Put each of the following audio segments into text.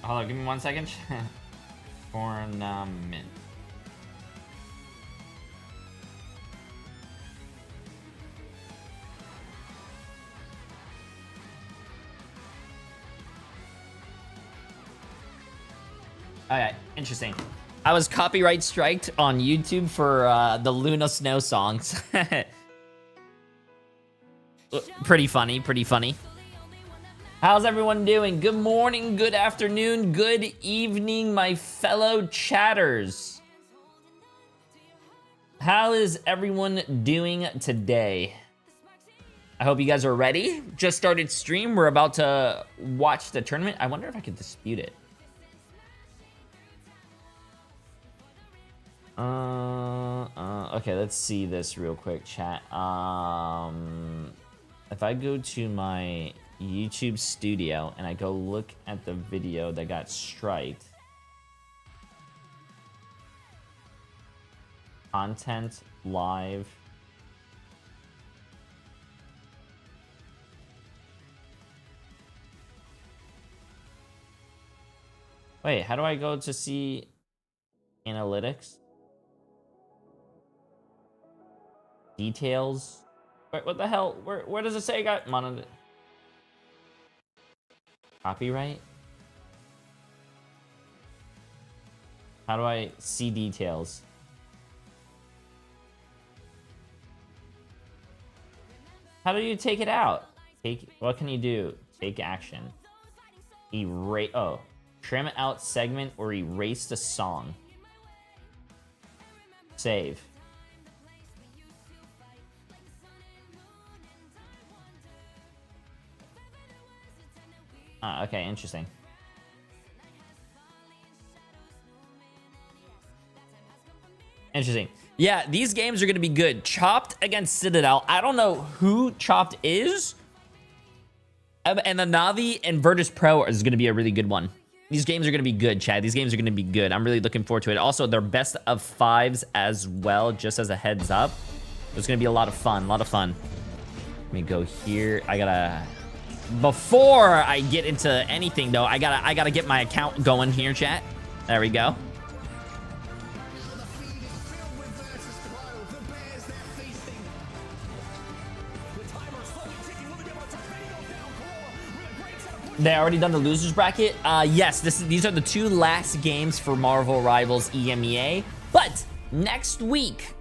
Hold on, give me 1 second. Tournament. Okay, interesting. I was copyright striked on YouTube for the Luna Snow songs. Pretty funny, pretty funny. How's everyone doing? Good morning, good afternoon, good evening, my fellow chatters. How is everyone doing today? I hope you guys are ready. Just started stream. We're about to watch the tournament. I wonder if I could dispute it. Okay, let's see this real quick, chat. If I go to my YouTube studio and I go look at the video that got striked. Content live. Wait, how do I go to see analytics? Details? Wait, what the hell? Where does it say I got mono? Copyright? How do I see details? How do you take it out? What can you do? Take action. Erase. Oh, trim out segment or erase the song. Save. Okay, interesting. Interesting. Yeah, these games are going to be good. Chopped against Citadel. I don't know who Chopped is. And the Navi and Virtus Pro is going to be a really good one. These games are going to be good, Chad. These games are going to be good. I'm really looking forward to it. Also, they're best of 5s as well, just as a heads up. It's going to be a lot of fun. A lot of fun. Let me go here. I got to... Before I get into anything, though, I gotta get my account going here, chat. There we go. They already done the losers bracket. Yes, these are the 2 last games for Marvel Rivals EMEA. But next week,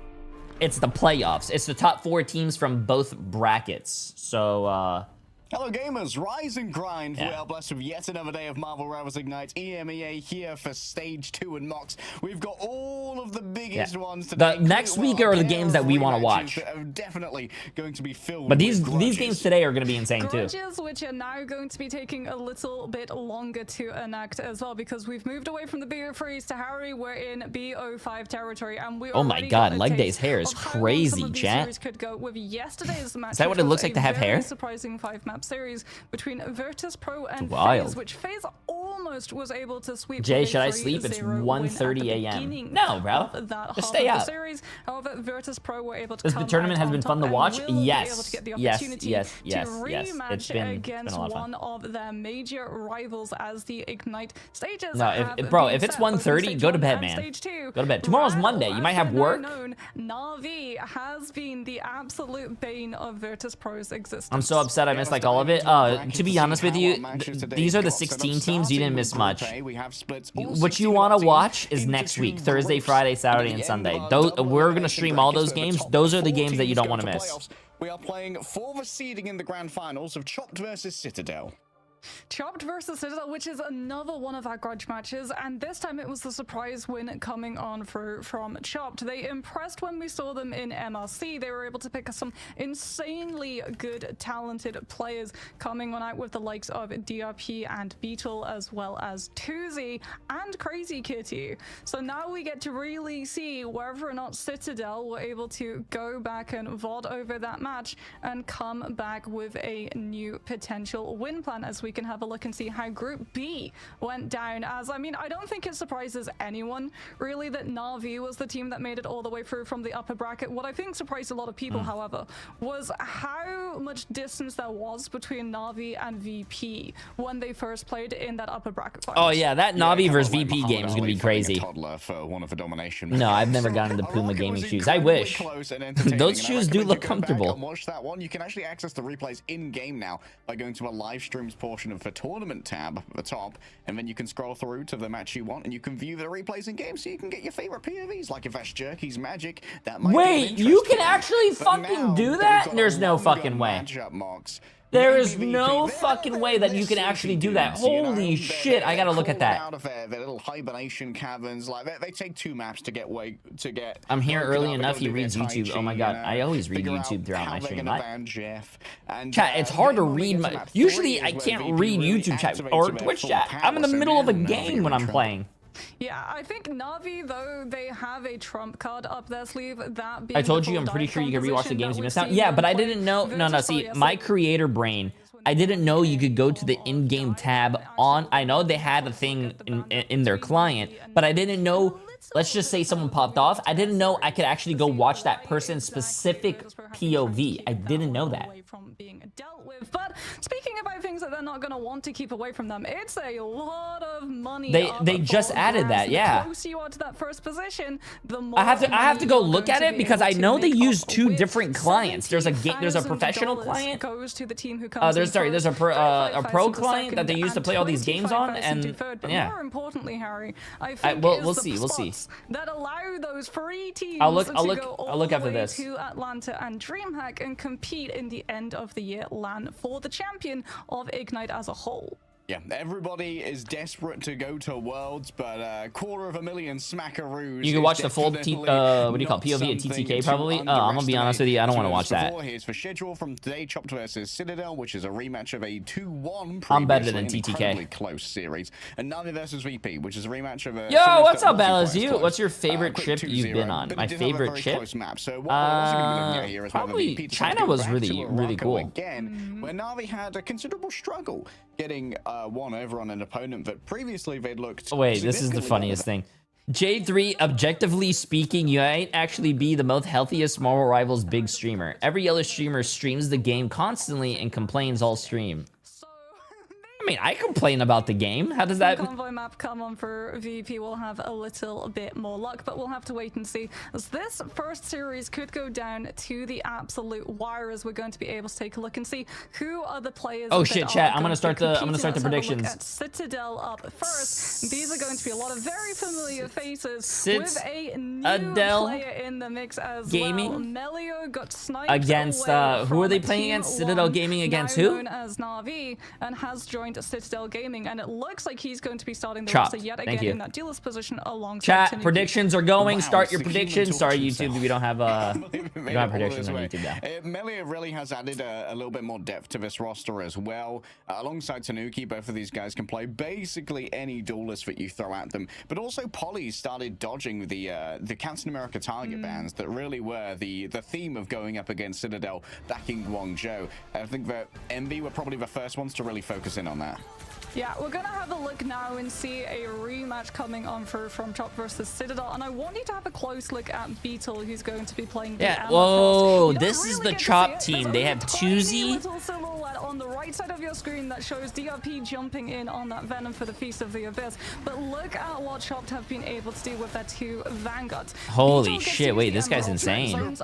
it's the playoffs. It's the top 4 teams from both brackets. So, Hello gamers, rise and grind. We are blessed with yet another day of Marvel Rivals Ignite EMEA here for Stage 2 and Mox. We've got all of the biggest ones today. The next week are the games that we want to watch. That are definitely going to be filled but these with games today are going to be insane grudges, too. Which are now going to be taking a little bit longer to enact as well, because we've moved away from the BO3s to Harry. We're in BO5 territory, and we oh my god, Leg Day's hair is crazy, chat. Could go with yesterday's match. Is that what it looks like to have hair? Surprising 5-map series between Virtus Pro and FaZe, which FaZe almost was able to sweep. Jay, should I sleep? It's 1:30 a.m. No, bro. Just stay up. However, Virtus Pro were able to the tournament has been fun to watch. Yes. Yes. Yes. It's been against a lot of fun. One of their major rivals as the Ignite stages. No, bro, if it's 1:30, go to bed, man. Go to bed. Tomorrow's Monday. You might have work. Na'Vi has been the absolute bane of Virtus Pro's existence. I'm so upset I missed like all of it. To be honest with you, these are the 16 teams. You didn't miss much. What you want to watch is next week, Thursday, Friday, Saturday, and Sunday. We're going to stream all those games. Those are the games that you don't want to miss. We are playing for the seeding in the grand finals of Chopped versus Citadel. Chopped versus Citadel, which is another one of our grudge matches, and this time it was the surprise win coming on from Chopped. They impressed when we saw them in MRC. They were able to pick some insanely good, talented players coming on out with the likes of DRP and Beetle, as well as Tuzi and Crazy Kitty. So now we get to really see whether or not Citadel were able to go back and VOD over that match and come back with a new potential win plan, as we can have a look and see how Group B went down. As I mean, I don't think it surprises anyone really that Na'Vi was the team that made it all the way through from the upper bracket. What I think surprised a lot of people, however, was how much distance there was between Na'Vi and VP when they first played in that upper bracket finals. Oh yeah, that Na'Vi versus VP game is gonna be crazy. For one of the domination. No, I've never gotten into Puma gaming shoes. I wish. Those shoes do look comfortable. Watch that one. You can actually access the replays in game now by going to a live streams portion of the tournament tab at the top, and then you can scroll through to the match you want, and you can view the replays in game, so you can get your favorite POVs. Like if that's Jerky's Magic, that might Wait, be you can actually fucking do that? There's no fucking way. There is no fucking way that you can actually do that. Holy shit, I gotta look at that. Out of their little hibernation caverns, like they take 2 maps to get I'm here early enough. He reads YouTube. Oh my god, I always read YouTube throughout my stream. Chat, it's hard to read my. Usually I can't read YouTube chat or Twitch chat. I'm in the middle of a game when I'm playing. Yeah, I think Na'Vi, though, they have a trump card up their sleeve. That being I told you, I'm pretty sure you can rewatch the games you missed out. Yeah, but I didn't know. No, see, my creator brain, I didn't know you could go to the in-game tab on. I know they had a thing in their client, but I didn't know. Let's just say someone popped off. I didn't know I could actually go watch that person's specific POV. I didn't know that. But speaking about things that they're not going to want to keep away from them, it's a lot of money. They just added that, yeah. The closer you are to that first position, the more I have to go look at it because I know they use 2 different clients. There's a professional client. Goes to the team who comes there's a pro client that they use to play all these games on, and yeah. More importantly, Harry, I think we'll see. That allow those 3 teams I'll look to after this. to Atlanta and DreamHack and compete in the end of the year LAN for the champion of Ignite as a whole. Yeah, everybody is desperate to go to Worlds, but 250,000 smackaroos. You can watch the full what do you call POV at TTK probably. I'm gonna be honest with you, I don't want to watch that. Here's for schedule from today: Chopped versus Citadel, which is a rematch of a 2-1. I'm better than TTK. Close series, and Na'Vi versus VP, which is a rematch of a. Yo, what's up, Bellas? What's your favorite trip you've been on? My favorite trip? Probably China was really cool. Again, where Na'Vi had a considerable struggle getting one over on an opponent that previously they'd looked. Oh, wait, this is the funniest thing. J3, objectively speaking, you ain't actually be the most healthiest Marvel Rivals big streamer. Every other streamer streams the game constantly and complains all stream. I mean, I complain about the game. How does that... Convoy map come on for VP. We'll have a little bit more luck, but we'll have to wait and see, as this first series could go down to the absolute wire, as we're going to be able to take a look and see who are the players. Oh shit, chat! I'm gonna start the predictions. At Citadel up first. These are going to be a lot of very familiar faces with a new player in the mix as Gaming. well. Melio got sniped against who are they playing against? Citadel Gaming against who? Known as Na'Vi, and has joined Citadel Gaming, and it looks like he's going to be starting the Chopped. roster yet again in that dealer's position alongside Chat, Tanuki. predictions are going. Start your predictions. Sorry, YouTube, we don't have predictions on YouTube now. Melia really has added a little bit more depth to this roster as well. Alongside Tanuki, both of these guys can play basically any duelist that you throw at them, but also Polly started dodging the Captain America target bans that really were the theme of going up against Citadel back in Guangzhou. I think that MB were probably the first ones to really focus in on that. Yeah, we're gonna have a look now and see a rematch coming on from Chopped versus Citadel, and I want you to have a close look at Beetle, who's going to be playing the whoa, this is the Chopped team. They have Tuzi. On the right side of your screen that shows DRP jumping in on that Venom for the Feast of the Abyss, but look at what Chopped have been able to do with their 2 Vanguards. Holy shit, wait, this guy's insane.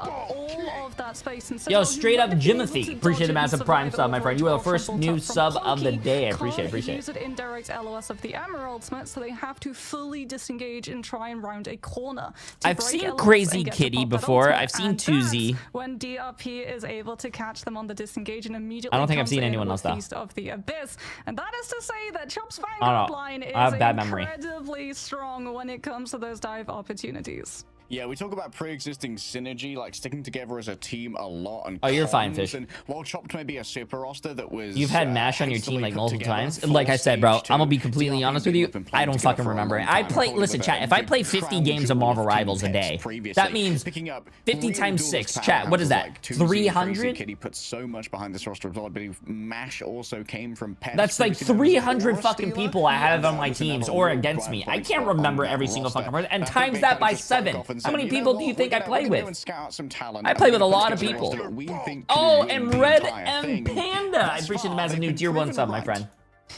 Yo, straight up Jimothy. Appreciate the massive prime sub, my friend. You are the first new sub of the day. I appreciate it. Use it in direct LOS of the Emerald Smith, so they have to fully disengage and try and round a corner. I've seen Crazy Kitty before. I've seen Tuzi. When DRP is able to catch them on the disengage and immediately. I don't think I've seen anyone everyone else, though. Feast of the Abyss. And that is to say that Chop's I Vanguard don't know. line is I have bad memory. incredibly strong when it comes to those dive opportunities. Yeah, we talk about pre-existing synergy, like sticking together as a team a lot. And Oh, you're fine, comms, Fish. And while Chopped may be a super roster that was... You've had MASH on your team hastily like put multiple together, times. full Like I said, bro, stage I'm gonna two, be completely DRP honest with you. have been playing I don't together fucking for a remember long it. I time, play, probably listen, with chat, a if I big play 50 crown games of jewel Marvel team Rivals a picks day, previously, that means picking up 50 real times duelist 6. Chat, what is powerhouses that? like 2Z and 300? Kitty put so much behind this roster as well. I believe MASH also came from Pep. That's like 300 fucking people I have on my teams or against me. I can't remember every single fucking person. And times that by 7. How many people do you think I play with? I play with a lot of people. Oh, and Red M Panda. I appreciate him as a new tier 1 sub, my friend.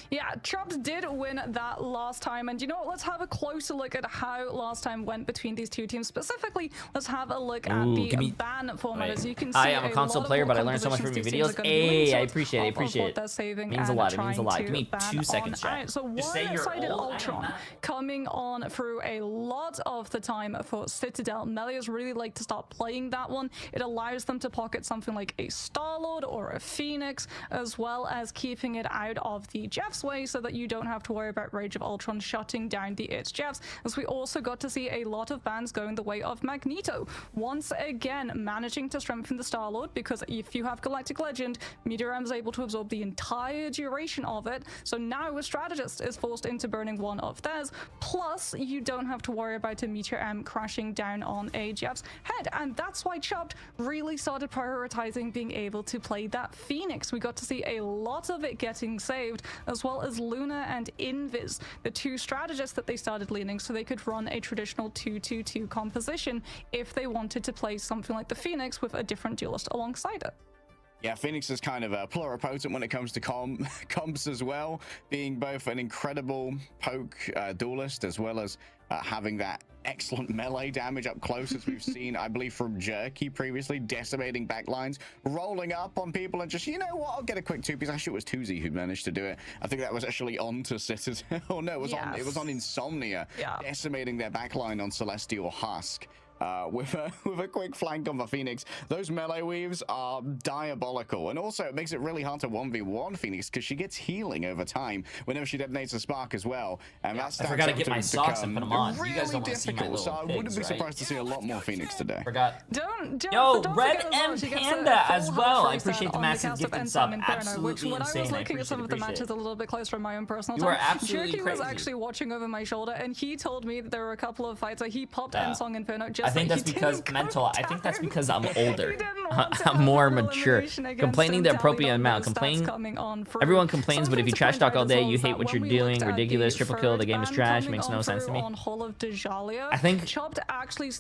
Yeah, Chopped did win that last time, and you know what? Let's have a closer look at how last time went between these two teams. Specifically, let's have a look at the ban format. As you can see, I am a console player, but I learned so much from your videos. Hey, I appreciate it. Appreciate it. Means a lot. It means a lot. Give me 2 seconds, chat. So one-sided Ultron coming on through a lot of the time for Citadel. Melias really like to start playing that one. It allows them to pocket something like a Star-Lord or a Phoenix, as well as keeping it out of the Jeff's way so that you don't have to worry about Rage of Ultron shutting down the It's Jeffs, as we also got to see a lot of bans going the way of Magneto. Once again, managing to strengthen the Star-Lord, because if you have Galactic Legend, Meteor M is able to absorb the entire duration of it, so now a strategist is forced into burning one of theirs, plus you don't have to worry about a Meteor M crashing down on a Jeff's head, and that's why Chopped really started prioritizing being able to play that Phoenix. We got to see a lot of it getting saved, as well as Luna and Invis, the two strategists that they started leaning, so they could run a traditional 2-2-2 composition if they wanted to play something like the Phoenix with a different duelist alongside it. Yeah, Phoenix is kind of a pluripotent when it comes to comps as well, being both an incredible poke duelist as well as having that excellent melee damage up close, as we've seen, I believe, from Jerky previously, decimating backlines, rolling up on people and just, you know what, I'll get a quick 2-piece. Actually, it was 2Z who managed to do it. I think that was actually on to Citadel. Oh, no, it was on Insomnia, decimating their backline on Celestial Husk. With a quick flank on the Phoenix. Those melee weaves are diabolical, and also it makes it really hard to 1v1 Phoenix because she gets healing over time whenever she detonates a spark as well, and that's I forgot to get my socks and put them on. You guys don't want to see my little so I wouldn't be surprised to see a lot more Phoenix today. Don't Yo, Red forget M Panda as well. I appreciate the massive gift sub. Absolutely when insane. I was looking at some of the matches a little bit closer in my own personal time, Jerky was actually watching over my shoulder, and he told me that there were a couple of fights where he popped Ensong Inferno just I think like that's because mental. I think that's because I'm older. I'm more mature. Complaining the appropriate amount. Everyone complains, but if you trash talk all day, you hate what you're doing. Ridiculous. Triple kill. The game is trash. Makes no sense to me. I think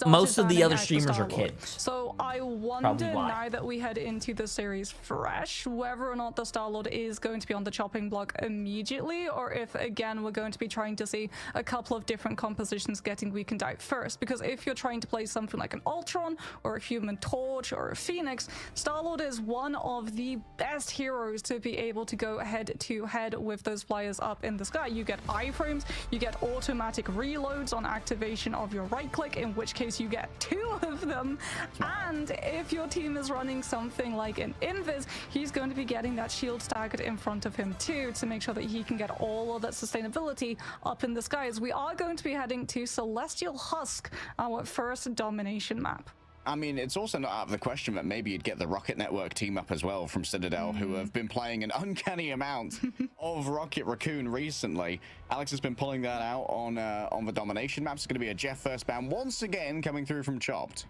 most of the other streamers are kids. So I wonder now that we head into the series fresh, whether or not the Star-Lord is going to be on the chopping block immediately, or if again we're going to be trying to see a couple of different compositions getting weakened out first. Because if you're trying to play something like an Ultron or a Human Torch or a Phoenix, Star-Lord is one of the best heroes to be able to go head to head with those flyers up in the sky. You get iframes, you get automatic reloads on activation of your right click, in which case you get 2 of them, and if your team is running something like an Invis, he's going to be getting that shield staggered in front of him too, to make sure that he can get all of that sustainability up in the skies. We are going to be heading to Celestial Husk, our first domination map. I mean, it's also not out of the question that maybe you'd get the Rocket Network team up as well from Citadel, who have been playing an uncanny amount of Rocket Raccoon recently. Alex has been pulling that out on the domination maps. It's going to be a Jeff first ban once again coming through from Chopped.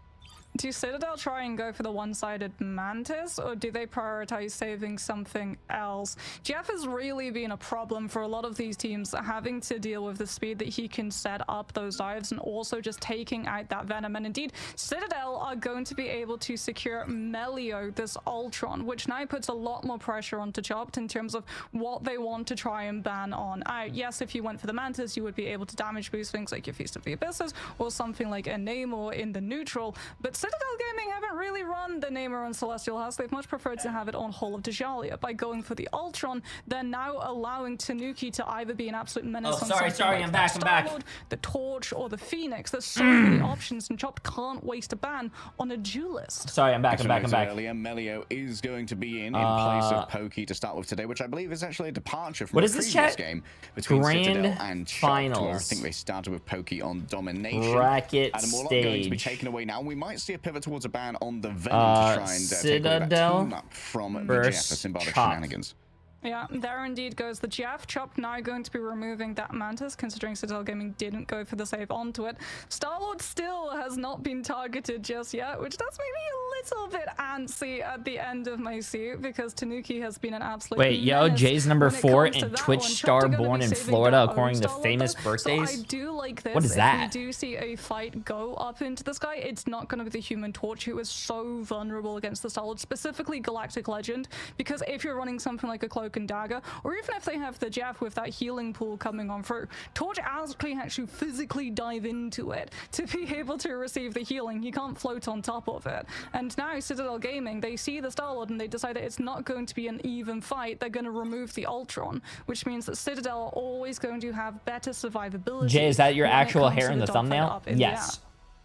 Do Citadel try and go for the one-sided Mantis, or do they prioritize saving something else? Jeff has really been a problem for a lot of these teams, having to deal with the speed that he can set up those dives and also just taking out that Venom. And indeed, Citadel are going to be able to secure Melio, this Ultron, which now puts a lot more pressure onto Chopped in terms of what they want to try and ban on out. Yes, if you went for the Mantis, you would be able to damage boost things like your Feast of the Abysses or something like a Namor in the neutral, but Citadel Gaming haven't really run the Namor on Celestial House. They've much preferred to have it on Hall of Djalia by going going for the Ultron, they're now allowing Tanuki to either be an absolute menace Oh, on sorry, something like I'm back, I'm back. Star-Lord, the Torch, or the Phoenix. There's so many options, and Chopped can't waste a ban on a duelist. Sorry, I'm back. Earlier, Melio is going to be in place of Pokey to start with today, which I believe is actually a departure from what the is this, previous chat? game between Grand Citadel and Chopped, where I Finals. think they started with Pokey on domination. Bracket and more going to be stage. taken away now. We might see a pivot towards a ban on the Venom to try and take away that Citadel team-up from the versus Jeff for symbolic Chopped. shenanigans. Yeah, there indeed goes the Jeff. Chopped now going to be removing that Mantis, considering Citadel Gaming didn't go for the save onto it. Star-Lord still has not been targeted just yet, which does make me a little bit antsy at the end of my suit, because Tanuki has been an absolute Wait, yo, menace Jay's number when it 4 comes to and that Twitch one. star Chopped are gonna born be in saving Florida their according own to Star-Lord, famous though. birthdays? So I do like this. What is that? If we do see a fight go up into the sky, it's not going to be the Human Torch, who is so vulnerable against the Star-Lord, specifically Galactic Legend, because if you're running something like a Cloak and Dagger, or even if they have the Jeff with that healing pool coming on through, Torch actually physically dive into it to be able to receive the healing. He can't float on top of it. And now Citadel Gaming, they see the Star-Lord and they decide that it's not going to be an even fight. They're going to remove the Ultron, which means that Citadel are always going to have better survivability. Jay, is that your when it actual comes hair to in the dogfight thumbnail? up in the air. Yes.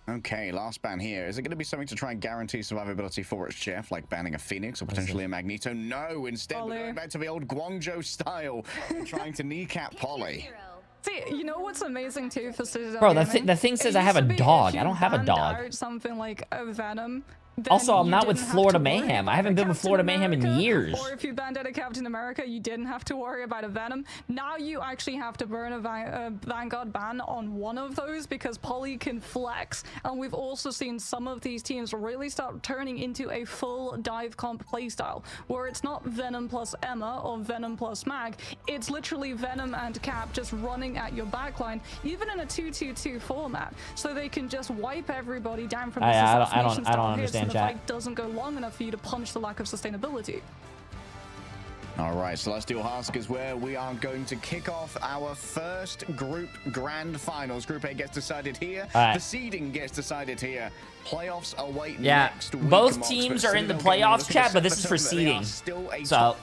Okay, last ban here. Is it going to be something to try and guarantee survivability for its Jeff, like banning a Phoenix or potentially a Magneto? No, instead we're going back to the old Guangzhou style, trying to kneecap Polly. See, you know what's amazing too for Citadel Bro, Gaming? the thing says It I have a used to be dog. if I you don't have a banned dog. out something like a Venom, then Also, I'm you not with didn't have Florida to worry Mayhem. about I haven't a been with Captain Florida Mayhem in America, years. Or if you banned out a Captain America, you didn't have to worry about a Venom. Now you actually have to burn a Vanguard ban on one of those, because Polly can flex. And we've also seen some of these teams really start turning into a full dive comp playstyle, where it's not Venom plus Emma or Venom plus Mag. It's literally Venom and Cap just running at your backline, even in a 2-2-2 format, so they can just wipe everybody down from this assassination style hits, and the fight doesn't go long enough for you to punch the lack of sustainability. All right, Celestial Husk is where we are going to kick off our first group grand finals. Group A gets decided here. The seeding gets decided here. Playoffs await next week. Both teams are in the playoffs, chat, but this is for seeding. So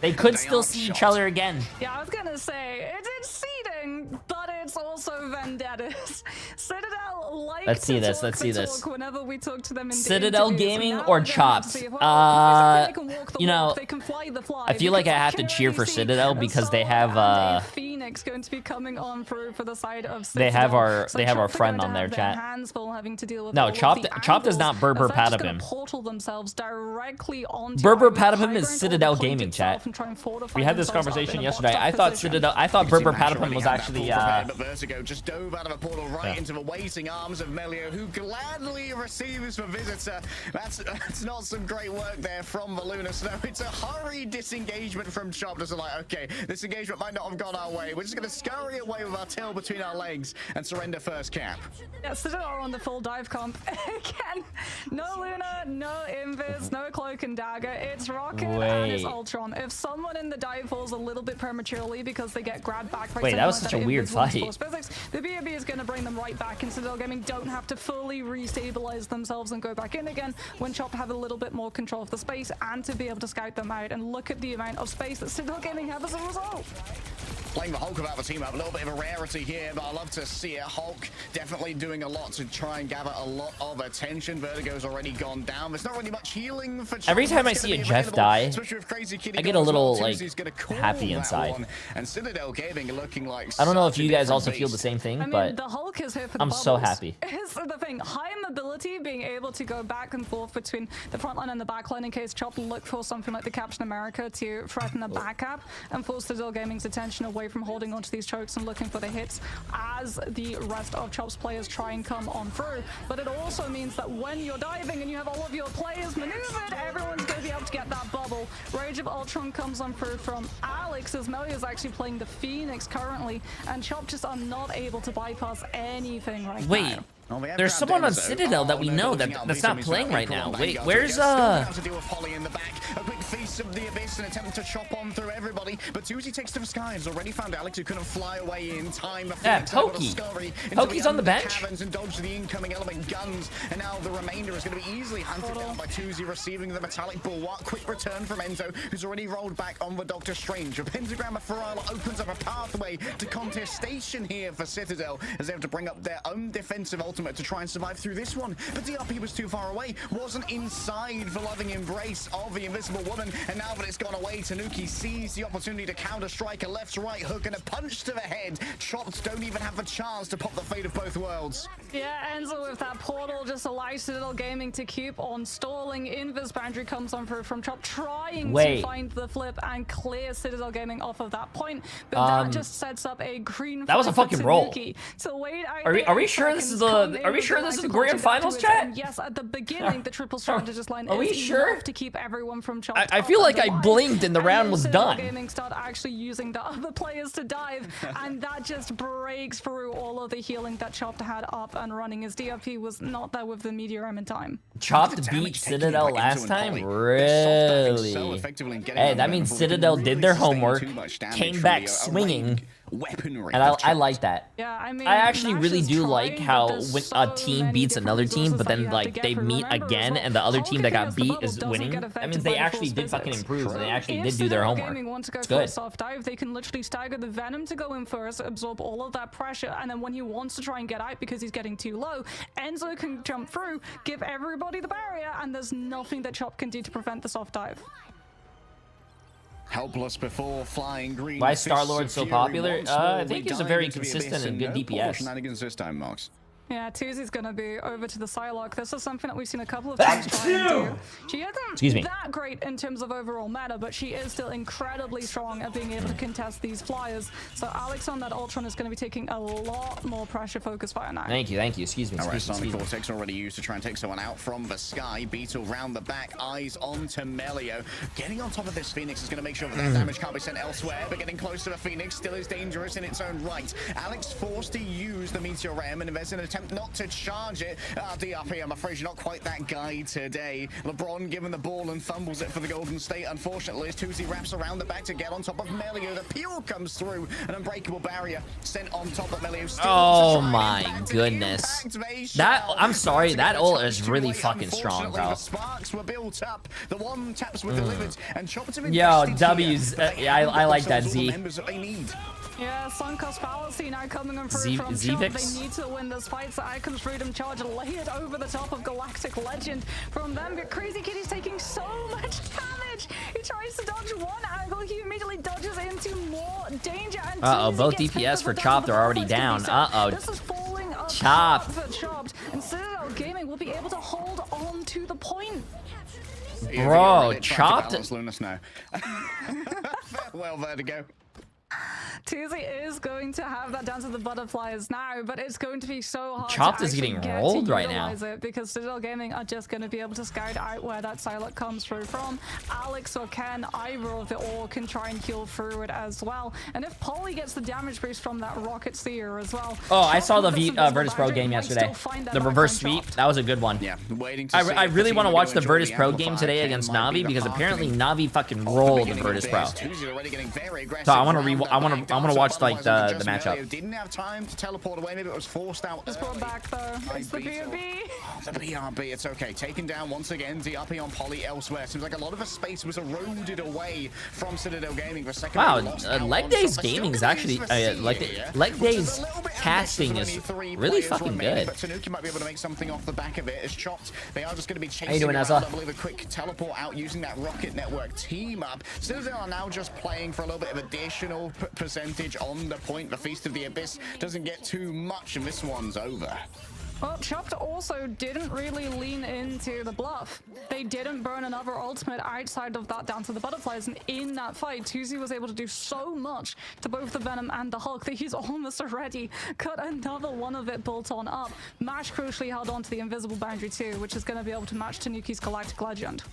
they could still see each other again. Yeah, I was gonna say it's seeding, but it's also vendettas. Citadel like Let's see to this. talk Let's see the this. talk whenever we talk to them in the Citadel interviews, Gaming and now or we're gonna have to Chopped? see if, well, they can walk the You know, walk, they can fly the fly, I feel like I because have to can cheer already for see Citadel a because they Solo have and a Phoenix going to be coming on for the side of Citadel. they have our So they have our Chopped are friend going on to their have chat. hands full having to deal with No, all of Chopped the Chopped is angles, not Berber as they're just gonna Patapim. portal themselves directly onto Berber either Patapim high is ground or Citadel the point Gaming, itself chat. and try and fortify We had this themselves up conversation in a yesterday. boxed I up thought position. I thought Berber Patapim was But actually Vertigo just dove out of a portal right into the waiting arms of Melio, who gladly receives the visitor. That's not some great work there from the Luna Snow. It's a hurried disengagement from Chop. Just like, okay, this engagement might not have gone our way. We're just going to scurry away with our tail between our legs and surrender first cap. Yeah, Citadel are on the full dive comp. Again, no Luna, no Invis, no Cloak and Dagger. It's Rocket and it's Wait. Ultron. If someone in the dive falls a little bit prematurely because they get grabbed back by Wait, that was someone such a that weird Invis wants fight. force physics, the BOB is going to bring them right back, and Citadel Gaming don't have to fully restabilize themselves and go back in again when Chop have a little bit more control of the space and to be able to scout them out. And look at the amount of space that Citadel Gaming have as a result. Playing the Hulk about the team up, a little bit of a rarity here, but I love to see it. Hulk definitely doing a lot to try and gather a lot of attention. Vertigo's already gone down. There's not really much healing for Chop. Every time I see a Jeff die, I get a little like happy inside. And Citadel Gaming looking like I don't know if such a you guys different also feel the beast. same thing, I mean, but the Hulk is here for the I'm so bubbles. happy. Here's the thing, high mobility, being able to go back and forth between the front line and the back line in case Chop look for something like the Captain America to threaten the back cap and force Citadel Gaming's attention away from holding onto these chokes and looking for the hits as the rest of Chop's players try and come on through. But it also means that when you're diving and you have all of your players maneuvered, everyone's going to be able to get that bubble. Rage of Ultron comes on through from Alex, as Melio is actually playing the Phoenix currently, and Chop just are not able to bypass anything right now. wait, Oh, they have There's grabbed someone on Enzo. Citadel that we no, know they're looking out. that's not Vito's playing now right equal now. on Wait, Vanguard. where's Still has to deal with Polly in the back. A quick feast of the abyss, an attempt to chop on through everybody, but Tuzi takes to the sky. Has already found Alex, who couldn't fly away in time. Yeah, Pokey. Pokey's on the bench. And dodge the incoming element guns, and now the remainder is going to be easily hunted down by Tuzi, receiving the metallic bulwark. Quick return from Enzo, who's already rolled back on the Doctor Strange. A pentagram of Pharrell opens up a pathway to contestation here for Citadel, as they have to bring up their own defensive ultimate to try and survive through this one. But DRP was too far away, wasn't inside the loving embrace of the Invisible Woman, and now that it's gone away, Tanuki sees the opportunity to counter strike a left right hook and a punch to the head. Chopped don't even have the chance to pop the fate of both worlds. Yeah, Enzo with that portal just allows Citadel Gaming to keep on stalling. Invis boundary comes on through from Chop, trying to find the flip and clear Citadel Gaming off of that point. But that just sets up a green. That was a fucking roll. So wait, Are we sure this is the grand finals, chat? And yes, at the beginning, the triple strategist line is sure? enough to keep everyone from Chop. I feel like I blinked and the round was Citadel done. Gaming start actually using the other players to dive, and that just breaks through all of the healing that Chopped had up and running. His DRP was not there with the Meteor in time. Chopped beat Citadel last time? Really? Hey, that means Citadel did their homework, came back swinging, weaponry, and I like that. Yeah, I mean, I actually Nash really is do like trying, how but there's when so a team many beats different another team, resources but that then you have like to they get through. meet Remember as again, well, and the other Hulk team that got against the beat bubble is doesn't winning. get That affected means by they the actually force did fucking physics. improve, and they actually If did do their Citadel homework. Gaming want to go It's for a good. soft dive, they can literally stagger the Venom to go in first, absorb all of that pressure, and then when he wants to try and get out because he's getting too low, Enzo can jump through, give everybody the barrier, and there's nothing that Chop can do to prevent the soft dive. Helpless before flying green. Why is Star-Lord so popular? I think he's a very into the consistent abyss and good no poor DPS. shenanigans this time, Marks. Yeah, Tuzi's gonna be over to the Psylocke. This is something that we've seen a couple of times try and do. She isn't that great in terms of overall meta, but she is still incredibly strong at being able to contest these flyers. So Alex on that Ultron is going to be taking a lot more pressure focus fire now. Thank you. Excuse me. All right, Excuse Sonic me. Vortex already used to try and take someone out from the sky. Beetle round the back, eyes onto Melio. Getting on top of this Phoenix is going to make sure that that damage can't be sent elsewhere, but getting close to the Phoenix still is dangerous in its own right. Alex forced to use the Meteor Ram and invest in an attempt not to charge it. DRP, I'm afraid you're not quite that guy today. LeBron given the ball and fumbles it for the Golden State. Unfortunately, as Tuzi wraps around the back to get on top of Melio. The peel comes through, an unbreakable barrier sent on top of Melio. Oh my goodness. I'm sorry, that ult is really fucking strong, bro. The sparks were built up. The one taps were delivered, and Choppers have Yo, invested W's. here. Yeah, I like that, Themselves all the Z. members that they need. Yeah, sunk cost fallacy now coming in through from Chop. Zivix? They need to win this fight, so Icon's Freedom Charge layered over the top of Galactic Legend from them. But Crazy Kitty's taking so much damage. He tries to dodge one angle, he immediately dodges into more danger. And Both Tuzi gets hit DPS for with the Chopped are already butterflies down. This is falling apart Chopped. for Chopped, and Citadel Gaming will be able to hold on to the point. Bro, Chopped. Well, Vertigo. Tuzi is going to have that down to the butterflies now, but it's going to be so hard Chopped to is getting actually rolled get to right now. utilize it because Citadel Gaming are just going to be able to scout out where that Psylocke comes through from. Alex or Ken, either of the all can try and heal through it as well. And if Polly gets the damage boost from that Rocket Seer as well. Oh, I saw the Chopped with this Virtus Pro boundary game might yesterday. still find that The back reverse on sweep. Chopped. That was a good one. Yeah, waiting to I really want to watch the Virtus Pro game today against Navi because apparently Navi fucking rolled the Virtus Pro. So I want to watch like the matchup. Didn't have time to teleport away. Maybe it was forced out. It's brought back though. It's the BRB. The BRB, it's okay. Taken down once again. DRP on Polly elsewhere. Seems like a lot of the space was eroded away from Citadel Gaming for a second. Wow, Leg Days Gaming is actually Leg Days casting is really fucking good. But Tanuki might be able to make something off the back of it. It's Chopped. They are just going to be chasing. How you doing, around. Ezra? I believe a quick teleport out using that Rocket Network team up. Citadel are now just playing for a little bit of additional percentage on the point. The Feast of the Abyss doesn't get too much, and this one's over. Well, Chopped also didn't really lean into the bluff. They didn't burn another ultimate outside of that down to the butterflies, and in that fight, Tuzi was able to do so much to both the Venom and the Hulk that he's almost already cut another one of it bolt on up. Mash crucially held on to the invisible boundary too, which is going to be able to match Tanuki's Galactic Legend.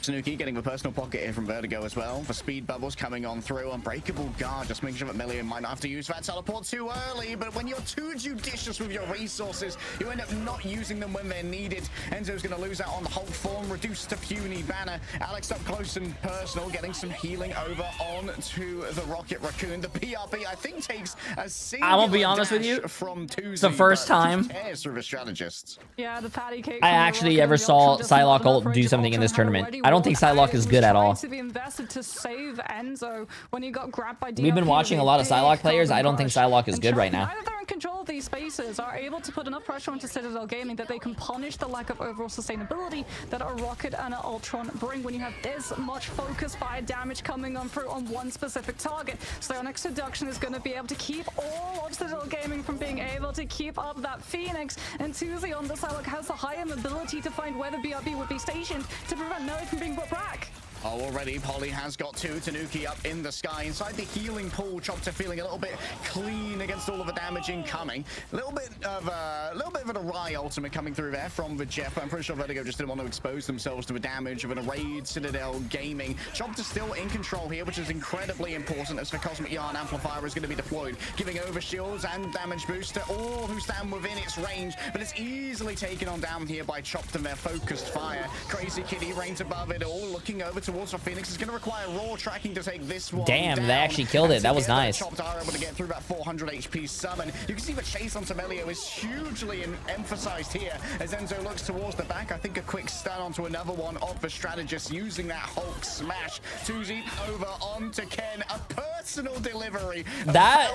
Tanuki getting the personal pocket here from Vertigo as well. The speed bubbles coming on through. Unbreakable guard, just making sure that Million might not have to use that teleport too early. But when you're too judicious with your resources, you end up not using them when they're needed. Enzo's going to lose out on the Hulk form, reduced to puny banner. Alex up close and personal, getting some healing over on to the Rocket Raccoon. The PRP, I think, takes a single I won't be honest with you. From It's the first time through the strategists. Yeah, the patty cake. I actually ever saw Psylocke ult do something in this tournament. I don't think Psylocke is good at all. To be invested to save Enzo when he got grabbed by DRP. We've been watching a lot of Psylocke players. I don't think Psylocke is good right now. Either they're in control of these spaces, are able to put enough pressure onto Citadel Gaming that they can punish the lack of overall sustainability that a Rocket and an Ultron bring when you have this much focus fire damage coming on through on one specific target. Psionic Seduction is going to be able to keep all of Citadel Gaming from being able to keep up that Phoenix, and Tuesday on the Psylocke has the higher ability to find where the BRB would be stationed to prevent Nelly from being brought back. Oh, already Polly has got two. Tanuki up in the sky inside the healing pool. Chopper feeling a little bit clean against all of the damage incoming. A little bit of an awry ultimate coming through there from the Jeff, but I'm pretty sure Vertigo just didn't want to expose themselves to the damage of an arrayed Citadel Gaming. Chopper still in control here, which is incredibly important as the Cosmic Yarn Amplifier is going to be deployed, giving over shields and damage boost to all who stand within its range, but it's easily taken on down here by Chopped and their focused fire. Crazy Kitty reigns above it all, looking over towards the Phoenix. Is going to require raw tracking to take this one Damn, down. they actually killed it. That was nice. Chopped are able to get through that 400 HP summon. You can see the chase on Melio is hugely emphasized here as Enzo looks towards the back. I think a quick stun onto another one of the strategists using that Hulk smash. Tuzi over onto Ken. A personal delivery. That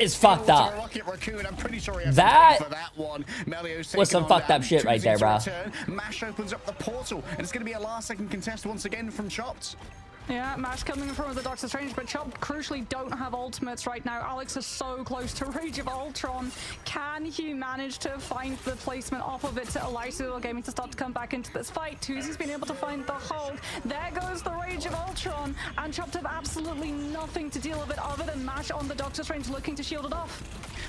is fucked up. Rocket Raccoon. I'm pretty sure he has that for that one. Melio's was some fucked up shit right there, bro. Mash opens up the portal, and it's going to be a last-second contest once again from Chopped. Yeah, Mash coming in front of the Doctor Strange, but Chopped crucially don't have ultimates right now. Alex is so close to Rage of Ultron. Can he manage to find the placement off of it to allow Citadel Gaming to start to come back into this fight? Tuzi's been able to find the Hulk. There goes the Rage of Ultron, and Chopped have absolutely nothing to deal with it other than Mash on the Doctor Strange looking to shield it off.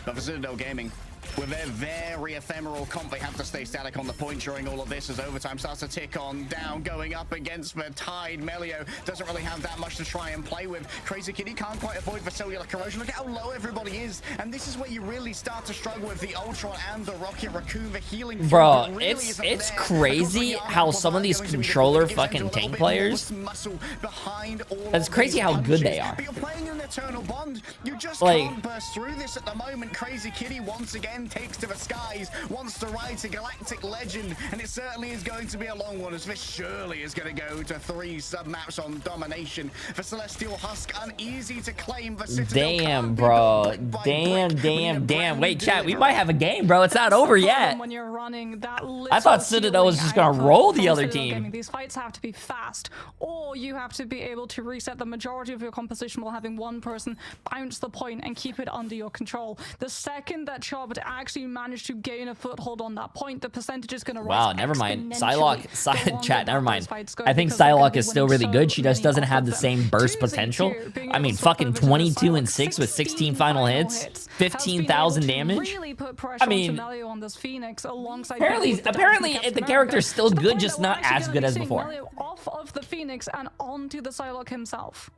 But for Citadel Gaming, with their very ephemeral comp, they have to stay static on the point during all of this as overtime starts to tick on down, going up against the Tide. Melio doesn't really have that much to try and play with. Crazy Kitty can't quite avoid the cellular corrosion. Look at how low everybody is, and this is where you really start to struggle with the Ultron and the Rocket Raccoon. The healing, bro, it's crazy how some of these controller fucking tank players, it's crazy how good they are. But you're playing an eternal bond. You just like, can't burst through this at the moment. Crazy Kitty once again takes to the skies, wants to ride to galactic legend, and it certainly is going to be a long one, as this surely is going to go to 3 sub-maps on domination. For Celestial Husk, uneasy to claim. The Citadel damn, bro. Damn. Wait, chat, we might have a game, bro. It's not over yet. When you're running that, I thought Citadel was just going to roll the other team. These fights have to be fast, or you have to be able to reset the majority of your composition while having one person bounce the point and keep it under your control. The second that Chopped actually managed to gain a foothold on that point, the percentage is going to rise. Wow, never mind. Psylocke, chat, never mind. I think Psylocke is still really good. She just doesn't have the same burst potential. I mean, fucking 22 and 6 with 16 final hits, 15,000 damage. I mean, apparently the character's still good, just not as good as before. Off of the Phoenix and onto the Psylocke himself.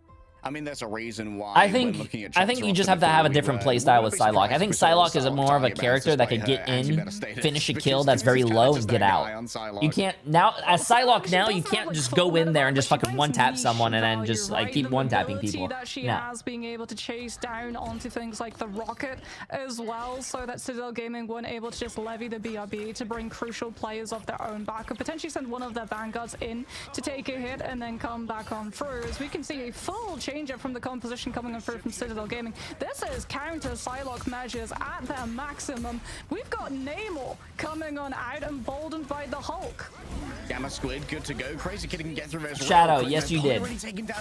I mean, there's a reason why. I think you just have to have a different playstyle with Psylocke. I think Psylocke is more of a character that could get in, finish a kill that's very low, and get out. You can't now as Psylocke now. You can't just go in there and just fucking one tap someone and then just like keep one tapping people. That she has being able to chase down onto things like the Rocket as well, so that Citadel Gaming weren't able to just levy the BRB to bring crucial players of their own back, or potentially send one of their vanguards in to take a hit and then come back on through. As we can see a full change up from the composition coming on through from Citadel Gaming. This is counter Psylocke measures at their maximum. We've got Namor coming on out, emboldened by the Hulk. Gamma Squid, good to go. Crazy Kid can get through this. Shadow, yes you did.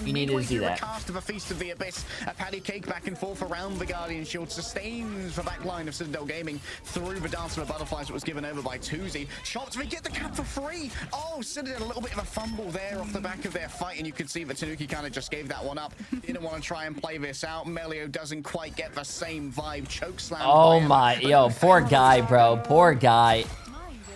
You needed to see that. Cast of a Feast of the Abyss. A patty cake back and forth around the Guardian Shield. Sustains the back line of Citadel Gaming through the Dance of the Butterflies that was given over by Tuzi. Chopped, we get the cap for free. Oh, Citadel, a little bit of a fumble there off the back of their fight, and you can see that Tanuki kind of just gave that one up. Didn't want to try and play this out. Melio doesn't quite get the same vibe. Chokeslam. Oh my, yo, poor guy, bro. Poor guy.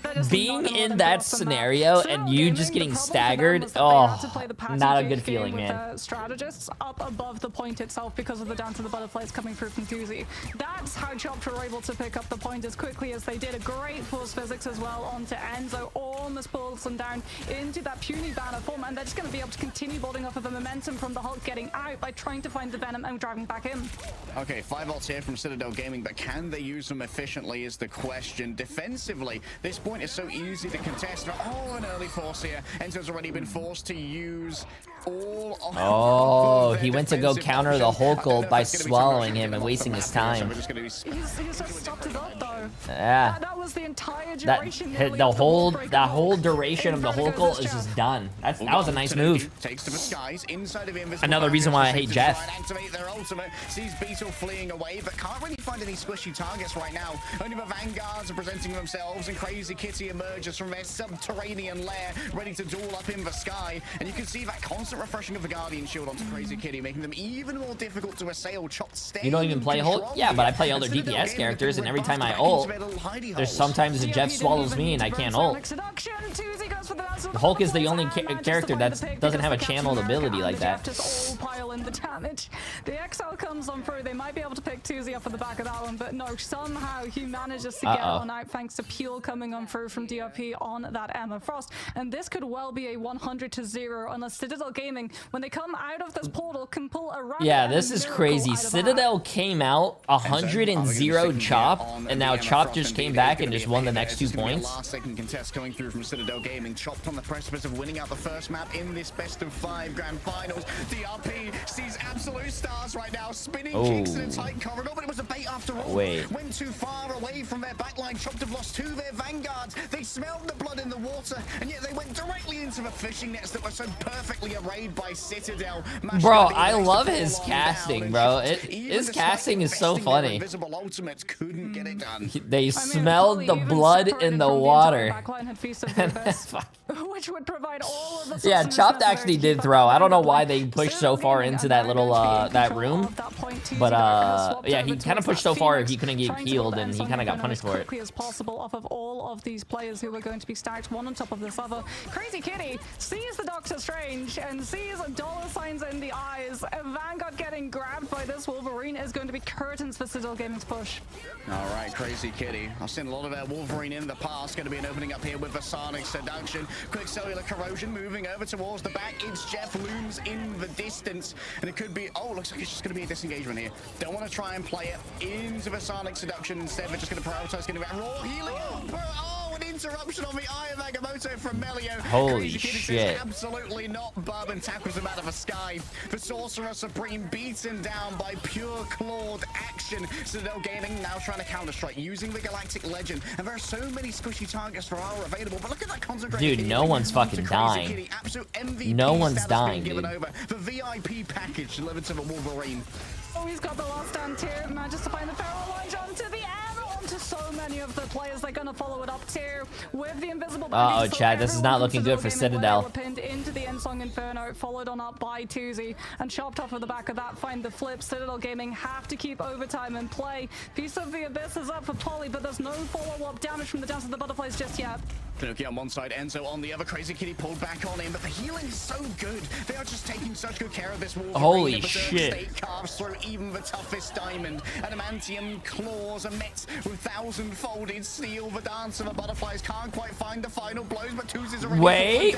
They're just being not gonna let in him that cross the map. scenario Citadel and you Gaming, just the getting problem for them staggered, was that they had to play the oh, passive not a engage good game feeling, with man. their strategists up above the point itself because of the dance of the butterflies coming through from Tuzi. That's how Chopped were able to pick up the point as quickly as they did. A great force physics as well onto Enzo, almost pulls them down into that puny banner form, and they're just going to be able to continue building off of the momentum from the Hulk getting out by trying to find the Venom and driving back in. Okay, 5 ults here from Citadel Gaming, but can they use them efficiently is the question. Defensively, this point is so easy to contest. Oh, an early force here. Enzo's already been forced to use all of Oh, their he went to go defensive counter the options. Hulk I don't know if by that's gonna be too swallowing much to him get and off the wasting map his here, so time. we're just gonna be He's just stopped it up though. Yeah. That was the entire That duration. hit nearly the of the whole wall break that of whole Hulk. duration of the In front Hulk goes is this just Jeff. done. That was a nice move. Takes to the skies inside of Invisible. Another reason why I hate to Jeff. try and activate their ultimate. Sees Beetle fleeing away, but can't really find any squishy targets right now. Only the Vanguards are presenting themselves, and Crazy Kitty emerges from their subterranean lair, ready to duel up in the sky. And you can see that constant refreshing of the Guardian Shield onto Crazy Kitty, making them even more difficult to assail. Chopped You don't even play Hulk? Yeah, but I play other DPS characters, and every time I ult, there's sometimes the Jeff swallows me and I can't ult. Hulk is the only character that doesn't have a channeled ability like that. Just all pile in the damage. The XL comes on through. They might be able to pick Tuzi up at the back of that one, but no, somehow he manages to get on out thanks to Peel coming on through from DRP on that Emma Frost. And this could well be a 100-0 unless Citadel Gaming, when they come out of this portal, can pull a rabbit. Yeah, this is crazy. Citadel came out 100-0 Chop, and now Chop just came back and just won the next 2 points. Last second contest coming through from Citadel Gaming. Chopped on the precipice of winning out the first map in this best of 5 grand finals. DRP sees absolute stars right now, spinning kicks in a tight corridor, but it was a bait after all. Went too far away from their backline. Chopped have lost 2 of their Vanguards. They smelled the blood in the water, and yet they went directly into the fishing nets that were so perfectly arrayed by Citadel. Bro, I love his casting, bro. His casting is so funny. Invisible ultimates couldn't get it done. They smelled the blood in the water. Which would provide all of the yeah, Chopped actually did throw. I don't know why they pushed so far into that little that room, but yeah, he kind of pushed so far he couldn't get healed, and he kind of got punished for it. As possible off of all of these players who are going to be stacked one on top of this other. Crazy Kitty sees the Doctor Strange and sees dollar signs in the eyes. Vanguard getting grabbed by this Wolverine is going to be curtains for Citadel Gaming's push. All right, Crazy Kitty. I've seen a lot of their Wolverine in the past. Going to be an opening up here with the Sonic Seduction. Quick cellular corrosion moving over towards the back. It's Jeff looms in the distance, and it could be, oh, looks like it's just going to be a disengagement here. Don't want to try and play it into the Sonic Seduction. Instead, we're just going to prioritize getting that raw healing. Oh, an interruption on the Eye of Agamotto from Melio. Holy shit. Absolutely not. Bub and tackles him out of the sky. The Sorcerer Supreme beaten down by pure clawed action. Citadel Gaming now trying to counter-strike using the Galactic Legend. And there are so many squishy targets for our available. But look at that concentrated. Dude, no one's fucking dying. No one's dying, dude. The VIP package delivered to the Wolverine. Oh, he's got the last stand here. Manages to find the Feral Launch onto the air, onto so many of the players. They're going to follow it up too with the invisible. Oh, Chad, this is not looking good for Citadel. Pinned into the Ensong Inferno, followed on up by Tuzi, and chopped off of the back of that. Find the flip. Citadel Gaming have to keep overtime and play. Piece of the Abyss is up for Polly, but there's no follow-up damage from the Dance of the Butterflies just yet. Tanuki on one side, Enzo on the other. Crazy Kitty pulled back on him, but the healing is so good. They are just taking such good care of this Wolverine. Holy shit. State carves through even the toughest diamond. Adamantium claws are met with 1,000-folded steel. The Dance of the Butterflies can't quite find the final blows, but Tuzi's already wait,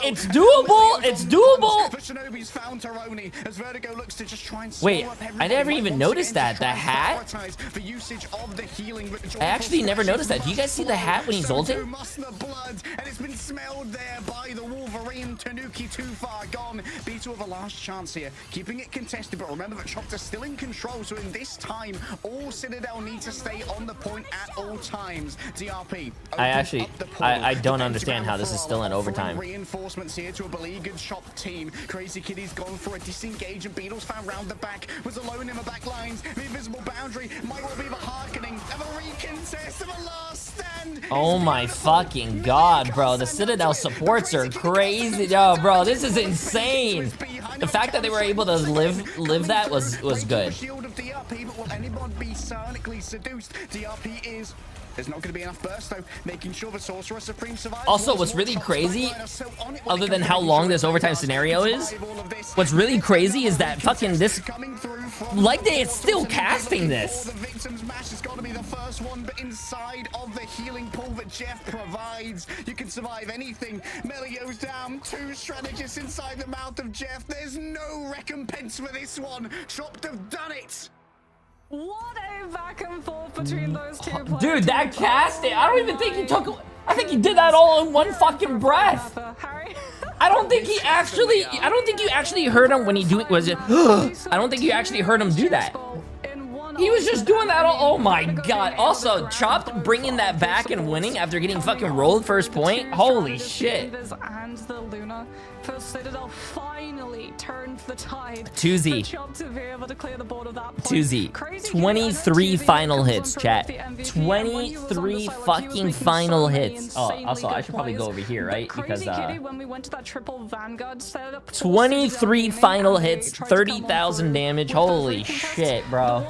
it's doable, it's doable. The Shinobi's found Taroni as Vertigo looks to just try and wait, I never even noticed that. The hat? The usage of the healing. I actually never noticed that. Do you guys see the hat when he's ulting? Blood, and it's been smelled there by the Wolverine. Tanuki too far gone. Beetle with a last chance here, keeping it contested, but remember that Chopped is still in control, so in this time, all Citadel need to stay on the point at all times. DRP. I don't understand how this is still in overtime. Reinforcements here to a beleaguered Chopped team. Crazy Kitty's gone for a disengage, and Beetle's found round the back, was alone in the back lines. The invisible boundary might well be the hearkening of a recontest of a last stand. Oh my fucking god, bro. The Citadel supports are crazy. Yo, bro, this is insane. The fact that they were able to live that was good. Shield of DRP, but will anyone be sonically seduced? DRP is There's not going to be enough burst, though, making sure the Sorcerer Supreme survives. Also, what's really crazy, other than how long this overtime scenario is, what's really crazy is that fucking this, like they is still casting this. The victim's mash has got to be the first one, but inside of the healing pool that Jeff provides, you can survive anything. Melio's down, 2 strategists inside the mouth of Jeff. There's no recompense for this one. Chopped have done it. What a back and forth between those two players. Dude, that casting, I don't even think he took, I think he did that all in one fucking breath. I don't think he actually, I don't think you actually heard him when he do it, was it? I don't think you actually heard him do that. He was just doing that all, oh my god. Also, Chopped bringing that back and winning after getting fucking rolled first point. Holy shit. And the Luna for Citadel finally turned the tide. 2Z. To be able to clear the board of that point. 2Z. 23 final hits, chat. 23 fucking final hits. Oh, also, I should probably go over here, right? Because, when we went to that triple Vanguard setup, 23 final hits, 30,000 damage. Holy shit, bro.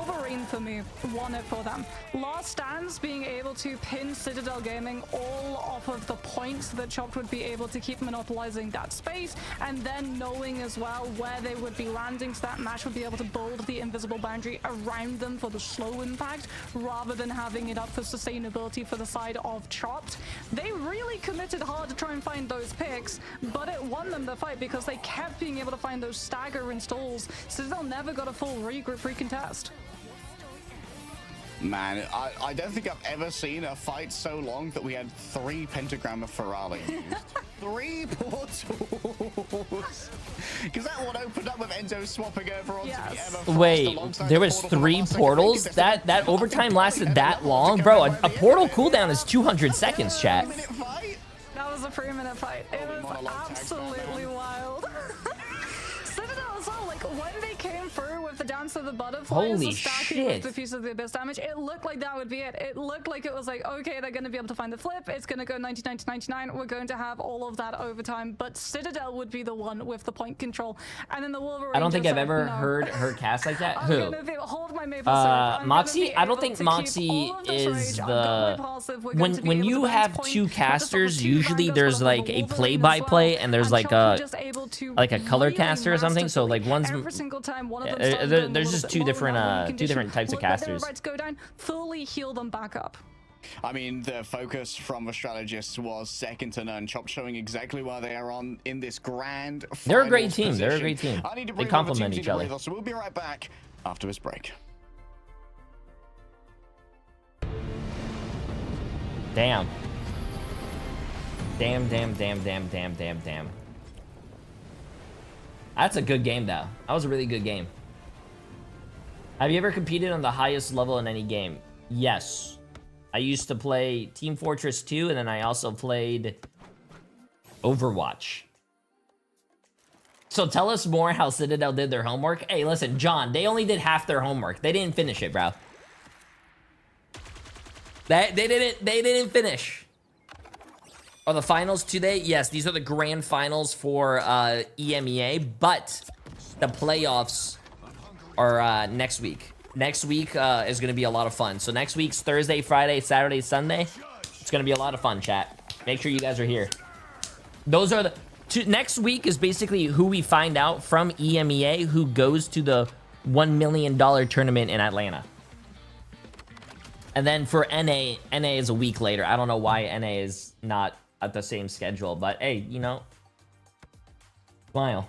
For me, won it for them. Last Stands being able to pin Citadel Gaming all off of the points that Chopped would be able to keep monopolizing that space, and then knowing as well where they would be landing, so that match would be able to build the invisible boundary around them for the slow impact rather than having it up for sustainability for the side of Chopped. They really committed hard to try and find those picks, but it won them the fight because they kept being able to find those stagger installs. Citadel never got a full regroup recontest. Man, I don't think I've ever seen a fight so long that we had 3 pentagram of Ferrari used. 3 portals. Because that one opened up with Enzo swapping over onto the ever fast. Wait, there was 3 portals? That overtime lasted that long? Bro, a portal cooldown is 200 seconds, chat. That was a 3-minute fight. It was absolutely wild. Citadel as well, like when they came through with the dance of the butterflies, holy stacking shit, with the Fuse of the Abyss damage, it looked like that would be it. It looked like it was like, okay, they're going to be able to find the flip, it's going to go 99 to 99, we're going to have all of that overtime, but Citadel would be the one with the point control. And then the Wolverine, I don't think I've ever heard her cast like that. Who? Hold my maple syrup. Moxie? I don't think Moxie is the... When you have 2 casters, usually there's like a play-by-play and there's like a color caster or something, so like one's... Every single time one of them there's just two different types of casters. Go down, fully heal them back up. I mean, the focus from the strategists was second to none. Chop showing exactly where they are on in this grand. They're a great team. They're a great team. I need to they complement each other. So we'll be right back after this break. Damn. Damn. That's a good game, though. That was a really good game. Have you ever competed on the highest level in any game? Yes. I used to play Team Fortress 2, and then I also played Overwatch. So tell us more how Citadel did their homework. Hey, listen, John, they only did half their homework. They didn't finish it, bro. They didn't finish. Are the finals today? Yes, these are the grand finals for EMEA, but the playoffs are next week. Next week is going to be a lot of fun. So next week's Thursday, Friday, Saturday, Sunday. It's going to be a lot of fun, chat. Make sure you guys are here. Those are the... next week is basically who we find out from EMEA who goes to the $1 million tournament in Atlanta. And then for NA is a week later. I don't know why NA is not at the same schedule, but hey, you know, smile.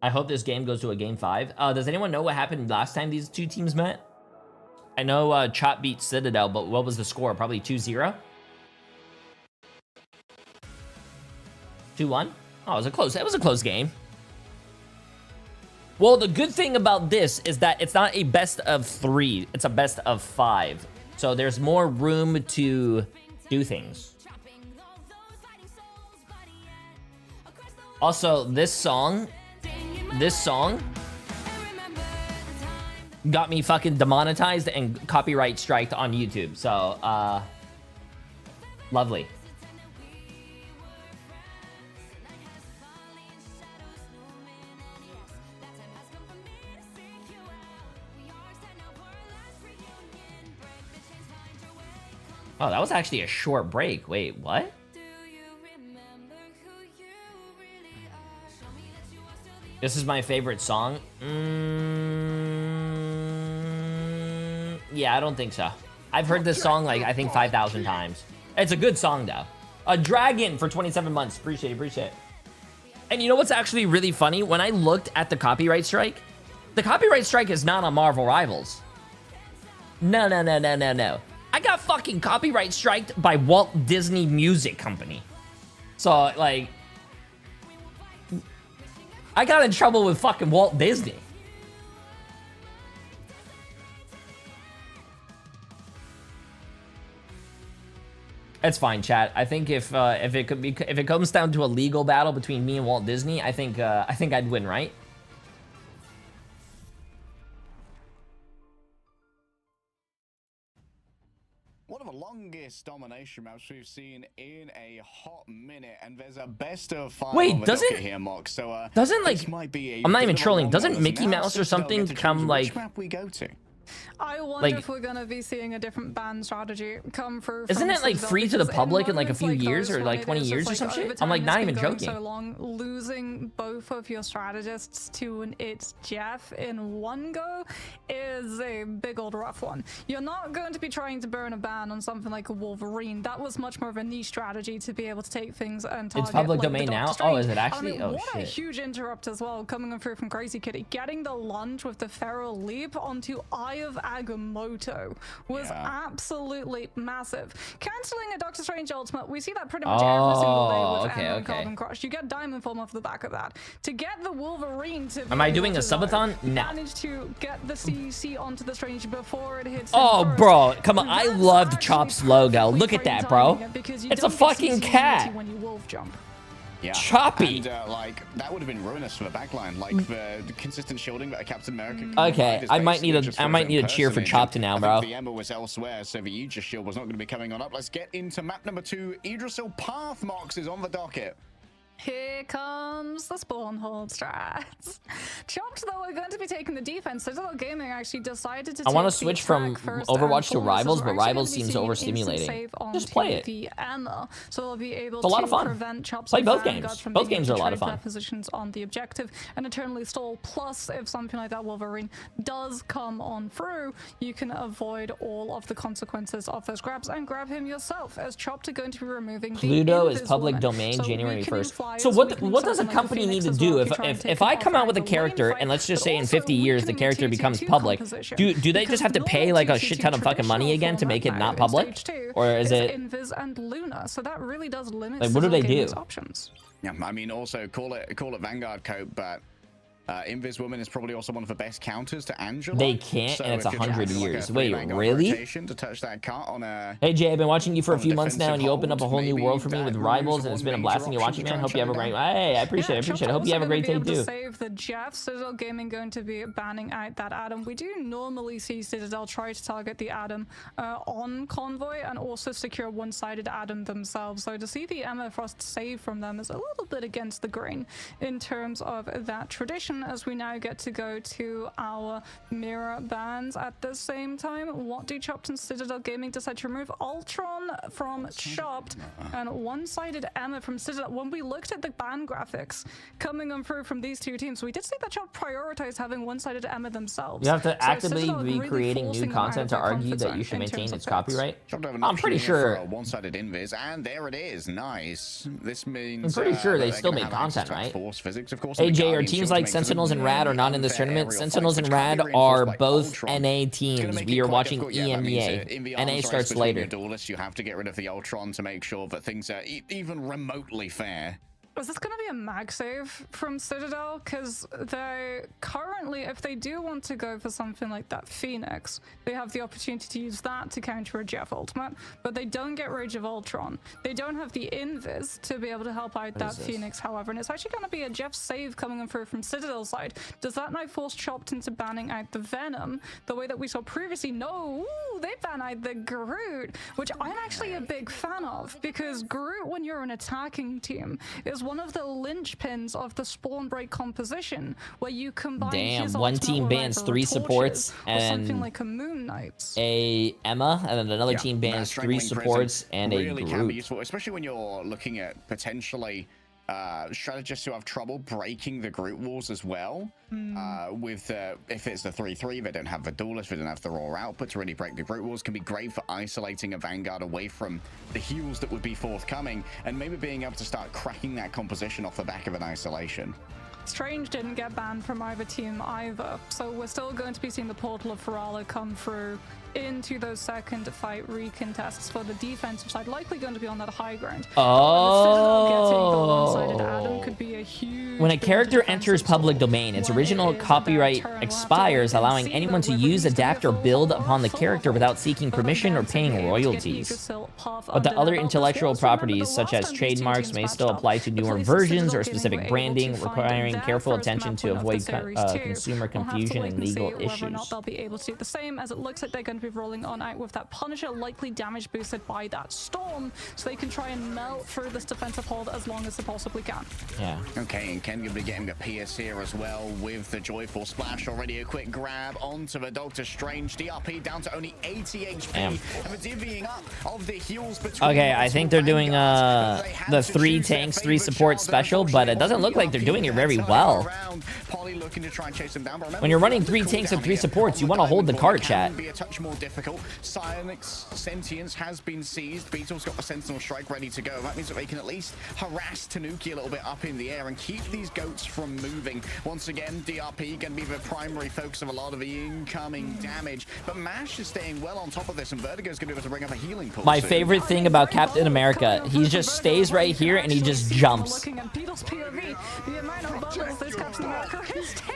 I hope this game goes to a game 5. Does anyone know what happened last time these two teams met? I know Chop beat Citadel, but what was the score? Probably 2-0? 2-1? Oh, it was a close game. Well, the good thing about this is that it's not a best of 3. It's a best of 5. So there's more room to do things. Also, this song got me fucking demonetized and copyright striked on YouTube. So, lovely. Oh, that was actually a short break. Wait, what? This is my favorite song. Yeah, I don't think so. I've heard this song like I think 5,000 times. It's a good song though. A dragon for 27 months. Appreciate it, appreciate it. And you know what's actually really funny? When I looked at the copyright strike, the copyright strike is not on Marvel Rivals. No, no, no, no, no, no. I got fucking copyright striked by Walt Disney Music Company. So, like, I got in trouble with fucking Walt Disney. It's fine, chat. I think if it comes down to a legal battle between me and Walt Disney, I think I'd win, right? One of the longest domination maps we've seen in a hot minute, and there's a best of 5 Wait, on the doesn't- docket here, Mock. So Doesn't this like might be a I'm not bit even of a trolling. long Doesn't one, as Mickey now Mouse or Citadel something get to become choose like which map we go to. I wonder Like- if we're gonna be seeing a different ban strategy come through. Isn't from it, like, Citadel, free to the because in public in, like, a moments few like years those or, when like, it 20 is years just, or some like, shit? over I'm, time like, it's not been even going joking. So long, losing both of your strategists to its Jeff in one go is a big old rough one. You're not going to be trying to burn a ban on something like a Wolverine. That was much more of a niche strategy to be able to take things and target. public like, domain the now? Doctor Oh, is Strange. it actually? I mean, Oh, what a shit. huge interrupt as well coming through from Crazy Kitty. Getting the lunge with the Feral Leap onto Eye of Agamotto was absolutely massive. Canceling a Doctor Strange ultimate, we see that pretty much every single day with okay, Emma and okay. Carbon Crush. You get Diamond Form off the back of that. To get the Wolverine to Am I be doing able a to, like, subathon? No. manage to get the CC onto the Strange before it hits Oh, him first. bro, come on. I That's loved actually Chop's logo. perfectly Look at great that, bro. timing, because you It's a don't get fucking CC cat. immunity when you wolf jump. Yeah. Choppy. And, like, that would have been ruinous for the backline. Like, the consistent shielding that a Captain America can Okay, provide is I might basically need a- just I for might his need own a cheer for personage. Chop to now, I bro. think the Emma was elsewhere, so the Aegis shield was not going to be coming on up. Let's get into map number 2. Idrisil Path Mox is on the docket. Here comes the Spawnhold strats. Chopped, though, are going to be taking the defense. Citadel Gaming actually decided to I want to take the switch from attack first Overwatch to and foremost, Rivals, as but we're actually Rivals gonna be seems seeing instant overstimulating. save Just onto play it. The Emma, so they'll be able It's a lot to of fun. prevent Chops Play and both Vanguard games. from Both being games able are a to lot of trade fun. their positions on the objective and eternally stall. Plus, if something like that Wolverine does come on through, you can avoid all of the consequences of those grabs and grab him yourself, as Chopped are going to be removing Pluto the is public Invis domain woman. So January weakening 1st. flyers, So what weakening does a something like company Phoenix need to as do well if you try and if take I him come off out with a angle character lane and let's just fight, say but in also 50 years the weakening character becomes 2-2-2 public? composition. Do they just Because have to pay normal like a 2-2-2 shit ton of fucking money traditional again to make it format not now in public? stage 2 Or is it Invis and Luna? So that really does limit like what do they Citadel Gaming's do? options. Yeah, I mean, also call it Vanguard cope, but Invis Woman is probably also one of the best counters to Angela. They can't, So and it's if you're 100 trying to, like, years. a Wait, 3 Vanguard really? rotation to touch that cut on a Hey Jay, I've been watching you for a on a few months now, and you defensive opened up a whole new hold, world for me maybe with that Rivals, removes and it's been a one blast when you're major watching, option man. to Hope you have a try great. and shut Hey, I appreciate it. Chopped Hope you have a also great day gonna be able too. to save the Jeff. Citadel Gaming going to be banning out that Adam. We do normally see Citadel try to target the Adam on Convoy and also secure one-sided Adam themselves. So to see the Emma Frost save from them is a little bit against the grain in terms of that tradition, as we now get to go to our mirror bans at the same time. What do Chopped and Citadel Gaming decide to remove? Ultron from Chopped and one-sided Emma from Citadel. When we looked at the ban graphics coming on through from these two teams, we did see that Chopped prioritized having one-sided Emma themselves. You have to So actively Citadel be really creating forcing new them out content of to their argue comfort that zone you should in maintain terms of its builds. copyright. Chopped have an I'm pretty option here sure. for a one-sided Invis, and there it is. Nice. This means I'm pretty sure that they they're still gonna make have access content, to right? Force physics, of course. Hey and the Jay, are Guardian teams shield like makes for Sentinels and really Rad are not in this unfair tournament? aerial Sentinels fights, and which can't Rad be are reinforced by both Ultron. NA It's gonna teams. make We it are quite watching difficult. Yeah, that means EMEA. in the NA arms race starts between later. your duelists, you have to get rid of the Ultron to make sure that things are even remotely fair. Is this going to be a mag save from Citadel? Because they currently, if they do want to go for something like that Phoenix, they have the opportunity to use that to counter a Jeff ultimate, but they don't get Rage of Ultron. They don't have the Invis to be able to help out that Phoenix, however, and it's actually going to be a Jeff save coming in through from Citadel's side. Does that now force Chopped into banning out the Venom the way that we saw previously? No! Ooh, Ooh, they banned the Groot, which I'm actually a big fan of, because Groot, when you're an attacking team, is one of the linchpins of the spawn break composition, where you combine his one ultimate team with bans either 3 torches supports or something and like a Moon Knight. a Emma, and then another team bans 3 supports and a really can be Groot. useful, especially when you're looking at potentially strategists who have trouble breaking the Groot walls as well. With if it's the 3-3, they don't have the duelist, they don't have the raw output to really break the Groot walls. Can be great for isolating a Vanguard away from the heals that would be forthcoming, and maybe being able to start cracking that composition off the back of an isolation. Strange didn't get banned from either team either, so we're still going to be seeing the Portal of Ferala come through into those second fight recontests for the defensive side, likely going to be on that high ground. Oh. Could be a huge When a character enters public domain, its original copyright expires, allowing anyone to use, adapt, or build upon the character without seeking permission or paying royalties. But the other intellectual properties, such as trademarks, may still apply to newer versions or specific branding, requiring careful attention to avoid consumer confusion and legal issues. They'll be able to do the same, as it looks like they're going to be rolling on out with that Punisher, likely damage boosted by that Storm, so they can try and melt through this defensive hold as long as they possibly can. Yeah. Okay, and Ken going to be getting the PS here as well with the Joyful Splash. Already a quick grab onto the Doctor Strange. DRP down to only 80 HP. Damn. And the divvying up of the heals between Okay, I think they're doing the 3 tanks, 3 support special, but it doesn't look like they're doing it very well. When you're running 3 tanks and 3 supports, you want to hold the cart, chat. Be a touch more difficult. Psionic's sentience has been seized. Beetle's got the Sentinel Strike ready to go. That means that they can at least harass Tanuki a little bit up in the air and keep these goats from moving. Once again, DRP going to be the primary focus of a lot of the incoming damage. But MASH is staying well on top of this, and Vertigo's going to be able to bring up a healing pool. My favorite thing about Captain America, he just stays right here and he just jumps. Looking at Beetle's POV, the amount of bubbles this Captain America is taking.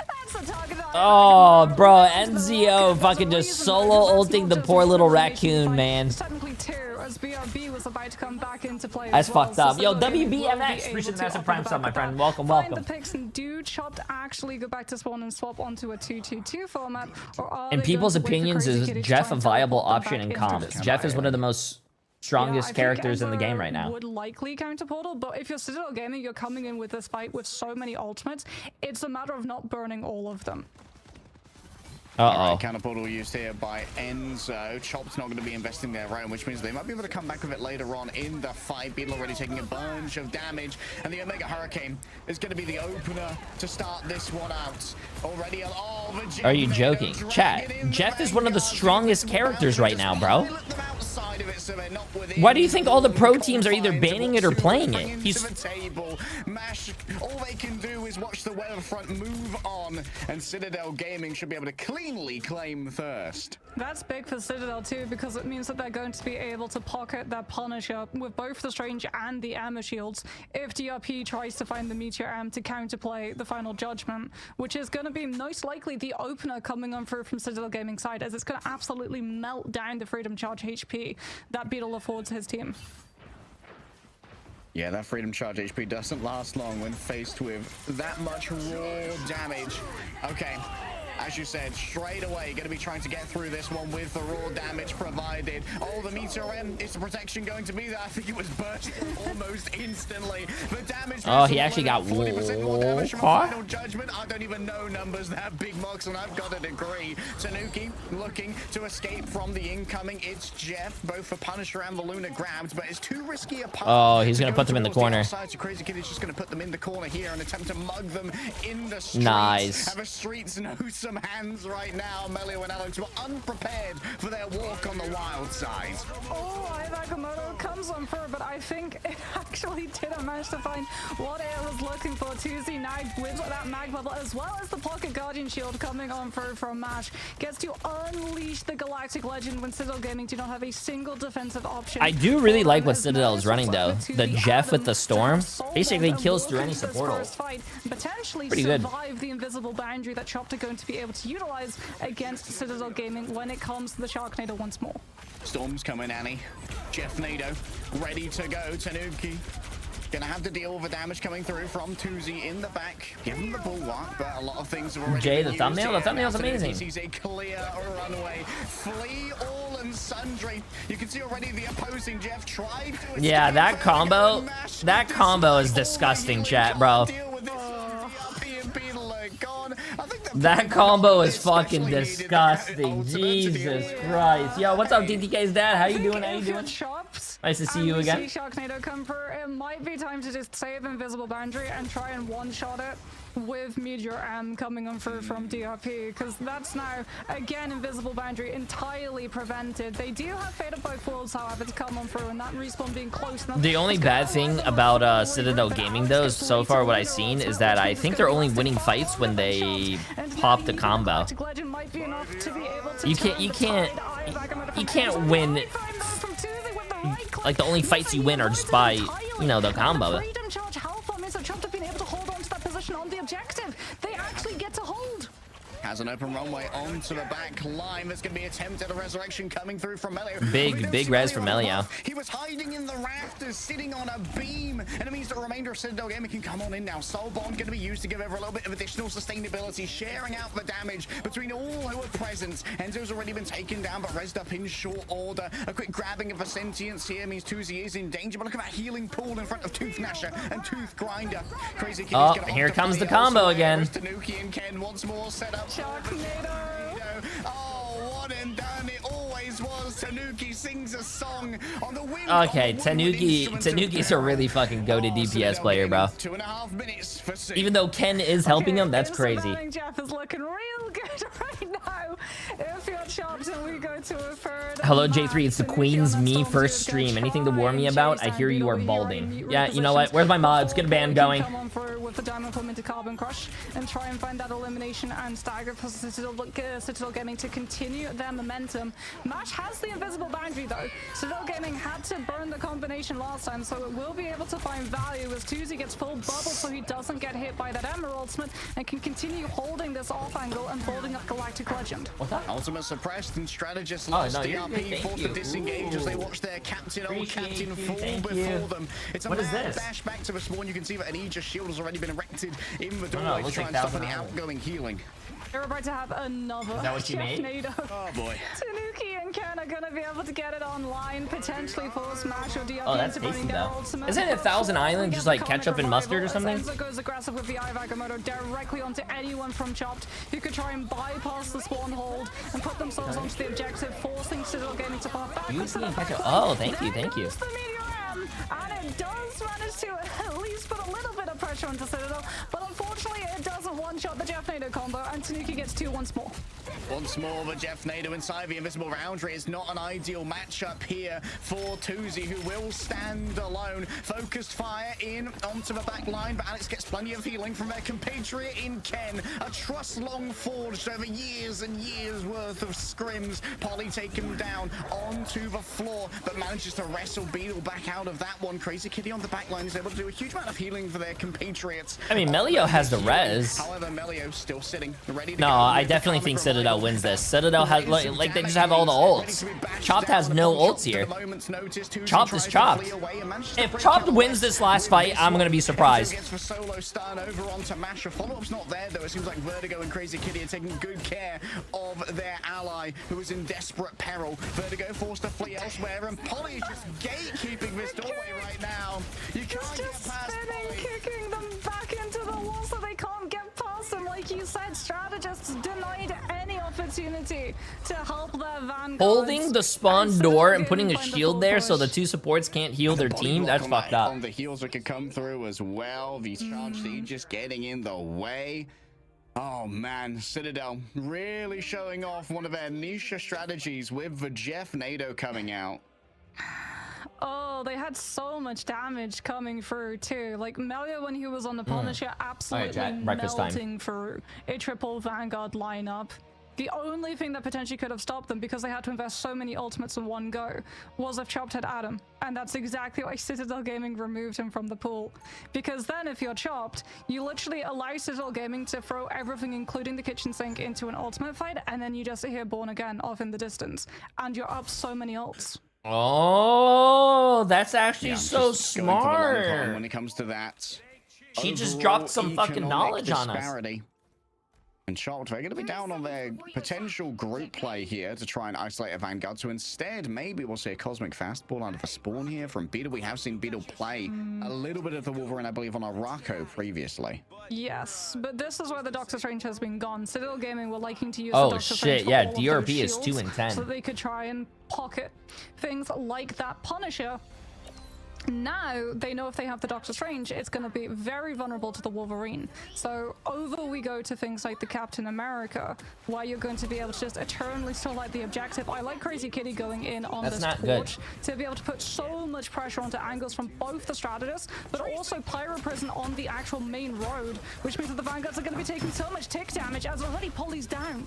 That's the target. Oh, bro, NZO fucking just solo ulting the poor little raccoon, man. Technically 2, as BRB was about to come back into play. That's fucked up. Yo, WBMX, appreciate the massive prime sub, my friend. Welcome, welcome. The picks, and do Chopped actually go back to spawn and swap onto a 2-2-2 format? In people's opinions, is Jeff a viable option in comps? Jeff is one of the most strongest characters in the game right now. Would likely counter Portal, but if you're Citadel Gaming, you're coming in with this fight with so many ultimates, it's a matter of not burning all of them. Uh-oh. Counter portal used here by Enzo. Chop's not going to be investing their own, which means they might be able to come back with it later on in the fight. Beetle already taking a bunch of damage, and the Omega Hurricane is going to be the opener to start this one out. Already, are you joking? Chat, Jeff is one of the strongest characters right now, bro. Why do you think all the pro teams are either banning it or playing it? He's MASH, all they can do is watch the weather front move on, and Citadel Gaming should be able to cleanly claim first. That's big for Citadel too, because it means that they're going to be able to pocket that Punisher with both the Strange and the Armor Shields if DRP tries to find the Meteor Arm to counterplay the Final Judgment, which is going to be most likely the opener coming on through from Citadel Gaming side, as it's going to absolutely melt down the Freedom Charge HP that Beetle affords his team. Yeah, that Freedom Charge HP doesn't last long when faced with that much raw damage. Okay. As you said, straight away, going to be trying to get through this one with the raw damage provided. Oh, the Meteor M, is the protection going to be there? I think it was bursting almost instantly. The damage. Oh, he actually got 40% more damage from Final Judgment. I don't even know numbers that big marks, and I've got a degree. Tanuki looking to escape from the incoming. It's Jeff, both for Punisher and the Luna grabbed, but it's too risky a path. Oh, he's going to put them in the corner. So Crazy Kid is just going to put them in the corner here and attempt to mug them in the streets. Nice. Have a streets know some hands right now. Melio and Alex were unprepared for their walk on the wild side. Oh, Nakamoto comes on through, but I think it actually didn't manage to find what it was looking for. 2Z Nag with that mag bubble, as well as the Pocket Guardian Shield coming on through from MASH. Gets to unleash the Galactic Legend when Citadel Gaming do not have a single defensive option. I do really like what Citadel is running, though. The Jeff with the Storm basically kills through any support. Potentially pretty good. Survive the invisible boundary that Chopped are going to be able to utilize against Citadel Gaming when it comes to the Sharknado once more. Storm's coming, Annie. Jeff Nado ready to go. Tanuki Gonna have to deal with the damage coming through from Tuzi in the back. Give him the bulwark, but a lot of things have already Jay, been the thumbnail? used The thumbnail's here. amazing. He sees a clear runway. Flee all and sundry. You can see already the opposing Jeff tried to Yeah, escape that Vertigo combo, and Mash. that combo is disgusting, chat, bro. That combo is fucking disgusting. Jesus Christ. Yo, what's up, DTK's dad? How you doing? How you doing? Nice to see you again. Sharknado come through. It might be time to just save Invisible Boundary and try and one-shot it with Meteor M coming on through from DRP, because that's now, again, Invisible Boundary entirely prevented. They do have Fate of Both Worlds, however, to come on through, and that respawn being close enough. The only bad thing about Citadel Gaming, though, so far what I've seen is that I think they're only winning fights when they pop the combo. You can't win. Like, the only fights you win are just by, you know, the combo. On the objective, they actually get to hold. Has an open runway onto the back line. There's going to be attempted a resurrection coming through from Melio. Big res from Melio. He was hiding in the rafters, sitting on a beam, and it means the remainder of Citadel Gaming can come on in now. Soul Bond going to be used to give over a little bit of additional sustainability, sharing out the damage between all who are present. Enzo's already been taken down, but rezzed up in short order. A quick grabbing of a sentience here means Tuzi is in danger, but look at that healing pool in front of Tooth Gnasher and Tooth Grinder. Crazy Kitty's Oh, gonna here opt to comes the play combo elsewhere. again. Tanuki and Ken once more set up. Sharknado. Oh, one and done. It always was. Tanuki sings a song on the wind. Okay, Tanuki's a really fucking goated DPS player, bro. 2.5 minutes for C. Even though Ken is helping him, that's crazy. Jeff is looking real good right now. If you're chopped and we go to a third. Hello, Jay3. It's the Queen's Me first stream. Anything to warn me about? I hear you are balding. Yeah, you know what? Where's my mods? Get a band going. Come on through with the diamond implemented carbon crush and try and find that elimination and stagger for Citadel Gaming to continue their momentum. Mash has the invisible boundary though. Citadel Gaming had to burn the combination last time, so it will be able to find value as Tuzi gets full bubble so he doesn't get hit by that Emerald ultimate and can continue holding this off angle and building up Galactic Legend. What's that? Ultimate suppressed and strategist Oh, lost. no, you're good. DRP Thank forced you. to disengage as they watch their captain, old Appreciate captain, you. fall Thank before you. them. It's a What is mad this? dash back to the spawn. You can see that an Aegis shield has already been erected in the no, doorway it to looks try like and stop Thousand any Island. outgoing healing. They're about to have another. Is that what you made? Oh boy. Tanuki and Ken are gonna be able to get it online, potentially force Mash or DRP Oh, that's into tasty, burning their though. ultimate. Isn't it 1,000 Island just like ketchup and mustard or something? Enzo goes aggressive with the Eye of Agamotto directly onto anyone from Chopped who could try and bypass the spawn hold and put themselves onto the objective, forcing Citadel Gaming to path back. Oh, thank you, thank you. The Meteor M, and it does manage to at least put a little bit of pressure onto Citadel, but unfortunately it doesn't one-shot the Jeffnado combo, and Tanuki gets 2 once more. Once more, the Jeffnado inside the invisible boundary is not an ideal matchup here for Tuzi, who will stand alone. Focused fire in onto the back line, but Alex gets plenty of healing from their compatriot in Ken. A trust long forged over years and years worth of scrims. Polly taken down onto the floor, but manages to wrestle Beetle back out of that one. Crazy Kitty on the back line is able to do a huge amount of healing for their compatriots. I mean, Melio has the res. However, Melio still sitting, ready to No, go I with the definitely Karmic think Revival. Citadel wins this. Citadel has, like they just have all the ults. Chopped has no ults here. Chopped is Chopped. If Chopped wins this last fight, I'm gonna be surprised. Gets for solo stun over onto Masher. Follow-up's not there though. It seems like Vertigo and Crazy Kitty are taking good care of their ally who is in desperate peril. Vertigo forced to flee elsewhere, and Polly is just gatekeeping this doorway right now. You can't get Just past spinning, Polly. kicking them back into the wall so they can't get past them. Like you said, strategists denied any opportunity to help their vanguards. Holding the spawn door and putting a shield there so the 2 supports can't heal their team, that's fucked up. On the heels that could come through as well. These charge just getting in the way. Oh man, Citadel really showing off one of their niche strategies with the Jeffnado coming out. Oh, they had so much damage coming through too. Like Melio, when he was on the Punisher, absolutely chat, breakfast time. melting for a triple Vanguard lineup. The only thing that potentially could have stopped them, because they had to invest so many ultimates in one go, was if Chopped had Adam. And that's exactly why Citadel Gaming removed him from the pool. Because then if you're Chopped, you literally allow Citadel Gaming to throw everything, including the kitchen sink, into an ultimate fight, and then you just hear Born Again off in the distance. And you're up so many ults. Oh, that's actually Yeah, so just going for the long con smart. when it comes to that. She just Overall dropped some fucking economic knowledge on us. disparity. And Chopped, they're going to be down on their potential group play here to try and isolate a Vanguard. So instead, maybe we'll see a Cosmic Fastball out of a spawn here from Beetle. We have seen Beetle play a little bit of the Wolverine, I believe, on Araco previously. Yes, but this is where the Doctor Strange has been gone. Citadel Gaming were liking to use Oh, the Doctor shit, Strange for yeah, all of DRP those is 2 shields and 10. so that they could try and pocket things like that Punisher. Now they know if they have the Doctor Strange, it's going to be very vulnerable to the Wolverine. So over we go to things like the Captain America, where you're going to be able to just eternally starlight the objective. I like Crazy Kitty going in on That's this not torch good. to be able to put so much pressure onto angles from both the Strategist, but also Pyro Prison on the actual main road, which means that the Vanguards are going to be taking so much tick damage as already Polly's down.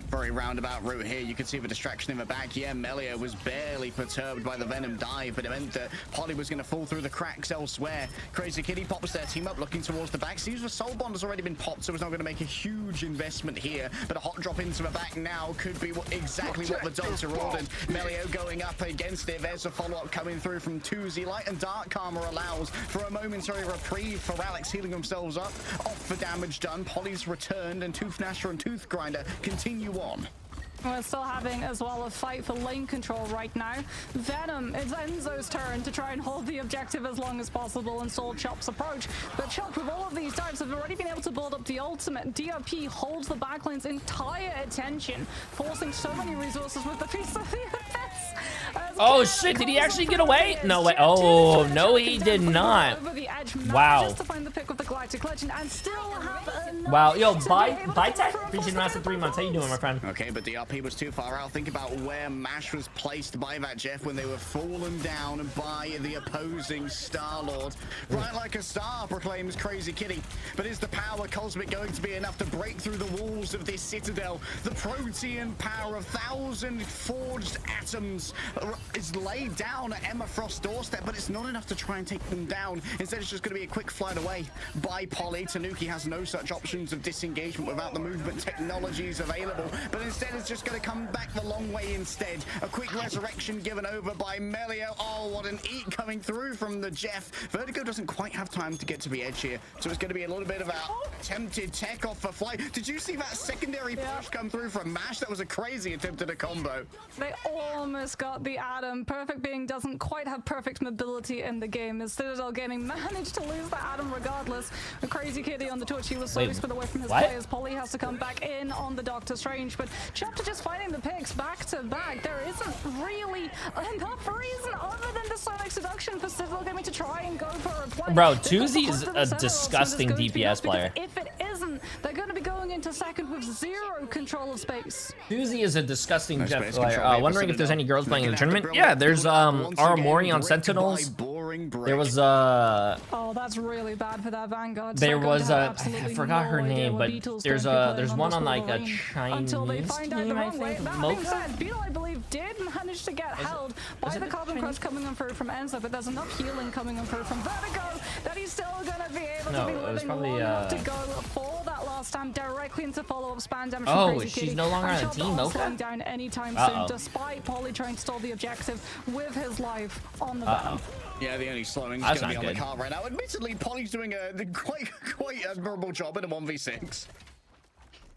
Very roundabout route here. You can see the distraction in the back. Yeah, Melia was barely perturbed by the Venom dive, but it meant that Polly was going to fall through the cracks elsewhere. Crazy Kitty pops their team up looking towards the back. Seems the Soul Bond has already been popped, so it's not going to make a huge investment here. But a hot drop into the back now could be exactly what the Doctor ordered. Melio going up against it. There's a follow-up coming through from Tuzi. Light and Dark Karma allows for a momentary reprieve for Alex healing themselves up. Off the damage done. Polly's returned, and Tooth Gnasher and Tooth Grinder continue on. We're still having as well a fight for lane control right now. Venom, it's Enzo's turn to try and hold the objective as long as possible and stall Chop's approach. But Chop, with all of these dives, have already been able to build up the ultimate. DRP holds the backlane's entire attention, forcing so many resources with the piece of the abyss. Oh shit, did he actually get away? No way. Oh, no he did not. Wow. Just to find the pick of the Galactic Legend and still have enough. Wow, yo, to be bye able to bye get tech. for a Appreciate full the 3 months. How you doing, my friend? Okay, but DRP was too far out. Think about where MASH was placed by that Jeff when they were fallen down by the opposing Star-Lord. Right like a star, proclaims Crazy Kitty. But is the power cosmic going to be enough to break through the walls of this citadel? The protean power of 1,000 forged atoms is laid down at Emma Frost's doorstep, but it's not enough to try and take them down. Instead, it's just going to be a quick flight away by Polly. Tanuki has no such options of disengagement without the movement technologies available, but instead it's just going to come back the long way instead. A quick resurrection given over by Melio. Oh, what an eat coming through from the Jeff. Vertigo doesn't quite have time to get to the edge here, so it's going to be a little bit of a attempted tech off the flight. Did you see that secondary push come through from MASH? That was a crazy attempt at a combo. They almost got the Atom. Perfect Being doesn't quite have perfect mobility in the game, as Citadel Gaming managed to lose the Atom regardless. A Crazy Kitty on the torch, he was slowly split away from his players. Polly has to come back in on the Doctor Strange, but Chapter just finding the picks back to back. There isn't really enough reason other than the Sonic Seduction for Citadel Gaming to try and go for a play. Bro, Tuzi is a disgusting DPS player. If it isn't, they're going to be going into second with zero control of space. Tuzi is a disgusting Jeff space player. control, Wondering if there's any girls playing in the Looking at tournament. the Yeah, there's once again, Aramori on brick Sentinels. by boring brick. There was Oh, that's really bad for that Vanguard. there They're going was to have I absolutely forgot no her idea name, what but Beetle's there's going to be there's playing one this on like a Wolverine Chinese until they find out the team, I wrong way. think. That being Mocha? said, Beetle, I believe, did manage to get held by it the a Carbon Chinese? Crush coming on through from Enzo, but there's enough healing coming on through from Vertigo that he's still going to be able No, to be it was living probably, long enough to go for that last time directly into follow-up spam damage Oh, from Crazy she's Kitty. no longer And on the Chop team, not Mocha? slowing down anytime Uh-oh. soon, despite Polly trying to stall the objective with his life on the back. Yeah, the only slowing is That's going to be not on the good. car right now. Admittedly, Polly's doing a quite admirable job in a 1v6.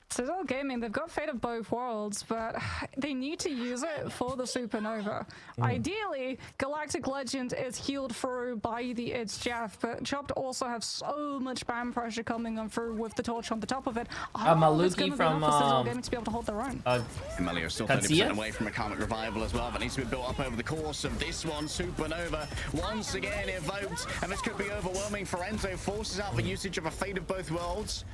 Citadel Gaming, they've got Fate of both worlds, but they need to use it for the Supernova. Ideally, Galactic Legend is healed through by the It's Jeff, but Chopped also have so much spam pressure coming on through with the torch on the top of it. Maluki It's gonna be from, enough for Citadel Gaming to be able to hold their own. Emilio's still Katsuya? 30% away from a Karmic Revival as well. That needs to be built up over the course of this one. Supernova once again evoked, and this could be overwhelming for Enzo. Forces out the usage of a Fate of both worlds.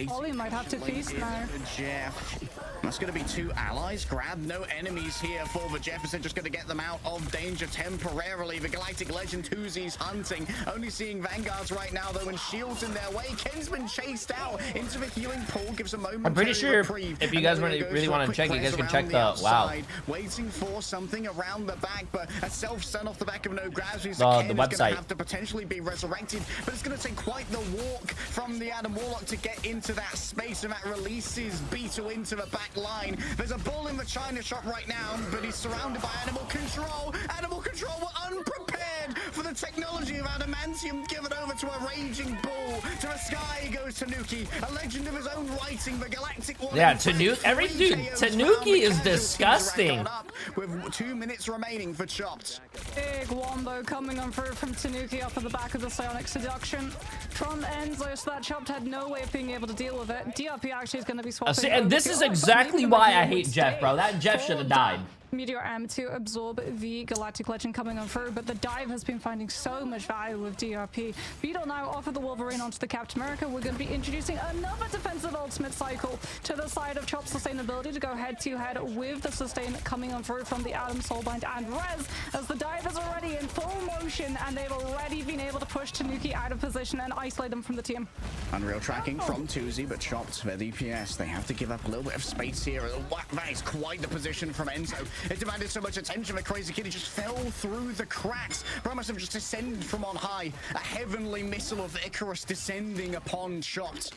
Ollie might have to feast now. Jeff. That's going to be 2 allies. Grab no enemies here for the Jefferson. Just going to get them out of danger temporarily. The Galactic Legend Tuzi's hunting. Only seeing Vanguards right now, though, and shields in their way. Ken's been chased out into the healing pool. Gives a moment. I'm pretty sure if you guys really want to check, you guys can check the wow. Waiting for something around the back, but a self-stun off the back of no grabs. The Ken is website. going to have to potentially be resurrected, but it's going to take quite the walk from the Adam Warlock to get in into that space, and that releases Beetle into the back line. There's a bull in the China shop right now, but he's surrounded by Animal Control. Animal Control were unprepared for the technology of adamantium given over to a raging bull. To the sky goes Tanuki, a legend of his own writing, the galactic one. Yeah, Tanuki, Tanuki is disgusting. With 2 minutes remaining for Chopped. Big wombo coming on through from Tanuki off of the back of the Psionic Seduction. From Enzo, so that Chopped had no way of being able to deal with it. DRP actually is going to be swapping. See, and this is exactly why I hate Jeff, bro. That Jeff should have died. Meteor M to absorb the Galactic Legend coming on through, but the dive has been finding so much value with DRP. Beetle now off of the Wolverine onto the Captain America. We're going to be introducing another defensive ultimate cycle to the side of Chop's sustainability to go head-to-head with the sustain coming on through from the Adam, Soulbind, and Rez, as the dive is already in full motion, and they've already been able to push Tanuki out of position and isolate them from the team. Unreal tracking from Tuzi, but Chopped their DPS. They have to give up a little bit of space here. That is quite the position from Enzo. It demanded so much attention that Crazy Kitty just fell through the cracks. Bro must have just descended from on high. A heavenly missile of Icarus descending upon Chopped.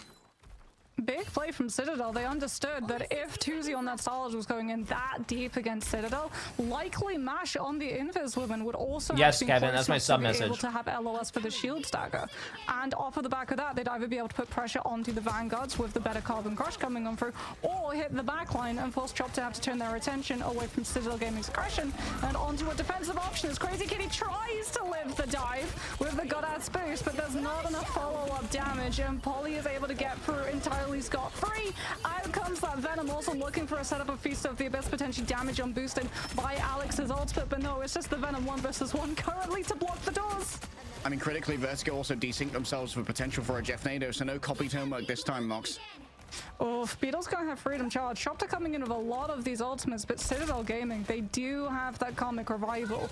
Big play from Citadel. They understood that if Tuzi on that solid was going in that deep against Citadel, likely Mash on the Invis woman would also yes, Kevin, that's my sub message. Able to have LOS for the shield stagger, and off of the back of that, they'd either be able to put pressure onto the Vanguards with the better Carbon Crush coming on through, or hit the backline and force Chop to have to turn their attention away from Citadel Gaming's aggression and onto a defensive option as Crazy Kitty tries to live the dive with the Goddard's boost, but there's not enough follow-up damage, and Polly is able to get through entirely scot-free. Out comes that Venom, also looking for a setup of Feast of the Abyss, potentially damage on boosted by Alex's ultimate, but no, it's just the Venom 1 versus 1 currently to block the doors. I mean, critically, Vertigo also desynced themselves for potential for a Jeff Nado, so no copy homework this time, Mox. Oh, Beetle's gonna have Freedom Charge. Shopta coming in with a lot of these ultimates, but Citadel Gaming, they do have that Comic Revival.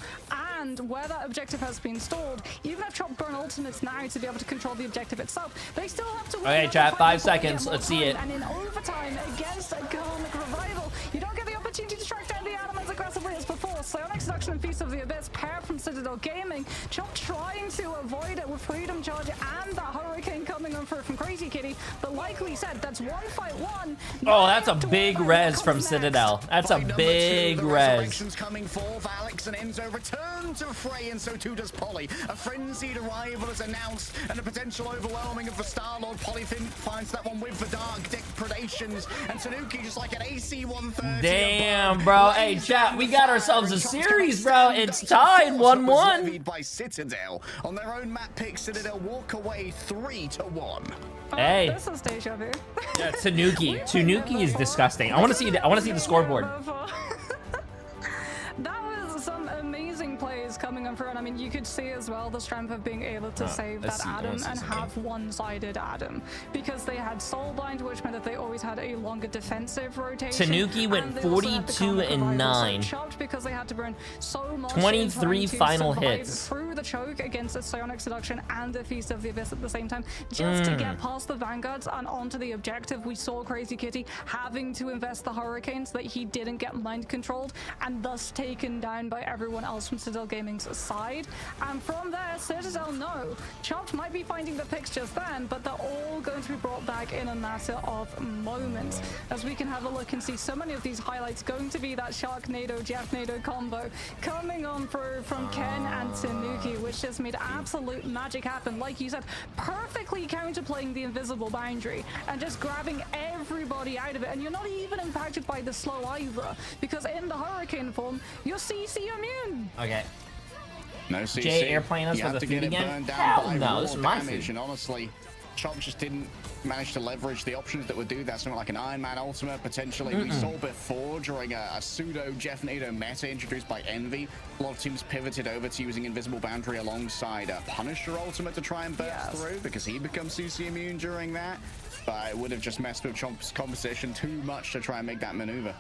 And where that objective has been stalled, even if Chop burn ultimates now to be able to control the objective itself, they still have to win. Okay, chat, 5 seconds. Let's see it. And in overtime against a Comic Revival, you don't get the opportunity to track down the Adam as aggressively as before. Psionic Seduction and Feast of the Abyss pair from Citadel Gaming. Chop trying to avoid it with Freedom Charge and that Hurricane coming on through from Crazy Kitty, but like we said, that's 1-5-1. Oh, that's a big res from Citadel. That's a big res. Coming forth, Alex and Enzo return to fray, and so too does Polly. A frenzied arrival is announced, and a potential overwhelming of the Star-Lord. Polly finds that one with the Dark Depredations, and Tanuki just like an AC 130. Damn, bro. Hey, chat, we got ourselves a series, bro. It's tied 1-1. By Citadel on their own map pick. Citadel walk away 3-1. Hey, this is deja vu. Yeah, Tanuki. Tanuki is disgusting. I want to see the scoreboard. That was some amazing plays coming on through, and I mean, you could see as well the strength of being able to save that Adam and have one-sided Adam, because they had Soulbind, which meant that they always had a longer defensive rotation. Tanuki went 42-9. Chopped because they had to burn so much. 23 final hits through the choke against a Psionic Seduction and a Feast of the Abyss at the same time, just to get past the Vanguards and onto the objective. We saw Crazy Kitty having to invest the Hurricanes so that he didn't get mind controlled and thus taken down by everyone else from Citadel Gaming's side. And from there, Citadel know Chopped might be finding the picks just then, but they're all going to be brought back in a matter of moments, as we can have a look and see so many of these highlights going to be that Sharknado Jeff Nado combo coming on through from Ken and Tanuki, which just made absolute magic happen. Like you said, perfectly counterplaying the invisible boundary and just grabbing everybody out of it, and you're not even impacted by the slow either, because in the Hurricane form you're CC immune. Okay. No CC. Jay airplane us with a feed again? Hell no, this is my feed. And honestly, Chop just didn't manage to leverage the options that would do that. Something like an Iron Man ultimate, potentially. We saw before during a pseudo Jeff Nado meta introduced by Envy. A lot of teams pivoted over to using Invisible Boundary alongside a Punisher ultimate to try and burst through, because he becomes CC immune during that. But it would have just messed with Chomp's composition too much to try and make that maneuver.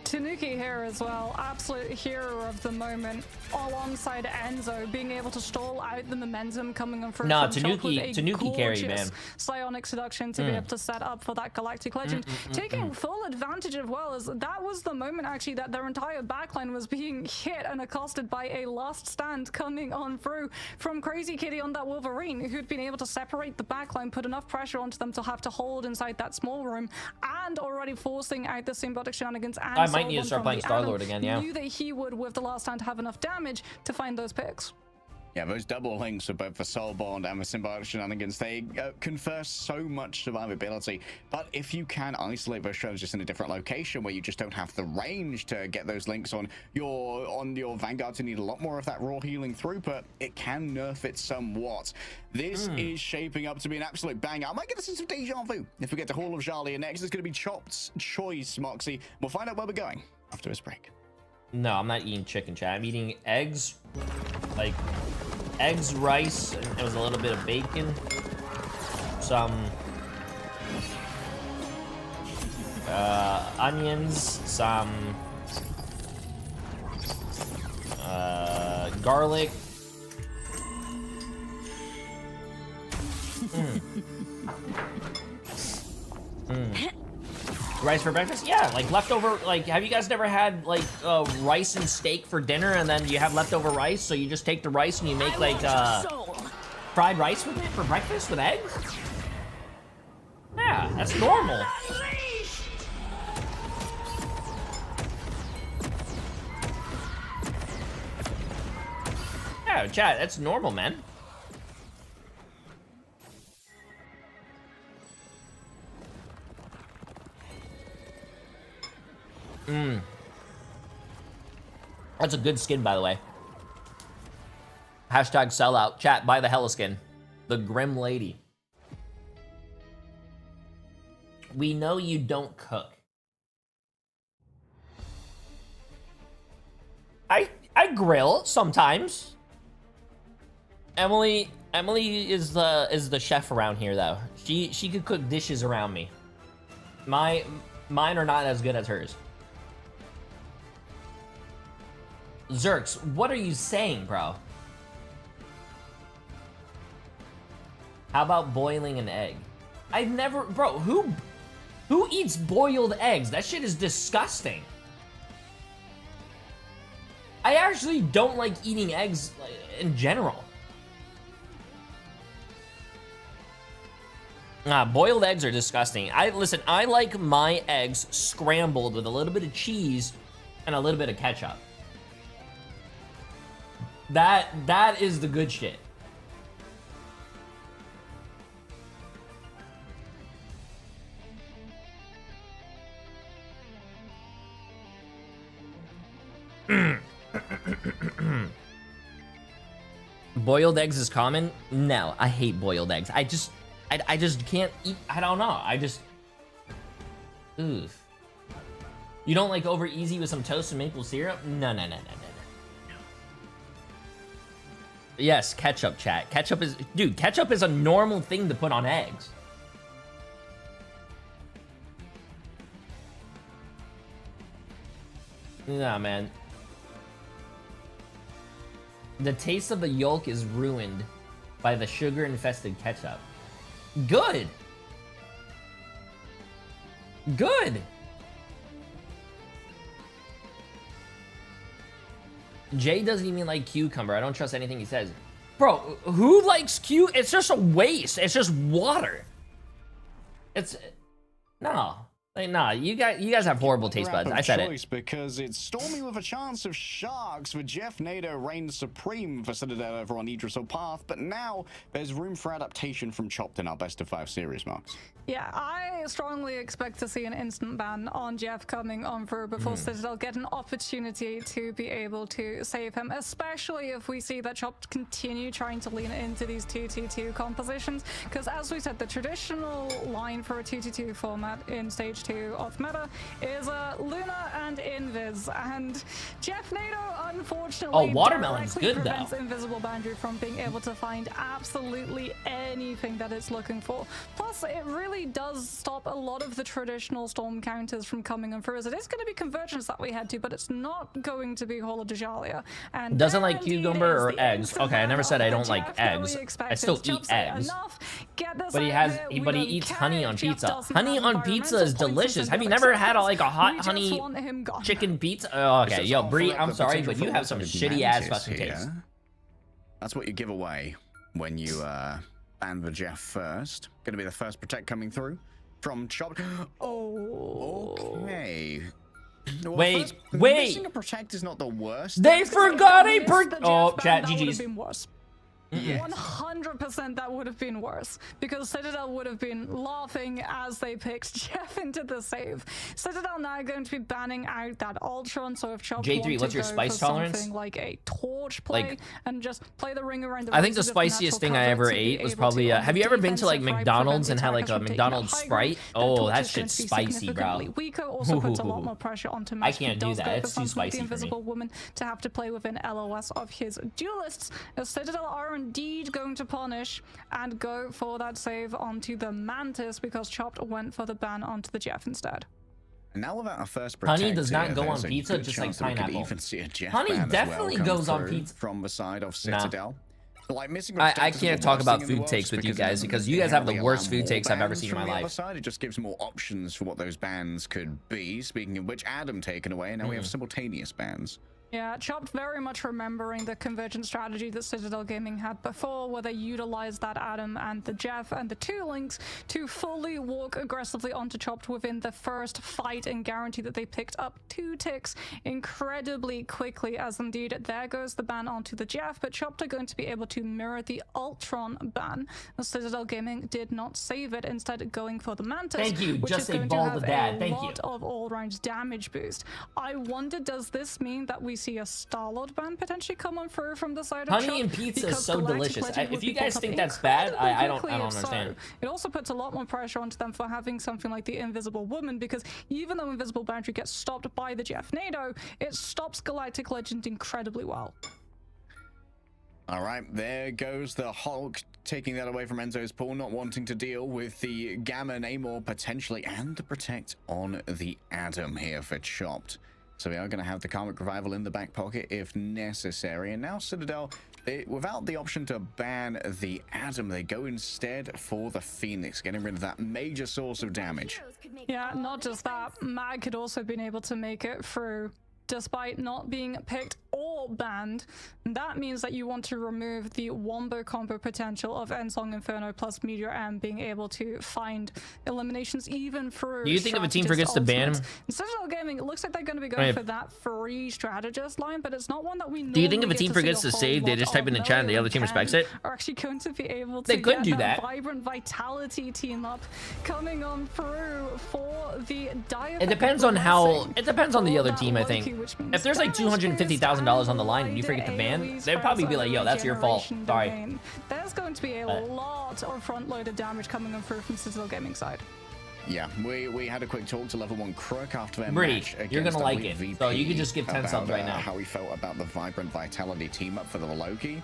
Tanuki here as well, absolute hero of the moment, alongside Enzo, being able to stall out the momentum coming on from Tanuki carry, man. psionic seduction to be able to set up for that Galactic Legend, taking full advantage of, well, as that was the moment actually that their entire backline was being hit and accosted by a last stand coming on through from Crazy Kitty on that Wolverine, who'd been able to separate the backline, put enough pressure onto them to have to hold inside that small room, and already forcing out the symbiotic shenanigans. And I might need to start playing Star-Lord again, yeah. Knew that he would, with the last stand, have enough damage to find those picks. Yeah, those double links for both the Soulborn and the Symbiotic Shenanigans, they confer so much survivability. But if you can isolate those shreds just in a different location where you just don't have the range to get those links on your Vanguard to need a lot more of that raw healing throughput, it can nerf it somewhat. This is shaping up to be an absolute banger. I might get a sense of deja vu if we get to Hall of Jarlia next. It's going to be Chopped's choice, Moxie. We'll find out where we're going after this break. No, I'm not eating chicken, chat. I'm eating eggs, like eggs, rice, and there was a little bit of bacon, some onions, some garlic. Rice for breakfast? Yeah, like leftover, like, have you guys never had like rice and steak for dinner and then you have leftover rice, so you just take the rice and you make like fried rice with it for breakfast with eggs? Yeah, that's normal. Yeah, chat, that's normal, man. That's a good skin, by the way. Hashtag sellout. Chat, buy the Hella skin. The Grim Lady. We know you don't cook. I grill sometimes. Emily is the chef around here, though. She could cook dishes around me. Mine are not as good as hers. Zerx, what are you saying, bro? How about boiling an egg? I've never, bro, who eats boiled eggs? That shit is disgusting. I actually don't like eating eggs in general. Boiled eggs are disgusting. Listen, I like my eggs scrambled with a little bit of cheese and a little bit of ketchup. That is the good shit. Boiled eggs is common? No, I hate boiled eggs. I just can't eat. I don't know. Oof. You don't like over easy with some toast and maple syrup? No. Yes, ketchup, chat. Ketchup is a normal thing to put on eggs. Nah, man. The taste of the yolk is ruined by the sugar-infested ketchup. Good. Good. Jay doesn't even like cucumber. I don't trust anything he says. Bro, who likes It's just a waste. It's just water. It's... No. Like, nah, you guys have horrible taste buds. I said it. Because it's Stormy with a chance of sharks, with Jeff Nader reigns supreme for Citadel over on Idris Path, but now there's room for adaptation from Chopped in our best of 5 series, Marks. Yeah, I strongly expect to see an instant ban on Jeff coming on through before Citadel get an opportunity to be able to save him, especially if we see that Chopped continue trying to lean into these 2-2-2 compositions, because as we said, the traditional line for a 2-2-2 format in Stage 2 2 of meta is Luna and Invis. And Jeff Nato, unfortunately, Watermelon's directly good, though. prevents Invisible Boundary from being able to find absolutely anything that it's looking for. Plus, it really does stop a lot of the traditional Storm counters from coming on through, as it is going to be Convergence that we head to, but it's not going to be Holo de Jalia. And Doesn't like indeed cucumber is or the eggs. instant Okay, I never said I of don't the like Jeff that we eggs. I expected. still Jeff eat said, eggs. "Enough. Get this But he out of has, here. but he We don't eats care honey if on Jeff pizza. doesn't Honey have on pizza is environmental delicious. points Have you and never had acceptance. like a hot We just honey want him gone." chicken pizza? Oh, okay, Let's yo, just Bree, offer I'm up the sorry, potential but you for have some alternative shitty ass mantis fucking here. taste. That's what you give away when you ban the Jeff first. Gonna be the first protect coming through from Chopped. Oh. Okay. Well, Wait, first, wait. Missing a protect is not the worst. They forgot a Missed the oh, Jeff chat, ban, that would have GG's. been worse. Yes. 100% that would have been worse, because Citadel would have been laughing as they picked Jeff into the save. Citadel now going to be banning out that Ultron, so if Chop J3, want what's to your go spice for tolerance? something like a torch play Like, and just play the ring around the I think the roses of natural spiciest thing I cover ever to be ate was able probably, to, on have the you ever been to like defensive side, McDonald's and prevent the had like attackers a from taking McDonald's high ground. Sprite? The Oh, torch that is going shit's to be spicy, significantly bro. weaker, also puts a lot more pressure onto I Mesh, who can't do does that. go It's for too something like spicy the for me. Invisible Woman to have to play within LOS of his duelists. As Citadel are indeed going to punish and go for that save onto the Mantis, because Chopped went for the ban onto the Jeff instead. And now without our first Honey protect does not here, go there's on a pizza, good just like chance that we could pineapple. even see a Jeff Honey ban as definitely well come goes on through pizza. from the side of Citadel. Like missing a I protect isn't can't the talk worst about thing in the food world, takes with you it guys, doesn't because you guys have the inherently worst allow food more takes I've ever bans seen in from my the other life. side. It just gives more options for what those bans could be. Speaking of which, Adam taken away, and now we have simultaneous bans. Yeah, Chopped very much remembering the convergent strategy that Citadel Gaming had before, where they utilized that Adam and the Jeff and the two links to fully walk aggressively onto Chopped within the first fight, and guarantee that they picked up 2 ticks incredibly quickly, as indeed there goes the ban onto the Jeff, but Chopped are going to be able to mirror the Ultron ban. The Citadel Gaming did not save it, instead going for the Mantis, Thank you, which just is a going to bald have dad. a Thank you. lot of all-round damage boost. I wonder, does this mean that we see a Star-Lord ban potentially come on through from the side of Honey Chopped? and pizza is Because so Galactic delicious. Legend If would you be guys picked up think that's bad, I don't incredibly quickly if understand. so. It also puts a lot more pressure onto them for having something like the Invisible Woman, because even though Invisible Boundary gets stopped by the Jeff Nato, it stops Galactic Legend incredibly well. All right, there goes the Hulk, taking that away from Enzo's pool, not wanting to deal with the Gamma Namor potentially, and the protect on the Adam here for Chopped. So we are going to have the Karmic Revival in the back pocket if necessary. And now Citadel, without the option to ban the Adam, they go instead for the Phoenix, getting rid of that major source of damage. Yeah, not just that, Mag had also been able to make it through despite not being picked or banned. That means that you want to remove the wombo combo potential of Ensong Inferno plus Meteor M being able to find eliminations even through. Do you think if a team forgets to ban him? Citadel Gaming, it looks like they're going to be going for that free strategist line, but it's not one that we Do you think if a normally team get to see forgets to a whole save, they lot just type in the of. chat and the Melee other team and respects Ken it? are actually going to be able to They could get do that. Vibrant Vitality team up coming on through for the It depends on how. It depends on the other team, I think. If there's like $250,000 on the line and you forget the ban, they'd probably be like, "Yo, that's your fault. Sorry." There's going to be a lot of front-loaded damage coming on through from Citadel Gaming side. Yeah, we had a quick talk to level 1 Crook after their Bree, match against you're gonna like Elite it. VP So you can just give 10 about, subs right now. How he felt about the Vibrant Vitality team up for the Loki.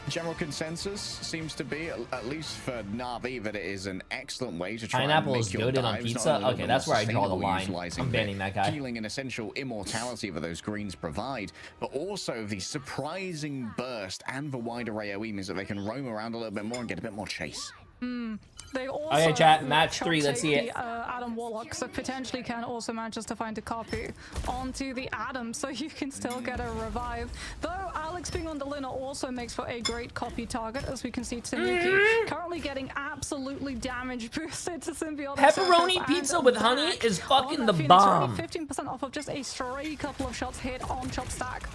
General consensus seems to be, at least for Na'Vi, that it is an excellent way to try Pineapple and is make your goated on dives pizza? not only a little Okay, bit that's more where I draw the sustainable, line. utilizing I'm the banning that guy. healing and essential immortality that those greens provide, but also the surprising burst and the wider AoE means that they can roam around a little bit more and get a bit more chase. They also Okay, chat, match Chop 3, let's see take it. the, Adam Warlock, so potentially can also manage to find a copy onto the Adam, so you can still get a revive. Though Alex being on the Luna also makes for a great copy target, as we can see Tanuki currently getting absolutely damage boosted to symbiotic Pepperoni circles pizza and with honey back is fucking on the Phoenix, bomb. already 15% off of just a stray couple of shots hit on Chop Stack.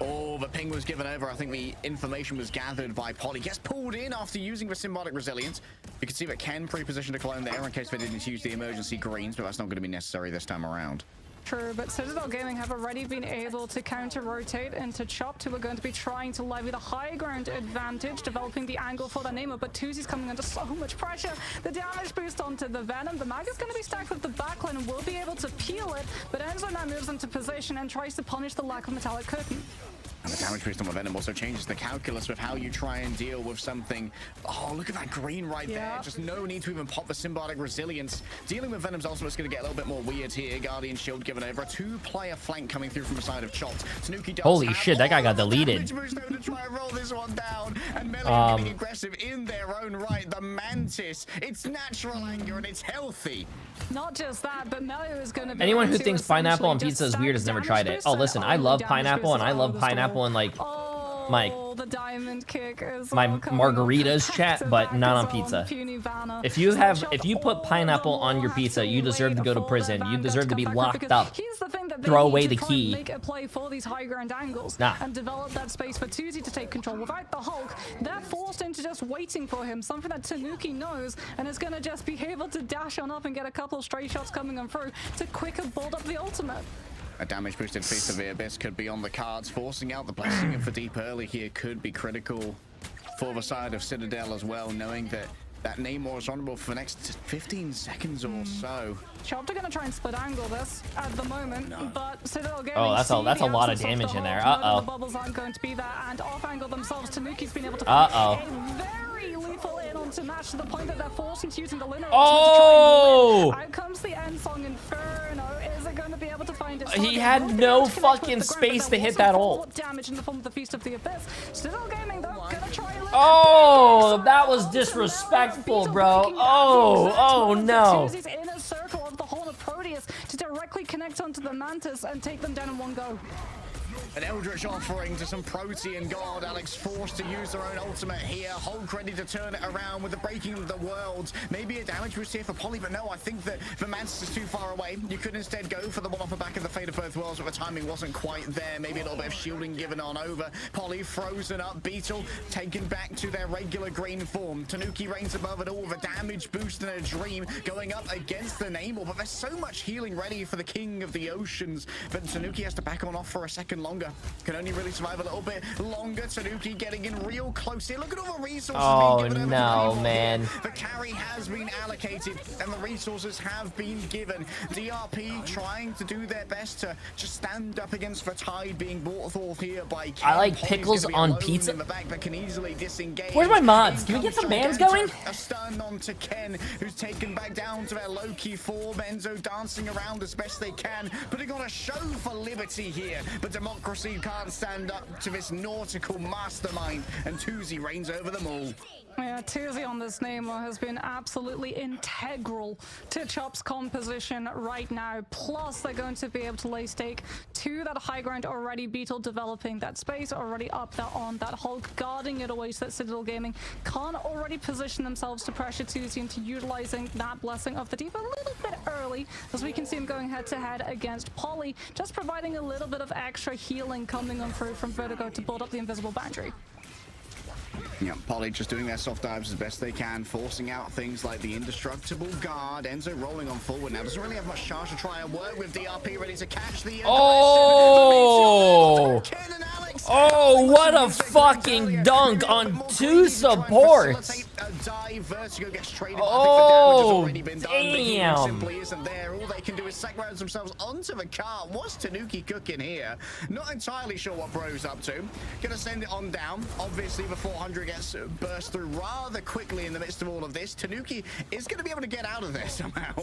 Oh, the ping was given over. I think the information was gathered by Polly. Gets pulled in after using the symbiotic resilience. You can see that Ken pre-positioned a clone there in case they didn't use the emergency greens, but that's not going to be necessary this time around. True, but Citadel Gaming have already been able to counter-rotate into Chopped, who are going to be trying to levy the high ground advantage, developing the angle for their Nemo, but Tuzi's coming under so much pressure. The damage boost onto the Venom. The Mag is going to be stacked with the backline and will be able to peel it, but Enzo now moves into position and tries to punish the lack of metallic curtain. And the damage boost on the Venom also changes the calculus with how you try and deal with something. Oh, look at that green right there. Just no need to even pop the symbiotic resilience. Dealing with Venom's ultimate is going to get a little bit more weird here. Guardian shield given over. A two-player flank coming through from the side of Chopped. Tanuki does Holy shit, that guy got deleted. Boost to try and roll this one down. And Melee getting aggressive in their own right. The Mantis, it's natural anger and it's healthy. Not just that, but Melee is going to be... Anyone who thinks pineapple on pizza is weird has never tried it. Oh, listen, I love pineapple, and I love pineapple and like the diamond kick is my margaritas, chat, but not on pizza. If you put pineapple on your pizza, you deserve to go to prison. You deserve to be locked up. Throw away the key. Make a play for these high ground angles and develop that space for Tuzi to take control. Without the Hulk, they're forced into just waiting for him, something that Tanuki knows, and is going to just be able to dash on up and get a couple of stray shots coming on through to quicker build up the ultimate. A damage boosted Feast of the Abyss could be on the cards. Forcing out the blessing of the deep early here could be critical for the side of Citadel as well, knowing that that Namor is vulnerable for the next 15 seconds or so. Chopped are going to try and split angle this at the moment, but Citadel Gaming... Oh, that's a lot of damage in there. The bubbles aren't going to be there, and off angle themselves. Tanuki's been able to a very lethal in on to match to the point that they're forcing to using the linear. Oh! Out comes the end song Inferno. Is it going to be able to find it? He had no fucking space to hit that ult. Damage in the form of the Feast of the Abyss. Citadel Gaming though gonna try and oh, that was disrespectful, bro. Oh no. Inner circle of the Horn of Proteus to directly connect onto the Mantis and take them down in one go. An Eldritch offering to some Protean god. Alex forced to use their own ultimate here. Hulk ready to turn it around with the breaking of the worlds. Maybe a damage boost here for Polly, but no, I think that the Mantis is too far away. You could instead go for the one off the back of the Fate of Both Worlds, but the timing wasn't quite there. Maybe a little bit of shielding given on over. Polly frozen up. Beetle taken back to their regular green form. Tanuki reigns above it all with a damage boost and a dream going up against the Namor, but there's so much healing ready for the King of the Oceans. But Tanuki has to back on off for a second longer. Can only really survive a little bit longer. Tanuki getting in real close here. Look at all the resources being given. No, man. The carry has been allocated and the resources have been given. DRP trying to do their best to just stand up against the tide being brought forth here by Ken. I like pickles on pizza. In the back, but can easily disengage. Where's my mods? Can we get some bands going? A stun on to Ken, who's taken back down to their low-key form. Enzo dancing around as best they can, putting on a show for liberty here. But democracy can't stand up to this nautical mastermind, and Tuzi reigns over them all. Yeah, Tuzi on this Namor has been absolutely integral to Chop's composition right now. Plus, they're going to be able to lay stake to that high ground already. Beetle developing that space already up there on that Hulk, guarding it away so that Citadel Gaming can't already position themselves to pressure Tuzi into utilizing that blessing of the deep a little bit early, as we can see him going head to head against Polly, just providing a little bit of extra healing coming on through from Vertigo to build up the invisible boundary. Yeah, Polly just doing their soft dives as best they can, forcing out things like the indestructible guard. Enzo rolling on forward now. Doesn't really have much charge to try and work with. DRP ready to catch the... Oh! Oh, what a fucking dunk on two supports. Oh, damn. Simply isn't there. All they can do is sacrifice themselves onto the cart. What's Tanuki cooking here? Not entirely sure what Bro's up to. Gonna send it on down. Obviously, the 400 gets burst through rather quickly in the midst of all of this. Tanuki is going to be able to get out of there somehow.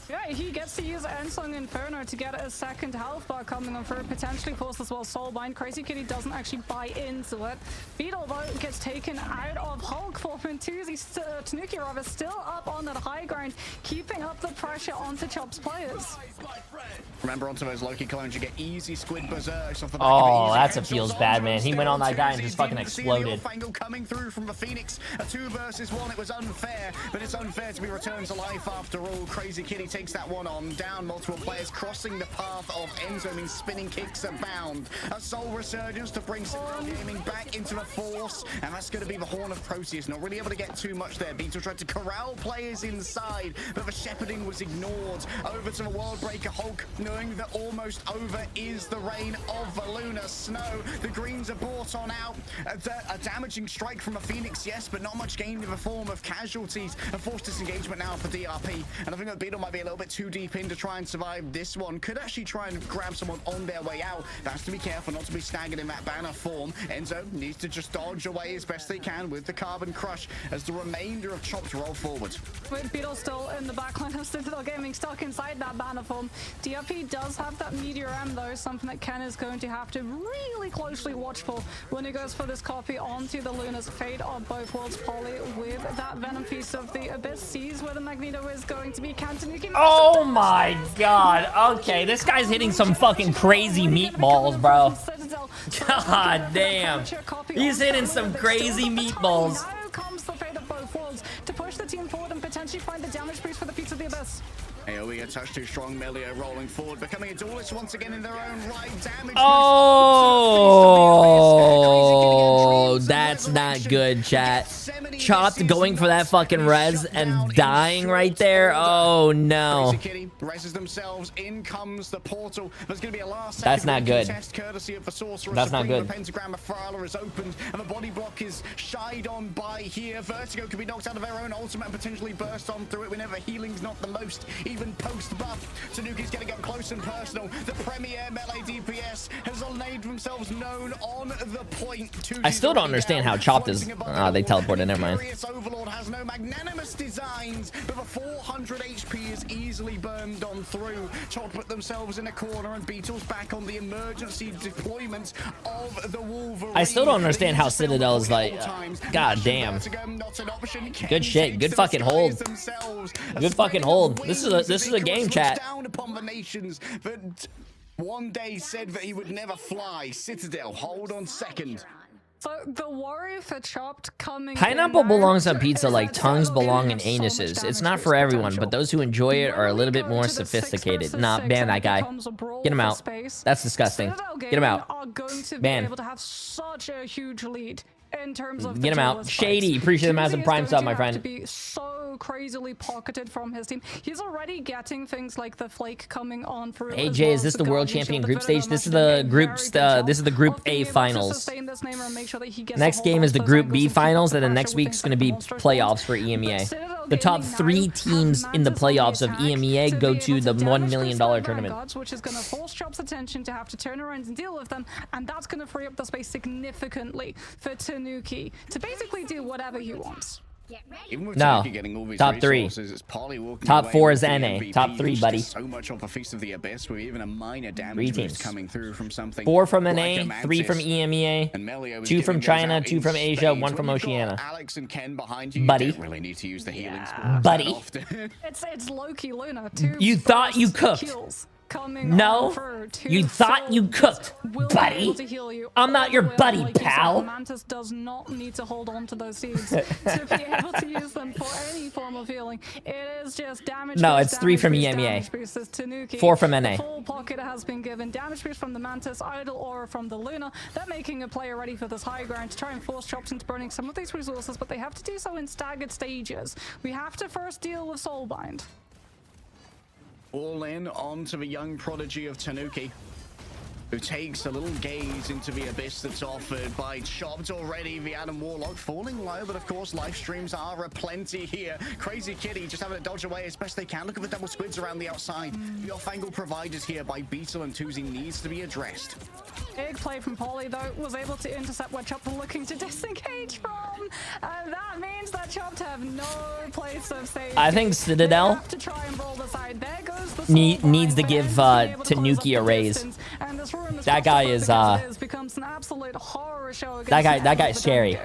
Yeah, he gets to use Ensong Inferno to get a second health bar coming on through, potentially force as well Soulbind. Crazy Kitty doesn't actually buy into it. Beetle, though, gets taken out of Hulk form, and Tanuki rather still up on that high ground, keeping up the pressure onto Chop's players. Remember, onto those Loki clones, you get easy squid berserks off the back oh, of that's a feels bad, man. He went on that guy and just fucking exploded. Coming through from the Phoenix, a 2 versus 1. It was unfair, but it's unfair to be returned to life after all. Crazy Kitty takes that one on down. Multiple players crossing the path of Enzo means spinning kicks abound. A soul resurgence to bring Citadel Gaming back into the force, and that's going to be the Horn of Proteus. Not really able to get too much there. Beetle tried to corral players inside, but the shepherding was ignored. over to the World Breaker Hulk, knowing that almost over is the reign of the lunar snow. The greens are brought on out. A damaging strike from a Phoenix, yes, but not much gained in the form of casualties. A forced disengagement now for DRP. And I think that Beetle might be a little bit too deep in to try and survive this one. Could actually try and grab someone on their way out. But has to be careful not to be staggered in that banner form. Enzo needs to just dodge away as best they can with the Carbon Crush as the remainder of Chopped roll forward. With Beetle still in the backline of Citadel Gaming, stuck inside that banner form. DRP does have that Meteor M though, something that Ken is going to have to really closely watch for when he goes for this copy onto the Luna's Fate of both worlds. Poly with that Venom Piece of the Abyss, sees where the Magneto is going to be. Cantanuki. Oh my god. Okay, this guy's hitting some fucking crazy meatballs, bro. God damn. He's hitting some crazy meatballs. Now comes the fate of both worlds to push the team forward and potentially find the damage boost for the Piece of the Abyss. AoE a touch too strong. Melio rolling forward, becoming a duelist once again in their own right. Damage. Oh, that's not good, chat. Chopped going for that fucking res and dying right there. Oh no. Reses themselves. In comes the portal. There's going to be a last. That's not good. Courtesy of the sorcerer. That's not good. The pentagram of Frala is opened, and the body block is shied on by here. Vertigo could be knocked out of their own ultimate and potentially burst on through it whenever healing's not the most. Even post buff, Tanuki's getting up close and personal. The premier melee DPS has made themselves known on the point. I still don't understand how Chopped is. Oh, they teleported. Never mind. Overlord has no magnanimous designs, but the 400 HP is easily burned on through. Chopped put themselves in a corner, and Beetle's back on the emergency deployment of the Wolverine. I still don't understand how Citadel is like. God damn. Good shit. Good fucking hold. Good fucking hold. This is a game, chat. Down upon the nations that one day said that he would never fly. Citadel, hold on second. So the worry for Chopped coming. Pineapple belongs on pizza like tongues belong in anuses. It's not for everyone, but those who enjoy it are a little bit more sophisticated. Nah, ban that guy. Get him out. That's disgusting. Get him out. Ban. Able to have such a huge lead in terms of get him out. Shady. Appreciate the massive prime sub, my friend. To be so crazily pocketed from his team. He's already getting things like the Flake coming on through. Hey Jay, is this the world champion group stage? This is the group A finals. Next game is the group B finals, and then next week's going to be playoffs for EMEA. The top 3 teams in the playoffs of EMEA go to the $1 million tournament. Which is going to force Chopp's attention to have to turn around and deal with them, and that's going to free up the space significantly for Tanuki to basically do whatever he wants. No, top 3. Top 4 is NA. Top 3, buddy. So much of a Feast of the Abyss with even a minor damage boost coming through from something. 4 from NA, 3 from EMEA, 2 from China, 2 from Asia, 1 from Oceania. Alex and Ken behind you. Buddy. You don't really need to use the healing spells buddy. It's low-key Luna. You thought you cooked. No, you thought you cooked, buddy. I'm not your buddy, pal. Mantis does not need to hold on to those seeds to be able to use them for any form of healing. It is just damage. No, it's 3 from EMEA, 4 from NA. Full pocket has been given. Damage boost from the Mantis, idle aura from the Luna. They're making a player ready for this high ground to try and force Chops into burning some of these resources, but they have to do so in staggered stages. We have to first deal with Soulbind. All in onto the young prodigy of Tanuki, who takes a little gaze into the abyss that's offered by Chopped already. The Adam Warlock falling low, but of course live streams are aplenty here. Crazy Kitty just having to dodge away as best they can. Look at the double squids around the outside. The off-angle providers here by Beetle and Tuzi needs to be addressed. Big play from Poly though, was able to intercept where Chopped was looking to disengage from, and that means that Chopped have no place of safety. I think Citadel needs to give Tanuki a raise. That guy is that guy's scary.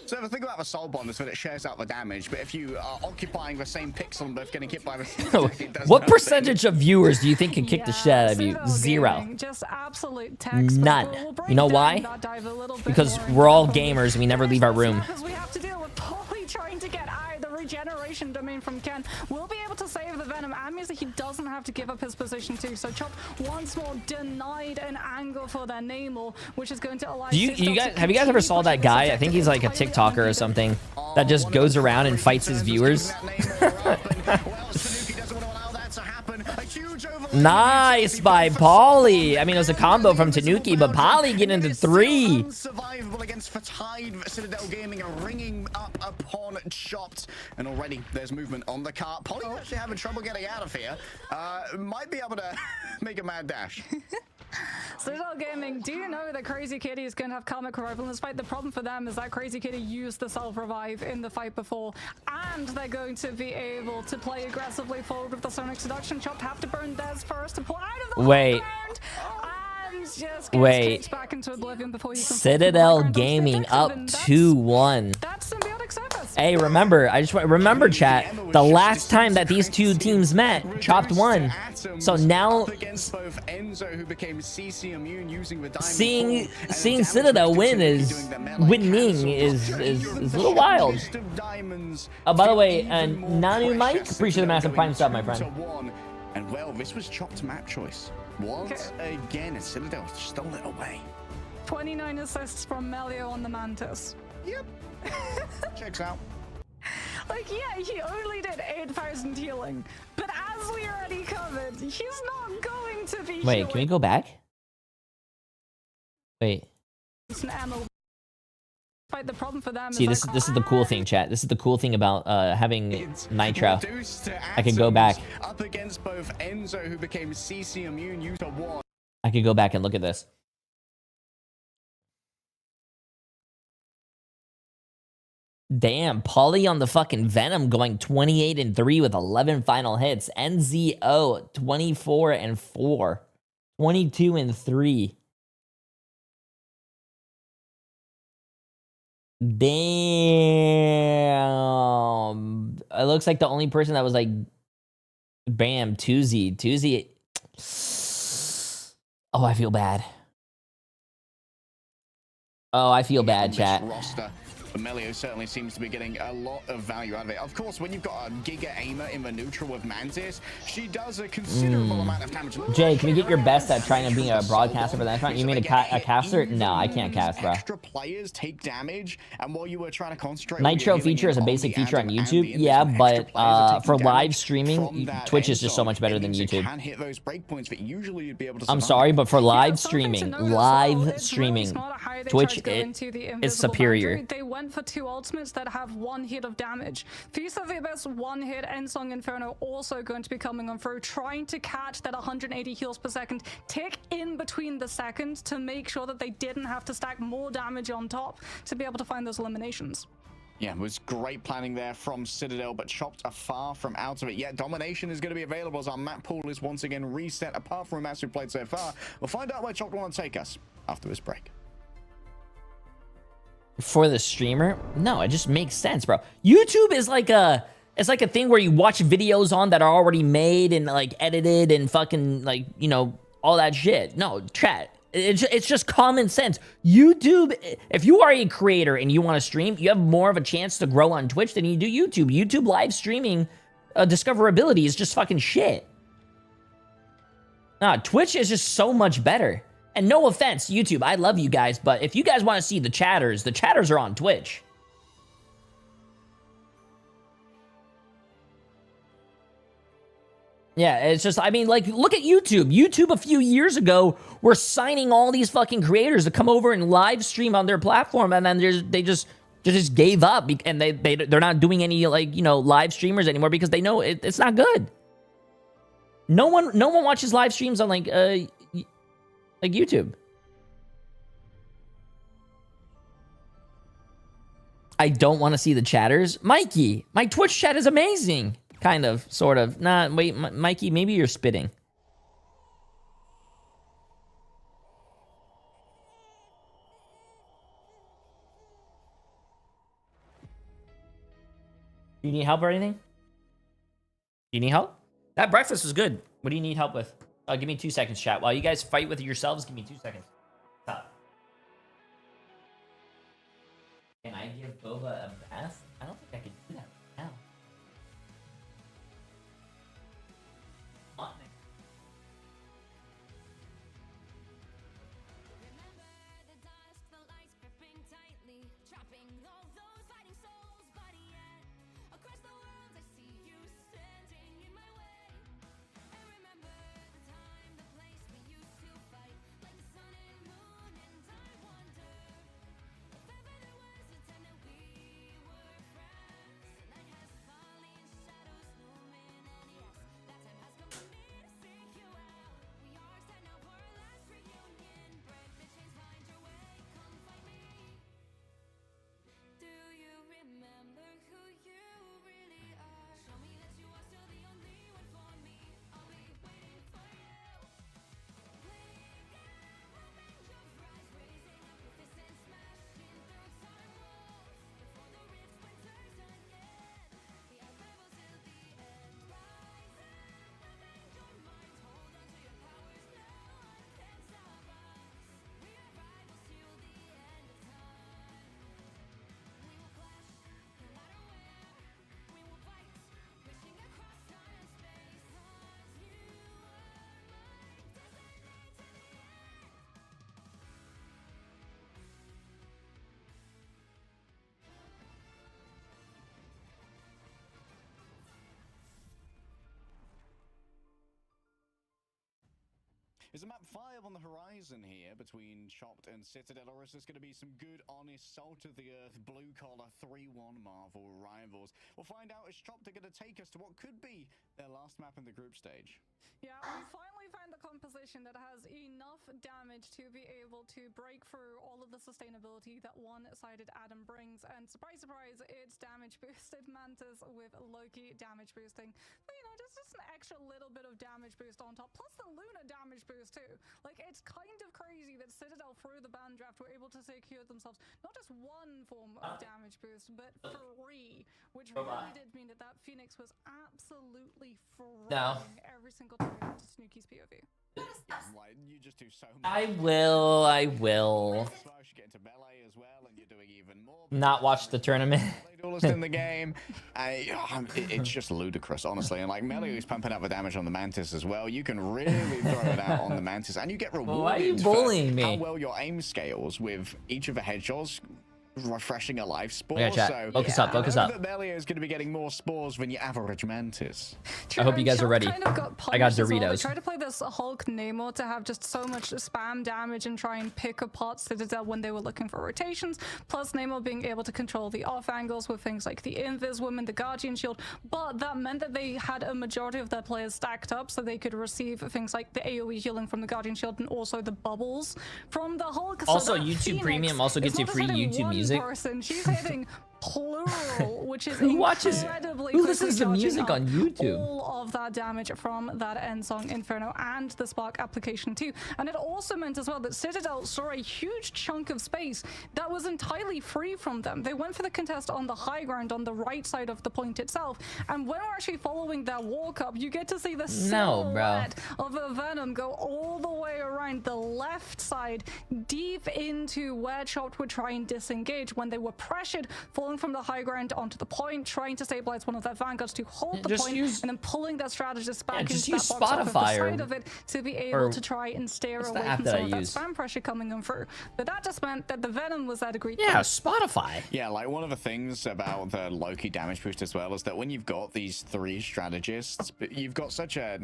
So the thing about the soul bond is that it shares out the damage, but if you are occupying the same pixel and both getting hit by the what percentage of viewers do you think can kick the shit out of you? 0. Just absolute none. You know why? Because we're all gamers and we never leave our room. We have to deal with Poly trying to get out the regeneration domain from Ken. We'll be able to save the Venom, and means that he doesn't have to give up his position too. So Chop once more denied an angle for their Namor, which is going to allow. Have you guys ever saw that guy? I think he's like a TikToker or something that just goes around and fights his viewers. huge overlap. Nice by Pauly. I mean, it was a combo from Tanuki, but Pauly getting into 3. Unsurvivable against Fatide. Citadel Gaming are ringing up upon Chopped, and already there's movement on the cart. Pauly actually having trouble getting out of here. Might be able to make a mad dash. Citadel Gaming, do you know that Crazy Kitty is going to have Karmic Revival in this fight? The problem for them is that Crazy Kitty used the self-revive in the fight before, and they're going to be able to play aggressively forward with the Sonic Seduction. Chopped have to burn Dez first to pull out of the Wait. background, and just gets kicked back into oblivion before he can Citadel Gaming up 2-1. That's symbiotic surface. Hey, remember, I just want remember, chat. The last time that these two teams met, Chopped won. So now, seeing Citadel win is winning is a little wild. Oh, by the way, Nanu Mike, appreciate the massive prime sub, my friend. And well, this was Chopped map choice. Once again, Citadel stole it away. 29 assists from Melio on the Mantis. Yep. Checks out. Like, yeah, he only did 8,000 healing, but as we already covered, he's not going to be Wait, can we go back? Wait. The problem for them See, this is the cool thing, chat. This is the cool thing about having Nitro. I could go back. Up against both Enzo, who became CC immune, used a one. I could go back and look at this. Damn, Pauly on the fucking Venom going 28-3 with 11 final hits. NZO 24-4. 22-3. Damn. It looks like the only person that was like, bam, Tuzi. Oh, I feel bad. Oh, I feel bad, chat. But Melio certainly seems to be getting a lot of value out of it. Of course, when you've got a Giga Aimer in the neutral with Mantis, she does a considerable amount of damage. Jay, can you get your best at trying to be a broadcaster for that front? You mean a caster? No, I can't cast, bro. Extra players take damage, and while you were trying to concentrate, Nitro feature is a basic feature on YouTube, yeah, but for live streaming, Twitch is just so much better than YouTube. I'm sorry, but for live streaming, Twitch is superior. They went for 2 ultimates that have 1 hit of damage. Feast of the Abyss, 1 hit, Endsong Inferno also going to be coming on through, trying to catch that 180 heals per second, tick in between the seconds to make sure that they didn't have to stack more damage on top to be able to find those eliminations. Yeah, it was great planning there from Citadel, but Chopped are far from out of it yet. Domination is going to be available as our map pool is once again reset, apart from a match we've played so far. We'll find out where Chopped want to take us after this break. For the streamer? No, it just makes sense, bro. YouTube is like it's like a thing where you watch videos on that are already made and like edited and fucking like, you know, all that shit. No, chat. It's just common sense. YouTube, if you are a creator and you want to stream, you have more of a chance to grow on Twitch than you do YouTube. YouTube live streaming discoverability is just fucking shit. Nah, Twitch is just so much better. And no offense, YouTube, I love you guys, but if you guys want to see the chatters are on Twitch. Yeah, it's just, I mean, like, look at YouTube. YouTube a few years ago were signing all these fucking creators to come over and live stream on their platform, and then they just gave up, and they're not doing any, like, you know, live streamers anymore because they know it's not good. No one watches live streams on like YouTube. I don't want to see the chatters. Mikey, my Twitch chat is amazing. Kind of, sort of. Nah, wait, Mikey, maybe you're spitting. Do you need help or anything? Do you need help? That breakfast was good. What do you need help with? Give me 2 seconds, chat. While you guys fight with yourselves, give me 2 seconds. Stop. Can I give Boba a bath? I don't think I can do that right now. Is a map 5 on the horizon here between Chopped and Citadel, or is this going to be some good, honest, salt-of-the-earth, blue-collar 3-1 Marvel rivals? We'll find out as Chopped are going to take us to what could be their last map in the group stage. Yeah, we finally found the composition that has enough damage to be able to break through all of the sustainability that one-sided Adam brings. And surprise, surprise, it's damage boosted Mantis with Loki damage boosting. But, you know, just an extra little bit of damage boost on top, plus the Luna damage boost too. Like, it's kind of crazy that Citadel through the ban draft were able to secure themselves not just one form of damage boost, but 3, which really did mean that that Phoenix was absolutely throwing every single time into Snooki's POV. Like, you just do so much. I will. Get into melee as well, and you're doing even more. Not watch the tournament. Duelist in the game. It's just ludicrous, honestly. And like Melee is pumping out the damage on the Mantis as well. You can really throw it out on the Mantis, and you get rewarded. Why are you bullying me? How well your aim scales with each of the headshots. Refreshing a life spore. Okay, chat. So Focus up, focus up. Melee is going to be getting more spores than your average Mantis. True, I hope you guys are ready. Kind of got I got punished as well. They Doritos. tried to play this Hulk Namor to have just so much spam damage and try and pick apart Citadel when they were looking for rotations. Plus Namor being able to control the off angles with things like the Invis Woman, the Guardian Shield. But that meant that they had a majority of their players stacked up so they could receive things like the AoE healing from the Guardian Shield and also the bubbles from the Hulk. Also, so YouTube Phoenix Premium also gets you free YouTube music. She's hitting plural, which is Who watches? incredibly Who listens to quickly music on charging up YouTube? all of that damage from that end song Inferno and the Spark application too. And it also meant as well that Citadel saw a huge chunk of space that was entirely free from them. They went for the contest on the high ground on the right side of the point itself, and when we're actually following their walk up, you get to see the silhouette of a Venom go all the way around the left side deep into where Chopped would try and disengage when they were pressured, falling from the high ground onto the point, trying to stabilize one of their vanguards to hold the point, and then pulling their strategist back into that box off of the side of it to be able to try and steer away from some of that spam pressure coming in through. But that just meant that the Venom was at a great Yeah, Spotify. Yeah, like one of the things about the Loki damage boost as well is that when you've got these 3 strategists, you've got such a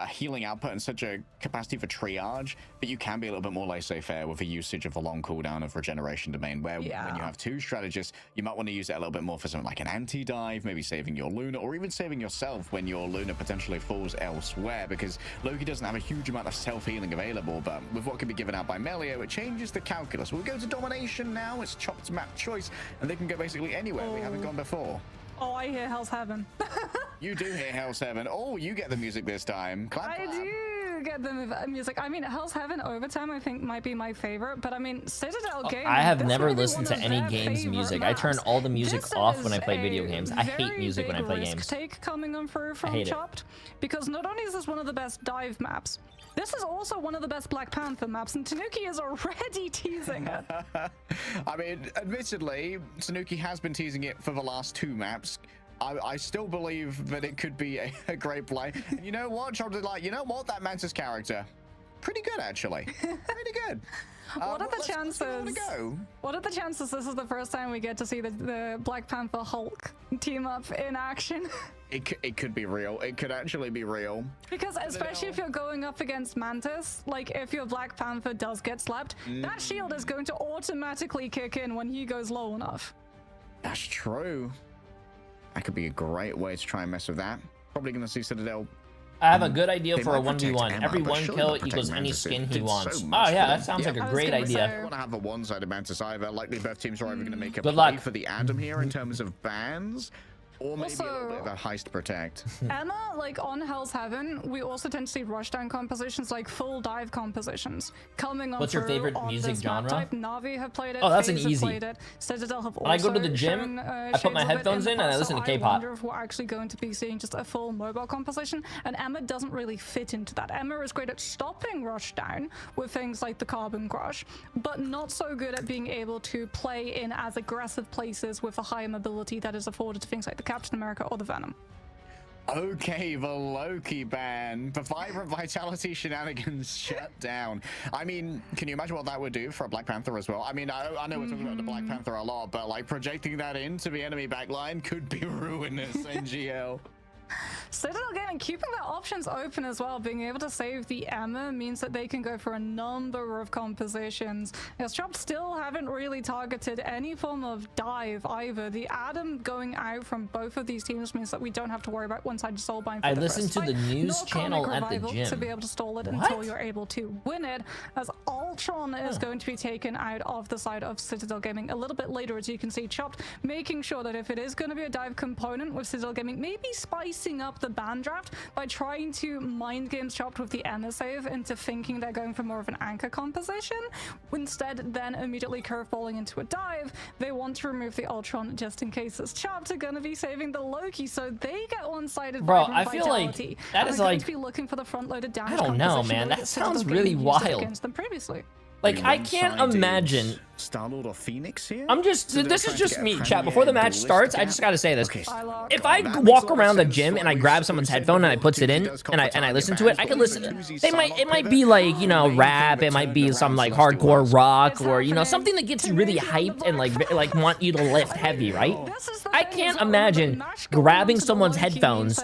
healing output and such a capacity for triage, but you can be a little bit more laissez-faire with the usage of a long cooldown of regeneration domain, where when you have 2 strategists, you might want to use it a little bit more for something like an anti-dive, maybe saving your Luna, or even saving yourself when your Luna potentially falls elsewhere, because Loki doesn't have a huge amount of self-healing available, but with what can be given out by Melio, it changes the calculus. We'll go to Domination now. It's Chopped's map choice, and they can go basically anywhere they haven't gone before. Oh, I hear Hell's Heaven. You do hear Hell's Heaven. Oh, you get the music this time. Clap, clap. I do get the music. I mean, Hell's Heaven Overtime, I think, might be my favorite, but I mean, Citadel game. I have never listened to any game's music. I turn all the music off when I play video games. I hate music when I play games. Take coming on through from Chopped, because not only is this one of the best dive maps, this is also one of the best Black Panther maps, and Tanuki is already teasing it. I mean, admittedly, Tanuki has been teasing it for the last 2 maps. I still believe that it could be a great play. And you know what? Chopped is like, you know what? That Mantis character, pretty good actually. Pretty good. What are the chances? What are the chances this is the first time we get to see the Black Panther Hulk team up in action? It could be real. It could actually be real. Because especially if you're going up against Mantis, like if your Black Panther does get slapped, that shield is going to automatically kick in when he goes low enough. That's true. That could be a great way to try and mess with that. Probably going to see Citadel. I have a good idea for a 1v1. Every 1 kill equals any skin he wants. Oh yeah, that sounds like a great idea. I don't want to have a one-sided Mantis either. Likely both teams are either going to make a Good play luck. for the Adam here in terms of bans, or maybe a little bit of a heist protect. Emma, like on Hell's Heaven, we also tend to see rushdown compositions, like full dive compositions coming on. What's your favorite on music this map genre? type. Navi have played it. Oh, that's an FaZe have easy. played it. Citadel have When I go to the also gym, shown, I put my shades of it headphones the in and I past, listen to so K-pop. I wonder if we're actually going to be seeing just a full mobile composition, and Emma doesn't really fit into that. Emma is great at stopping rushdown with things like the Carbon Crush, but not so good at being able to play in as aggressive places with the higher mobility that is afforded to things like the Captain America or the Venom. Okay, the Loki ban. The Vibrant Vitality shenanigans shut down. I mean, can you imagine what that would do for a Black Panther as well? I mean, I know we're talking about the Black Panther a lot, but like projecting that into the enemy backline could be ruinous, NGL. Citadel Gaming keeping their options open as well. Being able to save the Emma means that they can go for a number of compositions. As Chopped still haven't really targeted any form of dive either. The Adam going out from both of these teams means that we don't have to worry about one-sided soul bind. I listened to the news channel at the gym to be able to stall it What? until you're able to win it, as Ultron is going to be taken out of the side of Citadel Gaming a little bit later. As you can see, Chopped making sure that if it is going to be a dive component with Citadel Gaming, maybe spicing up the ban draft by trying to mind games Chopped with the Emma save into thinking they're going for more of an anchor composition. Instead, then immediately curveballing into a dive. They want to remove the Ultron just in case it's Chopped are going to be saving the Loki, so they get one-sided. Bro, I feel like that is like, to be looking for the front-loaded damage. I don't know, man. That sounds really wild. Against them previously. Like, I can't imagine. Star-Lord or Phoenix here? I'm just, this is just me, chat. Before the match starts, I just gotta say this. Okay. If I walk around the gym and I grab someone's headphone and I puts it in and I listen to it, I can listen. It might be like, you know, rap. It might be some like hardcore rock, or you know, something that gets you really hyped and like want you to lift heavy, right? I can't imagine grabbing someone's headphones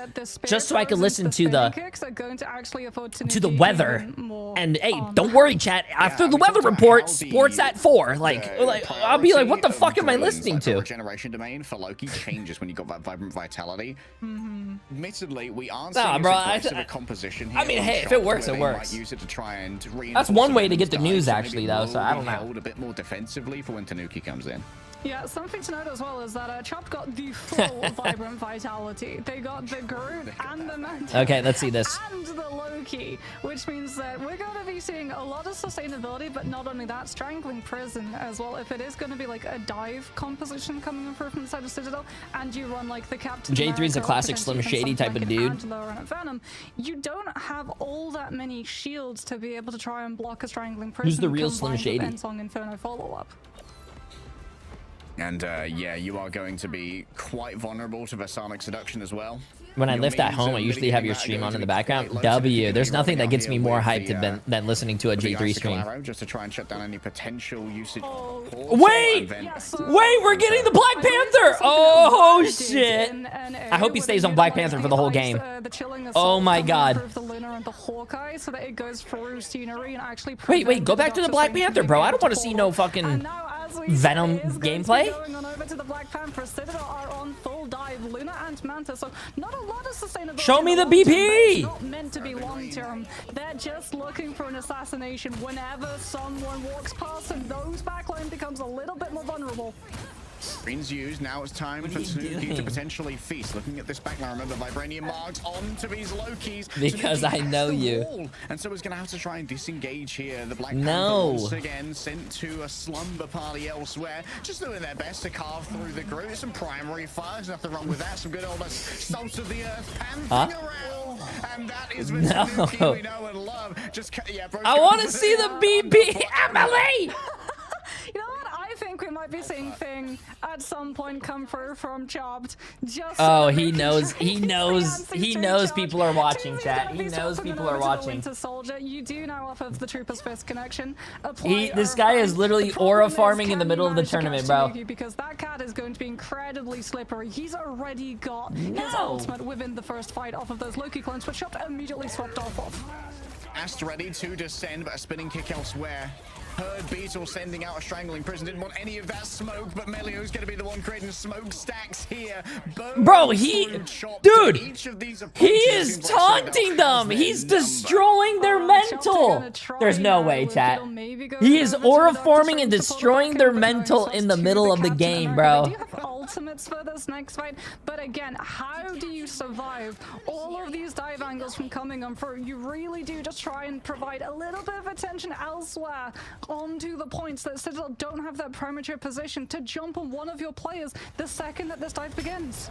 just so I can listen to the weather. And hey, don't worry, chat. After the weather report, sports at 4. Like I'll be like, what the fuck am I listening to? Regeneration domain for Loki changes when you got that vibrant vitality. Admittedly, we aren't Nah, seeing bro, a composition here. I mean, hey, if it works, it works. Might use it to try and That's one way to get the news, actually, though. So I don't know. Hold a bit more defensively for when Tanuki comes in. Yeah, something to note as well is that Chopped got the full Vibrant Vitality. They got the Groot and the Mantis. Okay, let's see this. And the Loki, which means that we're going to be seeing a lot of sustainability, but not only that, Strangling Prison as well. If it is going to be like a dive composition coming in from the side of Citadel, and you run like the Captain Jay3 is a classic Slim Shady type of dude. Venom, you don't have all that many shields to be able to try and block a Strangling Prison. Who's the real Slim Shady? Ensong Inferno follow-up. And yeah, you are going to be quite vulnerable to Vasonic Seduction as well. When I lift at home, I usually have your stream on in the background. W. There's nothing that gets me more hyped than listening to a Jay3 stream. Just to try and shut down any potential usage. Wait! Wait, we're getting the Black Panther! Oh, shit! I hope he stays on Black Panther for the whole game. Oh my god. Wait, go back to the Black Panther, bro. I don't want to see no fucking Venom gameplay. Show me the BP! Not meant to be long term. They're just looking for an assassination whenever someone walks past, and those backline becomes a little bit more vulnerable. Green's used. Now it's time for Tanuki to potentially feast. Looking at this backline, remember Vibranium marks onto these Lokis. Because I know you. And so he's going to have to try and disengage here. The Black Panther once again sent to a slumber party elsewhere. Just doing their best to carve through the group. Some primary fire. There's nothing wrong with that. Some good old salt of the earth panting around. And that is the Tanuki we know and love. Just, yeah, I want to see the BP, Emily! You know what? I think we might be seeing Thing at some point come through from Chopped. Just he knows people are watching, chat. He knows people are watching. Soldier, you do now off of the Trooper's Fist connection. This guy is literally aura farming in the middle of the tournament, bro. Because that cat is going to be incredibly slippery. He's already got his ultimate within the first fight off of those Loki clones, but Chopped immediately swapped off of. Ast ready to descend, but a spinning kick elsewhere. Heard Beetle sending out a Strangling Prison. Didn't want any of that smoke, but Melio's going to be the one creating smoke stacks here. Bro, dude, he is taunting them. He's destroying their mental. There's no way, chat. He is aura forming and destroying their mental in the middle of the game, bro. Ultimates for this next fight, but again, how do you survive all of these dive angles from coming on through? You really do just try and provide a little bit of attention elsewhere onto the points that Citadel don't have that premature position to jump on one of your players the second that this dive begins.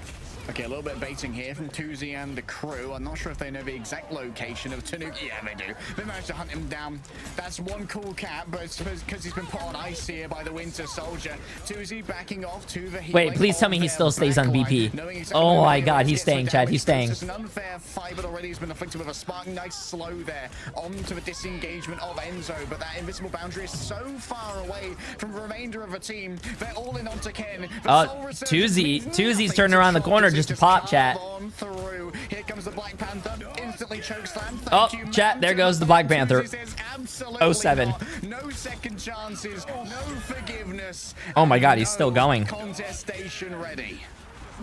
Okay, a little bit of baiting here from Tuzi and the crew. I'm not sure if they know the exact location of Tanuki. Yeah, they do. They managed to hunt him down. That's one cool cat, but it's because he's been put on ice here by the Winter Soldier. Tuzi backing off to the healing. Wait, please tell me he still stays on BP. Oh my god, he's staying, Chad. He's staying. It's an unfair fight, but already he's been afflicted with a spark. Nice slow there onto the disengagement of Enzo, but that invisible boundary is so far away from the remainder of the team. They're all in onto Ken. Tuzi's turning around the corner just to pop, chat. Here comes the Black Panther. Instantly chokeslam. Oh, chat, there goes the Black Panther. 07. No second chances, no forgiveness. Oh my god, he's still going. Contestation ready.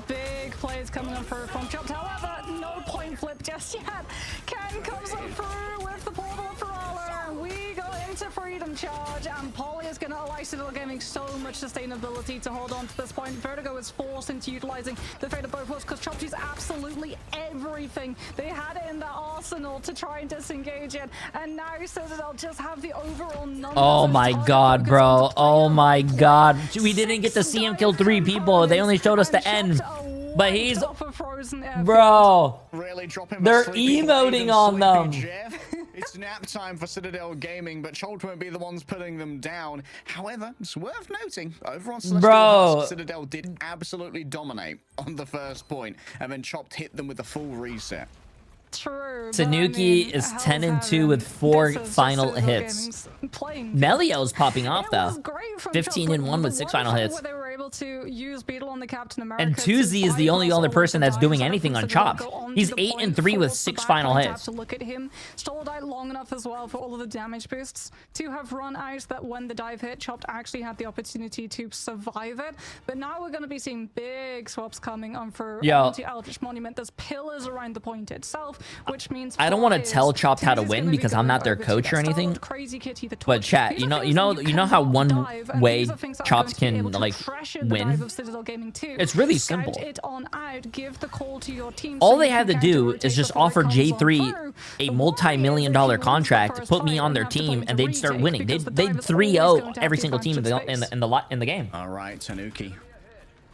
Big plays coming up from Chopped. However, no point flip just yet. Ken comes up through with the portal Ferala. We go into freedom charge, and Polly is going to allow Citadel Gaming so much sustainability to hold on to this point. Vertigo is forced into utilizing the fate of both worlds because Chopped used absolutely everything they had in their arsenal to try and disengage it, and now Citadel just have the overall numbers. Oh my god, bro. Oh my god. We didn't get to see him kill 3 people. They only showed us the end. But he's... Bro. Really they're emoting on them. It's nap time for Citadel Gaming, but Cholt won't be the ones putting them down. However, it's worth noting, over on Celestial Husk, Citadel did absolutely dominate on the first point, and then Chopped hit them with a full reset. True. Tanuki is 10-2 with 4 final hits. Melio's popping off though. 15-1 with 6 final hits. They were able to use Beetle on the Captain America, and Tuzi is the only other person that's doing anything on Chopped. He's 8-3 with 6 final hits. To look at him, stalled out long enough as well for all of the damage boosts to have run out that when the dive hit, Chopped actually had the opportunity to survive it. But now we're going to be seeing big swaps coming on for onto Eldritch Monument. There's pillars around the point itself, which means I don't want to tell Chopped how to win because I'm not their coach or anything. But chat, you know how one way Chopped can like win? It's really simple. All they have to do is just offer Jay3 a multi-million-dollar contract to put me on their team, and they'd start winning. They'd 3-0 every single team in the game. All right, Tanuki.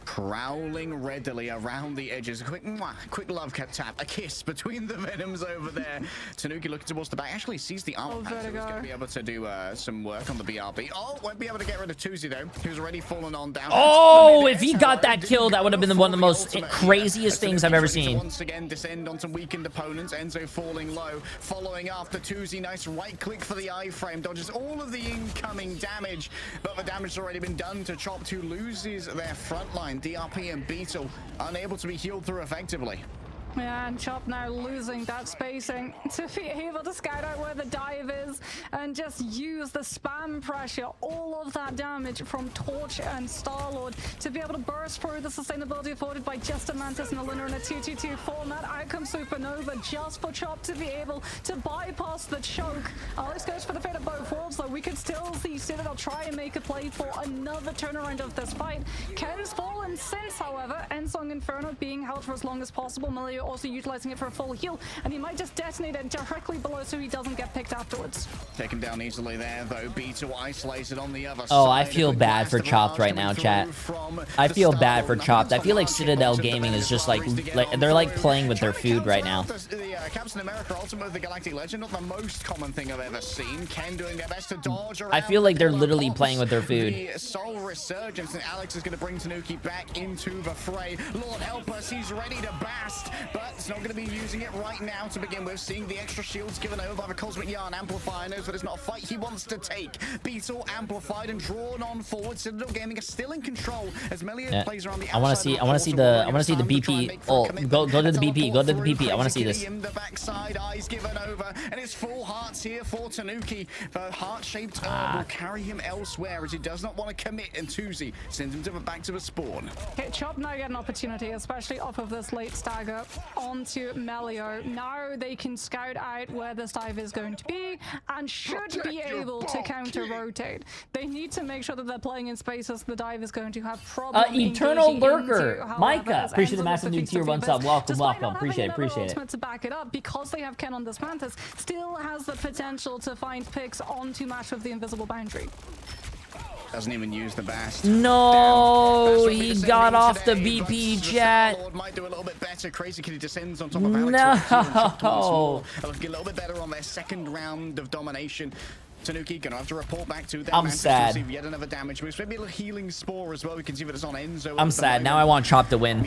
Prowling readily around the edges. Quick love tap. A kiss between the Venoms over there. Tanuki looking towards the back. Actually sees the armor pack. He's going to be able to do some work on the BRB. Oh, won't be able to get rid of Tuzi though. Who's already fallen on down. Oh, if he got that kill, that would have been one of the most craziest things I've ever seen. Once again, descend on some weakened opponents. Enzo falling low. Following after Tuzi. Nice right click for the iframe. Dodges all of the incoming damage. But the damage has already been done to Chopped, who loses their front line. DRP and Beetle unable to be healed through effectively. Yeah, and Chop now losing that spacing to be able to scout out where the dive is and just use the spam pressure, all of that damage from Torch and Star-Lord to be able to burst through the sustainability afforded by just a Mantis and a Luna in a 2-2-2 format. Out comes Supernova just for Chop to be able to bypass the choke. Alex goes for the fate of both worlds, though. We could still see Citadel try and make a play for another turnaround of this fight. Ken's fallen since, however. Ensong Inferno being held for as long as possible. Melio also utilizing it for a full heal, and he might just detonate it directly below so he doesn't get picked afterwards. Taken down easily there, though. Beetle isolated on the other side. Oh, I feel bad for Chopped right now, chat. I feel bad for Chopped. I feel like Citadel Gaming is just like they're like playing with their food right now. The Captain America Ultimate of the Galactic Legend, not the most common thing I've ever seen. Ken doing their best to dodge around. I feel like they're literally playing with their food. The Soul Resurgence, and Alex is going to bring Tanuki back into the fray. Lord help us, he's ready to bast, but it's not going to be using it right now to begin with. Seeing the extra shields given over by the Cosmic Yarn. Amplifier knows that it's not a fight he wants to take. Beetle amplified and drawn on forward. Citadel Gaming is still in control as Melio plays around the outside. I want to see the BP. Oh, go to the BP. Go to the BP. I want to see this. The backside, eyes given over, and it's full hearts here for Tanuki. The heart-shaped herb will carry him elsewhere as he does not want to commit, and Tuzi sends him back to the spawn. Okay, Chop now get an opportunity, especially off of this late stagger onto Melio. Now they can scout out where this dive is going to be and should be able to counter-rotate. They need to make sure that they're playing in spaces the dive is going to have problems. Eternal Lurker, Micah, appreciate the massive new tier 1 sub. Welcome. Appreciate it. To back it up, because they have Ken on this Mantis, still has the potential to find picks onto match with the invisible boundary. Doesn't even use the bast. No, he got off the BP, chat. Might do a little bit better. Crazy Kitty descends on top of Alex. No. Looking a little bit better on their second round of domination. Tanuki gonna have to report back to them. I'm sad. Receive yet another damage boost. Maybe a little healing spore as well. We can see that it's on Enzo. I'm sad. Now I want Chop to win.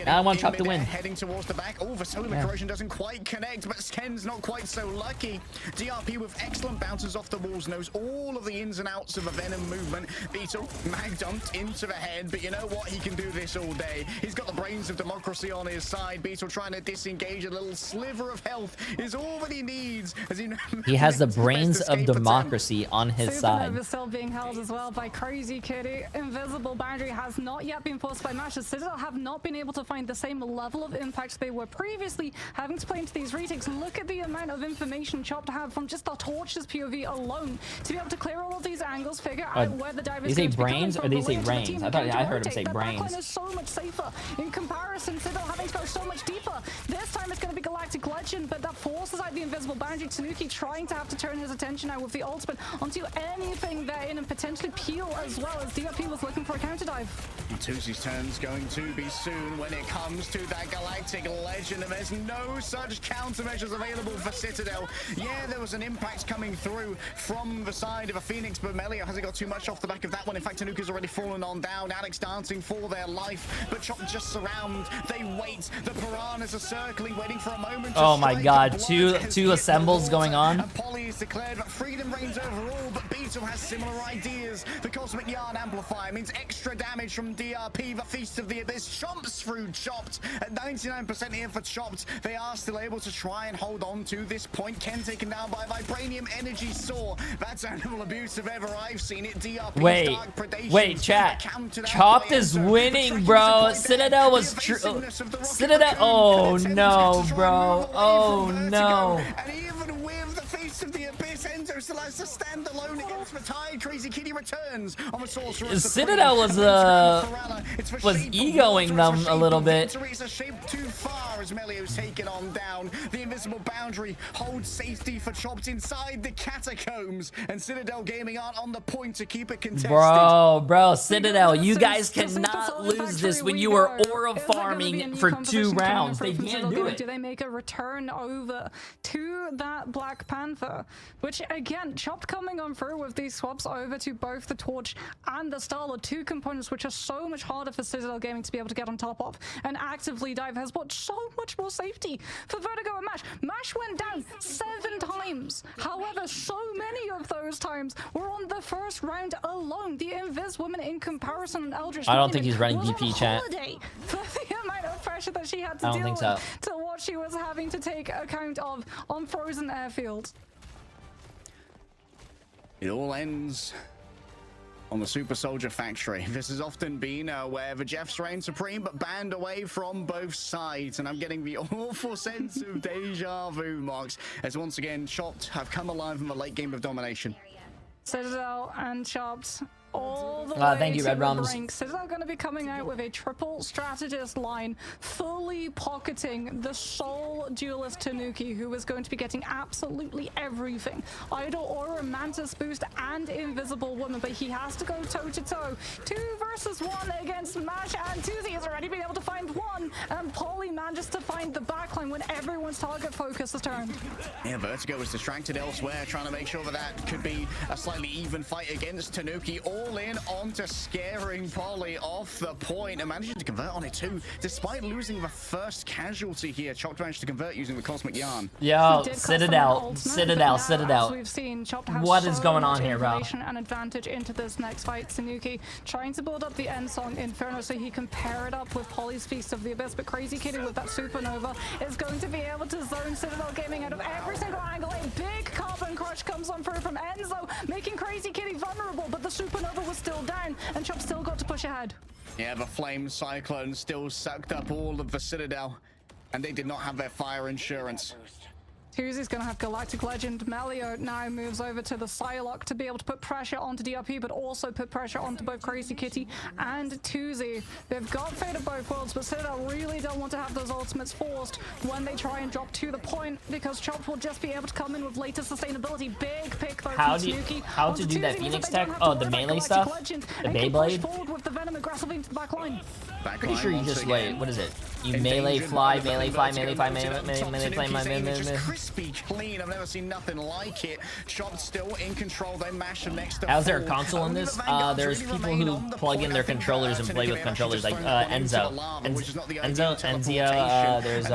Now I want Chop to win. Heading towards the back. Oh, the solar corrosion doesn't quite connect, but Ken's not quite so lucky. DRP with excellent bounces off the walls, knows all of the ins and outs of a Venom movement. Beetle mag dumped into the head, but you know what? He can do this all day. He's got the brains of democracy on his side. Beetle trying to disengage. A little sliver of health is all that he needs. As he has the brains of democracy on his side. Supernova still being held as well by Crazy Kitty. Invisible boundary has not yet been forced by Mash. Citadel have not been able to find the same level of impact they were previously having to play into these retakes. Look at the amount of information Chop to have from just the Torch's POV alone to be able to clear all of these angles, figure out where the dive is going to be coming brains from, or they the say way brains? into the I team. thought I heard him say The brains. backline is so much safer in comparison. Citadel having to go so much deeper. This time it's going to be Galactic Legend, but that forces out the invisible boundary. Tanuki trying to have to turn his attention now with the ultimate onto anything there in and potentially peel as well, as DRP was looking for a counter dive. Tuzi's turn's going to be soon when it comes to that Galactic Legend, and there's no such countermeasures available for Citadel. Yeah, there was an impact coming through from the side of a Phoenix, but Melio hasn't got too much off the back of that one. In fact, Tanuka's already fallen on down. Alex dancing for their life, but Chop just surround. They wait. The Piranhas are circling, waiting for a moment to Oh my strike. god, Blood two has hit assembles the going water, on. and Polly is declared that freedom reigns overall, but Beetle has similar ideas. The Cosmic Yarn Amplifier means extra damage from DRP. The Feast of the Abyss chomps through Chopped. At 99% here for Chopped, they are still able to try and hold on to this point. Ken taken down by Vibranium Energy Saw. That's animal abuse if ever I've seen it. DRP Wait, chat. Chopped is winning, bro. Citadel was Citadel. Oh no, bro. Oh no. And even with the Feast of the Abyss, Enzo still has to stand alone against the tide. Crazy Kitty returns on the Sorcerer. Citadel was egoing them a little bit. It's a shape too far as Melio's taken on down. The invisible boundary holds safety for Chopped inside the catacombs, and Citadel Gaming aren't on the point to keep it contested. Bro, Citadel, you guys cannot lose this when you were aura farming for 2 rounds. They can't do it. Do they make a return over to that Black Panther? Which again, Chopped coming on through with these swaps over to both the Torch and the Starlord, 2 components which are so much harder for Citadel Gaming to be able to get on top of. And actively dive has brought so much more safety for Vertigo and Mash. Mash went down 7 times. However, so many of those times were on the first round alone. The Invis woman in comparison and Eldritch. I don't think he's running was DP, on chat. holiday for the amount of pressure that she had to I don't deal think so. with to what she was having to take account of on frozen airfields. It all ends on the Super Soldier Factory. This has often been where the Jeffs reign supreme, but banned away from both sides. And I'm getting the awful sense of deja vu, Marks, as once again, Chopped have come alive in the late game of domination. Citadel and Chopped all the way thank you, to Red the Rums. brink. Citadel going to be coming out with a triple strategist line, fully pocketing the sole duelist Tanuki, who is going to be getting absolutely everything. Idol Aura, Mantis Boost, and Invisible Woman, but he has to go toe-to-toe. 2 versus 1 against Mash, and Tuzi has already been able to find 1, and Polly manages to find the backline when everyone's target focus is turned. Yeah, Vertigo was distracted elsewhere, trying to make sure that that could be a slightly even fight against Tanuki. All in onto scaring Polly off the point and managing to convert on it too. Despite losing the first casualty here, Chopped managed to convert using the Cosmic Yarn. Yo, Citadel. We've seen Chopped have What is going on here, bro? information and advantage into this next fight. Tanuki trying to build up the end song Inferno so he can pair it up with Polly's Feast of the Abyss, but Crazy Kitty with that Supernova is going to be able to zone Citadel Gaming out of every single angle. A big carbon crush comes on through from Enzo, making Crazy Kitty vulnerable, but the Supernova was still down and Chop still got to push ahead. Yeah, the Flame Cyclone still sucked up all of the Citadel, and they did not have their fire insurance. Tuzi's going to have Galactic Legend. Melio now moves over to the Psylocke to be able to put pressure onto DRP, but also put pressure onto both Crazy Kitty and Tuzi. They've got Fate of both worlds, but Citadel really don't want to have those ultimates forced when they try and drop to the point, because Chopped will just be able to come in with later sustainability. Big pick though How from do you, Tanuki. how to do that Phoenix tech? Oh, the melee stuff? The Beyblade? Forward with the Venom aggressively into the back line. Pretty sure you just wait. What is it? You melee fly, melee fly, melee fly, melee fly, just crispy clean. I've never seen nothing like it. Chop still in control. They mash him next to How's there a console in this? There's people who plug in their controllers and play with controllers, like Enzo, there's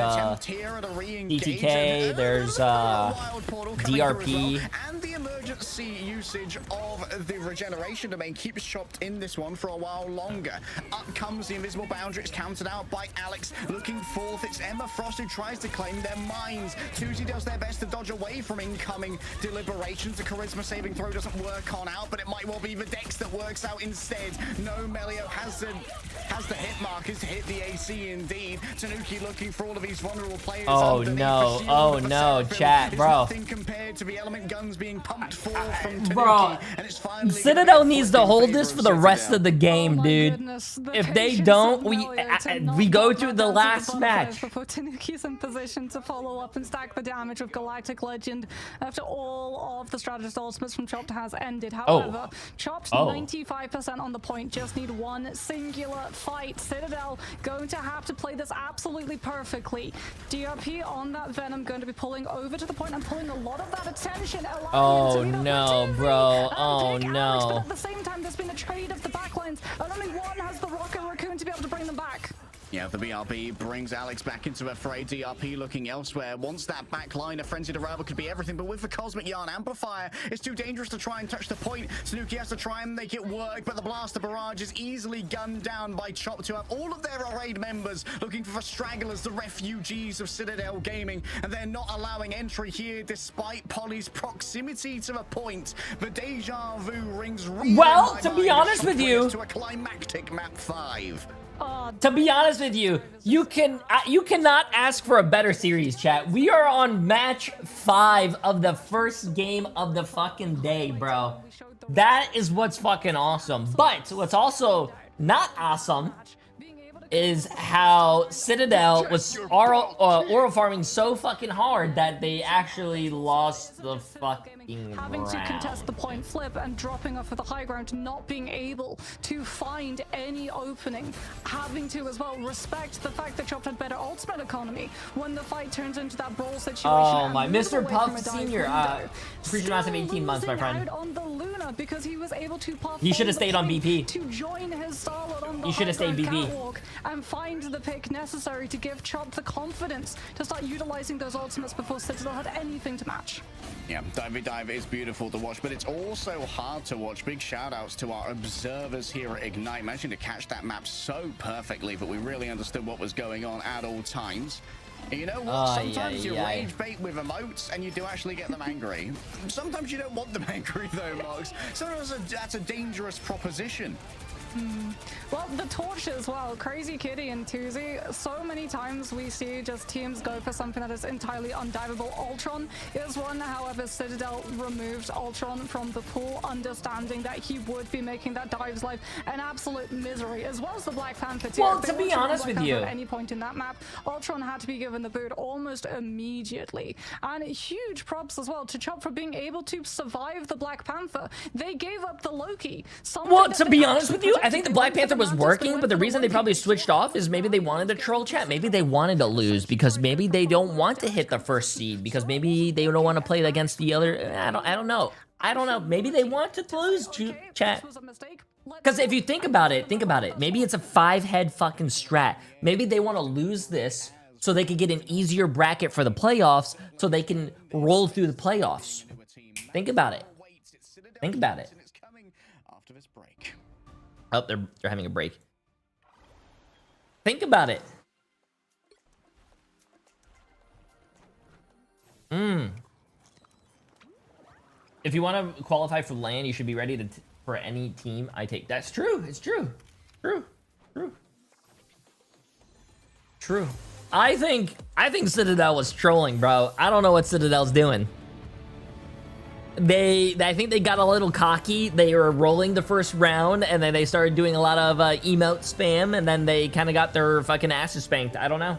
DTK, there's DRP. And the emergency usage of the regeneration domain keeps Chopped in this one for a while longer. Up comes the invisible boundary. It's countered out by Alex. Looking forth, it's Emma Frost who tries to claim their minds. Tuesday does their best to dodge away from incoming deliberations. The charisma saving throw doesn't work on out, but it might well be the dex that works out instead. No, Melio has the hit markers to hit the AC indeed. Tanuki looking for all of these vulnerable players. Oh no, chat, bro. Compared to the element guns being pumped forth from Tanuki, bro, and it's finally Citadel needs to hold this for the rest of the game, Oh dude. goodness, If they don't, we go to the last match. Before Tanuki's in position to follow up and stack the damage with Galactic Legend after all of the strategist ultimates from Chopped has ended. However, Chopped 95% on the point, just need one singular fight. Citadel going to have to play this absolutely perfectly. DRP on that Venom going to be pulling over to the point and pulling a lot of that attention. Oh no, bro. Oh no. But at the same time, there's been a trade of the backlines, and only one has the Rocket Raccoon to be able to bring them back. Yeah, the BRB brings Alex back into the fray. DRP looking elsewhere. Once that back line, a frenzied arrival could be everything, but with the Cosmic Yarn Amplifier, it's too dangerous to try and touch the point. Tanuki has to try and make it work, but the Blaster Barrage is easily gunned down by Chop to have all of their arrayed members looking for the stragglers, the refugees of Citadel Gaming, and they're not allowing entry here despite Polly's proximity to the point. The deja vu rings real. Well, to be honest with you, to a climactic map 5. To be honest with you, you cannot ask for a better series, chat. We are on match 5 of the first game of the fucking day, bro. That is what's fucking awesome. But what's also not awesome is how Citadel was oral farming so fucking hard that they actually lost the fucking Having to round. contest the point flip and dropping off of the high ground, not being able to find any opening, having to as well respect the fact that Chopped had better ultimate economy when the fight turns into that brawl situation. Oh and my, moves Mr. away Puff from a dive Senior, window. appreciate the massive 18 months, my Still friend. losing out on the Luna because he was able to puff He should have on the stayed on point BP. to join his Starlord on the He should have stayed high ground BP. catwalk and find the pick necessary to give Chopped the confidence to start utilizing those ultimates before Citadel had anything to match. Yeah, Dive is beautiful to watch, but it's also hard to watch. Big shout outs to our observers here at Ignite, managing to catch that map so perfectly that we really understood what was going on at all times. And you know what? Sometimes you rage bait with emotes and you do actually get them angry. Sometimes you don't want them angry though, Mox. Sometimes that's a dangerous proposition. Well, the torch as well. Crazy Kitty and Tuzi. So many times we see just teams go for something that is entirely undiveable. Ultron is one, however, Citadel removed Ultron from the pool, understanding that he would be making that dive's life an absolute misery, as well as the Black Panther too. Well, to be honest with you, at any point in that map, Ultron had to be given the boot almost immediately. And huge props as well to Chop for being able to survive the Black Panther. They gave up the Loki. Well, to be honest with you, I think the Black Panther was working, but the reason they probably switched off is maybe they wanted to troll chat. Maybe they wanted to lose because maybe they don't want to hit the first seed because maybe they don't want to play against the other. I don't know. Maybe they want to lose chat. Because if you think about it, maybe it's a 5-head fucking strat. Maybe they want to lose this so they can get an easier bracket for the playoffs so they can roll through the playoffs. Think about it. Think about it. Oh, they're having a break. Think about it. If you want to qualify for LAN, you should be ready for any team I take. That's true. It's true. True. I think Citadel was trolling, bro. I don't know what Citadel's doing. I think they got a little cocky. They were rolling the first round, and then they started doing a lot of emote spam, and then they kind of got their fucking asses spanked. I don't know.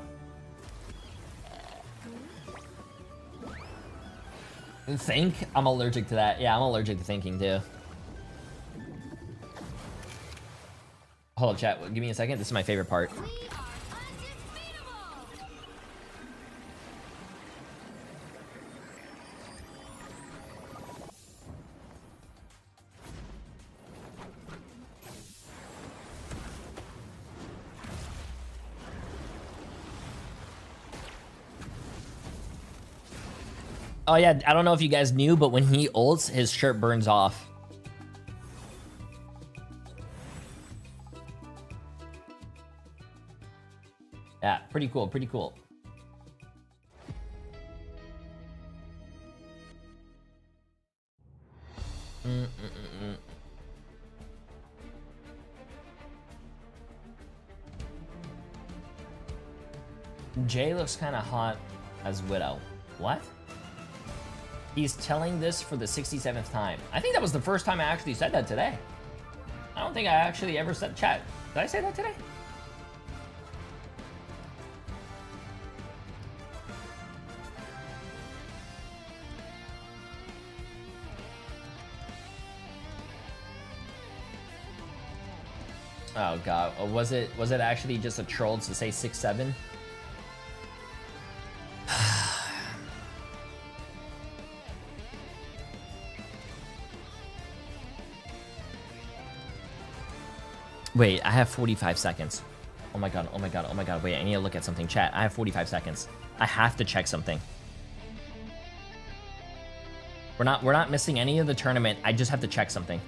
Think? I'm allergic to that. Yeah, I'm allergic to thinking too. Hold on, chat. Give me a second. This is my favorite part. Oh yeah, I don't know if you guys knew, but when he ults, his shirt burns off. Yeah, pretty cool, pretty cool. Jay looks kind of hot as Widow. What? He's telling this for the 67th time. I think that was the first time I actually said that today. I don't think I actually ever said chat. Did I say that today? Oh god, was it actually just a troll to say 6-7? Wait, I have 45 seconds. Oh my god, oh my god, oh my god. Wait, I need to look at something. Chat, I have 45 seconds. I have to check something. We're not missing any of the tournament. I just have to check something.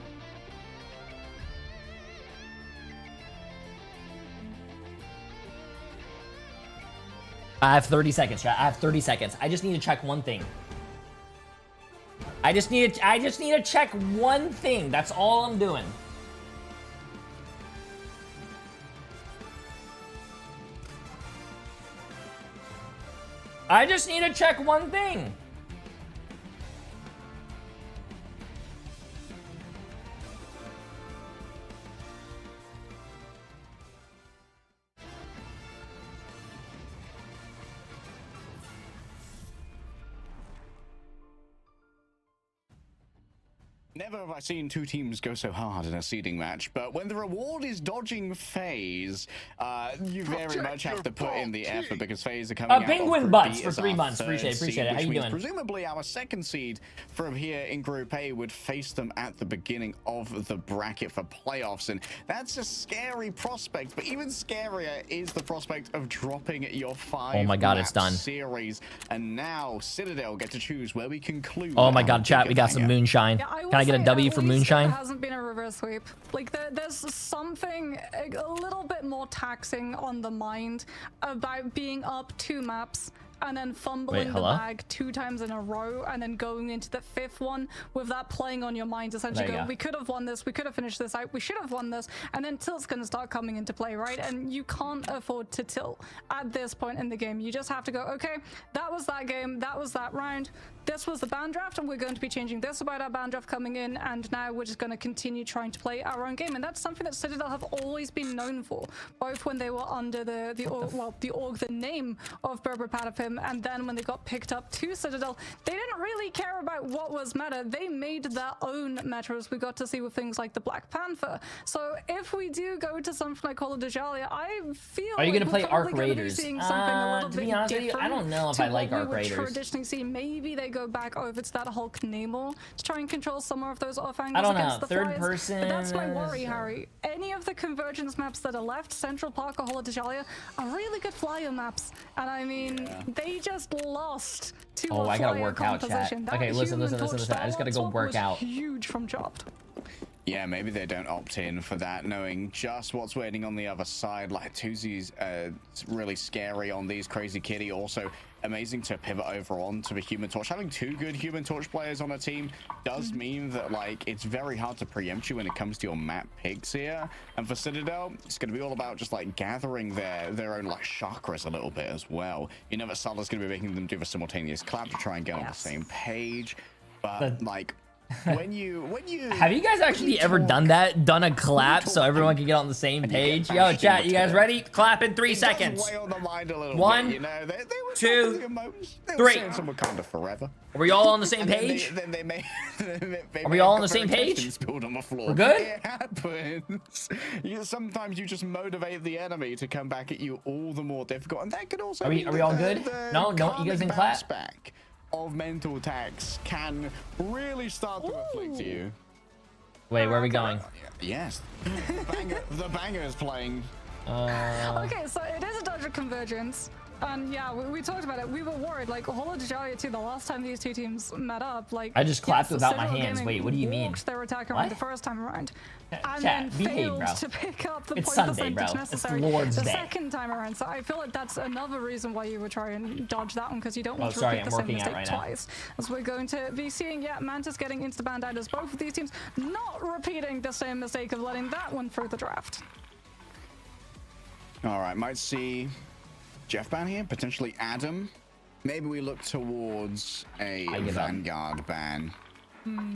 I have 30 seconds, chat. I have 30 seconds. I just need to check one thing. I just need to check one thing. That's all I'm doing. I just need to check one thing. Never have I seen two teams go so hard in a seeding match, but when the reward is dodging FaZe, you very much have to put in the effort because FaZe are coming out Penguin of butts Group B for as 3 our months. third Appreciate seed, it. How which you means doing? presumably our second seed from here in Group A would face them at the beginning of the bracket for playoffs, and that's a scary prospect. But even scarier is the prospect of dropping your 5 Oh my god, it's done. series, and now Citadel get to choose where we conclude. Oh my god, chat, we got some moonshine. Yeah, Can I get a W for moonshine? There hasn't been a reverse sweep. Like there's something a little bit more taxing on the mind about being up 2 maps and then fumbling the bag 2 times in a row and then going into the 5th one with that playing on your mind, essentially going, we could have won this, we could have finished this out, we should have won this, and then tilt's gonna start coming into play, right? And you can't afford to tilt at this point in the game. You just have to go, okay, that was that game, that was that round, this was the ban draft, and we're going to be changing this about our ban draft coming in, and now we're just going to continue trying to play our own game. And that's something that Citadel have always been known for, both when they were under the name of Berber Patapim, and then when they got picked up to Citadel, they didn't really care about what was meta. They made their own meta, as we got to see with things like the Black Panther. So if we do go to something like Call of Duty, I feel Are you like gonna play probably Arc gonna be Raiders? seeing something a little To be bit honest with you, I don't know if I like Arc Raiders. Traditionally see, maybe they go back over to that Hulk Namor to try and control some more of those off angles I don't against know. the Third Flyers. person. But that's my worry, Harry. Any of the convergence maps that are left, Central Park or Holodajalia, are really good flyer maps. And I mean, they just lost to a I gotta flyer work out, chat. composition. That Okay, listen. Human Torch I just gotta go swap work was out. Huge from Chopped. Yeah, maybe they don't opt in for that, knowing just what's waiting on the other side. Like, Tuzi's really scary on these. Crazy Kitty also amazing to pivot over on to the Human Torch. Having 2 good Human Torch players on a team does mean that, like, it's very hard to preempt you when it comes to your map picks here. And for Citadel, it's going to be all about just, like, gathering their own, like, chakras a little bit as well. You know that Salah's going to be making them do the simultaneous clap to try and get on the same page. But, like... when you have you guys actually ever done a clap so everyone can get on the same page? Yo, chat, you guys ready? Clap in 3 seconds. 1, you know, they 2, 3. Some kind of forever. Are we all on the same page? Are we all on the same page? On the floor. We're good? It happens. Sometimes you just motivate the enemy to come back at you all the more difficult, and that could also. Are we all good? No, you guys didn't clap. Back of mental attacks can really start to afflict you. Wait, where are we going? Yes. The banger is playing. Okay, so it is a dodge of convergence. And yeah, we talked about it. We were worried, like Holo Jalia too. The last time these two teams met up, like I just clapped without my Citadel hands. Gaming Wait, what do you mean? walked their attack What? around the first time around, and Chat, then behave, failed bro. to pick up the It's point Sunday, percentage bro. necessary It's Lord's the Day. second time around. So I feel like that's another reason why you would try and dodge that one, because you don't want to sorry, repeat I'm the same working out mistake right now. twice. As we're going to be seeing, yeah, Mantis getting into the band out as both of these teams not repeating the same mistake of letting that one through the draft. All right, might see Jeff ban here, potentially Adam. Maybe we look towards a Vanguard ban.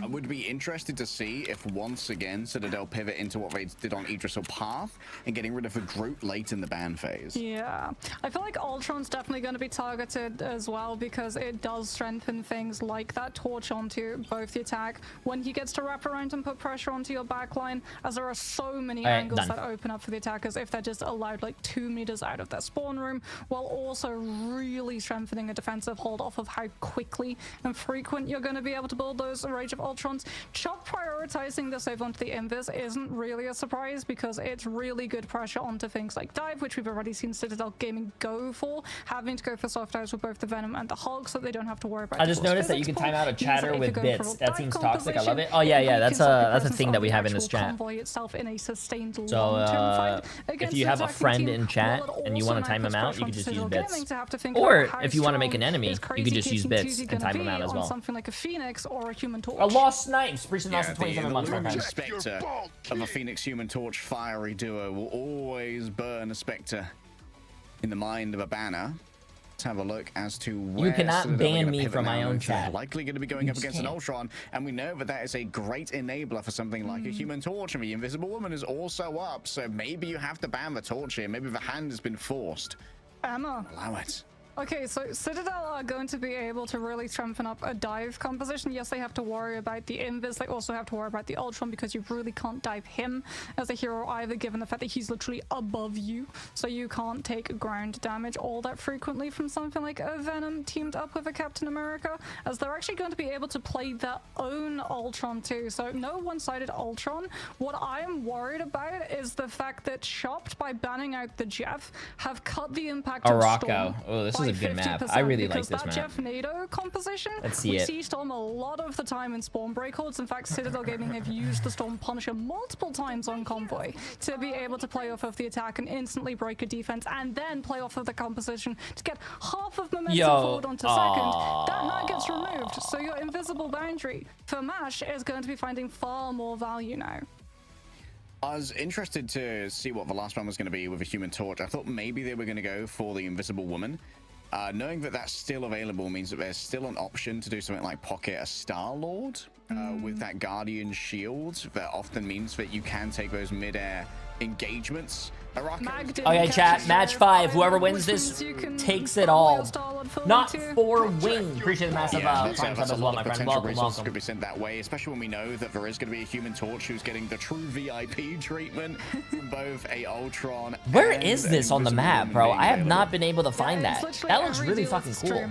I would be interested to see if once again Citadel pivot into what they did on Idris or Path and getting rid of the Groot late in the ban phase. Yeah, I feel like Ultron's definitely going to be targeted as well, because it does strengthen things like that torch onto both the attack when he gets to wrap around and put pressure onto your backline, as there are so many angles that open up for the attackers if they're just allowed like 2 meters out of their spawn room, while also really strengthening a defensive hold off of how quickly and frequent you're going to be able to build those Rage of Ultrons. Chop prioritizing the save onto the Invis isn't really a surprise, because it's really good pressure onto things like Dive, which we've already seen Citadel Gaming go for, having to go for soft dives with both the Venom and the Hulk, so they don't have to worry about. I just noticed that you can time out a chatter with bits. That seems toxic. I love it. Oh yeah, that's a thing that we have in this chat. Itself in a sustained So if you have a friend in chat and you want to time them out, you can just use bits. Or if you want to make an enemy, you can just use bits and time them out as well. Something like a Phoenix or a Human Torch. A Lost Snipes, appreciating us for the 27 months, my illusion friend. spectre of a Phoenix Human Torch fiery duo will always burn a spectre in the mind of a banner. Let's have a look as to where you cannot Citadel are ban gonna me pivot from now. my own They're chat. likely going to be going up against an Ultron, and we know that that is a great enabler for something like a Human Torch, and the Invisible Woman is also up, so maybe you have to ban the Torch here. Maybe the hand has been forced. Emma. Allow it. Okay, so Citadel are going to be able to really strengthen up a dive composition. Yes, they have to worry about the Invis. They also have to worry about the Ultron, because you really can't dive him as a hero either, given the fact that he's literally above you. So you can't take ground damage all that frequently from something like a Venom teamed up with a Captain America, as they're actually going to be able to play their own Ultron too. So no one-sided Ultron. What I'm worried about is the fact that Chopped, by banning out the Jeff, have cut the impact of Storm. Oh, this is a good map. I really like this map. Jeff NATO composition, Let's see we it. see Storm a lot of the time in spawn break holds. In fact, Citadel Gaming have used the Storm Punisher multiple times on Convoy to be able to play off of the attack and instantly break a defense, and then play off of the composition to get half of momentum forward onto second. That now gets removed, so your invisible boundary for MASH is going to be finding far more value now. I was interested to see what the last one was going to be with a Human Torch. I thought maybe they were going to go for the Invisible Woman. Knowing that that's still available means that there's still an option to do something like pocket a Star-Lord with that Guardian shield. That often means that you can take those mid-air engagements. Okay, chat, match 5. Whoever wins this takes it all. Not for wing. Appreciate the massive prime sub as well, my friend. Welcome, welcome. Could be sent that way, especially when we know that there is going to be a Human Torch who's getting the true VIP treatment from both a Ultron. Where is this on the map, bro? I have not been able to find that. That looks really fucking cool.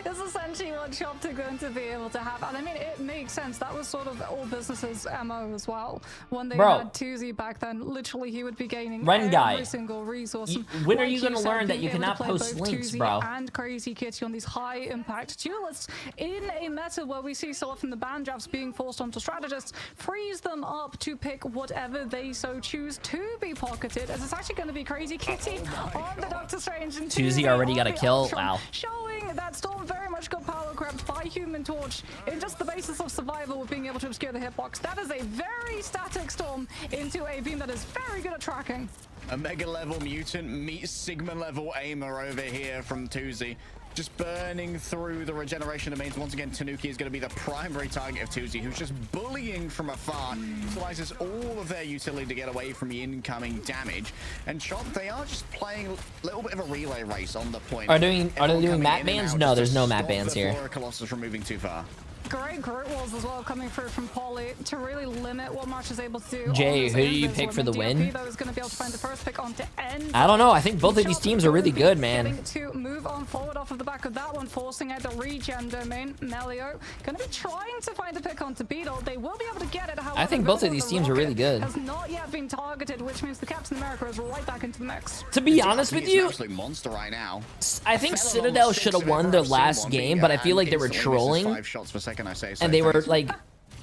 It's essentially what Chopped are going to be able to have, and I mean, it makes sense. That was sort of all businesses' MO as well. When they had Tuzi back then, literally he would be gaining every single resource. When are you going to learn that you cannot post links, bro? And Crazy Kitty on these high impact duelists in a meta where we see so often the ban drafts being forced onto strategists, frees them up to pick whatever they so choose to be pocketed, as it's actually going to be Crazy Kitty on the Doctor Strange and Tuzi already got a kill. Ultron, Wow. showing that Storm very much got power crept by Human Torch in just the basis of survival with being able to obscure the hitbox. That is a very static Storm into a beam that is very good at tracking. A mega level mutant meets Sigma level aimer over here from Tuzi. Just burning through the regeneration domains. Once again, Tanuki is going to be the primary target of Tuzi, who's just bullying from afar. Utilizes all of their utility to get away from the incoming damage. And Chop, they are just playing a little bit of a relay race on the point. Are they doing map bans? No, there's no map bans here. Colossus from moving too far. Great group walls as well coming through from Poly to really limit what March is able to do. Jay, who do you pick for the win? Though is going to be able to find the first pick on to end. I don't know. I think both of these teams are really good, man. To move on forward off of the back of that one, forcing out the regen domain. Melio going to be trying to find the pick onto Beetle. They will be able to get it. However, I think both of these teams are really good. Has not yet been targeted, which means the Captain America is right back into the mix. To be honest with you, absolute monster right now. I think Citadel should have won their last game, but I feel like they were trolling. 5 shots per second, I say. So And they were like,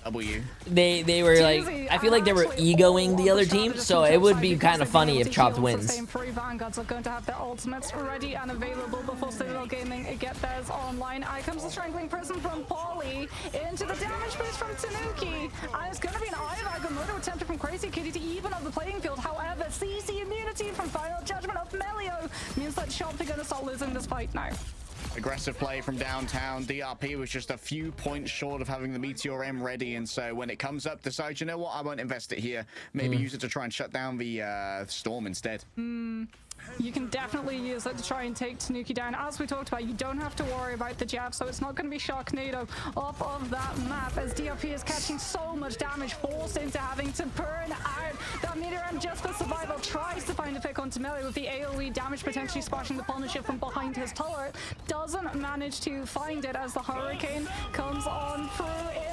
W. they were like, I feel like they were egoing the other team, so it would be kind of funny if Chopped wins. Same three Vanguards are going to have their ultimates ready and available before Citadel Gaming get theirs online. Out comes the Strangling Prism from Poly into the damage boost from Tanuki, and it's going to be an Ivago motor attempted from Crazy Kitty to even up the playing field. However, CC immunity from Final Judgment of Melio means that Chopped are going to start losing this fight now. Aggressive play from downtown. DRP was just a few points short of having the Meteor M ready, and so when it comes up, decides, you know what, I won't invest it here. Maybe use it to try and shut down the Storm instead. You can definitely use it to try and take Tanuki down. As we talked about, you don't have to worry about the jab, so it's not going to be Sharknado off of that map, as DRP is catching so much damage, forced into having to burn out. That Meteor M just for survival tries to find a pick onto Melly with the AoE damage potentially splashing the Punisher from behind his turret. Doesn't manage to find it as the Hurricane comes on through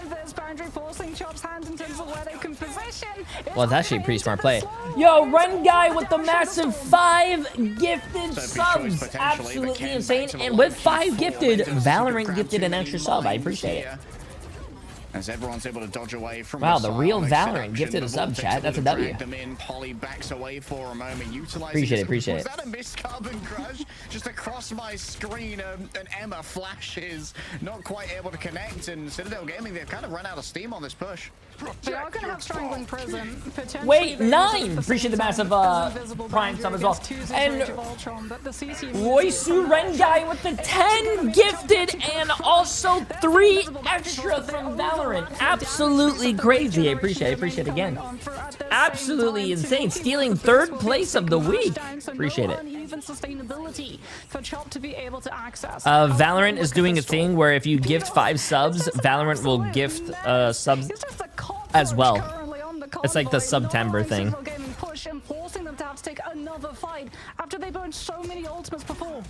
in this boundary, forcing Chop's hand in terms of where they can position. Well, it's actually a pretty smart play. Yo, Run Guy with the massive 5 gifted subs. Absolutely insane. And with 5 gifted, Valorant gifted an extra sub. I appreciate it. As everyone's able to dodge away from wow, the real Valorant gifted a sub, chat. That's a W. Polly backs away for a moment, Appreciate it. Was that a missed carbon crush? Just across my screen, an Emma flashes, not quite able to connect, and Citadel Gaming, they've kind of run out of steam on this push. They are going to have Strangling Prison. Wait, 9! Appreciate the massive Prime sub as well. And Roysu Rengai with the 10 gifted and also 3 extra from Valorant. Absolutely crazy. I appreciate it again. Absolutely insane. Stealing 3rd place of the week. Appreciate it. Valorant is doing a thing where if you gift 5 subs, Valorant will gift subs as well. It's like the September thing. Forcing them to have to take another fight after they burned so many ultimates before.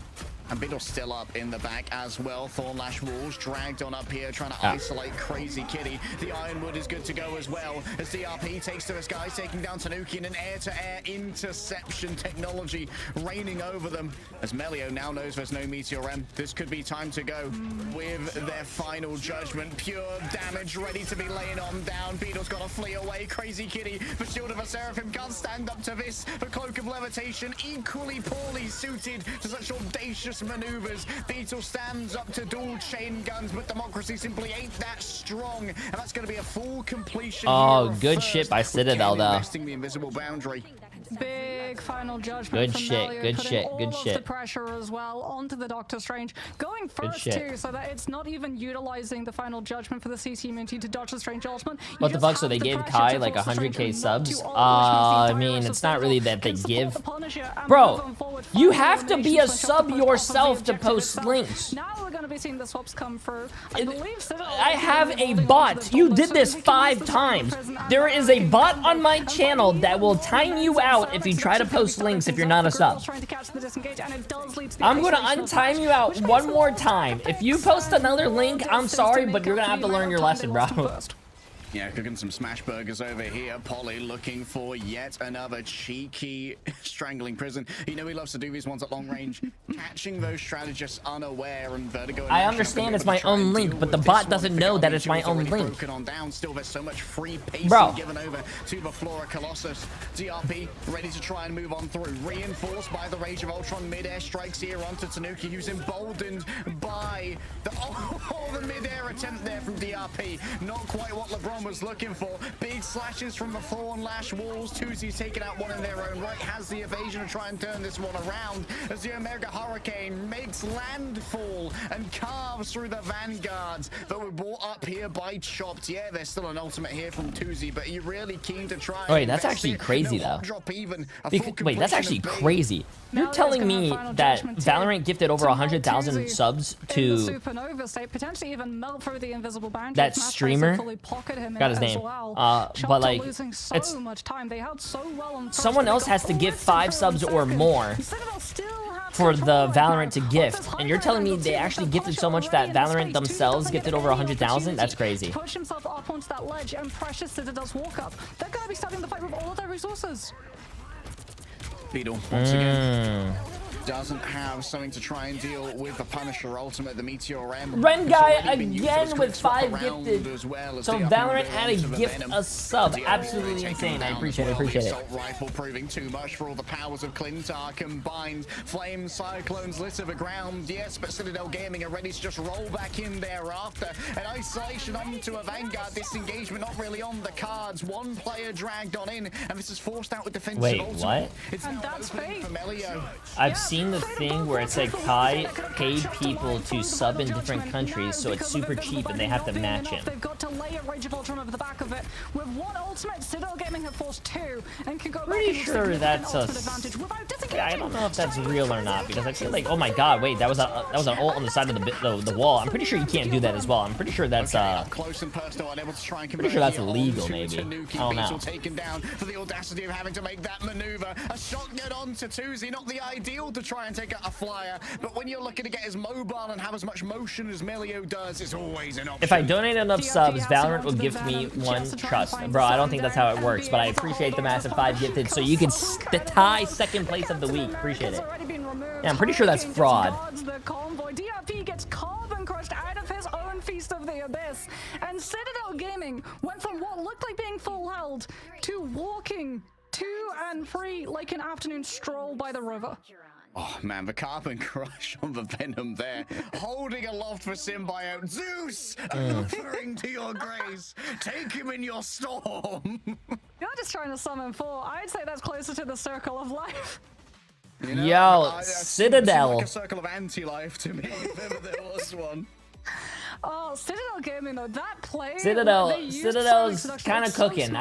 And Beetle's still up in the back as well. Thornlash Walls dragged on up here, trying to isolate Crazy Kitty. The Ironwood is good to go as well, as DRP takes to his guys, taking down Tanuki, and an air-to-air interception technology reigning over them. As Melio now knows there's no Meteor M, this could be time to go with their final judgment. Pure damage ready to be laying on down. Beetle's got to flee away. Crazy Kitty, the Shield of a Seraphim can't stand up to this. The Cloak of Levitation, equally poorly suited to such audacious maneuvers. Beetle stands up to dual chain guns, but democracy simply ain't that strong, and that's going to be a full completion. Oh, good shit by Citadel though. The invisible boundary. Big final judgment. Good shit. Good shit. Good shit. The pressure as well onto the Doctor Strange, going first too, so that it's not even utilizing the final judgment for the CC immunity to Doctor Strange ultimate. What the fuck? So they gave Kai like 100k subs? I mean, it's not really that they give. Bro, you have to be a sub yourself to post links. Now we're going to be seeing the swaps come through. I have a bot. You did this 5 times. There is a bot on my channel that will time you out if you try to post links if you're not a sub. I'm going to untime you out one more time. If you post another link, I'm sorry, but you're going to have to learn your lesson, bro. Yeah, cooking some smash burgers over here. Polly looking for yet another cheeky Strangling Prison. You know he loves to do these ones at long range. Catching those strategists unaware, and Vertigo. I understand it's my own link, but the bot doesn't know that it's my own link. Still, there's so much free pacing given over to the Flora Colossus. DRP ready to try and move on through. Reinforced by the Rage of Ultron. Mid-air strikes here onto Tanuki, who's emboldened by the mid-air attempt there from DRP. Not quite what LeBron everyone was looking for. Big slashes from the Thorn Lash walls. Tuzi's taking out one in their own right, has the evasion to try and turn this one around as the Omega Hurricane makes landfall and carves through the vanguards that were brought up here by Chopped. Yeah, there's still an ultimate here from Tuzi, but you're really keen to try. Wait, that's actually crazy though. Wait, that's actually crazy. You're telling me that Valorant gifted over 100,000 subs to Supernova state, potentially even melt through the invisible boundary. that streamer? Got his name. But like, it's much time. They held so well on someone else has to give 5 subs or more for the Valorant to gift, and you're telling me they actually gifted so much that Valorant themselves gifted over 100,000? That's crazy. Push himself up onto that ledge, and Precious Citadel's walk up. They're gonna be starting the fight with all of their resources. Beetle once again doesn't have something to try and deal with the Punisher ultimate. The Meteor M. Ren guy again with 5 gifted. So Valorant had to gift a sub. Absolutely insane. I appreciate it. Assault rifle proving too much for all the powers of Clintar combined. Flame cyclones litter the ground. Yes, but Citadel Gaming are ready to just roll back in thereafter. An isolation onto a Vanguard disengagement, not really on the cards. One player dragged on in, and this is forced out with defensive. Wait, ultimate. what? It's and that's fate. I've seen the thing where it's like Kai paid people to sub in different countries, so it's super cheap and they have to match him. They've got to lay a Rage of Ultron over the back of it. With one ultimate, Citadel Gaming have forced 2 and can go Pretty sure that's a... I don't know if that's real or not, because I feel like, oh my god, wait, that was an ult on the side of the wall. I'm pretty sure you can't do that as well. I'm pretty sure that's pretty sure that's illegal, maybe. I don't know. Taken down for the audacity of having to make that maneuver. A shotgun onto Tuzi, not the ideal to try and take out a flyer, but when you're looking to get as mobile and have as much motion as Melio does, it's always an option. If I donate enough subs, Valorant will give me 1 trust. Bro, I don't think that's how it works, but I appreciate the massive 5 gifted, so you can tie second place of the week. Appreciate it. Yeah, I'm pretty sure that's fraud. The convoy. DRP gets carbon crushed out of his own Feast of the Abyss, and Citadel Gaming went from what looked like being full held to walking to and free like an afternoon stroll by the river. Oh man, the carbon crush on the Venom there, holding aloft for Symbiote. Zeus, offering to your grace, take him in your storm. You're just trying to summon 4. I'd say that's closer to the circle of life. You know, yo, Citadel. Like a circle of anti-life to me, if ever there was one. Oh, Citadel Gaming though, that play. Citadel's kind of cooking.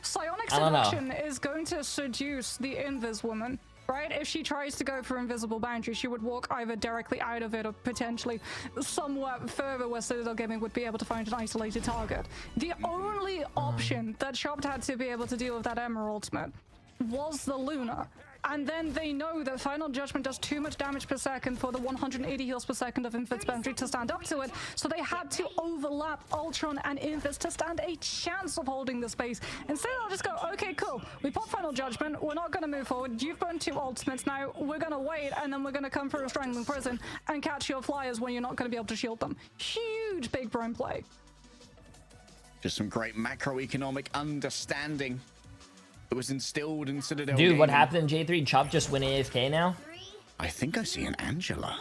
Psionic I don't know. Seduction is going to seduce the Invis woman. Right? If she tries to go for invisible boundary, she would walk either directly out of it or potentially somewhat further where Citadel Gaming would be able to find an isolated target. The only option that Chopped had to be able to deal with that Emerald ultimate was the Luna. And then they know that Final Judgment does too much damage per second for the 180 heals per second of Invis boundary to stand up to it, so they had to overlap Ultron and Invis to stand a chance of holding the space. Instead, I'll just go, okay, cool. We pop Final Judgment, we're not going to move forward. You've burned 2 ultimates now, we're going to wait, and then we're going to come through a Strangling Prison and catch your flyers when you're not going to be able to shield them. Huge big brain play. Just some great macroeconomic understanding. It was instilled in Citadel. Dude, what happened in J3? Chop just went AFK now? I think I see an Angela.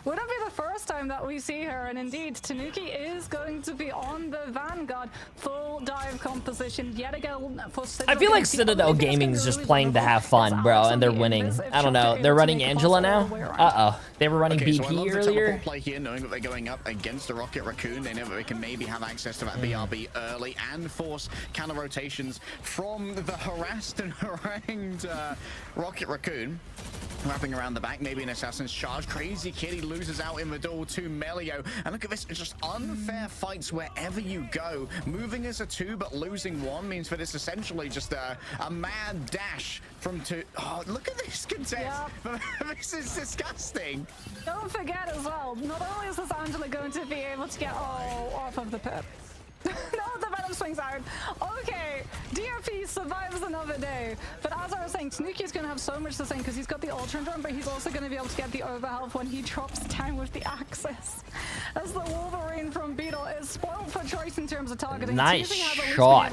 Wouldn't be the first time that we see her, and indeed, Tanuki is going to be on the Vanguard full dive composition yet again for Citadel. I feel like Citadel Gaming's just playing to have fun, bro, and they're winning. I don't know. They're running Angela now? Uh-oh. They were running BP earlier? Play here, knowing that they're going up against the Rocket Raccoon. They know that they can maybe have access to that BRB early and force counter rotations from the harassed and harangued Rocket Raccoon. Wrapping around the back, maybe an Assassin's Charge. Crazy Kitty loses out in the duel to Melio. And look at this, it's just unfair fights wherever you go. Moving as a 2, but losing 1 means that it's essentially just a mad dash from 2. Oh, look at this contest. Yep. This is disgusting. Don't forget as well, not only is this Angela going to be able to get off of the pit. No, the Venom swings out. Okay, DRP survives another day. But as I was saying, Tanuki is going to have so much to say because he's got the Ultron drone, but he's also going to be able to get the overhealth when he drops down with the Axis. As the Wolverine from Beetle is spoiled for choice in terms of targeting. Nice shot.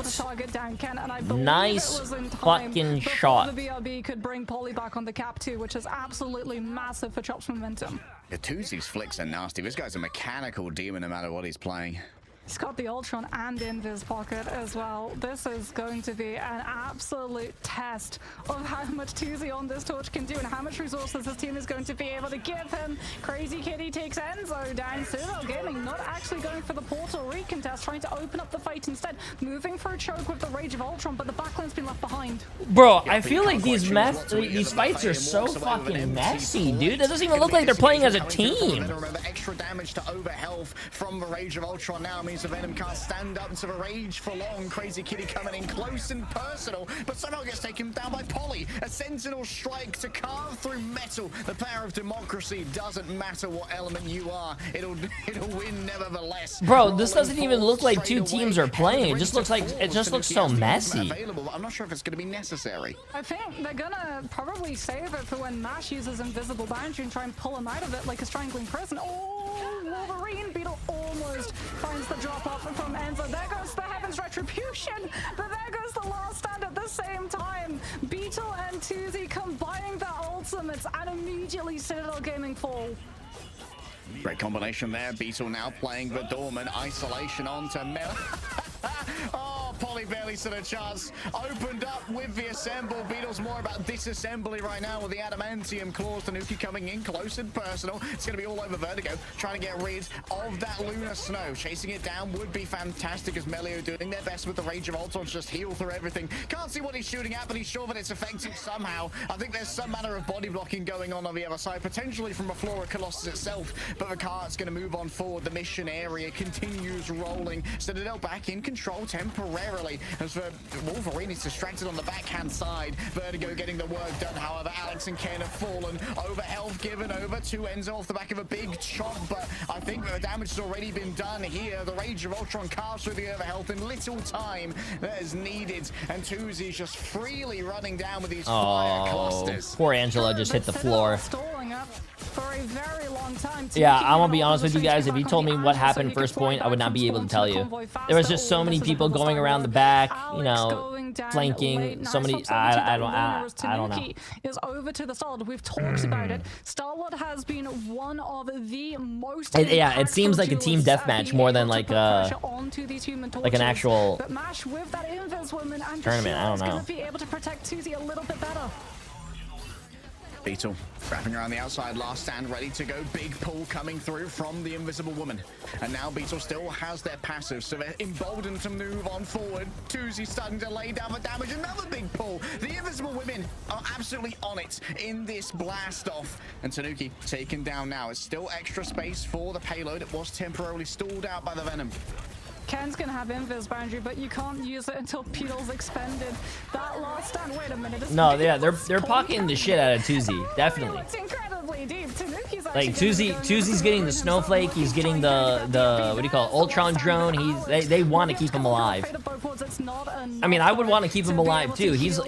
Nice fucking shot. The BRB could bring Polly back on the cap too, which is absolutely massive for Chop's momentum. The Tuzi's flicks are nasty. This guy's a mechanical demon no matter what he's playing. He's got the Ultron and in his pocket as well. This is going to be an absolute test of how much Tuesday on this torch can do and how much resources his team is going to be able to give him. Crazy Kitty takes Enzo down. Citadel Gaming not actually going for the portal recontest, trying to open up the fight instead. Moving for a choke with the Rage of Ultron, but the backlane's been left behind. Bro, I feel like these fights are so fucking messy, dude. It doesn't even look like they're playing as a team. Remember, extra damage to over health from the Rage of Ultron now means the Venom can't stand up to the Rage for long. Crazy Kitty coming in close and personal, but somehow gets taken down by Polly. A Sentinel strike to carve through metal. The power of democracy doesn't matter what element you are. It'll win nevertheless. Bro, this doesn't even look like two teams are playing. It just looks like so messy. I'm not sure if it's going to be necessary. I think they're gonna probably save it for when Mash uses Invisible Boundary and try and pull him out of it like a strangling prison. Oh, Wolverine Beetle almost finds the drop off from Enzo. There goes the Heaven's Retribution, but there goes the last stand at the same time. Beetle and Tuesday combining their ultimates and immediately Citadel Gaming fall. Great combination there. Beetle now playing the Dorman. Isolation onto Mel. Oh, Polly barely stood a chance. Opened up with the assemble. Beetle's more about disassembly right now with the adamantium claws. Tanuki coming in close and personal. It's going to be all over Vertigo, trying to get rid of that Lunar Snow. Chasing it down would be fantastic as Melio doing their best with the Rage of Ultron to just heal through everything. Can't see what he's shooting at, but he's sure that it's effective somehow. I think there's some manner of body blocking going on the other side, potentially from a Flora Colossus itself, but the cart's going to move on forward. The mission area continues rolling. Citadel back in control temporarily as Wolverine is distracted on the backhand side. Vertigo getting the work done. However, Alex and Ken have fallen. Over health given over to Enzo off the back of a big chop, but I think the damage has already been done here. The Rage of Ultron carves through the over health in little time that is needed, and Tuesday's just freely running down with these fire clusters. Poor Angela just hit the floor. Stalling up for a very long time. Yeah, I'm gonna be honest with you guys. If you told me what happened first point, I would not be able to tell you. There was just so many people going around the back, you know, flanking. So many. I don't know. Is over to the Starlord. We've talked about it. Starlord has been one of the most. Yeah, it seems like a team deathmatch more than like an actual but Mash with that Invis woman and tournament. I don't know. Gonna be able to protect Tuesday a little bit better. Beetle wrapping around the outside, last stand ready to go. Big pull coming through from the Invisible Woman. And now Beetle still has their passive, so they're emboldened to move on forward. Tuesday starting to lay down the damage. Another big pull. The Invisible Women are absolutely on it in this blast off. And Tanuki taken down now. It's still extra space for the payload. It was temporarily stalled out by the Venom. Ken's gonna have Invis Boundary, but you can't use it until Beetle's expended. That last stand, wait a minute. No, yeah, they're pocketing the shit out of Tuesday, definitely. It's incredibly deep. Tanuki's like Tuesday's getting the snowflake, he's getting the what do you call it, Ultron drone. They want to keep him alive. I mean, I would want to keep him alive too. He's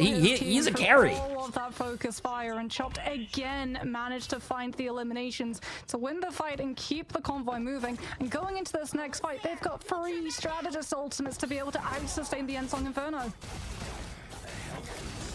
a carry. That focus fire, and Chopped again managed to find the eliminations to win the fight and keep the convoy moving. And going into this next fight, they've got 3 strategist ultimates to be able to out-sustain the Endsong Inferno.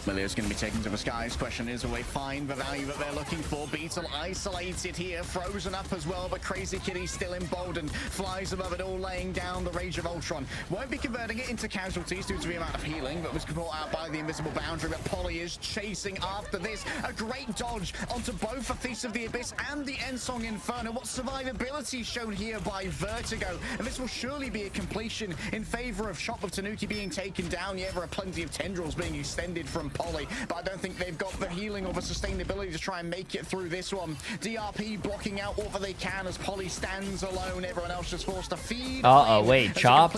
Melio's going to be taken to the skies. Question is, will they find the value that they're looking for? Beetle isolated here, frozen up as well, but Crazy Kitty still emboldened. Flies above it all, laying down the Rage of Ultron. Won't be converting it into casualties due to the amount of healing, but was brought out by the Invisible Boundary. But Polly is chasing after this. A great dodge onto both the Thief of the Abyss and the Endsong Inferno. What survivability shown here by Vertigo. And this will surely be a completion in favor of Shop of Tanuki being taken down. Yeah, there are plenty of tendrils being extended from Polly, but I don't think they've got the healing or the sustainability to try and make it through this one. DRP blocking out whatever they can as Polly stands alone. Everyone else just forced to feed. Wait, Chopped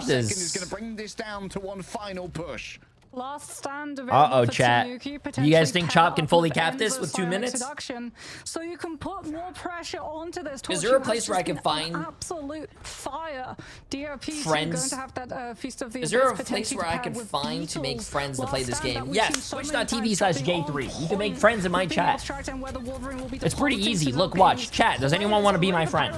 is going to bring this down to one final push. Last stand chat. You guys think Chop can fully cap this with 2 minutes? So you can put more pressure onto this. Is there a place where I can find absolute fire? DRP friends? Going to have that Feast of the Is there a place where I can find to make friends to play this game? Yes, twitch.tv/Jay3. You can make friends in my chat. It's pretty easy. Look, watch, chat. Does anyone want to be my friend?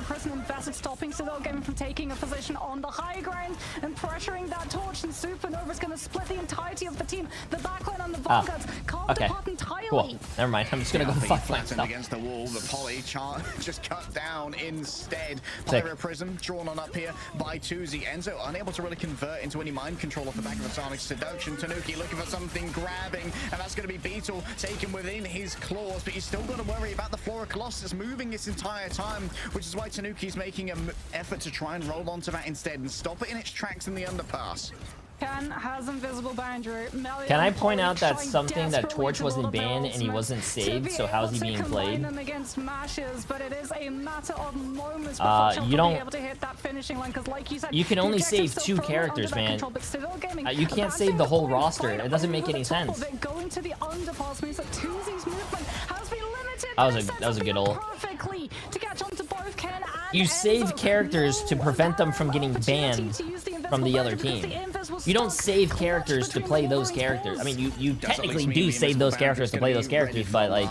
Citadel Gaming from taking a position on the high ground and pressuring that torch, and Supernova's going to split the entirety of the team. The backline on the Vanguards can't depart entirely. Cool. Never mind. I'm just going to go fuck flattened myself. against the wall. The Poly chart just cut down instead. Pirate Prism drawn on up here by 2Z. Enzo unable to really convert into any mind control off the back of the Sonic Seduction. Tanuki looking for something grabbing, and that's going to be Beetle taken within his claws, but he's still got to worry about the Flora Colossus moving this entire time, which is why Tanuki's making an effort to try and roll onto that instead and stop it in its tracks in the underpass. Ken has invisible boundary. Can I point out that something that Torch wasn't banned and he wasn't saved, so how's he being played? Them against mashes, but it is a matter of moments you don't. be able to hit that finishing line, because like you said, you can only save 2 characters, man. You can't save the whole roster. It doesn't make any sense. Going to the underpass means that 2Z's movement has been limited. That was a good ult. Perfectly to catch on to both Ken and You save characters to prevent them from getting banned from the other team. You don't save characters to play those characters. I mean, you technically do save those characters to play those characters, but like...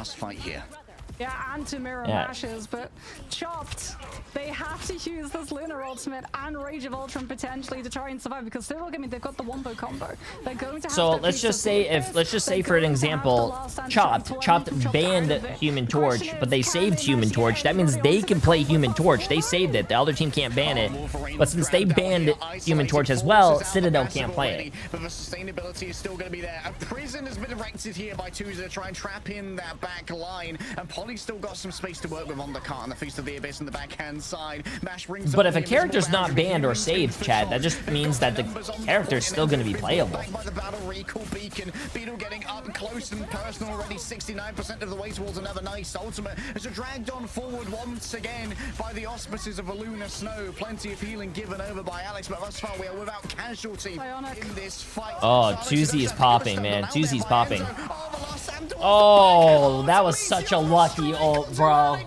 Yeah, and to mirror mashes, but Chopped, they have to use this Lunar Ultimate and Rage of Ultron potentially to try and survive, because they're they've got the Wombo combo. They're going to have so let's just say for an example, Chopped banned Human Torch, but they saved Human Torch. That means they can play Human Torch. They saved it. The other team can't ban it. But since they banned Human Torch as well, Citadel can't play it. But the sustainability is still going to be there. A prison has been erected here by 2Z to try and trap in that back line, and Poly's still got some space to work with on the cart and the Feast of the Abyss on the backhand side. Mash brings but if a character's not banned or saved, Chad, that just means that the character's still going to be playable. By the battle recall beacon, Beetle getting up close and personal already, 69% of the way towards another nice ultimate. As they're dragged on forward once again by the auspices of a lunar snow. Plenty of healing given over by Alex, but thus far we are without casualty in this fight. Oh, 2Z is popping, man. 2Z's popping. Oh, that was such a lucky ult, bro.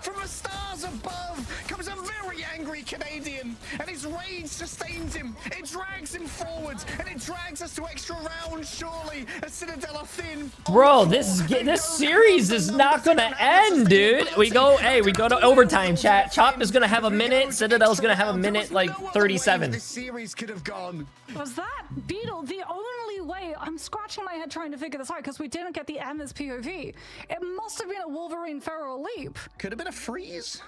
From the stars above comes a very angry Canadian, and his rage sustains him. It drags him forwards, and it drags us to extra rounds, surely. A Citadel are thin. Bro, this series is not gonna end, dude. We go to overtime, chat. Chop is gonna have a minute. Citadel's gonna have a minute, like 37. This series could have gone. Was that Beetle the only way? I'm scratching my head trying to figure this out, because we didn't get the M as POV. It must have been a Wolverine Feral Leap. Could have been a freeze.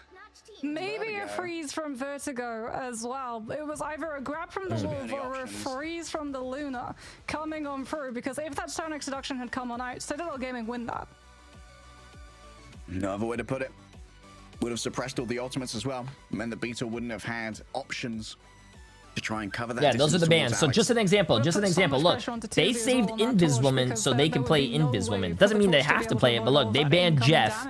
Maybe a freeze from Vertigo as well. It was either a grab from the Wolf or a freeze from the Luna coming on through, because if that Sonic Seduction had come on out, Citadel Gaming win that. No other way to put it. Would have suppressed all the ultimates as well. Meant the Beetle wouldn't have had options to try and cover that. Yeah, those are the bans. So just an example. Look, they saved Inviswoman so they can play Inviswoman. Doesn't mean they have to play it, but look, they banned Jeff.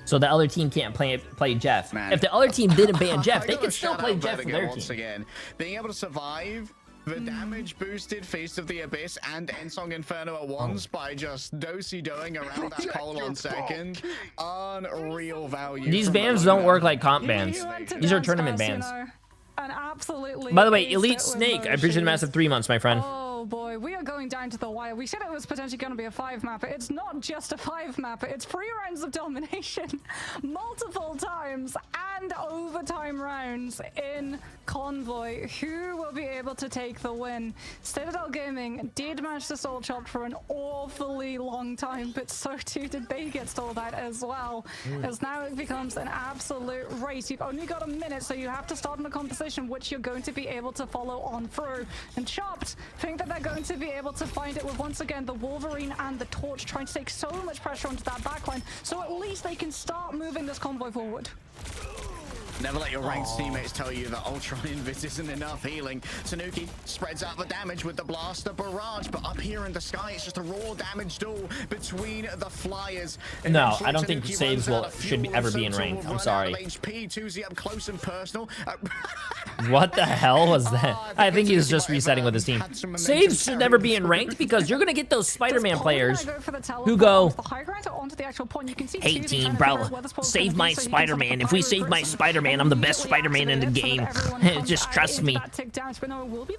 So the other team can't play Jeff. Man. If the other team didn't ban Jeff, they could still play Jeff for their team. Again, being able to survive the damage boosted Feast of the Abyss and Ensong Inferno at once by just do-si-doing around that pole on second. Unreal value. These bans don't work like comp bans. These are tournament bans. By the way, Elite Snake, I appreciate the massive 3 months, my friend. Oh boy, we are going down to the wire. We said it was potentially going to be a 5-mapper. It's not just a 5-mapper. It's 3 rounds of domination, multiple times, and overtime rounds in Convoy. Who will be able to take the win? Citadel Gaming did manage to stall Chopped for an awfully long time, but so too did they get stalled out as well. As now it becomes an absolute race. You've only got a minute, so you have to start in a composition which you're going to be able to follow on through. And Chopped think that they're going to be able to find it with, once again, the Wolverine and the Torch trying to take so much pressure onto that backline, so at least they can start moving this convoy forward. Never let your ranked teammates tell you that Ultron Invis isn't enough healing. Tanuki spreads out the damage with the Blaster Barrage, but up here in the sky, it's just a raw damage duel between the Flyers. No, I don't think saves should ever be in ranked. I'm sorry. HP, 2Z up close and personal. What the hell was that? I think he's just resetting with his team. Saves should never be in ranked, because you're gonna get those Spider-Man players who go, "Hey team, bro, save my Spider-Man. If we save my Spider-Man, I'm the best Spider-Man in the game. Just trust me."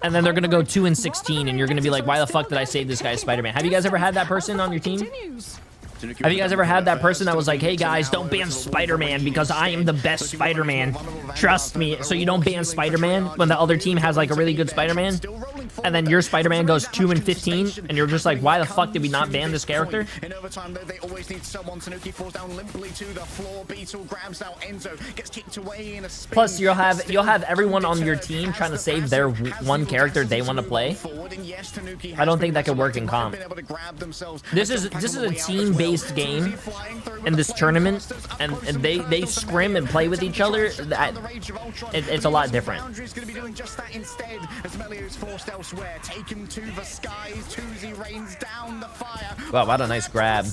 And then they're gonna go 2 and 16, and you're gonna be like, "Why the fuck did I save this guy's Spider-Man?" Have you guys ever had that person on your team? Have you guys ever had that person that was like, hey guys, don't ban Spider-Man because I am the best Spider-Man. Trust me. So you don't ban Spider-Man when the other team has like a really good Spider-Man? And then your Spider-Man goes 2 and 15, and you're just like, why the fuck did we not ban this character? In overtime, though, they always need someone. Tanuki falls down limply to the floor. Beetle grabs now Enzo, gets kicked away in a spin. Plus, you'll have everyone on your team trying to save their one character they want to play. I don't think that could work in comp. This is a team-based game in this tournament, and they scrim and play with each other. It's a lot different. Wow, what a nice grab.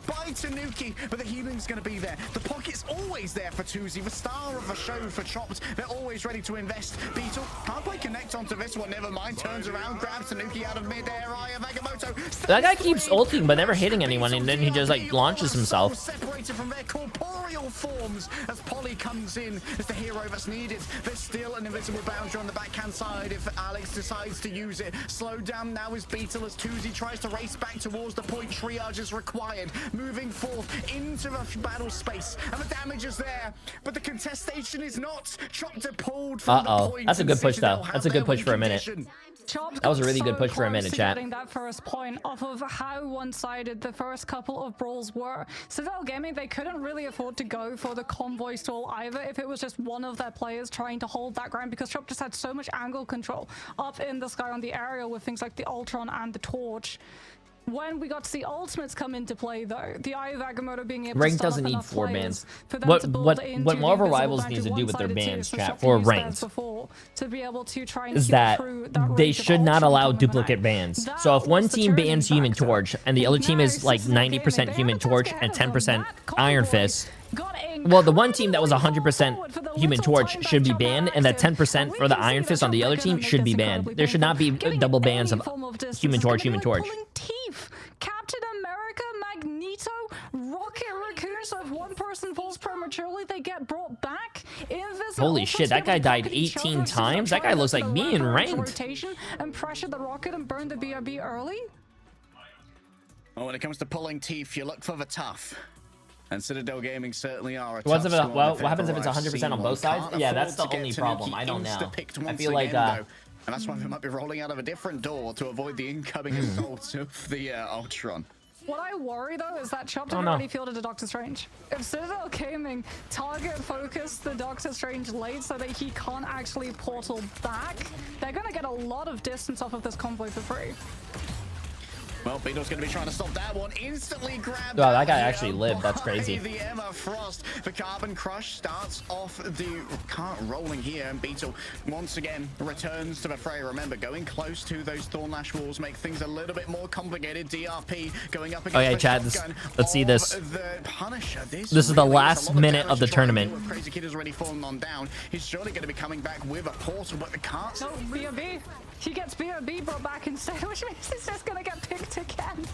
By Tanuki, but the healing's going to be there. The pocket's always there for Tuzi, the star of the show for Chopped. They're always ready to invest. Beetle can't quite connect onto this one. Never mind, turns around, grabs Tanuki out of midair. Agamotto. That guy keeps ulting but never hitting anyone, and then he just like launches himself. Separated from their corporeal forms as Polly comes in as the hero that's needed. There's still an invisible boundary on the backhand side if Alex decides to use it. Slowed down now is Beetle as Tuzi tries to race back towards the point. Triage is required. Moving forth into the battle space, and the damage is there, but the contestation is not. Chopped and pulled from the point. That's a good push though. That's a good push for a minute. That was a really good push for a minute, chat. Getting that first point off of how one-sided the first couple of brawls were. Citadel Gaming, they couldn't really afford to go for the convoy stall either if it was just one of their players trying to hold that ground, because Chop just had so much angle control up in the sky on the area with things like the Ultron and the Torch. When we got to see ultimates come into play, though, the Eye of Agamotto being able Rank to doesn't need 4 bans. What Marvel Rivals needs to do with their bans, chat, for ranked, is that they should not allow duplicate bans. So if one team bans Human Torch and the other team is like 90% Human Torch and 10% Iron Fist, well, the one team that was 100% Human Torch should be banned, and that 10% for the Iron Fist on the other team should be banned. There should not be double bans of Human Torch, Human Torch. Captain America, Magneto, Rocket Raccoon, so if one person falls prematurely, they get brought back. Holy shit, that guy died 18 times? That guy looks like me in ranked. And pressure the rocket and burn the BRB early? Well, when it comes to pulling teeth, you look for the tough. And Citadel Gaming certainly are a what happens if it's 100% on both sides? Yeah, that's the only problem. I don't know. I feel like and that's why they might be rolling out of a different door to avoid the incoming assault of the Ultron. What I worry, though, is that Chopped had already fielded a Doctor Strange. If Citadel Gaming target focus the Doctor Strange late so that he can't actually portal back, they're going to get a lot of distance off of this convoy for free. Well, Beetle's going to be trying to stop that one. Instantly grabbed. Wow, that guy actually lived. That's crazy. The Emma Frost. The Carbon Crush starts off the cart rolling here, and Beetle once again returns to the fray. Remember, going close to those Thornlash walls make things a little bit more complicated. DRP going up against Chad, let's see this. This is the last minute of the tournament. Crazy Kid has already fallen on down. He's surely going to be coming back with a portal, but the cart's no, BRB. He gets BRB brought back instead, which means he's just going to get picked again.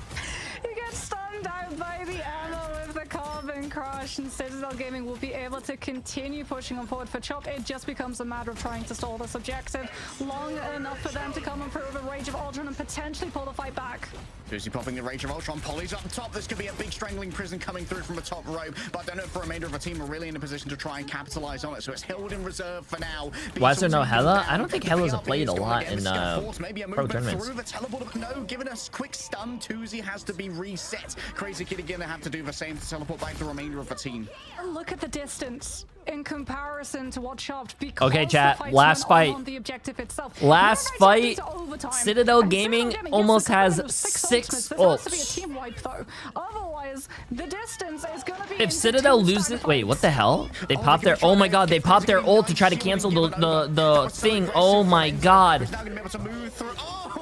He gets stunned out by the ammo with the Carbon Crush, and Citadel Gaming will be able to continue pushing on forward for Chop. It just becomes a matter of trying to stall this objective long enough for them to come and prove the Rage of Ultron and potentially pull the fight back. Tuzi popping the Rage of Ultron. Polly's up top. This could be a big strangling prison coming through from the top row, but I don't know if the remainder of the team are really in a position to try and capitalize on it, so it's held in reserve for now. Why is there no Hela? I don't think Hela's played a lot in pro tournaments. No, given a quick stun, Tuzi has to be reset. Crazy Kid again, they have to do the same to teleport back the remainder of the team. And look at the distance in comparison to what Chopped. Okay, chat, last fight. Last fight, Citadel Gaming almost has 6 ults. Otherwise, the distance is going to be. If Citadel loses, wait, what the hell? They popped their, oh my god, they popped their ult to try to cancel the thing. Oh my god.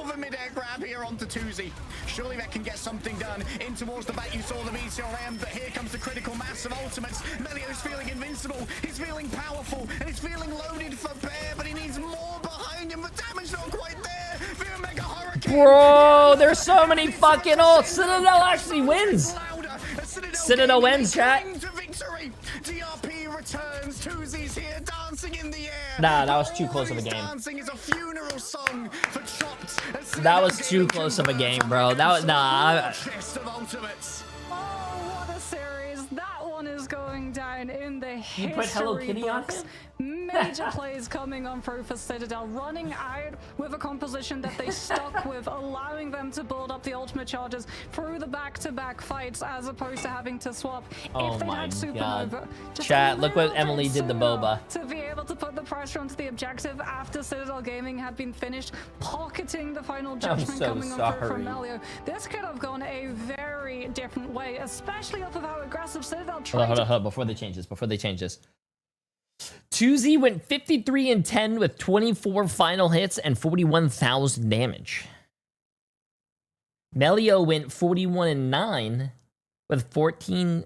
The mid-air grab here onto Tuzi. Surely that can get something done. In towards the back, you saw the Meteor M, but here comes the critical mass of ultimates. Melio's feeling invincible. He's feeling powerful, and he's feeling loaded for bear, but he needs more behind him. The damage not quite there. The Mega Hurricane. Bro, there's so many fucking ults. Citadel actually wins. Citadel wins, chat. DRP returns. Tuzi's here dancing in the air. Nah, that was too close of a game. Dancing is a funeral song for Chopped. That was too close of a game, bro. That was nah. going down in the You put Hello history Kitty on books. him? Major plays coming on through for Citadel, running out with a composition that they stuck with, allowing them to build up the ultimate charges through the back-to-back fights as opposed to having to swap. Oh if they my had Supernova, God. just Chat, a look what little Emily bit did to sooner Boba. to be able to put the pressure onto the objective after Citadel Gaming had been finished, pocketing the final judgment so coming on through from sorry. Melio. This could have gone a very different way, especially off of how aggressive Citadel Hold tried on, hold on. Before they change this. 2Z went 53-10 with 24 final hits and 41,000 damage. Melio went 41-9 with 14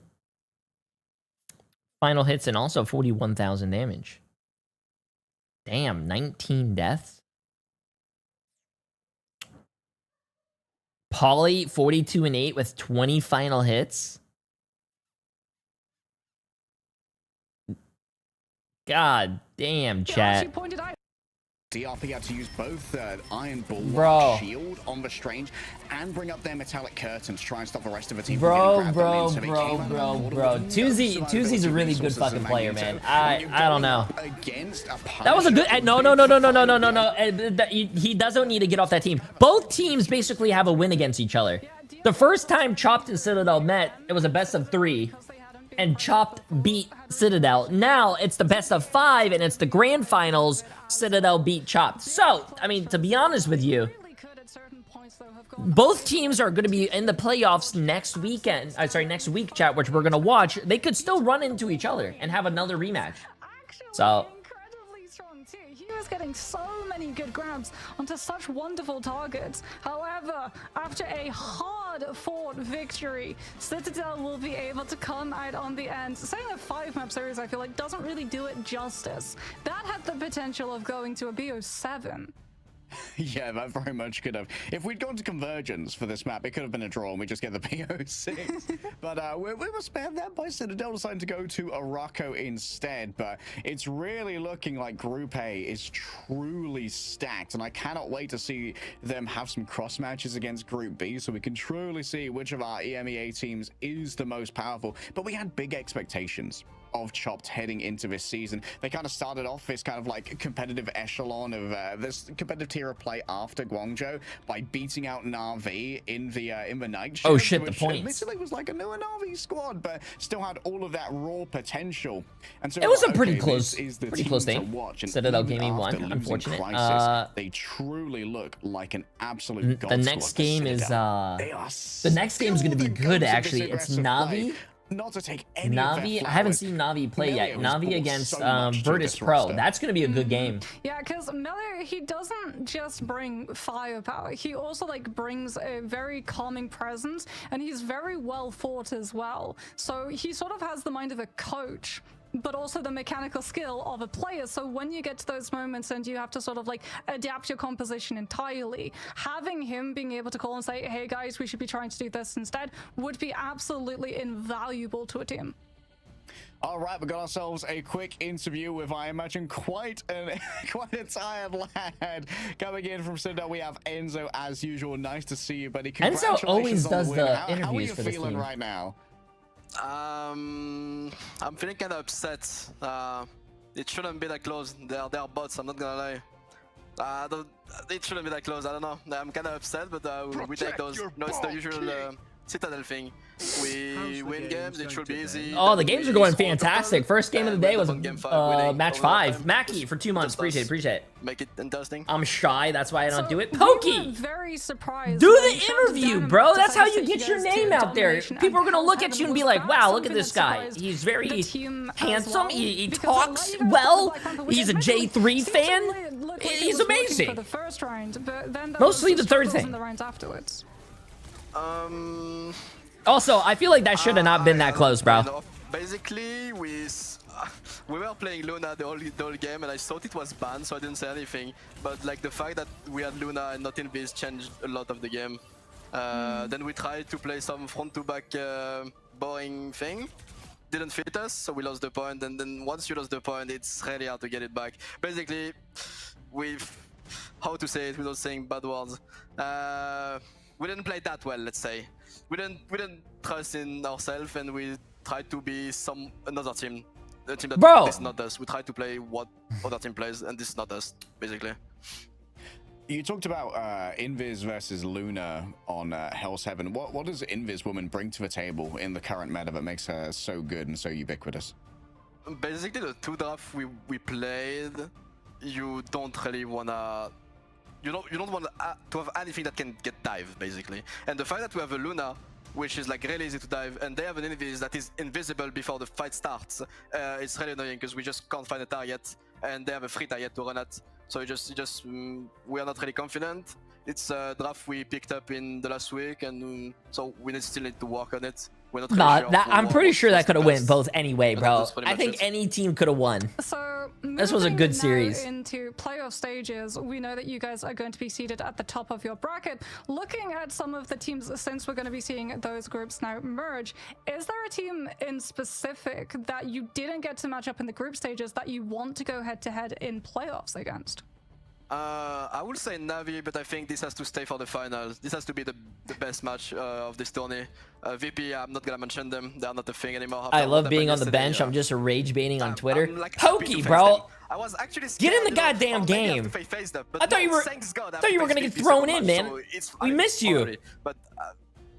final hits and also 41,000 damage. Damn, 19 deaths. Pauly 42-8 with 20 final hits. God damn, Yeah, chat. she pointed out DRP had to use both Iron Bro. Bulwark shield on the Strange and bring up their metallic curtain to try and stop the rest of the team Bro. from getting grabbed on in. So they came out on the board with no 2Z's a really good resources fucking and player, Magneto. man. When you're I don't going know. Against a That was a good. Punisher No. with big He doesn't need to get off that team. Both teams basically have a win against each other. The first time Chopped and Citadel met, it was a best of 3, and Chopped beat Citadel. Now it's the best of 5, and it's the grand finals. Citadel beat Chopped. So, I mean, to be honest with you, really could at certain points though have gone both teams are going to be in the playoffs next weekend. Next week, chat, which we're going to watch. They could still run into each other and have another rematch. actually So- incredibly strong too. He was getting so many good grabs onto such wonderful targets. However, after a hard-fought victory, Citadel will be able to come out on the end. Saying a 5-map series, I feel like, doesn't really do it justice. That had the potential of going to a BO7. Yeah, that very much could have. If we'd gone to Convergence for this map, it could have been a draw and we just get the PO6. But we were spared that by Citadel deciding to go to Araco instead. But it's really looking like Group A is truly stacked. And I cannot wait to see them have some cross matches against Group B so we can truly see which of our EMEA teams is the most powerful. But we had big expectations of Chopped heading into this season. They kind of started off this kind of like competitive echelon of this competitive tier of play after Guangzhou by beating out Na'Vi in the night shift. Oh shit, the which points. admittedly was like a newer Na'Vi squad, but still had all of that raw potential. And so It was a okay, pretty this close- is the pretty team close to thing. watch. And Citadel even Gaming after won, losing unfortunate. Crisis, they truly look like an absolute god The squad next for game is Citadel. They are the next game is going to be still the good, goats of this actually. It's aggressive play. Navi. Not to take any of their Navi, I haven't flowers. seen Navi play yet. Melio has Navi brought against so much to Virtus this Pro. roster. That's going to be a good game. Yeah, because Melio, he doesn't just bring firepower. He also like brings a very calming presence, and he's very well fought as well. So he sort of has the mind of a coach, but also the mechanical skill of a player. So when you get to those moments and you have to sort of like adapt your composition entirely, having him being able to call and say, hey guys, we should be trying to do this instead, would be absolutely invaluable to a team. All right, we got ourselves a quick interview with, I imagine, quite a tired lad coming in from Citadel. We have Enzo as usual. Nice to see you, buddy. Enzo always Congratulations on does win. the How are interviews you for this feeling team. right now? I'm feeling kind of upset. It shouldn't be that close. They're bots, I'm not gonna lie. It shouldn't be that close, I don't know. I'm kind of upset, but we take those. No, it's the usual Citadel thing. We win games, it should be easy. Oh, the games are going We score fantastic. total, First game of the and day we was end up on game 5 winning match over 5. time. Mackie for 2 months. Just us. Appreciate it. Make it interesting. I'm shy, that's why I don't So do it. we were Pokey! very surprised Do when the Chopped interview, Dynamite bro. That's how decided you to get your go to name out there. domination, People are and gonna look Heaven at you and be was like, that wow, look at something this that guy. surprised He's the very team as handsome. well? He Because talks a lot of well. Black Panther, which He's a admittedly J3 seemed to fan. look like it He's was working amazing. For the first round, but then there Mostly was the third struggles thing. in the rounds afterwards. Also, I feel like that should have not been that close, bro. You know, basically, we were playing Luna the whole game, and I thought it was banned, so I didn't say anything. But like the fact that we had Luna and not Invis changed a lot of the game. Then we tried to play some front-to-back boring thing. Didn't fit us, so we lost the point. And then once you lost the point, it's really hard to get it back. Basically, how to say it without saying bad words. We didn't play that well, let's say. We didn't trust in ourselves, and we try to be another team. The team that Bro. is not us. We try to play what other team plays, and this is not us, basically. You talked about Invis versus Luna on Hell's Heaven. What does Invis woman bring to the table in the current meta that makes her so good and so ubiquitous? Basically, the 2 drafts we played, you don't really wanna. You don't want to have anything that can get dive, basically. And the fact that we have a Luna, which is like really easy to dive, and they have an Invis that is invisible before the fight starts, it's really annoying because we just can't find a target, and they have a free target to run at. So we are not really confident. It's a draft we picked up in the last week, and so we still need to work on it. We're not really sure I'm pretty sure that could have went both anyway, But bro. that's pretty I much think it. any team could have won. So This was a good moving now series. Into playoff stages, we know that you guys are going to be seated at the top of your bracket. Looking at some of the teams, since we're going to be seeing those groups now merge, is there a team in specific that you didn't get to match up in the group stages that you want to go head-to-head in playoffs against? I would say Navi, but I think this has to stay for the finals. This has to be the best match of this tourney. VP, I'm not gonna mention them. They are not a thing anymore. I After love what being happened on the yesterday, bench. I'm just rage baiting on Twitter. I'm, like, happy to Pokey, face bro. them. I was actually Get in scared, the goddamn maybe I have game. to face them, but I thought you were. thanks God, I thought you were have to gonna face get VP thrown second in, match, man. so it's We fine, missed you. already. But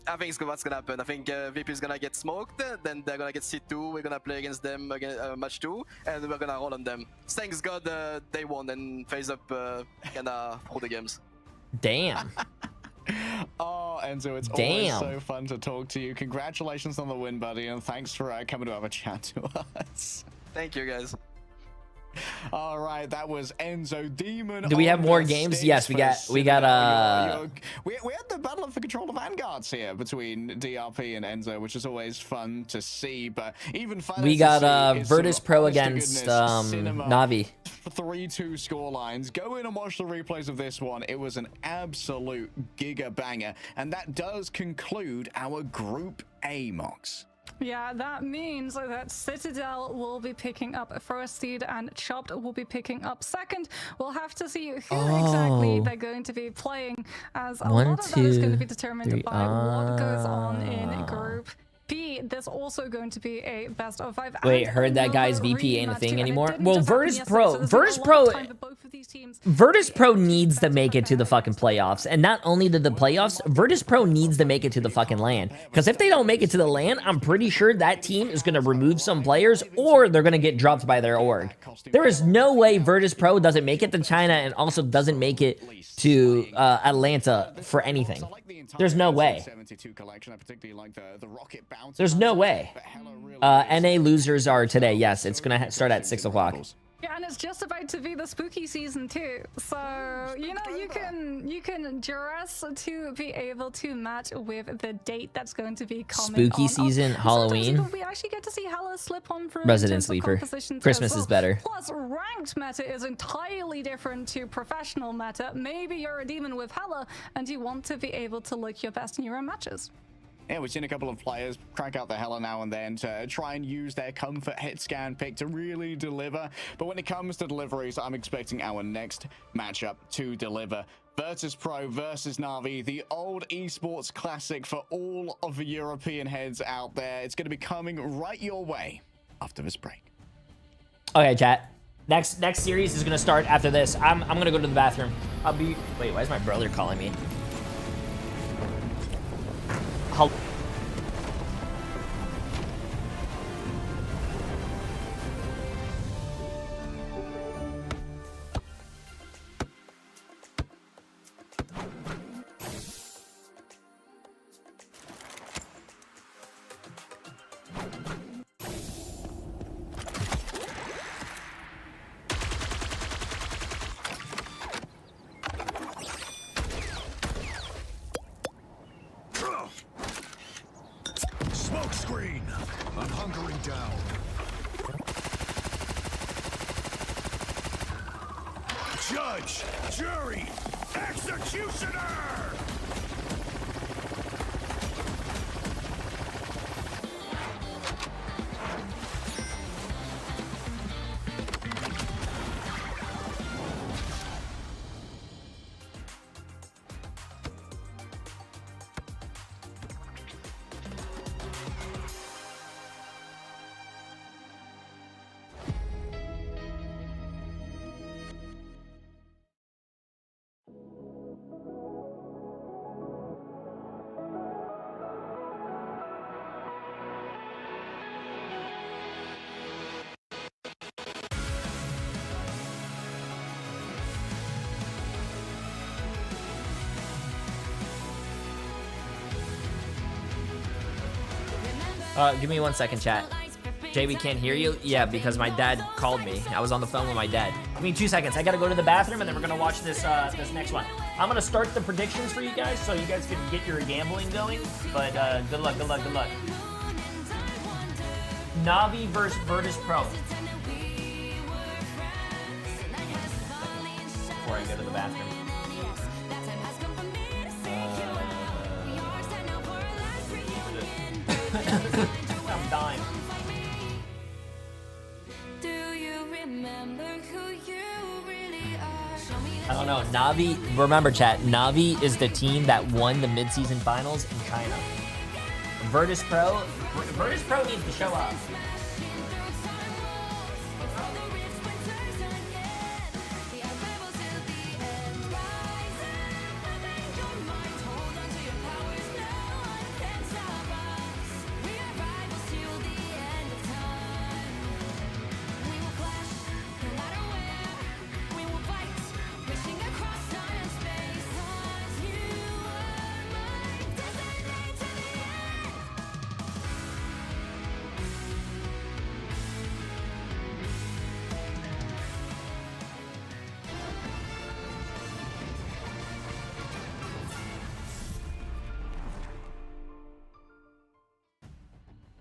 I think it's what's gonna happen. I think VP is gonna get smoked, then they're gonna get C2. We're gonna play against them again, match 2, and we're gonna roll on them. Thanks God they won and phase up kinda through the games. Damn. Oh, Enzo, it's always so fun to talk to you. Congratulations on the win, buddy, and thanks for coming to have a chat to us. Thank you, guys. All right, that was Enzo Demon. Do we have on more the games? sticks Yes, we for got Citadel. We had the battle of the control of vanguards here between DRP and Enzo, which is always fun to see. But even fun. We got Virtus Pro against Navi. 3-2 scorelines. Go in and watch the replays of this one. It was an absolute giga banger, and that does conclude our Group A, Mox. Yeah, that means that Citadel will be picking up first seed and Chopped will be picking up second. We'll have to see who exactly they're going to be playing, as a lot of that is going to be determined by what goes on in Group B. There's also going to be a best of 5. Wait, heard that guy's VP ain't a thing anymore? Well, Virtus Pro needs to make it to the fucking playoffs. And not only to the playoffs, Virtus Pro needs to make it to the fucking LAN. Because if they don't make it to the LAN, I'm pretty sure that team is going to remove some players or they're going to get dropped by their org. There is no way Virtus Pro doesn't make it to China and also doesn't make it to Atlanta for anything. There's no way. There's no way. NA losers are today. Yes, it's going to start at 6 o'clock. Yeah, and it's just about to be the spooky season too. So, you know, you can dress to be able to match with the date that's going to be coming Spooky season, Halloween. We actually get to see Hella slip on through Resident Sleeper. Christmas is better. Plus, ranked meta is entirely different to professional meta. Maybe you're a demon with Hella and you want to be able to look your best in your own matches. Yeah, we've seen a couple of players crank out the Hella now and then to try and use their comfort hit scan pick to really deliver. But when it comes to deliveries, I'm expecting our next matchup to deliver. Virtus Pro versus Navi, the old esports classic for all of the European heads out there. It's going to be coming right your way after this break. Okay, chat. Next series is going to start after this. I'm going to go to the bathroom. Wait, why is my brother calling me? Smoke screen! I'm hunkering down. Judge! Jury! Executioner! Give me 1 second, chat. Jay, we can't hear you? Yeah, because my dad called me. I was on the phone with my dad. Give me 2 seconds. I gotta go to the bathroom, and then we're gonna watch this this next one. I'm gonna start the predictions for you guys, so you guys can get your gambling going. But good luck, good luck, good luck. Navi versus Virtus Pro. Before I go to the bathroom. I'm dying. I don't know. Navi, remember chat, Navi is the team that won the mid-season finals in China. Virtus Pro needs to show up.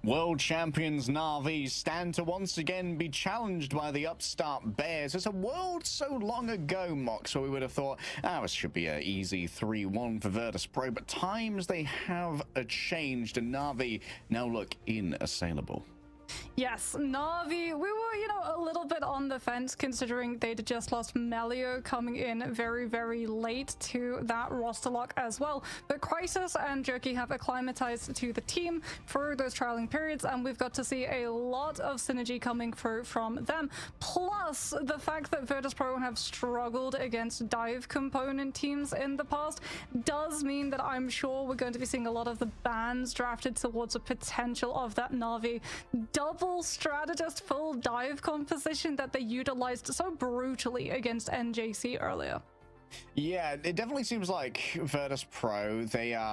World champions Na'Vi stand to once again be challenged by the upstart Bears. It's a world so long ago, Mox, so we would have thought, this should be an easy 3-1 for Virtus Pro, but times they have changed, and Na'Vi now look inassailable. Yes, Na'Vi, we were, you know, a little bit on the fence considering they'd just lost Melio coming in very, very late to that roster lock as well. But Crisis and Jerky have acclimatized to the team through those trialing periods, and we've got to see a lot of synergy coming through from them. Plus, the fact that Virtus Pro have struggled against dive component teams in the past does mean that I'm sure we're going to be seeing a lot of the bans drafted towards a potential of that Na'Vi double strategist full dive composition that they utilized so brutally against NJC earlier. Yeah, it definitely seems like Virtus Pro, they're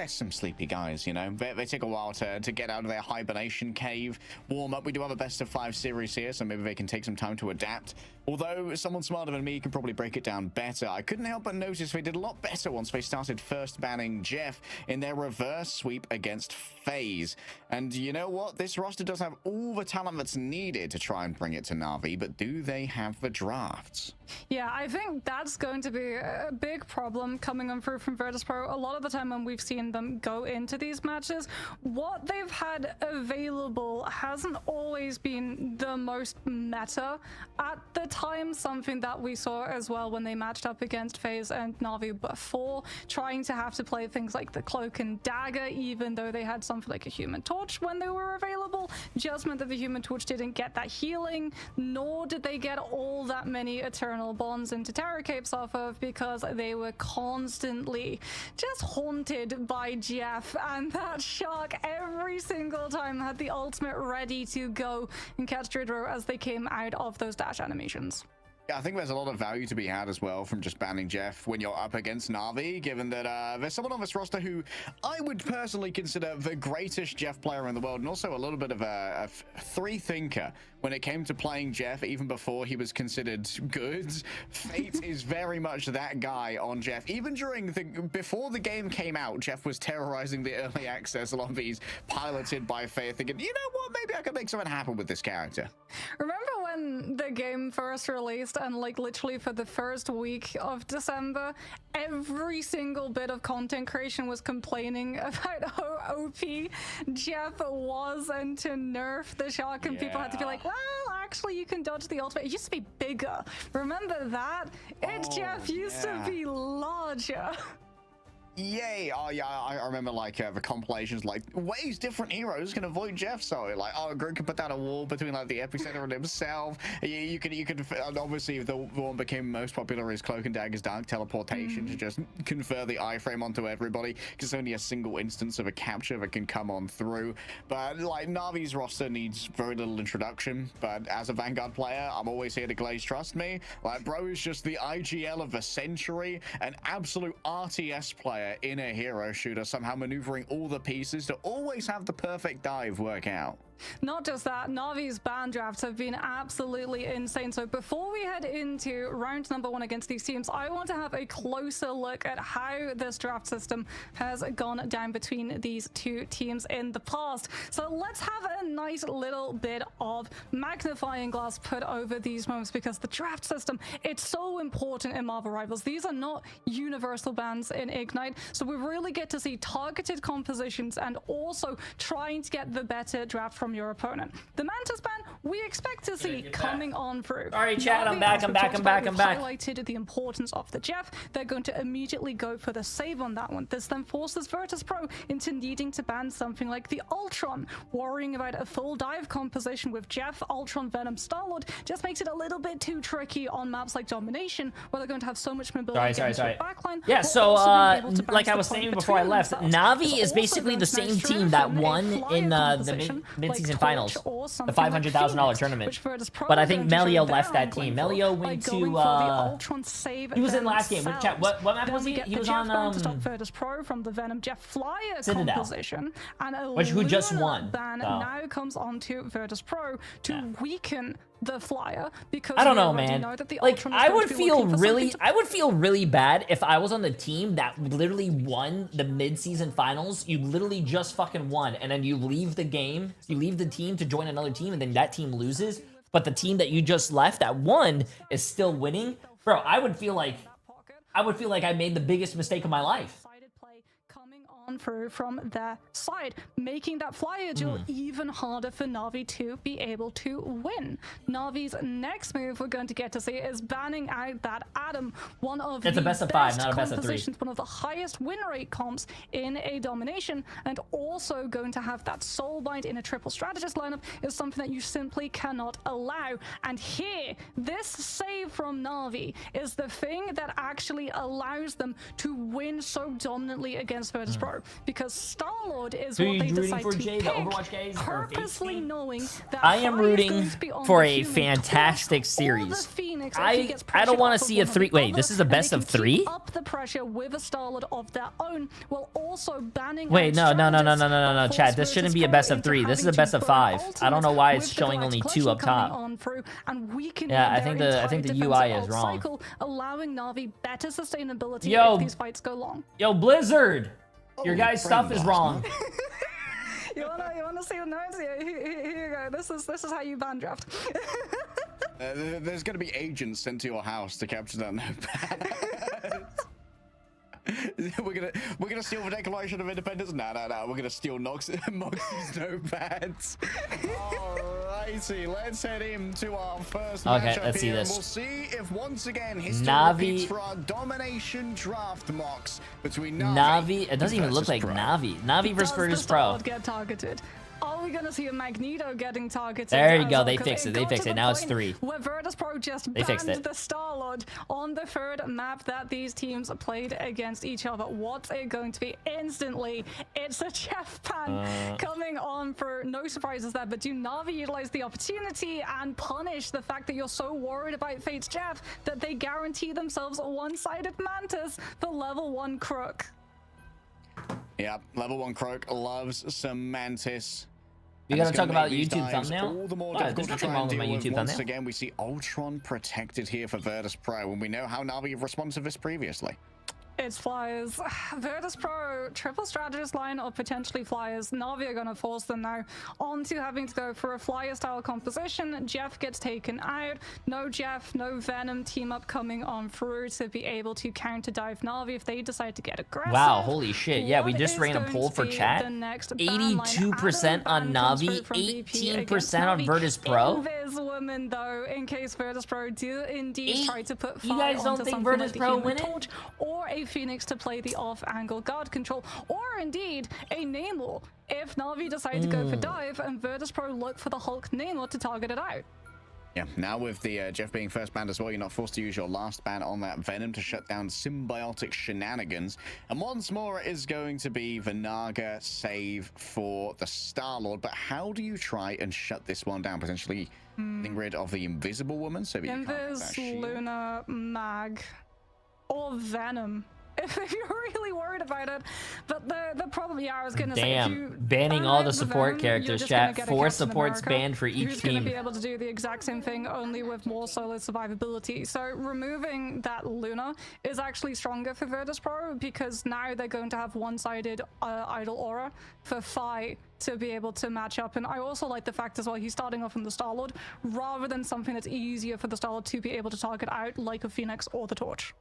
some sleepy guys, you know. They take a while to get out of their hibernation cave, warm up. We do have a best of 5 series here, so maybe they can take some time to adapt. Although someone smarter than me can probably break it down better. I couldn't help but notice they did a lot better once they started first banning Jeff in their reverse sweep against FaZe. And you know what? This roster does have all the talent that's needed to try and bring it to Na'Vi, but do they have the drafts? Yeah, I think that's going to be a big problem coming on through from Virtus Pro. A lot of the time when we've seen them go into these matches, what they've had available hasn't always been the most meta at the time, something that we saw as well when they matched up against FaZe and Na'Vi before, trying to have to play things like the Cloak and Dagger, even though they had something like a Human Torch when they were available, just meant that the Human Torch didn't get that healing, nor did they get all that many Eternal Bonds into Terror Capes off of, because they were constantly just haunted by Jeff, and that Shark every single time had the ultimate ready to go and catch Dridro as they came out of those dash animations. Yeah, I think there's a lot of value to be had as well from just banning Jeff when you're up against Na'Vi, given that there's someone on this roster who I would personally consider the greatest Jeff player in the world, and also a little bit of a free thinker when it came to playing Jeff even before he was considered good. Fate is very much that guy on Jeff. Even before the game came out, Jeff was terrorizing the early access lobbies piloted by Fate, thinking, you know what, maybe I could make something happen with this character. Remember when the game first released, and like literally for the first week of December, every single bit of content creation was complaining about how OP Jeff was, and to nerf the Shark, and people had to be like, well, actually you can dodge the ultimate. It used to be bigger. Remember that? Jeff used to be larger. Yay! Oh yeah, I remember like the compilations, like ways different heroes can avoid Jeff. So like, Grid can put down a wall between like the epicenter and himself. You could obviously the one became most popular is Cloak and Dagger's Dark Teleportation to just confer the iframe onto everybody, because it's only a single instance of a capture that can come on through. But like Na'Vi's roster needs very little introduction. But as a Vanguard player, I'm always here to glaze. Trust me. Like bro is just the IGL of the century, an absolute RTS player. their inner hero shooter, somehow maneuvering all the pieces to always have the perfect dive work out. Not just that, Navi's ban drafts have been absolutely insane. So before we head into round number 1 against these teams, I want to have a closer look at how this draft system has gone down between these two teams in the past. So let's have a nice little bit of magnifying glass put over these moments, because the draft system, it's so important in Marvel Rivals. These are not universal bans in Ignite, so we really get to see targeted compositions and also trying to get the better draft from your opponent. The Mantis ban, we expect to see coming on through. All right, chat, I'm back. Highlighted the importance of the Jeff. They're going to immediately go for the save on that one. This then forces Virtus Pro into needing to ban something like the Ultron. Worrying about a full dive composition with Jeff, Ultron, Venom, Star-Lord just makes it a little bit too tricky on maps like Domination, where they're going to have so much mobility. Sorry. Backline. Yeah, so like I was saying before I left, Navi is basically the same team that won in the mid-season finals, the $500,000 tournament. But I think Melio left that team. Melio went to he was in last game. Chat, what map was he? He was on Virtus Pro from the Venom Jeff Flyer Citadel, composition, and who just won. Ban now comes onto Virtus Pro to weaken the Flyer, because I don't know, man. Like, I would feel really bad if I was on the team that literally won the mid-season finals. You literally just fucking won, and then you leave the game, you leave the team to join another team, and then that team loses, but the team that you just left that won is still winning. Bro, I would feel like I made the biggest mistake of my life. Through from their side, making that Flyer duel even harder for Na'Vi to be able to win. Na'Vi's next move we're going to get to see is banning out that Adam, one of it's a best of 5, not a best of 3. One of the highest win rate comps in a Domination, and also going to have that Soulbind in a triple strategist lineup is something that you simply cannot allow. And here, this save from Na'Vi is the thing that actually allows them to win so dominantly against Virtus Pro. Because Star-Lord is what they decide to pick, purposely knowing that I am rooting for a fantastic series. I don't want to see a 3. Wait, this is a best of 3? Up the pressure with a Star-Lord of their own, while also banning. Wait, no, chat. This shouldn't be a best of 3. This is a best of 5. I don't know why it's showing only 2 up top. Yeah, I think the UI is wrong. Allowing Na'Vi better sustainability Yo, if these fights go long. Yo, Blizzard. Your guys' stuff is wrong. you wanna see the notes? Here you go. This is how you ban draft. There's gonna be agents sent to your house to capture that notepad. We're gonna steal the Declaration of Independence. No. We're gonna steal Moxie's notepads. Alrighty, let's head into our first matchup let's see here. this. We'll see if once again history repeats for our Domination draft mocks between Navi. It doesn't even look like Navi. Navi versus Virtus Pro. Get targeted. Are we gonna see a Magneto getting targeted? There you go. They fixed it. They fixed it. Now it's 3. Where Virtus Pro just banned the Star-Lord on the 3rd map that these teams played against each other. What's it going to be? Instantly, it's a Jeff ban coming on for no surprises there. But do Na'Vi utilize the opportunity and punish the fact that you're so worried about Fate's Jeff that they guarantee themselves a one-sided Mantis for level 1 Crook? Yeah, level 1 Croak loves some Mantis. We gotta talk about YouTube thumbnail. All the more There's difficult to nothing try wrong and with my deal YouTube with. Once thumbnail. again, we see Ultron protected here for Virtus Pro, and we know how Navi have responded to this previously. It's Flyers. Virtus Pro, triple strategist line or potentially Flyers. Na'Vi are going to force them now onto having to go for a Flyer-style composition. Jeff gets taken out. No Jeff, no Venom team up coming on through to be able to counter dive Na'Vi if they decide to get aggressive. Wow, holy shit. Yeah, we just ran a poll for chat. 82% on Navi, 18% on Virtus Pro. Woman, though, in case Virtus Pro do indeed try to put fire you guys don't think Virtus Pro win it? Or a Phoenix to play the off-angle guard control, or indeed a Namor if Na'Vi decide to go for dive and Virtus Pro look for the Hulk Namor to target it out. Yeah, now with the Jeff being first banned as well, you're not forced to use your last ban on that Venom to shut down symbiotic shenanigans. And once more, it is going to be the Naga save for the Star-Lord. But how do you try and shut this one down? Potentially getting rid of the Invisible Woman? So Invis, Luna, Mag, or Venom. if you're really worried about it. But the problem, yeah, I was gonna say, if you Damn, banning ban all out the support Venom, characters, you're just gonna chat. get a 4 Captain supports America banned for each who's team. gonna be able to do the exact same thing, only with more solo survivability. So removing that Luna is actually stronger for Virtus Pro, because now they're going to have one-sided idle aura for Phi to be able to match up. And I also like the fact as well, he's starting off in the Star-Lord rather than something that's easier for the Star-Lord to be able to target out, like a Phoenix or the Torch.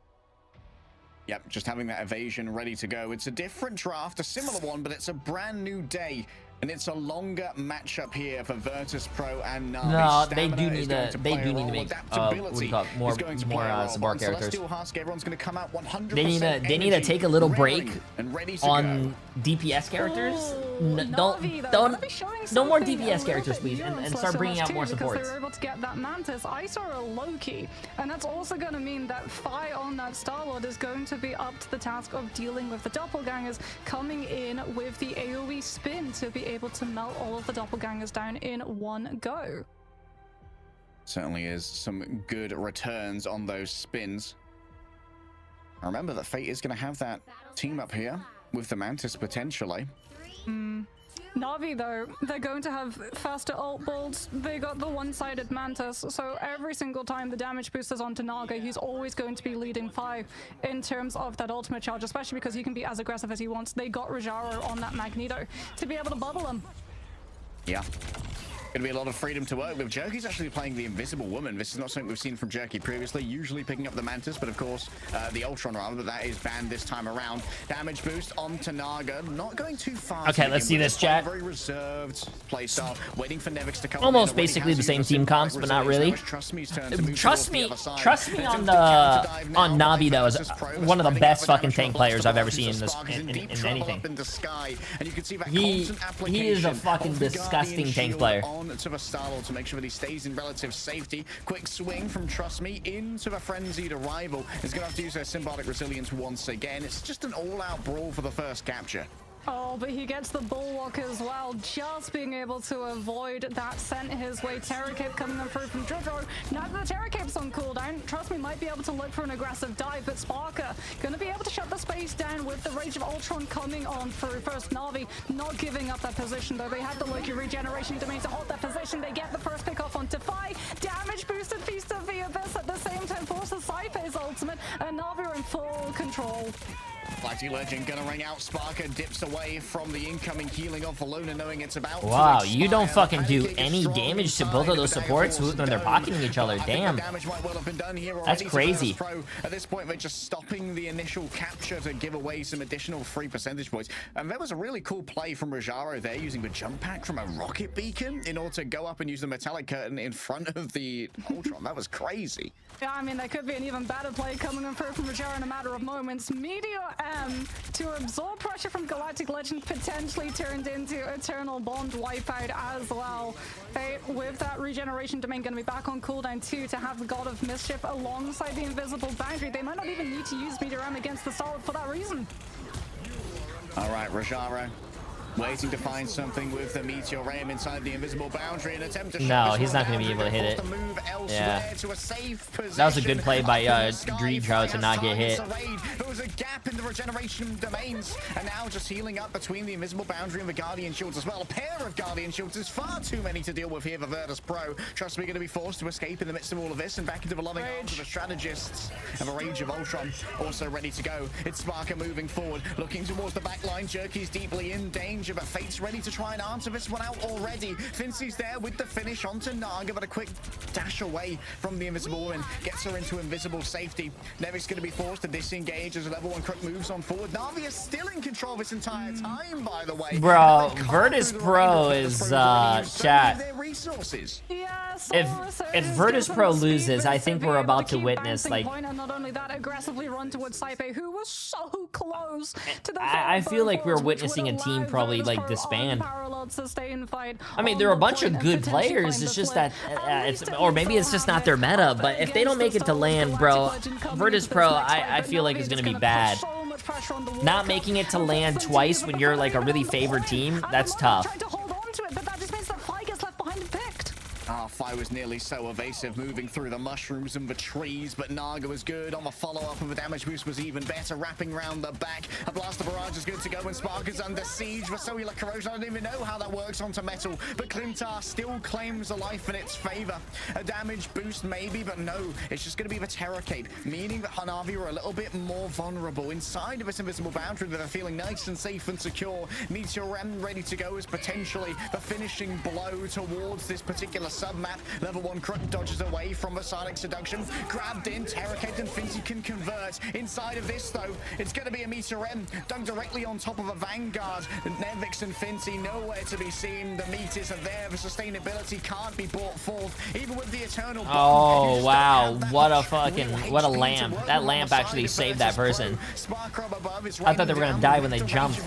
Yep, just having that evasion ready to go. It's a different draft, a similar one, but it's a brand new day. And it's a longer matchup here for Virtus Pro and Na'Vi. No, they Stamina do is need going to. to They play do a need to role. make Adaptability what do you call it? is going to play more a role. support On characters. Celestial Husk, everyone's going to come out 100% They need to energy, take a little break raring and ready to on go. DPS characters. Na'Vi, though, Don't gonna be showing no more something a DPS little characters, bit please, new and on start Celestial bringing out Husk more too, because supports. they were able to get that Mantis. I saw a Loki, and that's also going to mean that Phi on that Star-Lord is going to be up to the task of dealing with the doppelgangers, coming in with the AoE spin to be able to melt all of the doppelgangers down in one go. Certainly is some good returns on those spins. I remember that Fate is going to have that team up here with the Mantis potentially. Na'Vi, though, they're going to have faster ult builds. They got the one-sided Mantis, so every single time the damage boost is onto Naga, he's always going to be leading 5 in terms of that ultimate charge, especially because he can be as aggressive as he wants. They got Rajaro on that Magneto to be able to bubble him. Yeah. Going to be a lot of freedom to work with. Jerky's actually playing the Invisible Woman. This is not something we've seen from Jerky previously, usually picking up the Mantis, but of course the Ultron rather, but that is banned this time around. Damage boost onto Naga, not going too far. Okay, let's see this, chat. Very reserved playstyle, waiting for Nevix to come Almost in. basically the same team comps, but not really. Trust me's turn to move Trust towards me the other side. on Attempts to counter-dive now, on but Na'Vi though is Virtus Pro one of the spreading best out the fucking damage tank on players I've ever Blast. seen in this Spark is in deep in trouble anything. up in the sky, and you can see that He constant is a application fucking of the disgusting Guardian tank Shield player. on to the Star-Lord to make sure that he stays in relative safety. Quick swing from Trust Me into the frenzied arrival. Is going to have to use their symbiotic resilience once again. It's just an all-out brawl for the first capture. Oh, but he gets the bulwark as well, just being able to avoid that sent his way. Terror Cape coming through from Jojo. Now that the Terror Cape's on cooldown, Trust Me might be able to look for an aggressive dive, but Sparker going to be able to shut the space down with the Rage of Ultron coming on through. First Na'Vi not giving up that position, though. They have the Loki regeneration domain to hold that position. They get the first pick off onto Phi. Damage boosted Feast of the Abyss at the same time forces Saipe's ultimate, and Na'Vi are in full control. Mighty Legend gonna ring out. Sparker dips away from the incoming healing of Valona, knowing it's about Wow, to you don't expire. fucking do Pancake is any strong damage to inside both of of those the supports Dire when they're Force pocketing each other. I think the Damn. damage might well have been done here That's already to crazy. Virtus Pro. At this point, they're just stopping the initial capture to give away some additional 3 percentage points. And there was a really cool play from Rajaro there, using the jump pack from a rocket beacon in order to go up and use the metallic curtain in front of the Ultron. That was crazy. Yeah, I mean, there could be an even better play coming in through from Rajaro in a matter of moments. Meteor M to absorb pressure from Galactic Legend, potentially turned into Eternal Bond wipeout as well. Fate with that regeneration domain going to be back on cooldown too, to have the God of Mischief alongside the Invisible Boundary. They might not even need to use Meteor M against the Solid for that reason. All right, Rajaro waiting to find something with the Meteor Ram inside the Invisible Boundary, an attempt to No, shut he's this not one gonna be down. able to hit Forced it. Move Yeah. elsewhere to a safe That was a good position play by up in the sky. Dreamchild to not get hit. There was a gap in the regeneration domains, and now just healing up between the Invisible Boundary and the Guardian Shields as well. A pair of Guardian Shields is far too many to deal with here for Virtus Pro. Trust me, going to be forced to escape in the midst of all of this and back into the loving arms of the strategists and the Rage of Ultron also ready to go. It's Sparker moving forward, looking towards the back line. Jerky's deeply in danger, but Fate's ready to try and answer this one out already. Fincy's there with the finish onto Naga, but a quick dash away from the Invisible Woman gets her into invisible safety. Nevix going to be forced to disengage as level 1 Crook moves on forward. Na'Vi is still in control this entire time, by the way. Bro, And they Virtus carve through the Pro range of is, Virtus Pro's already used so many chat. of their resources. Yes, If Virtus Pro loses, I think we're about to witness, like, and not only that, aggressively run towards Saipe, who was so close to the I feel like we're force, which witnessing would a team allow probably Virtus like Pro disband. unparalleled sustain fight I mean, on there are a the bunch of point good and potentially players. find It's the just flip. that At it's, least or maybe it's just not their meta. But if they don't make it to land, bro, Virtus Pro, I feel like is gonna be bad. Not making it to land twice when you're like a really favored team, that's tough. Trying to hold on to it, but that just means that Phi gets left behind and picked. Fire was nearly so evasive, moving through the mushrooms and the trees, but Naga was good on the follow-up, and the damage boost was even better, wrapping around the back. A Blaster Barrage is good to go when Spark is under siege. The Cellular Corrosion, I don't even know how that works onto metal, but Clintar still claims a life in its favor. A damage boost maybe, but no, it's just going to be the Terror Cape, meaning that Hanavi are a little bit more vulnerable inside of this invisible boundary that are feeling nice and safe and secure. Meteor M ready to go is potentially the finishing blow towards this particular sub-map. Level 1 Crook dodges away from the Sonic Seduction, grabbed in, Terror Cape and Finty can convert. Inside of this though, it's going to be a Meteor M dug directly on top of a Vanguard. Nevix and Finty nowhere to be seen. The meters are there, the sustainability can't be brought forth, even with the Eternal Bomb. Oh, wow. What a lamp. That lamp actually saved that person. I thought they were going to die when they jumped.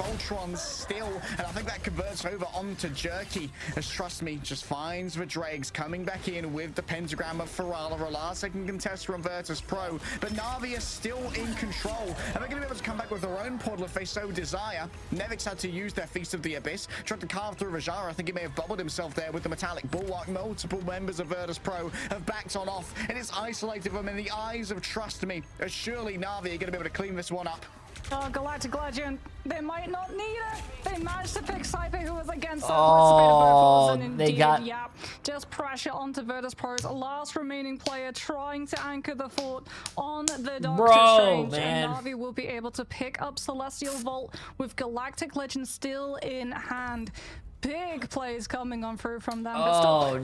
Still, and I think that converts over onto Jerky, as Trust Me just finds the dregs, coming back in with the pentagram of Ferala. Last second contest from Virtus Pro, but Na'Vi is still in control, and they're going to be able to come back with their own portal if they so desire. Nevix had to use their Feast of the Abyss, tried to carve through Rajara. I think he may have bubbled himself there with the metallic bulwark. Multiple members of Virtus Pro have backed on off, and it's isolated them in the eyes of Trust Me, as surely Na'Vi are going to be able to clean this one up. Oh, Galactic Legend, they might not need it. They managed to pick Saipe, who was against Oh, and they indeed, got... yeah, just pressure onto Virtus Pro's last remaining player, trying to anchor the fort on the Doctor Strange. Man. And Na'Vi will be able to pick up Celestial Vault with Galactic Legend still in hand. Big plays coming on through from them. Oh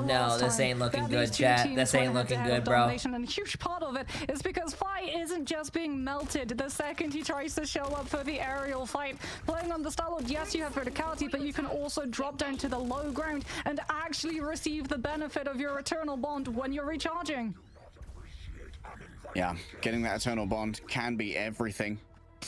no, this ain't looking good, chat. This ain't looking good, bro. And a huge part of it is because Fly isn't just being melted the second he tries to show up for the aerial fight. Playing on the Star-Lord, yes, you have verticality, but you can also drop down to the low ground and actually receive the benefit of your Eternal Bond when you're recharging. Yeah, getting that Eternal Bond can be everything.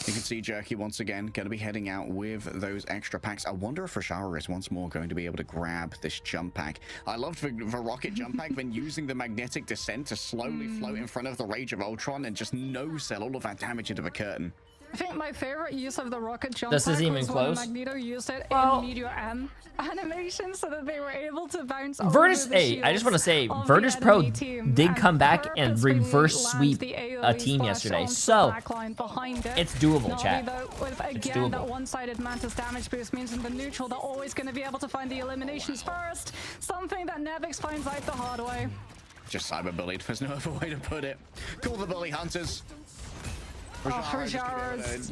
You can see Jerky once again going to be heading out with those extra packs. I wonder if Rashara is once more going to be able to grab this jump pack. I loved the rocket jump pack, then using the magnetic descent to slowly float in front of the Rage of Ultron and just no-sell all of that damage into the curtain. I think my favorite use of the rocket jump This pack isn't even was close. when Magneto used it in Meteor M animation so that they were able to bounce over Virtus, the hey, I just want to say, shields of Virtus the Pro enemy team did come back and purposefully reverse land sweep the a AoE team splash yesterday. onto the So, backline behind it. it's doable, Na'Vi, chat. though, with, It's again, doable. that one-sided Mantis damage boost means in the neutral they're always going to be able to find the eliminations first, something that Nevix finds out the hard way. Just cyber-bullied, there's no other way to put it. Call the bully hunters. Rajara's...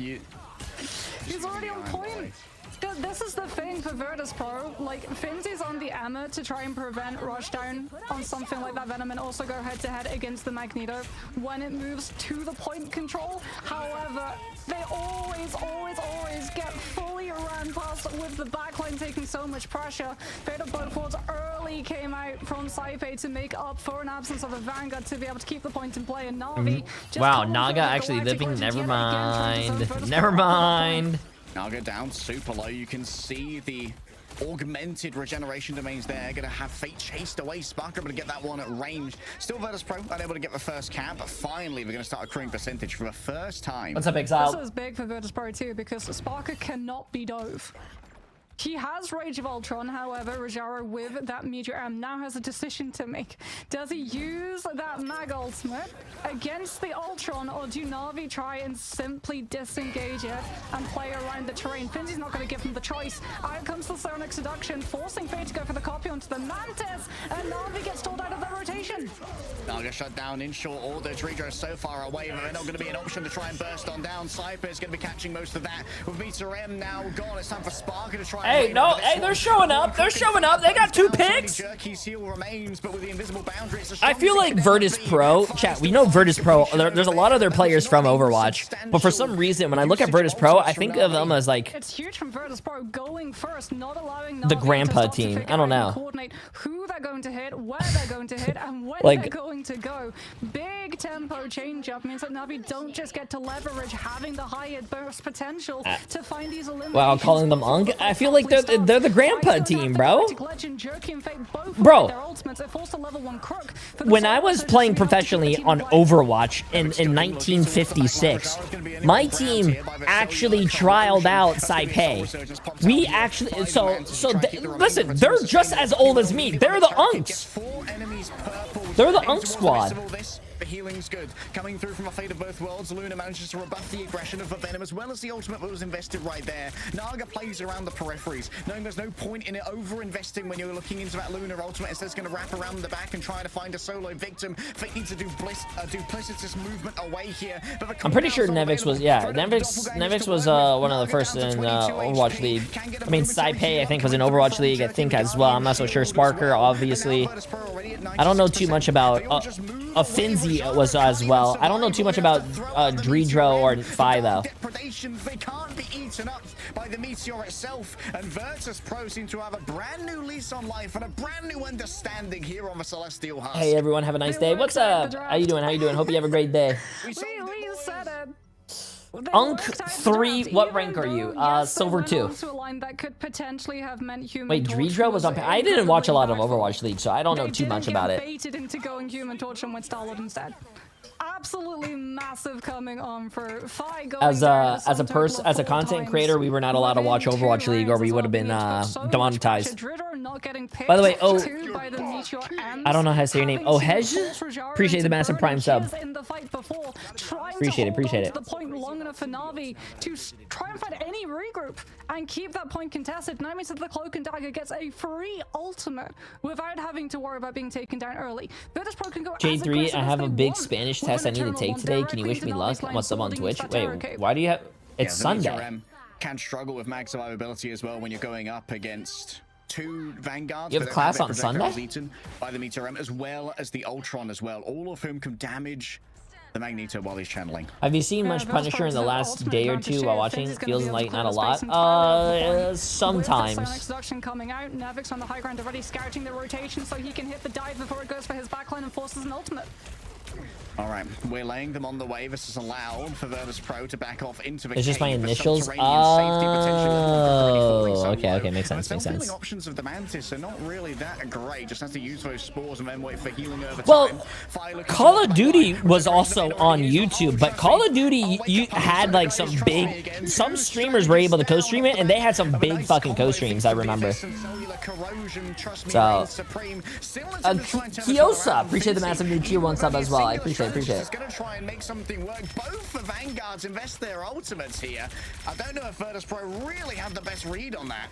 He's already on point. This is the thing for Virtus Pro. Like, Finzy's on the Emma to try and prevent rushdown on something like that Venom and also go head-to-head against the Magneto when it moves to the point control. However, they always get fully ran past with the backline taking so much pressure. Fatal Boatfords early came out from Saipe to make up for an absence of a Vanguard to be able to keep the point in play, and Na'Vi just Wow, calling Naga for the actually Galactic living. Legend Never yet again, trying to zone mind. Virtus Never Pro off the point. mind. Naga down super low. You can see the augmented regeneration domains there. Gonna have Fate chased away. Spark able to get that one at range. Still Virtus Pro unable to get the first cap, but finally we're gonna start accruing percentage for the first time. What's up, Exile? This is big for Virtus Pro too because Sparker cannot be dove. He has Rage of Ultron, however, Rajara with that Meteor M now has a decision to make. Does he use that Mag Ultimate against the Ultron, or do Na'Vi try and simply disengage it and play around the terrain? Finzy's not going to give him the choice. Out comes the Sonic Seduction, forcing Fate to go for the copy onto the Mantis, and Na'Vi gets told out of the rotation. Naga shut down in short order. Tridro so far away, but they're not going to be an option to try and burst on down. Saipe is going to be catching most of that. With Meteor M now gone, it's time for Sparker to try. Hey, no, hey, they're showing up. They're showing up. They got 2 picks. I feel like Virtus Pro, chat, we know Virtus Pro, there's a lot of their players from Overwatch, but for some reason, when I look at Virtus Pro, I think of them as like... It's huge from Virtus Pro going first, not allowing the Na'Vi grandpa to team. figure I don't out and know. coordinate who they're going to hit, where they're going to hit, and when Like- they're going to go. Big tempo change up means that Na'Vi don't just get to leverage having the higher burst potential to find these eliminations. Wow, calling them Unk? I feel like like they're the grandpa team, bro. Bro, when I was playing professionally on Overwatch in 1956, my team actually trialed out Saipei. We actually, listen, they're just as old as me. They're the Unks. They're the Unk squad. The healing's good. Coming through from a Fate of Both Worlds, Luna manages to rebuff the aggression of the Venom as well as the ultimate that was invested right there. Naga plays around the peripheries, knowing there's no point in it over-investing when you're looking into that Luna ultimate. Instead, it's going to wrap around the back and try to find a solo victim. Fate needs to do duplicitous movement away here. But I'm pretty sure Nevix was, yeah, Nevix was one of the first in Overwatch League. I mean, Saipei, I think, was in Overwatch League, I think, as well. I'm not so sure. Sparker, obviously. I don't know too much about Finzi was as well. I don't know too much about Dredro or Phi though. They can't be eaten up by the meteor itself, and Virtus Pro seem to have a brand new lease on life and a brand new understanding here on the Celestial Husk. Hey everyone, have a nice day. What's up? How you doing? How you doing? Hope you have a great day. We said it. Unk 3, what rank are you? Silver 2. Wait, Dredro was on. I didn't watch a lot of Overwatch League, so I don't know too much about it. Baited into going Human Torch and went Starlord instead. Absolutely massive coming on for Phi going as a content creator, we were not allowed to watch Overwatch League, or we would have been demonetized. By the way, I don't know how to say your name. Hej? Appreciate the massive Prime sub. Appreciate it. The point long enough for Na'Vi to try and find any regroup and keep that point contested. Now means that the Cloak and Dagger gets a free ultimate without having to worry about being taken down early. Virtus Pro can go Jay3, I have a big Spanish test I need to take today. Can you wish me luck? What's up on Twitch? Wait, why do you have... It's Sunday. Can struggle with mag survivability as well when you're going up against two Vanguards. You have class on Sunday? Eaten by the Meteor M, as well as the Ultron as well, all of whom can damage the Magneto while he's channeling. Have you seen much Punisher in the last day or two while watching? Feels like not a lot. Sometimes. Coming out, Nevix on the high ground already scouting the rotation so he can hit the dive before it goes for his backline and forces an ultimate. All right, we're laying them on the way. This is allowed for Virtus Pro to back off into the It's just my initials. Okay, makes sense. The healing options of the Mantis are not really that great. Just has to use those spores and then wait for healing over time. Well, Call of Duty was also on YouTube, but Call of Duty, you had like some streamers were able to co-stream it, and they had some big fucking co-streams, I remember. So, Kiosa, appreciate the massive new tier 1 sub as well. I appreciate it. It's going to try and make something work. Both the Vanguards invest their ultimates here. I don't know if Virtus Pro really have the best read on that.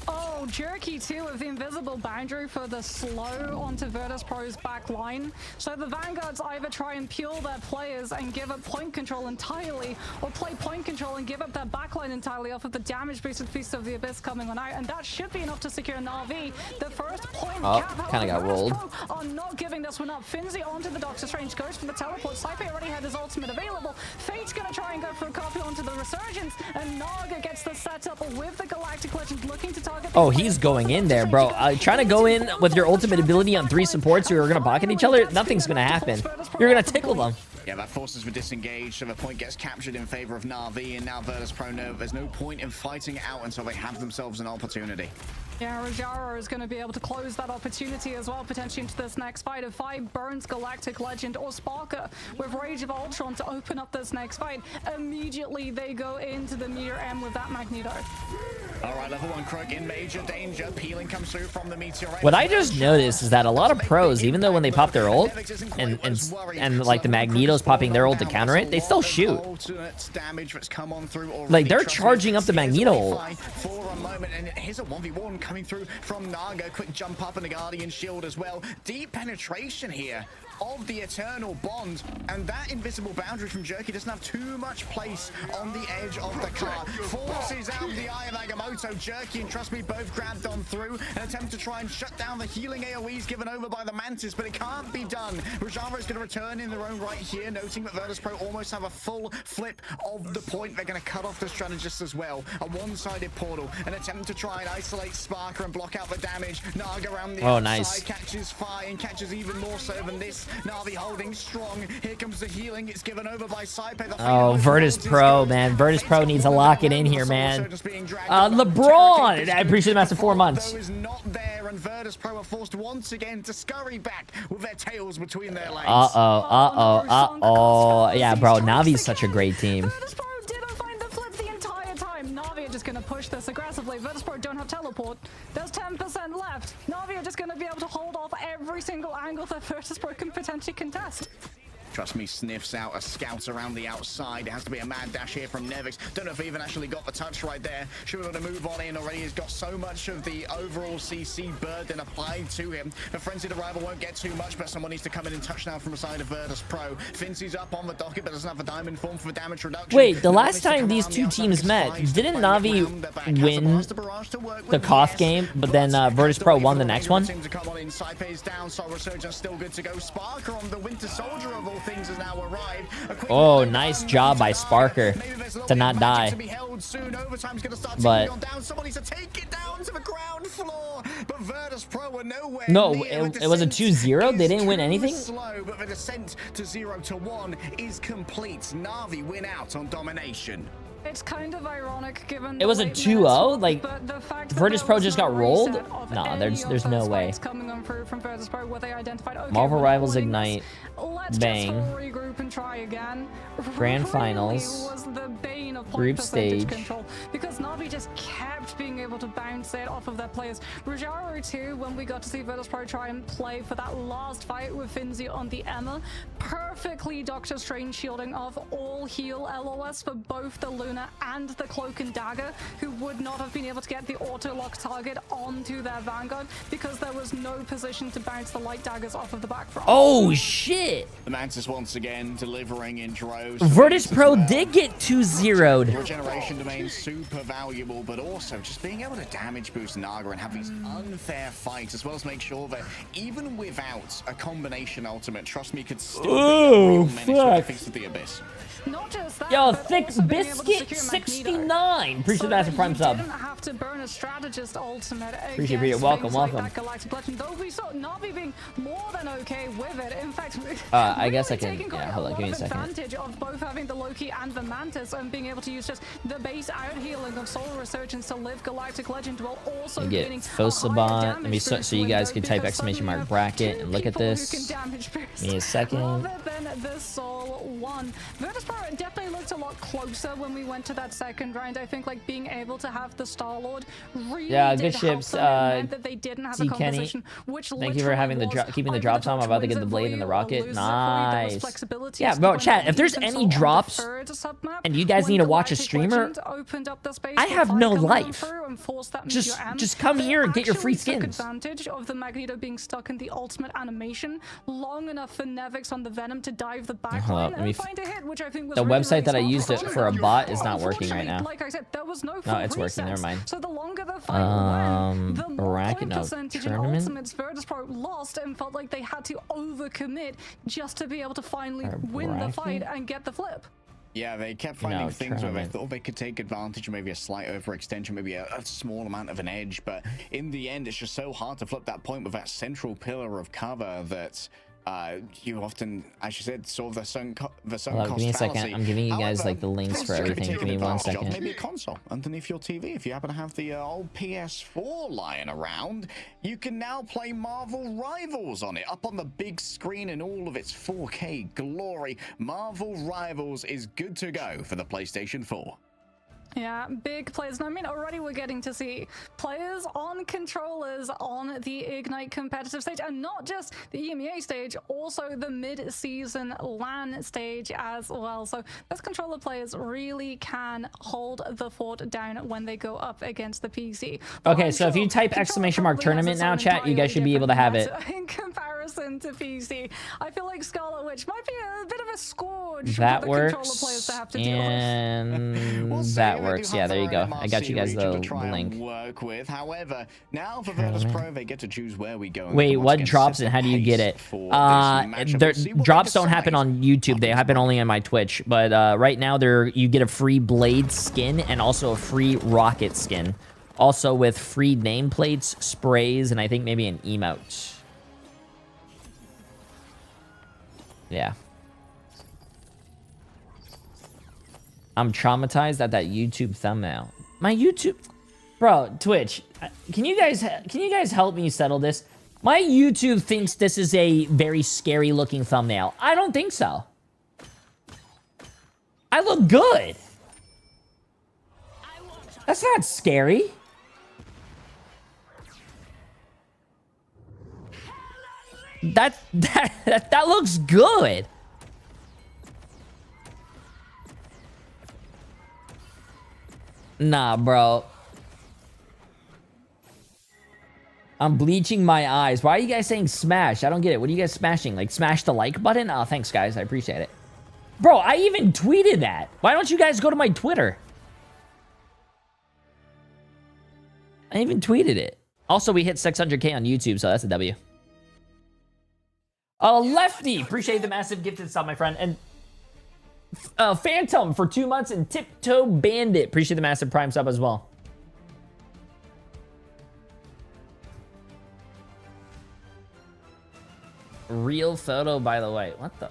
Oh, Jerky too with the invisible boundary for the slow onto Virtus Pro's back line. So the Vanguards either try and peel their players and give up point control entirely, or play point control and give up their backline entirely off of the damage boosted Feast of the Abyss coming on out. And that should be enough to secure Na'Vi. The first point cap, kind of got rolled. Are not giving this one up. Finzi onto the Doctor Strange, goes for the teleport. Saipei already had his ultimate available. Fate's gonna try and go for a copy onto the Resurgence, and Naga gets the setup with the Galactic Legend looking to target. Oh, he's going in there, bro. Trying to go in with your ultimate ability on 3 supports who are going to pocket each other, nothing's going to happen. You're going to tickle them. Yeah, that forces the disengage, so the point gets captured in favor of Na'Vi, and now Virtus Pro know there's no point in fighting out until they have themselves an opportunity. Yeah, Rajara is going to be able to close that opportunity as well, potentially into this next fight. If Phi burns Galactic Legend or Sparker with Rage of Ultron to open up this next fight, immediately they go into the Meteor M with that Magneto. All right, level 1 Crook in major danger. Peeling comes through from the Meteor M. What I just noticed is that a lot of pros, even though when they pop their ult, and like the Magneto's popping their ult to counter it, they still shoot. Like, they're charging up the Magneto ult. For a moment, and here's a 1v1 coming through from Naga. Quick jump up in the Guardian shield as well. Deep penetration here of the Eternal Bond, and that invisible boundary from Jerky doesn't have too much place on the edge of the car. Forces out the Eye of Agamotto. Jerky and Trust Me both grabbed on through and attempt to try and shut down the healing AoEs given over by the Mantis, but it can't be done. Rajara is going to return in their own right here, noting that Virtus Pro almost have a full flip of the point. They're going to cut off the strategist as well. A one-sided portal, an attempt to try and isolate Sparker and block out the damage. Naga around the outside catches Phi and catches even more so than this. Navi holding strong. Here comes the healing. It's given over by Saipe. Oh, Virtus Pro, man. Virtus Pro needs to lock it in here, man. LeBron! I appreciate the massive 4 months. Is not there, and Virtus Pro are forced once again to scurry back with their tails between their legs. Yeah, bro, Navi's such a great team. Virtus Pro didn't find the flip the entire time. Navi are just going to push this aggressively. Virtus Pro don't have teleport. There's 10% left. Navi are just going to be able to hold off every single angle that Virtus Pro can potentially contest. Trust me, sniffs out a scout around the outside. It has to be a mad dash here from Nevix. Don't know if he even actually got the touch right there. Should be able to move on in already. He's got so much of the overall CC burden applied to him. The frenzied arrival won't get too much, but someone needs to come in and touch now from the side of Virtus Pro. Fincy's up on the docket, but doesn't have a diamond form for damage reduction. Wait, the last time these two teams met, didn't Navi win the Koth game, but then Virtus Pro won the next one? Still good to go. Sparker on the Winter Soldier of all things has now arrived. Oh, nice job by Sparker to not die. But no, it was a 2-0. They didn't win anything. Slow, but the descent to 0-1 is complete. Navi win out on domination. It's kind of ironic given it was a 2-0. Like Virtus Pro just got rolled. No, there's no way. Coming on through from Virtus Pro where they identified, okay, Marvel Rivals Ignite. Bang. Regroup and try again. Grand Finals. Was the bane of Group stage. Control because Navi just kept being able to bounce it off of their players. Rujaro too, when we got to see Virtus Pro try and play for that last fight with Finzi on the Emma, perfectly Doctor Strange shielding off all heal LOS for both the Luna and the Cloak and Dagger, who would not have been able to get the auto lock target onto their Vanguard because there was no position to bounce the light daggers off of the back from. Oh shit! The Mantis once again delivering in droves. Virtus Pro did get 2-0'd. Regeneration domain super valuable, but also just being able to damage boost Naga and have these unfair fights, as well as make sure that even without a combination ultimate, trust me, could still be a real menace to the Abyss. Not just that, Yo, Thick Biscuit 69. Appreciate that for Prime sub. Didn't have to burn a strategist ultimate. Appreciate it. Welcome, welcome. Like Galactic Legend, though we saw Navi being more than okay with it. In fact, I guess I can. Yeah, hold on, give me a second. Advantage of both having the Loki and the Mantis and being able to use just the base out healing of Soul Resurgence to live Galactic Legend while also get Fosabot. Let me so you guys can type exclamation mark bracket and look at this. Give me a second. Rather than the Soul one, Virtus Pro definitely looked a lot closer when we went to that second round. I think like being able to have the Star-Lord really good ships. meant that they didn't have a composition, which thank you for having keeping the drops on. I'm about to get the blade and the rocket. Nice. Flexibility. Yeah, bro, chat, if there's any drops and you guys need to watch a streamer, I have no life. Just come here and get your free skins. Advantage of the Magneto being stuck in the ultimate animation long enough for Nevix on the Venom to dive the backline and find a hit, which I think was the website that I used it for a bot is not working right now. Like I said, there was no it's working. Never mind. So the longer the fight went, the more racket, point percentage in ultimates Virtus Pro lost and felt like they had to overcommit just to be able to finally win the fight and get the flip. Yeah, they kept finding things where they thought they could take advantage of maybe a slight overextension, maybe a small amount of an edge, but in the end, it's just so hard to flip that point with that central pillar of cover that you often, as you said, sort of the sunk cost give me a second. fallacy. I'm giving you guys like the links for everything. Give me 1 second. Maybe a console underneath your TV. If you happen to have the old PS4 lying around, you can now play Marvel Rivals on it, up on the big screen in all of its 4K glory. Marvel Rivals is good to go for the PlayStation 4. Yeah, big players. And I mean, already we're getting to see players on controllers on the Ignite competitive stage, and not just the EMEA stage, also the mid-season LAN stage as well. So those controller players really can hold the fort down when they go up against the PC. Okay, so if you type exclamation mark tournament now, chat, you guys should be able to have it. In comparison to PC, I feel like Scarlet Witch might be a bit of a scourge that for the controller players to have to deal with. And that works. Yeah, there you go. I got you guys the link. Work with. However, now for Virtus Pro, they get to choose where we go. Wait, what drops and how do you get it? Drops don't happen on YouTube. They happen only on my Twitch. But right now, you get a free Blade skin and also a free Rocket skin. Also with free nameplates, sprays, and I think maybe an emote. Yeah. I'm traumatized at that YouTube thumbnail. My YouTube, bro, Twitch. Can you guys help me settle this? My YouTube thinks this is a very scary looking thumbnail. I don't think so. I look good. That's not scary. That looks good. Nah, bro. I'm bleaching my eyes. Why are you guys saying smash? I don't get it. What are you guys smashing? Like, smash the like button? Oh, thanks, guys. I appreciate it. Bro, I even tweeted that. Why don't you guys go to my Twitter? I even tweeted it. Also, we hit 600K on YouTube, so that's a W. Lefty, appreciate the massive gifted sub, my friend. And Phantom for 2 months, and Tiptoe Bandit, appreciate the massive prime sub as well. Real photo, by the way. What the?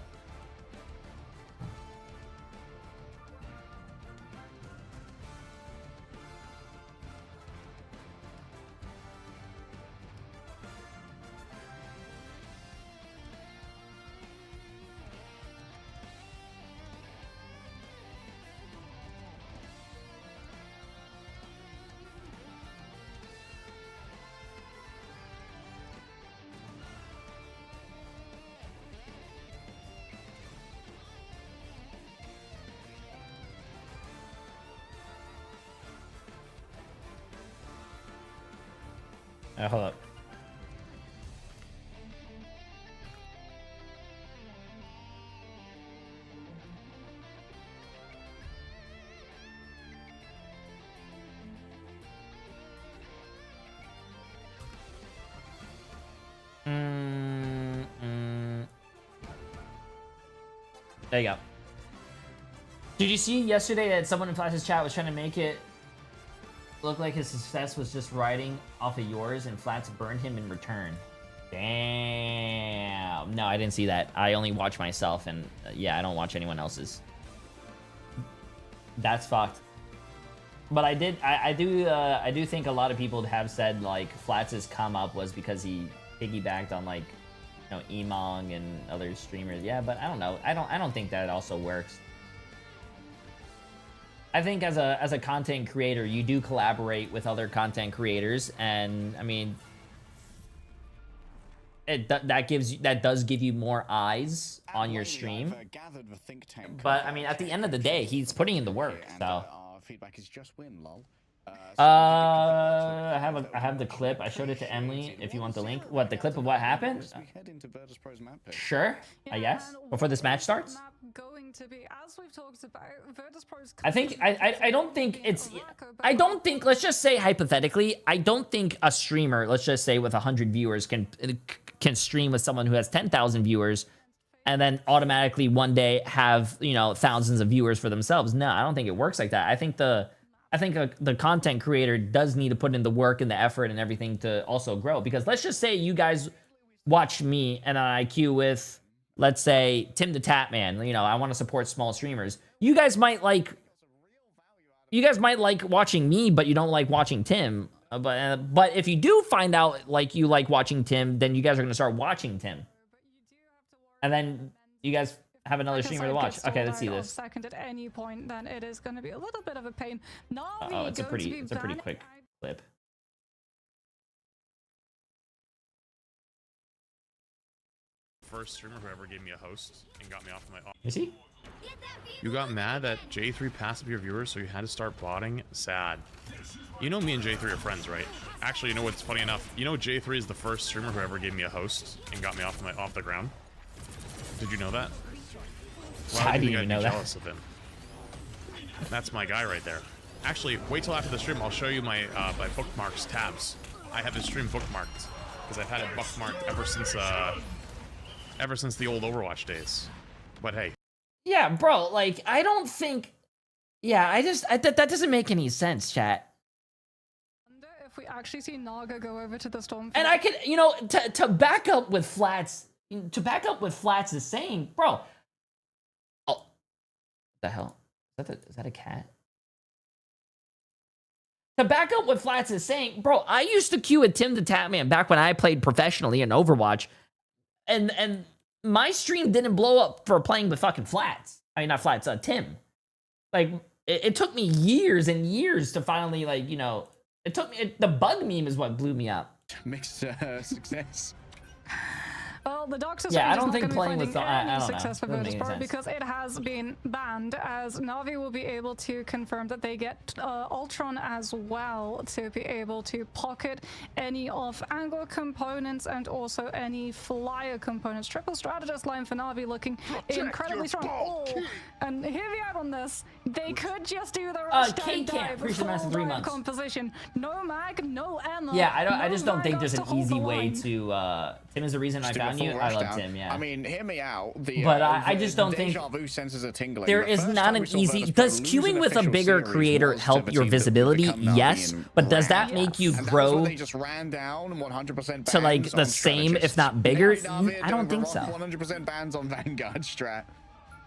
Hold up. There you go. Did you see yesterday that someone in Flash's chat was trying to make it look like his success was just riding off of yours and Flats burned him in return? Damn. No, I didn't see that. I only watch myself, and yeah, I don't watch anyone else's. That's fucked. But I do think a lot of people have said like Flats' come up was because he piggybacked on like, you know, Emong and other streamers. Yeah, but I don't know. I don't think that also works. I think as a content creator, you do collaborate with other content creators, and I mean, that does give you more eyes on your stream. But I mean, at the end of the day, he's putting in the work. So feedback is just win, lol. I have the clip. I showed it to Emily. If you want the link, what the clip of what happened? Sure, I guess before this match starts. Going to be, as we've talked about, I think I don't think it's. I don't think. Let's just say hypothetically, I don't think a streamer, let's just say with 100 viewers, can stream with someone who has 10,000 viewers, and then automatically one day have, you know, thousands of viewers for themselves. No, I don't think it works like that. I think the content creator does need to put in the work and the effort and everything to also grow. Because let's just say you guys watch me and an IQ with, let's say, Tim the Tapman. You know, I want to support small streamers. You guys might like watching me, but you don't like watching Tim. But if you do find out like you like watching Tim, then you guys are gonna start watching Tim, and then you guys have another streamer to watch. Okay, let's see this. Second at any point, then it is going to be a little bit of a pain. Oh, it's a pretty quick clip. First streamer who ever gave me a host and got me off of my. Is he? You got mad that J3 passed up your viewers, so you had to start botting? Sad. You know me and J3 are friends, right? Actually, you know what's funny enough? You know J3 is the first streamer who ever gave me a host and got me off the ground? Did you know that? I didn't even know that. Jealous of him. That's my guy right there. Actually, wait till after the stream. I'll show you my my bookmarks tabs. I have this stream bookmarked because I've had it bookmarked ever since the old Overwatch days. But hey. Yeah, bro. Like, I don't think. Yeah, that doesn't make any sense, chat. If we actually see Naga go over to the Storm, and I could, you know, to back up with Flats, to back up what Flats is saying, bro. Oh, what the hell? Is that a cat? To back up what Flats is saying, bro, I used to queue with Tim the Tatman back when I played professionally in Overwatch, and my stream didn't blow up for playing with fucking Flats. I mean, not Flats, Tim. Like, it took me years and years to finally, like, you know, it took me, the bug meme is what blew me up. Mixed success. Well, the Doctor Yeah, I Strange don't is think not playing gonna be with finding I any don't know. success for Doesn't make any Virtus.pro sense. because it has been banned, as Navi will be able to confirm that they get Ultron as well to be able to pocket any of angle components and also any flyer components. Triple strategist line for Navi looking incredibly strong. Oh, and hear me out on this. They could just do the rush down K-Camp, dive, appreciate the full 3 dive months. composition. No mag, no ammo. Yeah, I no just don't think Magos there's to an hold easy the way line. to Tim is the reason I To do a found you. full I love rushdown. Tim, yeah. I mean, hear me out. But I just don't think deja vu senses are tingling. there The is first not time an we saw easy. Virtus.pro Does lose queuing an with a official bigger series creator was to help the your team that would visibility? become Navi Yes, and but does Brand. that make you And that was grow when they just ran down 100% to like bans the on same, strategists. if not bigger? Now Navi I don't doing think so. 100% bans on Vanguard strat.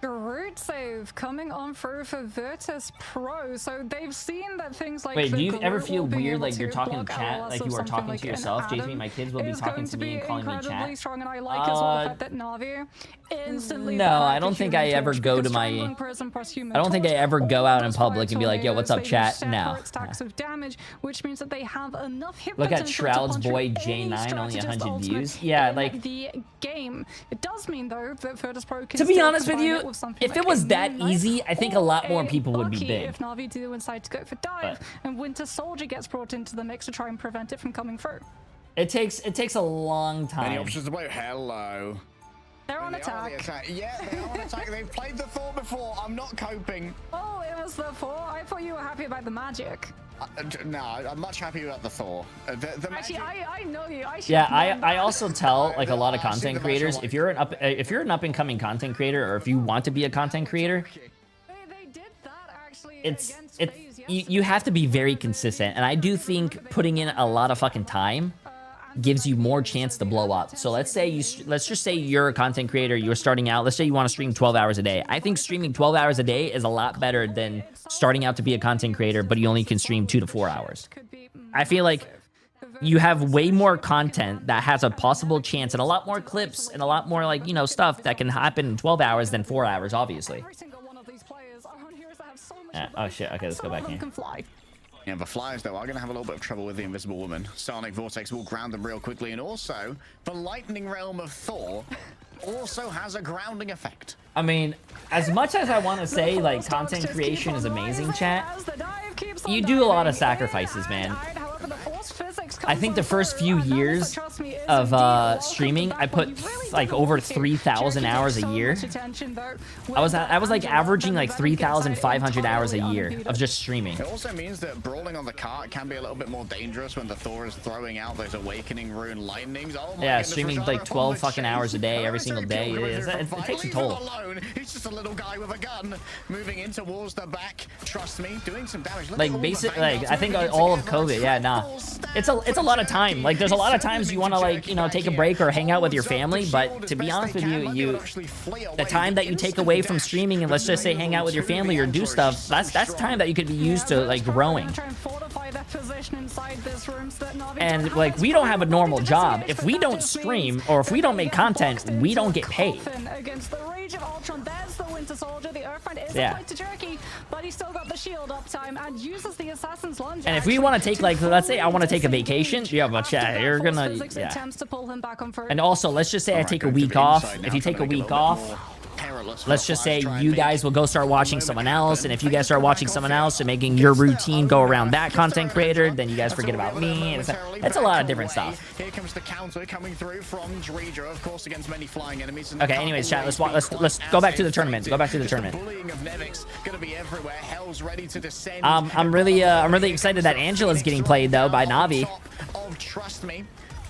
Root save coming on through for Virtus Pro. So they've seen that things like Wait, the do you ever Groot feel will be weird able like you're to talking block to chat, LLS like or you are something talking like to an yourself? J3, Adam my kids will be is talking going to me and calling me incredibly chat. strong, and I like as well the fact that Navi instantly. No, I don't think I ever go to my. I don't think I ever go out in public and be like, "Yo, what's up, chat?" No. Stacks of damage, which means that they have enough hit Look at potential to Shroud's punch boy through any J9, only strategist 100 ultimate views. Yeah, in like the game. It does mean though that Virtus Pro can to be still honest with combine you, it with something if like it was a that Moon Knight easy, I think a lot more or people would be Bucky big. if Navi do decide to go for dive and Winter Soldier gets brought into the mix to try and prevent it from coming through. It takes a long Many time. options to play. Hello. They're on They are the attack. Yeah, they're on attack. They've played the Thor before. I'm not coping. Oh, it was the 4. I thought you were happy about the magic. No, I'm much happier about the Thor. The Actually, magic- I know you. I Yeah, should've known I that. also tell like a lot of I see content the creators, visual. if you're an up and coming content creator, or if you want to be a content creator, They did that actually it's against FaZe you yesterday. have to be very consistent, and I do think putting in a lot of fucking time gives you more chance to blow up. So let's just say you're a content creator, you're starting out, let's say you want to stream 12 hours a day. I think streaming 12 hours a day is a lot better than starting out to be a content creator, but you only can stream 2 to 4 hours. I feel like you have way more content that has a possible chance and a lot more clips and a lot more like, you know, stuff that can happen in 12 hours than 4 hours, obviously. Every single one of these players are on heroes that have so much Oh shit, okay, let's go back here. here. Can fly. Yeah, the Flyers, though, are going to have a little bit of trouble with the Invisible Woman. Sonic Vortex will ground them real quickly, and also, the Lightning Realm of Thor also has a grounding effect. I mean, as much as I want to say like content creation is amazing, chat, you do a lot of sacrifices, man. I think the first few years of streaming, I put like over 3,000 hours a year. I was like averaging like 3,500 hours a year of just streaming. It also means that brawling on the cart can be a little bit more dangerous when the Thor is throwing out those Awakening Rune lightnings. Oh my Yeah, goodness, streaming Rashada like on 12 the fucking hours a day, every single day. It takes a toll. Alone. He's just a little guy with a gun moving in towards the back. Trust me, doing some damage. Look at all Like the basic, Vanguards like I think moving all of together. COVID, yeah, nah. It's a lot of time. Like there's a lot of times you want to like, you know, take a break or hang out with your family, but to be honest with you, the time that you take away from streaming and let's just say hang out with your family or do stuff, that's time that you could be used to like growing. And like we don't have a normal job. If we don't stream or if we don't make content, we don't get paid. Against the Rage of Ultron, there's the Winter Soldier. The Earthfind is Yeah. applied to Jerky, but he's still got the shield uptime and uses the Assassin's Lunge. And if we want to take like, let's say I want to take a vacation, yeah, but chat, you're gonna, yeah. Attempts to pull him back on And also, let's just say I take a week off. If you take a week off, let's just say you guys will go start watching someone else, and if you guys start watching someone else and making your routine go around that content creator, then you guys forget about me. And it's a lot of different stuff. Here comes the counter coming through from Jay3, of course, against many flying enemies. Okay, anyways, chat, let's go back to the tournament. Go back to the tournament. Bullying of Nevix gonna be everywhere. Hell's ready to descend. I'm really excited that Angela's getting played though by Navi. Of Trust Me,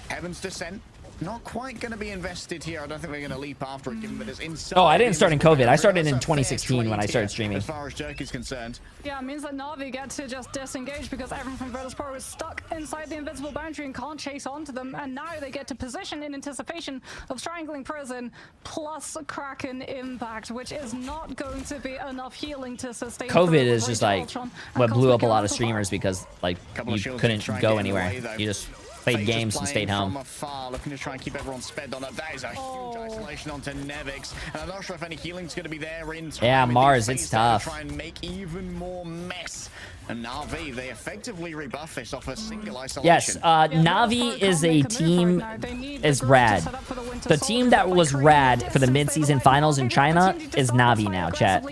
Heaven's Descent. not quite going to be invested here. I don't think we're going to leap after it, given that it's inside. Oh, I didn't start in COVID. I started in That's a fair 2016 when I trade started here, streaming. as far as Jerky's concerned. Yeah, it means that Na'Vi get to just disengage because everyone from Virtus.pro is stuck inside the invincible boundary and can't chase onto them. And now they get to position in anticipation of Strangling Prison plus Kraken Impact, which is not going to be enough healing to sustain. COVID is just like what blew up a lot of streamers because like you couldn't go anywhere. You just played games and stayed home. From afar, looking to try and keep everyone sped on up. That is a huge isolation onto Nevix, and I'm not sure if any healing's going to be there in time. Yeah, with Mars, these it's phases to tough. Try and make even more mess. And Na'Vi, they effectively rebuff this off a single isolation. Yes, Na'Vi is a team is rad. The team that was rad for the mid-season finals in China is Na'Vi now, chat.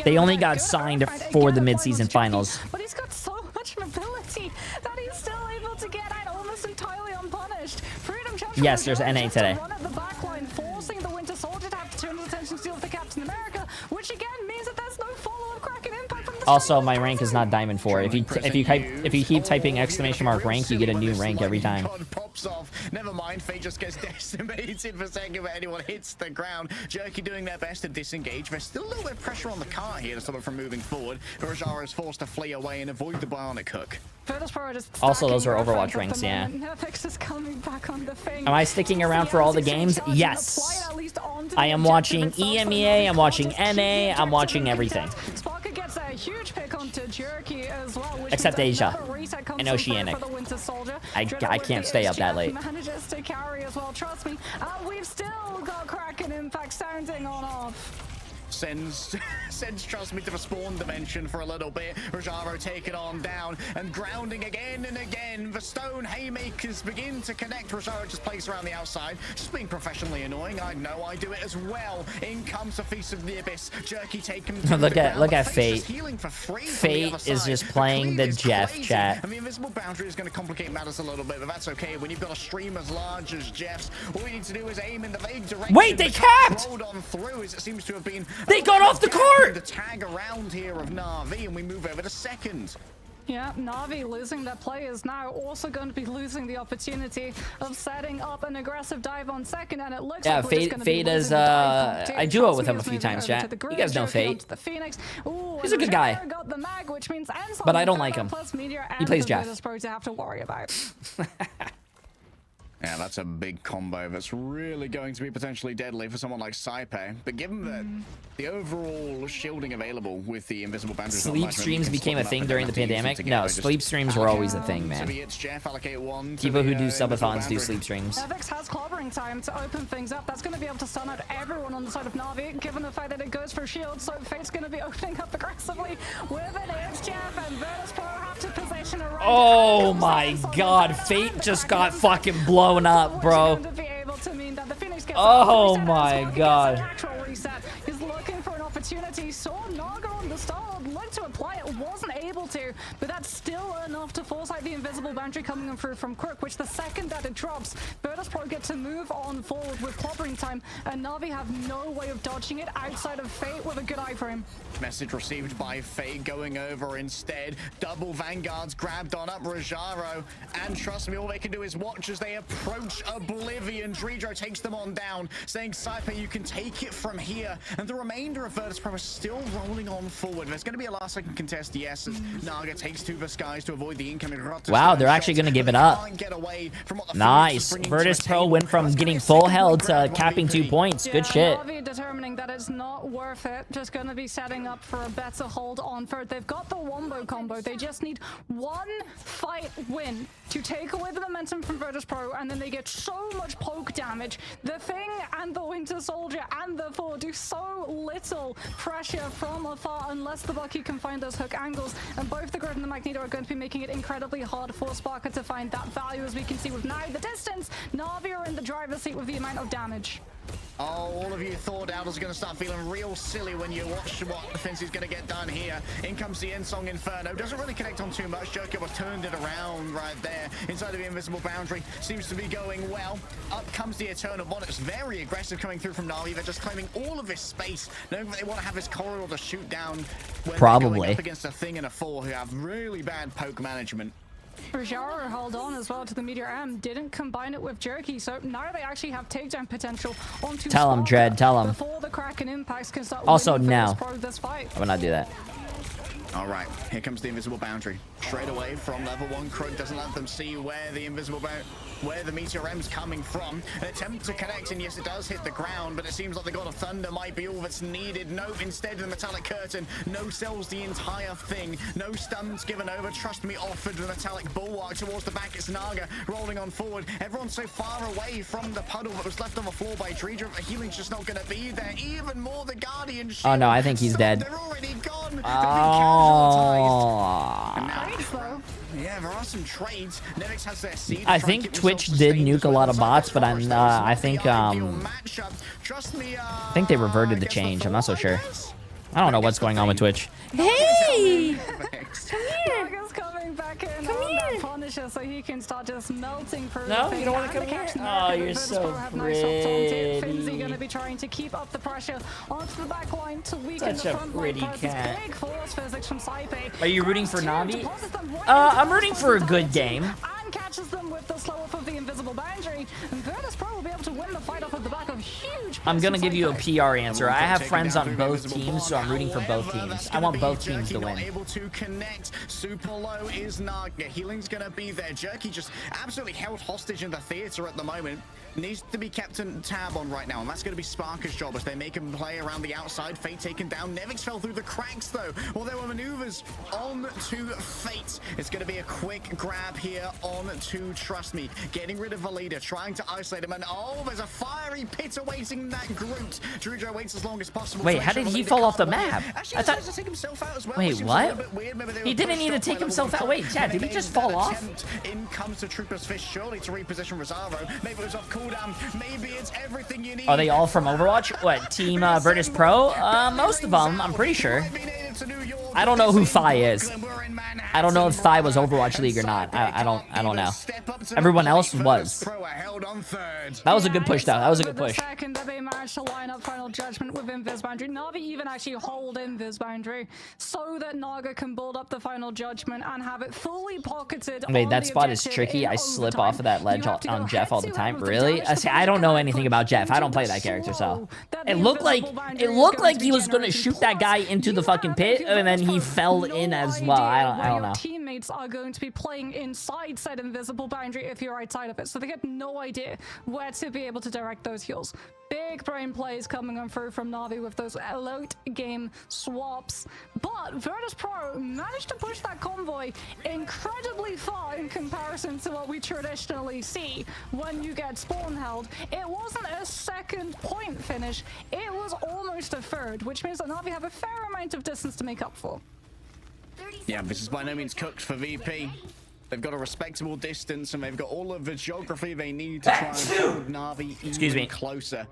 They only got signed for the mid-season finals. But he's got so much mobility that he's still able to get out almost entirely unpunished. Freedom Chapter Yes, there's NA today. run at the back line, forcing the Winter Soldier to have to turn his attention to deal with the Captain America, which again means that there's no follow-up Kraken Impact from the Also, my rank is not Diamond 4. If you keep typing exclamation mark rank, you get a new rank every time. Pops off. Never mind, Fate just gets decimated for a second, but anyone hits the ground. Jerky doing their best to disengage. There's still a little bit of pressure on the car here to stop it from moving forward. Rajara is forced to flee away and avoid the bionic hook. Also, those are Overwatch ranks, yeah. Am I sticking around for all the games? Yes. I am watching EMEA, I'm watching NA, I'm watching everything. Gets a huge pick onto Jerky as well, except Asia and Oceanic. I can't stay up that late. Manages to carry as well. Trust me, we've still got Kraken Impact sounding on off. Sends Trust Me to the spawn dimension for a little bit. Rajaro taken on down and grounding again and again. The stone haymakers begin to connect. Rajaro just plays around the outside, just being professionally annoying. I know I do it as well. In comes the Feast of the Abyss. Jerky taken. Look at Fate. Fate is just playing the Jeff chat. And the invisible boundary is going to complicate matters a little bit, but that's okay. When you've got a stream as large as Jeff's, all you need to do is aim in the vague direction. Wait, they capped! Rolled on through as it seems to have been. They got off the court! The tag around here of Na'Vi, and we move over to second. Yeah, Na'Vi losing their players now, also going to be losing the opportunity of setting up an aggressive dive on second, and it looks like Fate is, I duo with him a few times, chat. You guys know Fate. He's a good guy. But I don't like him. He plays Jeff. To have to worry about. Yeah, that's a big combo that's really going to be potentially deadly for someone like Saipe. But given that the overall shielding available with the invisible boundaries, sleep streams became a thing during the pandemic. No, sleep streams were always a thing, man. People who do subathons do sleep streams. Nevix has clobbering time to open things up. That's going to be able to stun out everyone on the side of Na'Vi, given the fact that it goes for shield. So Fate's going to be opening up aggressively with an edge Jeff, and Virtus.pro have to position around. Oh my god, Fate just got fucking blown up, bro. Oh my god. He's looking for an opportunity. Saw Naga on the start, looked to apply it, wasn't able to, but that's still enough to force out the invisible boundary coming in through from Crook, which the second that it drops, Virtus.pro get to move on forward with clobbering time, and Na'Vi have no way of dodging it outside of Fate with a good eye for him. Message received by Fate going over instead. Double Vanguards grabbed on up Rajaro, and trust me, all they can do is watch as they approach Oblivion. Dredro takes them on down, saying, Saipe, you can take it from here. And the remainder of Virtus.pro is still rolling on forward. There's going to be a last second contest, yes, as Naga takes to the skies to avoid the incoming Wow, they're actually going to give it up. Nice. Virtus.pro went from getting full held to capping 2 points. Good shit. Na'Vi determining that it's not worth it. Just going to be setting up for a better hold on for it. They've got the wombo combo. They just need one fight win to take away the momentum from Virtus.pro, and then they get so much poke damage. The Thing and the Winter Soldier and the Thor do so little pressure from afar unless the Bucky can find those hook angles, and both the Grid and the Magneto are going to be making it incredibly hard for Sparker to find that value, as we can see with now the distance. Na'Vi are in the driver's seat with the amount of damage. Oh, all of you Thor doubters are going to start feeling real silly when you watch what defense is going to get done here. In comes the Ensong Inferno. Doesn't really connect on too much. Joker was turned it around right there inside of the invisible boundary. Seems to be going well. Up comes the Eternal Bond. It's very aggressive coming through from Na'Vi. They're just claiming all of this space, knowing that they want to have this corridor to shoot down when they're going up against a Thing and a Thor who have really bad poke management. Rajaro held on as well to the Meteor M, didn't combine it with Jerky, so now they actually have takedown potential onto Tell him, Sparker Dread, tell him. before the Kraken impacts can start Also, winning now. Virtus Pro this fight. I would not do that. All right, here comes the invisible boundary. Straight away from level 1, Krug doesn't let them see where the Meteor M's coming from. An attempt to connect, and yes, it does hit the ground, but it seems like the God of Thunder might be all that's needed. No, instead the Metallic Curtain, no sells the entire thing. No stuns given over. Trust me, offered the Metallic Bulwark towards the back. It's Naga rolling on forward. Everyone's so far away from the puddle that was left on the floor by Dreedra. The healing's just not going to be there. Even more, the Guardian shield. Oh no, I think he's dead. They're already gone. Oh. Yeah, there are some trades. Nevix has their seed. I think Twitch did nuke a lot of bots, but I think they reverted the change. I'm not so sure. I don't know what's going on with Twitch. Hey! Naga's coming back in on that Punisher so he can start just melting through No, the you don't want to come here? Oh, you're so pretty. Finzy going to be trying to keep up the pressure onto the back line to weaken Such the a front pretty line. cat. Big force physics from Saipe. Are you rooting for Navi? Deposits them right I'm into rooting the for a front good lines game. And catches them with the slow up of the invisible boundary. And Virtus Pro will be able to win the fight off of the back of huge. I'm gonna give you a Saipe. PR answer. I have friends on both teams, so I'm rooting for both teams. I want both teams to win. Able to connect. Super low is Naga. Healing's gonna be there. Jerky just absolutely held hostage in the theater at the moment. Needs to be kept in tab on right now, and that's going to be Sparker's job as they make him play around the outside. Fate taken down. Nevix fell through the cracks though. Well, there were maneuvers on to Fate. It's going to be a quick grab here on to Trust Me. Getting rid of Valida, trying to isolate him, and oh, there's a fiery pit awaiting that Groot. Drew waits as long as possible. Wait, how did he fall off the map? Actually, I thought. to take himself out as well, Wait, which was a what? little bit weird. Maybe they He were didn't pushed need to up take by himself level out. Wait, Chad, did he just Remains fall an off? attempt. In comes the Trooper's Fist, surely to reposition Rosario. Maybe it was off cooldown. Maybe it's everything you need. Are they all from Overwatch? What, Team Virtus Pro? Most of them, I'm pretty sure. I don't know who Thai is. I don't know if Thai was Overwatch League or not. I don't know. Everyone else was. That was a good push, though. That was a good push. The second that they managed to line up Final Judgment with Invis Boundary, Navi even actually hold Invis Boundary so that Naga can build up the Final Judgment and have it fully pocketed. Wait, on that the spot is objective tricky. in I slip overtime. off of that You ledge have to go on Jeff all the head-to-head time. with the Really? damage See, I don't know anything about Jeff. I don't into play the that character, so. slow that It the looked like invisible boundary it is looked going like to he be was gonna generating. shoot that guy into the You fucking have, pit, if and then he you're fell no in as well. I idea where don't your know. Teammates are going to be playing inside said invisible boundary if you're outside of it, so they get no idea where to be able to direct those heals. Big brain plays coming on through from Navi with those late game swaps, but Virtus Pro managed to push that convoy incredibly far in comparison to what we traditionally see when you get spawn held. It wasn't a second point finish, it was almost a third, which means that Navi have a fair amount of distance to make up for. Yeah, this is by no means cooked for VP. They've got a respectable distance, and they've got all of the geography they need to try and hold Navi even closer.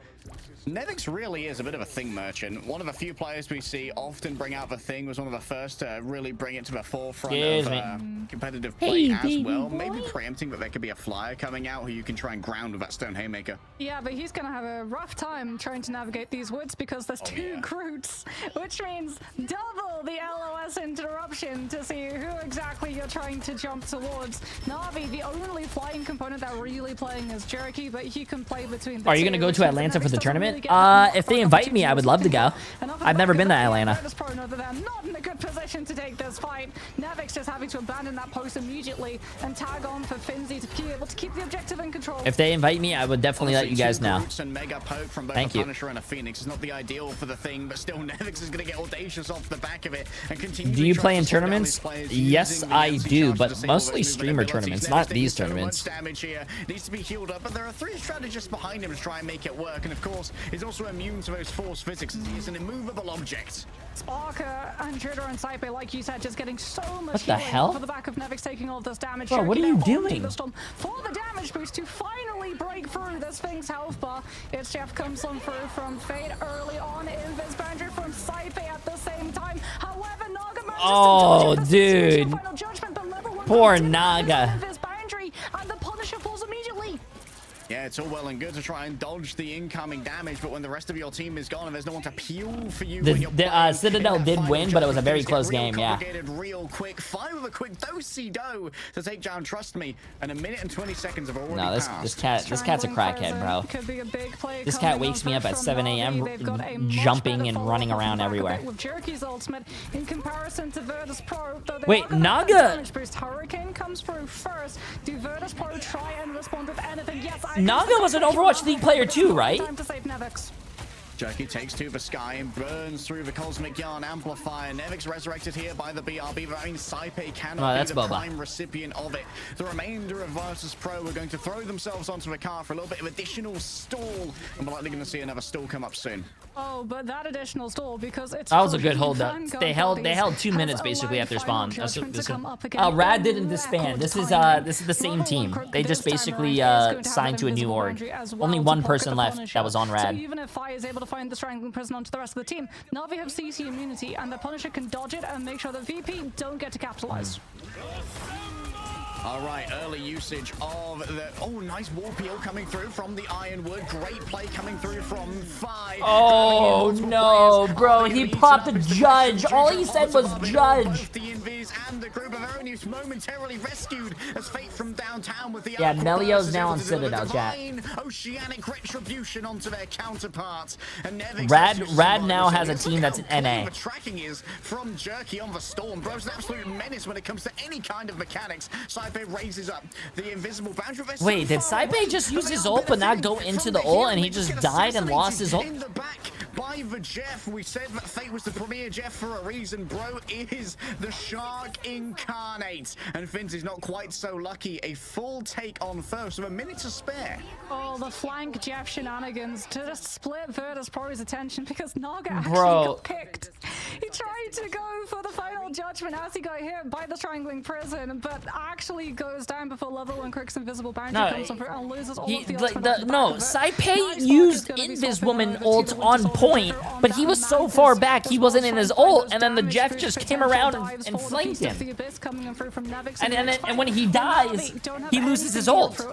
Nevix really is a bit of a thing merchant. One of the few players we see often bring out the thing, was one of the first to really bring it to the forefront of competitive play as well. Maybe preempting that there could be a flyer coming out who you can try and ground with that Stone Haymaker. Yeah, but he's gonna have a rough time trying to navigate these woods because there's two Groots, which means double the LOS interruption to see who exactly you're trying to jump towards. Navi, the only flying component that really playing is Cherokee, but he can play between the Are you two, gonna go which to means Atlanta that for the Nevix doesn't tournament? really get If they invite me, I would love to go. I've never been to Atlanta. Virtus Pro know that they're not in a good position to take this fight. Nevix just having to abandon that post immediately and tag on for Finzy to be able to keep the objective in control. If they invite me, I would definitely let you guys know. And mega poke from both Thank a you. Punisher and a Phoenix is not the ideal for the thing, but still Nevix is going to get audacious off the back of it and continue. Do you play in tournaments? Yes, I do, but mostly streamer tournaments, not these tournaments. Damage here needs to be healed up, but there are three strategists behind him to try and make it work, and of course, he's also immune to those force physics as he is an immovable object. Sparker and Trigger and Saipe, like you said, just getting so much What the healing hell? for the back of Nevix taking all of this damage. Bro, what are Cherokee you now onto doing? the storm for the damage boost to finally break through this thing's health bar. It's Jeff comes on through from Fate early on. Invis boundary from Saipe at the same time. However, Naga manages Oh, to dodge it. dude. Final judgment, but level one Poor didn't have Naga. Invis boundary, and the Punisher falls immediately. Yeah, It's all well and good to try and dodge the incoming damage, but when the rest of your team is gone and there's no one to peel for you when you're playing, Citadel did win, but it was a very close game, yeah. Real quick, 5 with a quick do-si-do to take down Trust Me, and 1 minute and 20 seconds have already passed. This cat's a crackhead, bro. This cat wakes me up at 7 a.m. jumping and running around everywhere. With Jay3's ultimate in comparison to Virtus Pro, though wait, Naga. Hurricane comes through first. Do Virtus Pro try and respond with anything? Yes, Naga was an Overwatch League player too, right? Time to save Nevix. Jay3 takes 2 for Sky and burns through the Cosmic Yarn Amplifier. Nevix resurrected here by the BRB, but I mean, Saipe cannot be the prime recipient of it. The remainder of Virtus Pro are going to throw themselves onto the car for a little bit of additional stall, and we're likely going to see another stall come up soon. Oh, but that additional stall, because it's... That was a good hold though. They held 2 minutes basically after spawn. Rad didn't disband. This is the same team. They just basically signed to a new org. Only one person left that was on Rad. So even if Fi is able to find the strangling prison onto the rest of the team, Na'Vi have CC immunity, and the Punisher can dodge it and make sure that VP don't get to capitalize. All right, early usage of the... Oh, nice wall peel coming through from the Ironwood. Great play coming through from Fi. Oh, no, bro. He popped the Judge. All he said was Judge. Both the Invis and the group of Eronius momentarily rescued as Fate from downtown with the... Yeah, Nelio's now on Citadel, chat. Oceanic retribution onto their counterparts. And Rad now has a team that's an NA. The tracking is from Jerky on the Storm. Bro's an absolute menace when it comes to any kind of mechanics. Saipe raises up the invisible boundary. Wait, did Saipe just use his ult but not go into the ult and he just died and lost his ult? In the back by the Jeff. We said that Fate was the premier Jeff for a reason. Bro is the Shark incarnate. And Finz is not quite so lucky. A full take on first with a minute to spare. Oh, the flank Jeff shenanigans to just split Virtus Pro's attention because Naga actually got picked. He tried to go for the final judgment as he got hit by the strangling prison, but actually goes down before level 1 Crick's invisible boundary comes over and loses all of the ultimate. No, Saipe used Invis Woman ult on point, but he was so far back he wasn't in his ult, and then the Jeff just came around and flanked him. And when he dies, he loses his ult.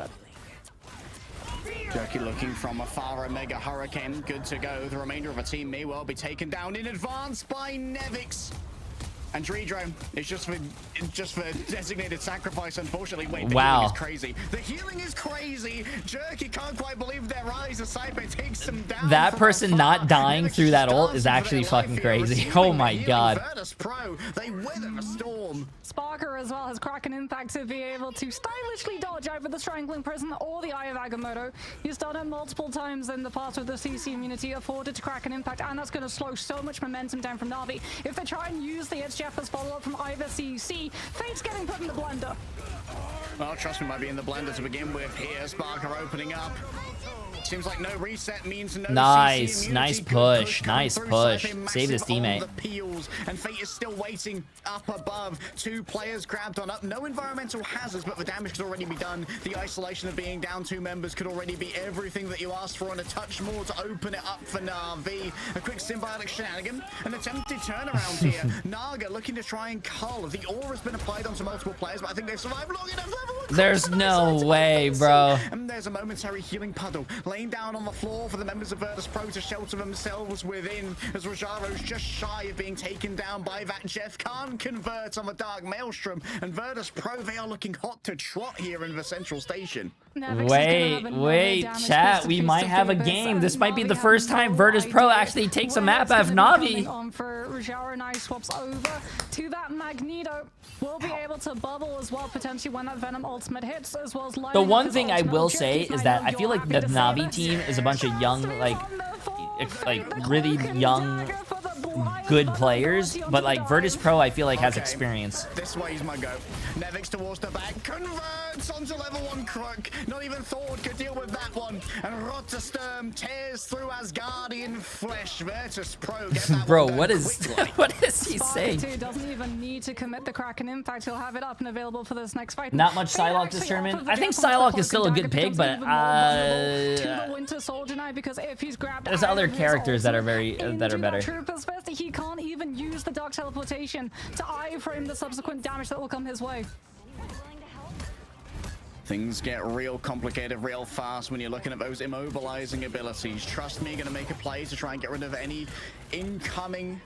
Jerky looking from afar, a Mega Hurricane, good to go. The remainder of the team may well be taken down in advance by Nevix. And Dredro is just for designated sacrifice, unfortunately. Wait, the healing is crazy. The healing is crazy. Jerky can't quite believe their eyes as Saipe takes them down. That person not dying through that ult is actually fucking crazy. Oh my god. Virtus Pro, they weather the storm. Sparker as well has Kraken Impact to be able to stylishly dodge over the strangling prison or the Eye of Agamotto. He's done it multiple times in the past with the CC immunity afforded to Kraken Impact, and that's going to slow so much momentum down from Na'Vi. If they try and use the Edge Jeff as follow-up from either CC, Fate's getting put in the blender. Well, Trust Me might be in the blender to begin with here. Sparker opening up. Seems like no reset means no nice push. Nice push. Save his teammate. And Fate is still waiting up above. 2 players grabbed on up. No environmental hazards, but the damage could already be done. The isolation of being down 2 members could already be everything that you asked for, and a touch more to open it up for Na'Vi. A quick symbiotic shenanigan. An attempted turnaround here. Naga looking to try and cull. The aura has been applied onto multiple players, but I think they've survived long enough. There's no way, bro. And there's a momentary healing puddle laying down on the floor for the members of Virtus Pro to shelter themselves within, as Rojaro's just shy of being taken down by that Jeff. Can't convert on the Dark Maelstrom, and Virtus Pro, they are looking hot to trot here in the central station. Wait, chat, we might have a game. This might be the first time Virtus Pro actually takes a map out of Na'Vi. On for Rojaro now swaps over to that Magneto. We'll be able to bubble as well potentially when that Venom ultimate hits, as well as the one thing I will say is that I feel like the Na'Vi team is a bunch of young, like really young, good players, but like Virtus Pro I feel like has experience. This way's my go. Nevix towards the back, converts onto level 1 Crook. Not even Thor could deal with that one. And Rotterdam tears through Asgardian flesh. Virtus Pro get that bro, one what is he saying? Sparker 2 doesn't even need to commit the Kraken Impact. He'll have it up and available for this next fight. Not much Psylocke this tournament. I think Psylocke is still a good pick, but to the Winter Soldier now, because if he's grabbed there's other characters that are better. Troopers first, he can't even use the Dark Teleportation to iframe the subsequent damage that will come his way. Things get real complicated real fast when you're looking at those immobilizing abilities. Trust me, gonna make a play to try and get rid of any incoming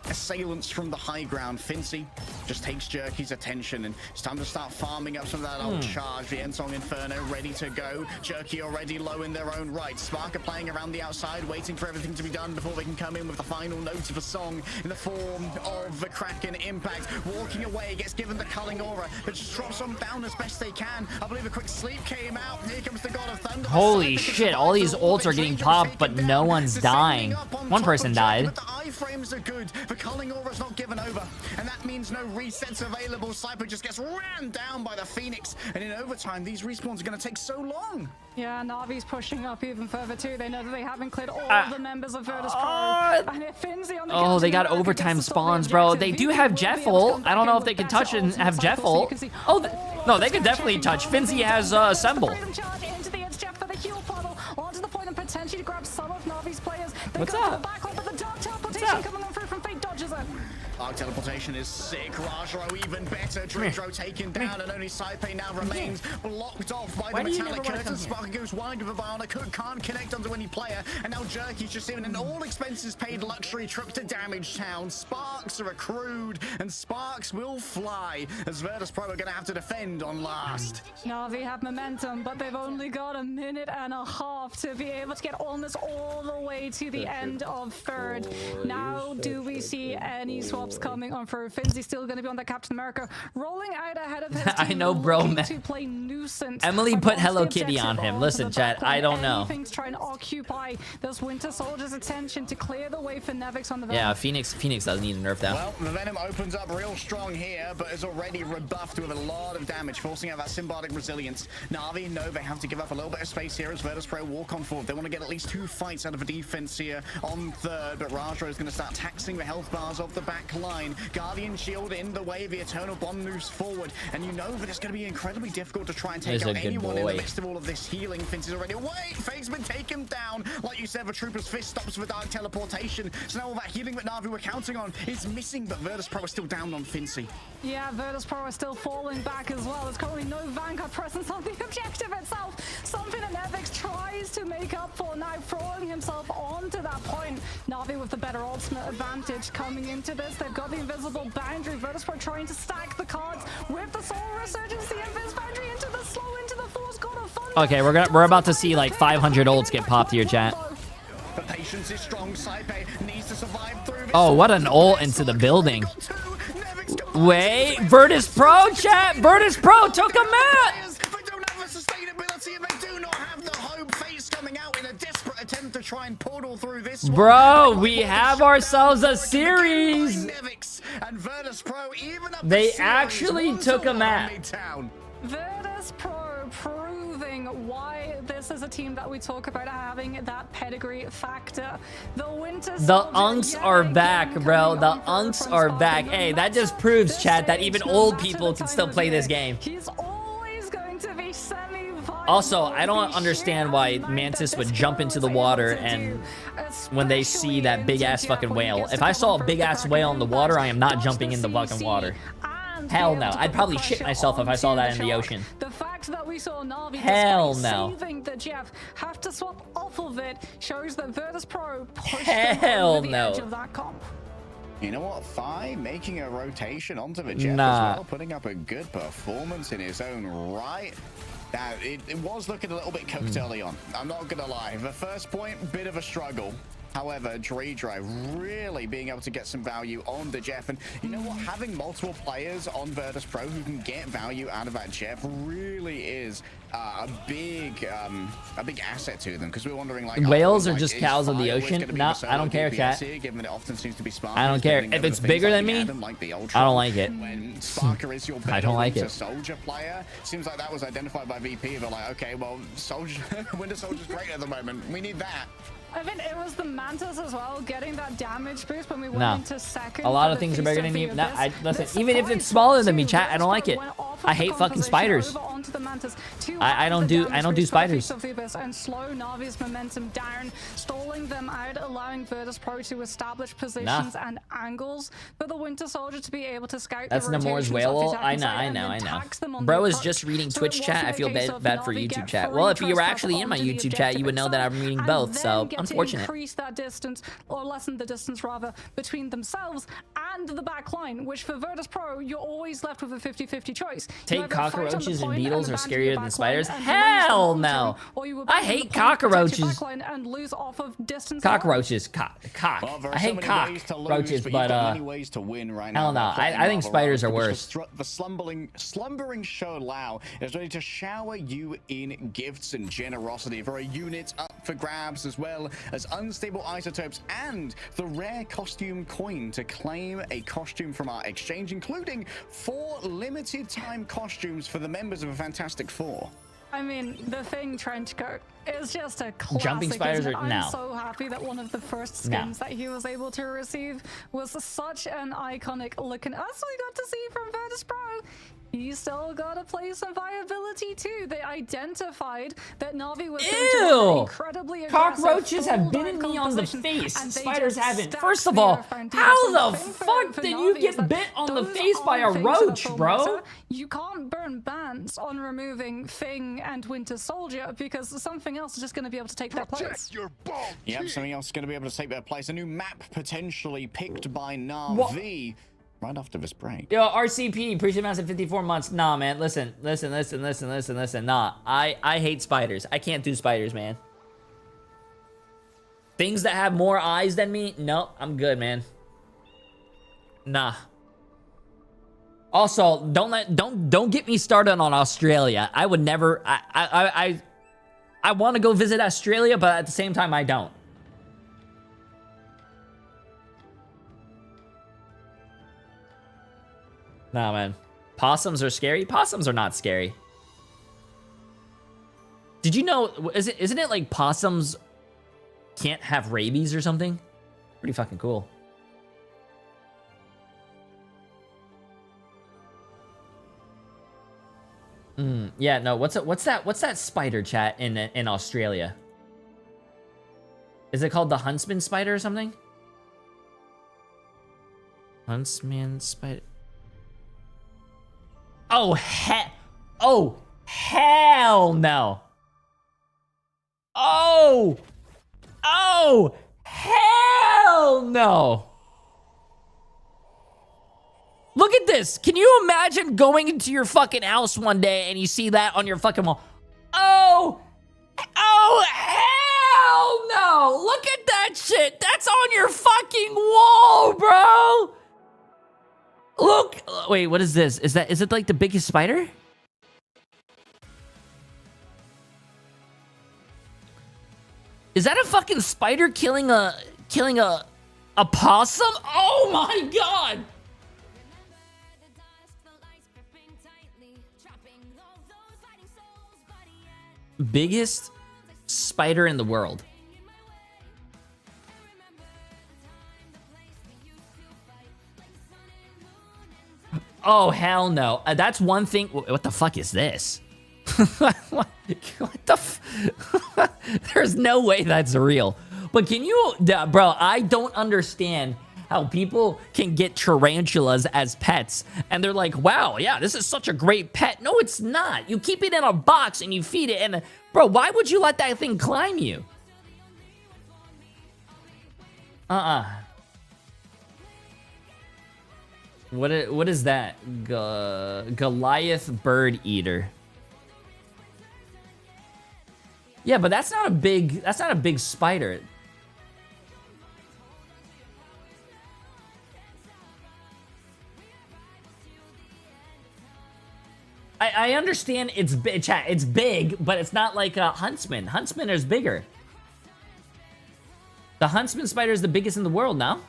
assailants from the high ground. Fincy just takes Jerky's attention, and it's time to start farming up some of that old charge. The Ensong Inferno ready to go. Jerky already low in their own right. Spark are playing around the outside, waiting for everything to be done before they can come in with the final notes of a song in the form of the Kraken Impact. Walking away, gets given the culling aura, but just drops them down as best they can. I believe a quick sleep came out. Here comes the God of Thunder. Holy shit, all these ults are getting popped, but no one's dying. One person died. But the iframes are good. The culling aura's not given over, and that means no resets available. Sniper just gets ran down by the Phoenix, and in overtime, these respawns are going to take so long. Yeah, Navi's pushing up even further too. They know that they haven't cleared all of the members of Virtus Pro. And if Finzy on the Oh, they got overtime spawns, bro. They do have Jeff ult. I don't know if they can touch and have Jeff ult. Oh, no, they could definitely touch. Finzy has Assemble. Potentially to grab some of Navi's players. What's up? The dark teleportation coming on through from Fate dodges it. Arc teleportation is sick. Rajro even better. Dredro taken down, and only Saipe now remains blocked off by the metallic curtain. Spark goes wide with a Bionic Hook, can't connect onto any player, and now Jerky's just in an all expenses paid luxury trip to Damage Town. Sparks are accrued, and Sparks will fly as Virtus Pro are going to have to defend on last. Navi have momentum, but they've only got a minute and a half to be able to get almost all the way to the end of third. Now, do we see any swaps coming on through? Finzy still going to be on that Captain America, rolling out ahead of his team. I know, bro, man. To play nuisance. Emily put Hello Kitty on him. Listen, chat, I don't know. Anything's trying to occupy those Winter Soldiers' attention to clear the way for Nevix on the Yeah, Phoenix does need a nerf down. Well, the Venom opens up real strong here, but is already rebuffed with a lot of damage, forcing out that symbiotic resilience. Na'Vi know they have to give up a little bit of space here as Virtus Pro walk on forward. They want to get at least 2 fights out of a defense here on third, but Rajro is going to start taxing the health bars of the back line. Guardian Shield in the way, the Eternal Bomb moves forward, and you know that it's going to be incredibly difficult to try and take out anyone in the midst of all of this healing. Finch is already away. Fake's been taken down. Like you said, the Trooper's Fist stops with Dark Teleportation, so now all that healing that Na'Vi were counting on is missing, but Virtus Pro is still down on Fincy. Yeah, Virtus Pro are still falling back as well. There's currently no Vanguard presence on the objective itself. Something that Nevix tries to make up for now, throwing himself onto that point. Na'Vi with the better ultimate advantage coming into this. They've got the invisible boundary. Virtus Pro trying to stack the cards with the Soul Resurgence, the Invis boundary into the slow, into the Force God of Thunder. Okay, we're about to see like 500 ults get popped here, chat. The patience is strong. Saipe needs to survive through this. Oh, what an ult into the building. Wait, Virtus Pro, chat. Virtus Pro took him out. They don't have the sustainability, and they do not have the hope. Face coming out in a desperate attempt to try and portal through this one. Bro, we have ourselves a series. And Virtus Pro, even up They the series, actually took him out. Midtown. Virtus Pro proving why this is a team that we talk about having that pedigree factor. The Unks are back, bro. The Unks are back. Hey, that just proves, chat, that even old people can still play this game. He's always going to be semi-violent. Also, I don't understand why Mantis would jump into the water and when they see that big-ass fucking whale. If I saw a big-ass whale in the water, I am not jumping in the fucking water. Hell no. I'd probably shit myself if I saw that in the ocean. The fact that we saw Na'Vi saving the Jeff have to swap off of it shows that Virtus Pro pushed them over the edge of that comp. You know what? Fi making a rotation onto the Jeff as well, putting up a good performance in his own right. Now, it was looking a little bit cooked early on. I'm not going to lie. The first point, bit of a struggle. However, Dredro really being able to get some value on the Jeff. And you know what? Having multiple players on Virtus Pro who can get value out of that Jeff really is a big asset to them. Because we're wondering, like, whales are just cows of the ocean. No, I don't care, chat. Given that it often seems to be I don't care. If it's bigger than me, I don't like it. When Sparker is your I don't like it. Soldier player, seems like that was identified by VP. They're like, okay, well, Soldier, Winter Soldier's great at the moment. We need that. I think it was the Mantis as well, getting that damage boost when we went into second. A lot of things are bigger than you. Listen, even if it's smaller than me, chat, I don't like it. off of I the hate fucking composition spiders. over onto the Mantis to I add don't the do damage spiders. boost of the Abyss and slow Navi's momentum down, stalling them out, allowing Virtus Pro to establish positions and angles for the Winter Soldier to be able to scout That's the Namor's rotations whale. of the I attacking know, side I and know, then I know. tax them on Bro the is approach. just reading So Twitch it chat. wasn't I a feel case of bad for Na'Vi YouTube get chat. free Well, if you were trespass actually in my onto the YouTube chat, you would objective know that I'm itself, reading and both. then So get to unfortunate. increase that distance, or lessen the distance rather, between themselves and the back line, which for Virtus Pro, you're always left with a 50-50 choice. You Take either fight on the cockroaches and point beetles are abandon scarier your than back spiders? line and Hell lose the no. momentum, or you I abandon hate the point, protect your cockroaches. back line and lose off of distance alone. Cockroaches. Cock. Well, there are I so hate many ways to lose, cockroaches, but but you've got many ways to win right now. hell no. They're I think playing spiders are Marvel worse. because the slumbering Show Lao is ready to shower you in gifts and generosity for a unit up for grabs, as well as unstable isotopes and the rare costume coin to claim a costume from our exchange, including 4 limited time costumes for the members of a Fantastic Four. I mean, the Thing trench coat is just a classic. Jumping spiders isn't it? are- I'm no. so happy that one of the first No. skins that he was able to receive was such an iconic looking. As we got to see from Virtus Pro, he still got to play some viability too. They identified that Na'Vi was going to run Ew! incredibly aggressive, Cockroaches have full bitten dive me on the composition, face. and they Spiders just haven't. stacked First of the all, Airfront. how So the thing fuck for did you Na'Vi is get that bit on the those face by a aren't things that are roach, full bro? matter. You can't burn bans on removing Thing and Winter Soldier because something else is just going to be able to take their place. Protect your ball. Yep, team. something else is going to be able to take their place. A new map potentially picked by Na'Vi right after this break. Yo, RCP, appreciate massive 54 months. Nah, man, listen. Nah, I hate spiders. I can't do spiders, man. Things that have more eyes than me, nope, I'm good, man. Nah. Also, don't get me started on Australia. I would never. I want to go visit Australia, but at the same time, I don't. Nah, man. Possums are scary? Possums are not scary. Did you know, isn't it like possums can't have rabies or something? Pretty fucking cool. Yeah, no, what's that spider chat in Australia? Is it called the huntsman spider or something? Huntsman spider. Oh, hell no. Oh, hell no. Look at this. Can you imagine going into your fucking house one day and you see that on your fucking wall? Oh, hell no. Look at that shit. That's on your fucking wall, bro. Look, wait, what is this? Is it like the biggest spider? Is that a fucking spider killing a possum? Oh my god! Biggest spider in the world. Oh, hell no. That's one thing. What the fuck is this? what the There's no way that's real. But can you, bro, I don't understand how people can get tarantulas as pets. And they're like, wow, yeah, this is such a great pet. No, it's not. You keep it in a box and you feed it. And bro, why would you let that thing climb you? What is that? Goliath bird eater. Yeah, but that's not a big spider. I understand it's big, chat. It's big, but it's not like a huntsman. Huntsman is bigger. The huntsman spider is the biggest in the world now.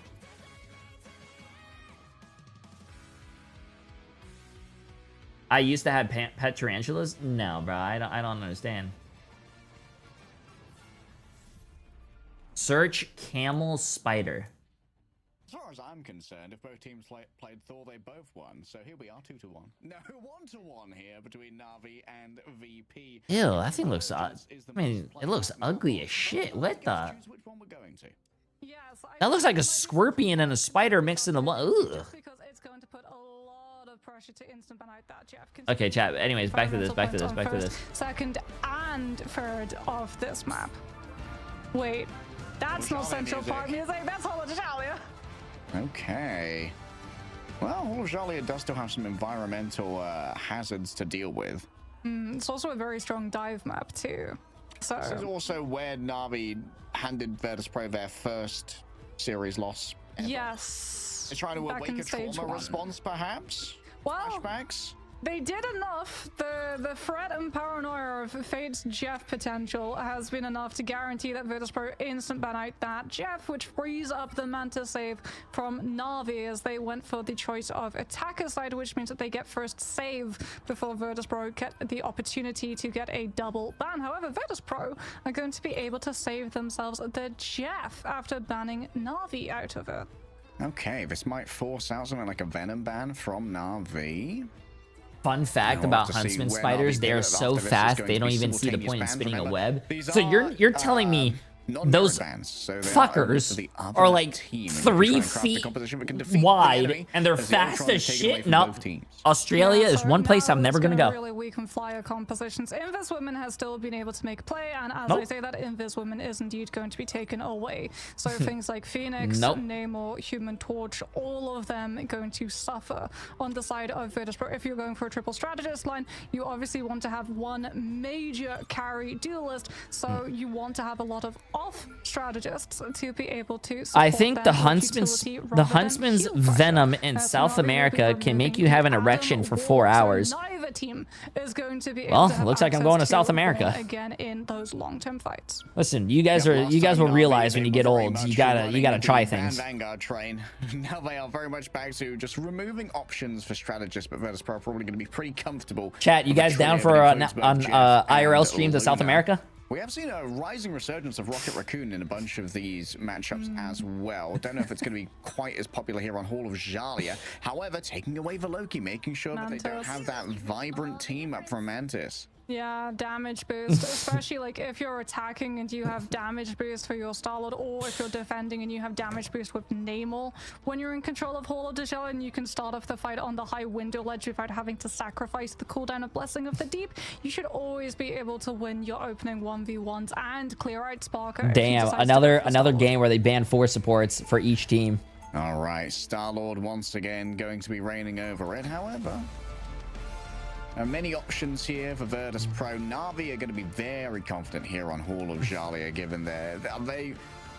I used to have pet tarantulas. No, bro, I don't understand. Search camel spider. As far as I'm concerned, if both teams played Thor, they both won. So here we are, 2-1. No, 1-1 here between Na'Vi and VP. Ew, that thing looks... I mean, it looks ugly as shit. What the... Choose which one we're going to. Yes, That looks like a scorpion and a spider mixed in the one. Ugh. Just because it's going to put a lot of pressure to instant ban out that Jeff. Okay, chat. Anyways, back to this. Back to this. Back to this. Second and third of this map. Wait, that's not Central Park music. That's Hall of Jalia. Okay. Well, Hall of Jalia does still have some environmental hazards to deal with. It's also a very strong dive map too. So This is also where Na'Vi handed Virtus.pro their first series loss ever. yes, They're trying to back awake in a stage trauma one. response, perhaps? Well, Flashbacks? they did enough. The threat and paranoia of Fate's Jeff potential has been enough to guarantee that Virtus.pro instant ban out that Jeff, which frees up the Manta save from Na'Vi as they went for the choice of attacker side, which means that they get first save before Virtus.pro get the opportunity to get a double ban. However, Virtus.pro are going to be able to save themselves the Jeff after banning Na'Vi out of it. Okay, this might force out something like a Venom ban from Na'Vi. Fun fact We'll have about to see huntsman where spiders, Na'Vi they are pivot so after this is fast going they to don't be even see the simultaneous point in bans. spinning a Remember, web. these So are, you're telling me non-mirror those bans, so they are only for fuckers the other are like team and 3 try and craft a feet composition that can defeat the wide enemy and they're as the fast Ultron as is taken away shit? from No, both teams. Australia is so one place now I'm never it's gonna go. Really weak and flyer compositions. Invis Women has still been able to make play, and as Nope. I say that, Invis Women is indeed going to be taken away. So things like Phoenix, Nope. Namor, Human Torch, all of them going to suffer on the side of Virtus.pro. If you're going for a triple strategist line, you obviously want to have one major carry duelist, so you want to have a lot of off strategists to be able to support I think them the with Huntsman's utility rather than Huntsman's heal pressure. venom in So South Na'Vi will be America can make removing you have an Adam erection for Wall, 4 so hours. neither team is going to be able Well, to have looks like I'm access going to South Wall America. again in those long-term fights. Listen, you guys Yeah, are last you guys time will Na'Vi, realize when they you were get very old, much you gotta running the try Van things. Vanguard train. Now they are very much back to just removing options for strategists, but Virtus.pro are probably going to be pretty comfortable. Chat, you with a guys down trio for that an includes both Jeff IRL and stream to South Luna. America? We have seen a rising resurgence of Rocket Raccoon in a bunch of these matchups as well. Don't know if it's going to be quite as popular here on Hall of Jalia. However, taking away Veloki, making sure that they don't Mantis. have that vibrant team up from Mantis. Yeah, damage boost, especially like if you're attacking and you have damage boost for your Starlord, or if you're defending and you have damage boost with Namor. When you're in control of Hall of Dejala and you can start off the fight on the high window ledge without having to sacrifice the cooldown of Blessing of the Deep, you should always be able to win your opening 1v1s and clear out Sparker. if you Damn, decide to another go for another Starlord. game where they ban 4 supports for each team. All right, Star-Lord once again going to be reigning over it. However, many options here for Virtus.pro. Na'Vi are going to be very confident here on Hall of Jalia, given they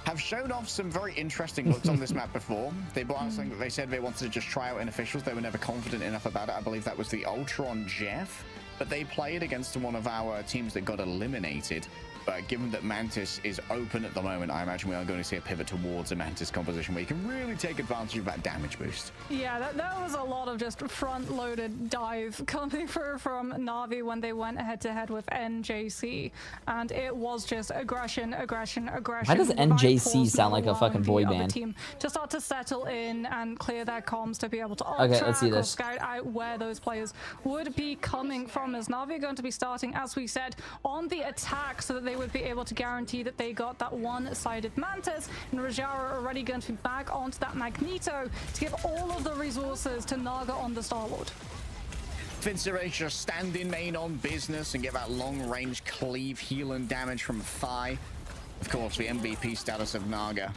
have shown off some very interesting looks on this map before. They brought out something that they said they wanted to just try out in officials. They were never confident enough about it. I believe that was the Ultron Jeff, but they played against one of our teams that got eliminated. But given that Mantis is open at the moment, I imagine we are going to see a pivot towards a Mantis composition where you can really take advantage of that damage boost. Yeah, that was a lot of just front-loaded dive coming through from Na'Vi when they went head-to-head with NJC, and it was just aggression, aggression, aggression. Why does without NJC pause, sound like a not fucking allowing boy the other band? team to start to settle in and clear their comms to be able to Okay, let's see track or this. scout out where those players would be coming from. As Na'Vi are going to be starting, as we said, on the attack so that they would be able to guarantee that they got that one-sided Mantis, and Rajara are already going to be back onto that Magneto to give all of the resources to Naga on the Starlord. Finceration stand in main on business and get that long-range cleave, heal, and damage from Thigh. Of course, the MVP status of Naga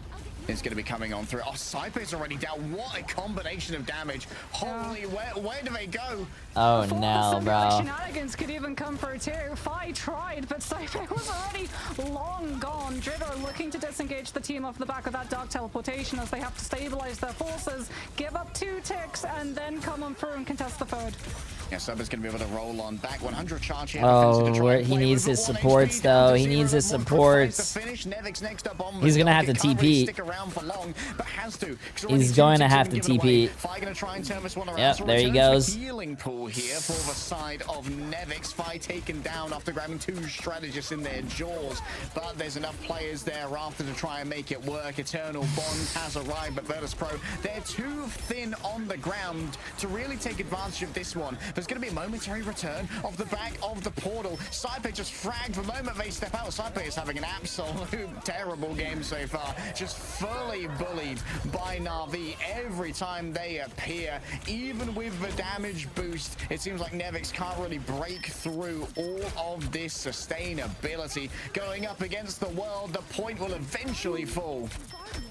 is going to be coming on through. Oh, Saipe's already down. What a combination of damage. Holy, where do they go? Oh Before no, the bro. shenanigans could even come through too. Fi tried, but Saipe was already long gone. Driver looking to disengage the team off the back of that dark teleportation as they have to stabilize their forces, give up 2 ticks, and then come on through and contest the third. Yeah, Sub is going to be able to roll on back. 100 charge here. Oh, Defensive to try and he play needs with his 1 supports, HP down though. to He 0. needs his More precise supports. to finish. Nevic's next up on the He's gonna have docket. to Can't really TP. stick around ground for long, but has to. He's going to have to TP. Fi gonna try and turn this one around. Yep, So there he returns goes. the healing pool here for the side of Nevix. Fi taken down after grabbing 2 strategists in their jaws, but there's enough players there after to try and make it work. Eternal Bond has arrived, but Virtus Pro, they're too thin on the ground to really take advantage of this one. There's going to be a momentary return of the back of the portal. Saipe just fragged the moment they step out. Saipe is having an absolute terrible game so far. Just fully bullied by Na'Vi every time they appear. Even with the damage boost, it seems like Nevix can't really break through all of this sustainability. Going up against the world, the point will eventually fall.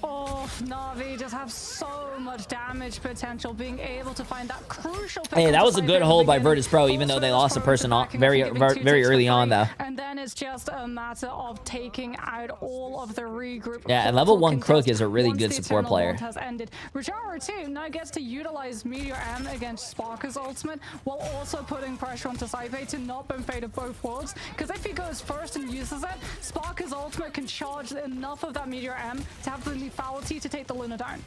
Oh, Na'Vi just have so much damage potential, being able to find that crucial. Hey, that was a good hold by Virtus Pro, even though they lost a person very early on, though. And then it's just a matter of taking out all of the regroup. Yeah, and level 1 Crook is a really good support player. Has ended. Rajaro too now gets to utilize Meteor M against Sparker's ultimate, while also putting pressure onto Saipe to not been fate of both worlds. Because if he goes first and uses it, Sparker's ultimate can charge enough of that Meteor M to have the lethality to take the Luna down.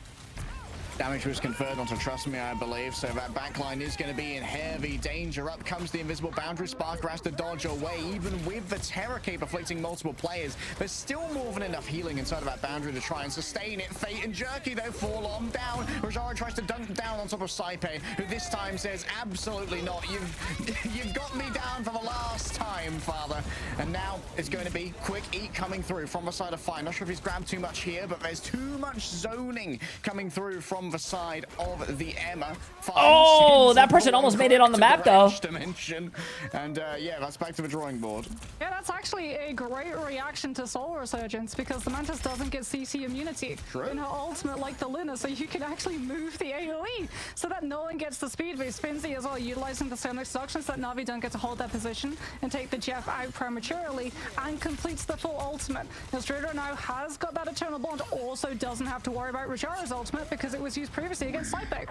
Damage was conferred onto Trust Me, I believe, so that backline is going to be in heavy danger. Up comes the invisible boundary. Sparker has to dodge away, even with the Terror Cape afflicting multiple players. There's still more than enough healing inside of that boundary to try and sustain it. Fate and Jerky, though, fall on down. Rajaro tries to dunk down on top of Saipe, who this time says, absolutely not. You've got me down for the last time, father. And now it's going to be quick eat coming through from the side of Fire. Not sure if he's grabbed too much here, but there's too much zoning coming through from the side of the Emma. Oh, that person almost made it on the map, though. Dimension. And yeah, that's back to the drawing board. Yeah, that's actually a great reaction to Soul Resurgence, because the Mantis doesn't get CC immunity in her ultimate like the Luna, so you can actually move the AoE so that no one gets the speed boost. Finzi as well, utilizing the Sonic Seduction so that Na'Vi don't get to hold that position and take the Jeff out prematurely, and completes the full ultimate. Now, Strider now has got that Eternal Bond, also doesn't have to worry about Rajaro's ultimate because it was used previously against Saipe.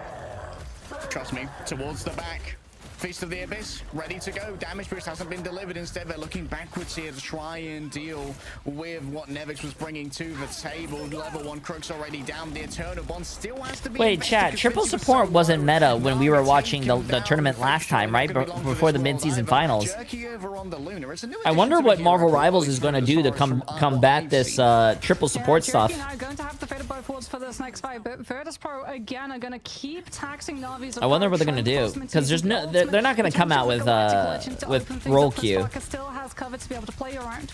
Trust me, towards the back. Feast of the Abyss, ready to go. Damage boost hasn't been delivered. Instead, they're looking backwards here to try and deal with what Nevix was bringing to the table. Level 1 Crook's already down. The Eternal Bond still has to be... Wait, chat, triple support wasn't meta when we were watching the tournament last time, right? Before the mid-season finals. I wonder what Marvel Rivals is going to do to combat this triple support stuff. Going to have the fate of both worlds for this next fight, but Virtus Pro again are going to keep taxing Navi's. I wonder what they're going to do, because there's no... They're not going to come out with roll queue. Still has cover to be able to play around.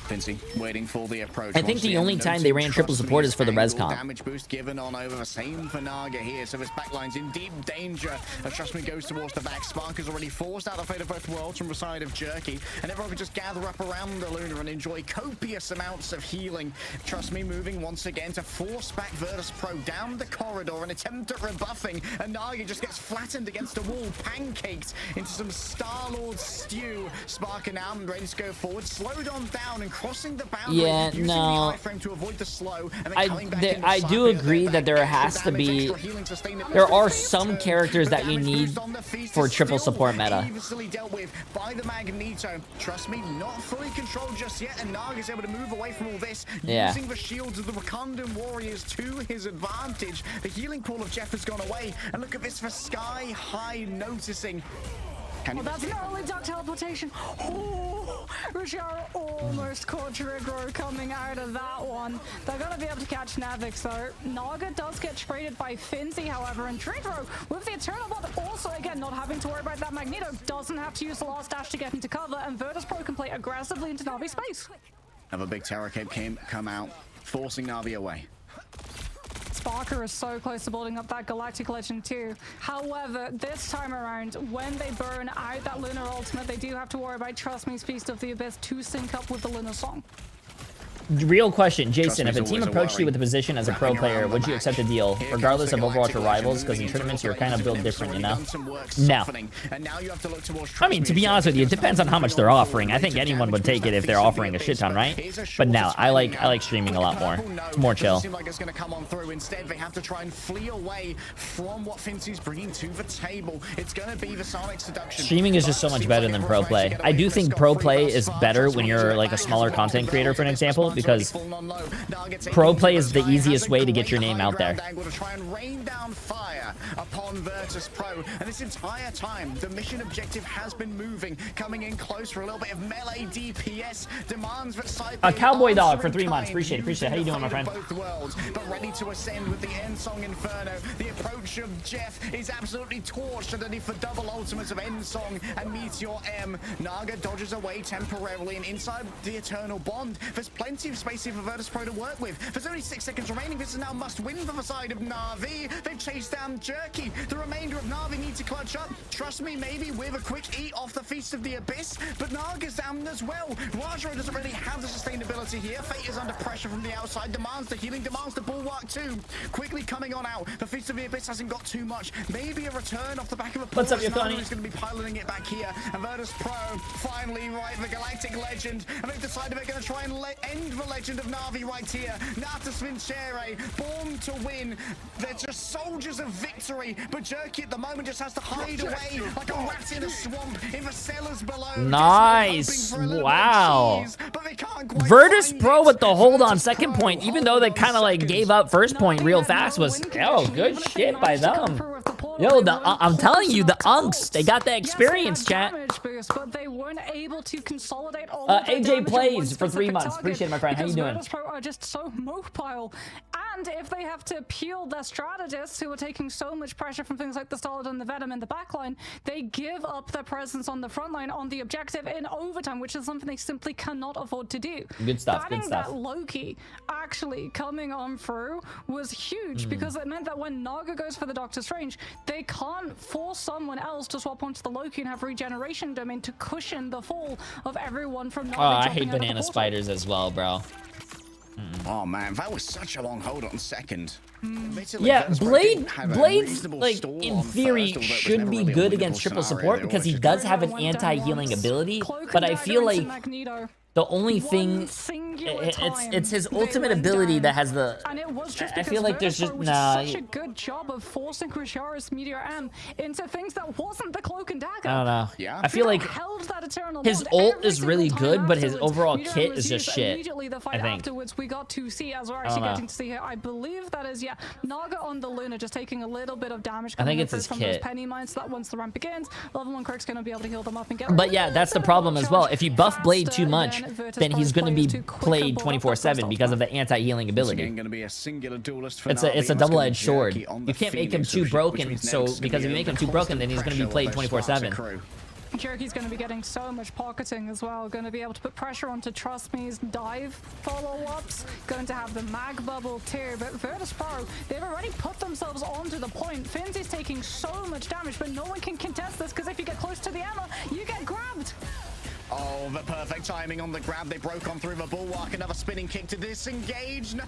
Finzi waiting for the approach. I think the only time they ran triple support is for the res comp. Damage boost given on over the same for Naga here, so this backline's in deep danger as Trust Me goes towards the back. Spark has already forced out the fate of both worlds from the side of Jerky, and everyone can just gather up around the Luna and enjoy copious amounts of healing. Trust Me moving once again to force back Virtus Pro down the corridor, an attempt at rebuffing, and Naga just gets flattened against a wall, pancaked into some Star-Lord stew. Spark now ready to go forward, slowed on down and crossing the boundary. Yeah, using no. the iframe to avoid the slow, and then coming back in I with do Cypher, agree that there has to be... There are some characters that you need for triple support meta. Easily dealt with by the Magneto. Trust Me, not fully controlled just yet, and Naga's able to move away from all this, using the shields of the Wakandan warriors to his advantage. The healing pool of Jeff has gone away, and look at this for Sky High noticing. Oh, that's an early duck teleportation. Oh, Rajaro almost caught Trigro coming out of that one. They're going to be able to catch Navix, though. Naga does get traded by Finzi, however, and Trigro, with the Eternal Bond, also, again, not having to worry about that Magneto, doesn't have to use the last dash to get into cover, and Virtus Pro can play aggressively into Navi's space. Another big Terror Cape come out, forcing Navi away. Sparker is so close to building up that Galactic Legend too. However, this time around, when they burn out that Lunar Ultimate, they do have to worry about Trust Me's Feast of the Abyss to sync up with the Lunar Song. Real question, Jason, if a team approached you with a position as a pro player, would you accept a deal, regardless of Overwatch or Rivals? Because in tournaments, you're kind of built different, you know? No. I mean, to be honest with you, it depends on how much they're offering. I think anyone would take it if they're offering a shit ton, right? But no, I like streaming a lot more. It's more chill. Seem like it's going to come on through. Instead, they have to try and flee away from what Finzi's bringing to the table. It's going to be the Sonic Seduction. Streaming is just so much better than pro play. I do think pro play is better when you're like a smaller content creator, for an example, because pro play is the easiest way to get your name out there. To try and rain down fire upon Virtus Pro, and this entire time the mission objective has been moving, coming in close for a little bit of melee DPS demands that side. A cowboy dog for 3 months. Appreciate it. How you doing, my friend? Both worlds, but ready to ascend with the Ensong Inferno. The approach of Jeff is absolutely torched underneath the double ultimates of Ensong and Meteor M. Naga dodges away temporarily, and inside the Eternal Bond, there's plenty of space here for Virtus Pro to work with. There's only 6 seconds remaining. This is now must win for the side of Na'Vi. They've chased down Jerky. The remainder of Na'Vi need to clutch up. Trust me, maybe with a quick eat off the Feast of the Abyss, but Naga's down as well. Rajaro doesn't really have the sustainability here. Fate is under pressure from the outside, demands the healing, demands the bulwark too. Quickly coming on out. The Feast of the Abyss hasn't got too much. Maybe a return off the back of a What's up, Porsche. Yokoni? Is going to be piloting it back here. And Virtus Pro finally right the Galactic Legend. And they've decided they're going to try and end the legend of Na'Vi right here. Natus Vincere, born to win. They're just soldiers of victory. But Jerky at the moment just has to hide away like a rat in a swamp in the cellars below. Nice. Wow. Virtus Pro with the hold on second point, even though they kind of like gave up first point real fast, was good shit by them. Yo, I'm telling you, the Unks, they got that experience, chat. But they weren't able to consolidate all AJ plays for 3 months. Appreciate it, my friend. How you doing? Virtus Pro are just so mobile, and if they have to peel their strategists who are taking so much pressure from things like the Stolid and the Venom in the backline, they give up their presence on the front line on the objective in overtime, which is something they simply cannot afford to do. Good stuff. Banning Good stuff. that Loki actually coming on through was huge because it meant that when Naga goes for the Doctor Strange, they can't force someone else to swap onto the Loki and have regeneration domain to cushion the fall of everyone from Naga. Oh, I hate banana spiders as well, bro. Oh man, that was such a long hold on second. Yeah, Blade's like in theory should be good against triple support because he does have an anti-healing ability, but I feel like the only thing it's his ultimate ability that has the. I feel like there's just such a good job of forcing Krisharis Meteor M into things that wasn't the Cloak and Dagger. I don't know. Yeah. I feel like his ult is really good, but his overall kit is just shit. Immediately the fight I think. afterwards we got to see, as we're actually getting to see here. I believe that is Naga on the Luna just taking a little bit of damage. I think it's his from kit. those penny mines, so that once the ramp begins, level 1 Cric's going to be able to heal them up and get. But yeah, that's the problem as well. If you buff Blade too much, then he's going to be played 24/7 because of the anti-healing ability. It's a double-edged sword. You can't make him too broken, so because if you make him too broken, then he's going to be played 24/7. Jerky's going to be getting so much pocketing as well. Going to be able to put pressure onto Trust Me's dive follow-ups. Going to have the mag bubble too. But Virtus Pro, they've already put themselves onto the point. Finzy's taking so much damage, but no one can contest this because if you get close to the ammo, you get grabbed. Oh, the perfect timing on the grab. They broke on through the bulwark. Another spinning kick to disengage. No,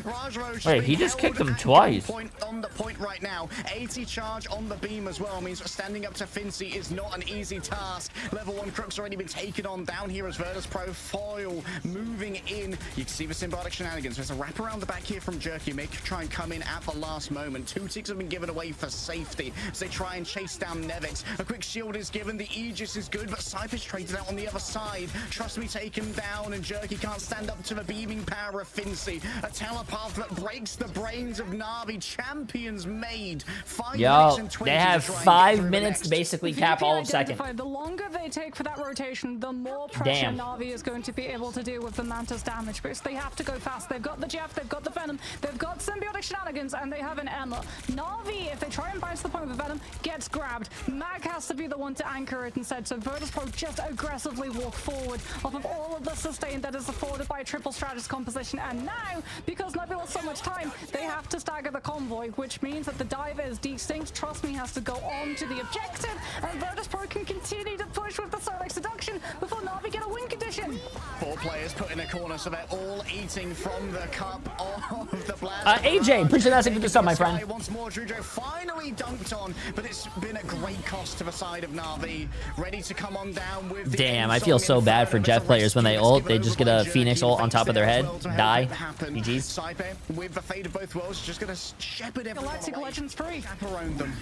Rajaro. Wait, he just kicked him twice. On the point right now. 80 charge on the beam as well means standing up to Fincy is not an easy task. Level 1 Crook's already been taken on down here as Virtus Pro foil moving in. You can see the symbiotic shenanigans. There's a wrap around the back here from Jerky. Make try and come in at the last moment. 2 ticks have been given away for safety as they try and chase down Nevix. A quick shield is given. The Aegis is good, but Cypher's traded out on the other side. Trust me, taken down, and Jerky can't stand up to the beaming power of Fincy. A telepath that breaks the brains of Na'Vi. Champions made. 5 minutes and 20 they have to try and 5 get minutes to basically cap all of second. The longer they take for that rotation, the more pressure Na'Vi is going to be able to do with the Mantis damage boost. They have to go fast. They've got the Jeff, they've got the Venom, they've got symbiotic shenanigans, and they have an Emma. Na'Vi, if they try and bounce the point with Venom, gets grabbed. Mag has to be the one to anchor it instead, so Virtus Pro just aggressively walk forward off of all of the sustain that is afforded by a triple strategist composition. And now, because Na'Vi lost so much time, they have to stagger the convoy, which means that the dive is distinct. Trust me, has to go on to the objective, and Virtus Pro can continue to push with the Sonic Seduction before Na'Vi get a win condition. 4 players put in a corner, so they're all eating from the cup of the blast. Jay. Appreciate that. Thank you for the sub, my friend. Once more, Drujo finally dunked on, but it's been a great cost to the side of Na'Vi. Ready to come on down with the Damn, I feel so bad for Jeff players when they ult. They just get a Phoenix ult on top of their head, die. GG's. Saipe, with the fate of both worlds, just gonna shepherd everyone Galactic away. Legends free. Chaperone them.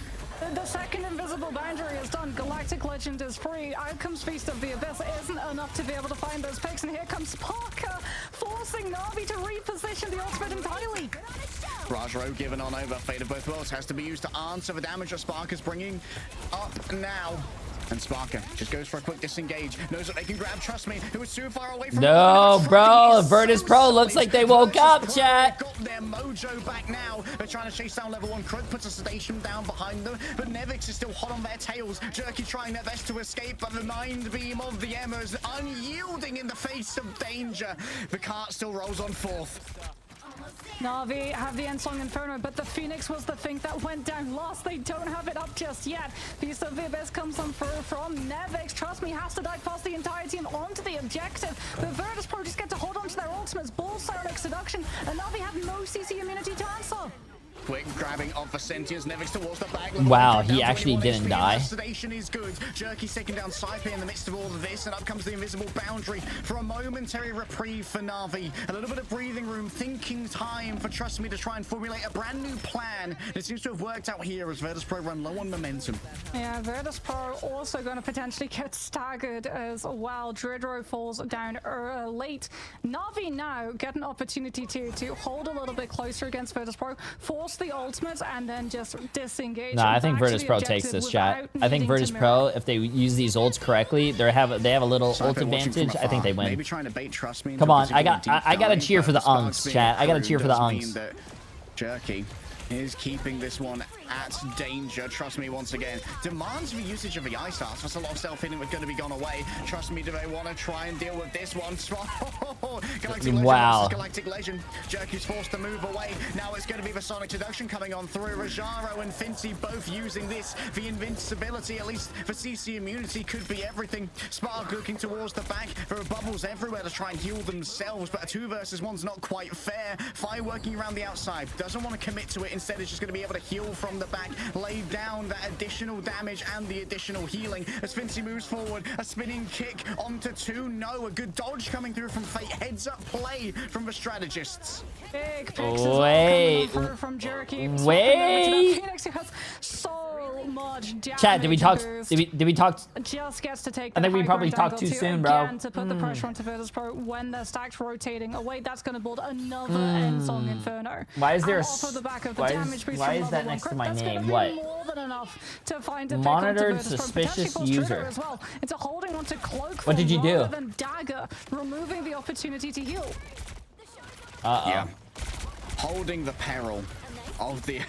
The second invisible boundary is done. Galactic Legend is free. Out comes Feast of the Abyss. It isn't enough to be able to find those picks, and here comes Parker, forcing Na'Vi to reposition the ultimate entirely. Rajro given on over. Fate of both worlds has to be used to answer the damage that Sparker's bringing up now. And Sparker just goes for a quick disengage. Knows what they can grab. Trust me, it was too far away from No, bro. Virtus Pro looks like they woke up, chat. Got their mojo back now. They're trying to chase down level 1. Crook puts a sedation down behind them, but Nevix is still hot on their tails. Jerky trying their best to escape, but the mind beam of the Emma is unyielding in the face of danger. The cart still rolls on fourth. Na'Vi have the Ensong Inferno, but the Phoenix was the thing that went down last. They don't have it up just yet. Beast of the Abyss comes on through from Nevix. Trust me, has to dive past the entire team onto the objective. The Virtus Pro just get to hold on to their ultimates. Bull Psionic Seduction, and Na'Vi have no CC immunity to answer. Quick grabbing of the Sentience, Nevix towards the back. Wow, he actually didn't die. Sedation is good. Jerky's taking down Saipe in the midst of all of this, and up comes the invisible boundary for a momentary reprieve for Na'Vi. A little bit of breathing room, thinking time for Trust Me to try and formulate a brand new plan. It seems to have worked out here as Virtus Pro run low on momentum. Yeah, Virtus Pro also going to potentially get staggered as well. Dridro falls down late. Na'Vi now get an opportunity to hold a little bit closer against Virtus Pro, force the ultimate, and then just disengage. Nah, I think Virtus Pro takes this, chat. I think Virtus Pro, if they use these ults correctly, they have a little ult advantage. I think they win. Maybe trying to bait Trust Me. Come on, I gotta cheer for the unks, chat. I gotta cheer for the unks. Jerky is keeping this one at danger. Trust Me once again demands the usage of the Ice Arts. That's a lot of self-hitting was going to be gone away. Trust Me, do they want to try and deal with this one? Galactic wow. Legend, Galactic Legend. Jerky's forced to move away. Now it's going to be the Sonic Seduction coming on through. Rajaro and Fincy both using this. The invincibility, at least for CC immunity, could be everything. Spark looking towards the back. There are bubbles everywhere to try and heal themselves, but a 2 versus 1's not quite fair. Fire working around the outside. Doesn't want to commit to it. Instead, it's just going to be able to heal from the back, lay down that additional damage and the additional healing. As Fincy moves forward, a spinning kick onto 2. No, a good dodge coming through from Fate. Heads up play from the strategists. Big picks Wait. from Jerky. Wait. Phoenix has so much damage. Chat, did we talk? Did we talk? Just gets to take. I think we probably talked too soon, bro. Again, to put the pressure onto Virtus Pro when the stack's rotating away. That's going to build another Ensong Inferno. Why is there? Off of the back of the Why damage is that next to my name? What? More than enough to find a Monitored suspicious user. As well. It's a holding onto Cloak. What did you do? Rather than Dagger, removing the opportunity to heal. Yeah. Holding the peril of the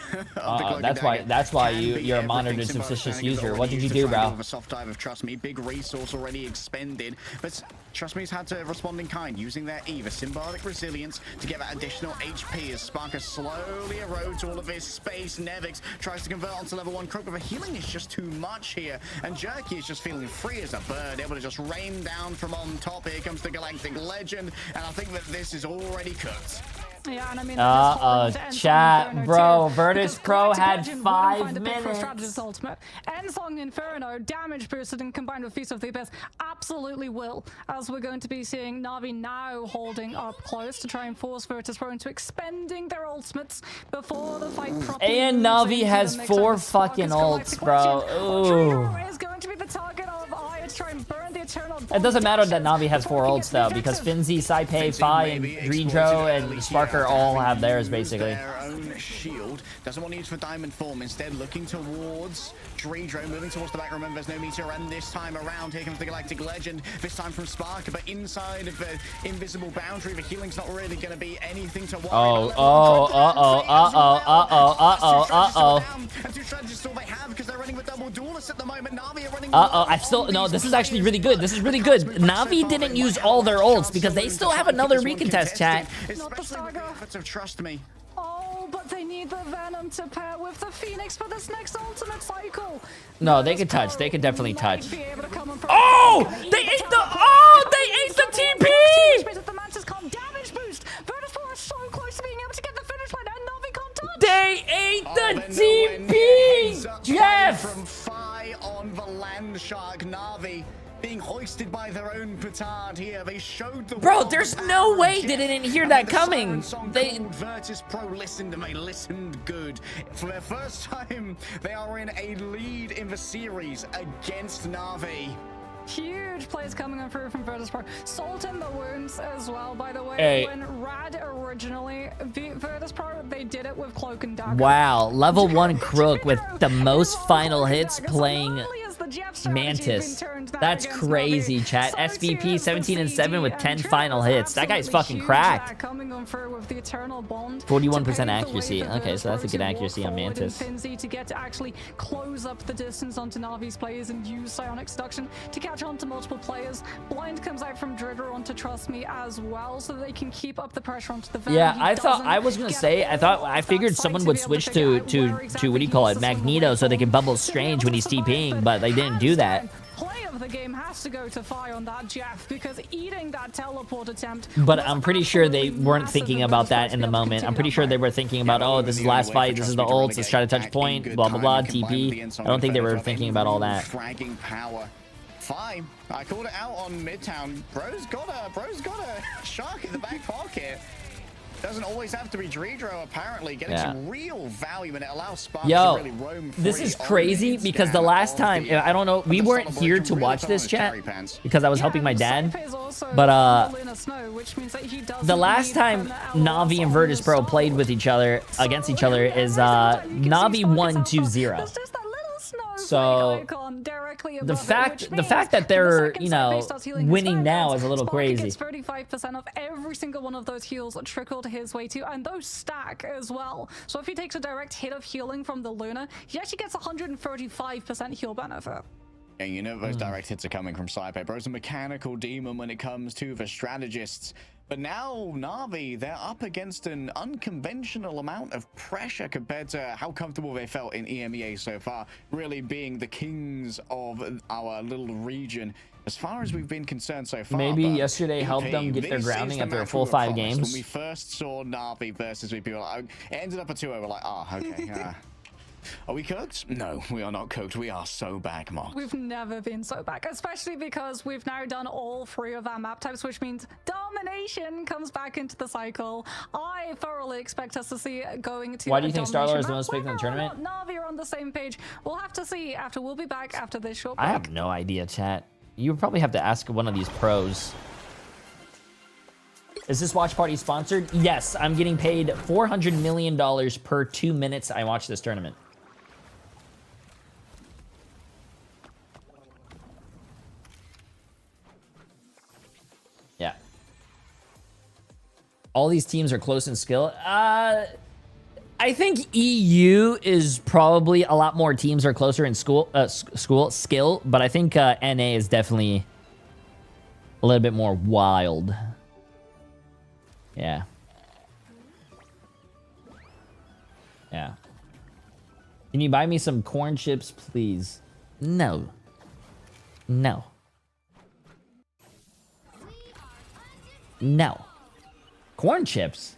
that's why you're a monitored suspicious user. What did you do, bro? A soft dive of Trust Me, big resource already expended, but Trust Me's had to respond in kind, using their E, the symbolic resilience, to get that additional HP as Sparker slowly erodes all of his space. Nevix tries to convert onto level 1 Croak, but the healing is just too much here, and Jerky is just feeling free as a bird, able to just rain down from on top. Here comes the Galactic Legend, and I think that this is already cooked. Yeah, and I mean, chat, bro. Virtus Pro had 5 minutes. Ensong Inferno, damage boosted and combined with Feast of the Abyss, absolutely will. As we're going to be seeing Na'Vi now holding up close to try and force Virtus Pro into expending their ultimates before the fight properly. And Na'Vi has 4 fucking ults, bro. Ooh. Is going to be the target of Aya to try and burn the Eternal. It doesn't matter that Na'Vi has 4 ults though, because Finzy, Saipe, Fi, and Dridro, and Sparker all have theirs basically. Their own shield. Doesn't want to use for diamond form. Instead, looking towards Dridro, moving towards the back. Remember, there's no meteor, and this time around, here comes the Galactic Legend. This time from Sparker, but inside of the invisible boundary, the healing's not really going to be anything to worry about. And 2 strategists all they have because they're running with double duelists at the moment. Na'Vi are running. I still no. This is actually really good. This is really good. Na'Vi didn't use all their ults because they still have another recontest, chat. Especially with the efforts of Trust Me. Oh, but they need the Venom to pair with the Phoenix for this next ultimate cycle. No, they could touch. They could definitely touch. Oh! They ate the. Oh! They ate the TP! The Mantis can't damage boost. Virtus Pro is so close to being able to get the finish line, and Na'Vi can't they ate the they're nowhere near heads TP! up Jeff! From Fi on the land shark. Na'Vi being hoisted by their own petard here. They showed the Bro, world there's the no power of way Jeff. they didn't hear And that when the coming. siren song They- called, Virtus Pro listened, and they listened good. For their first time, they are in a lead in the series against Na'Vi. Huge plays coming on through from Virtus Pro. Salt in the wounds as well, by the way. Hey. When Rad originally beat Virtus Pro, they did it with Cloak and Dagger. Wow, level 1 Crook with the most It was final Cloak and hits Dagger. So playing not only is the Jeff strategy Mantis. been turned now That's against crazy, Na'Vi, chat. so SVP too is 17 and the 7 with CG, 10 and final Trevor hits. That guy's absolutely fucking huge cracked. there, coming on through with the Eternal Bond. 41% to pave the accuracy. way for Okay, Virtus so that's a Pro good to walk accuracy on forward Mantis. and Finzi to get to actually close up the distance onto Navi's players and use Psionic Seduction to catch on to multiple players. Blind comes out from Dridder onto Trust Me as well, so they can keep up the pressure onto the van. Yeah, He I thought doesn't I was gonna get say all I of figured that someone sight would be able switch figure to out to where exactly what do you he call wants it, to swing Magneto, away so they from. can bubble To be Strange able when to he's survive, TPing, but they didn't do hands that. down, play of the game has to go to Fi on that Jeff, because eating that teleport attempt. But was I'm pretty sure they absolutely weren't massive thinking for about Virtus Pro that to in be the able to moment. I'm continue pretty that sure they fight. were thinking about, Yeah, oh, but this is the the only last way fight, for this is Trust the Me to ults, really let's get try to touch back in point, good blah blah time blah, and combined with TP. the inside I don't think they were defense, thinking they about all move that. Fragging power. Fine. I called it out on Midtown. Bro's got a shark in the back pocket. Doesn't always have to be Dredro, apparently. Getting some real value, and it allows Spark to Yo, really roam this free is on crazy the because the scan last of time, the, I don't know, we the weren't Solid here Boy to can watch really this, throw chat, cherry pants. because I was Yeah, helping my and dad. Safe is also But, on the Luna Snow, which means that he doesn't The last need time from the LOS Navi and on Virtus the Pro Solid. played with each other, against each other, every is single time you can see Navi Spark won itself, 2-0. there's just that little snowflake So, icon directly the above fact it, which that means they're, the second you side know, base starts healing his winning now fans, is a little Sparky crazy. gets 35% of every single one of those heals that trickled his way too, and those stack as well. So if he takes a direct hit of healing from the Luna, he actually gets 135% heal benefit. And you know those direct hits are coming from Saipe. Bro's a mechanical demon when it comes to the strategists. But now, Na'Vi, they're up against an unconventional amount of pressure compared to how comfortable they felt in EMEA so far, really being the kings of our little region. As far as we've been concerned so far. Maybe but yesterday helped them get their this is grounding the after a match full we were 5 promised. games. When we first saw Na'Vi versus VP, it ended up a 2-0. We're like, okay. Are we cooked? No, we are not cooked. We are so back, Mark. We've never been so back, especially because we've now done all 3 of our map types, which means domination comes back into the cycle. I thoroughly expect us to see it going to. Why do you think Domination Starlord is the map. most picked in the Whether or tournament? not Na'Vi are on the same page. We'll have to see after. We'll be back after this short I break. have no idea, chat. You would probably have to ask one of these pros. Is this watch party sponsored? Yes, I'm getting paid $400 million per 2 minutes I watch this tournament. Yeah. All these teams are close in skill. I think EU is probably a lot more teams are closer in skill, but I think NA is definitely a little bit more wild. Yeah. Yeah. Can you buy me some corn chips, please? No. No. No. Corn chips?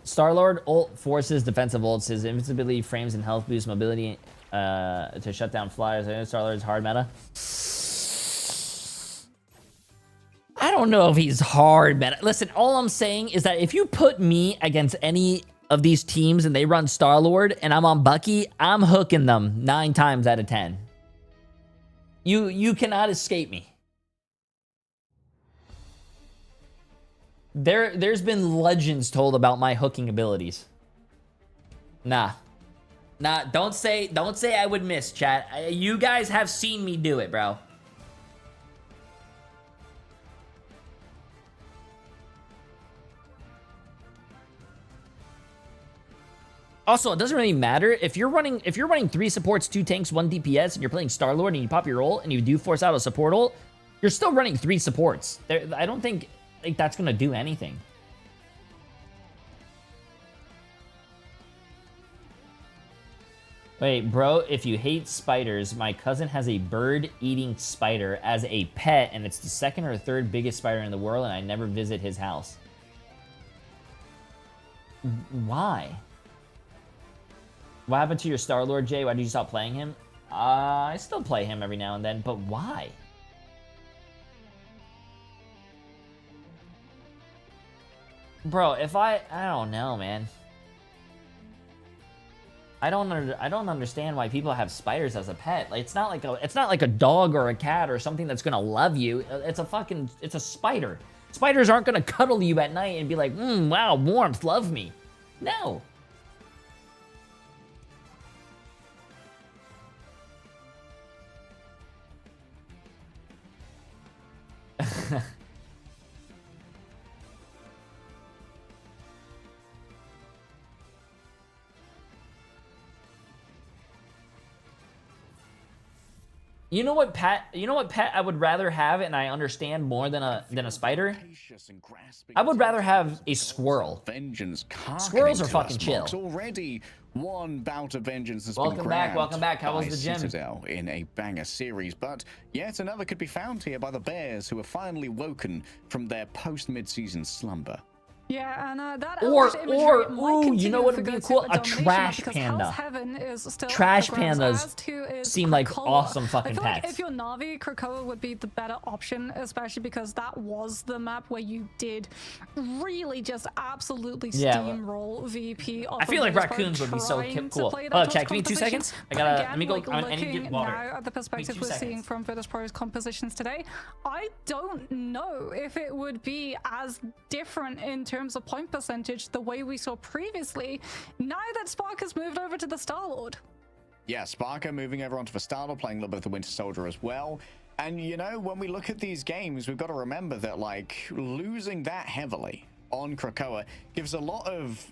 Starlord ult forces defensive ults. His invincibility, frames, and health boost mobility to shut down flyers. Starlord's hard meta. I don't know if he's hard meta. Listen, all I'm saying is that if you put me against any of these teams and they run Starlord and I'm on Bucky, I'm hooking them 9 times out of 10. You cannot escape me. There's been legends told about my hooking abilities. Nah, don't say I would miss, chat. You guys have seen me do it, bro. Also, it doesn't really matter if you're running 3 supports, 2 tanks, 1 DPS, and you're playing Starlord and you pop your ult and you do force out a support ult. You're still running 3 supports. I don't think like that's gonna do anything. Wait, bro, if you hate spiders, my cousin has a bird-eating spider as a pet, and it's the second or third biggest spider in the world, and I never visit his house. Why? What happened to your Star-Lord, Jay? Why did you stop playing him? I still play him every now and then, but why? Bro, if I don't know, man. I don't understand why people have spiders as a pet. Like, it's not like a dog or a cat or something that's gonna love you. It's a spider. Spiders aren't gonna cuddle you at night and be like, wow, warmth, love me. No. You know what pet I would rather have, and I understand more than a spider? I would rather have a squirrel. Squirrels are fucking chill. Already one bout of vengeance has Welcome been back, grabbed welcome back. How was by the gym? Citadel in a banger series, but yet another could be found here by the Bears, who are finally woken from their post-mid-season slumber. Yeah, and that ooh, you know what would be cool? A trash panda. Trash pandas seem like awesome fucking I feel pets. like if you're Na'Vi, Krakoa would be the better option, especially because that was the map where you did really just absolutely steamroll VP. I feel like raccoons would be so cool. Oh, chat, give me 2 seconds. Let me go. I need to get water. Now at the perspective we're seeing from Virtus Pro's compositions today, I don't know if it would be as different in terms of point percentage the way we saw previously, now that Spark has moved over to the Star-Lord. Yeah, Sparker moving over onto the Star-Lord, playing a little bit of the Winter Soldier as well. And, you know, when we look at these games, we've got to remember that, like, losing that heavily on Krakoa gives a lot of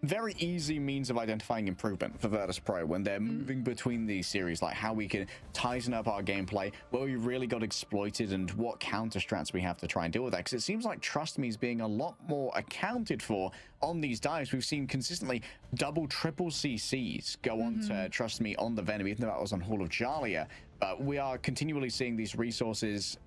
very easy means of identifying improvement for Virtus Pro when they're moving between these series, like how we can tighten up our gameplay, where we really got exploited, and what counter strats we have to try and deal with that. Because it seems like Trust Me is being a lot more accounted for on these dives. We've seen consistently double, triple CCs go on to Trust Me on the Venom, even though that was on Hall of Jalia. But we are continually seeing these resources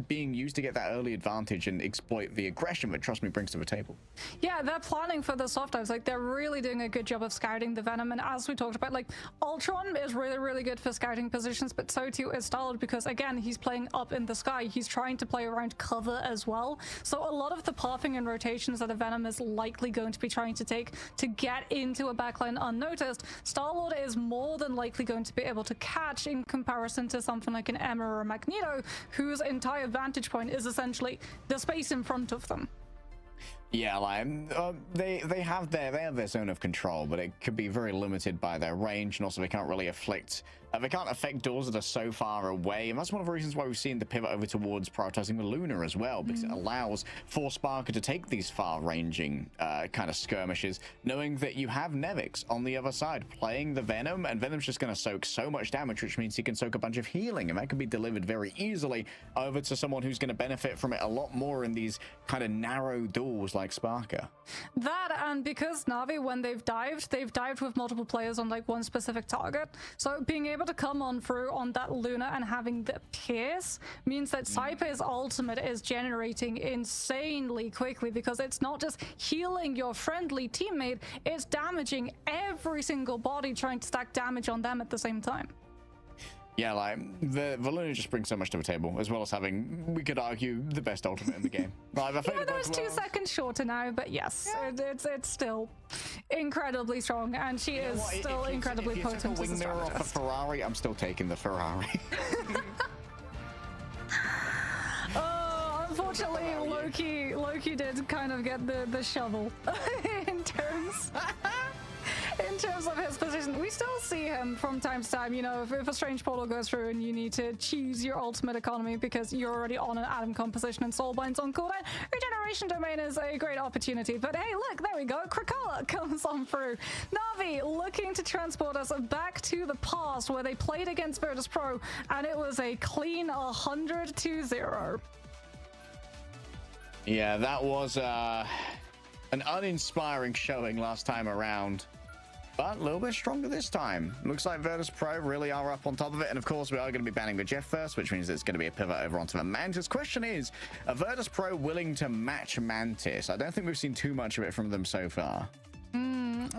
being used to get that early advantage and exploit the aggression that Trust Me brings to the table. Yeah, they're planning for the soft dives. Like, they're really doing a good job of scouting the Venom, and as we talked about, like, Ultron is really good for scouting positions, but so too is Star-Lord, because again, he's playing up in the sky. He's trying to play around cover as well. So a lot of the pathing and rotations that a Venom is likely going to be trying to take to get into a backline unnoticed, Star-Lord is more than likely going to be able to catch, in comparison to something like an Emma or a Magneto, whose entire vantage point is essentially the space in front of them. Yeah, like they have their zone of control, but it could be very limited by their range, and also they can't really affect doors that are so far away. And that's one of the reasons why we've seen the pivot over towards prioritizing the Luna as well, because it allows for Sparker to take these far-ranging kind of skirmishes, knowing that you have Nevix on the other side playing the Venom, and Venom's just going to soak so much damage, which means he can soak a bunch of healing, and that can be delivered very easily over to someone who's going to benefit from it a lot more in these kind of narrow doors like Sparker. That, and because Na'Vi, when they've dived with multiple players on like one specific target, so being able to come on through on that Luna and having the pierce means that Cypher's ultimate is generating insanely quickly, because it's not just healing your friendly teammate, it's damaging every single body, trying to stack damage on them at the same time. Yeah, like, the Luna just brings so much to the table, as well as having, we could argue, the best ultimate in the game. Like, yeah, though it's 2 seconds shorter now, but yes, it's still incredibly strong, and she is still incredibly potent. If you took a wing mirror off a Ferrari, I'm still taking the Ferrari. Unfortunately, Loki did kind of get the shovel in terms of his position. We still see him from time to time, you know, if a strange portal goes through and you need to choose your ultimate economy because you're already on an Atom composition and Soulbind's on cooldown, Regeneration Domain is a great opportunity. But hey, look, there we go, Krakoa comes on through. Na'Vi looking to transport us back to the past where they played against Virtus Pro, and it was a clean 100-0. Yeah, that was an uninspiring showing last time around. but a little bit stronger this time. Looks like Virtus Pro really are up on top of it, and of course we are going to be banning the Jeff first, which means it's going to be a pivot over onto the Mantis. Question is, are Virtus Pro willing to match Mantis? I don't think we've seen too much of it from them so far.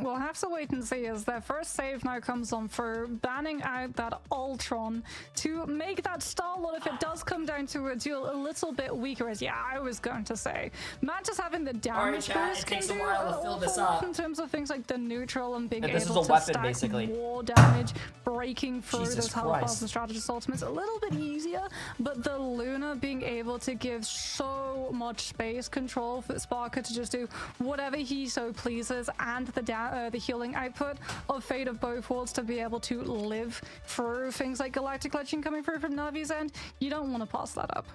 We'll have to wait and see, as their first save now comes on for banning out that Ultron to make that Star-Lord, if it does come down to a duel, a little bit weaker. As I was going to say, Mantis having the damage boost can do a lot in terms of things like the neutral and being able to stack more damage, breaking through those health bars and strategist ultimates a little bit easier. But the Luna being able to give so much space control for Sparker to just do whatever he so pleases, and the healing output of Fate of both worlds to be able to live through things like Galactic Legend coming through from Navi's end, you don't want to pass that up.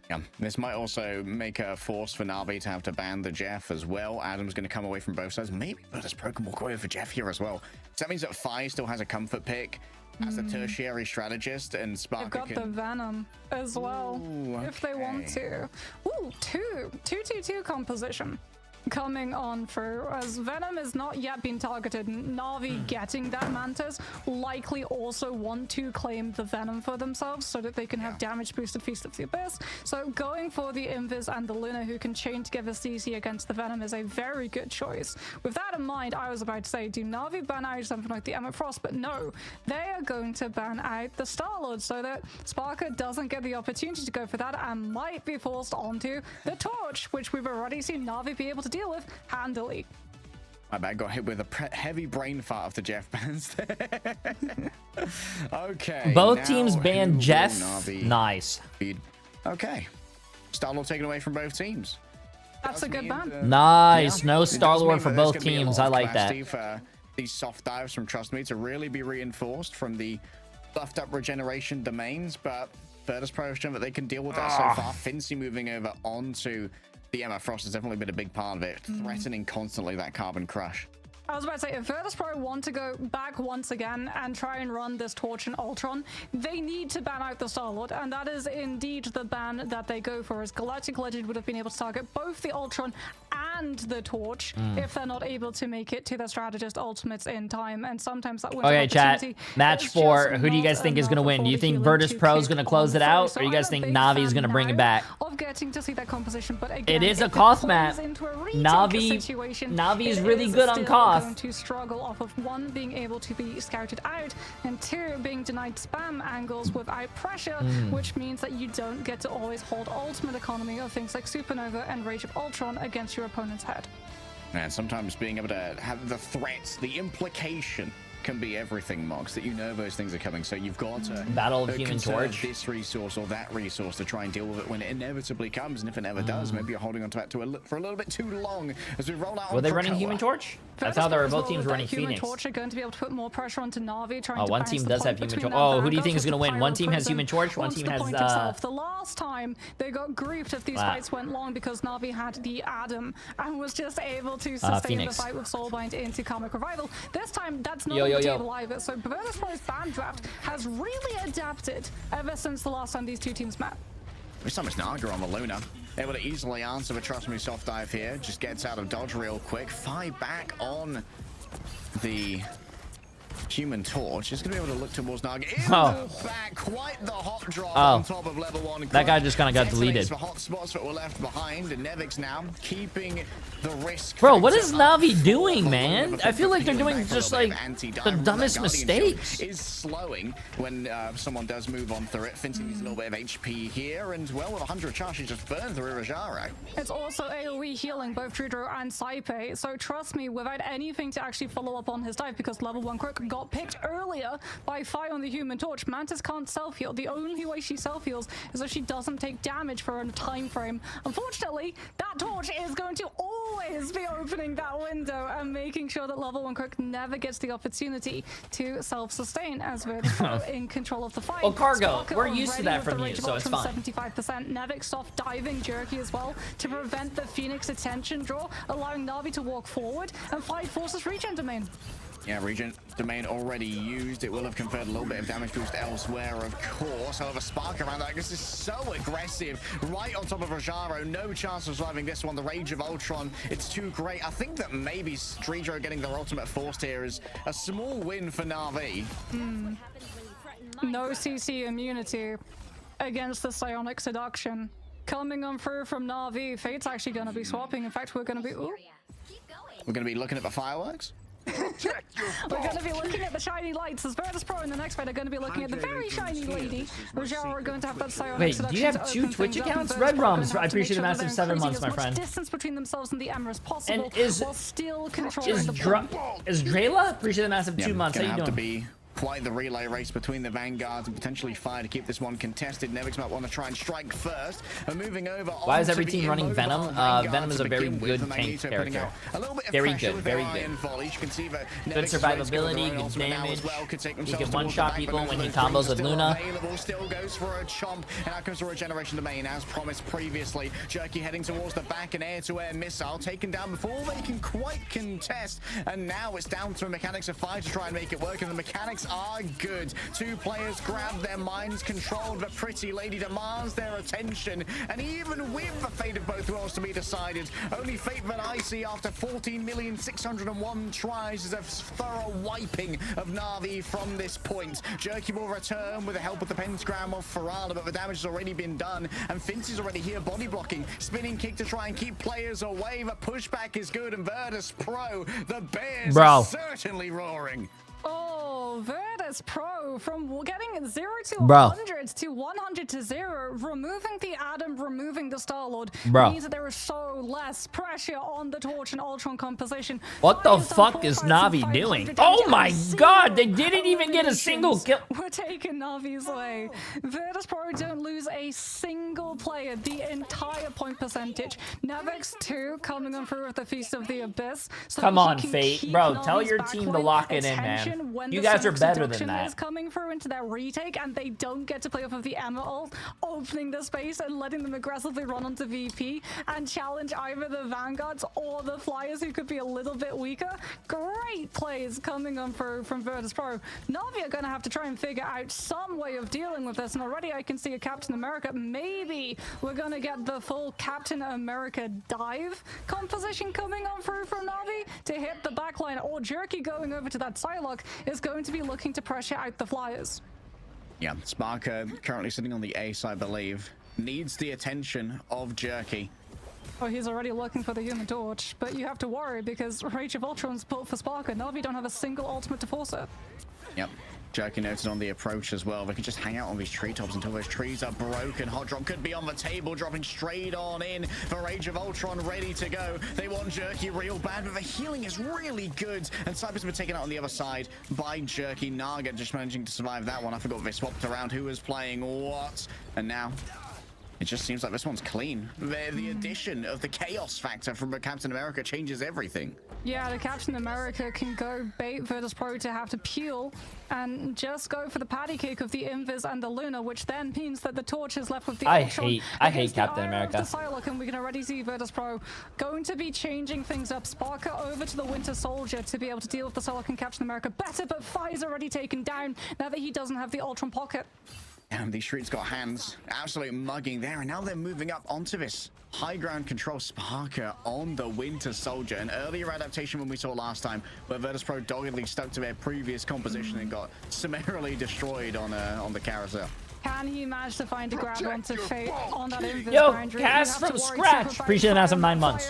Yeah, this might also make a force for Navi to have to ban the Jeff as well. Adam's going to come away from both sides. Maybe Virtus Pro can walk away for Jeff here as well. So that means that Fi still has a comfort pick as a tertiary strategist, and Sparker They've got the Venom as well. Ooh, if they want to. Ooh, 2-2-2 composition coming on through, as Venom has not yet been targeted. Na'Vi getting that Mantis likely also want to claim the Venom for themselves so that they can have damage boosted Feast of the Abyss. So going for the Invis and the Luna, who can chain together CC against the Venom, is a very good choice. With that in mind, I was about to say, do Na'Vi ban out something like the Emmet Frost? But no, they are going to ban out the Star-Lord so that Sparker doesn't get the opportunity to go for that and might be forced onto the Torch, which we've already seen Na'Vi be able to deal with handily. My bad, got hit with a heavy brain fart after Jeff bans there. Okay. Both teams banned Jeff. Nice. Okay. Star-Lord taken away from both teams. That's a good ban. Nice. No It Star-Lord does for mean that there's both gonna be a teams. lot I of like that. capacity for these soft dives from Trust Me to really be reinforced from the buffed up regeneration domains, but Virtus Pro has shown that they can deal with that so far. Fincy moving over onto the Emma Frost has definitely been a big part of it, threatening constantly that Carbon Crush. I was about to say, if Virtus Pro want to go back once again and try and run this Torch and Ultron, they need to ban out the Star-Lord, and that is indeed the ban that they go for, as Galactic Legend would have been able to target both the Ultron and the Torch if they're not able to make it to their strategist ultimates in time, and sometimes that window of chat. opportunity Match is 4. just Who do you guys not think is going to enough win? Do you for the think healing Virtus to Pro is kick going to close it on out, through. or you So guys I'm a think big Navi is fan going to bring it now back? of getting to see that composition, but again, It is a if cost plays map. into a retake Navi situation, is it really good on still cost. going to struggle off of one, being able to be scouted out, and two, being denied spam angles without pressure, which means that you don't get to always hold ultimate economy of things like Supernova and Rage of Ultron against your opponent's head. And sometimes being able to have the threats, the implication can be everything, Mox, that you know those things are coming. So you've got to Battle of Human conserve Torch. this resource or that resource to try and deal with it when it inevitably comes. And if it never does, maybe you're holding on to that for a little bit too long as we roll out. Were they running Human Torch? That's how they were. Both teams were running Human Phoenix. Torch are going to be able to put more pressure onto Na'Vi, trying to One bounce team the does point have Human between Torch. Oh, them. who do you think is Goes going to with win? the One team has Pyro Human Torch. One wants team to has. point himself. The last time they got grouped if these fights went long because Na'Vi had the Adam and was just able to sustain the Phoenix. fight with Soulbind into Karmic Revival. This time, that's not Yo, on yo, the yo. table either. So Virtus Pro's ban draft has really adapted ever since the last time these two teams met. This time it's Naga on the Luna. Able to easily answer the Trust Me soft dive here. Just gets out of dodge real quick. 5 back on the Human Torch. Just going to be able to look towards Naga. In the back, quite the hot drop on top of level 1. That guy just kind of got deleted. The hot spots that were left behind. And Nevix now keeping the risk. Bro, what is factor up. Navi doing, man? I feel like they're doing just like the dumbest mistakes. Is slowing when someone does move on through it. Fincy needs a little bit of HP here, and well, with 100 charges just burned through Rajaro. It's also AoE healing both Trudro and Saipe, so trust me, without anything to actually follow up on his dive, because level 1 Crook got picked earlier by Fi on the Human Torch. Mantis can't self-heal. The only way she self-heals is if she doesn't take damage for a time frame. Unfortunately, that Torch is going to always be opening that window and making sure that level 1 Crook never gets the opportunity to self-sustain, as Virtus Pro in control of the fight. Well, Cargo, Sparker we're used to already that with the from you, Rage of so it's Ultron fine. 75%. Nevik soft diving jerky as well to prevent the Phoenix attention draw, allowing Na'Vi to walk forward, and Fi forces regen domain. Yeah, Regent Domain already used. It will have conferred a little bit of damage boost elsewhere, of course. However, Spark around that, this is so aggressive. Right on top of Rajaro. No chance of surviving this one. The Rage of Ultron, it's too great. I think that maybe Streejo getting their ultimate forced here is a small win for Na'Vi. No CC immunity against the Psionic Seduction. Coming on through from Na'Vi. Fate's actually going to be swapping. In fact, we're going to be... Ooh. We're going to be looking at the fireworks. We're going to be looking at the shiny lights. As Virtus Pro in the next fight are going to be looking at the very shiny lady. Rajaro are going to have that Psionic Wait, Seduction do you have to 2 open Twitch things up, accounts? and Red Virtus Pro are Roms, gonna I have to make appreciate sure the that massive they're 7 increasing months, as my much friend. distance between themselves and the Emma as possible, And is while still controlling Is the Drayla? Appreciate the massive 2 months. How Gonna you have to doing? be quite the relay race between the Vanguards and potentially Fire to keep this one contested. Nevix might want to try and strike first. And moving over. Why is onto every the team running immobile Venom? Vanguard Venom is to a very begin with. good The tank Magneto putting character. out a little bit of Very pressure good, with very their good. iron volleys. You can see that Good Nevix is ready to go with survivability, their own good ultimate now as damage. well. Could take He themselves can towards one-shot the back, people but when he those combos rings with still Luna. available, still goes for a chomp, and out comes the Regeneration Domain as promised previously. Jerky heading towards the back, an air-to-air missile taken down before they can quite contest, and now it's down to the mechanics of Fire to try and make it work, and the mechanics are good. 2 players grab their minds controlled, but Pretty Lady demands their attention, and even with the fate of both worlds to be decided, only fate that I see after 14,601 tries is a thorough wiping of Na'Vi from this point. Jerky will return with the help of the pentagram of Farala, but the damage has already been done, and Finch is already here body blocking, spinning kick to try and keep players away. The pushback is good, and Virtus Pro, the Bears are certainly roaring. Oh, Virtus Pro from getting 0 to Bro. 100 to 100 to 0, removing the Adam, removing the Star-Lord Bro. means that there is so less pressure on the Torch and Ultron composition. What the Fires on fuck is 4,500 Navi doing? damage Oh and my zero god, they didn't even get a single eliminations. kill. We're taking Navi's way. Virtus Pro don't lose a single player, the entire point percentage. Nevix 2 coming on through with the Feast of the Abyss. So Come that he on, can Fate. keep Bro, tell Navi's your team to backline lock it in, attention man. when You the guys are Sonic better than Seduction that. is coming through into their retake, and they don't get to play off of the Emma ult, opening the space and letting them aggressively run onto VP and challenge either the Vanguards or the Flyers, who could be a little bit weaker. Great plays coming on through from Virtus Pro. Navi are going to have to try and figure out some way of dealing with this, and already I can see a Captain America. Maybe we're going to get the full Captain America dive composition coming on through from Navi to hit the backline, or Jerky going over to that Psylocke is going to be looking to pressure out the Flyers. Yeah, Sparker currently sitting on the ace, I believe. Needs the attention of Jerky. Oh, he's already looking for the Human Torch, but you have to worry because Rage of Ultron's built for Sparker. Navi don't have a single ultimate to force it. Yep. Jerky noted on the approach as well. They can just hang out on these treetops until those trees are broken. Hot drop could be on the table, dropping straight on in. The Rage of Ultron ready to go. They want Jerky real bad, but the healing is really good. And Cyber's been taken out on the other side by Jerky. Naga just managing to survive that one. I forgot they swapped around who was playing what. And now it just seems like this one's clean. The addition of the chaos factor from Captain America changes everything. Yeah, the Captain America can go bait Virtus Pro to have to peel and just go for the patty cake of the Invis and the Luna, which then means that the Torch is left with the Ultron. I hate Captain America. The Psylocke, and we can already see Virtus Pro going to be changing things up. Sparker over to the Winter Soldier to be able to deal with the Psylocke and Captain America better, but Fire's already taken down now that he doesn't have the Ultron pocket. And these streets got hands. Absolute mugging there. And now they're moving up onto this high ground control. Sparker on the Winter Soldier. An earlier adaptation when we saw last time, where Virtus Pro doggedly stuck to their previous composition and got summarily destroyed on the carousel. Can he manage to find a grab onto Fate on that Invis Yo, boundary? cast from scratch. Appreciate that some 9 months.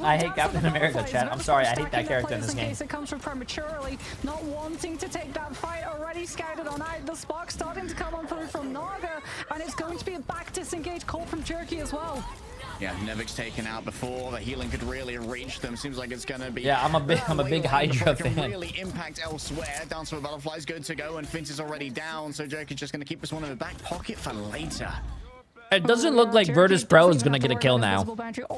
I hate Captain America, chat. I'm sorry, I hate that character in this game. It comes from prematurely, not wanting to take that fight. Already scouted on out. The spark starting to come on through from Naga, and it's going to be a back disengage call from Jerky as well. Yeah, Nevix taken out before the healing could really reach them. Seems like it's gonna be. Yeah, I'm a big Hydra fan. Really impact elsewhere. Dance with Butterfly's good to go, and Finch is already down. So Jerky's just gonna keep this one in the back pocket for later. It doesn't look like Virtus Pro is gonna get a kill now.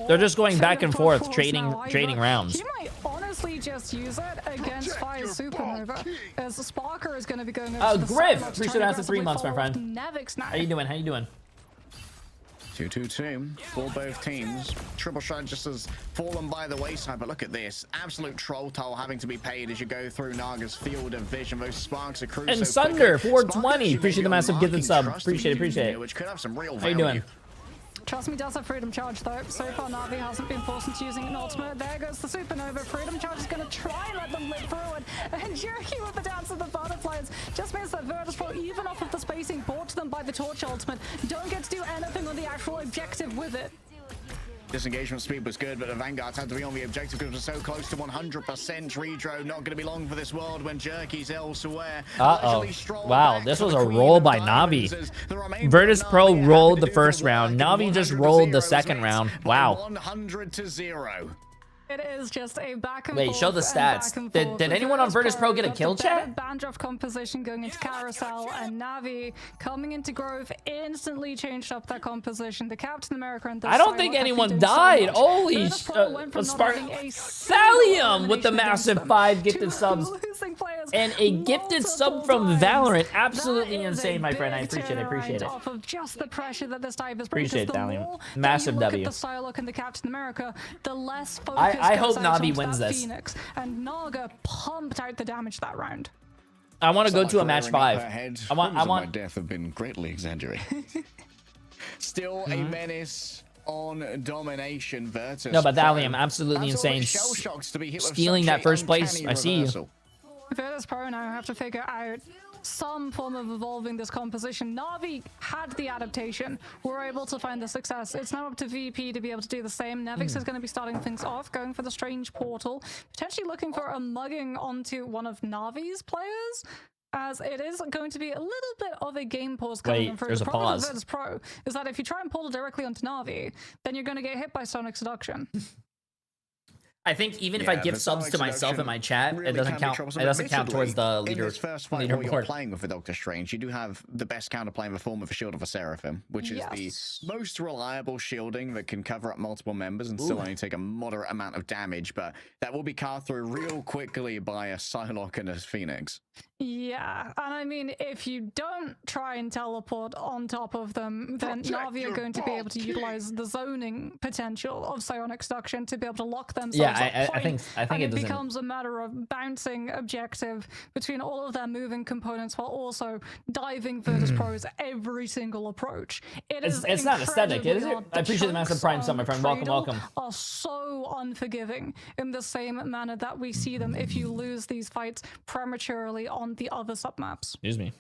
They're just going back and forth, trading rounds. He might honestly just use it against Fire's Supernova, as the Sparker is going to be going over to the Griff, Psylocke, appreciate trying that for 3 months, my aggressively friend. follow Nevix now. How you doing? How you doing? 2-2-2 for both teams. Triple Shot just has fallen by the wayside, but look at this. Absolute troll toll having to be paid as you go through Naga's field of vision. Those sparks are cruising. And Sunder, 420. Appreciate the massive gifted sub. Appreciate it. Which could have some real How you value. doing? Trust me, does have Freedom Charge though. So far, Na'Vi hasn't been forced into using an ultimate. There goes the Supernova. Freedom Charge is going to try and let them live through it. And Jay3 with the Dance of the Butterflies just means that Virtus Pro, even off of the spacing brought to them by the Torch ultimate, don't get to do anything on the actual objective with it. Disengagement speed was good, but the Vanguards had to be on the objective because it was so close to 100%. Redro not going to be long for this world when Jerky's elsewhere. Wow, this was a roll by Na'Vi. Virtus Pro rolled the first round. Na'Vi just rolled the second round. Wow. 100-0. It is just a back and Wait, forth. show the stats. Did anyone on Virtus Pro get a kill, chat? Bandrov composition going into Carousel, and Na'Vi coming into Grove instantly changed up their composition. The Captain America and the I don't think anyone died. Holy Thallium with the massive 5 gifted subs. And a gifted sub from Valorant. Absolutely insane, my friend. I appreciate it. Off of just the pressure that this dive is Appreciate Thallium. Massive W. The Psylocke and the Captain America, the less focus I hope goes out Na'Vi onto wins that this. Phoenix, and Naga pumped out the damage that round. I want to go to a match 5. I want. My death have been greatly exaggerated. Still a menace on domination. Virtus. No, but Thallium, absolutely insane. Stealing that first place. I see you. Virtus Pro now have to figure out some form of evolving this composition. Na'Vi had the adaptation. We're able to find the success. It's now up to VP to be able to do the same. Nevix is going to be starting things off, going for the strange portal, potentially looking for a mugging onto one of Na'Vi's players, as it is going to be a little bit of a game pause coming in. There's a the problem pause. with Virtus Pro is that if you try and portal directly onto Na'Vi, then you're going to get hit by Sonic Seduction. I think even if I give subs to myself in my chat, it doesn't count. It doesn't count towards the In this first fight, while you're leaderboard. playing with the Doctor Strange, you do have the best counterplay in the form of a Shield of a Seraphim, which is the most reliable shielding that can cover up multiple members and still only take a moderate amount of damage. But that will be carved through real quickly by a Psylocke and a Phoenix. Yeah, and I mean, if you don't try and teleport on top of them, then Na'Vi are going to be able to utilize the zoning potential of Psionic Seduction to be able to lock themselves Yeah, up I think and it doesn't. becomes a matter of bouncing objective between all of their moving components while also diving Virtus Pro's every single approach. It's not aesthetic, is it? I appreciate the massive prime sub, my friend. Welcome, welcome. Are so unforgiving in the same manner that we see them if you lose these fights prematurely on the other submaps. Excuse me.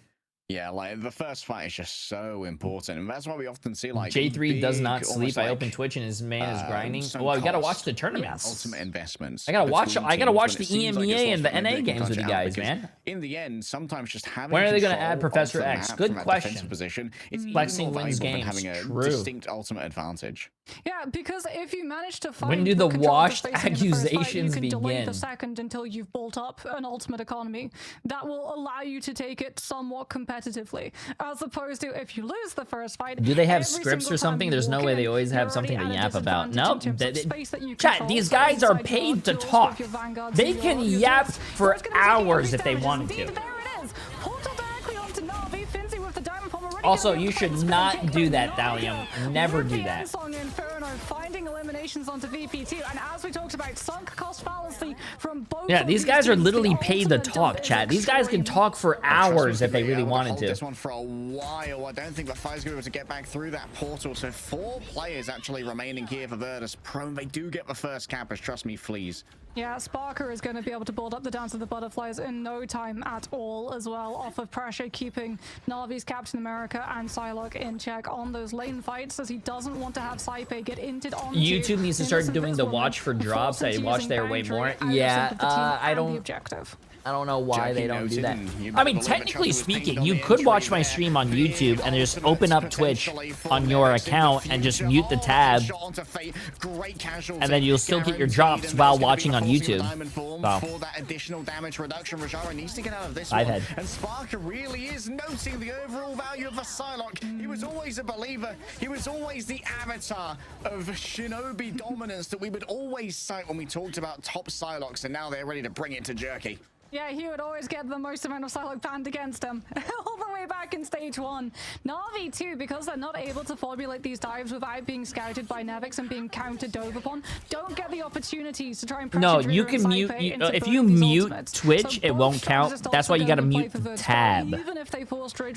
Yeah, like the first fight is just so important, and that's why we often see like J3 does not big, sleep. I like, open Twitch and his man is grinding. some Well, I gotta watch cost, the tournaments. ultimate investments. I gotta watch. between I gotta teams watch when the it seems like EMEA it's and the lost, NA they can games clutch with you it out, guys, because man. In the end, sometimes just having When are they gonna control add Professor onto the X? map Good from that question. defensive position, it's Flexing even more wins valuable than games. having a True. distinct ultimate advantage. Yeah, because if you manage to find When do the control of washed spacing in the first fight, accusations you can delay begin? the second until you've built up an ultimate economy that will allow you to take it somewhat competitively, as opposed to if you lose the first fight. Do they have every scripts single or something? time you There's no walk way in, they always have you're something to already at a yap about. disadvantage No, in terms of space that you chat. control. These So guys are inside paid your to duels talk. with your vanguards They and can your yap duels. for It's gonna be taking hours increased if they damages. wanted Indeed, to. there it is. Portal directly onto Na'Vi. Finzi with the diamond bomb already Also, getting you the should points, not getting do kicked that, by Thallium. Naga. Never With do the that. Ensong Inferno finding eliminations onto VP2, and as we talked about, sunk cost fallacy from both. Yeah, of these guys are teams. literally The paid to ultimate talk, is chat. These guys can extreme. talk for hours if they really able to wanted hold to. This one for a while. I don't think the fight's going to be able to get back through that portal. So 4 players actually remaining here for Virtus Pro. They do get the first cappers. Trust me, fleas. Yeah, Sparker is going to be able to build up the Dance of the Butterflies in no time at all as well, off of pressure, keeping Na'Vi's Captain America and Psylocke in check on those lane fights, as he doesn't want to have Saipe get inted onto YouTube needs to start innocent doing the Vince watch for Woman, drops. I forces watch using there way boundary more. out of Yeah, sync with the team I and the don't. objective. I don't know why they don't do that. Jackie I mean, noted technically and speaking, was you painted on could the watch entry my there. stream on Big YouTube and just ultimates open up Twitch potentially for on your Nevix in the account and just future. mute the Oh, tab, shot onto Fate. Great casualty. and then you'll still get your Guaranteed, drops and while that's gonna be watching on the forcing YouTube. diamond form Wow. for that additional damage reduction. Rajara needs to get out of this I've one. had. And Sparker really is noting the overall value of the Psylocke. He was always a believer. He was always the avatar of Shinobi dominance that we would always cite when we talked about top Psylocks, and now they're ready to bring it to Jerky. Yeah, he would always get the most amount of Psylocke banned against him, all the way way back in stage 1. Na'Vi too, because they're not able to formulate these dives without being scouted by Nevix and being counter dove upon, don't get the opportunities to try and pressure No, Drew you and can mute. Saipe into If you burning these mute ultimates. Twitch, So it both won't count. strategists That's also why you gotta gonna play mute for Virtus. tab. Even if they force Drew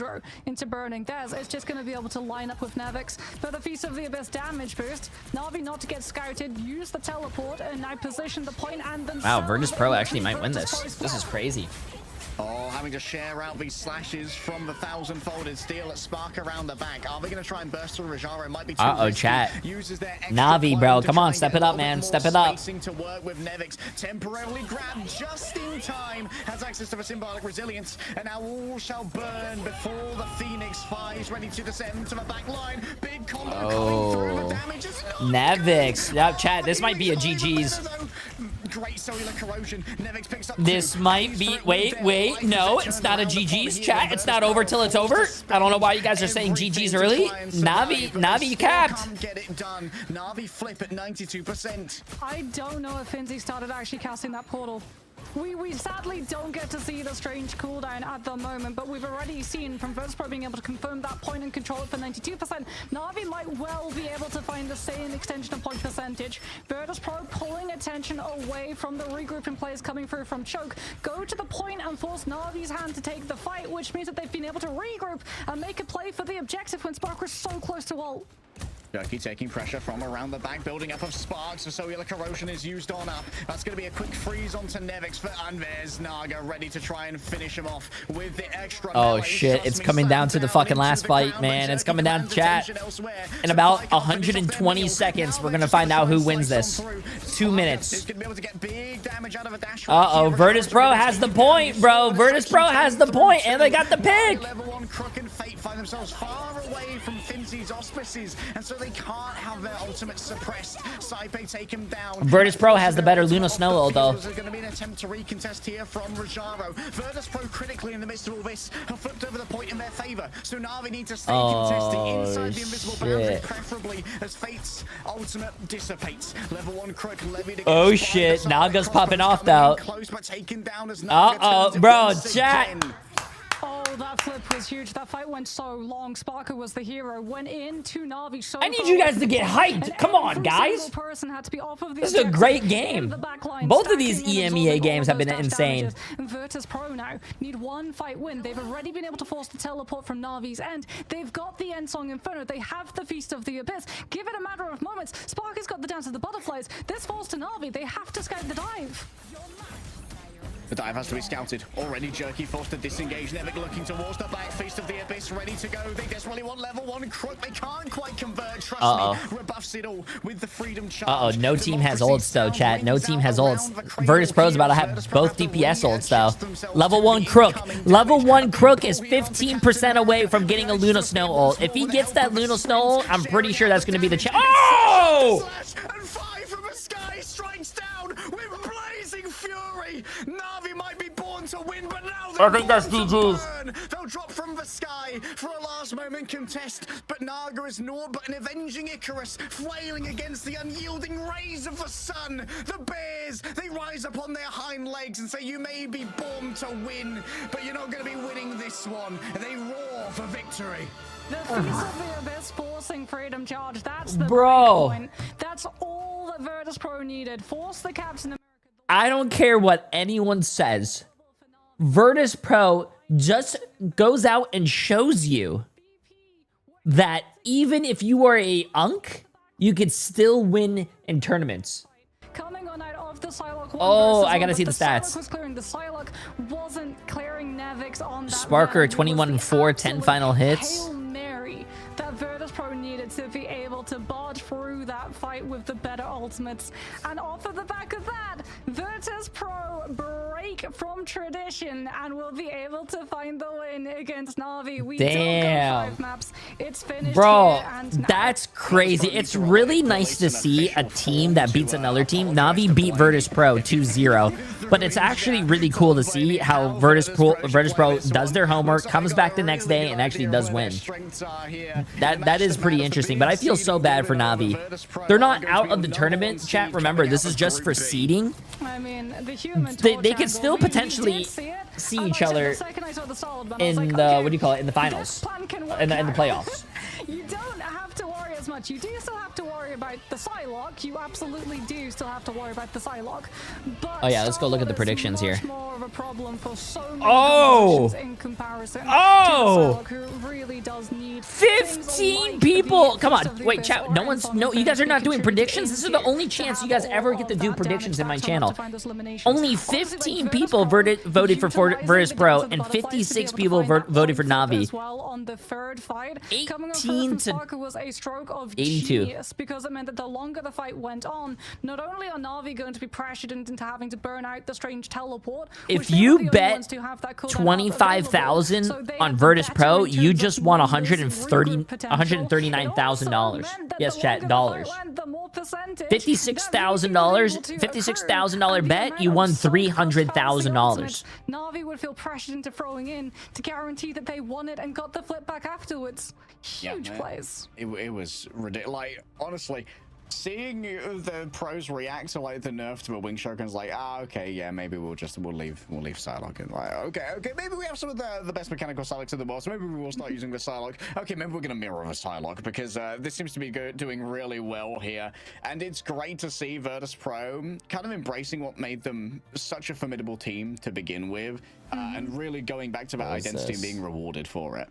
into burning theirs, it's just going to be able to line up with Nevix. For the Feast of the Abyss damage boost, Na'Vi not to get scouted, use the teleport, and now position the point and themselves. Wow, Virtus Pro actually in might win Virtus this. Pro's This is flag. crazy. Oh, having to share out these slashes from the 1,000-folded steel at Spark around the back. Are they going to try and burst through Rajaro? Might be too risky. Chat. Uses their extra Navi, bro, clone to come try on, and step get it a up, little bit man. more Step it up. spacing to work with Nevix. Temporarily grabbed just in time. Has access to the symbolic resilience. And now all shall burn before the Phoenix flies ready to descend to the back line. Big combo coming through. The damage is not Nevix. Yep, chat. This might be a GG's. Great cellular corrosion. Nevix picks up This might be. Wait. No, it's not a GG's, chat. It's not over till it's over. I don't know why you guys are saying GG's early. Navi, you capped. Can't get it done. Navi flip at 92%. I don't know if Finzi started actually casting that portal. We sadly don't get to see the strange cooldown at the moment, but we've already seen from Virtus Pro being able to confirm that point and control it for 92%. Na'Vi might well be able to find the same extension of point percentage. Virtus Pro pulling attention away from the regrouping players coming through from Choke. Go to the point and force Na'Vi's hand to take the fight, which means that they've been able to regroup and make a play for the objective when Spark was so close to ult. Jerky taking pressure from around the back, building up of sparks, so cellular corrosion is used on up. That's going to be a quick freeze onto Nevix, and there's Naga ready to try and finish him off with the extra Oh melee. shit, Trust it's me, coming down to the down fucking into last the fight, ground, man. but It's Jerky coming down, plans chat. attention elsewhere. In So about Mike Alford is off their 120 meal. seconds, Now we're they're gonna just find out who trying to wins slice this. on through. 2 Spark minutes. is gonna be able to get big damage out of a dash. Virtus Pro has the point, bro. Virtus Pro has the point, and they got the pick. Level 1 Crook and Fate find themselves far away from Finzy's auspices, and so they can't have their ultimate suppressed. Saipe take him down. Virtus Pro has the better Luna Snow ult, though. There's going to be an attempt to recontest here from Rajaro. Virtus Pro critically in the midst of all this have flipped over the point in their favor, so Navi need to stay contesting inside the invisible boundary, shit. preferably as Fate's ultimate dissipates. Level 1 Crook levied against Oh, Spark. shit. The Naga's Crossbows popping off, coming in though. close, but taken down as Naga Uh-oh, turns it bro, once chat. again. Oh, that flip was huge. That fight went so long. Sparker was the hero. Went into Navi so I need far you away guys to from get the hyped. point, Come and on, every guys. single person had to be off of the This is a objective great in game. the back line, Both of these stacking and EMEA absorbing games all have been those dash insane. damages. And Virtus Pro now need one fight win. They've already been able to force the teleport from Navi's end. They've got the End Song Inferno. They have the Feast of the Abyss. Give it a matter of moments. Spark has got the Dance of the Butterflies. This falls to Navi. They have to scout the dive. The dive has to be scouted. Already Jerky forced to disengage. Nevik looking towards the back. Feast of the Abyss ready to go. They desperately want level 1 Crook. They can't quite convert. Trust me. Rebuffs it all with the freedom charge. No team has ults, though, chat. No team has ults. Virtus Pro's about to have both DPS ults, though. Level 1 Crook. Level 1 Crook is 15% away from getting a Luna Snow ult. If he gets that Luna Snow ult, I'm pretty sure that's going to be the Oh! And 5 from the sky strikes down with blazing fury. Navi might be born to win, but now I think that's GG's. They'll drop from the sky for a last moment contest, but Naga is naught but an avenging Icarus, flailing against the unyielding rays of the sun. The bears, they rise up on their hind legs and say, you may be born to win, but you're not going to be winning this one. And they roar for victory. The Feast of the Abyss forcing freedom charge. That's the Bro. break point. That's all that Virtus Pro needed. Force the Captain America. I don't care what anyone says. Virtus Pro just goes out and shows you that even if you are a unk, you could still win in tournaments. Coming on out of the Psylocke. Oh, I gotta see the stats. Psylocke was clearing. The Psylocke wasn't clearing Nevix on that. Sparker, round. It was 21-4, the 10 final absolute hits. Hail Mary that Virtus Pro needed to be able to barge through that fight with the better ultimates. And off of the back of that, Virtus Pro break from tradition and will be able to find the win against Navi. We don't Damn. go 5 maps. It's finished Bro, here and now. that's crazy. It's really nice to see a team that beats another team. Navi beat Virtus Pro 2-0, but it's actually really cool to see how Virtus Pro does their homework, comes back the next day, and actually does win. That is is pretty interesting, but I feel so bad for Navi. They're not out of the tournament, chat. Remember, this is just for seeding. I mean, the human They could still potentially see each other in the, what do you call it, in the finals, in the playoffs. You don't have to worry as much. You do still have to worry about the Psylocke. You absolutely do still have to worry about the Psylocke. But oh yeah, let's go look at the predictions here. More of a problem for so many in comparison to oh, Psylocke, who really does need 15 people. Come on, wait, chat. No, you guys are not doing predictions. This is the only chance you guys ever get to do predictions in my channel. Only 15 people voted for Virtus Pro, and 56 people voted for Navi. On the third fight, 18 to was a stroke of 82. genius, because it meant that the longer the fight went on, not only are Navi going to be pressured into having to burn out the strange teleport. If you bet 25,000 on Virtus Pro, you just won $139,000. Yes, chat, dollars. $56,000 bet, you won $300,000. Navi would feel pressured into throwing in to guarantee that they won it and got the flip back afterwards. Huge plays. It was ridiculous. Like, honestly, seeing the pros react to like the nerf to a wing shogun's like, okay, yeah, maybe we'll leave Psylocke, and like, okay, maybe we have some of the best mechanical Psylocke in the world, so maybe we will start using the Psylocke. Okay, maybe we're gonna mirror a Psylocke, because this seems to be doing really well here, and it's great to see Virtus Pro kind of embracing what made them such a formidable team to begin with, and really going back to that identity and being rewarded for it.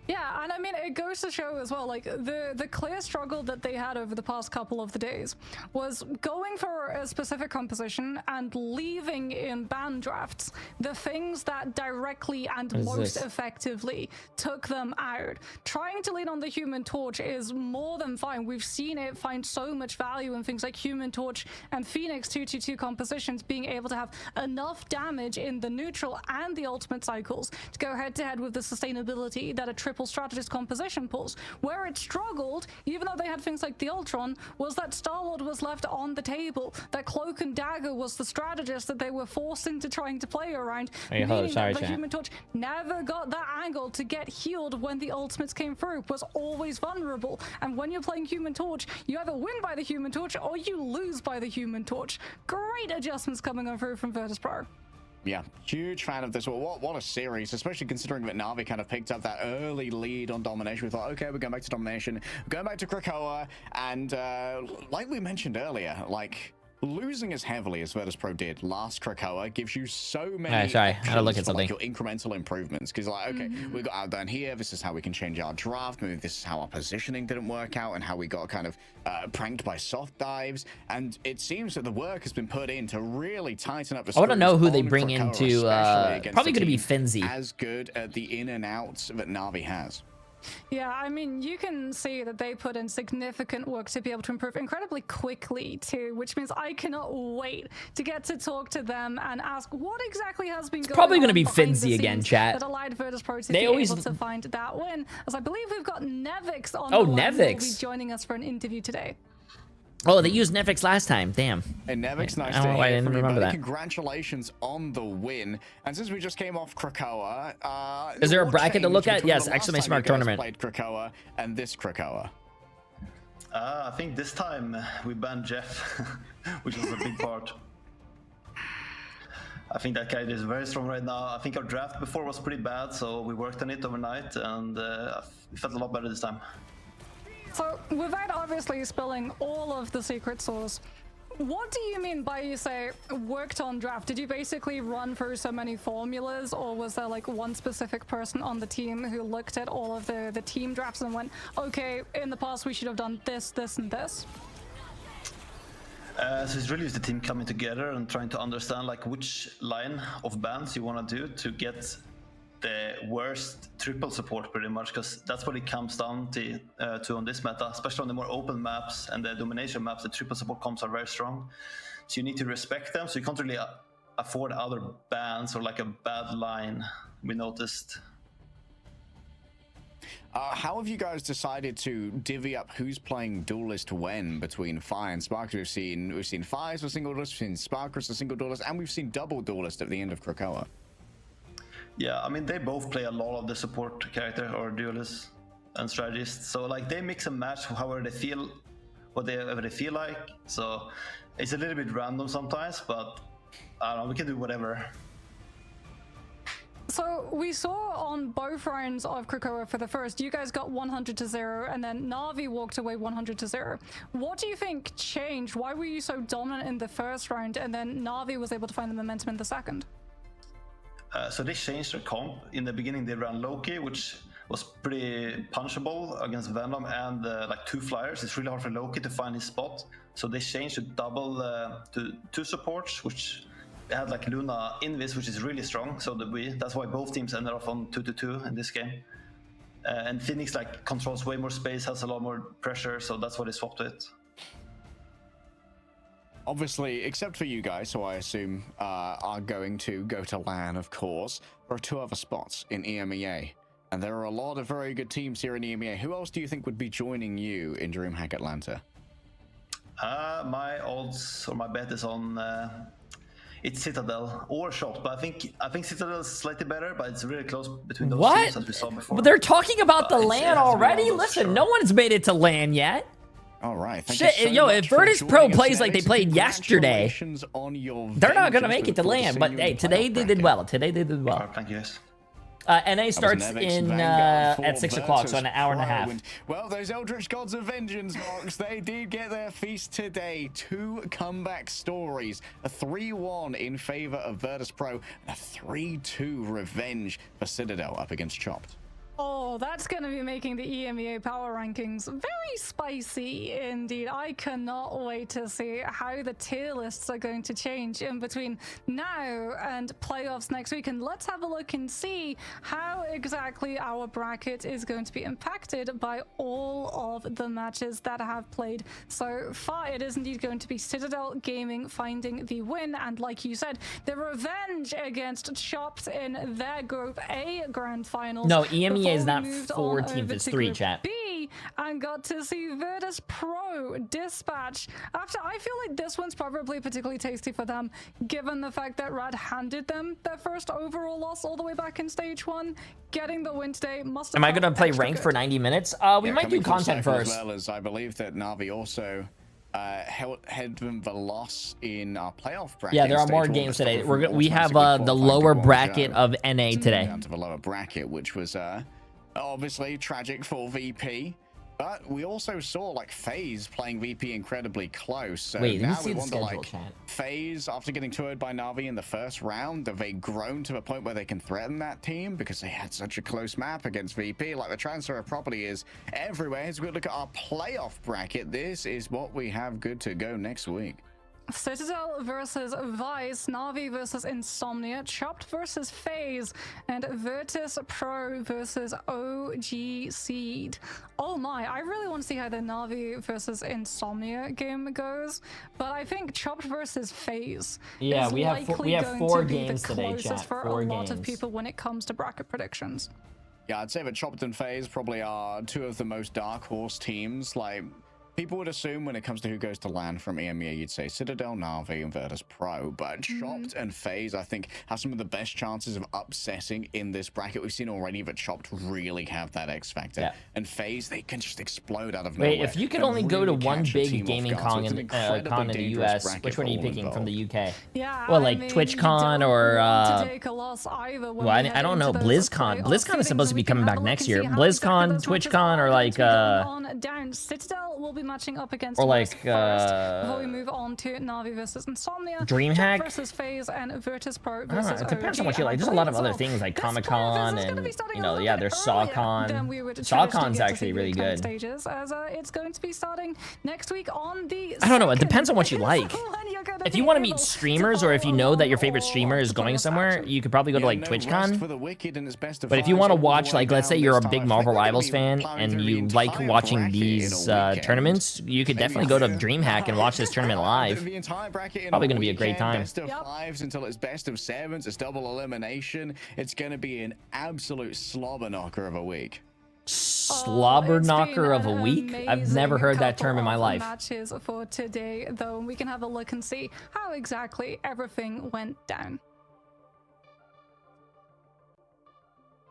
Yeah, and I mean, it goes to show as well, like, the clear struggle that they had over the past couple of the days was going for a specific composition and leaving in ban drafts the things that directly and most effectively took them out. Trying to lean on the Human Torch is more than fine. We've seen it find so much value in things like Human Torch and Phoenix 2-2-2 compositions, being able to have enough damage in the neutral and the ultimate cycles to go head-to-head with the sustainability that a triple strategist composition pulls. Where it struggled, even though they had things like the Ultron, was that Star-Lord was left on the table. That Cloak and Dagger was the strategist that they were forced into trying to play around. Meaning that the Human Torch never got that angle to get healed when the ultimates came through, was always vulnerable. And when you're playing Human Torch, you either win by the Human Torch or you lose by the Human Torch. Great adjustments coming on through from Virtus Pro. Yeah, huge fan of this. Well, what a series, especially considering that Navi kind of picked up that early lead on domination. We thought, okay, we're going back to domination, we're going back to Krakoa, and like we mentioned earlier, like, losing as heavily as Virtus Pro did last Krakoa gives you so many sorry, I had to look at something. Like, your incremental improvements, because like, okay, we got outdone here, this is how we can change our draft, maybe this is how our positioning didn't work out, and how we got kind of pranked by soft dives, and it seems that the work has been put in to really tighten up the I want to know who they bring Krakoa, into probably going to be Finzi. As good at the in and outs that Navi has. Yeah, I mean, you can see that they put in significant work to be able to improve incredibly quickly too, which means I cannot wait to get to talk to them and ask what exactly has been going on. Probably going to be Finzi again, chat. That allowed Virtus Pro to be able to find that win. As I believe we've got Nevix on the line, Nevix who will be joining us for an interview today. Oh, they used Nevix last time. Damn. And Nevix, nice I don't know why I didn't remember that. Congratulations on the win. And since we just came off Krakoa, is there a bracket to look at? Yes, exclamation mark tournament. Played Krakoa and this Krakoa. I think this time we banned Jeff, which was a big part. I think that guy is very strong right now. I think our draft before was pretty bad, so we worked on it overnight, and it felt a lot better this time. So, without obviously spilling all of the secret sauce, what do you mean by, you say, worked on draft? Did you basically run through so many formulas, or was there like one specific person on the team who looked at all of the team drafts and went, okay, in the past we should have done this, this, and this? So it's really just the team coming together and trying to understand like which line of bans you want to do to get the worst triple support pretty much, because that's what it comes down to on this meta, especially on the more open maps and the domination maps. The triple support comps are very strong, so you need to respect them, so you can't really afford other bans or like a bad line, we noticed. How have you guys decided to divvy up who's playing duelist when between Fire and Spark? We've seen Fire as a single duelist, we've seen Spark as a single duelist, and we've seen double duelist at the end of Krakoa. Yeah, I mean, they both play a lot of the support character or duelists. and strategists. So like they mix and match however they feel, whatever they feel like. So it's a little bit random sometimes, but I don't know, we can do whatever. So we saw on both rounds of Krakoa for the first, you guys got 100-0, and then Na'Vi walked away 100-0. What do you think changed? Why were you so dominant in the first round, and then Na'Vi was able to find the momentum in the second? So they changed their comp. In the beginning, they ran Loki, which was pretty punchable against Venom and like 2 flyers. It's really hard for Loki to find his spot. So they changed to double to 2 supports, which they had like Luna Invis, which is really strong. So that's why both teams ended up on 2-2 in this game. And Phoenix like controls way more space, has a lot more pressure. So that's why they swapped it. Obviously, except for you guys, who I assume are going to go to LAN, of course, there are 2 other spots in EMEA. And there are a lot of very good teams here in EMEA. Who else do you think would be joining you in DreamHack Atlanta? My odds, or my bet is on it's Citadel or Shot, but I think Citadel is slightly better, but it's really close between those teams as we saw before. But they're talking about the LAN already? Listen, no one's made it to LAN yet. All right. Shit, yo, if Virtus Pro plays like they played yesterday, they're not going to make it to LAN. But hey, today they did well. Today they did well. Thank you, guys. NA starts in at 6 o'clock, so an hour and a half. Well, those Eldritch Gods of Vengeance, Marks, they did get their feast today. 2 comeback stories. A 3-1 in favor of Virtus Pro, and a 3-2 revenge for Citadel up against Chopped. Oh, that's going to be making the EMEA power rankings very spicy indeed. I cannot wait to see how the tier lists are going to change in between now and playoffs next week. And let's have a look and see how exactly our bracket is going to be impacted by all of the matches that have played so far. It is indeed going to be Citadel Gaming finding the win. And like you said, the revenge against Chopped in their Group A grand finals. No, EMEA is not 4 teams, it's 3, chat. B and got to see Virtus Pro dispatch. After, I feel like this one's probably particularly tasty for them, given the fact that Rad handed them their first overall loss all the way back in stage 1. Getting the win today must have. Am I going to play ranked for 90 minutes? We might do content first. As well as I believe that Na'Vi also had the loss in our playoff bracket. Yeah, there are more games today. We have the lower bracket of NA today. Down to the lower bracket, which was obviously tragic for VP, but we also saw like FaZe playing VP incredibly close. So wait, now let me see we the wonder, schedule, like, chat. FaZe, after getting 2-0'd by Na'Vi in the first round, have they grown to a point where they can threaten that team because they had such a close map against VP? Like, the transfer of property is everywhere. As we look at our playoff bracket, this is what we have good to go next week. Citadel versus Vice, Na'Vi versus Insomnia, Chopped versus FaZe, and Virtus Pro versus OG Seed. Oh my, I really want to see how the Na'Vi versus Insomnia game goes, but I think Chopped versus FaZe yeah, is we have 4 games today, chat. For 4 a games. lot of people when it comes to bracket predictions. Yeah, I'd say that Chopped and FaZe probably are 2 of the most dark horse teams. Like, people would assume when it comes to who goes to LAN from EMEA, you'd say Citadel, Na'Vi, and Virtus Pro. But Chopped and FaZe, I think, have some of the best chances of upsetting in this bracket. We've seen already that Chopped really have that X factor. Yeah. And FaZe, they can just explode out of nowhere. Wait, if you could only go to one big gaming con in the US, which one are you picking from the UK? Yeah, well, like TwitchCon or well, I don't know, BlizzCon. BlizzCon is supposed to be coming back next year. BlizzCon, TwitchCon, or like Citadel will be matching up against or like before we move on to Na'Vi versus Insomnia, DreamHack versus FaZe, and Virtus Pro I don't know, versus it depends on OG. what you like. There's a lot of other things like Comic-Con and, you know, yeah, there's SawCon. SawCon's actually really good. Stages, as it's going to be starting next week on the I don't know, it depends on what you like. If you want to meet streamers, or if you know that your favorite streamer is going somewhere, you could probably go to like TwitchCon. But if you want to watch, like, let's say you're a big Marvel Rivals fan and you like watching these tournaments, you could definitely go to DreamHack and watch this tournament live. Probably going to be a great time. Best of 5s until it's best of 7s. It's double elimination. It's going to be an absolute slobber knocker of a week. Slobber knocker of a week? I've never heard that term in my life. Matches for today, though, and we can have a look and see how exactly everything went down.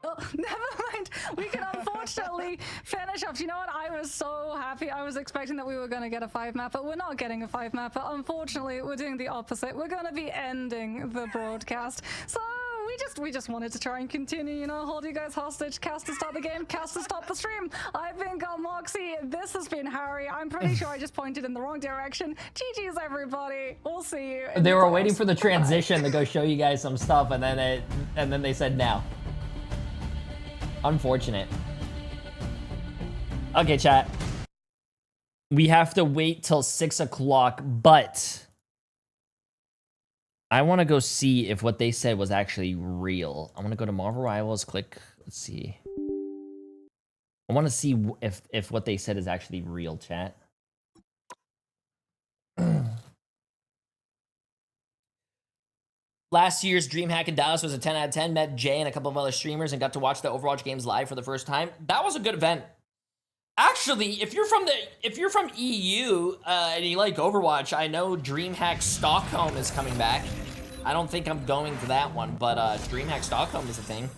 Oh, never mind. We can unfortunately finish off. You know what? I was so happy. I was expecting that we were going to get a 5-map, but we're not getting a 5-map. Unfortunately, we're doing the opposite. We're going to be ending the broadcast. So we just wanted to try and continue, you know, hold you guys hostage. Cast to start the game, cast to stop the stream. I've been Got Moxie. This has been Harry. I'm pretty sure I just pointed in the wrong direction. GG's, everybody. We'll see you. They were waiting for the transition to go show you guys some stuff, and then they said no. Unfortunate. Okay, chat. We have to wait till 6 o'clock, but I want to go see if what they said was actually real. I want to go to Marvel Rivals, click, let's see. I want to see if what they said is actually real, chat. Last year's DreamHack in Dallas was a 10 out of 10. Met Jay and a couple of other streamers and got to watch the Overwatch games live for the first time. That was a good event. Actually, if you're from EU and you like Overwatch, I know DreamHack Stockholm is coming back. I don't think I'm going to that one, but DreamHack Stockholm is a thing.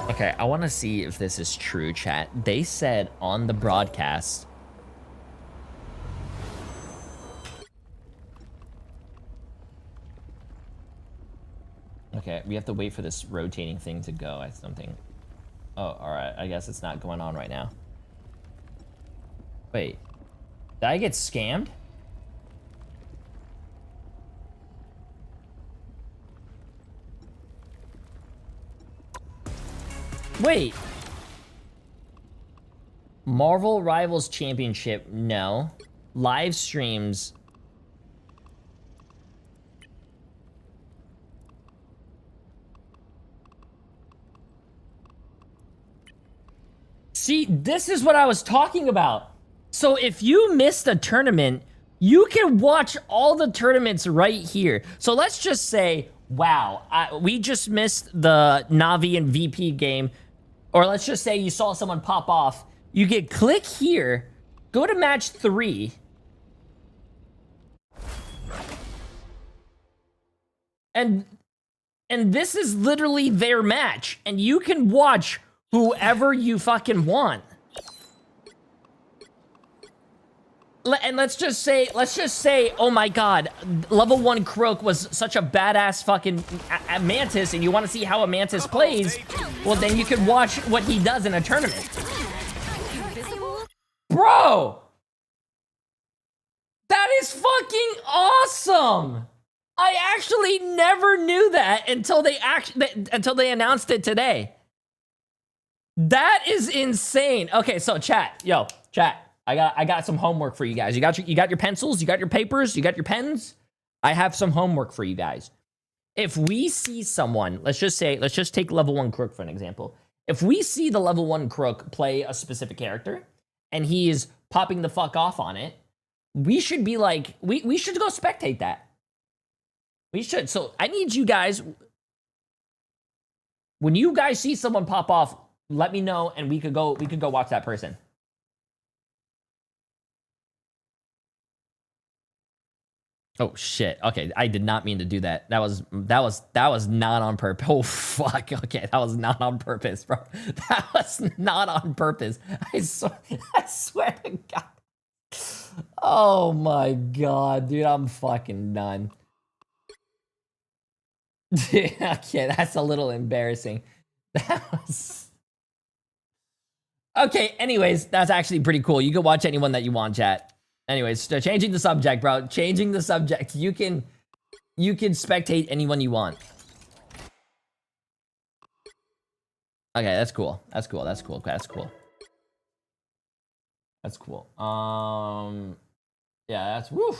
Okay, I want to see if this is true, chat. They said on the broadcast. Okay, we have to wait for this rotating thing to go, I something. Oh, alright, I guess it's not going on right now. Wait, did I get scammed? Wait. Marvel Rivals Championship, no. Live streams. See, this is what I was talking about. So if you missed a tournament, you can watch all the tournaments right here. So let's just say, wow, we just missed the Navi and VP game. Or let's just say you saw someone pop off. You can click here, go to match 3. And this is literally their match. And you can watch whoever you fucking want. And let's just say, oh my god, level 1 Croak was such a badass fucking Mantis, and you want to see how a Mantis plays, well then you can watch what he does in a tournament. Bro! That is fucking awesome! I actually never knew that until they announced it today. That is insane. Okay, so chat, I got some homework for you guys. You got your pencils, you got your papers, you got your pens. I have some homework for you guys. If we see someone, let's just take level 1 Crook for an example. If we see the level 1 Crook play a specific character and he is popping the fuck off on it, we should be like, we should go spectate that. We should. So I need you guys, when you guys see someone pop off, let me know and we could go watch that person. Oh shit. Okay, I did not mean to do that. That was not on purpose. Oh fuck. Okay, that was not on purpose, bro. That was not on purpose. I swear to God. Oh my god, dude, I'm fucking done. Okay, that's a little embarrassing. That was... Okay, anyways, that's actually pretty cool. You can watch anyone that you want, chat. Anyways, changing the subject, bro. Changing the subject. You can spectate anyone you want. Okay, that's cool. That's cool. That's cool. That's cool. That's cool. Yeah, that's woof.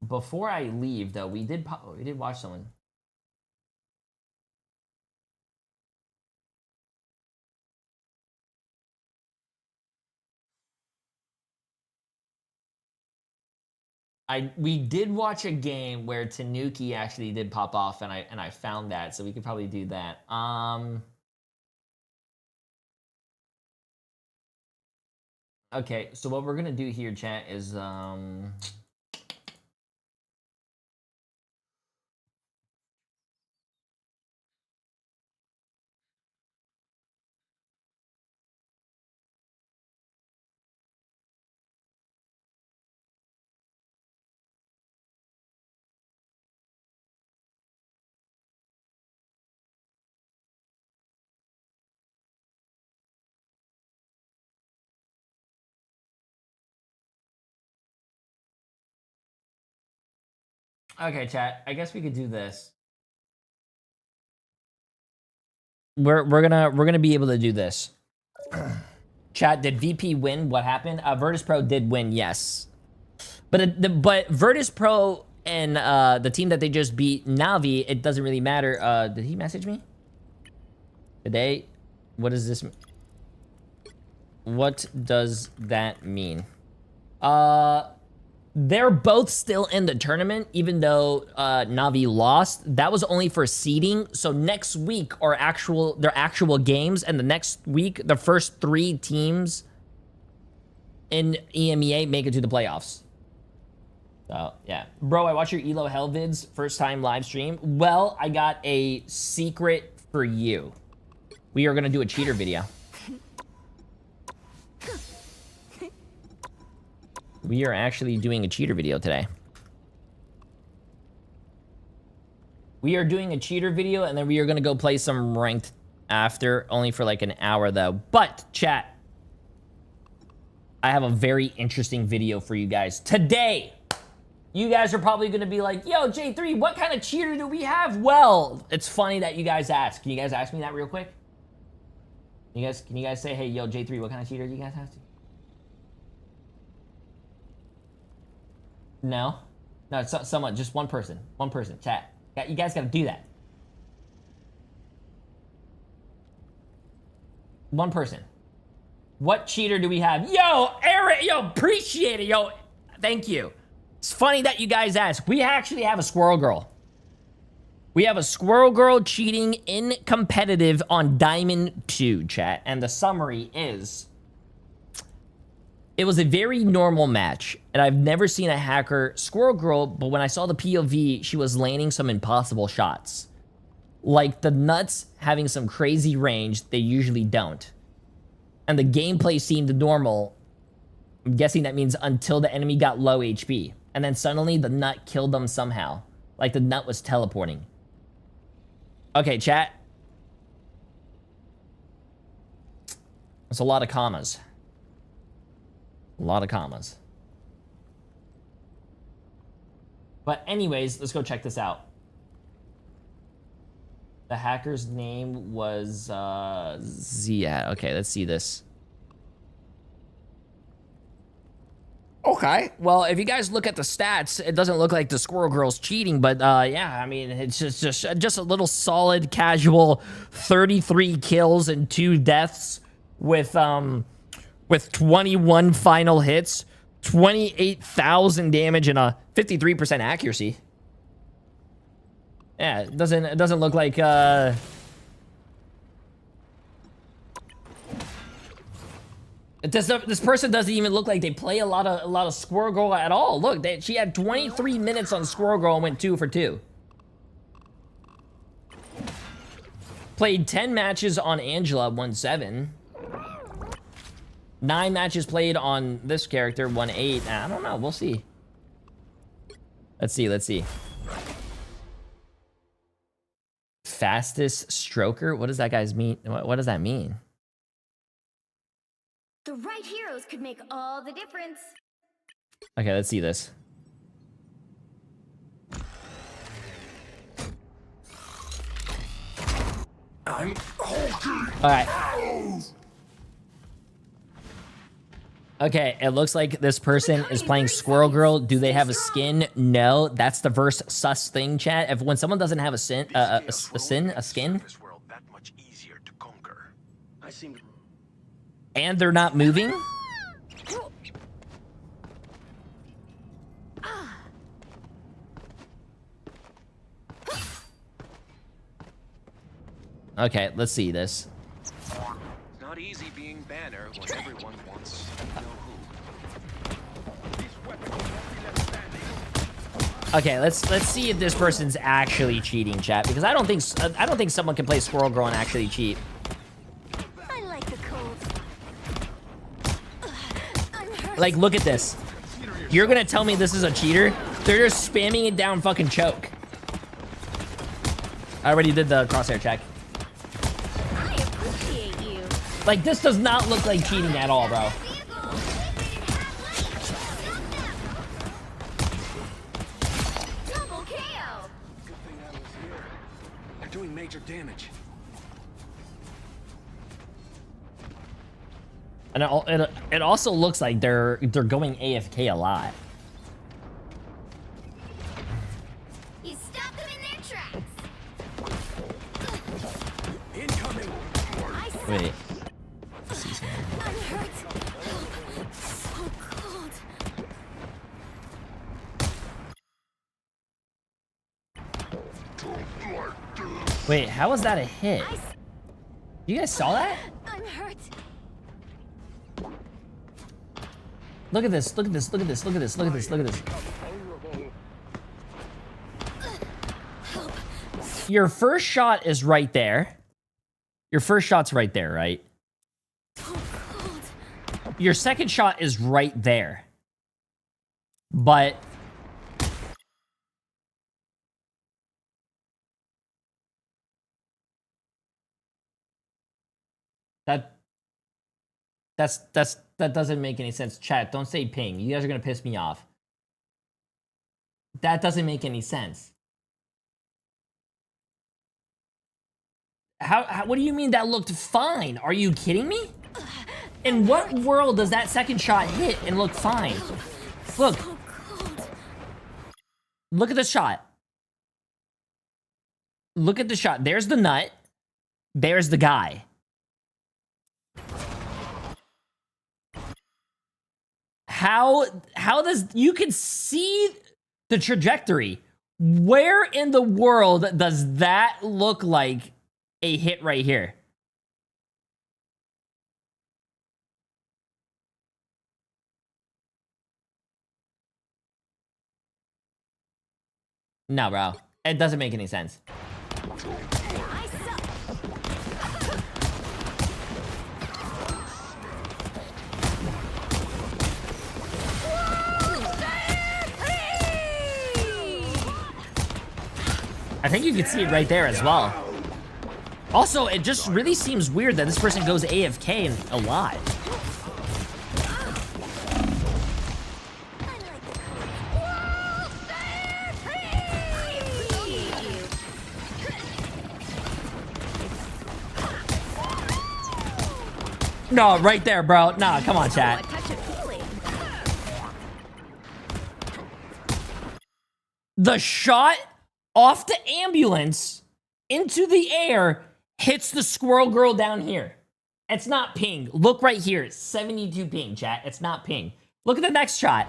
Before I leave, though, we did watch someone. We did watch a game where Tanuki actually did pop off, and I found that, so we could probably do that. Okay, so what we're gonna do here, chat, is okay, chat. I guess we could do this. We're gonna be able to do this. Chat, did VP win? What happened? Virtus Pro did win, yes. But Virtus Pro and the team that they just beat, Navi, it doesn't really matter. Did he message me today? What does this? What does that mean? They're both still in the tournament, even though Navi lost. That was only for seeding. So next week are their actual games, and the next week, the first 3 teams in EMEA make it to the playoffs. So yeah, bro, I watched your Elo Hell vids first time live stream. Well, I got a secret for you. We are gonna do a cheater video. We are actually doing a cheater video today. We are doing a cheater video, and then we are gonna go play some ranked after, only for like an hour though. But chat, I have a very interesting video for you guys today. You guys are probably gonna be like, yo, Jay3, what kind of cheater do we have? Well, it's funny that you guys ask. Can you guys ask me that real quick? Can you guys say, hey, yo, Jay3, what kind of cheater do you guys have? No? No, it's someone, just one person. One person, chat. You guys gotta do that. One person. What cheater do we have? Yo, Eric, yo, appreciate it, yo. Thank you. It's funny that you guys ask. We actually have a Squirrel Girl. We have a Squirrel Girl cheating in competitive on Diamond 2, chat. And the summary is, it was a very normal match, and I've never seen a hacker Squirrel Girl, but when I saw the POV, she was landing some impossible shots. Like the nuts having some crazy range they usually don't. And the gameplay seemed normal. I'm guessing that means until the enemy got low HP. And then suddenly the nut killed them somehow. Like the nut was teleporting. Okay, chat. That's a lot of commas. A lot of commas. But anyways, let's go check this out. The hacker's name was Ziad. Okay, let's see this. Okay, well, if you guys look at the stats, it doesn't look like the Squirrel Girl's cheating, but yeah, I mean, it's just a little solid, casual 33 kills and 2 deaths with 21 final hits, 28,000 damage, and a 53% accuracy. Yeah, it doesn't look like this person doesn't even look like they play a lot of Squirrel Girl at all. Look, she had 23 minutes on Squirrel Girl and went 2 for 2. Played 10 matches on Angela, won 7. 9 matches played on this character, won 8. I don't know. We'll see. Let's see. Fastest stroker? What does that guy's mean? What does that mean? The right heroes could make all the difference. Okay, let's see this. I'm hulking. All right. Okay, it looks like this person is playing Squirrel Girl. Do they have a skin? No, that's the verse sus thing, chat. If when someone doesn't have a skin, and they're not moving. Okay, let's see this. It's not easy being banner when everyone wants to know who. Okay, let's see if this person's actually cheating, chat, because I don't think someone can play Squirrel Girl and actually cheat. I like the cold. Like, look at this. You're gonna tell me this is a cheater? They're just spamming it down fucking choke. I already did the crosshair check. I appreciate you. Like, this does not look like cheating at all, bro. Double KO. They're doing major damage. And it also looks like they're going AFK a lot. You stop them in their tracks. Incoming. I suck. Wait. I'm hurt. So cold. Wait, how was that a hit? You guys saw that? I'm hurt. Look at this, look at this, look at this, look at this, look at this, look at this. Your first shot is right there. Your first shot's right there, right? Your second shot is right there. But that doesn't make any sense. Chat, don't say ping. You guys are gonna piss me off. That doesn't make any sense. How what do you mean that looked fine? Are you kidding me? In what world does that second shot hit and look fine? Look. Look at the shot. Look at the shot. There's the nut. There's the guy. How does you can see the trajectory? Where in the world does that look like a hit right here? No, bro. It doesn't make any sense. I suck. I think you can see it right there as well. Also, it just really seems weird that this person goes AFK a lot. No, right there, bro. Nah, come on, chat. A touch of healing. The shot off the ambulance into the air hits the squirrel girl down here. It's not ping. Look right here. 72 ping, chat. It's not ping. Look at the next shot.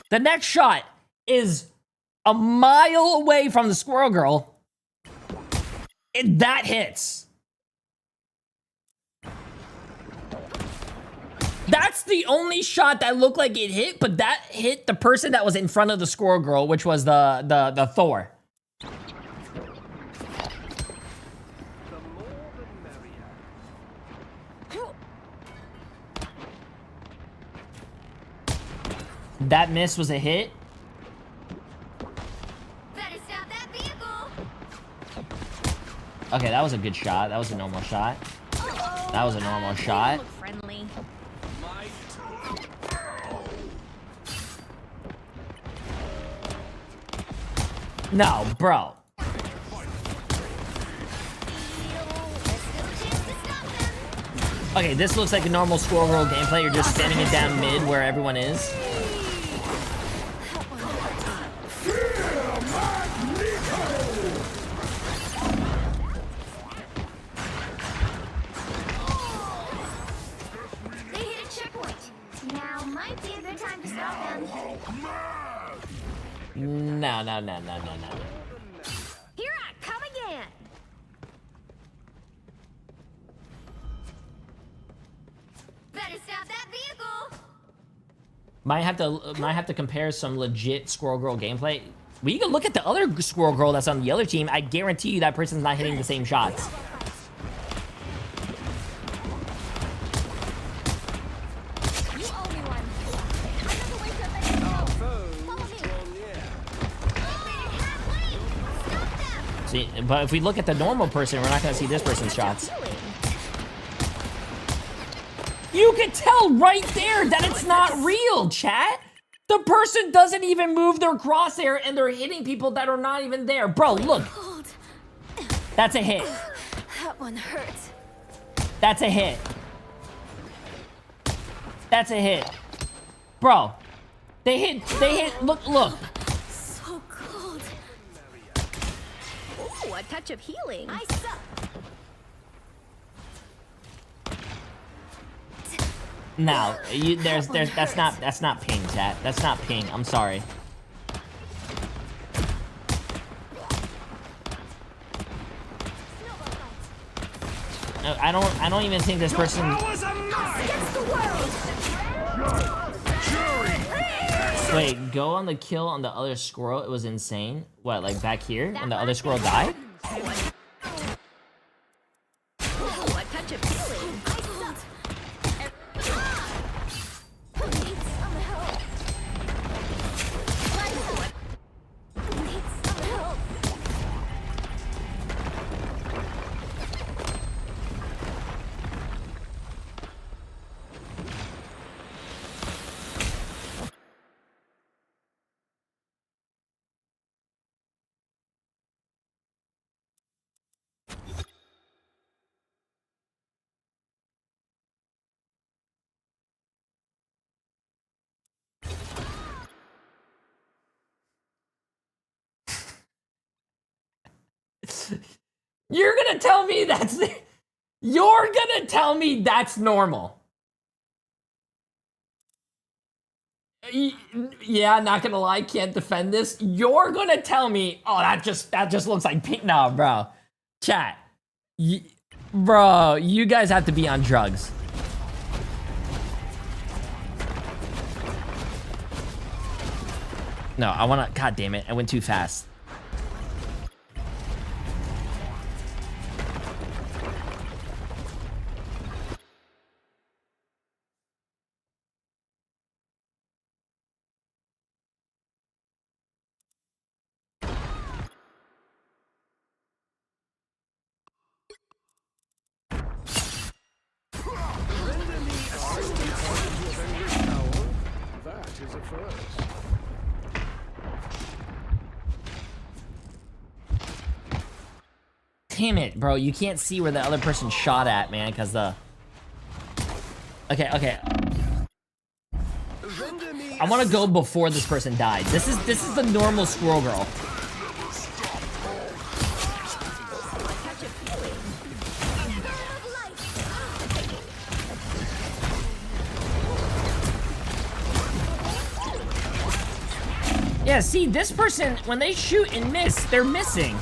The next shot is a mile away from the squirrel girl. And that hits. That's the only shot that looked like it hit, but that hit the person that was in front of the squirrel girl, which was the Thor. That miss was a hit. Better stop that vehicle. Okay, that was a good shot. That was a normal shot. That was a normal shot. Look friendly. No, bro. Okay, this looks like a normal Squirrel Girl gameplay. You're just standing it down mid where everyone is. They hit a checkpoint. Now might be a good time to stop them. No. Here I come again. Better stop that vehicle. Might have to compare some legit Squirrel Girl gameplay. We can look at the other Squirrel Girl that's on the other team. I guarantee you that person's not hitting the same shots. You owe me one. Another way to let you know. Follow me. See, but if we look at the normal person, we're not gonna see this person's shots. You can tell right there that it's not real, chat. The person doesn't even move their crosshair and they're hitting people that are not even there. Bro, look. That's a hit. That one hurts. That's a hit. That's a hit. Bro. They hit, look. So cold. Ooh, a touch of healing. I suck. No, that's not ping, chat. That's not ping. I'm sorry. No, I don't even think this person. Wait, go on the kill on the other squirrel. It was insane. What, like back here when the other squirrel died? You're gonna tell me that's you're gonna tell me that's normal. Yeah, not gonna lie, can't defend this. You're gonna tell me, oh, that just looks like pink. No, bro. Chat. Bro, you guys have to be on drugs. No, I wanna, god damn it, I went too fast. That is a first. Damn it, bro. You can't see where the other person shot at, man, because the... Okay. I want to go before this person died. This is the normal Squirrel Girl. Yeah, see, this person, when they shoot and miss, they're missing.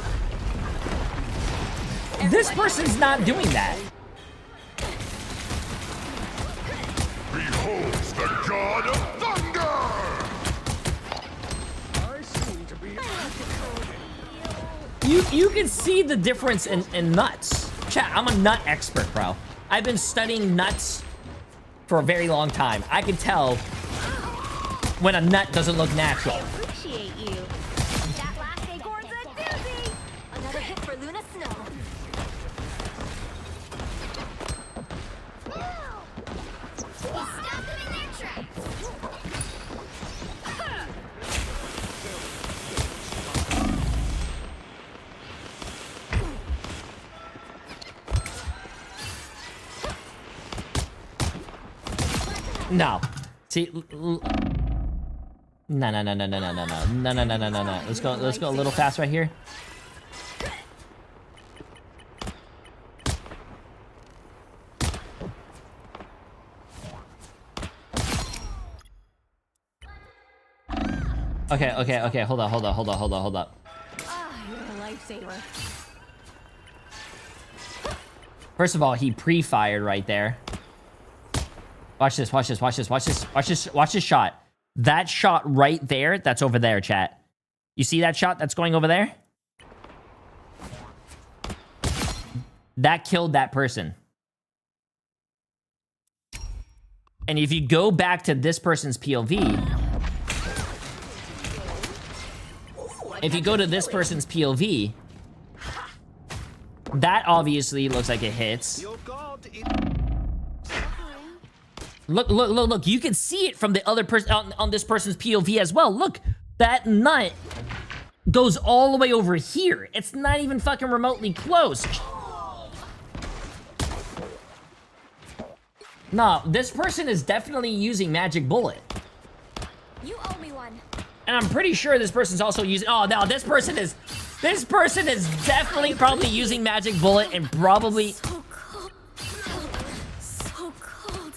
This person's not doing that. Behold the god of thunder! I seem to be You can see the difference in nuts. Chat, I'm a nut expert, bro. I've been studying nuts for a very long time. I can tell when a nut doesn't look natural. Appreciate you. That last acorn's a doozy. Another hit for Luna Snow. Stop them in their tracks. No. See, no. Let's go a little fast right here. Okay. Hold up. Ah, you're a lifesaver. First of all, he pre-fired right there. Watch this shot. That shot right there, that's over there, chat. You see that shot that's going over there? That killed that person. And if you go back to this person's POV, if you go to this person's POV, that obviously looks like it hits. Look. You can see it from the other person on this person's POV as well. Look, that nut goes all the way over here. It's not even fucking remotely close. No, this person is definitely using Magic Bullet. You owe me one. And I'm pretty sure this person's also using... Oh, no, this person is definitely probably using Magic Bullet and probably... So cold. So cold.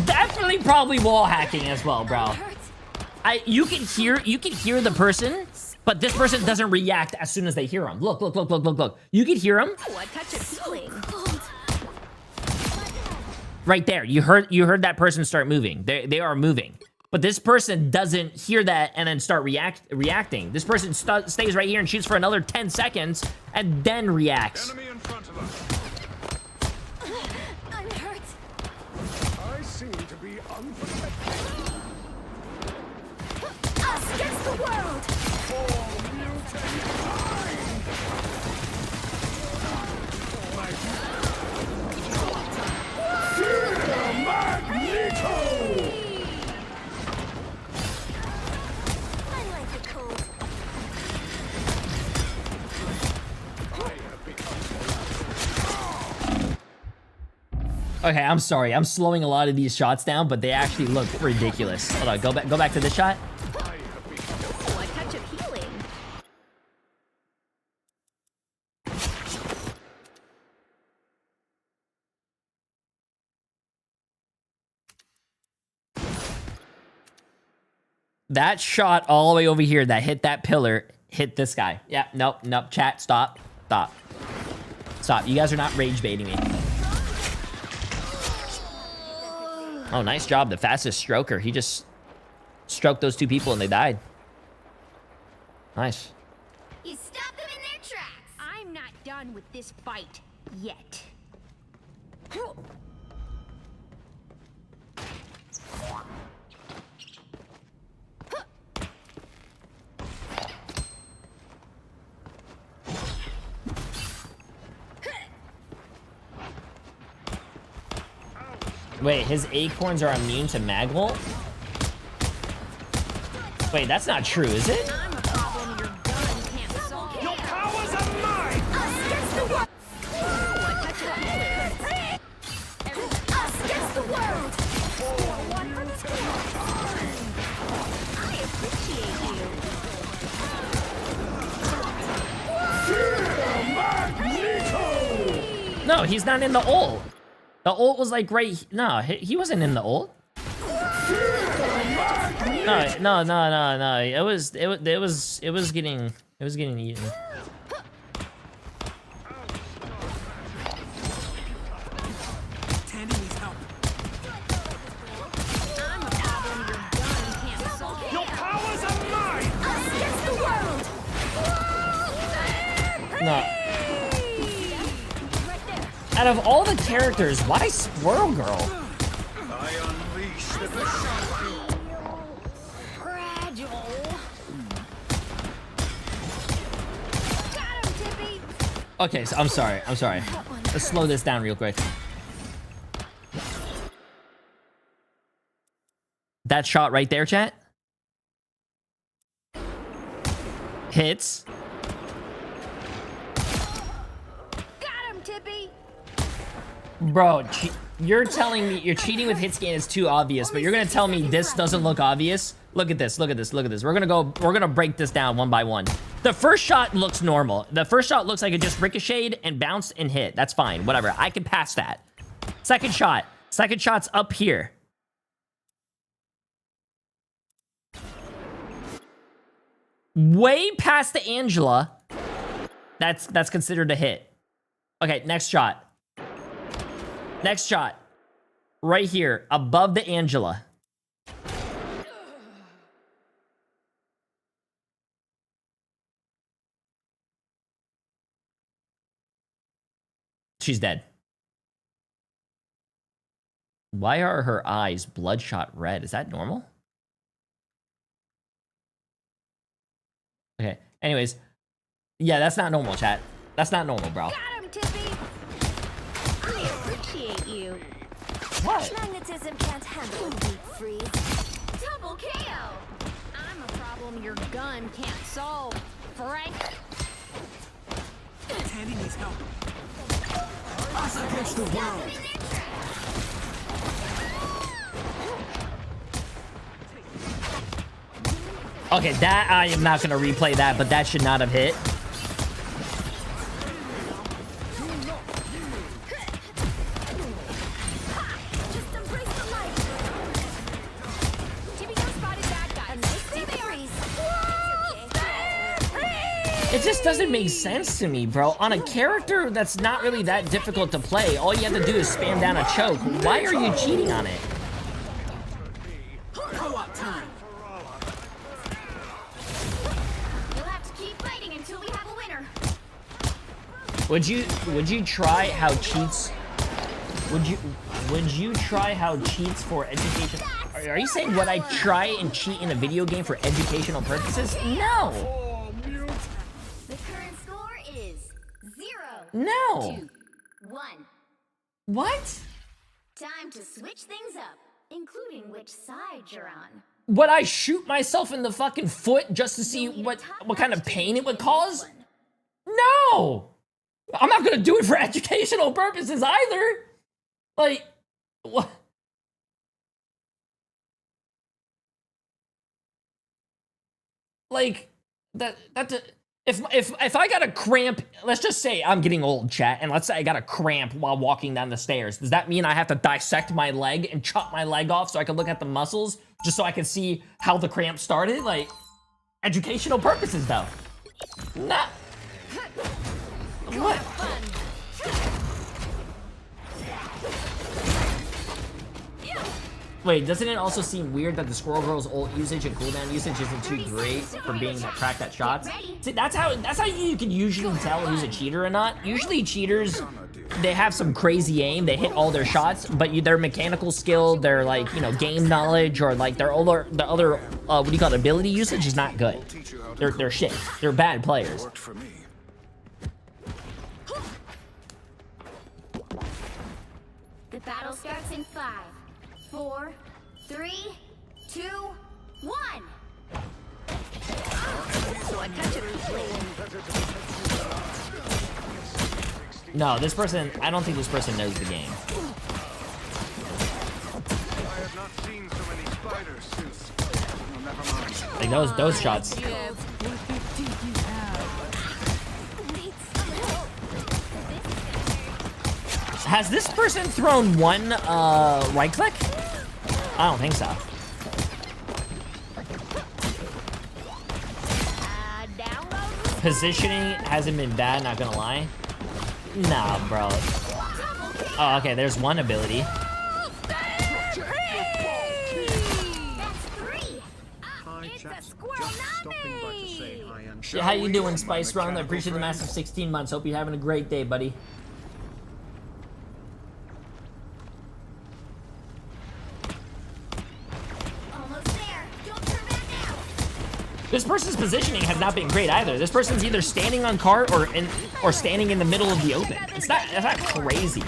Definitely probably wall hacking as well, bro. You can hear the person, but this person doesn't react as soon as they hear him. Look. You can hear him. Oh, a touch of healing. Right there. You heard that person start moving. They are moving. But this person doesn't hear that and then start reacting. This person stays right here and shoots for another 10 seconds and then reacts. Enemy in front of us. I'm hurt. I seem to be unprotected. Us against the world. I like the cold. Okay, I'm sorry. I'm slowing a lot of these shots down, but they actually look ridiculous. Hold on, go back to this shot. Oh, a touch of healing. That shot all the way over here that hit that pillar hit this guy. Yeah, nope. Chat, stop. You guys are not rage baiting me. Oh, nice job. The fastest stroker. He just stroked those two people and they died. Nice. You stop them in their tracks. I'm not done with this fight yet. Wait, his acorns are immune to Magwell? Wait, that's not true, is it? I'm a problem your gun can't solve. Your powers are mine! Us against the world. Oh, a touch of healing. Us against the world. One for the skin. I appreciate you. No, he's not in the ult. The ult was like right... No, he wasn't in the ult. No. It was getting eaten. I'm a problem your gun can't solve. Your powers are mine! Us against the world. No. Right there. Out of all the characters, why Squirrel Girl? I unleash the Bashaki. Fragile. Got him, Tippy. Okay, so I'm sorry. Let's slow this down real quick. That shot right there, chat? Hits. Got him, Tippy. Bro, you're telling me you're cheating with hit scan is too obvious, but you're gonna tell me this doesn't look obvious? Look at this. We're gonna break this down one by one. The first shot looks normal. The first shot looks like it just ricocheted and bounced and hit. That's fine, whatever. I can pass that. Second shot's up here. Way past the Angela. That's considered a hit. Okay, next shot. right here, above the Angela. She's dead. Why are her eyes bloodshot red? Is that normal? Okay. Anyways. Yeah, that's not normal, chat. That's not normal, bro. Got him, Tippy! I appreciate you. What? Magnetism can't handle a deep freeze. Double KO! I'm a problem your gun can't solve, Frank. Tandy needs help. Us against the world. Okay, that I am not gonna replay that, but that should not have hit. Just embrace the light. Tippy no spotted that guy. A nice deep freeze. It just doesn't make sense to me, bro. On a character that's not really that difficult to play, all you have to do is spam down a choke. Why are you cheating on it? Co-op time. You'll have to keep fighting until we have a winner. Would you try how cheats? Would you try how cheats for education? Are you saying would I try and cheat in a video game for educational purposes? No. The current score is 0. No. 2, 1. What? Time to switch things up, including which side you're on. Would I shoot myself in the fucking foot just to see what kind of pain it would cause? No. I'm not gonna do it for educational purposes either. Like, what? Like, if I got a cramp, let's just say I'm getting old, chat, and let's say I got a cramp while walking down the stairs. Does that mean I have to dissect my leg and chop my leg off so I can look at the muscles just so I can see how the cramp started? Like, educational purposes, though. Nah. What? Wait, doesn't it also seem weird that the Squirrel Girl's ult usage and cooldown usage isn't too great for being that cracked at shots? See, that's how you can usually tell who's a cheater or not. Usually cheaters, they have some crazy aim, they hit all their shots, but their mechanical skill, their like, you know, game knowledge, or like their other what do you call it, ability usage is not good. They're shit. They're bad players. The battle starts in 5, 4, 3, 2, 1. So I touch it. No, this person, I don't think this person knows the game. I have not seen so many spiders since. Oh, never mind. Like those shots. Has this person thrown one right click? I don't think so. Positioning hasn't been bad, not gonna lie. Nah, bro. Oh, okay, there's one ability. That's 3. It's a squirrel nami. How you doing, Spice Run? I appreciate the massive 16 months. Hope you're having a great day, buddy. This person's positioning has not been great either. This person's either standing on cart or standing in the middle of the open. That's not crazy.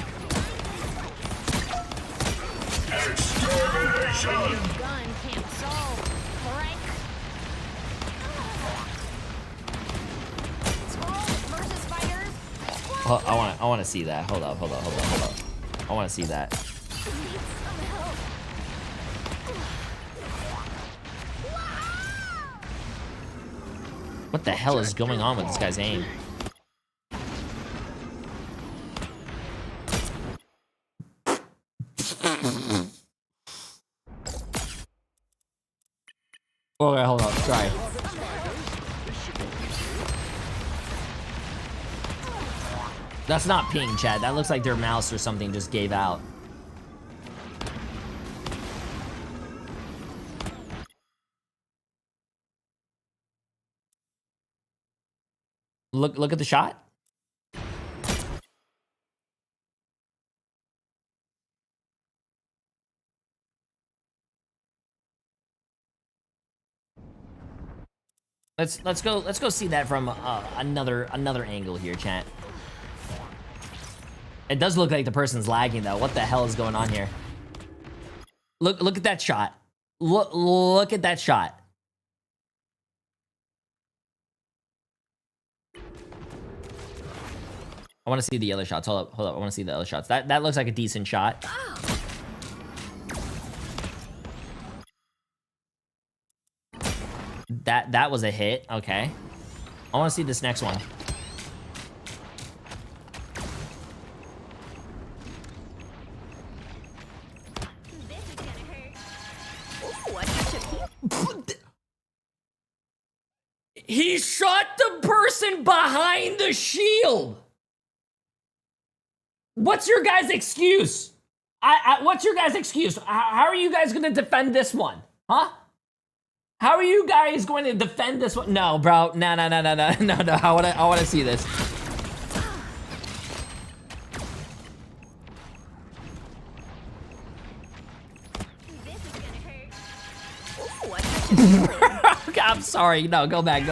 Oh, I want to see that. Hold up. I want to see that. What the hell is going on with this guy's aim? Okay, hold on. Sorry. That's not ping, chat. That looks like their mouse or something just gave out. Look at the shot. Let's go see that from another angle here, chat. It does look like the person's lagging though. What the hell is going on here? Look at that shot. Look at that shot. I want to see the other shots. Hold up. I want to see the other shots. That looks like a decent shot. That was a hit. Okay. I want to see this next one. This is gonna hurt. Ooh, I got you. He shot the person behind the shield. What's your guys' excuse? What's your guys' excuse? How are you guys going to defend this one? Huh? How are you guys going to defend this one? No, bro. No. I want to see this. This is gonna hurt. Ooh, I got you. I'm sorry. No, go back.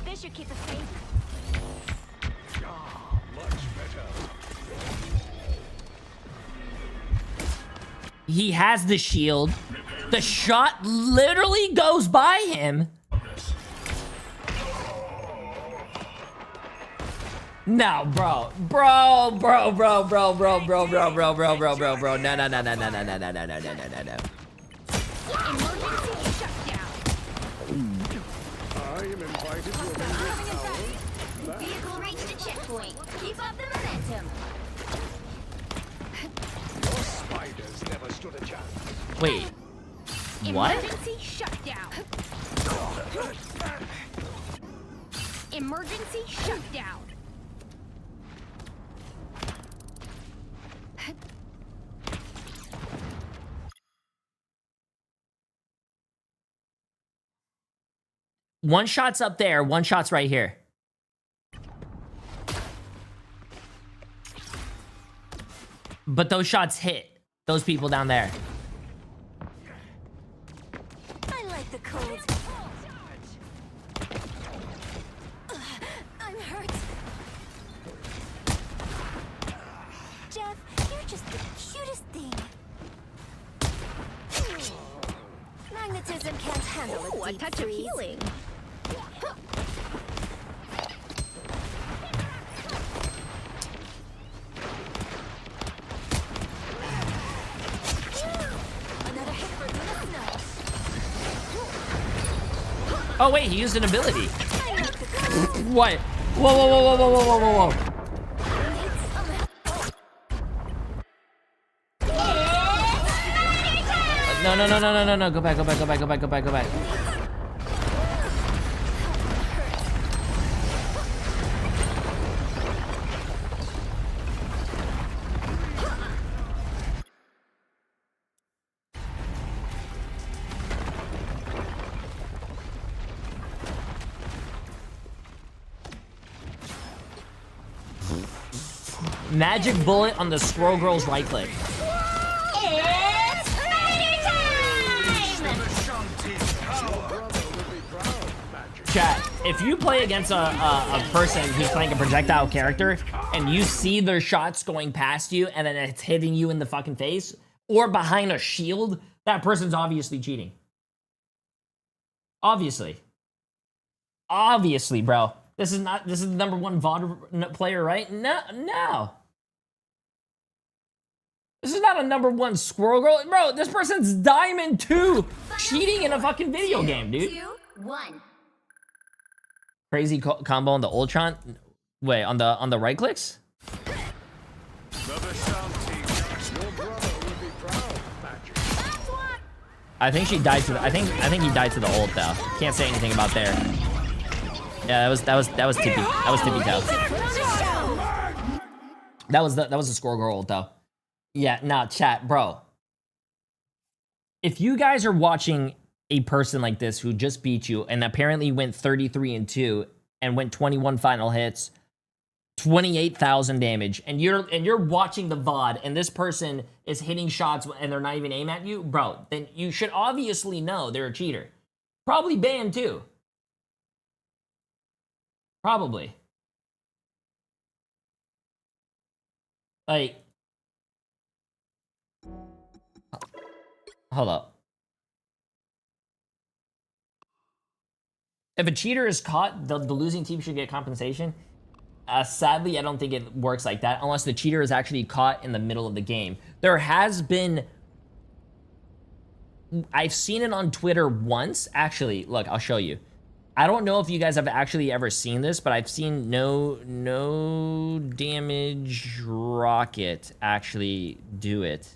This should keep us safe. He has the shield. The shot literally goes by him. No, bro. No. Emergency shutdown. I am invited to a member's Vehicle reached a checkpoint. Keep up the momentum. Your spiders never stood a chance. Wait. What? Emergency shutdown. Emergency shutdown. One shot's up there, one shot's right here. But those shots hit those people down there. I like the cold. I'm hurt. Jeff, you're just the cutest thing. Magnetism can't handle a touch of healing. Another hit for Luna Snow. Oh wait, he used an ability. I like the cold. What? Whoa. No. Go back. Magic bullet on the Squirrel Girl's right click. It's party time! Chat, if you play against a person who's playing a projectile character and you see their shots going past you and then it's hitting you in the fucking face or behind a shield, that person's obviously cheating. Obviously, bro. This is the number one VOD player, right? No. This is not a number one Squirrel Girl. Bro, this person's Diamond 2 cheating in a fucking video game, dude. 2, 1. Crazy combo on the Ultron. Wait, on the right clicks? Another sound team. Your brother will be proud, Magic. That's what. I think she died to the, I think he died to the ult though. Can't say anything about there. Yeah, that was tippy. That was tippy toe. That was the Squirrel Girl ult though. Yeah, nah, chat, bro. If you guys are watching a person like this who just beat you and apparently went 33-2 and went 21 final hits, 28,000 damage, and you're watching the VOD and this person is hitting shots and they're not even aiming at you, bro, then you should obviously know they're a cheater. Probably banned too. Probably. Like, hold up. If a cheater is caught, the losing team should get compensation. Sadly, I don't think it works like that unless the cheater is actually caught in the middle of the game. There has been... I've seen it on Twitter once. Actually, look, I'll show you. I don't know if you guys have actually ever seen this, but I've seen no damage rocket actually do it.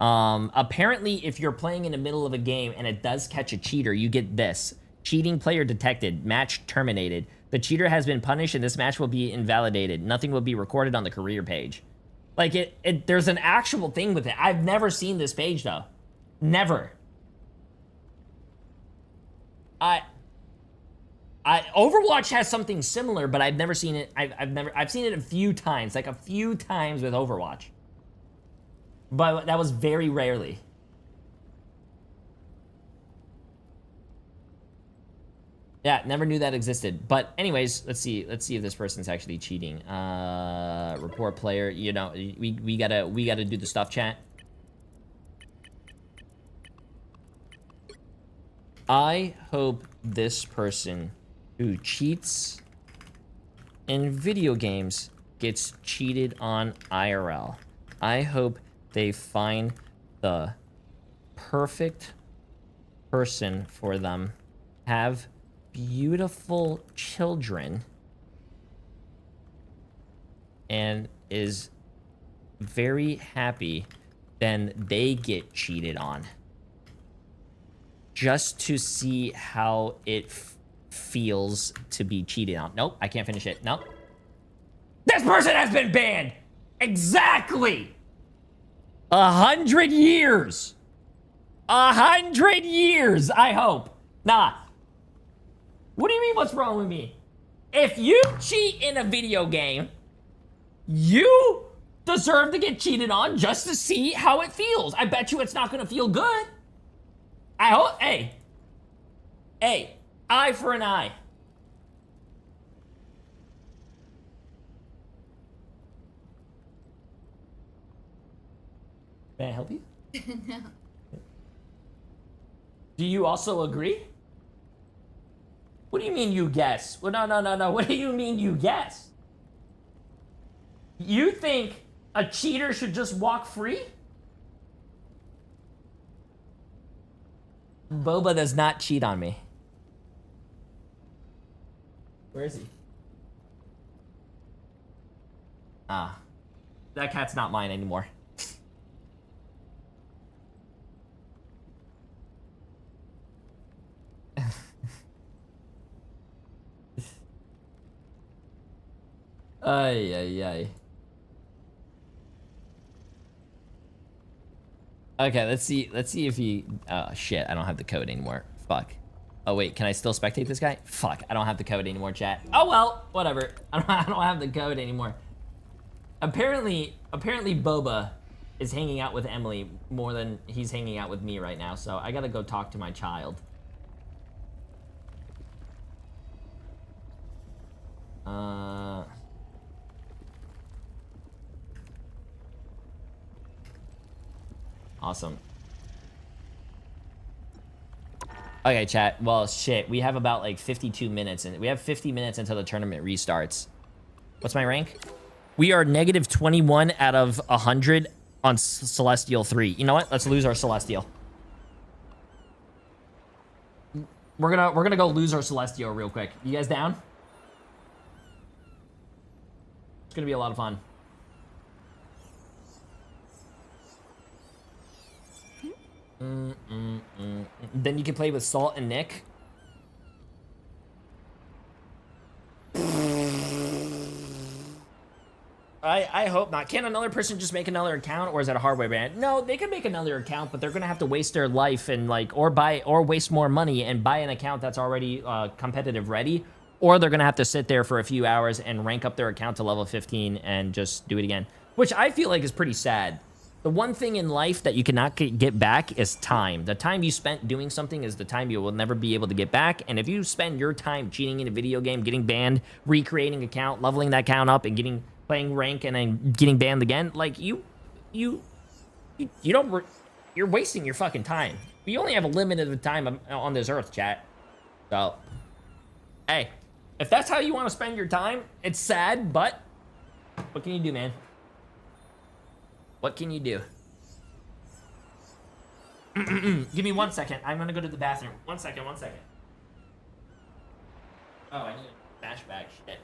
Apparently, if you're playing in the middle of a game and it does catch a cheater, you get this. Cheating player detected. Match terminated. The cheater has been punished and this match will be invalidated. Nothing will be recorded on the career page. Like, there's an actual thing with it. I've never seen this page, though. Never. Overwatch has something similar, but I've never seen it. I've seen it a few times, like a few times with Overwatch. But that was very rarely. Yeah, never knew that existed. But anyways, let's see if this person's actually cheating. Report player, you know, we gotta do the stuff, chat. I hope this person who cheats in video games gets cheated on IRL. I hope they find the perfect person for them, have beautiful children, and is very happy, then they get cheated on. Just to see how it feels to be cheated on. Nope, I can't finish it. Nope. This person has been banned! Exactly! 100 years! 100 years, I hope. Nah. What do you mean, what's wrong with me? If you cheat in a video game, you deserve to get cheated on just to see how it feels. I bet you it's not gonna feel good. I hope, hey, eye for an eye. May I help you? No. Do you also agree? What do you mean you guess? Well, no. What do you mean you guess? You think a cheater should just walk free? Boba does not cheat on me. Where is he? Ah. That cat's not mine anymore. Ay. Okay, let's see if he... Oh, shit, I don't have the code anymore. Fuck. Oh, wait, can I still spectate this guy? Fuck, I don't have the code anymore, chat. Oh, well, whatever. I don't have the code anymore. Apparently Boba is hanging out with Emily more than he's hanging out with me right now, so I gotta go talk to my child. Awesome. Okay, chat. Well, shit. We have about like 52 minutes, and we have 50 minutes until the tournament restarts. What's my rank? We are negative 21 out of 100 on Celestial 3. You know what? Let's lose our Celestial. We're gonna go lose our Celestial real quick. You guys down? It's gonna be a lot of fun. Then you can play with Salt and Nick. I hope not. Can another person just make another account, or is that a hardware ban? No, they can make another account, but they're gonna have to waste their life and like, or waste more money and buy an account that's already competitive ready, or they're gonna have to sit there for a few hours and rank up their account to level 15 and just do it again, which I feel like is pretty sad. The one thing in life that you cannot get back is time. The time you spent doing something is the time you will never be able to get back. And if you spend your time cheating in a video game, getting banned, recreating an account, leveling that account up, and playing rank and then getting banned again, like you're wasting your fucking time. We only have a limited time on this earth, chat. So, hey, if that's how you want to spend your time, it's sad, but what can you do, man? What can you do? Give me 1 second. I'm gonna go to the bathroom. 1 second, 1 second. Oh, I need a flashback. Shit.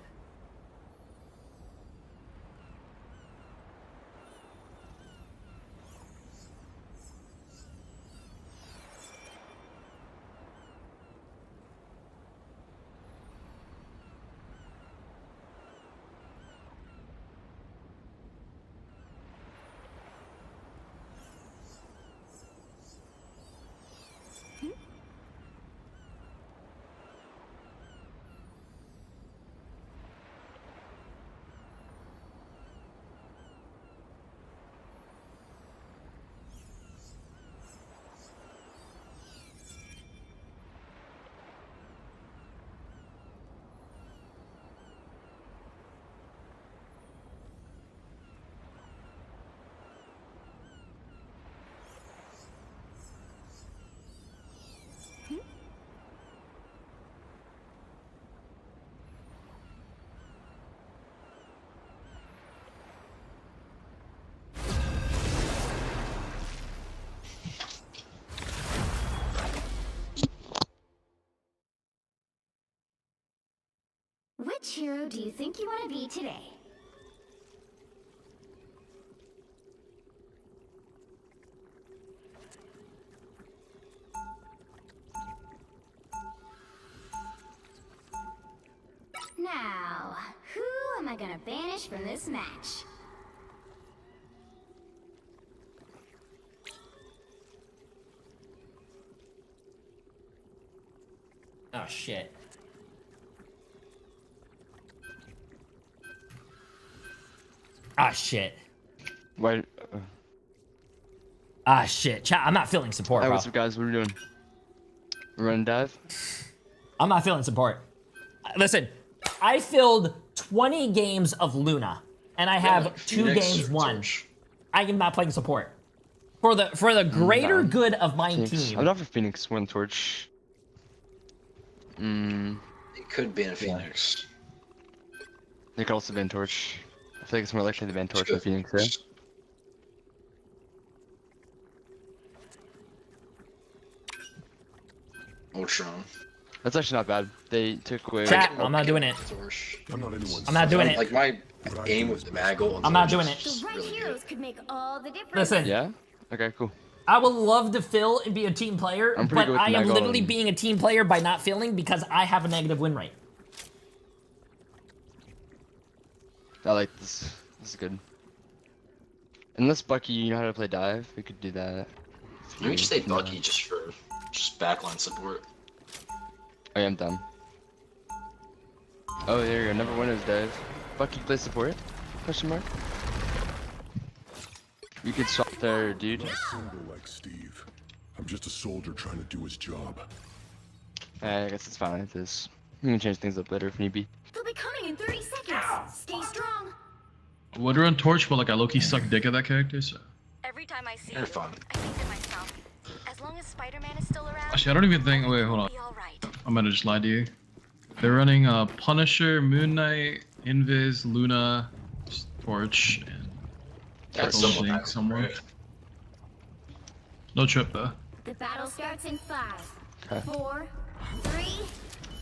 Which hero do you think you want to be today? Now, who am I gonna banish from this match? Oh, shit. Ah, shit. Wait. Ah, shit. Chat, I'm not feeling support, Hey, bro. what's up, guys? What are we doing? We're running dive? I'm not feeling support. Listen, I filled 20 games of Luna, and I have 2 games won. I am not playing support. For the greater good of my team. I'm not for Phoenix. One torch. It could be in Phoenix. They could also ban torch. I feel like it's more likely to ban torch than Phoenix, yeah? Ultron. That's actually not bad. They took away. Chat, I'm not doing it. I'm not doing it. Like my aim with the Maggle. I'm not doing it. The right heroes could make all the difference. Listen. Yeah? Okay, cool. I would love to fill and be a team player, I'm pretty but good with I am Maggle literally and- being a team player by not filling because I have a negative win rate. I like this. This is good. Unless Bucky, you know how to play dive, we could do that. You just say Bucky just for backline support. Oh yeah, I'm dumb. Oh, there you go. Number 1 is dive. Bucky play support? Question mark. You could swap there, dude. I'm single like Steve. I'm just a soldier trying to do his job. I guess it's fine like this. We can change things up later if need be. They'll be coming in 30 seconds. Stay strong. Would run torch, but like I low-key suck dick at that character, so. Every time I see You're fun. I think to myself, as long as Spider-Man is still around, Actually, I don't even think. Wait, hold on. be all right. I'm gonna just lie to you. They're running Punisher, Moon Knight, Invis, Luna, Torch, and That's Link someone somewhere. right? No trip though. The battle starts in 5, Okay. 4, 3,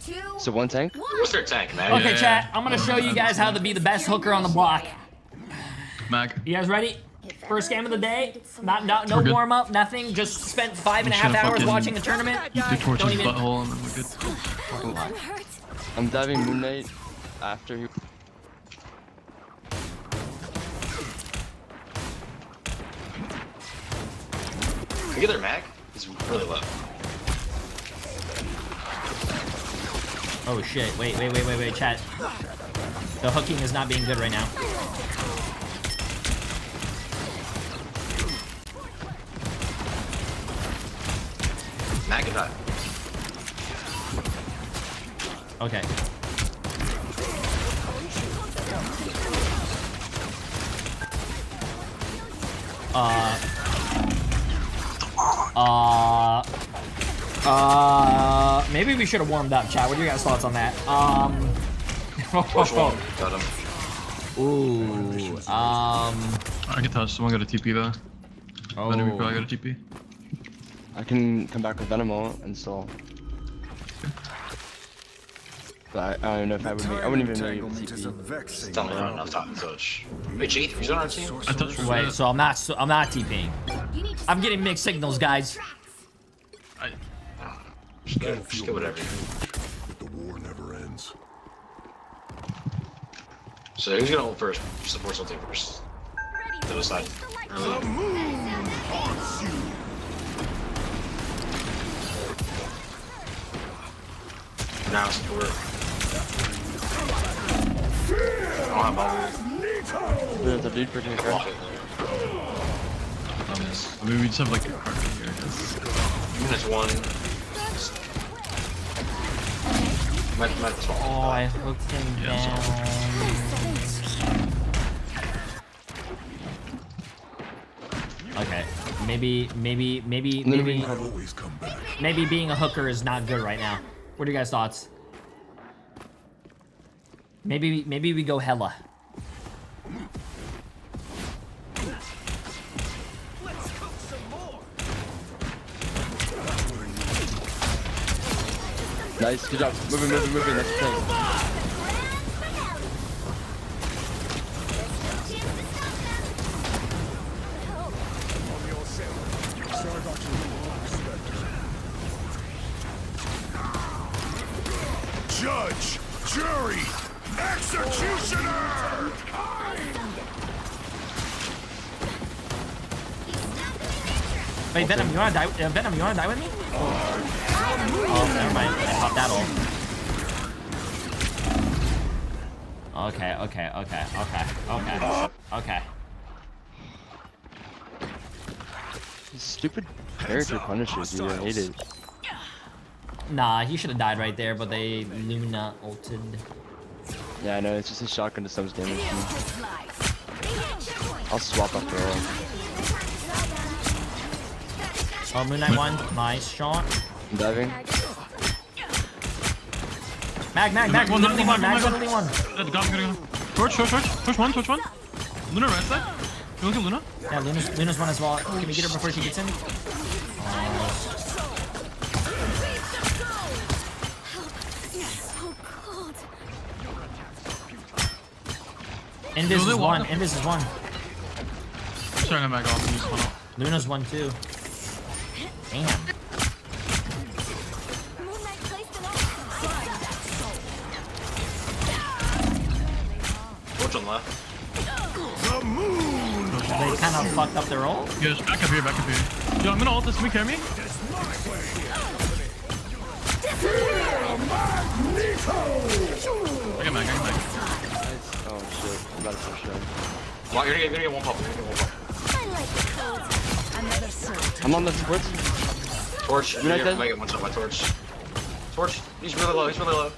2, So 1 tank? 1. What's their tank, man? Okay, Yeah. chat, I'm gonna show you guys how to be the best hooker on the block. Mag. You guys ready? First game of the day, no We're good. warm up, nothing. Just spent 5.5 just gonna hours fucking watching the tournament. Eat the torch's Don't even- butthole and then we're good. I'm diving Moon Knight after he... we get their mag? He's really low. Oh shit, wait, chat. The hooking is not being good right now. Mag can die. Okay. Maybe we should have warmed up, chat. What are your guys' thoughts on that? Push one. Got him. Ooh. I can touch. Someone got a TP though. Oh. Venom, you probably got a TP. I can come back with Venom ult and still. But I don't know if I would. I wouldn't even know you TP. Still not enough time to touch. Wait, Jay3's on our team? I touched. Wait, so I'm not TPing. I'm getting mixed signals, guys. Just get whatever. But the war never ends. So who's gonna ult first? Support something first. The other side. Now support. I don't have bubble. There's a dude pretty aggressive. I mean, we just have like a card here. I guess. Units one. Oh, I hooked him down. Okay, maybe being a hooker is not good right now. What are your guys' thoughts? Maybe we go Hella. Nice, good job. Moving. That's the thing. Judge, jury, executioner! Wait, Venom, you wanna die? Venom, you wanna die with me? Oh, never mind. I popped that ult. Okay. These stupid character punishes, dude. I hate it. Nah, he should have died right there, but they Luna ulted. Yeah, I know. It's just a shotgun to some damage. I'll swap after all. Oh, Moon Knight 1. Nice shot. I'm diving. Mag. Literally one. Got him. Torch one. Luna right side. You look at Luna? Yeah, Luna's one as well. Can we get her before she gets in? Invis is one. Sorry, I'm back off. Luna's one too. Damn. Torch on left. The moon! They kind of fucked up their ult. Yes, back up here. Yo, I'm gonna ult this. Can we carry me? I got back. Oh shit. I'm about to push down. Well, you're gonna get one pop. I'm on the support. Torch. You're not dead? I get one shot by Torch. Torch. He's really low. Executioner!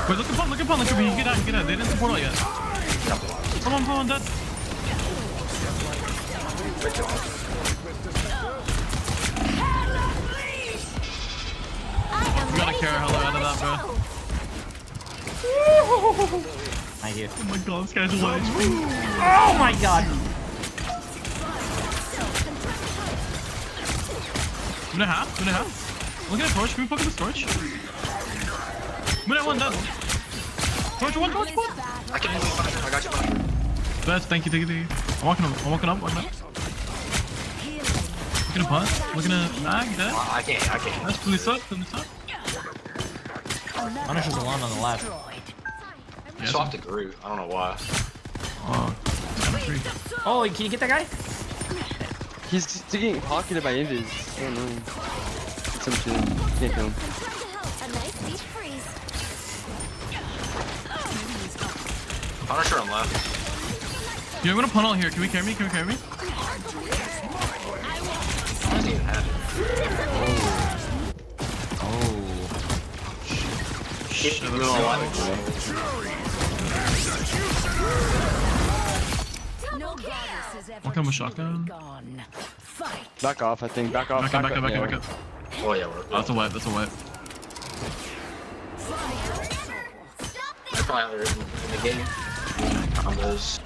Wait, look upon. Get out. They didn't support all yet. Come on, dead. You gotta carry Hello out of that, bro. Thank you. Oh my god, this guy's away. Oh my god. Minute half. Look at the torch. Can we fuck with this torch? Minute one dead. Torch one. I can hit you. I got you. Best, thank you. I'm walking up. Looking at punt. Looking at mag, dead. I can't. That's police up. Punisher's alone on the left. I swapped to Groot. I don't know why. Oh, free. Oh, can you get that guy? He's getting pocketed by Invis. I don't know. Some shit. Can't kill him. A nice deep freeze. Punisher on left. Yeah, I'm gonna punt all here. Can we carry me? I don't even have it. Keep moving on left. I'll come with shotgun. Back off, I think. Back off. Back up. Oh yeah, we're. Oh, that's a wipe. They're probably in the game. Combos.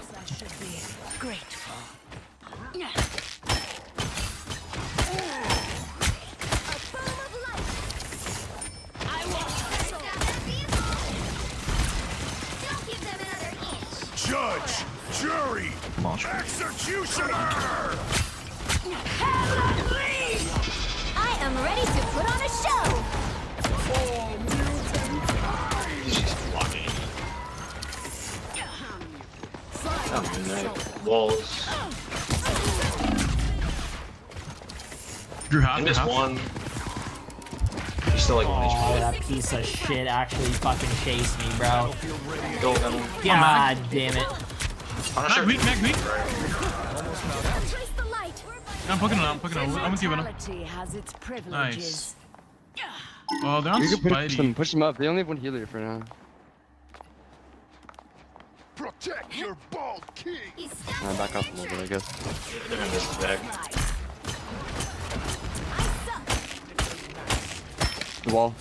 Judge, jury, executioner! I am ready to put on a show. He's just blocking. Oh, midnight. Walls. Drew half. And this one. He's still like one Oh, HP. that piece of shit actually fucking chased me, bro. Go, Venom. God damn it. Punisher. Mag weak. Trace the light. I'm poking it. I'm with you, Venom. Nice. Oh, they're on You can Spidey. push them up. They only have one healer for now. Protect your bald king! Back off a little bit, I guess. They're gonna miss his bag. The wall.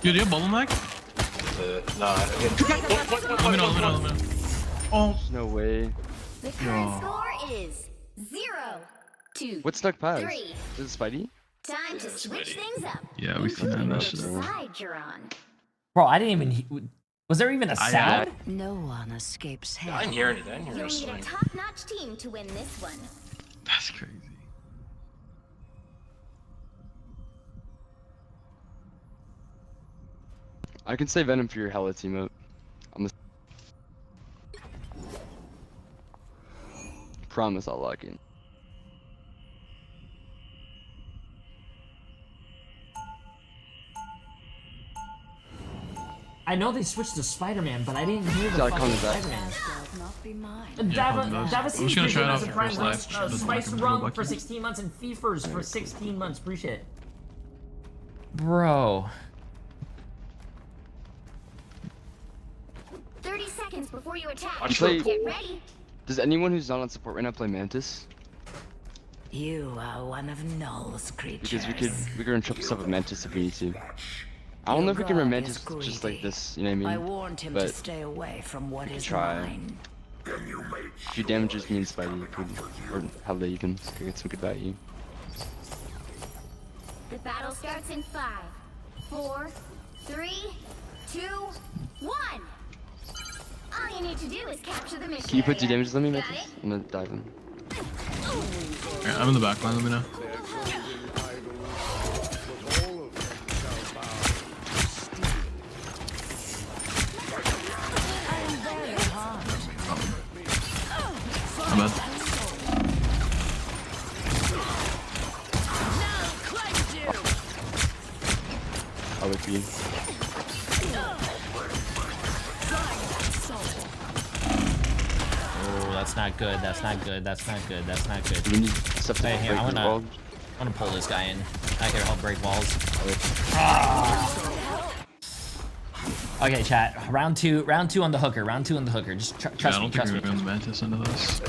Yo, do you have bubble mag? Nah, Let me know. Oh, No way. The current score is 0-2. What's Stuck Pass? 3. Is it Spidey? Time to switch things up. yeah, we see that in this shit. Side you're on. Bro, I didn't even. Was there even a sound? No one escapes hell. I didn't hear anything. You'll need a top-notch team to win this one. That's crazy. I can say Venom for your Hella teamote. Promise I'll lock in. I know they switched to Spider-Man, but I didn't hear the Gotta fucking come back. Spider-Man. Yeah, I'm just gonna try it out for first life. Spice Rum for 16 months and Feefers for 16 months. Appreciate it. Bro. 30 seconds before you attack. Actually, Get ready. does anyone who's not on support right now play Mantis? You are one of Null's creatures. Because we could triple stuff with Mantis if we need to. I don't know if we can run Mantis just like this, you know what I I mean? warned him But to stay away from what is try. mine. If you damages me and Spidey, you could, or Hella even, get some good value. The battle starts in 5, 4, 3, 2, 1. All you need to do is capture the mission. Can you put 2 damages on me, Got Mantis? it? I'm gonna dive in. Alright, I'm in the back line, let me know. I'm bad. I'll wait for you. Oh, that's not good. That's not good. That's not good. That's not good. We need stuff to Hey, here, break I these walls. wanna pull this guy in. I can help break walls. Okay, chat. Round two on the hooker. Round 2 on the hooker. Just trust I me. don't think Trust we're me. gonna Mantis into this.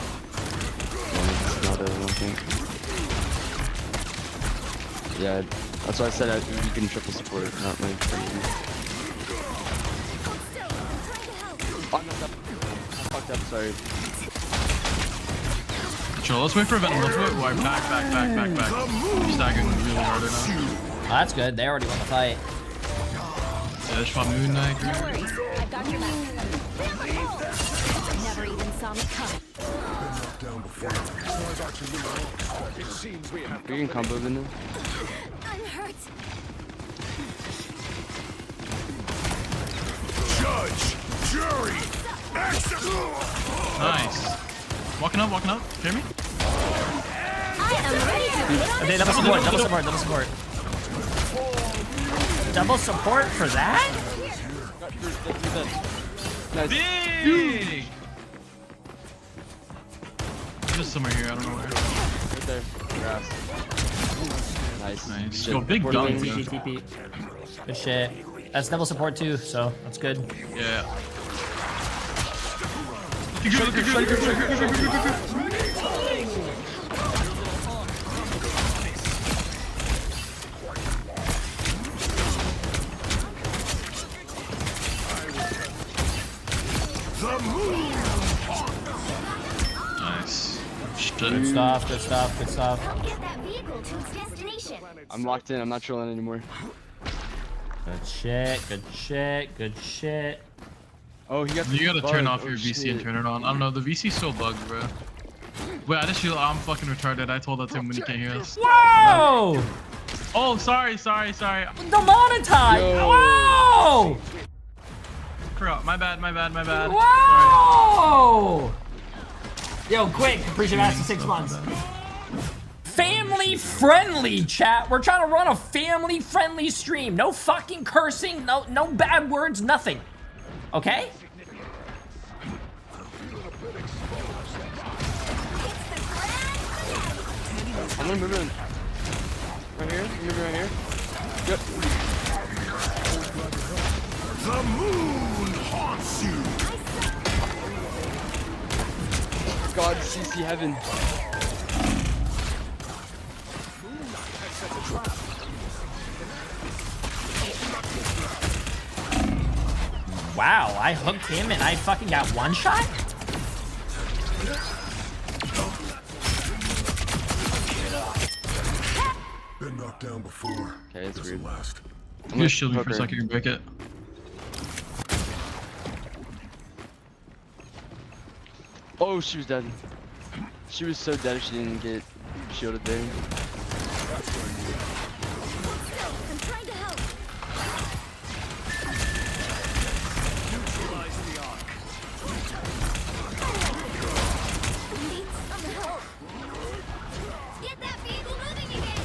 Yeah, that's why I said you can triple support, not like crazy. Oh, no, I fucked up, sorry. Chill, let's wait for a Venom. Let's wait. Why? Back. You're staggering really harder now. Oh, that's good. They already won the fight. Yeah, they shot Moon Knight. No worries. I've got your back. Never even saw I'm coming. Down before. It seems we have We can combo in there. I'm hurt. judge, jury, Nice. Walking up. Hear me? I am ready to put on Okay, double support. Double support for that? Nice. Big! Just somewhere here, I don't know where. Right there. Grass. Nice. Yo, big dunk. TP. Good shit. That's double support too, so that's good. Yeah. Nice. Good stuff. Get that vehicle to its destination. I'm locked in. I'm not trolling anymore. Good shit. Oh, he got. You gotta bug. turn off Oh, your VC shit. and turn it on. I don't know, the VC's so bugged, bro. Wait, I just feel I'm fucking retarded. I told that to him when he can't hear us. Whoa! Oh, sorry. Demonetized! Whoa! Crap, my bad. Whoa! Yo, quick! Appreciate that for 6 months. Family friendly, chat. We're trying to run a family friendly stream. No fucking cursing. No bad words. Nothing. Okay? I'm gonna move in. Right here. Move right here. Yep. the moon haunts you. God, CC heaven. Wow, I hooked him and I fucking got one shot? Been knocked down before. Okay, it's weird. Last. I'm just shield me for a second and break it. Oh, she was dead. She was so dead if she didn't get shielded there. I'm trying to help. Need some help. Get that vehicle moving again.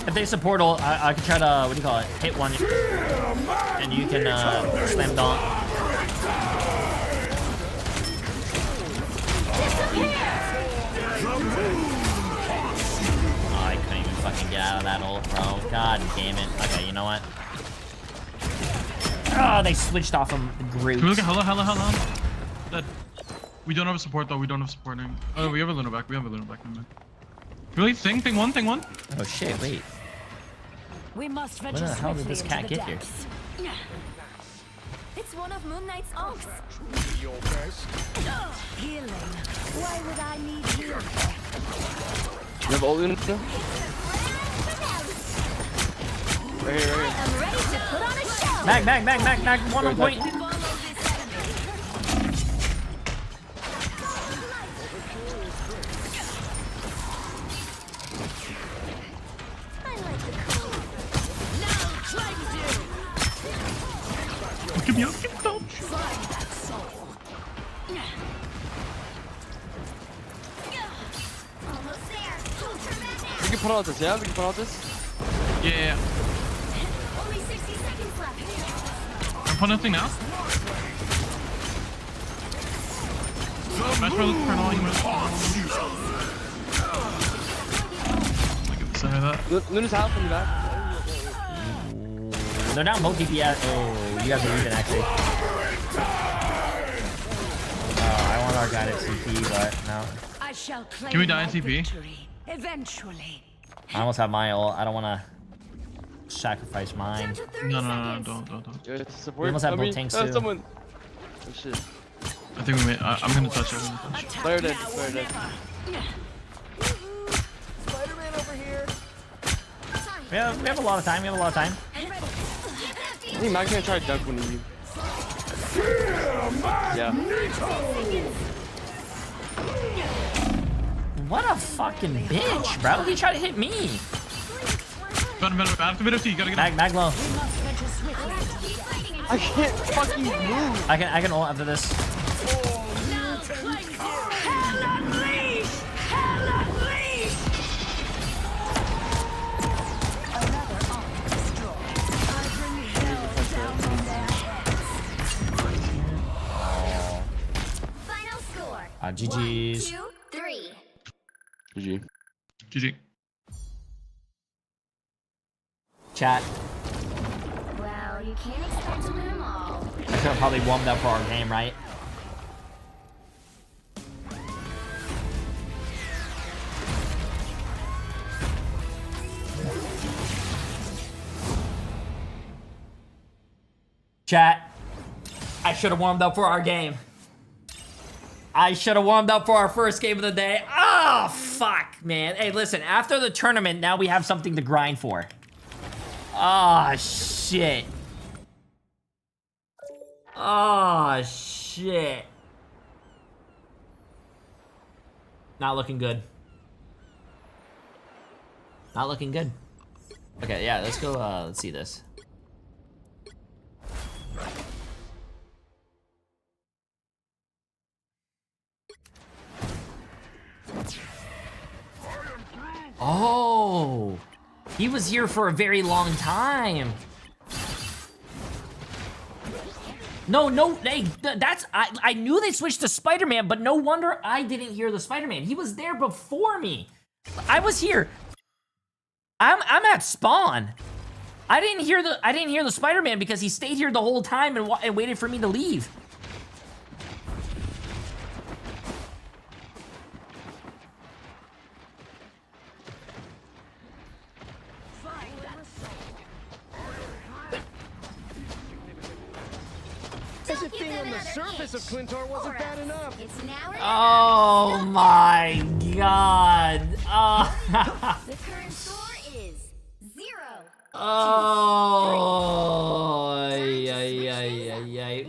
If they support ult, I can try to, what do you call it, hit one, and you can slam dunk. Oh, I couldn't even fucking get out of that ult, bro. God damn it. Okay, you know what? Oh, they switched off from the Groot. Can we look at Hella? Dead. We don't have a support though, we don't have support name. Oh, we have a Luna back, never mind. Really? Thing one? Oh shit, wait. We must Where the hell did this cat get here? It's one of Moon Knight's ults. Your best. Healing. Why would I need healing? You have ult in still? Right here. I'm ready to put on a show. Mag, 1 on point. Give me up. Almost there. We can put out this, yeah? We can put out this? Yeah. Only 60 seconds left. I'm putting nothing now. Match for all you Look at the center of that. Luna's out from the back. They're down both DPS. Oh, you guys are leaving actually. I want our guy to CP, but no. I shall claim Can we die in my TP? victory eventually. I almost have my ult. I don't want to sacrifice mine. Down to 30 No, seconds. don't. Yeah, support. We almost have both tanks, too. Someone. Oh shit. I think we may. I'm gonna touch it. Fire dead. We have a lot of time. I'm ready. Get that I think Mag's gonna try to dunk one of you. Yeah. What a fucking bitch, bro. He tried to hit me. After mid, you gotta get Mag low. I can't fucking move. I can ult after this. Final score. GG's. 1, 2, 3. GG. GG. Chat. Well, you can't expect to win them all. I could have probably warmed up for our game, right? Chat. I should have warmed up for our game. I should have warmed up for our first game of the day. Oh, fuck, man. Hey, listen, after the tournament, now we have something to grind for. Oh, shit. Oh, shit. Not looking good. Not looking good. Okay, yeah, let's go, let's see this. Oh, he was here for a very long time. No, hey, I knew they switched to Spider-Man, but no wonder I didn't hear the Spider-Man. He was there before me. I was here. I'm at spawn. I didn't hear the Spider-Man because he stayed here the whole time and waited for me to leave. As if being on the surface of Clintar wasn't bad enough. It's now or Oh my god. Oh. The current score is 0. Oh,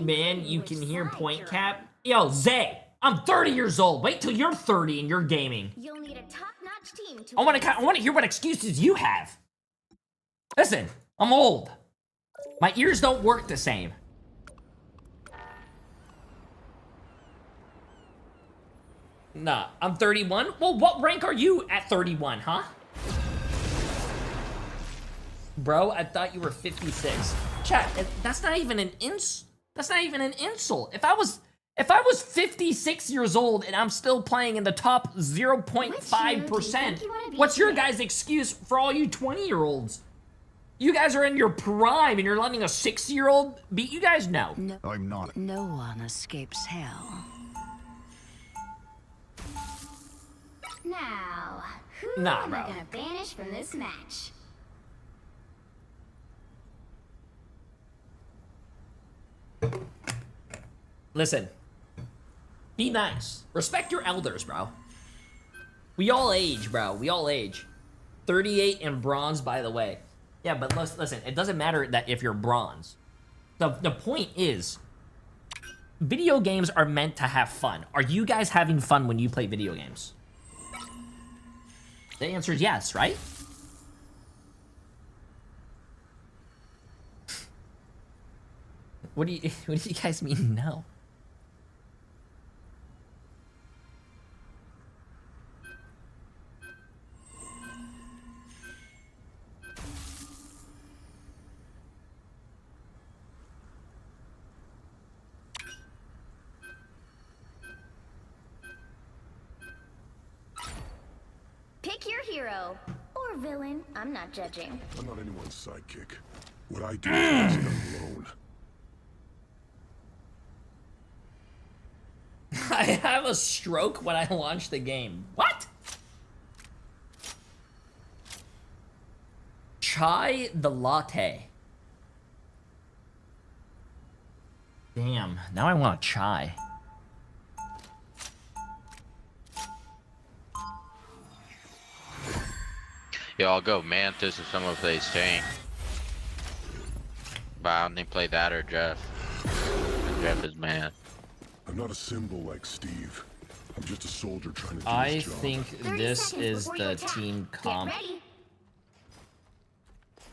man, you can hear point cap. Yo, Zay, I'm 30 years old. Wait till you're 30 and you're gaming. You'll need a top-notch team to I want to hear what excuses you have. Listen, I'm old. My ears don't work the same. Nah, I'm 31. Well, what rank are you at 31, huh? Bro, I thought you were 56. Chat, that's not even an that's not even an insult. If I was 56 years old and I'm still playing in the top 0.5%, what's your guys' excuse for all you 20-year-olds? You guys are in your prime and you're letting a 6-year-old beat you guys? No. I'm not. No one escapes hell. Now, who Nah, am bro. I gonna banish from this match? Listen. Be nice. Respect your elders, bro. We all age, bro. We all age. 38 and bronze, by the way. Yeah, but listen, it doesn't matter that if you're bronze. The point is, video games are meant to have fun. Are you guys having fun when you play video games? The answer is yes, right? What do you guys mean no? Pick your hero. Or villain. I'm not judging. I'm not anyone's sidekick. What I do is best done alone. I have a stroke when I launch the game. What? Chai the latte. Damn, now I want a chai. Yeah, I'll go Mantis if someone plays tank. but I only play that or Jeff. And Jeff is man. I'm not a symbol like Steve. I'm just a soldier trying to do I his job. think this is the team comp.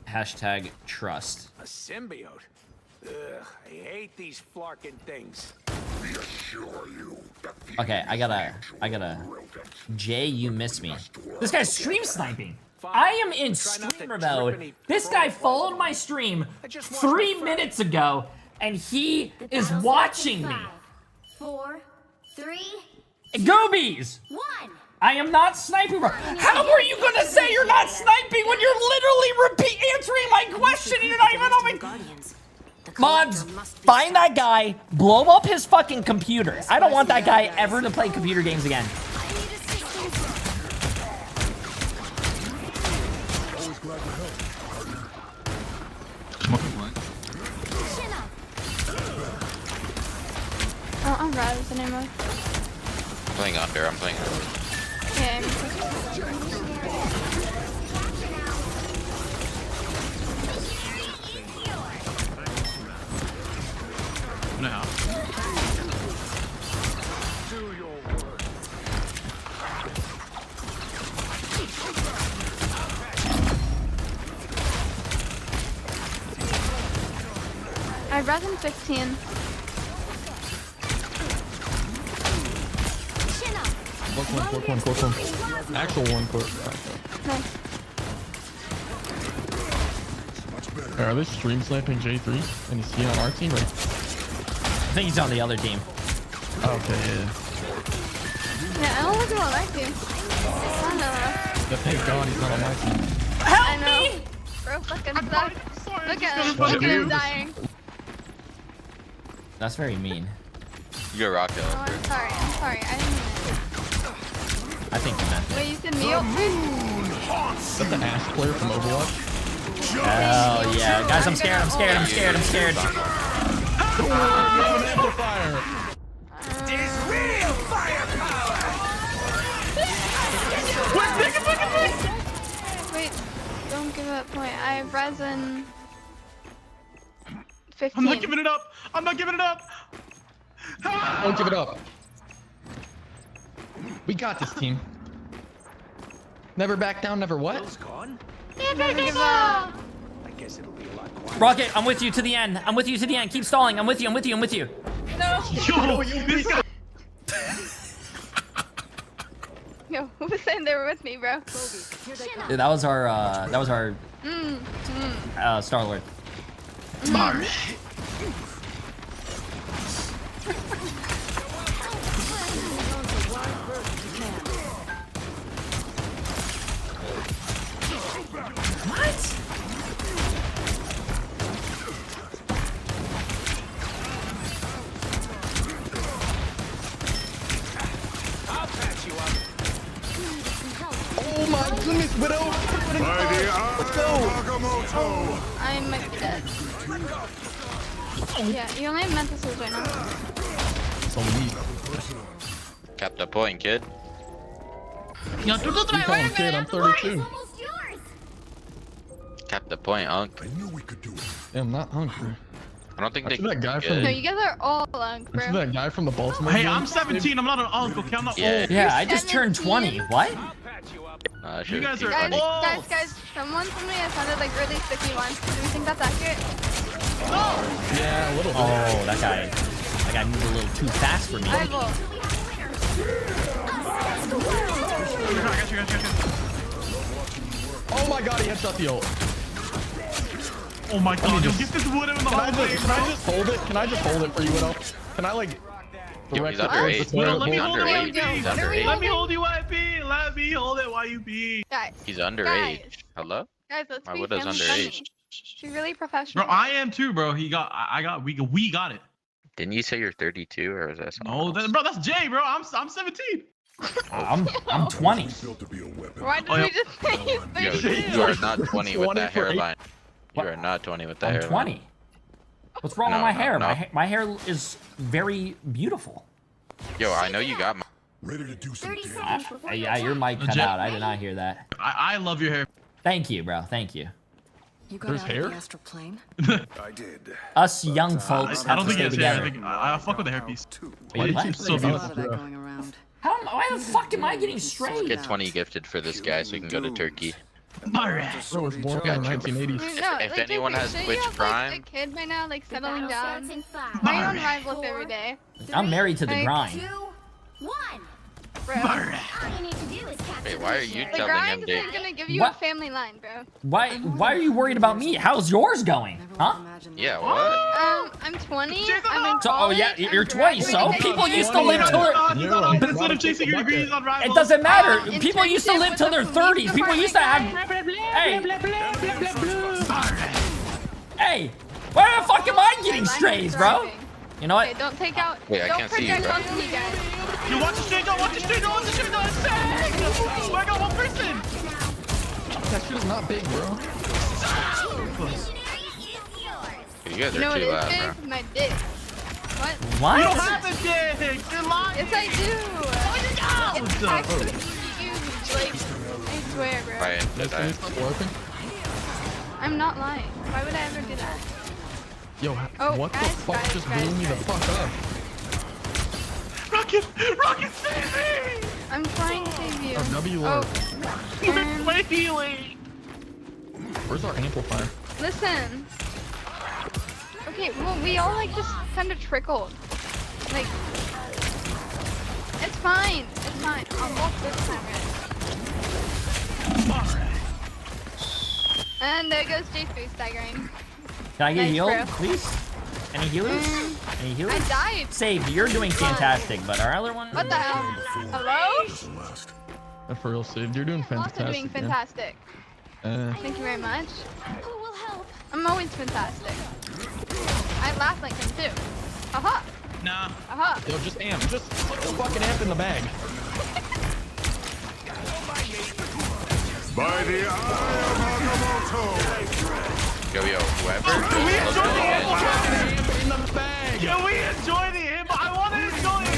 Hashtag trust. A symbiote? Ugh, I hate these flarkin' things. Reassure you that the Okay, I gotta. Jay, you miss me. This guy's stream sniping. I am in streamer mode. This guy followed my stream 3 minutes ago, and he is watching me. 4, 3, Goobies! 1. I am not sniping, bro. How are you gonna say you're not sniping when you're literally answering my question and you're not even on my... Mods, find that guy, blow up his fucking computer. I don't want that guy ever to play computer games again. always glad to help, partner. Oh, I'm right with the name of. I'm playing under. I'm playing under. Yeah. Now. Do your work. I read in 15. Court one. Actual one court. Nice. Hey, are they stream sniping Jay3? And is he on our team? Or... I think he's on the other team. Okay, yeah. Yeah, I don't look at my team. I know. Yeah, thank God he's not on my team. Help me! Bro, fucking sucks. Look at him. Look at him dying. That's very mean. You go rock though. Oh, I'm sorry. I'm sorry. I didn't mean it. I think you meant it. Wait, you said me? Is that the Ash player from Overwatch? Oh yeah, guys, I'm scared. There's real firepower! Wait, don't give up point. I have resin 15. I'm not giving it up! I'm not giving it up! Don't give it up. We got this, team. Never back down, never what? Gone? Never give up! I guess it'll be a lot quieter. Rocket, I'm with you to the end. Keep stalling. I'm with you. No! Yo, this guy. Yo, who was saying they were with me, bro? Dude, that was our Star-Lord. What? I'll patch you up. Oh my goodness, Widow! Let's go! I might be dead. Yeah, you only have Mantises right now. So weak. Kept the point, kid. You call him kid, I'm 32. Kept the point, Unk. I knew we could do it. Yeah, I'm not hungry. I don't think they. That guy good. from No, you guys are all lunk, bro. that guy from the Baltimore. Hey, game? I'm 17. I'm not an uncle. Okay, I'm not old. Yeah, I just turned 20. What? You guys are Guys, old. guys, someone told me I sounded like really sticky once. Do we think that's accurate? Yeah, a little bit. Oh, that guy moved a little too fast for me. I will. Oh my god, he headshot the ult. Oh my god, you'll get this wood in the hallway, Can I just hold it? Can I just hold it for you, Widow? Can I like Yo, he's direct underage. it towards the Widow, let me hold it while Underage. you He's be. underage. Let me hold you while you be. Let me hold it while you be. Guys, He's underage. Hello? guys, let's My be widow's family underage. friendly. Be really professional. Bro, I am too, bro. We got it. Didn't you say you're 32 or is that something? No, else? bro, that's Jay, bro. I'm 17. I'm 20. Built to be a weapon. Why did Oh, yeah. we just say he's Yo, 32? you are not 20 with 20 that for eight. hairline. You are not 20 with that I'm hairline. 20. What's wrong with No, my no, hair? no. My hair is very beautiful. Yo, I know you got my. Ready to do some 30 damage. seconds before Yeah, your mic cut Legit. out. I did not hear that. I love your hair. Thank you, bro. Thank you. You got There's out hair? of the astral plane? I did. Us young folks I have don't to think stay it's hair. together. I fuck with the hairpiece. Wait, It what? seems so There's a lot of that beautiful. going around. Why the fuck am I getting Let's straight? get 20 gifted for this guy so we can go to Turkey. Bro was born in the 1980s. No, If like, anyone Jay3, has say you Twitch have, Prime- like, a kid by now, like settling down. in Why are you on Rivals every day? I'm married to the Like, grind. 2, 1. Bro. All you need to do is capture Wait, why are you The telling him, grind Dave? is gonna give you What? a family line, bro. Why are you worried about me? How's yours going? Huh? Yeah, what? I'm 20. I'm in So, college. yeah, you're I'm 20, so graduating people next used year. to live till their... Instead of chasing your degrees on Rivals. It doesn't matter. internship People used to live with till the their police 30s. People used to have... Hey, where the fuck am I getting strays, bro? You know Okay, what? don't take out. Wait, I don't can't see you, project bro. onto me, guys. You watch the straight, don't watch the straight, don't watch the straight, don't say! I got one person! That shit is not big, bro. You guys You know are what too it loud, is? bro. My dick. What? What? You don't have a dick! You're lying! Yes, I do. It's actually huge. Like, I swear, bro. Ryan, Can you stop warping? I'm not lying. Why would I ever do that? Yo, Oh, what the guys, fuck guys, just guys, blew me the guys. fuck up? Rocket, save me! I'm trying to save you. A W Oh, or Way healing! where's our amplifier? listen. Okay, well, we all like just kind of trickled. Like, it's fine. It's fine. I'll walk this time, guys. And there goes Jay3 staggering. Can I get Nice, healed, bro. please? Any healers? Any healers? I died. Save, you're doing fantastic, but our other one? What the hell? Hello? For real, Sid, you're doing I'm also fantastic. doing man. fantastic. Thank you very much. Who will help? I'm always fantastic. I laugh like him too. Aha! Nah. Uh-huh. Aha! Yo, just amp. Just put the fucking amp in the bag. By the eye of Agamotto. Yo, whoever. Can we enjoy the Amp in the bag. Can we enjoy the him? I want to enjoy it,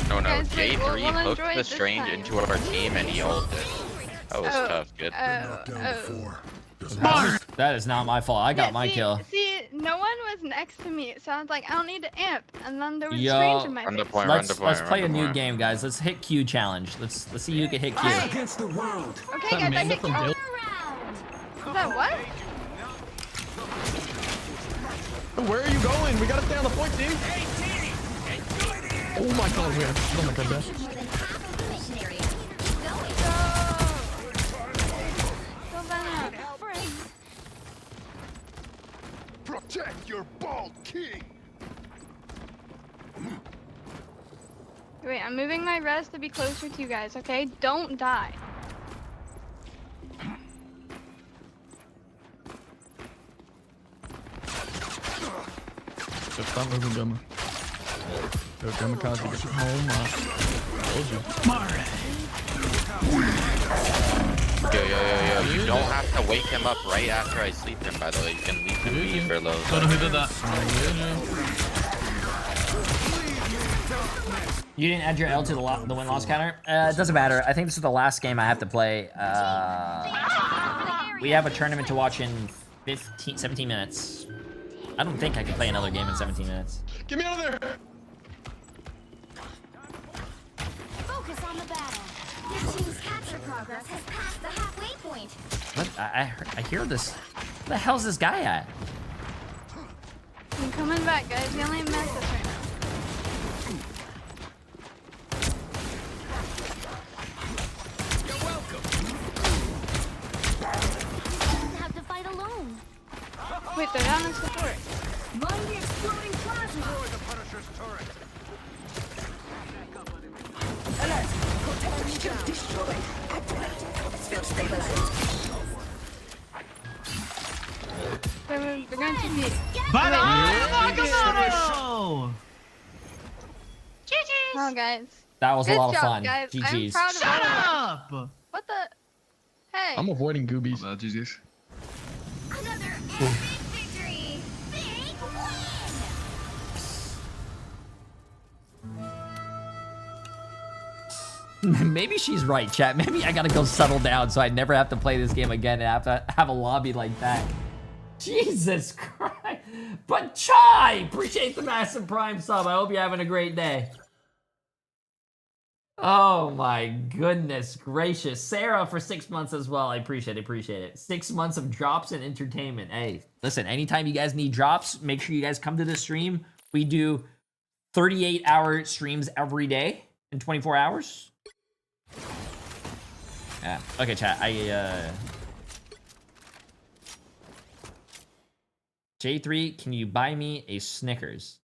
bro! No, Guys, wait, J3 we'll hooked enjoy it the this strange time. into our team and he ulted. That was tough, good. That is not my fault. I got my see, kill. See, no one was next to me, so I was like, I don't need to amp. And then there was Yo. a strange in my Run the face. point, run the Let's point, play a run the new point. game, guys. Let's hit Q challenge. Let's see who can hit Q. Okay, Is that guys, I Amanda hit from kill. Dale? Is that what? Where are you going? We gotta stay on the point, team. Oh my god, we are. Oh my god, Dash. Go back. Protect your bald king. Wait, I'm moving my res to be closer to you guys, okay? Don't die. Just stop moving, Gamma. Yo, Kamikaze, get home. Told you. Yo. You don't have to wake him up right after I sleep him, by the way. You can leave him be for low. Don't know who did that. You didn't add your L to the win-loss counter? It doesn't matter. I think this is the last game I have to play. We have a tournament to watch in 17 minutes. I don't think I can play another game in 17 minutes. Get me out of there! Focus on the battle. Your team's capture progress has passed the halfway point. What? I hear this. Where the hell's this guy at? I'm coming back, guys. We only mess us right now. Have to fight alone. Wait, they're down in support. Run the exploding plasma. The Punisher's turret. They're going to be. Oh, guys. That was Good a lot job, of fun. guys. I'm GG's. proud of Shut all of you. up! What the? Hey. I'm avoiding goobies. GG's. Another epic victory. Big win. Maybe she's right, chat. Maybe I gotta go settle down so I never have to play this game again and have to have a lobby like that. Jesus Christ. But Chai, appreciate the massive prime sub. I hope you're having a great day. Oh my goodness gracious. Sarah for 6 months as well. I appreciate it. 6 months of drops and entertainment. Hey, listen, anytime you guys need drops, make sure you guys come to the stream. We do 38-hour streams every day in 24 hours. Yeah. Okay, chat. J3, can you buy me a Snickers?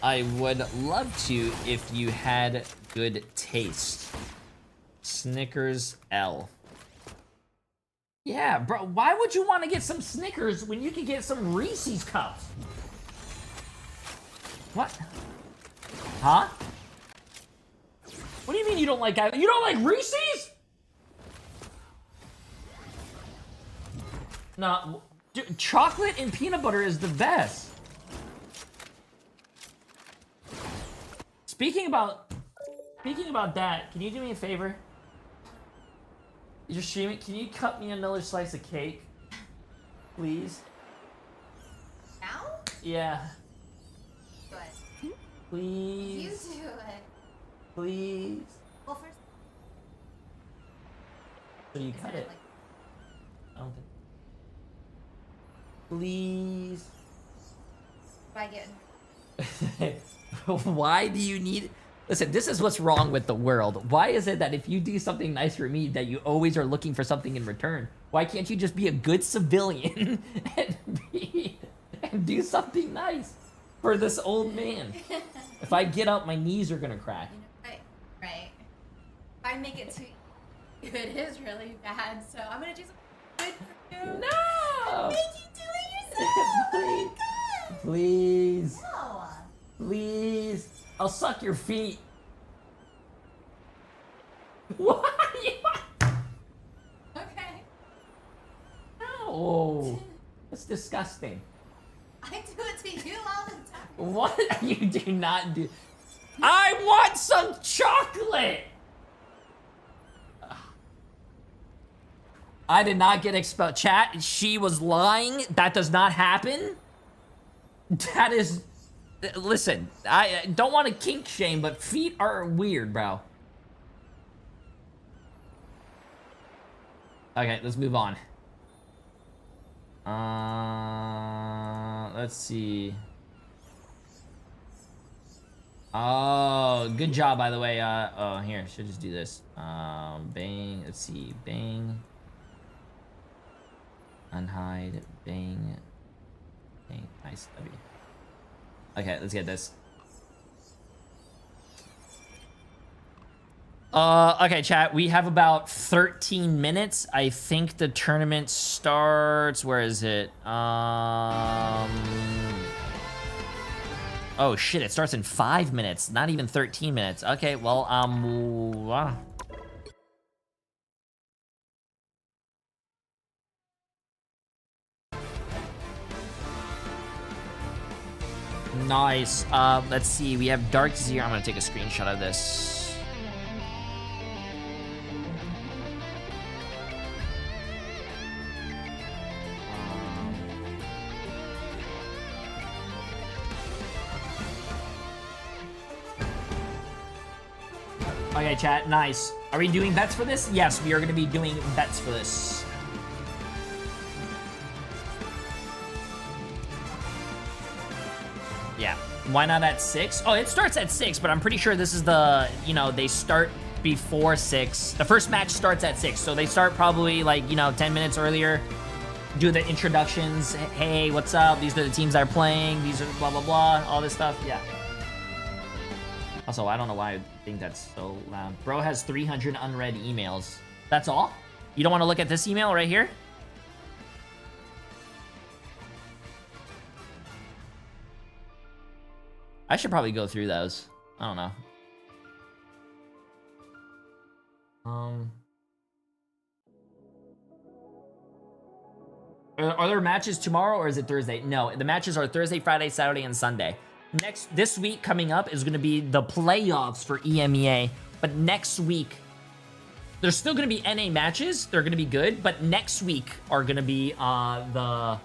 I would love to if you had good taste. Snickers L. Yeah, bro, why would you want to get some Snickers when you could get some Reese's Cups? What? Huh? What do you mean you don't like that? You don't like Reese's? No, dude, chocolate and peanut butter is the best. Speaking about that, can you do me a favor? You're streaming. Can you cut me another slice of cake, please? Now? Yeah. Good. Please. You do it. Please. Well, first. So you cut it. I don't think. Please. By getting. Why do you need... Listen, this is what's wrong with the world. Why is it that if you do something nice for me, that you always are looking for something in return? Why can't you just be a good civilian and do something nice for this old man? If I get up, my knees are gonna crack. Right. If I make it too good, it is really bad, so I'm gonna do something good for you. No! Make you do it yourself! Please. Oh my God. Please. No. Please. I'll suck your feet. What? Okay. No. That's disgusting. I do it to you all the time. What? You do not do. I want some chocolate. I did not get expelled. Chat, she was lying. That does not happen. That is... Listen, I don't want to kink shame, but feet are weird, bro. Okay, let's move on. Let's see. Oh, good job, by the way. Oh, here, should just do this. Bang, let's see. Bang. Unhide. Bang. Bang. Nice. W. Okay, let's get this. Okay, chat, we have about 13 minutes. I think the tournament starts, where is it? Oh shit, it starts in 5 minutes, not even 13 minutes. Okay, well, nice. Let's see. We have Dark Zero. I'm gonna take a screenshot of this. Okay, chat. Nice. Are we doing bets for this? Yes, we are gonna be doing bets for this. Yeah, why not at 6? Oh, it starts at 6, but I'm pretty sure this is the, you know, they start before 6. The first match starts at 6, so they start probably like, you know, 10 minutes earlier. Do the introductions. Hey, what's up? These are the teams that are playing. These are blah, blah, blah. All this stuff. Yeah. Also, I don't know why I think that's so loud. Bro has 300 unread emails. That's all? You don't want to look at this email right here? I should probably go through those. I don't know. Are there matches tomorrow or is it Thursday? No, the matches are Thursday, Friday, Saturday, and Sunday. this week coming up is going to be the playoffs for EMEA. But next week, there's still going to be NA matches. They're going to be good. But next week are going to be the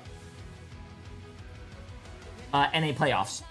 NA playoffs.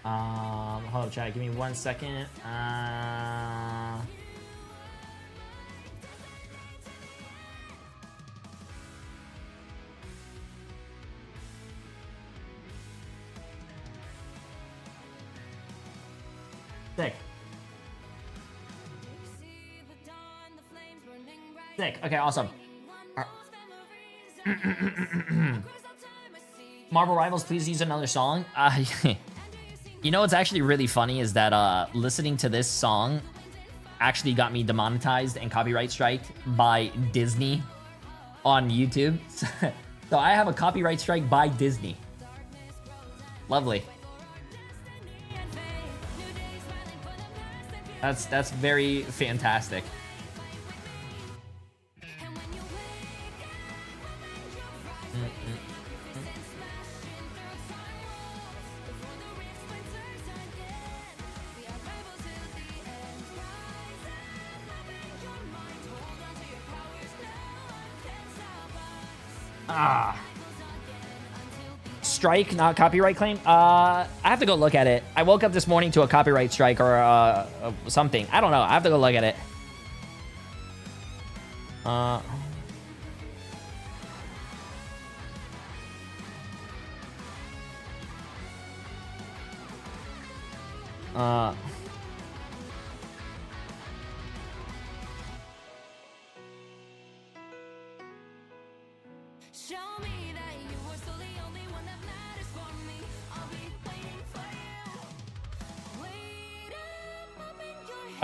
Hold up, chat. Give me 1 second. Sick. Sick. Okay, awesome. Marvel Rivals, please use another song. You know what's actually really funny is that listening to this song actually got me demonetized and copyright striked by Disney on YouTube. So I have a copyright strike by Disney. Lovely. That's very fantastic. Strike, not copyright claim. I have to go look at it. I woke up this morning to a copyright strike or something. I don't know. I have to go look at it.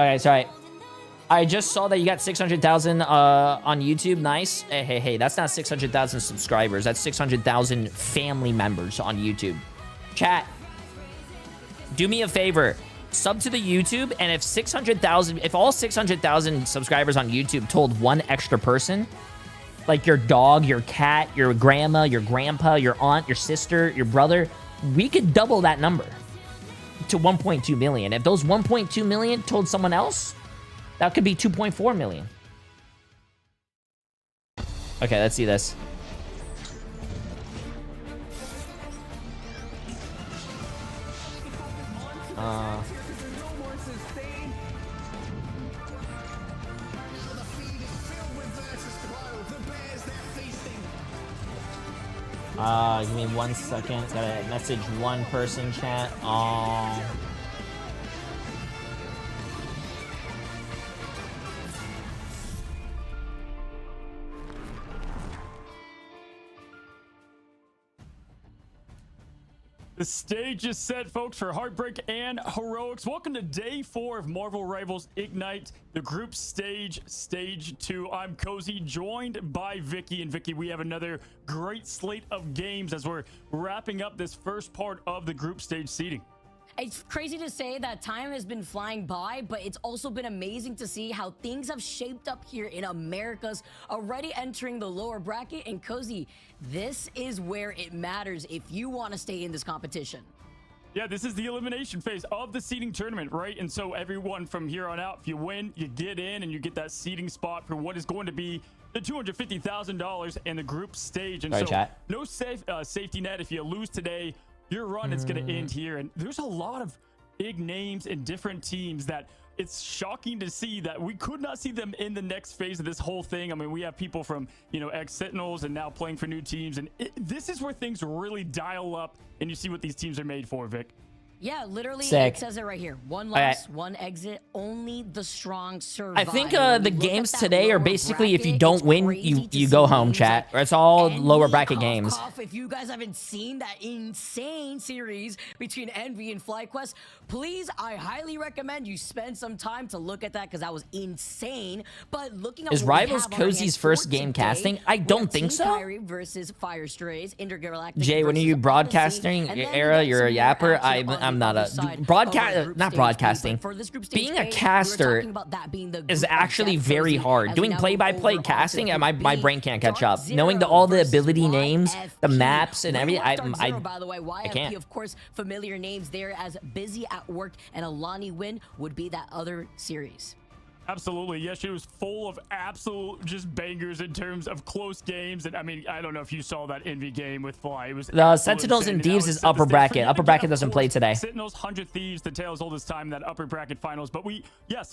Okay, sorry. I just saw that you got 600,000 on YouTube. Nice. Hey, that's not 600,000 subscribers. That's 600,000 family members on YouTube. Chat, do me a favor. Sub to the YouTube, and if all 600,000 subscribers on YouTube told one extra person, like your dog, your cat, your grandma, your grandpa, your aunt, your sister, your brother, we could double that number to 1.2 million. If those 1.2 million told someone else, that could be 2.4 million. Okay, let's see this. Give me 1 second. Gotta message one person, chat. The stage is set, folks, for Heartbreak and Heroics. Welcome to day 4 of Marvel Rivals Ignite, the group stage, stage 2. I'm Cozy, joined by Vicky. And Vicky, we have another great slate of games as we're wrapping up this first part of the group stage seeding. It's crazy to say that time has been flying by, but it's also been amazing to see how things have shaped up here in Americas, already entering the lower bracket. And Cozy, this is where it matters if you want to stay in this competition. Yeah, this is the elimination phase of the seeding tournament, right? And so everyone from here on out, if you win, you get in and you get that seeding spot for what is going to be the $250,000 in the group stage. And no safety net. If you lose today, your run is going to end here. And there's a lot of big names and different teams that it's shocking to see that we could not see them in the next phase of this whole thing. I mean, we have people from, ex-Sentinels and now playing for new teams. And this is where things really dial up and you see what these teams are made for, Vic. Yeah, literally, Sick. it says it right here. One loss, one exit, only the strong survive. I think the games today are basically if you don't win, you go home, chat. Or it's all lower bracket games. If you guys haven't seen that insane series between Envy and FlyQuest, please, I highly recommend you spend some time to look at that because that was insane. But looking at Is Rivals Cozy's first game casting? I don't think so. Kyrie versus Fire Strays, Intergalactic. Jay, when are you broadcasting era? You're a yapper. I'm not a not broadcasting. Being a caster is actually very hard. Doing play-by-play casting, my brain can't catch up. Knowing all the ability names, the maps, and everything, I can't. Of course, familiar names there as Busy at Work and Alani Win would be that other series. Absolutely. Yes, it was full of absolute just bangers in terms of close games. And I mean, I don't know if you saw that Envy game with Fly. It was the Sentinels and Thieves is upper bracket. Upper bracket doesn't play today. Sentinels, 100 Thieves, the tale's oldest time in that upper bracket finals. But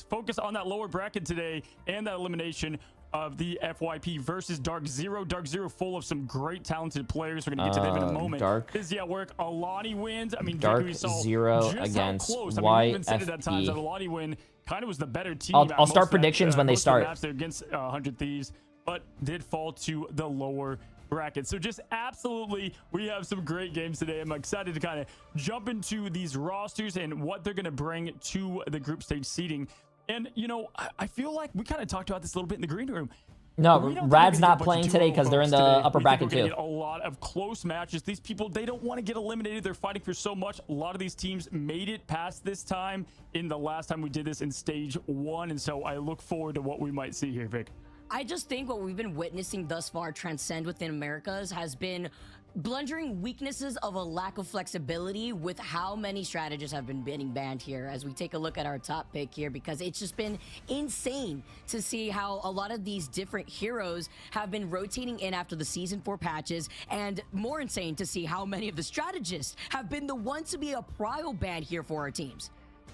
focus on that lower bracket today and that elimination of the FYP versus Dark Zero. Dark Zero full of some great talented players. We're going to get to them in a moment. Busy at Work. Alani wins. I mean, Dark Zero against YFP. Alani win kind of was the better team. I'll start predictions when they start. Against 100 Thieves, but did fall to the lower bracket. So just absolutely, we have some great games today. I'm excited to kind of jump into these rosters and what they're going to bring to the group stage seeding. And, I feel like we kind of talked about this a little bit in the green room. No, Rad's not playing today because they're in the upper bracket too. A lot of close matches. These people, they don't want to get eliminated. They're fighting for so much. A lot of these teams made it past this time in the last time we did this in stage 1. And so I look forward to what we might see here, Vic. I just think what we've been witnessing thus far transcend within Americas has been blundering weaknesses of a lack of flexibility with how many strategists have been getting banned here as we take a look at our top pick here, because it's just been insane to see how a lot of these different heroes have been rotating in after the season 4 patches, and more insane to see how many of the strategists have been the ones to be a prio ban here for our teams.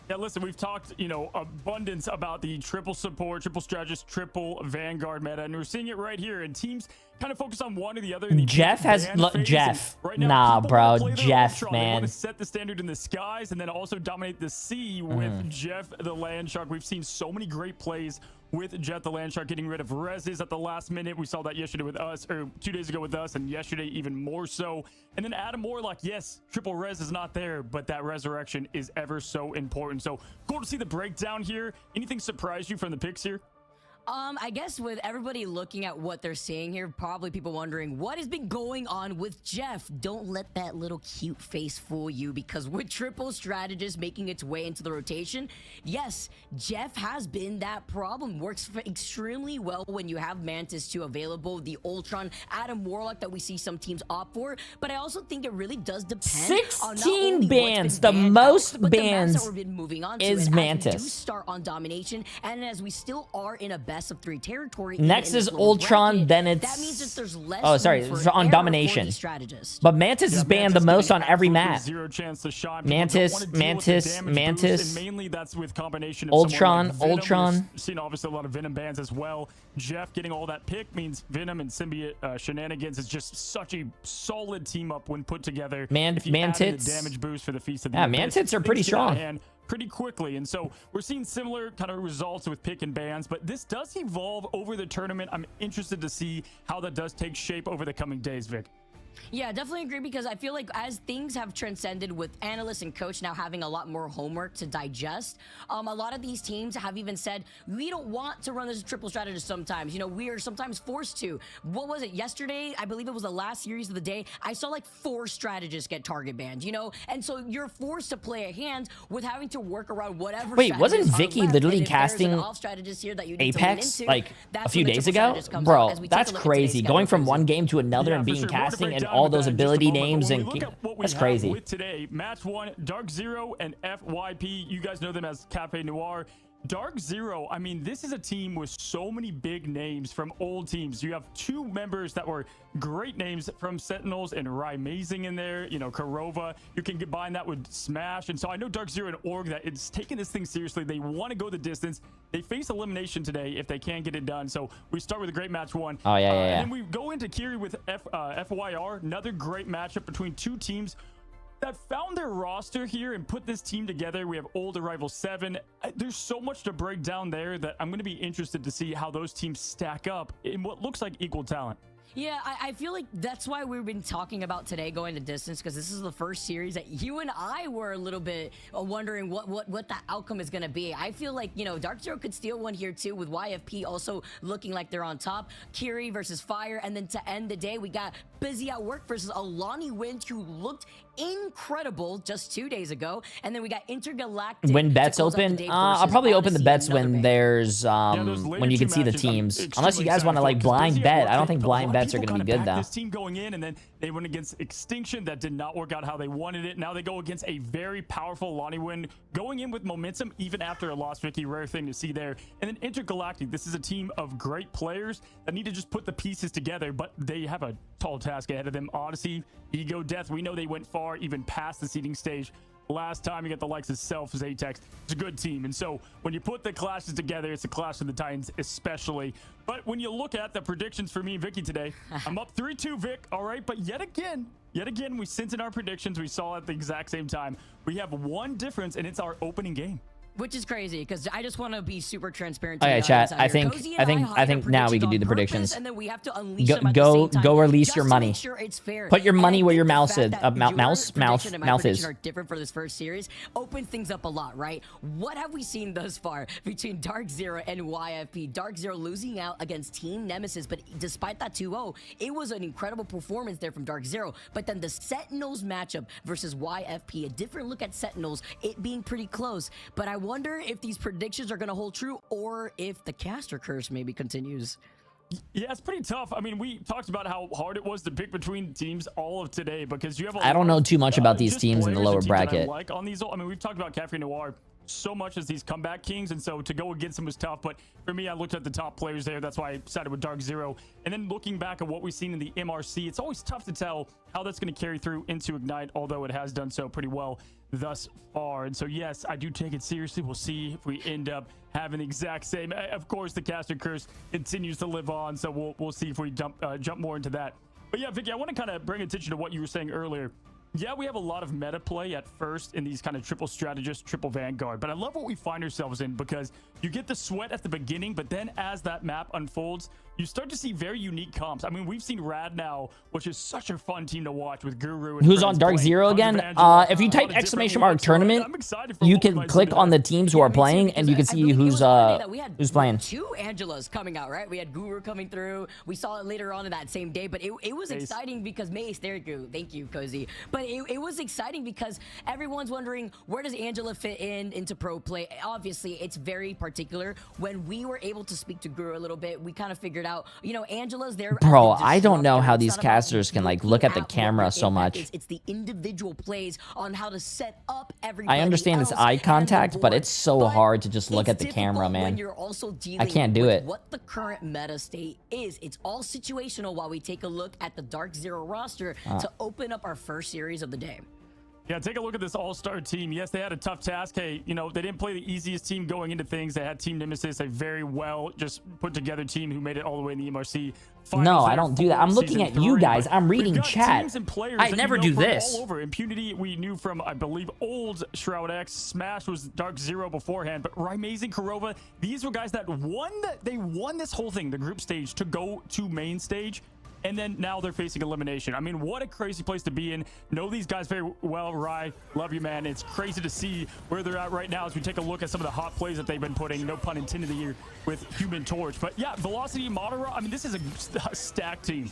Yeah, listen, we've talked, abundance about the triple support, triple strategist, triple Vanguard meta, and we're seeing it right here. And teams kind of focus on one or the other. Jeff has Jeff. Right now, nah, bro, Jeff, man. They want to set the standard in the skies and then also dominate the sea with Jeff the Land Shark. We've seen so many great plays with Jeff the Land Shark getting rid of reses at the last minute. We saw that yesterday with us, or 2 days ago with us, and yesterday even more so. And then Adam Warlock, yes, triple res is not there, but that resurrection is ever so important. So cool to see the breakdown here. Anything surprise you from the picks here? I guess with everybody looking at what they're seeing here, probably people wondering what has been going on with Jeff. Don't let that little cute face fool you, because with triple strategist making its way into the rotation, yes, Jeff has been that problem. Works extremely well when you have Mantis 2 available, the Ultron, Adam Warlock that we see some teams opt for, but I also think it really does depend on 16 bans. The most bans that we've been moving on to, is and Mantis. as we do start on domination, and as we still are in a best of 3 territory. Next is Ultron, then it's... That means that there's less it's on domination. But Mantis is banned the most on every map. Zero chance to shine. Mantis. And mainly that's with combination of Ultron. We've seen obviously a lot of Venom bans as well. Jeff getting all that pick means Venom and Symbiote shenanigans is just such a solid team up when put together. Mantits. Damage boost for the Feast of the Mantits are pretty strong. Pretty quickly, and so we're seeing similar kind of results with pick and bans, but this does evolve over the tournament. I'm interested to see how that does take shape over the coming days, Vic. Yeah, definitely agree, because I feel like as things have transcended with analysts and coach now having a lot more homework to digest, a lot of these teams have even said, we don't want to run this triple strategist sometimes. We are sometimes forced to. What was it? Yesterday, I believe it was the last series of the day, I saw like 4 strategists get target banned, And so you're forced to play a hand with having to work around whatever. Wait, wasn't Vicky literally casting Apex like a few days ago? Bro, that's crazy. Going from one game to another and being casting and down all to those that in just a ability moment, but names, when and we look at what we that's have crazy. with today, match 1, Dark Zero and FYP. You guys know them as Cafe Noir. Dark Zero, I mean, this is a team with so many big names from old teams. You have 2 members that were great names from Sentinels and Rye Mazing in there, you know, Karova. You can combine that with Smash. And so I know Dark Zero and Org that it's taking this thing seriously. They want to go the distance. They face elimination today if they can get it done. So we start with a great match 1. Oh, yeah. And then we go into Kiri with FYR, another great matchup between 2 teams that found their roster here and put this team together. We have old Arrival 7. There's so much to break down there that I'm going to be interested to see how those teams stack up in what looks like equal talent. Yeah, I feel like that's why we've been talking about today going the distance, because this is the first series that you and I were a little bit wondering what the outcome is going to be. I feel like, you know, Dark Zero could steal one here too, with YFP also looking like they're on top. Kiri versus Fire, and then to end the day, we got Busy at Work versus Alani Wind, who looked incredible just 2 days ago. And then we got Intergalactic. When bets open, I'll probably open the bets when there's when you can see the teams. Unless you guys want to like blind bet. I don't think blind bets are going to be good though. This team going in, and then they went against Extinction. That did not work out how they wanted it. Now they go against a very powerful Lonnie Win, going in with momentum even after a loss. Vicky, rare thing to see there. And then Intergalactic. This is a team of great players that need to just put the pieces together, but they have a tall task ahead of them. Odyssey, Ego, Death. We know they went far, even past the seeding stage. Last time you get the likes of Self, Zatex. It's a good team. And so when you put the clashes together, it's a clash of the Titans especially. But when you look at the predictions for me and Vicky today, I'm up 3-2, Vic. All right. But yet again, we sent in our predictions. We saw at the exact same time. We have one difference, and it's our opening game. Which is crazy, because I just want to be super transparent. Okay, chat. I think now we can do the predictions. And then we have to unleash go release your money. Make sure it's fair. Put your money where your mouth is. Mouth is. Are different for this first series. Open things up a lot, right? What have we seen thus far between Dark Zero and YFP? Dark Zero losing out against Team Nemesis, but despite that 2-0, it was an incredible performance there from Dark Zero. But then the Sentinels matchup versus YFP, a different look at Sentinels, it being pretty close. But I wonder if these predictions are going to hold true, or if the caster curse maybe continues. Yeah, it's pretty tough. I mean, we talked about how hard it was to pick between teams all of today, because you have I don't know too much about these teams in the lower bracket. On these, I mean, we've talked about Cafe Noir so much as these comeback kings, and so to go against them was tough. But for me, I looked at the top players there. That's why I sided with Dark Zero. And then looking back at what we've seen in the MRC, it's always tough to tell how that's going to carry through into Ignite, although it has done so pretty well thus far. And so, yes, I do take it seriously. We'll see if we end up having the exact same. Of course, the caster curse continues to live on, so we'll see if we jump more into that. But yeah, Vicky, I want to kind of bring attention to what you were saying earlier. Yeah, we have a lot of meta play at first in these kind of triple strategist, triple vanguard, but I love what we find ourselves in, because you get the sweat at the beginning, but then as that map unfolds, you start to see very unique comps. I mean, we've seen Rad now, which is such a fun team to watch with Guru. And who's on Dark Zero again? If you type ! Tournament, you can click on the teams who are playing, and you can see who's playing. 2 Angelas coming out, right? We had Guru coming through. We saw it later on in that same day, but it was exciting because Mace, there you go. Thank you, Cozy. But it was exciting because everyone's wondering, where does Angela fit into pro play? Obviously, it's very particular. When we were able to speak to Guru a little bit, we kind of figured out, you know, Angela's there. Bro, I don't know how these casters can like look at the camera so much. It's the individual plays on how to set up everybody. I understand it's eye contact, but it's so hard to just look at the camera, man. You're also dealing I can't do it. What the current meta state is. It's all situational while we take a look at the Dark Zero roster to open up our first series of the day. Yeah, take a look at this all-star team. Yes, they had a tough task. Hey, you know, they didn't play the easiest team going into things. They had Team Nemesis, a very well just put together team who made it all the way in the MRC. No, I don't do that. I'm looking at you guys. I'm reading chat. I never do this. All over. Impunity, we knew from, I believe, old Shroud X. Smash was Dark Zero beforehand. But Amazing, Karova, these were guys that they won this whole thing, the group stage, to go to main stage. And then now they're facing elimination. I mean, what a crazy place to be in. Know these guys very well, Rye. Love you, man. It's crazy to see where they're at right now as we take a look at some of the hot plays that they've been putting, no pun intended, here with Human Torch. But yeah, Velocity, Madara, I mean, this is a stacked team.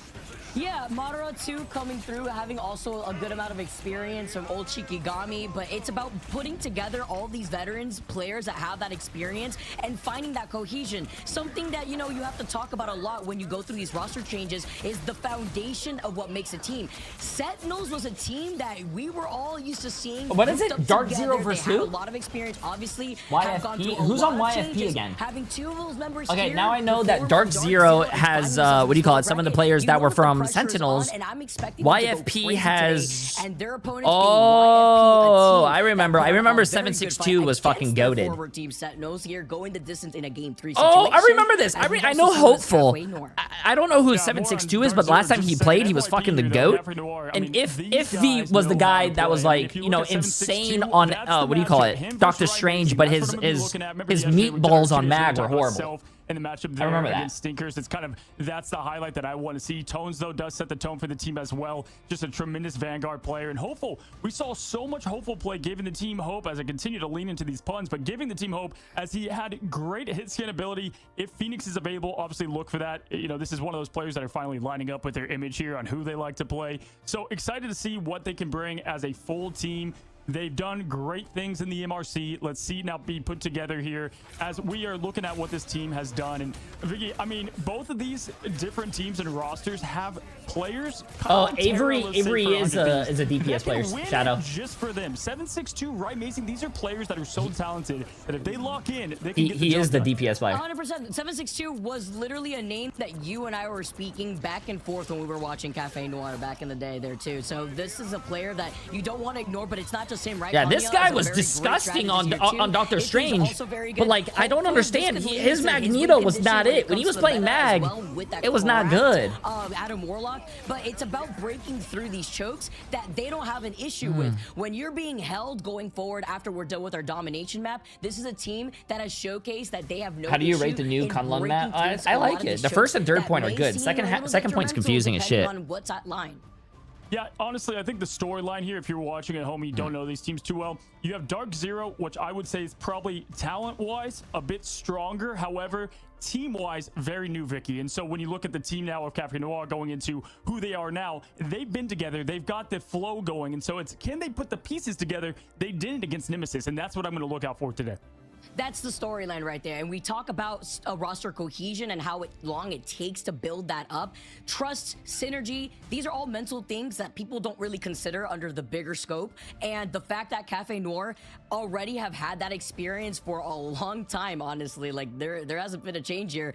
Yeah, Madara too coming through, having also a good amount of experience from old Shikigami, but it's about putting together all these veterans, players that have that experience, and finding that cohesion. Something that, you know, you have to talk about a lot when you go through these roster changes is the foundation of what makes a team. Sentinels was a team that we were all used to seeing. What is it? Dark Zero versus who? who? A lot of experience, obviously. YFP? Who's on YFP again? Having two of those members Okay, here now I know before that Dark Zero has, what do you call it? Some of the players that were from Sentinels. YFP has... Oh, I remember. I remember 762 was fucking goated. Team Sentinels here going the distance in a game 3 Oh, situation. I remember this. I know Hopeful. I don't know who 762 is, but last time he played, he was fucking the GOAT. And if he was the guy that was like, you know, insane on, what do you call it? Doctor Strange, but his meatballs on Mag were horrible. In the matchup there against Stinkers. It's kind of, that's the highlight that I want to see. Tones, though, does set the tone for the team as well. Just a tremendous Vanguard player. And Hopeful, we saw so much Hopeful play, giving the team hope as I continue to lean into these puns, but giving the team hope as he had great hit scan ability. If Phoenix is available, obviously look for that. You know, this is one of those players that are finally lining up with their image here on who they like to play. So excited to see what they can bring as a full team. They've done great things in the MRC. Let's see now be put together here as we are looking at what this team has done. And Vicky, I mean, both of these different teams and rosters have players. Oh, Avery is a DPS player. Shadow. Just for them. 762, right, Mason? These are players that are so talented that if they lock in, they can get the He is the done. DPS player. 100%. 762 was literally a name that you and I were speaking back and forth when we were watching Cafe Noir back in the day there too. So this is a player that you don't want to ignore, but it's not just him, right? Yeah, this Kanya guy is a was very disgusting great on strategist here, too. Doctor It is Strange. also very But good. like, I don't Hopefully, understand. this could lead His into Magneto win was condition not when it. When he comes was to playing meta as Mag, well with that it was not correct, good. Adam Warlock, but it's about breaking through these chokes that they don't have an issue with. When you're being held going forward after we're done with our domination map, this is a team that has showcased that they have no How do you issue rate the new in Kunlun breaking map? through I a lot like of it. these The first and chokes third point that are may good. seem Second a little point's detrimental confusing as shit. depending on what's that line. Yeah, honestly, I think the storyline here, if you're watching at home and you don't know these teams too well, you have Dark Zero, which I would say is probably talent-wise a bit stronger. However, team-wise, very new, Vicky. And so when you look at the team now of Cafe Noir going into who they are now, they've been together. They've got the flow going. And so it's, can they put the pieces together? They didn't against Nemesis, and that's what I'm going to look out for today. That's the storyline right there. And we talk about roster cohesion and how long it takes to build that up. Trust, synergy, these are all mental things that people don't really consider under the bigger scope. And the fact that Cafe Noir already have had that experience for a long time, honestly, like there hasn't been a change here.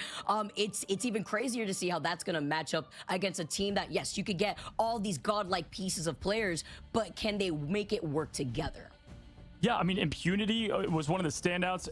It's even crazier to see how that's going to match up against a team that, yes, you could get all these godlike pieces of players, but can they make it work together? Yeah, I mean, Impunity was one of the standouts.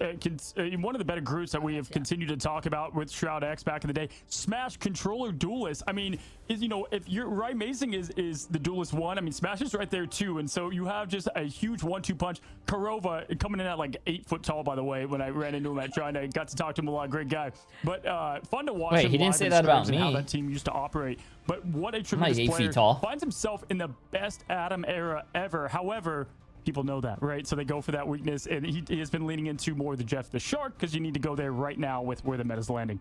One of the better groups that we have continued to talk about with Shroud X back in the day. Smash, Controller, Duelist. I mean, you know, if you're right, Amazing is the Duelist one. I mean, Smash is right there too. And so you have just a huge 1-2 punch. Karova coming in at like 8 foot tall, by the way, when I ran into him at China. I got to talk to him a lot. Great guy. But fun to watch. Wait, him he didn't live say in that about scrims and how me. that team used to operate. But what a tremendous I'm like 8 player. feet tall. Finds himself in the best Adam era ever. However, people know that, right? So they go for that weakness, and he has been leaning into more the Jeff the Shark, because you need to go there right now with where the meta's landing.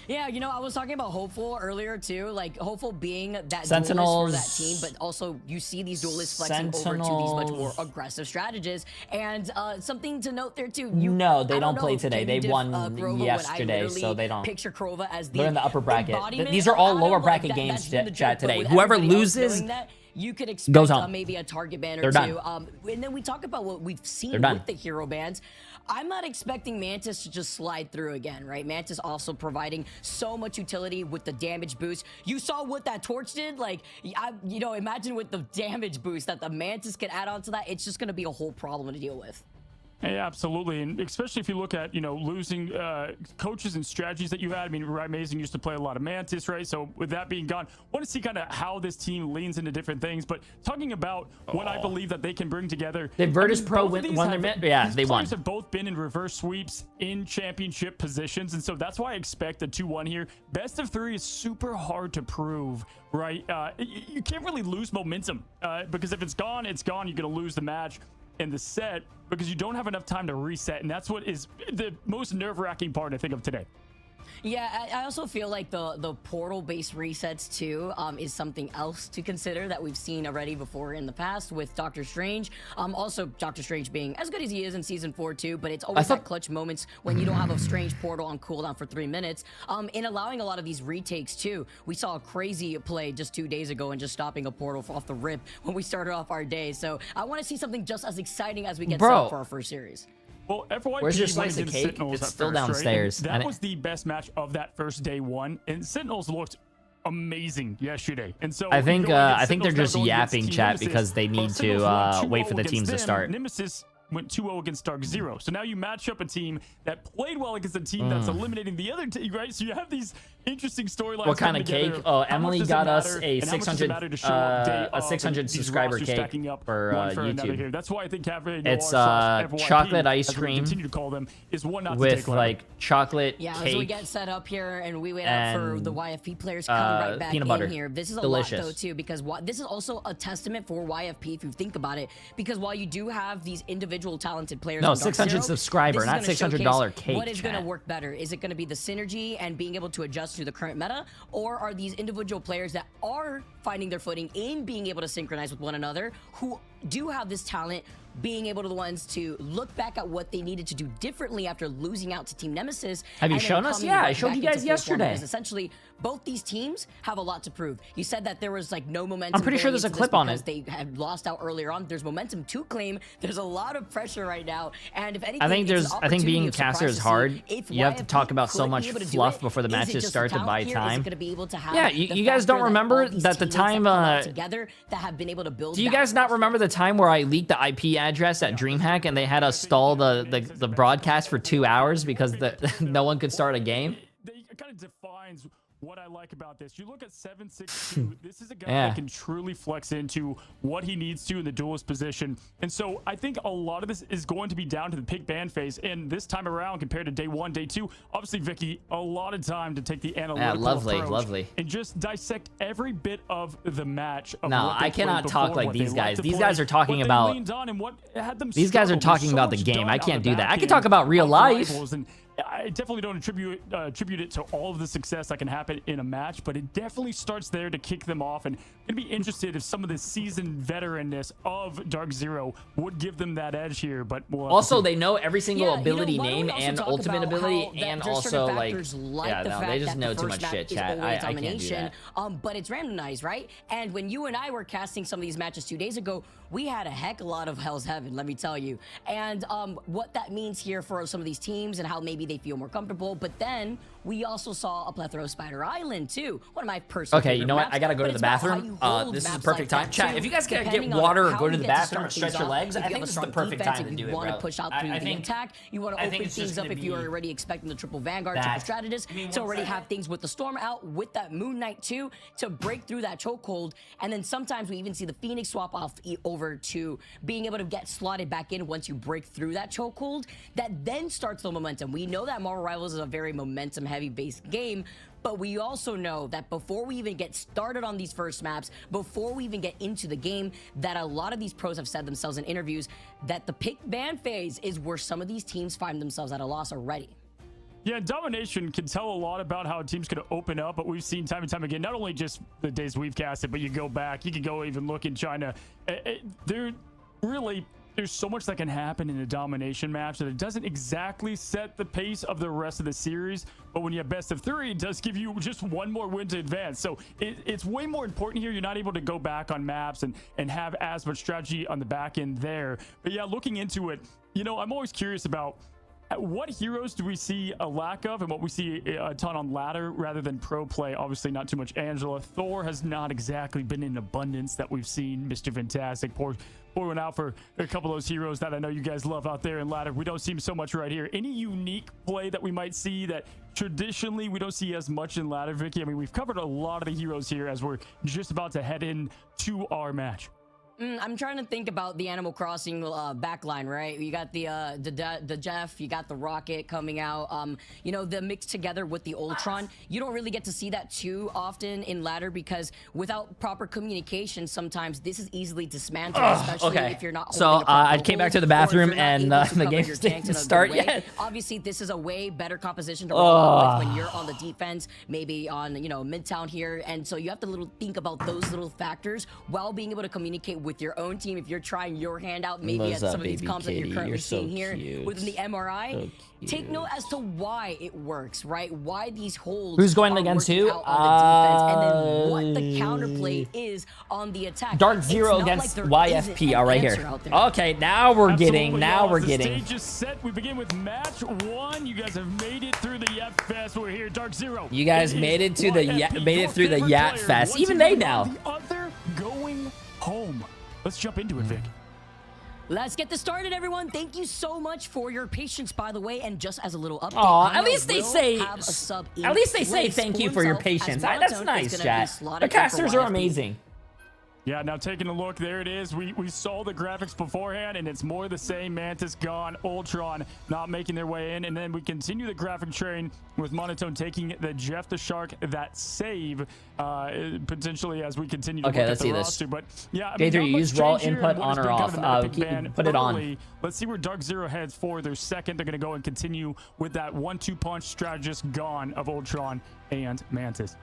Yeah, you know, I was talking about Hopeful earlier too, like Hopeful being that Sentinels. duelist for that team, but also you see these duelists flexing over to these much more aggressive strategists. And something to note there too. No, they don't play know, today. can you They diff, won Krova yesterday, so they don't. Picture Krova as the They're in the upper bracket. embodiment These are all of lower Adam, bracket like games, that's been the chat, joke, but today. with Whoever everybody else loses knowing that, you could goes expect home. maybe a target ban or They're two. done. And then we talk about what we've seen They're done. with the hero bans. I'm not expecting Mantis to just slide through again, right? Mantis also providing so much utility with the damage boost. You saw what that torch did? Like, you know, imagine with the damage boost that the Mantis can add on to that. It's just going to be a whole problem to deal with. Hey, absolutely, and especially if you look at, you know, losing coaches and strategies that you had. I mean, Amazing used to play a lot of Mantis, right? So with that being gone, want to see kind of how this team leans into different things. But talking about what I believe that they can bring together. Did Virtus Pro won their match? Yeah, they won. These players have both been in reverse sweeps in championship positions, and so that's why I expect a 2-1 here. Best of 3 is super hard to prove, right? You can't really lose momentum because if it's gone, it's gone. You're going to lose the match in the set because you don't have enough time to reset, and that's what is the most nerve-wracking part, I think, of today. Yeah, I also feel like the portal-based resets too is something else to consider that we've seen already before in the past with Doctor Strange. Also, Doctor Strange being as good as he is in Season 4 too, but it's always that clutch moments when you don't have a Strange portal on cooldown for 3 minutes. In allowing a lot of these retakes too, we saw a crazy play just 2 days ago and just stopping a portal off the rip when we started off our day. So I want to see something just as exciting as we get set up for our first series. Well, FYP, where's your slice of cake? It's still downstairs. That was the best match of that first day one, and Sentinels looked amazing yesterday. And so I think they're just yapping, chat, because they need to wait for the teams to start. Nemesis went 2-0 against Dark Zero. So now you match up a team that played well against a team that's eliminating the other team, right? So you have these interesting storylines. What kind of cake? Oh, Emily got us a 600 subscriber cake for YouTube. That's why I think it's chocolate ice cream with like chocolate cake. As we get set up here and we wait out for the YFP players coming right back peanut butter. in here. This is a delicious. lot though too, because this is also a testament for YFP if you think about it. Because while you do have these individual talented players, no 600 subscriber, not $600 cake. What is going to work better? Is it going to be the synergy and being able to adjust to the current meta, or are these individual players that are finding their footing in being able to synchronize with one another, who do have this talent, being able to the ones to look back at what they needed to do differently after losing out to Team Nemesis? Have you shown us? Yeah, I showed you guys yesterday. Because essentially, both these teams have a lot to prove. You said that there was like no momentum. I'm pretty sure there's a clip on it. They had lost out earlier on. There's momentum to claim. There's a lot of pressure right now, and if anything, I think being a caster is hard. You have to talk about so much fluff before the matches start to buy time. Yeah, you guys don't remember that the time together that have been able to build. Do you guys not remember the time where I leaked the IP address at DreamHack and they had us stall the broadcast for 2 hours because no one could start a game? It kind of defines what I like about this. You look at 762, this is a guy that can truly flex into what he needs to in the duelist position. And so I think a lot of this is going to be down to the pick ban phase. And this time around, compared to day one, day two, obviously, Vicky, a lot of time to take the analytical approach and just dissect every bit of the match. No, I cannot talk like these guys. These guys are talking about these guys are talking about the game. I can't do that. I can talk about real life. I definitely don't attribute it to all of the success that can happen in a match, but it definitely starts there to kick them off. And I'd be interested if some of the seasoned veteranness of Dark Zero would give them that edge here. But also, they know every single ability name and ultimate ability, and also like they just know too much shit, chat. I can't do that. But it's randomized, right? And when you and I were casting some of these matches 2 days ago, we had a heck of a lot of Hell's Heaven, let me tell you. And what that means here for some of these teams and how maybe they feel more comfortable. But then we also saw a plethora of Spider Island too. One of my personal Okay, you know what? I gotta go to the bathroom. This is the perfect time. Chat, if you guys can get water or go to the bathroom or stretch your legs, I think this is the perfect time to do it, bro. You want to push out through the attack. You want to open things up if you are already expecting the triple Vanguard, triple Strategist, to already have things with the Storm out, with that Moon Knight too, to break through that chokehold. And then sometimes we even see the Phoenix swap off over to being able to get slotted back in once you break through that chokehold. That then starts the momentum. We know that Marvel Rivals is a very momentum-heavy based game, but we also know that before we even get started on these first maps, before we even get into the game, that a lot of these pros have said themselves in interviews that the pick ban phase is where some of these teams find themselves at a loss already. Yeah, domination can tell a lot about how teams could open up, but we've seen time and time again, not only just the days we've casted, but you go back, you can go even look in China. There's so much that can happen in a domination match that it doesn't exactly set the pace of the rest of the series. But when you have best of three, it does give you just one more win to advance. So it's way more important here. You're not able to go back on maps and have as much strategy on the back end there. But yeah, looking into it, you know, I'm always curious about what heroes do we see a lack of and what we see a ton on ladder rather than pro play. Obviously not too much Angela. Thor has not exactly been in abundance that we've seen. Mr. Fantastic pouring out for a couple of those heroes that I know you guys love out there in ladder. We don't see him so much right here. Any unique play that we might see that traditionally we don't see as much in ladder, Vicky? I mean, we've covered a lot of the heroes here as we're just about to head in to our match. I'm trying to think about the Animal Crossing backline, right? You got the Jeff, you got the Rocket coming out. You know, the mix together with the Ultron. You don't really get to see that too often in ladder because without proper communication, sometimes this is easily dismantled, especially if you're not. So I came back to the bathroom and the game didn't start yet. Obviously, this is a way better composition to roll with when you're on the defense, maybe on Midtown here, and so you have to think about those little factors while being able to communicate with your own team. If you're trying your hand out, maybe at some of these comps that you're currently seeing here within the MRI, take note as to why it works, right? Why these holds. Who's going against who? And then what the counterplay is on the attack. Dark Zero against YFP. All right here. Okay, now we're getting. The stage is set. We begin with match 1. You guys have made it through the Yap Fest. We're here, Dark Zero. You guys made it to the Yap Fest. Even they now. The other going home. Let's jump into it, Vic. Let's get this started, everyone. Thank you so much for your patience, by the way. And just as a little update, oh, at least they say thank you for your patience. That's nice, chat. The casters are amazing. Yeah, now taking a look, there it is. We saw the graphics beforehand, and it's more the same. Mantis gone, Ultron not making their way in, and then we continue the graphic train with Monotone taking the Jeff the Shark that save potentially as we continue to look at the roster. But yeah, I mean, Jay3, you use raw input on or off. Put it on. Let's see where Dark Zero heads for their second. They're going to go and continue with that 1-2 punch strategist gone of Ultron and Mantis.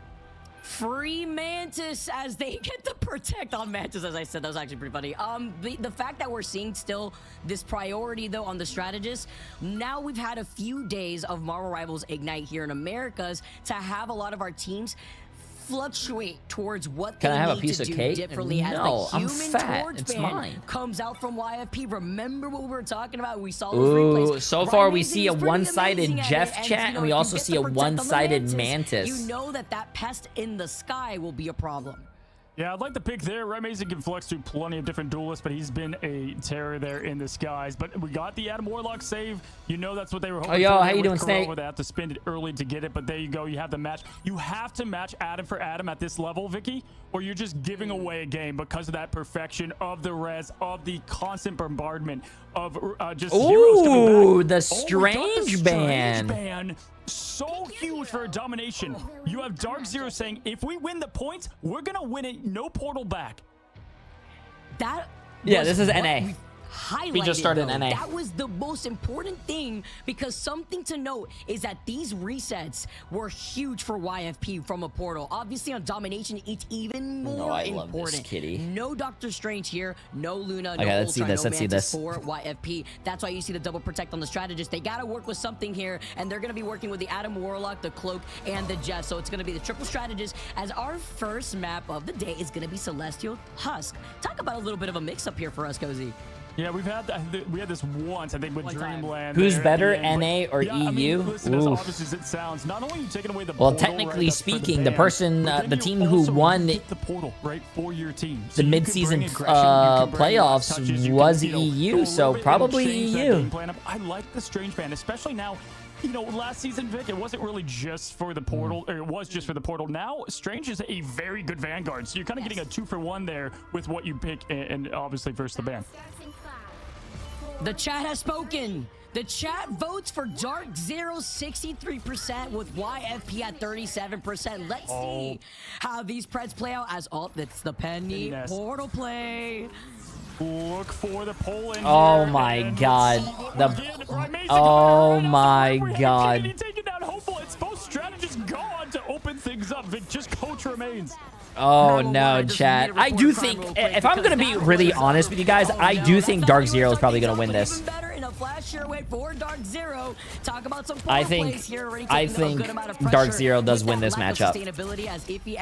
Free Mantis as they get the protect on Mantis, as I said. That was actually pretty funny. The fact that we're seeing still this priority, though, on the strategist, now we've had a few days of Marvel Rivals Ignite here in Americas to have a lot of our teams fluctuate towards what they need to do differently. No, as the I'm human fat. torch It's band mine. comes out from YFP. Remember what we were talking about? We saw those replays. So far we see a one-sided Jeff chat, and we also see a one-sided Mantis. You know that pest in the sky will be a problem. Yeah, I'd like to pick there. Amazing can flex through plenty of different duelists, but he's been a terror there in the skies. But we got the Adam Warlock save. You know that's what they were hoping for. How you doing, Snake? They have to spend it early to get it, but there you go. You have the match. You have to match Adam for Adam at this level, Vicky, or you're just giving away a game because of that perfection of the res, of the constant bombardment of just heroes coming back. The Strange Ban. So huge for a domination. You have Dark Zero saying, if we win the points, we're going to win it. No portal back. This is NA. We just started NA. That was the most important thing, because something to note is that these resets were huge for YFP from a portal. Obviously on domination, it's even more important. Love this kitty. No Doctor Strange here, no Luna, no let's Ultron, see this. for YFP. That's why you see the double protect on the strategist. They got to work with something here, and they're going to be working with the Adam Warlock, the Cloak, and the Jeff. So it's going to be the triple strategist, as our first map of the day is going to be Celestial Husk. Talk about a little bit of a mix-up here for us, Cozy. Yeah, we had this once, I think, with Dreamland. Who's better, NA or EU? I mean, listen, as obvious as it sounds, not only are you taking away the well, portal, technically right, speaking, the person, the team who won the portal, right, for your team. The mid-season playoffs was EU, so probably EU. I like the Strange Band, especially now. You know, last season, Vic, it wasn't really just for the portal, or it was just for the portal. Now, Strange is a very good Vanguard, so you're kind of getting a 2-for-1 there with what you pick, and obviously versus the ban. The chat has spoken. The chat votes for Dark Zero 63% with YFP at 37%. Let's see how these Preds play out as it's the Penny portal play. Look for the pull in. Oh my god. Oh my god. Taking down Hopeful. It's both strategists gone to open things up. Vic, just coach remains. Oh no, chat. I do think, if I'm gonna be really honest with you guys, I do think Dark Zero is probably gonna win this. I think Dark Zero does win this matchup.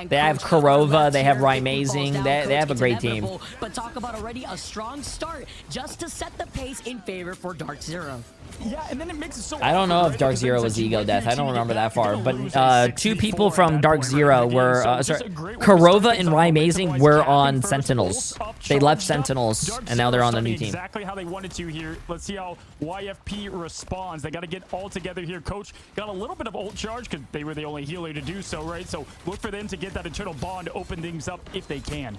They have Kurova, they have Rymazing, they have a great team. But talk about already a strong start just to set the pace in favor for Dark Zero. Yeah, and then it makes it so I don't know if Dark Zero was Ego Death. I don't remember that far. But 2 people from Dark Zero were, Kurova and Rymazing were on Sentinels. They left Sentinels, and now they're on the new team. Exactly how they wanted to here. Let's see how YFP responds. They got to get all together here. Coach got a little bit of ult charge because they were the only healer to do so, right? So look for them to get that internal bond, open things up if they can.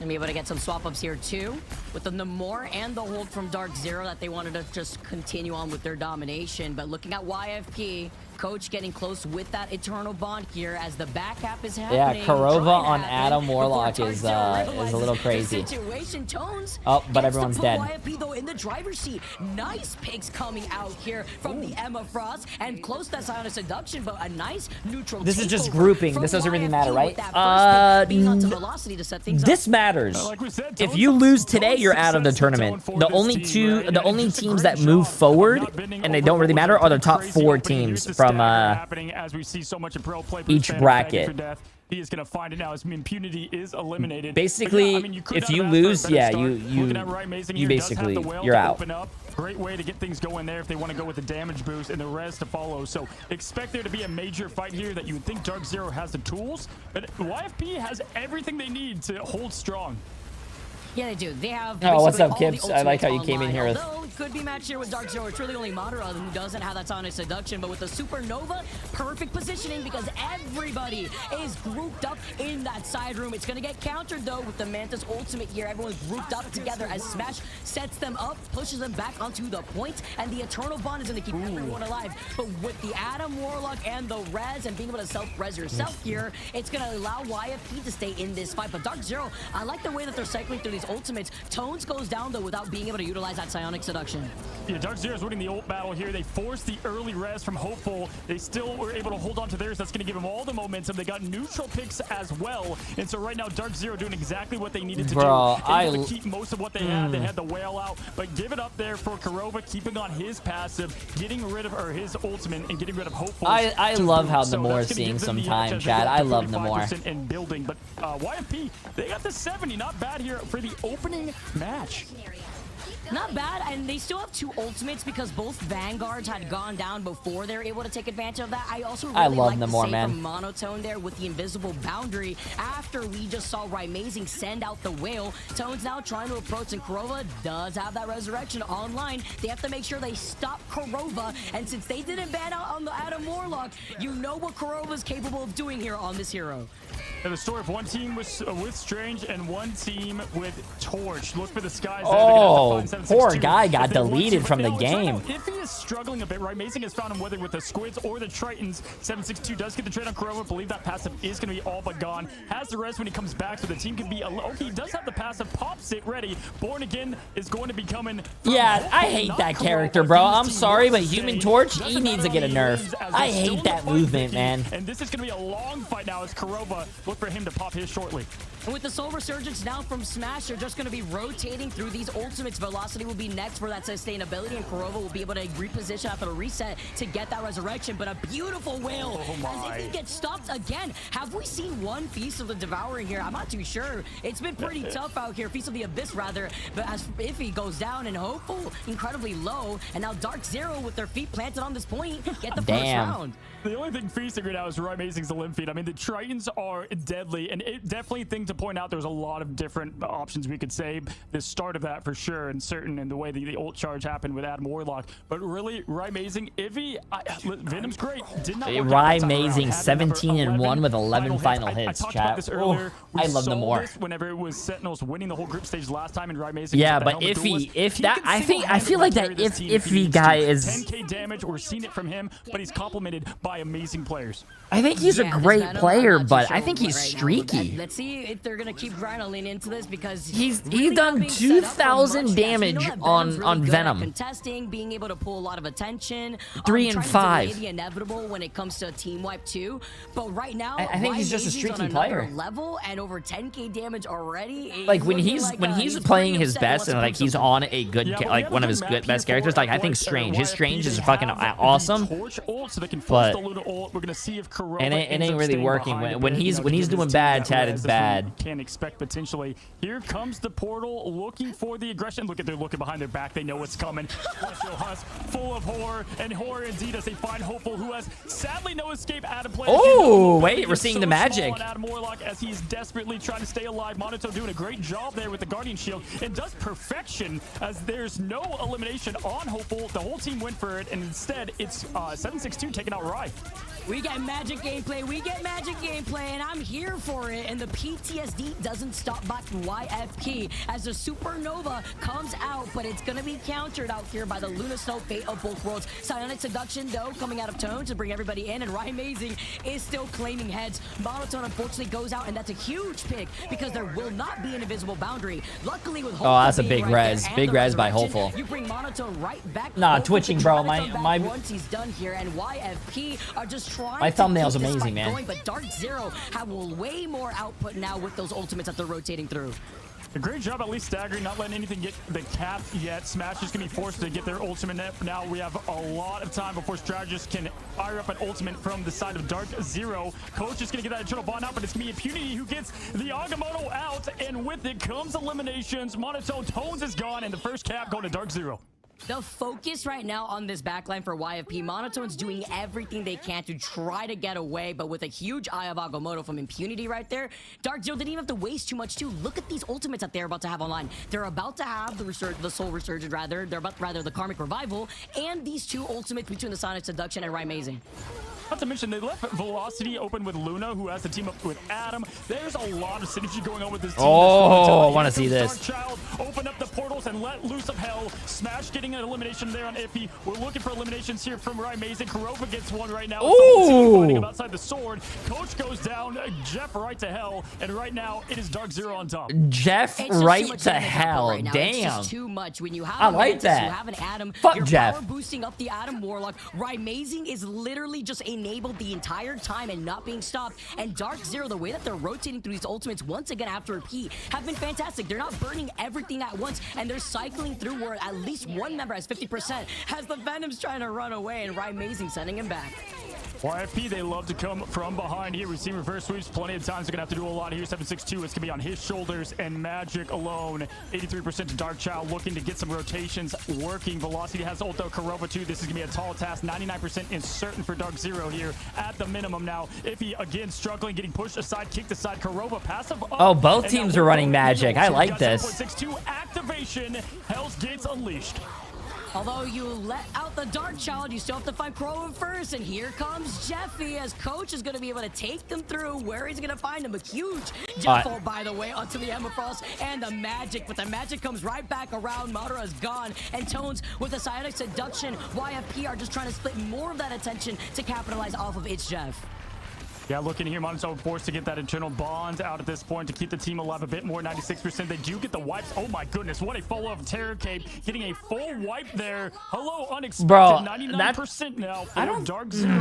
And be able to get some swap ups here too, with the Namor and the hold from Dark Zero that they wanted to just continue on with their domination. But looking at YFP, Coach getting close with that Eternal Bond here as the back half is happening. Yeah, Kurova on Adam Warlock is a little crazy. But everyone's dead. YFP though in the driver's seat. Nice picks coming out here from the Emma Frost and close to that Psionic Seduction, but a nice neutral. This is just grouping. This doesn't really matter, right? This matters. If you lose today, you're out of the tournament. The only teams that move forward and they don't really matter are the top 4 teams from each bracket. He is going to find it now as impunity is eliminated. Basically, if you lose, yeah, you basically, you're out. Great way to get things going there if they want to go with the damage boost and the res to follow. So expect there to be a major fight here that you would think Dark Zero has the tools, but YFP has everything they need to hold strong. Yeah, they do. They have. Oh, what's up, Kips? I like how you came in here with. Although it could be matched here with Dark Zero. It's really only Madara who doesn't have that Sonic Seduction, but with the Supernova, perfect positioning because everybody is grouped up in that side room. It's gonna get countered though with the Mantis ultimate here. Everyone's grouped up together as Smash sets them up, pushes them back onto the point, and the Eternal Bond is gonna keep everyone alive. But with the Adam Warlock and the res and being able to self-res yourself here, it's gonna allow YFP to stay in this fight. But Dark Zero, I like the way that they're cycling through these ultimates. Tones goes down though without being able to utilize that Psionic Seduction. Yeah, Dark Zero's winning the ult battle here. They forced the early res from Hopeful. They still were able to hold on to theirs. That's going to give them all the momentum. They got neutral picks as well. And so right now, Dark Zero doing exactly what they needed to do. Able to keep most of what they had. They had the whale out, but give it up there for Kurova, keeping on his passive, getting rid of his ultimate, and getting rid of Hopeful. I love how Namor is seeing some time, Chad. I love Namor. And building, but YFP, they got the 70. Not bad here for the opening match. Not bad, and they still have 2 ultimates because both Vanguards had gone down before they're able to take advantage of that. I also really like the save from Monotone there with the invisible boundary after we just saw Rymazing send out the whale. Tone's now trying to approach, and Kurova does have that resurrection online. They have to make sure they stop Kurova, and since they didn't ban out on the Adam Warlock, you know what Kurova's capable of doing here on this hero. And the story of one team with Strange and one team with Torch. Look for the skies. Oh, poor guy got deleted from the game. If he is struggling a bit, right? Mazing has found him whether with the Squids or the Tritons. 762 does get the trade on Kurova. Believe that passive is going to be all but gone. Has the rest when he comes back, so the team can be. Okay, he does have the passive. Pops it ready. Born Again is going to be coming. Yeah, I hate that character, bro. I'm sorry, but Human Torch, he needs to get a nerf. I hate that movement, man. And this is going to be a long fight now as Kurova. Look for him to pop his shortly. And with the Soul Resurgence now from Smash, they're just going to be rotating through these ultimates. Velocity will be next for that sustainability, and Kurova will be able to reposition after the reset to get that resurrection. But a beautiful whale as if he gets stopped again. Have we seen one Feast of the Devourer here? I'm not too sure. It's been pretty tough out here. Feast of the Abyss, rather. But as Iffy goes down and Hopeful incredibly low, and now Dark Zero with their feet planted on this point get the first round. The only thing feasting right now is Rymazing's the limb feed. I mean, the Tritons are deadly, and it definitely thing to point out. There's a lot of different options we could say. The start of that for sure, and certain in the way the ult charge happened with Adam Warlock. But really, Rymazing, Ivy, Venom's great. Did not Rymazing 17-1 with 11 final hits. I talked about this earlier. I love the more. Whenever it was Sentinels winning the whole group stage last time, and Rymazing. Yeah, but I feel like that Iffy guy is 10k damage. We're seeing it from him, but he's complemented by amazing players. I think he's a great player, but I think he's streaky. Let's see if they're gonna keep trying to lean into this because he's done 2,000 damage on Venom. Contesting, being able to pull a lot of attention. 3 and 5. The inevitable when it comes to a team wipe too. But right now, I think he's just a streaky player. Level and over 10k damage already. Like when he's playing his best and like he's on a good like one of his best characters. Like I think Strange. His Strange is fucking awesome. But it ain't really working when he's doing bad. Chad is bad. Can expect potentially. Here comes the portal, looking for the aggression. Look at they're looking behind their back. They know what's coming. Full of horror, and horror indeed as they find Hopeful, who has sadly no escape out of play. Oh wait, we're seeing the magic. Adam Warlock as he's desperately trying to stay alive. Monotone doing a great job there with the Guardian Shield and does perfection as there's no elimination on Hopeful. The whole team went for it, and instead it's 762 taking out Rye. We get magic gameplay, and I'm here for it. And the PTSD TSD doesn't stop back YFP as the Supernova comes out, but it's gonna be countered out here by the Luna Snow Fate of both worlds. Psionic Seduction, though, coming out of Tone to bring everybody in, and Amazing is still claiming heads. Monotone unfortunately goes out, and that's a huge pick because there will not be an invisible boundary. Luckily, with Hopeful that's a being big right res. there and Big the res by resurrection, Hopeful. You bring Monotone right back. Nah, Hopeful twitching, can bro. try to come back My once he's done here, and YFP are just trying My to thumbnail's keep this amazing, fight man. going, but Dark Zero have way more output now with those ultimates that they're rotating through. A great job at least staggering, not letting anything get the cap yet. Smash is going to be forced to get their ultimate net. Now we have a lot of time before Strategist can fire up an ultimate from the side of Dark Zero. Coach is going to get that Eternal Bond out, but it's going to be Impunity who gets the Agamotto out, and with it comes eliminations. Monotone Tones is gone, and the first cap going to Dark Zero. The focus right now on this backline for YFP, Monotone's doing everything they can to try to get away, but with a huge Eye of Agamotto from Impunity right there, Dark Zero didn't even have to waste too much too. Look at these ultimates that they're about to have online. They're about to have the Soul Resurgent rather. They're about the Karmic Revival, and these two ultimates between the Sonic Seduction and Amazing. Not to mention, they left Velocity open with Luna, who has to team up with Adam. There's a lot of synergy going on with this team. Oh, I want to see this. Child, open up the portals and let loose of hell. Smash getting an elimination there on Iffy. We're looking for eliminations here from Amazing. Kurova gets one right now. Ooh. Fighting him outside the sword. Coach goes down. Jeff right to hell. And right now, it is Dark Zero on top. Jeff right to hell. Right Damn. It's just too much. When you have I like Mantis, that. you have an Adam. Fuck you're Jeff. Power boosting up the Adam Warlock. Amazing is literally just enabled the entire time and not being stopped. And Dark Zero, the way that they're rotating through these ultimates once again after repeat, have been fantastic. They're not burning everything at once, and they're cycling through where at least one member has 50% as the Venom's trying to run away, and Amazing sending him back. YFP, they love to come from behind here. We've seen reverse sweeps plenty of times. They're going to have to do a lot here. 762, it's going to be on his shoulders, and Magic alone. 83% to Dark Child, looking to get some rotations working. Velocity has Ulto Kurova too. This is going to be a tall task. 99% is certain for Dark Zero here at the minimum now. Iffy, again, struggling, getting pushed aside, kicked aside. Kurova passive up. Oh, both teams are running Magic. I like this. 7.62 activation. Hell's Gates unleashed. Although you let out the Dark Child, you still have to find Crow first, and here comes Jeffy as Coach is going to be able to take them through where he's going to find them. A huge death fall, by the way, onto the Emma Frost and the Magic, but the Magic comes right back around. Madara is gone, and Tones with the Psionic Seduction. YFP are just trying to split more of that attention to capitalize off of It's Jeff. Yeah, looking here, Monotone forced to get that Eternal Bond out at this point to keep the team alive a bit more. 96%. They do get the wipes. Oh my goodness, what a follow of Terror Cape. Getting a full wipe there. Hello, unexpected. Bro, 99% now for I don't. Dark Zero.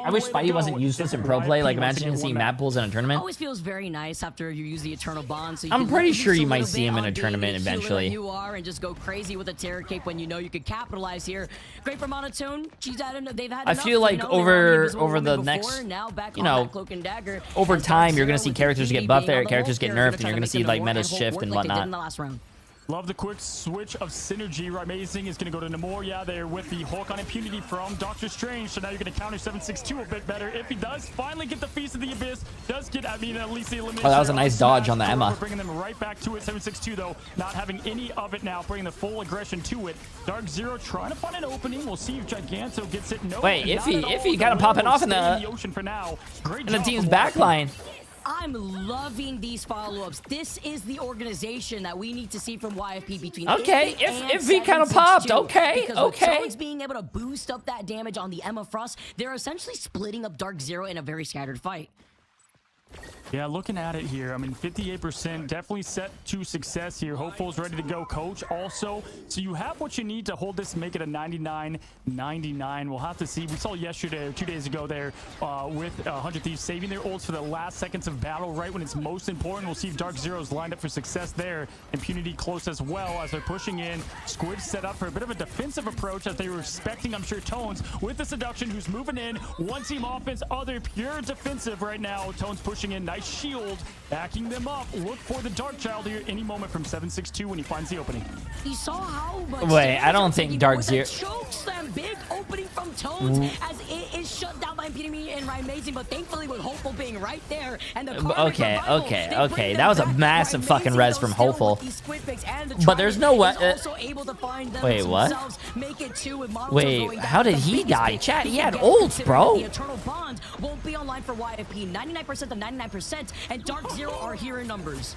I wish Spidey wasn't useless in pro play. Like, imagine seeing map pools in a tournament. Always feels very nice after you use the Eternal Bond. So you I'm can pretty use sure a you might little see bit him in a on tournament being eventually. You are, and just go crazy with a Terror Cape when you know you could capitalize here. Great for Monotone. She's had they've had. I enough, feel like you know, they were over the before, next, now back you on know, that Cloak and Dagger. over As time, Dark you're gonna Zero see with characters get Iffy buffed being there, on the characters whole, get they're nerfed, and gonna you're gonna try see make like it work metas and shift work and like they did in whatnot. the last round. Love the quick switch of synergy. Amazing is going to go to Namor. Yeah, there with the Hulk on Impunity from Doctor Strange. So now you're going to counter 762 a bit better. If he does finally get the Feast of the Abyss, does get, I mean, at least the elimination. Oh, that was a nice dodge Smash. on the Emma. We're bringing them right back to it. 762 though, not having any of it now, bringing the full aggression to it. Dark Zero trying to find an opening. We'll see if Giganto gets it. No, Wait, not at all. Iffy kind of popping off in the ocean for now. Great in the job team's from back YFP. line. I'm loving these follow-ups. This is the organization that we need to see from YFP between Okay, Iffy and if he kind of popped, 762. okay, Because with okay. Tones being able to boost up that damage on the Emma Frost, they're essentially splitting up Dark Zero in a very scattered fight. Yeah, looking at it here, I mean, 58%, definitely set to success here. Hopeful's ready to go, Coach. Also, so you have what you need to hold this, make it a 99-99. We'll have to see. We saw yesterday or 2 days ago there with 100 Thieves saving their ults for the last seconds of battle, right when it's most important. We'll see if Dark Zero's lined up for success there. Impunity close as well as they're pushing in. Squid set up for a bit of a defensive approach as they were expecting, I'm sure, Tones with the Seduction, who's moving in. One team offense, other pure defensive right now. Tones pushing in. Nice shield, backing them up. Look for the Dark Child here any moment from 762 when he finds the opening. You saw how much Wait, I don't think Dark Zero. Chokes them. Big opening from Tones as it is shut down by Impunity and Amazing, but thankfully with Hopeful being right there and the Okay. That was a massive fucking res from Hopeful. But there's no way. Wait, what? Wait, how did he die? Chat, he had ults, bro. The Eternal Bond won't be online line for YFP. 99% of 99%, and Dark Zero are here in numbers.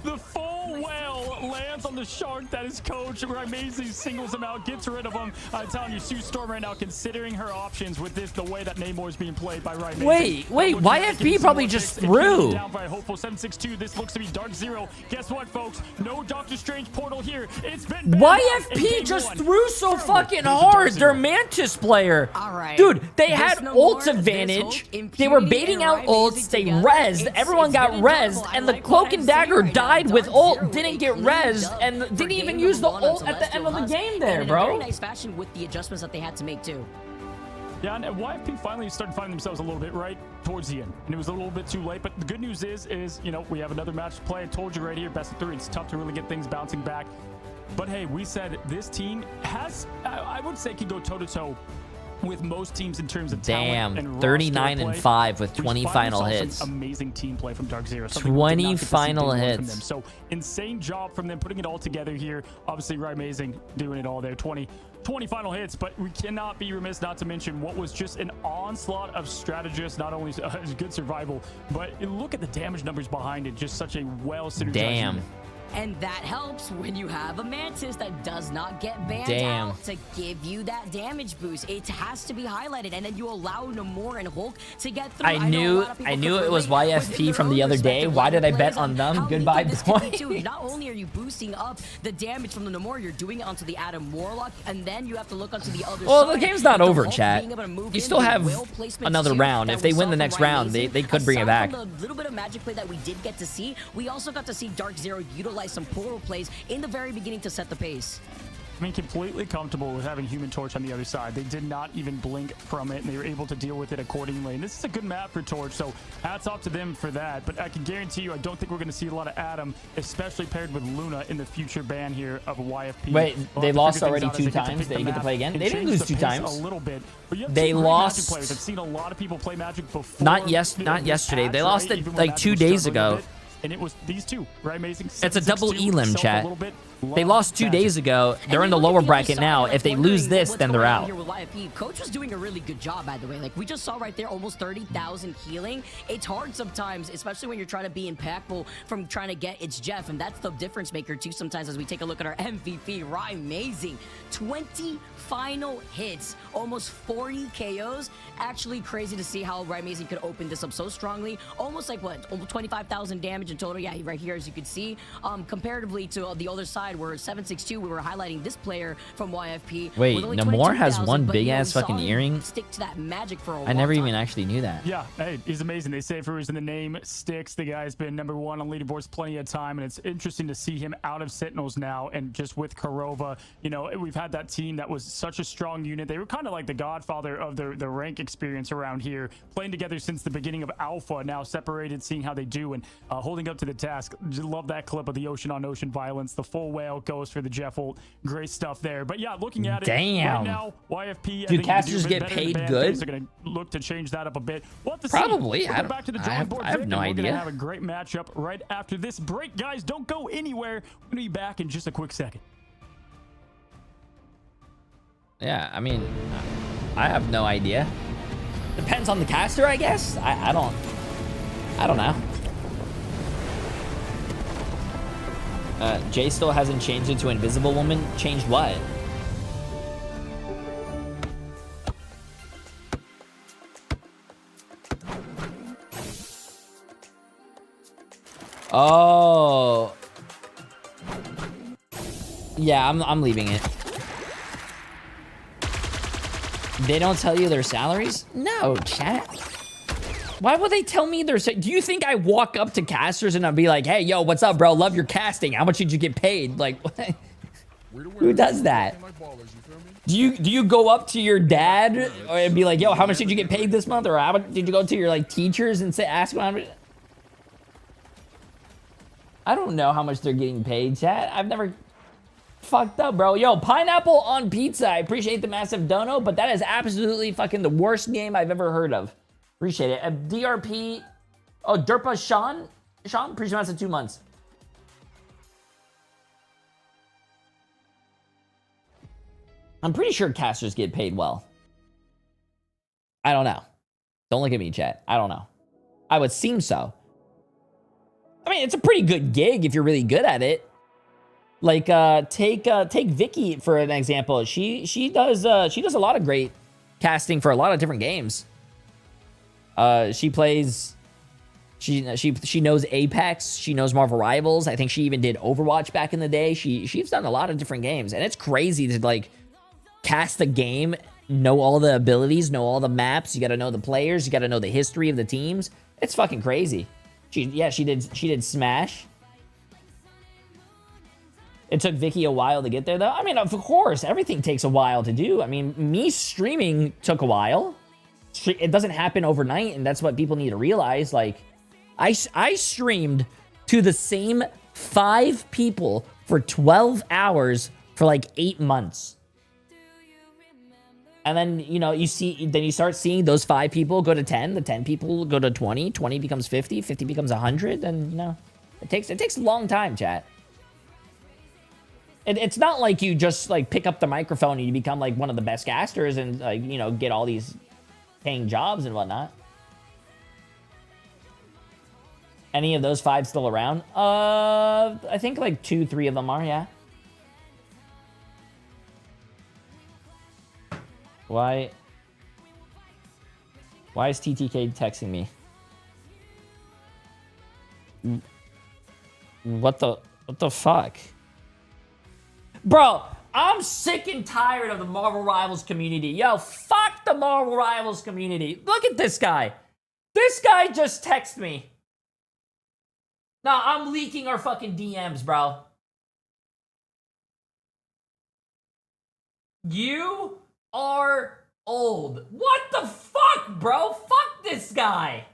The full whale lands on the shark that is Coach. Amazing singles him out, gets rid of him. I'm telling you, Sue Storm right now considering her options with this, the way that Namor is being played by Right. Wait, YFP probably just threw. Down by hopeful 762. This looks to be Dark Zero. Guess what, folks? No Doctor Strange portal here. It's been YFP just threw so fucking hard. Their Mantis player. Dude, they had ult advantage. They were baiting out ults. They rezzed. Everyone got rezzed. And the Cloak and Dagger died with ult. Didn't get rezzed. And didn't even use the ult at the end of the game there, bro. Very nice fashion with the adjustments that they had to make, too. Yeah, and YFP finally started finding themselves a little bit right towards the end, and it was a little bit too late. But the good news is you know, we have another match to play. I told you right here, best of 3. It's tough to really get things bouncing back. But hey, we said this team has, I would say, can go toe-to-toe with most teams in terms of talent and 39 and 5 with 20 final hits. Amazing team play from Dark Zero. 20 final hits. So insane job from them putting it all together here. Obviously, Right Amazing doing it all there. 20 final hits, but we cannot be remiss not to mention what was just an onslaught of strategists, not only good survival, but look at the damage numbers behind it. Just such a well synergized. Damn. And that helps when you have a Mantis that does not get banned out to give you that damage boost. It has to be highlighted, and then you allow Namor and Hulk to get through. I knew it was YFP from the other day. Why did I bet on them? Goodbye, boy. Not only are you boosting up the damage from the Namor, you're doing it onto the Adam Warlock, and then you have to look onto the other side. Well, the game's not over, chat. You still have another round. If they win the next round, they could bring it back. From the little bit of magic play that we did get to see, we also got to see Dark Zero utilize some portal plays in the very beginning to set the pace. I mean, completely comfortable with having Human Torch on the other side. They did not even blink from it, and they were able to deal with it accordingly. And this is a good map for Torch, so hats off to them for that. But I can guarantee you, I don't think we're going to see a lot of Adam, especially paired with Luna in the future ban here of YFP. Wait, they lost already 2 times? They get to play again? They didn't lose 2 times. A little bit. But they lost. I've seen a lot of people play Magic before. Not yesterday. They lost it like 2 days ago. And it was these two, Right Amazing. It's a double elim, chat. They lost 2 days ago. They're in the lower bracket now. If they lose this, then they're out. Coach was doing a really good job, by the way. Like, we just saw right there, almost 30,000 healing. It's hard sometimes, especially when you're trying to be impactful from trying to get it's Jeff, and that's the difference maker, too, sometimes as we take a look at our MVP, Right Amazing. 20 final hits, almost 40 KOs. Actually crazy to see how Right Amazing could open this up so strongly. Almost like, what, almost 25,000 damage in total. Yeah, right here, as you can see. Comparatively to the other side, where 762, we were highlighting this player from YFP. Wait, Namor has one big ass fucking earring? Stick to that magic for a I never even actually knew that. Yeah, hey, he's amazing. They say for a reason the name sticks. The guy's been #1 on leaderboards plenty of time, and it's interesting to see him out of Sentinels now, and just with Kurova. You know, we've had that team that was such a strong unit. They were kind of like the godfather of the rank experience around here, playing together since the beginning of Alpha, now separated, seeing how they do, and holding up to the task. Just love that clip of the ocean on ocean violence. The full whale goes for the Jeff ult. Great stuff there. But yeah, looking at it right now, YFP. Do casters get paid good? They're going to look to change that up a bit. We'll have to Probably. see. We'll go back to the drawing board. I have no idea. We're going to have a great matchup right after this break, guys. Don't go anywhere. We're going to be back in just a quick second. Yeah, I mean, I have no idea. Depends on the caster, I guess. I don't know. Jay still hasn't changed it to Invisible Woman. Changed what? Oh. Yeah, I'm leaving it. They don't tell you their salaries? No, chat. Why would they tell me their... Do you think I walk up to casters and I'll be like, hey, yo, what's up, bro? Love your casting. How much did you get paid? Like, what? Who does that? Do you go up to your dad and be like, yo, how much did you get paid this month? Or how much did you go to your like teachers and say, ask them how much... I don't know how much they're getting paid, chat. I've never... Fucked up, bro. Yo, pineapple on pizza. I appreciate the massive dono, but that is absolutely fucking the worst game I've ever heard of. Appreciate it. DRP. Oh, Derpa Sean? Sean? Pretty sure that's 2 months. I'm pretty sure casters get paid well. I don't know. Don't look at me, chat. I don't know. I would seem so. I mean, it's a pretty good gig if you're really good at it. Like, take Vicky for an example. She does a lot of great casting for a lot of different games. She plays. She knows Apex. She knows Marvel Rivals. I think she even did Overwatch back in the day. She's done a lot of different games, and it's crazy to like cast a game, know all the abilities, know all the maps. You got to know the players. You got to know the history of the teams. It's fucking crazy. She did Smash. It took Vicky a while to get there, though. I mean, of course, everything takes a while to do. I mean, me streaming took a while. It doesn't happen overnight, and that's what people need to realize. Like, I streamed to the same 5 people for 12 hours for like 8 months. And then, you know, you start seeing those 5 people go to 10, the 10 people go to 20, 20 becomes 50, 50 becomes 100, and, you know, it takes a long time, chat. It's not like you just, like, pick up the microphone and you become, like, one of the best casters and, like, you know, get all these paying jobs and whatnot. Any of those 5 still around? I think, like, 2, 3 of them are, yeah. Why is TTK texting me? What the fuck? Bro, I'm sick and tired of the Marvel Rivals community. Yo, fuck the Marvel Rivals community. Look at this guy. This guy just texted me. Nah, I'm leaking our fucking DMs, bro. You are old. What the fuck, bro? Fuck this guy.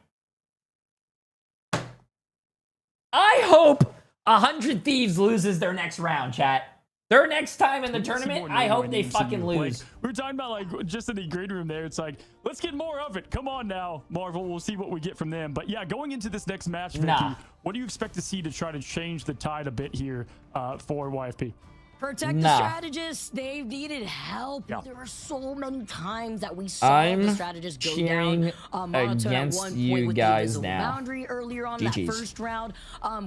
I hope 100 Thieves loses their next round, chat. Their next time in the tournament, I hope they fucking lose. We were talking about, like, just in the green room there. It's like, let's get more of it. Come on now, Marvel. We'll see what we get from them. But yeah, going into this next match, Vicky, what do you expect to see to try to change the tide a bit here for YFP? Protect the strategists. They've needed help. Yeah. There were so many times that we saw the strategists go down. Against you guys now. Boundary earlier on that first round.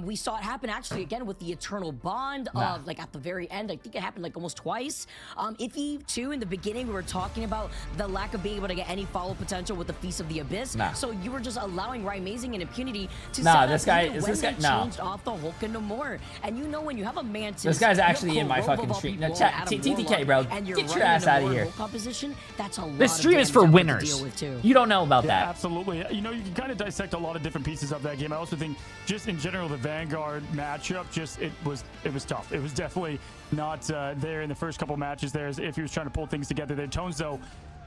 We saw it happen actually again with the Eternal Bond. Like at the very end, I think it happened like almost twice. Iffy too. In the beginning, we were talking about the lack of being able to get any follow potential with the Feast of the Abyss. So you were just allowing Amazing and Impunity to changed off the Hulk and no more. And you know when you have a Mantis, this guy's actually in my fucking stream. Now, TTK, bro, get your ass out of here. This stream is for winners. You don't know about that. Absolutely. You know, you can kind of dissect a lot of different pieces of that game. I also think, just in general, the Vanguard matchup, it was tough. It was definitely not there in the first couple matches there, as if he was trying to pull things together there. Tones, though,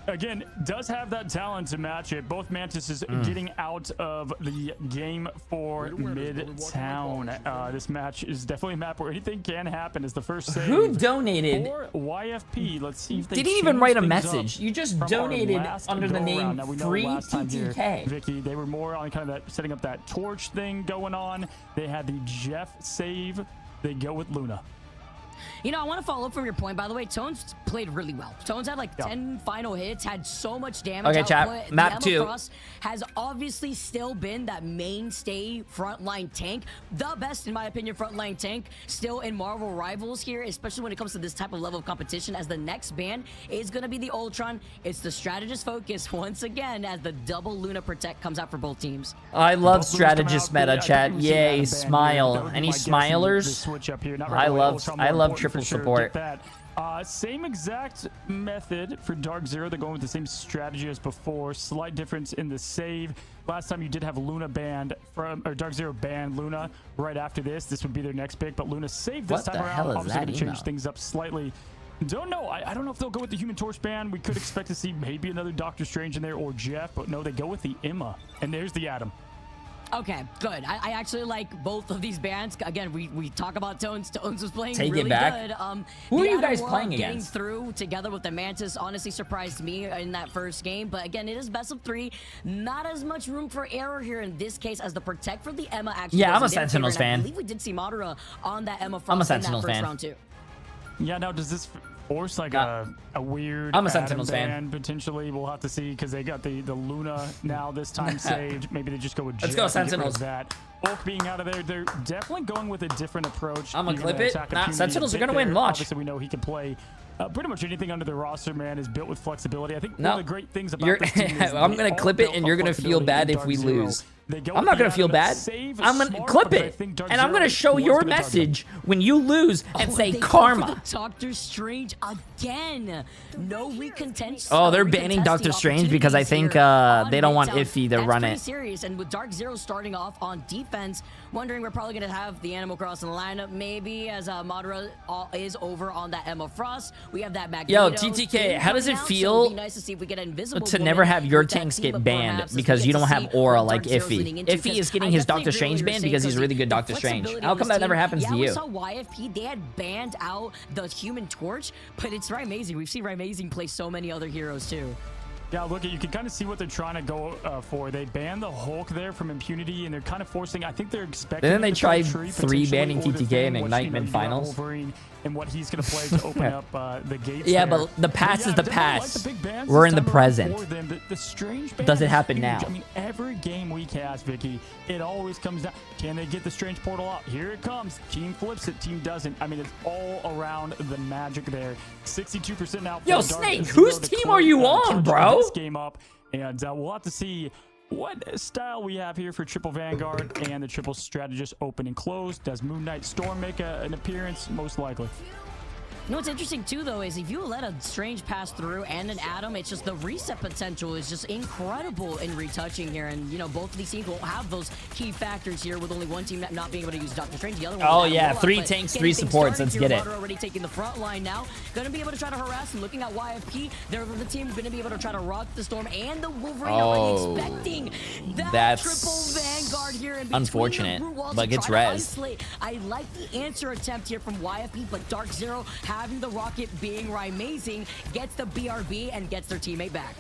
again, does have that talent to match it. Both Mantises getting out of the game for Midtown. This match is definitely a map where anything can happen. Is the first save. Who donated? For YFP. Let's see if they didn't even write a message. You just donated under the name Free TTK. Vicky, they were more on kind of that setting up that torch thing going on. They had the Jeff save. They go with Luna. You know, I want to follow up from your point, by the way. Tones played really well. Tones had like 10 final hits, had so much damage. Okay, chat. Map 2 has obviously still been that mainstay frontline tank. The best, in my opinion, frontline tank still in Marvel Rivals here, especially when it comes to this type of level of competition, as the next ban is going to be the Ultron. It's the strategist focus once again as the double Luna Protect comes out for both teams. I love strategist meta, chat. Yay, smile. Any smilers? I love triple support. Same exact method for Dark Zero. They're going with the same strategy as before. Slight difference in the save. Last time you did have Luna banned from, or Dark Zero banned Luna right after this. This would be their next pick, but Luna saved this time around. Obviously going to change things up slightly. Don't know. I don't know if they'll go with the Human Torch ban. We could expect to see maybe another Doctor Strange in there or Jeff, but no, they go with the Emma. And there's the Atom. Okay, good. I actually like both of these bands. Again, we talk about Tones. Tones was playing Take really it back. good. Who are you guys playing getting against? Through together with the Mantis honestly surprised me in that first game. But again, it is best of 3. Not as much room for error here in this case as the Protect for the Emma actually. Yeah, I'm a Sentinels fan. I believe we did see Madara on that Emma front I'm a Sentinels in that first fan. round too. Yeah, now does this force like a weird I'm a Adam Sentinels fan. ban, potentially. We'll have to see because they got the Luna now this time saved. Maybe they just go with Let's go Jet and get rid of Sentinels. that. Hulk being out of there, they're definitely going with a different approach. I'm gonna You're clip gonna it. attack Nah, impunity Sentinels a are bit gonna win. there. Watch. Obviously, we know he can play pretty much anything under the roster, man, is built with flexibility. I think one No, of the great things about you're. this team is I'm they gonna all clip it, built and on you're gonna feel flexibility bad in if we Dark Zero. lose. They go I'm with not the gonna feel Adam bad. save I'm gonna smart, clip but I it, think Dark and I'm Zero gonna show was your gonna target them. message when you lose and say They go for karma. the Doctor Strange again. No recontest. Oh, they're banning Doctor Strange because I think they don't want Iffy to run pretty it. serious. And with Dark Zero starting off on defense, wondering we're probably gonna have the Animal Cross in the lineup maybe as Madara is over on that Emma Frost. We have that Magneto. Yo, TTK, how does it coming out, so feel it'd be nice to see if we get an Invisible to Woman never have your with that tanks team get up banned perhaps, as because we you get don't to have see aura what like Dark Zero's leaning Iffy? into, Iffy is I getting his definitely Doctor agree with Strange what you're banned saying, because he's Cozy. really good The Doctor Strange. flexibility How of come this that never team, happens to we you? saw YFP, they had banned out the Human Torch, but it's Amazing. We've seen Amazing play so many other heroes too. Yeah, look, you can kind of see what they're trying to go for. They banned the Hulk there from impunity, and they're kind of forcing. I think they're expecting. Didn't they him to play try Tree 3 potentially, banning or the TTK Thing, in which, Ignite you know, Mid you got Finals? Wolverine and what he's going to play to open up the gates. Yeah, there. but the past is the definitely past. like the big bans We're this in the time around present. for them. The Strange ban Does it is happen huge. now? I mean, every game we cast, Vicky, it always comes down. Can they get the Strange portal out? Here it comes. Team flips it. Team doesn't. I mean, it's all around the magic there. 62% now. Yo, for Snake, Dark Zero whose to team close, are you on, charge bro? this game up, and we'll have to see what style we have here for triple Vanguard and the triple strategist open and close. Does Moon Knight Storm make an appearance? Most likely. You know what's interesting too, though, is if you let a Strange pass through and an Atom, it's just the reset potential is just incredible in retouching here. And, you know, both of these teams will have those key factors here with only one team not being able to use Doctor Strange. The other one. Oh, yeah, 3 tanks, 3 supports. Let's get it. Already taking the front line now. Going to be able to try to harass and looking at YFP. They're the team going to be able to try to rock the Storm and the Wolverine. Oh, already expecting that that's triple Vanguard here in between unfortunate, the brute walls but to gets try to res. isolate. I like the answer attempt here from YFP, but Dark Zero having the rocket being amazing gets the BRB and gets their teammate back.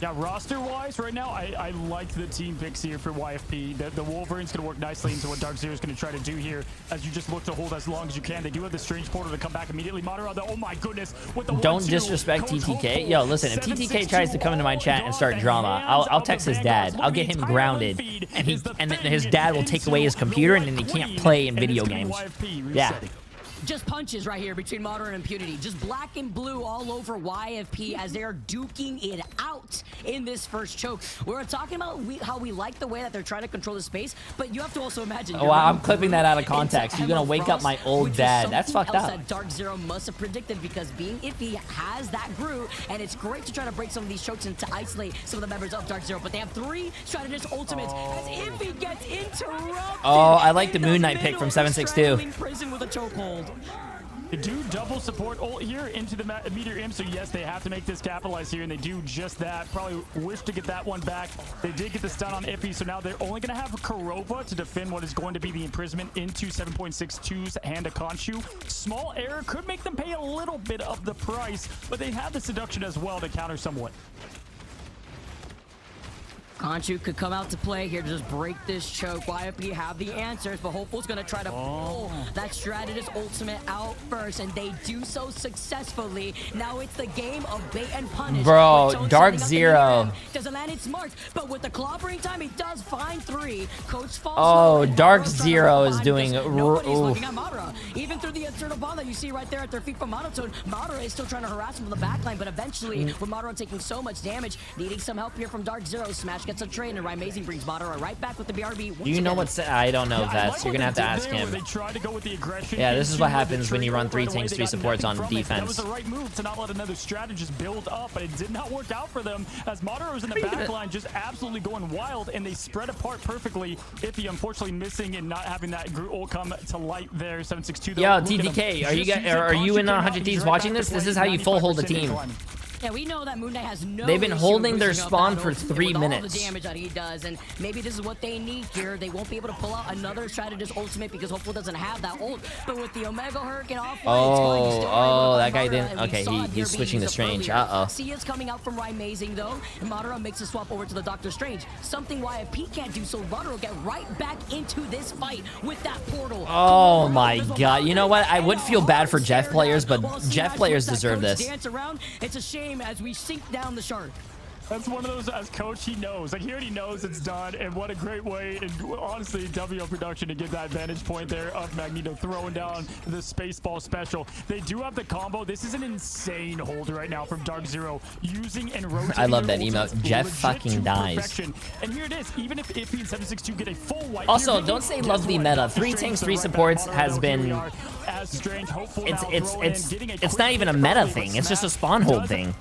Yeah, roster-wise, right now, I like the team picks here for YFP. The Wolverine's going to work nicely into what Dark Zero is going to try to do here as you just look to hold as long as you can. They do have the Strange Portal to come back immediately. Madara, oh my goodness. With the Don't disrespect TTK. Yo, listen, if TTK tries to come into my chat and start drama, I'll text his dad. I'll get him grounded, and his dad will take away his computer, and then he can't play in video games. Yeah. Just punches right here between Madara and Impunity. Just black and blue all over YFP as they are duking it out in this first choke. We're talking about how we like the way that they're trying to control the space, but you have to also imagine. Oh, I'm clipping that out of context. You're gonna wake up my old dad. That's fucked up. That Dark Zero must have predicted because being Iffy has that Groot, and it's great to try to break some of these chokes and to isolate some of the members of Dark Zero. But they have 3 strategist ultimates as Iffy gets interrupted. Oh, I like the Moon Knight pick from 762. Prison with a chokehold. They do double support ult here into the meteor imp, so yes, they have to make this capitalize here, and they do just that. Probably wish to get that one back. They did get the stun on Iffy, so now they're only going to have Kurova to defend what is going to be the imprisonment into 7.62's hand of Khonshu. Small error could make them pay a little bit of the price, but they have the seduction as well to counter somewhat. Khonshu could come out to play here to just break this choke. YFP have the answers, but Hopeful's gonna try to pull that strategist ultimate out first, and they do so successfully. Now it's the game of bait and punish. Bro, Dark Zero. Doesn't land it smart, but with the clobbering time, he does find 3. Coach falls. Oh, Dark Zero is doing. Nobody's looking at Madara. Even through the eternal bond that you see right there at their feet from Monotone, Madara is still trying to harass him from the backline, but eventually, with Madara taking so much damage, needing some help here from Dark Zero, Smash gets a trade, and Amazing brings Madara right back with the BRB. Do you know what's? I don't know, Vets. You're gonna have to ask him. Yeah, this is what happens when you run 3 tanks, 3 supports on defense. That was the right move to not let another strategist build up, but it did not work out for them as Madara was in the backline just absolutely going wild, and they spread apart perfectly. Iffy unfortunately missing and not having that Groot ult come to light there. 762. Yo, TTK, are you in 100 Thieves watching this? This is how you full hold a team. Yeah, we know that Moon Knight has no. They've been issue holding their boosting up spawn that for ult 3 with all minutes. the damage that he does, and maybe this is what they need here. They won't be able to pull out another strategist ultimate because Hopeful doesn't have that ult. But with the Omega Hurricane offline, Oh, that guy didn't. Okay, he's switching to Strange. Uh-oh. Sia's coming out from Amazing though, and Madara makes a swap over to the Doctor Strange. Something YFP can't do, so Madara will get right back into this fight with that portal. Oh my god. You know what? I would feel bad for Jeff players, but Jeff players deserve this. Dance around. It's a shame as we sink down the shark. That's one of those, as coach, he knows. Like, he already knows it's done, and what a great way, and honestly, WO production to get that vantage point there of Magneto throwing down the Spaceball special. They do have the combo. This is an insane hold right now from Dark Zero, using and rotating. I love that emote. Jeff fucking dies. Perfection. And here it is, even if Iffy and 762 get a full wipe. Also, don't say love the meta. 3 tanks, 3 supports has been... It's not even a meta thing. It's just a spawn hold thing.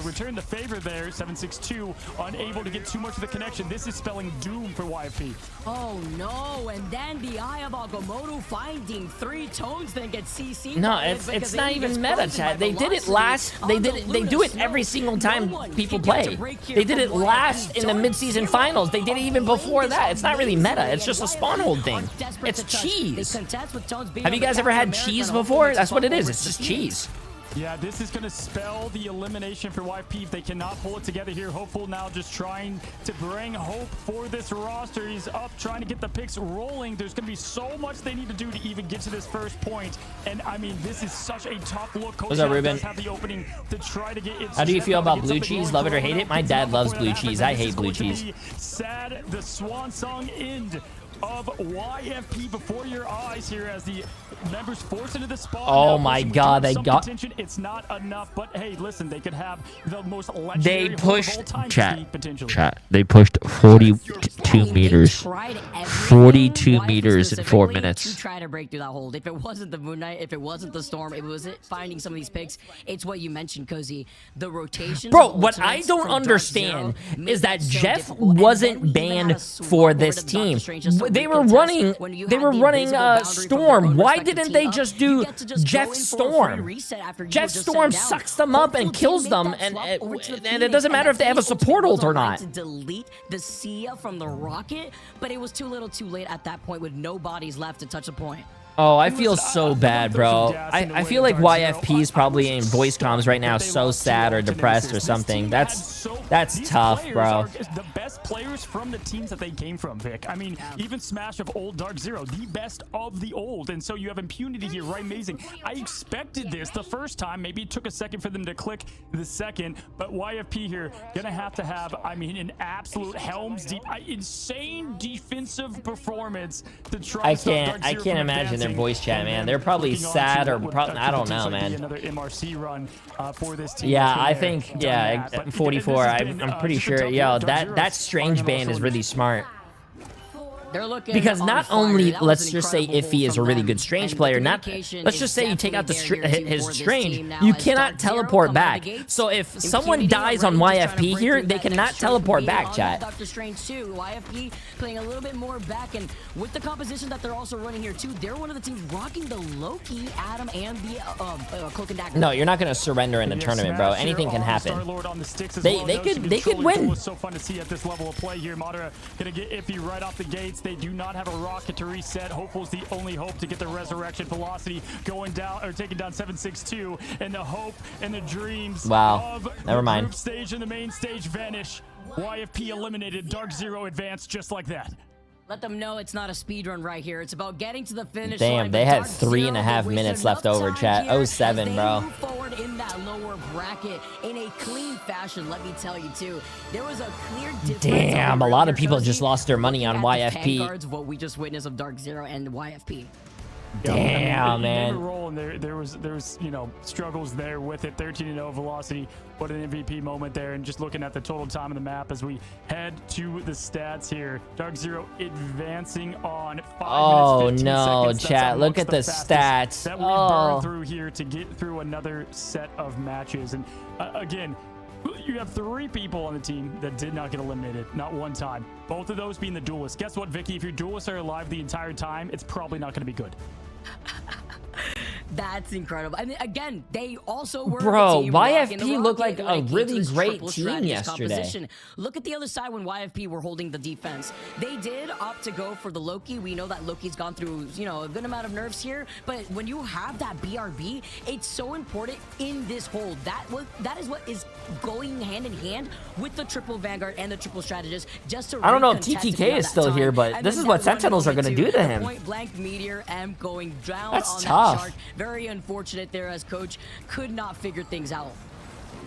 Return the favor there, 762, unable to get too much of the connection. This is spelling doom for YFP. Oh no, and then the Eye of Agamotto finding 3 tones, then get CC. No, it's not even meta, chat. They did it last. They do it every single time people play. They did it last in the mid-season finals. They did it even before that. It's not really meta. It's just a spawn hold thing. It's cheese. Have you guys ever had cheese before? That's what it is. It's just cheese. Yeah, this is going to spell the elimination for YFP if they cannot pull it together here. Hopeful now just trying to bring hope for this roster. He's up trying to get the picks rolling. There's going to be so much they need to do to even get to this first point. And I mean, this is such a tough look. What's up, Ruben? Have the opening to try to get it. How do you feel about blue cheese? Love it or hate it? My dad loves blue cheese. I hate blue cheese. Sad, the swan song end of YFP before your eyes here as the members force into the spawn. Oh my god, they got contention. It's not enough, but hey, listen, they could have the most legendary they pushed chat. They pushed 42 meters. 42 meters in 4 minutes. To try to break through that hold. If it wasn't the Moon Knight, if it wasn't the Storm, it was finding some of these picks. It's what you mentioned, Cozy. The rotation. Bro, what I don't understand is that Jeff wasn't banned for this team. They were running Storm. Why didn't they just do Jeff Storm? Jeff Storm sucks them up and kills them, and it doesn't matter if they have a support ult or not. To delete the Sia from the rocket, but it was too little too late at that point with no bodies left to touch a point. Oh, I feel so bad, bro. I feel like YFP is probably in voice comms right now, so sad or depressed or something. That's tough, bro. The best players from the teams that they came from, Vic. I mean, even Smash of old Dark Zero, the best of the old. And so you have impunity here, right? Amazing. I expected this the first time. Maybe it took a second for them to click the second, but YFP here gonna have to have, I mean, an absolute helms deep, insane defensive performance to try. I can't imagine their voice chat, man. They're probably sad or probably, I don't know, man. Another MRC run for this team. Yeah, I think, yeah, 44. I'm pretty sure. Yo, that Strange ban is really smart. Because not only, let's just say Iffy is a really good Strange player, let's just say you take out his Strange, you cannot teleport back. So if someone dies on YFP here, they cannot teleport back, chat. Doctor Strange too. YFP playing a little bit more back, and with the composition that they're also running here too, they're one of the teams rocking the Loki, Adam, and the Cloak and Dagger. No, you're not gonna surrender in the tournament, bro. Anything can happen. They could win. It's so fun to see at this level of play here. Madara gonna get Iffy right off the gates. They do not have a rocket to reset. Hopeful's the only hope to get the resurrection. Velocity going down or taking down 762, and the hope and the dreams of Never mind. the group stage and the main stage vanish. YFP eliminated. Dark Zero advanced just like that. Let them know it's not a speed run right here. It's about getting to the finish Damn, line. they had 3.5 minutes left over, chat. 07, bro. Move forward in that lower bracket in a clean fashion, let me tell you too. There was a clear difference. Damn, a lot of people just lost their money on YFP. Vanguards, what we just witnessed of Dark Zero and YFP. Damn, man. Roll and there was you know, struggles there with it. 13-0 Velocity. What an MVP moment there. And just looking at the total time of the map as we head to the stats here. Dark Zero advancing on 5 minutes, 15 seconds. Chat, look at the stats. That we burn through here to get through another set of matches. And again, you have 3 people on the team that did not get eliminated, not one time. Both of those being the duelists. Guess what, Vicky? If your duelists are alive the entire time, it's probably not going to be good. That's incredible. I mean, again, they also were Bro, the team rocking the YFP looked rocket like when a it came to really this great triple team strategist yesterday. composition. Look at the other side when YFP were holding the defense. They did opt to go for the Loki. We know that Loki's gone through, you know, a good amount of nerfs here, but when you have that BRB, it's so important in this hold. That is what is going hand in hand with the triple Vanguard and the triple strategist. Just to I don't know if recontest TTK is still here, but this is what Sentinels are going to do to him. Point blank meteor M going down That's on tough. that shark. Very unfortunate there as coach could not figure things out.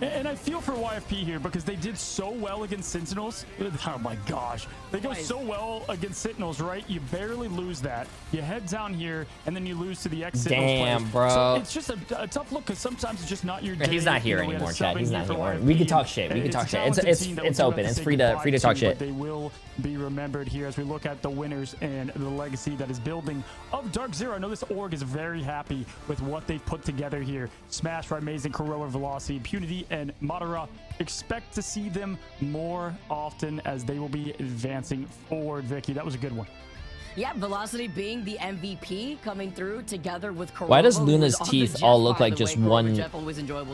And I feel for YFP here because they did so well against Sentinels. Oh my gosh. They go so well against Sentinels, right? You barely lose that. You head down here, and then you lose to the ex-Sentinels Damn, players. bro. So it's just a tough look because sometimes it's just not your day. He's not here You know, we had a anymore, sub chat. in He's here not for here. YFP, We can talk and shit. We can talk a shit. talented team that It's we'll open. have It's say free goodbye to talk to, shit. but they will be remembered here as we look at the winners and the legacy that is building of Dark Zero. I know this org is very happy with what they've put together here. Smash, Amazing, Kuroa, Velocity, Impunity, and Madara. Expect to see them more often as they will be advancing forward. Vicky, that was a good one. Yeah, Velocity being the MVP coming through together with Kuroa. Why does Luna's teeth all look like just one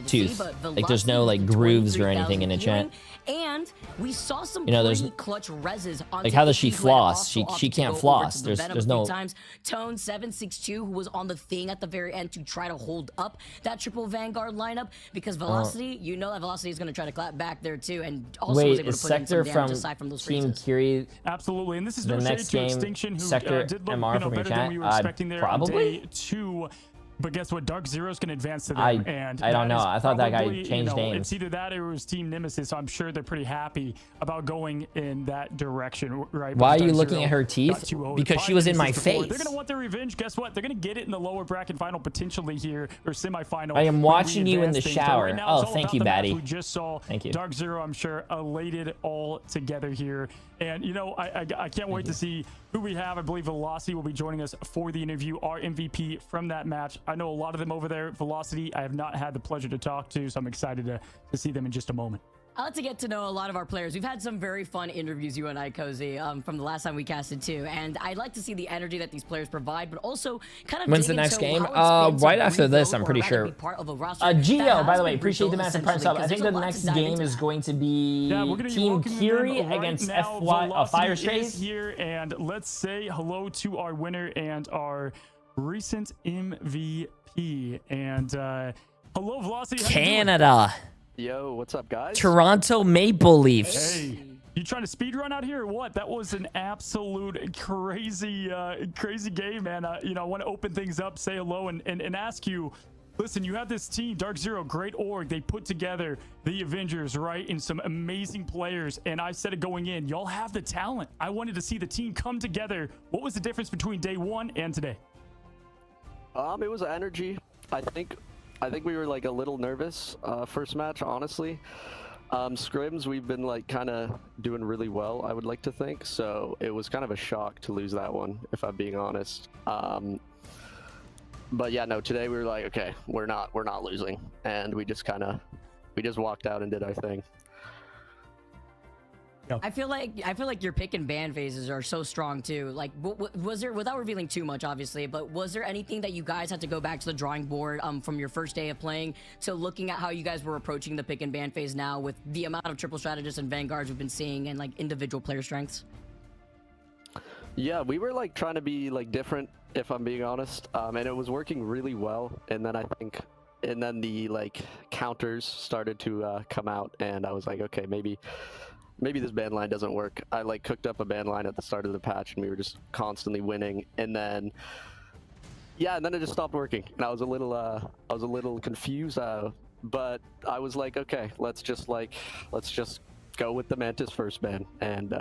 tooth? Like there's no like grooves or anything in it, chat. And we saw some there's pretty clutch reses on like how does she TTK, who had floss? also opted She to can't go over floss. to the Venom There's a few no times. Tone 762 who was on the thing at the very end to try to hold up that triple Vanguard lineup because Velocity, you know that Velocity is going to try to clap back there too, and also was wait, able is to put in some Sector damage from aside from those Team freezes. Curie? Absolutely, and this is The no shade next to game, Extinction, who Sector did look MR from your better than chat? we were expecting there Probably? on day 2. But guess what? Dark Zero's can advance to them. I and don't know. is I thought that guy probably, changed names. It's either that or it was Team Nemesis. So I'm sure they're pretty happy about going in that direction, right? Why are Because you Dark looking Zero at her got teeth? too old. Because she was in my face. They're going to want their revenge. Guess what? They're going to get it in the lower bracket final potentially here, or semifinal. I am when watching we you in the advance things. But shower. right now, Oh, it's all thank about you, the match. Batty. We just saw Thank you. Dark Zero, I'm sure, elated all together here. And, you know, I can't wait to see who we have. I believe Velocity will be joining us for the interview, our MVP from that match. I know a lot of them over there. Velocity, I have not had the pleasure to talk to, so I'm excited to see them in just a moment. I like to get to know a lot of our players. We've had some very fun interviews, you and I, Cozy, from the last time we casted too. And I'd like to see the energy that these players provide, but also kind of When's the dig next into game? how it's been to Right after this, rebuild I'm or pretty rather sure. be part of a roster that Geo, has by the way, been appreciate the rebuilt massive prime sub. I think essentially, the 'cause there's a lot next to dive game into. is going to be Yeah, we're gonna be Team welcoming Curie them right against now. Fire Velocity is Strays. here, and let's say hello to our winner and our recent MVP. And hello, Velocity. How you doing? Canada. Yo, what's up, guys? Toronto Maple Leafs. Hey, you trying to speed run out here or what? That was an absolute crazy game, man. You know, I want to open things up, say hello, and ask you. Listen, you have this team, Dark Zero, great org. They put together the Avengers, right, and some amazing players. And I said it going in, y'all have the talent. I wanted to see the team come together. What was the difference between day 1 and today? It was energy. I think we were like a little nervous first match, honestly. Scrims, we've been like kind of doing really well, I would like to think. So it was kind of a shock to lose that one, if I'm being honest. But yeah, no, today we were like, okay, we're not losing, and we just walked out and did our thing. I feel like your pick and ban phases are so strong too. Like, was there, without revealing too much, obviously, but was there anything that you guys had to go back to the drawing board from your first day of playing to looking at how you guys were approaching the pick and ban phase now with the amount of triple strategists and vanguards we've been seeing and like individual player strengths? Yeah, we were like trying to be like different, if I'm being honest, and it was working really well. And then the like counters started to come out, and I was like, okay, maybe this ban line doesn't work. I like cooked up a ban line at the start of the patch, and we were just constantly winning. And then it just stopped working, and I was a little confused. But I was like, okay, let's just go with the Mantis first ban, and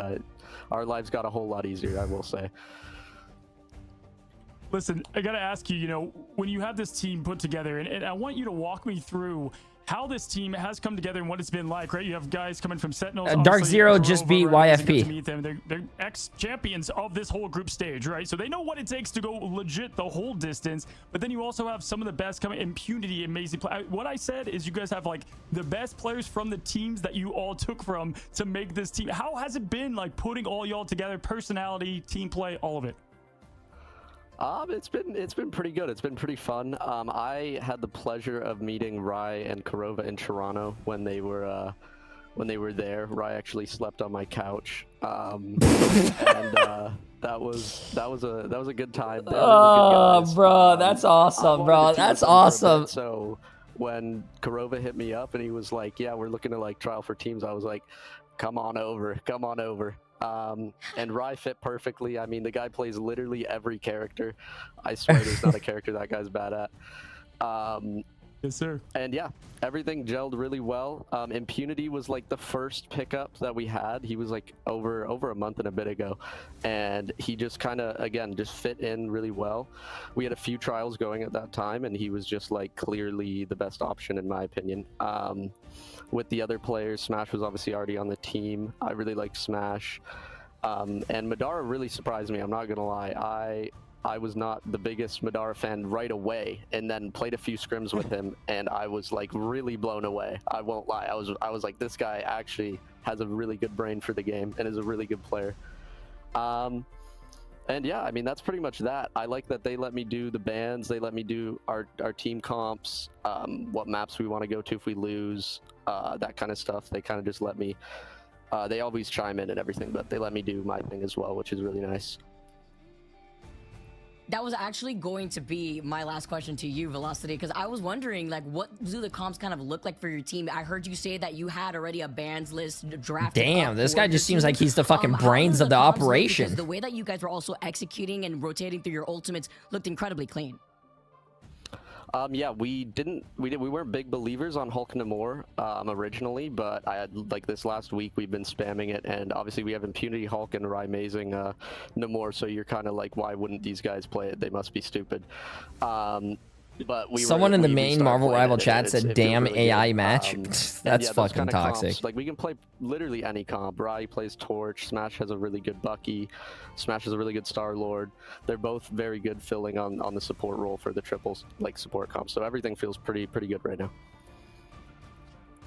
our lives got a whole lot easier, I will say. Listen, I gotta ask you, you know, when you have this team put together, and I want you to walk me through how this team has come together and what it's been like, right? You have guys coming from Sentinels. Dark Zero just beat YFP. To meet them. They're ex-champions of this whole group stage, right? So they know what it takes to go legit the whole distance. But then you also have some of the best coming. Impunity, amazing play. What I said is you guys have like the best players from the teams that you all took from to make this team. How has it been like putting all y'all together? Personality, team play, all of it. It's been pretty good. It's been pretty fun. I had the pleasure of meeting Rai and Kurova in Toronto when they were there. Rai actually slept on my couch, and that was a good time. They're really good guys. Bro, that's awesome, bro. That's awesome. So when Kurova hit me up and he was like, "Yeah, we're looking to like trial for teams," I was like, "Come on over, come on over." And Rai fit perfectly. I mean, the guy plays literally every character. I swear there's not a character that guy's bad at. Yes, sir. And yeah, everything gelled really well. Impunity was like the first pickup that we had. He was like over a month and a bit ago, and he just kind of again just fit in really well. We had a few trials going at that time, and he was just like clearly the best option in my opinion. With the other players, Smash was obviously already on the team. I really liked Smash, and Madara really surprised me. I'm not gonna lie. I was not the biggest Madara fan right away, and then played a few scrims with him, and I was like really blown away. I won't lie. I was like, this guy actually has a really good brain for the game and is a really good player. And yeah, I mean, that's pretty much that. I like that they let me do the bans. They let me do our team comps, what maps we want to go to if we lose, that kind of stuff. They kind of just let me, they always chime in and everything, but they let me do my thing as well, which is really nice. That was actually going to be my last question to you, Velocity, because I was wondering, like, what do the comps kind of look like for your team? I heard you say that you had already a bans list drafted. Damn, this guy just seems like he's the fucking brains of the operation. Because the way that you guys were also executing and rotating through your ultimates looked incredibly clean. Yeah, we weren't big believers on Hulk Namor originally, but I had like this last week we've been spamming it, and obviously we have Impunity Hulk and Rai Amazing Namor, so you're kind of like, why wouldn't these guys play it? They must be stupid. But someone in the main Marvel Rival chat said, "Damn really AI match." That's fucking toxic. Comps, like we can play literally any comp. Rai plays Torch. Smash has a really good Bucky. Smash has a really good Star Lord. They're both very good filling on the support role for the triples, like support comp. So everything feels pretty good right now.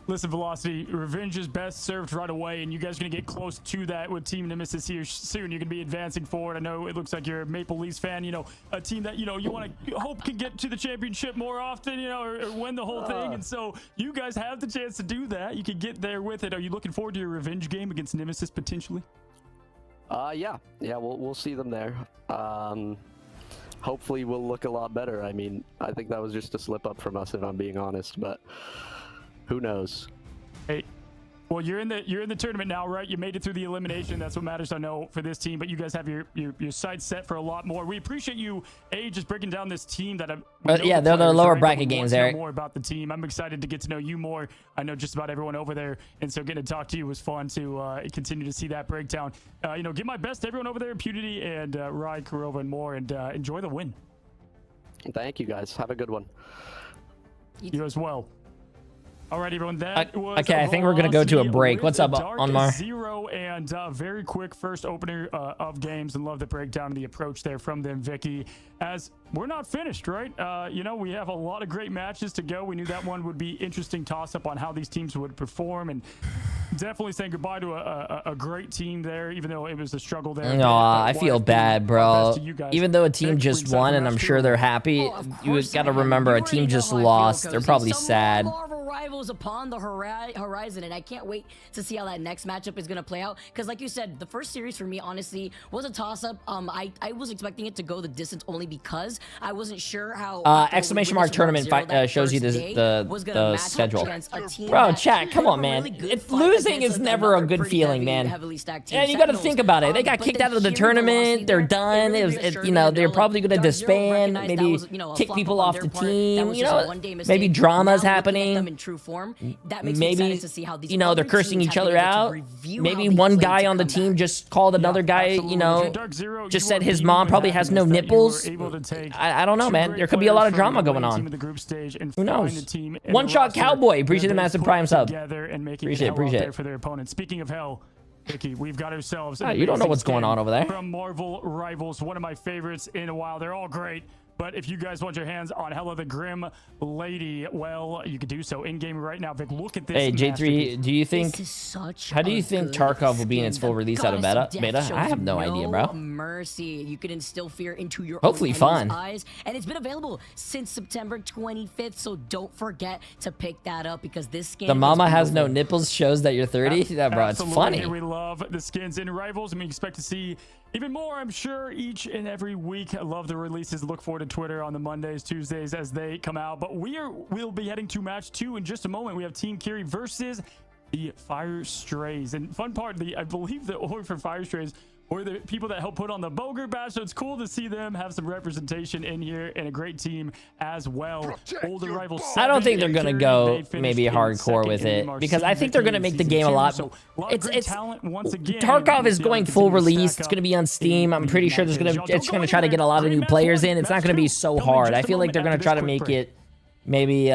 Listen, Velocity, revenge is best served right away, and you guys are going to get close to that with Team Nemesis here soon. You're going to be advancing forward. I know it looks like you're a Maple Leafs fan, you know, a team that, you know, you want to hope can get to the championship more often, you know, or win the whole thing. And so you guys have the chance to do that. You can get there with it. Are you looking forward to your revenge game against Nemesis potentially? Yeah, we'll see them there. Hopefully we'll look a lot better. I mean, I think that was just a slip up from us, if I'm being honest, but who knows? Hey, well, you're in the tournament now, right? You made it through the elimination. That's what matters, I know, for this team. But you guys have your sights set for a lot more. We appreciate you, just breaking down this team that. Yeah, they're the lower bracket games, Eric. More about the team. I'm excited to get to know you more. I know just about everyone over there, and so getting to talk to you was fun to continue to see that breakdown. You know, give my best to everyone over there, Impunity and Rai, Kurova, and more, and enjoy the win. Thank you, guys. Have a good one. You as well. All right, everyone. That was okay. I think we're gonna go to a break. What's up, Onmar? Zero and very quick first opener of games, and love the breakdown and the approach there from them, Vicky. As we're not finished, right? You know, we have a lot of great matches to go. We knew that one would be interesting toss-up on how these teams would perform, and definitely saying goodbye to a great team there, even though it was a struggle there. No, I feel bad, bro. Even though a team just won, and I'm sure they're happy, you got to remember a team just lost. They're probably sad. Rivals upon the horizon, and I can't wait to see how that next matchup is going to play out, because like you said, the first series for me honestly was a toss-up. I was expecting it to go the distance only because I wasn't sure how exclamation mark tournament shows you the schedule. Bro, chat, come on, man. Losing is never a good feeling, man. And you got to think about it. They got kicked out of the tournament. They're done. You know, they're probably going to disband, maybe kick people off the team. You know, maybe drama's happening. True form. That makes me excited to see how these, you know, they're cursing each other out. Maybe one guy on the team just called another guy, you know, just said his mom probably has no nipples. I don't know, man. There could be a lot of drama going on. Who knows? One Shot Cowboy, appreciate the massive prime sub. Appreciate it. For their opponents. Speaking of hell, Vicky, we've got ourselves. You don't know what's going on over there. From Marvel Rivals, one of my favorites in a while. They're all great. But if you guys want your hands on Hella the Grim Lady, well, you could do so in-game right now. Vic, look at this. Hey, Jay3, how do you think Tarkov will be in its full release out of beta? I have no idea, bro. Mercy. You can instill fear into your Hopefully own fun. eyes, and it's been available since September 25th. So don't forget to pick that up because this skin. The mama is has no beautiful. nipples shows that you're 30. Yeah, bro, it's Absolutely. funny. We love the skins in Rivals, and we expect to see even more, I'm sure, each and every week. I love the releases. Look forward to Twitter on the Mondays, Tuesdays as they come out. But we'll be heading to match 2 in just a moment. We have Team Kiri versus the Fire Strays. And fun part, I believe the org for Fire Strays were the people that helped put on the Boger badge. So it's cool to see them have some representation in here and a great team as well. Older Rivals. I don't think they're 7, gonna Kiri, go they finished maybe in hardcore second with in it MRC, because I think they're gonna Vicky make the in game a season lot. 2. So a lot of great talent once again. Tarkov is We'll see how going they full continue to release. stack It's up going to be on Steam. I'm in pretty these sure there's matches. going to Y'all it's don't going to go try to get a lot of anywhere. new players in. It's Match not going to be 2 so coming hard. just I a feel like moment they're going to after try this to quick make break. it maybe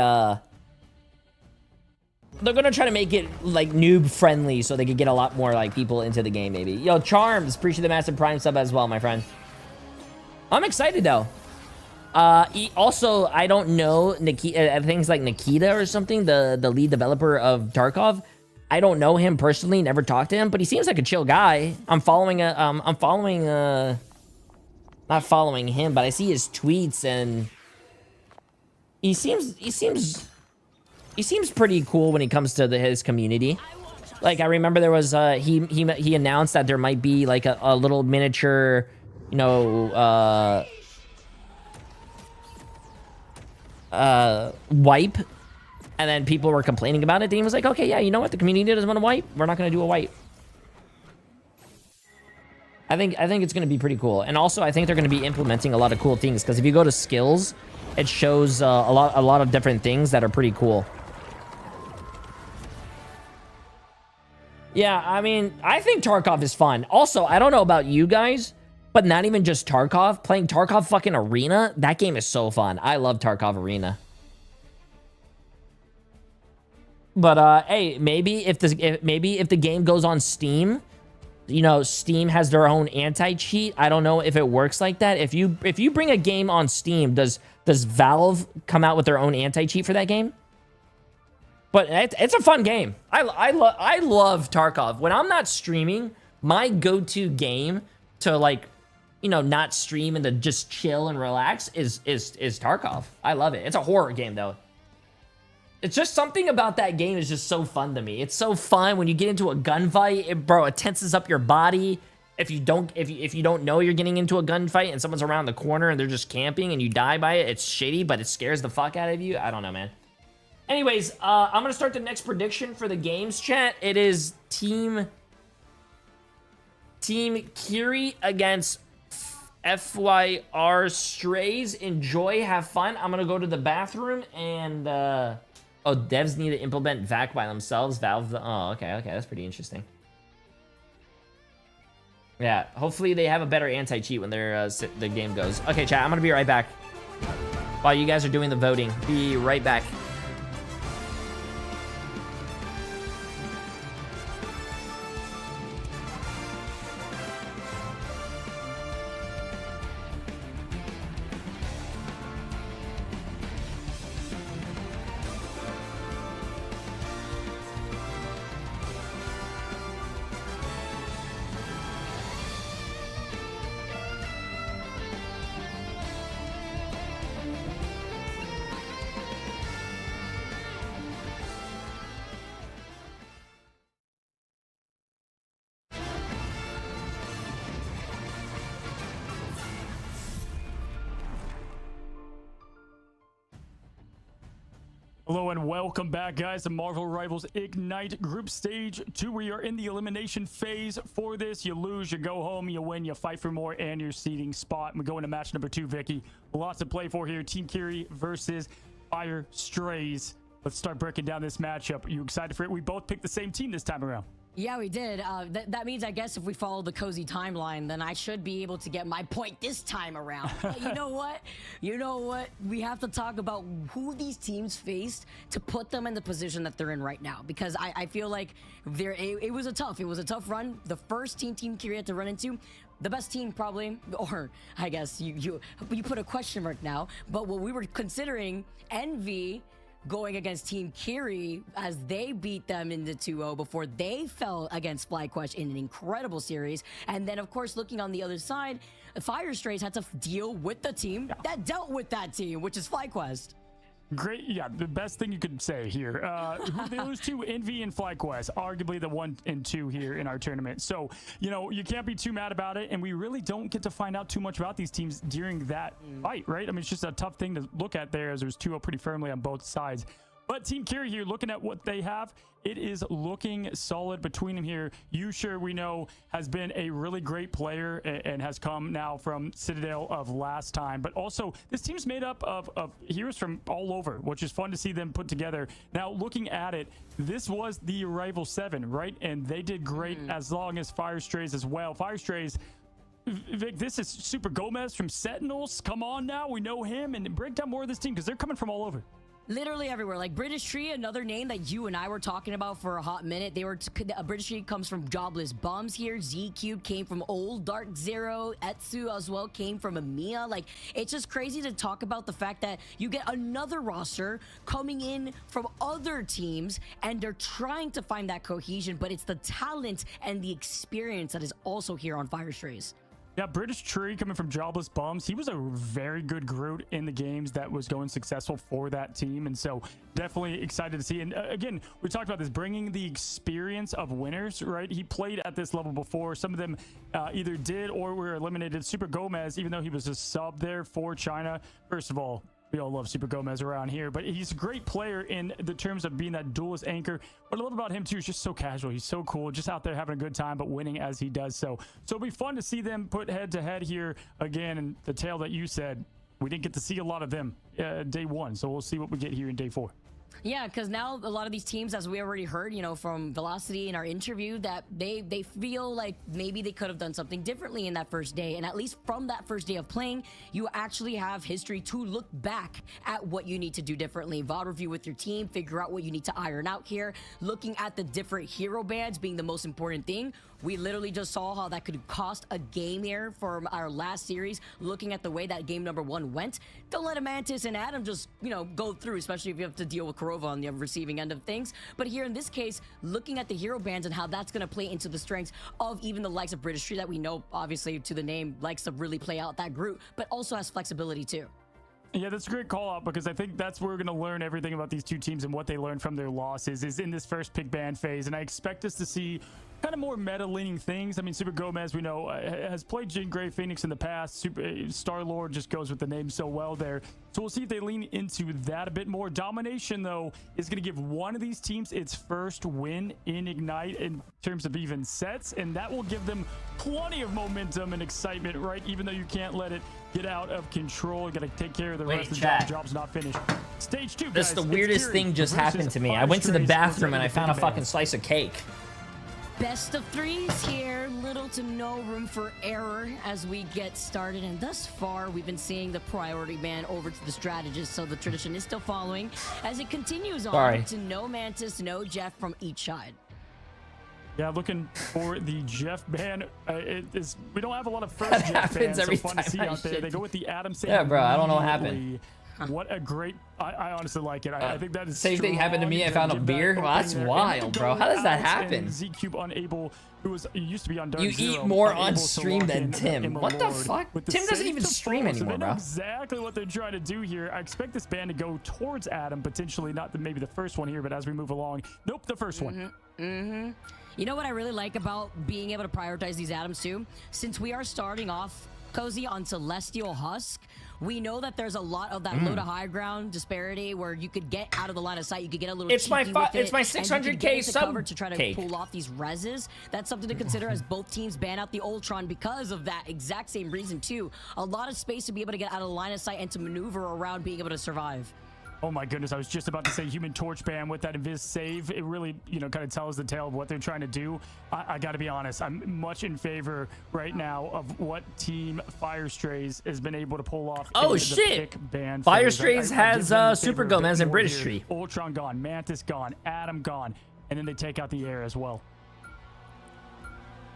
they're going to try to make it like noob friendly so they could get a lot more like people into the game maybe. Yo, Charms, appreciate the massive Prime sub as well, my friend. I'm excited though. Also, I don't know Nikita. I think it's like Nikita or something, the lead developer of Tarkov. I don't know him personally, never talked to him, but he seems like a chill guy. I'm following not following him, but I see his tweets and he seems pretty cool when it comes to his community. Like I remember there was he announced that there might be like a little miniature, you know, wipe, and then people were complaining about it. And he was like, okay, yeah, you know what, the community doesn't want to wipe, we're not going to do a wipe. I think it's going to be pretty cool. And also I think they're going to be implementing a lot of cool things because if you go to skills, it shows a lot of different things that are pretty cool. Yeah, I mean, I think Tarkov is fun. Also, I don't know about you guys, but not even just Tarkov. Playing Tarkov fucking Arena, that game is so fun. I love Tarkov Arena. But hey, maybe if the game goes on Steam, you know, Steam has their own anti-cheat. I don't know if it works like that. If you bring a game on Steam, does Valve come out with their own anti-cheat for that game? But it's a fun game. I love Tarkov. When I'm not streaming, my go-to game to like, you know, not stream and to just chill and relax is Tarkov. I love it. It's a horror game though. It's just something about that game is just so fun to me. It's so fun when you get into a gunfight, bro. It tenses up your body. If you don't know you're getting into a gunfight and someone's around the corner and they're just camping and you die by it, it's shitty, but it scares the fuck out of you. I don't know, man. Anyways, I'm gonna start the next prediction for the games, chat. It is Team Kiri against FYR Strays. Enjoy, have fun. I'm gonna go to the bathroom and oh, devs need to implement VAC by themselves. Valve. Oh, okay, that's pretty interesting. Yeah, hopefully they have a better anti-cheat when the game goes. Okay, chat. I'm gonna be right back while you guys are doing the voting. Be right back. Hello and welcome back, guys, to Marvel Rivals Ignite Group Stage 2. We are in the elimination phase for this. You lose, you go home, you win, you fight for more, and your seeding spot. We go into match number 2, Vicky. Lots to play for here. Team Kiri versus Fire Strays. Let's start breaking down this matchup. Are you excited for it? We both picked the same team this time around. Yeah, we did. That means, I guess, if we follow the cozy timeline, then I should be able to get my point this time around. But you know what? You know what? We have to talk about who these teams faced to put them in the position that they're in right now. Because I feel like it was a tough run. The first team Kiri had to run into, the best team probably, or I guess you put a question mark now. But what we were considering, Envy going against Team Kiri as they beat them in the 2-0 before they fell against FlyQuest in an incredible series. And then, of course, looking on the other side, Fire Strays had to deal with the team that dealt with that team, which is FlyQuest. Great, yeah, the best thing you could say here. They lose to Envy and FlyQuest, arguably the 1 and 2 here in our tournament. So, you know, you can't be too mad about it, and we really don't get to find out too much about these teams during that fight, right? I mean, it's just a tough thing to look at there, as there's 2-0 pretty firmly on both sides. But Team Kiri here, looking at what they have, it is looking solid between them here. Yusher, we know, has been a really great player and has come now from Citadel of last time. But also, this team's made up of heroes from all over, which is fun to see them put together. Now, looking at it, this was the Arrival 7, right? And they did great as long as Fire Strays as well. Fire Strays... Vic, this is Super Gomez from Sentinels. Come on now, we know him. And break down more of this team, because they're coming from all over. Literally everywhere. Like British Tree, another name that you and I were talking about for a hot minute. They were British Tree comes from Jobless Bums here. Z Cube came from Old Dark Zero. Etsu as well came from EMEA. Like, it's just crazy to talk about the fact that you get another roster coming in from other teams, and they're trying to find that cohesion, but it's the talent and the experience that is also here on Fire Strays. Yeah, British Tree coming from Jobless Bums. He was a very good Groot in the games that was going successful for that team. And so definitely excited to see. And again, we talked about this, bringing the experience of winners, right? He played at this level before. Some of them either did or were eliminated. Super Gomez, even though he was a sub there for China. First of all, we all love Super Gomez around here, but he's a great player in the terms of being that duelist anchor. What I love about him too is just so casual. He's so cool, just out there having a good time, but winning as he does so. So it'll be fun to see them put head to head here again. And the tale that you said, we didn't get to see a lot of them day 1. So we'll see what we get here in day 4. Yeah, because now a lot of these teams, as we already heard, you know, from Velocity in our interview, that they feel like maybe they could have done something differently in that first day. And at least from that first day of playing, you actually have history to look back at what you need to do differently. VOD review with your team, figure out what you need to iron out here. Looking at the different hero bands being the most important thing. We literally just saw how that could cost a game here from our last series. Looking at the way that game number 1 went, don't let a Mantis and Adam just, you know, go through, especially if you have to deal with Korova on the receiving end of things. But here in this case, looking at the hero bands and how that's going to play into the strengths of even the likes of British Tree that we know, obviously, to the name, likes to really play out that group, but also has flexibility too. Yeah, that's a great call out, because I think that's where we're going to learn everything about these two teams and what they learned from their losses is in this first pick ban phase. And I expect us to see kind of more meta-leaning things. I mean, Super Gomez, we know, has played Jean Grey Phoenix in the past. Star-Lord just goes with the name so well there. So we'll see if they lean into that a bit more. Domination, though, is going to give one of these teams its first win in Ignite in terms of even sets, and that will give them plenty of momentum and excitement, right? Even though you can't let it get out of control. You got to take care of the rest of the job. The job's not finished. Stage 2, guys. This is the weirdest thing just happened to me. I went to the bathroom and I found a fucking slice of cake. Best of 3s here, little to no room for error as we get started, and thus far we've been seeing the priority ban over to the strategist, so the tradition is still following as it continues on to no Mantis, no Jeff from each side. Yeah, looking for the Jeff ban. We don't have a lot of first Jeff bans, so fun to see out there. They go with the Adam. Yeah, bro, I don't know what happened. What a great... I honestly like it. I think that is same thing happened to me. I found a beer. Well, that's wild, bro. How does that happen? Z-Cube unable, who used to be on Dark You Zero, eat more on stream than Tim. What the fuck? Tim doesn't even stream anymore, so they know bro. exactly what they're trying to do here. I expect this ban to go towards Adam, potentially not maybe the first one here, but as we move along. Nope, the first one. You know what I really like about being able to prioritize these Adams too? Since we are starting off, Cozy, on Celestial Husk, we know that there's a lot of that low to high ground disparity where you could get out of the line of sight. You could get a little it's my 600k sub cover to try to pull off these reses. That's something to consider as both teams ban out the Ultron because of that exact same reason too. A lot of space to be able to get out of the line of sight and to maneuver around being able to survive. Oh my goodness, I was just about to say Human Torch ban with that Invis save. It really, you know, kind of tells the tale of what they're trying to do. I got to be honest, I'm much in favor right now of what Team Fire Strays has been able to pull off. Oh shit! Fire Strays has Super Gomez and British Tree. Ultron gone, Mantis gone, Adam gone, and then they take out the air as well.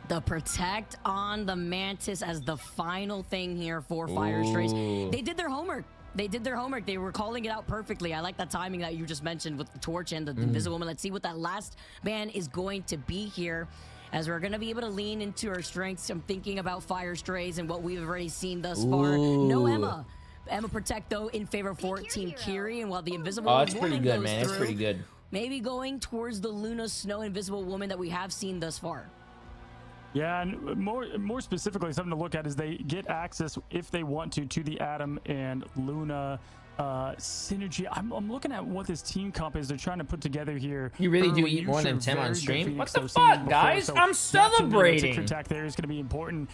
The protect on the Mantis as the final thing here for Fire Strays. They did their homework. They did their homework. They were calling it out perfectly. I like that timing that you just mentioned with the Torch and the Invisible Woman. Let's see what that last ban is going to be here, as we're going to be able to lean into our strengths. I'm thinking about Fire Strays and what we've already seen thus far. No Emma. Emma Protect, though, in favor for Team Kiri. And while the Invisible Woman it's pretty good, man. It's pretty good. Maybe going towards the Luna Snow Invisible Woman that we have seen thus far. Yeah, and more specifically, something to look at is they get access, if they want to the Adam and Luna synergy. I'm looking at what this team comp is they're trying to put together here. You really do eat more than Tim on stream? What the fuck, guys? I'm celebrating. Attack there is going to be important.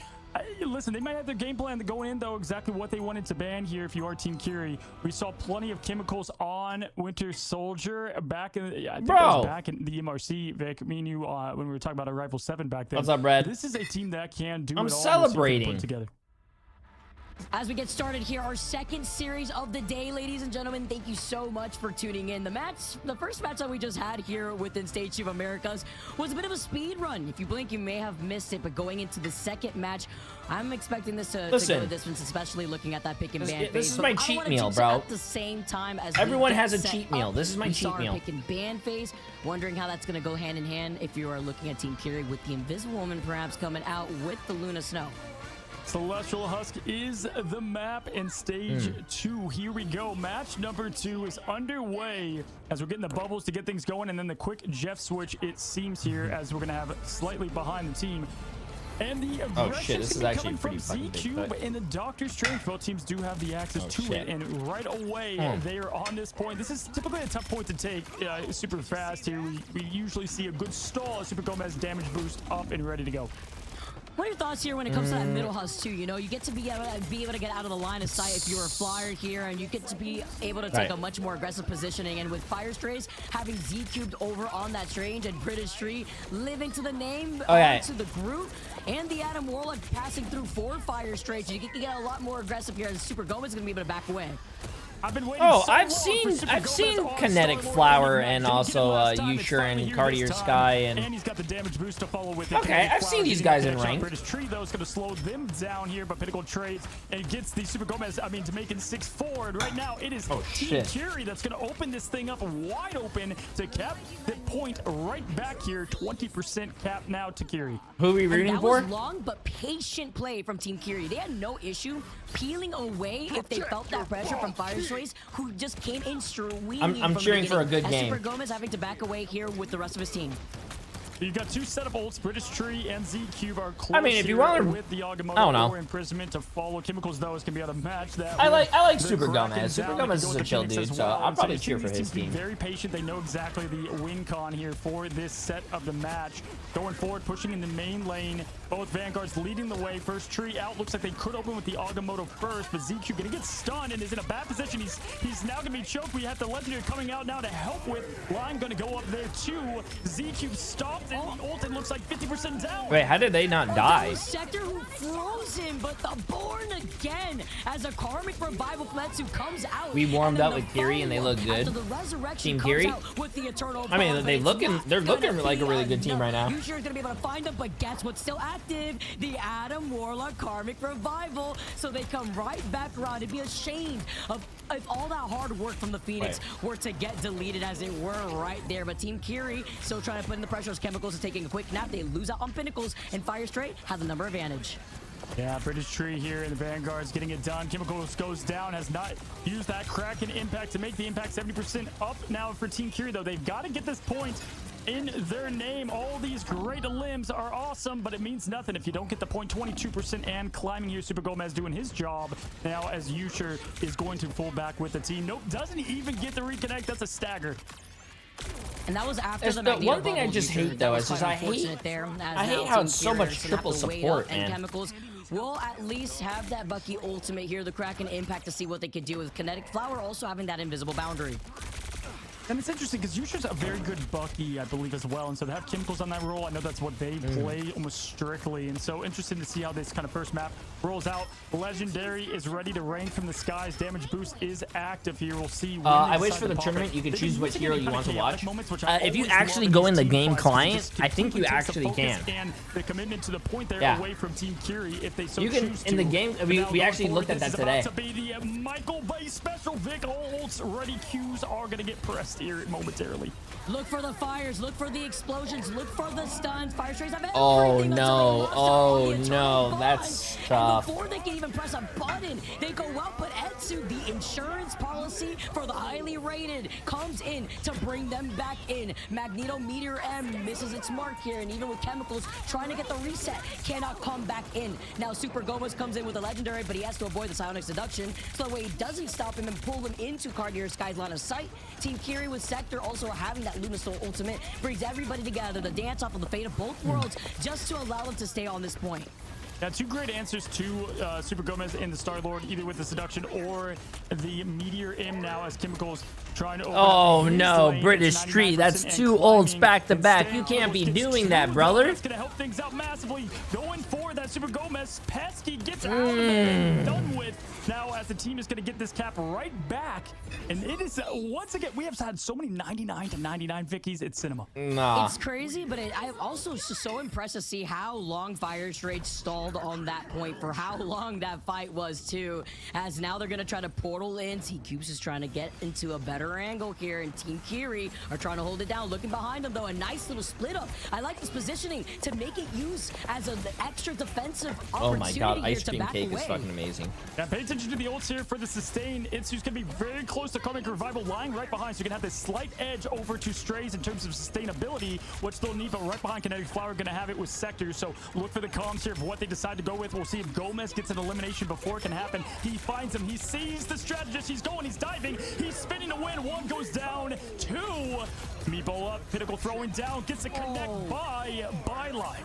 Listen, they might have their game plan going in, though, exactly what they wanted to ban here if you are Team Kiri. We saw plenty of chemicals on Winter Soldier back in, I think that was back in the MRC, Vic. Me and you, when we were talking about Arrival 7 back then. What's up, Brad? This is a team that can do I'm it all. celebrating. Together. As we get started here, our second series of the day, ladies and gentlemen, thank you so much for tuning in. The first match that we just had here within Stage 2 of Americas was a bit of a speed run. If you blink, you may have missed it, but going into the second match, I'm expecting this to go the distance, especially looking at that pick and ban phase. This is my cheat meal, bro. At the same time as everyone has a cheat meal. This is my cheat meal. Pick and ban phase, wondering how that's going to go hand in hand if you are looking at Team Kiri with the Invisible Woman perhaps coming out with the Luna Snow. Celestial Husk is the map in Stage 2. Here we go. Match number 2 is underway as we're getting the bubbles to get things going, and then the quick Jeff switch, it seems, here as we're going to have slightly behind the team. And the aggression is coming from Z-Cube and the Doctor Strange. Both teams do have the access to it, and right away they are on this point. This is typically a tough point to take super fast here. We usually see a good stall. Super Gomez damage boost up and ready to go. What are your thoughts here when it comes to that middle husk too? You know, you get to be able to get out of the line of sight if you're a flyer here, and you get to be able to take a much more aggressive positioning. And with Fire Strays having Z-Cubed over on that Strange and British Tree living to the name, to the group, and the Adam Warlock passing through 4 Fire Strays, you can get a lot more aggressive here, and Super Gomez is going to be able to back away. I've been waiting I've seen Kinetic Flower and also Usher and Cartier Sky and he's got the damage boost to follow with it. Okay, I've seen these guys in rank. British Tree though is going to slow them down here, but Pinnacle trades and gets the Super Gomez. I mean, to make it 6-4. And right now it is Team Kiri that's going to open this thing up wide open to cap the point right back here. 20% cap now to Kiri. Who are we rooting for? That was long but patient play from Team Kiri. They had no issue peeling away if they felt that pressure from Fire Strays, who just came in swinging. I'm cheering for a good game. Super Gomez having to back away here with the rest of his team. You've got 2 setup ults. British Tree and Z-Cube are close. I mean, if you want to, with the Agamotto or imprisonment to follow. Chemicals though is gonna be able to match that. I like Super Gomez. Super Gomez is a chill dude, so I'll probably cheer for his team. Very patient. They know exactly the win con here for this set of the match. Going forward, pushing in the main lane. Both Vanguards leading the way. First Tree out. Looks like they could open with the Agamotto first, but Z-Cube gonna get stunned and is in a bad position. He's now gonna be choked. We have the Legendary coming out now to help with. Line gonna go up there too. Z-Cube stopped and the ult looks like 50% down. Wait, how did they not die? Sector who froze him, but the Born again as a Karmic Revival Fletsu comes out. We warmed up with Kiri and they look good. Team Kiri. I mean, they're looking like a really good team right now. Usher is gonna be able to find them, but guess what's still active? The Adam Warlock Karmic Revival. So they come right back around. It'd be ashamed of if all that hard work from the Phoenix were to get deleted as it were right there. But Team Kiri still trying to put in the pressure as Chemicals is taking a quick nap. They lose out on Pinnacles, and Fire Strait have the number advantage. Yeah, British Tree here in the Vanguard's getting it done. Chemicals goes down, has not used that Kraken impact to make the impact 70% up now for Team Kiri, though. They've got to get this point in their name. All these great limbs are awesome, but it means nothing if you don't get the point. 22% and climbing here. Super Gomez doing his job now as Usher is going to pull back with the team. Nope, doesn't even get the reconnect. That's a stagger. And that was after the one thing I just hate though is just I hate how it's so much triple support, man. Chemicals will at least have that Bucky ultimate here, the Kraken impact, to see what they could do with Kinetic Flower also having that invisible boundary. And it's interesting because Yusha's a very good Bucky, I believe, as well. And so to have Chemicals on that role, I know that's what they play almost strictly. And so interesting to see how this kind of first map rolls out. Legendary is ready to rain from the skies. Damage boost is active here. We'll see. I wish for the tournament you could choose what hero you want to watch. If you actually go in the game client, I think you actually can. And the commitment to the point there away from Team Curie, if they so you can choose in the to. game. We actually looked at that today. To be the Michael Bay special. Vic holds ready. Qs are going to get pressed here momentarily. Look for the fires, look for the explosions, look for the stuns. Fire Strays have everything. Oh no, oh no, that's tough. And before they can even press a button, they go out, but Etsu, the insurance policy for the highly rated, comes in to bring them back in. Magneto Meteor M misses its mark here, and even with Chemicals trying to get the reset, cannot come back in. Now Super Gomez comes in with a legendary, but he has to avoid the Psionic Seduction, so that way he doesn't stop him and pull him into Cartier Sky's line of sight. Team Curie with Sector also having that Lunasoul ultimate brings everybody together, the dance off of the fate of both worlds, just to allow them to stay on this point. Yeah, two great answers to Super Gomez and the Star-Lord, either with the Seduction or the Meteor M now as Chemicals trying to open Oh up no, lane. British It's Street, that's 99% two and olds climbing back to and back. staying You can't be close. Gets doing two that, of brother. It's gonna help things out massively. Going for that Super Gomez. Pesky gets out of there, done with. Now as the team is gonna get this cap right back, and it is once again we have had so many 99 to 99 Vickies. It's cinema. Nah. It's crazy, but I'm also so impressed to see how long Fire Straight stalled on that point, for how long that fight was too, as now they're gonna try to portal in. T-Cubes is trying to get into a better angle here, and Team Curie are trying to hold it down. Looking behind them though, a nice little split up. I like this positioning to make it use as an extra defensive opportunity. Oh my god, here ice to cream back cake away. is fucking amazing. Yeah, pay attention to the ults here for the sustain. Itsu's gonna be very close to Karmic Revival, lying right behind, so you're gonna have this slight edge over to Strays in terms of sustainability, which they'll need, but right behind Kinetic Flower gonna have it with Sector, so look for the comms here of what they decide to go with. We'll see if Gomez gets an elimination before it can happen. He finds him, he sees the strategist, he's going, he's diving, he's spinning to win. One goes down, two. Meepo up, Pinnacle throwing down, gets a connect by Byline.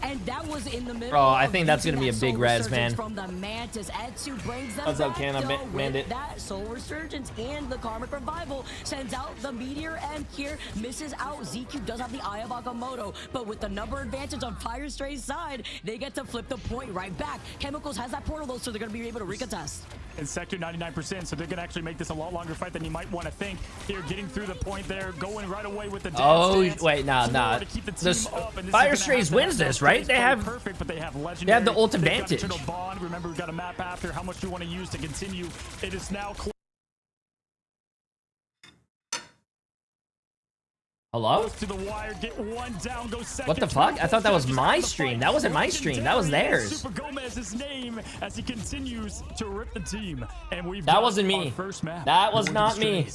And that was in the middle. Oh, I think that's gonna be a big Soul res, Resurgence man. From the Mantis, Etsu brings them What's up, back, Canna? though, Bandit. with that Soul Resurgence and the Karmic Revival sends out the Meteor M here, misses out. ZQ does have the Eye of Agamotto, but with the number advantage on Fire Stray's side, they get to flip the point right back. Chemicals has that portal though, so they're gonna be able to recontest. And Sector 99%, so they're gonna actually make this a lot longer fight than you might want to think. Here, getting through the point there, going right away with the dance. Oh wait, nah. Fire Strays wins this, right? They have perfect, but they have legendary. They have the ult They've got advantage. Eternal Bond. Remember, we've got a map after. How much do you want to use to continue? It is now. Hello? To the wire, get one down, go second. What the fuck? I thought that was my stream. That wasn't my stream. That was theirs. Super Gomez's name as he continues to rip the team, and we've That wasn't me. First map. That was not me.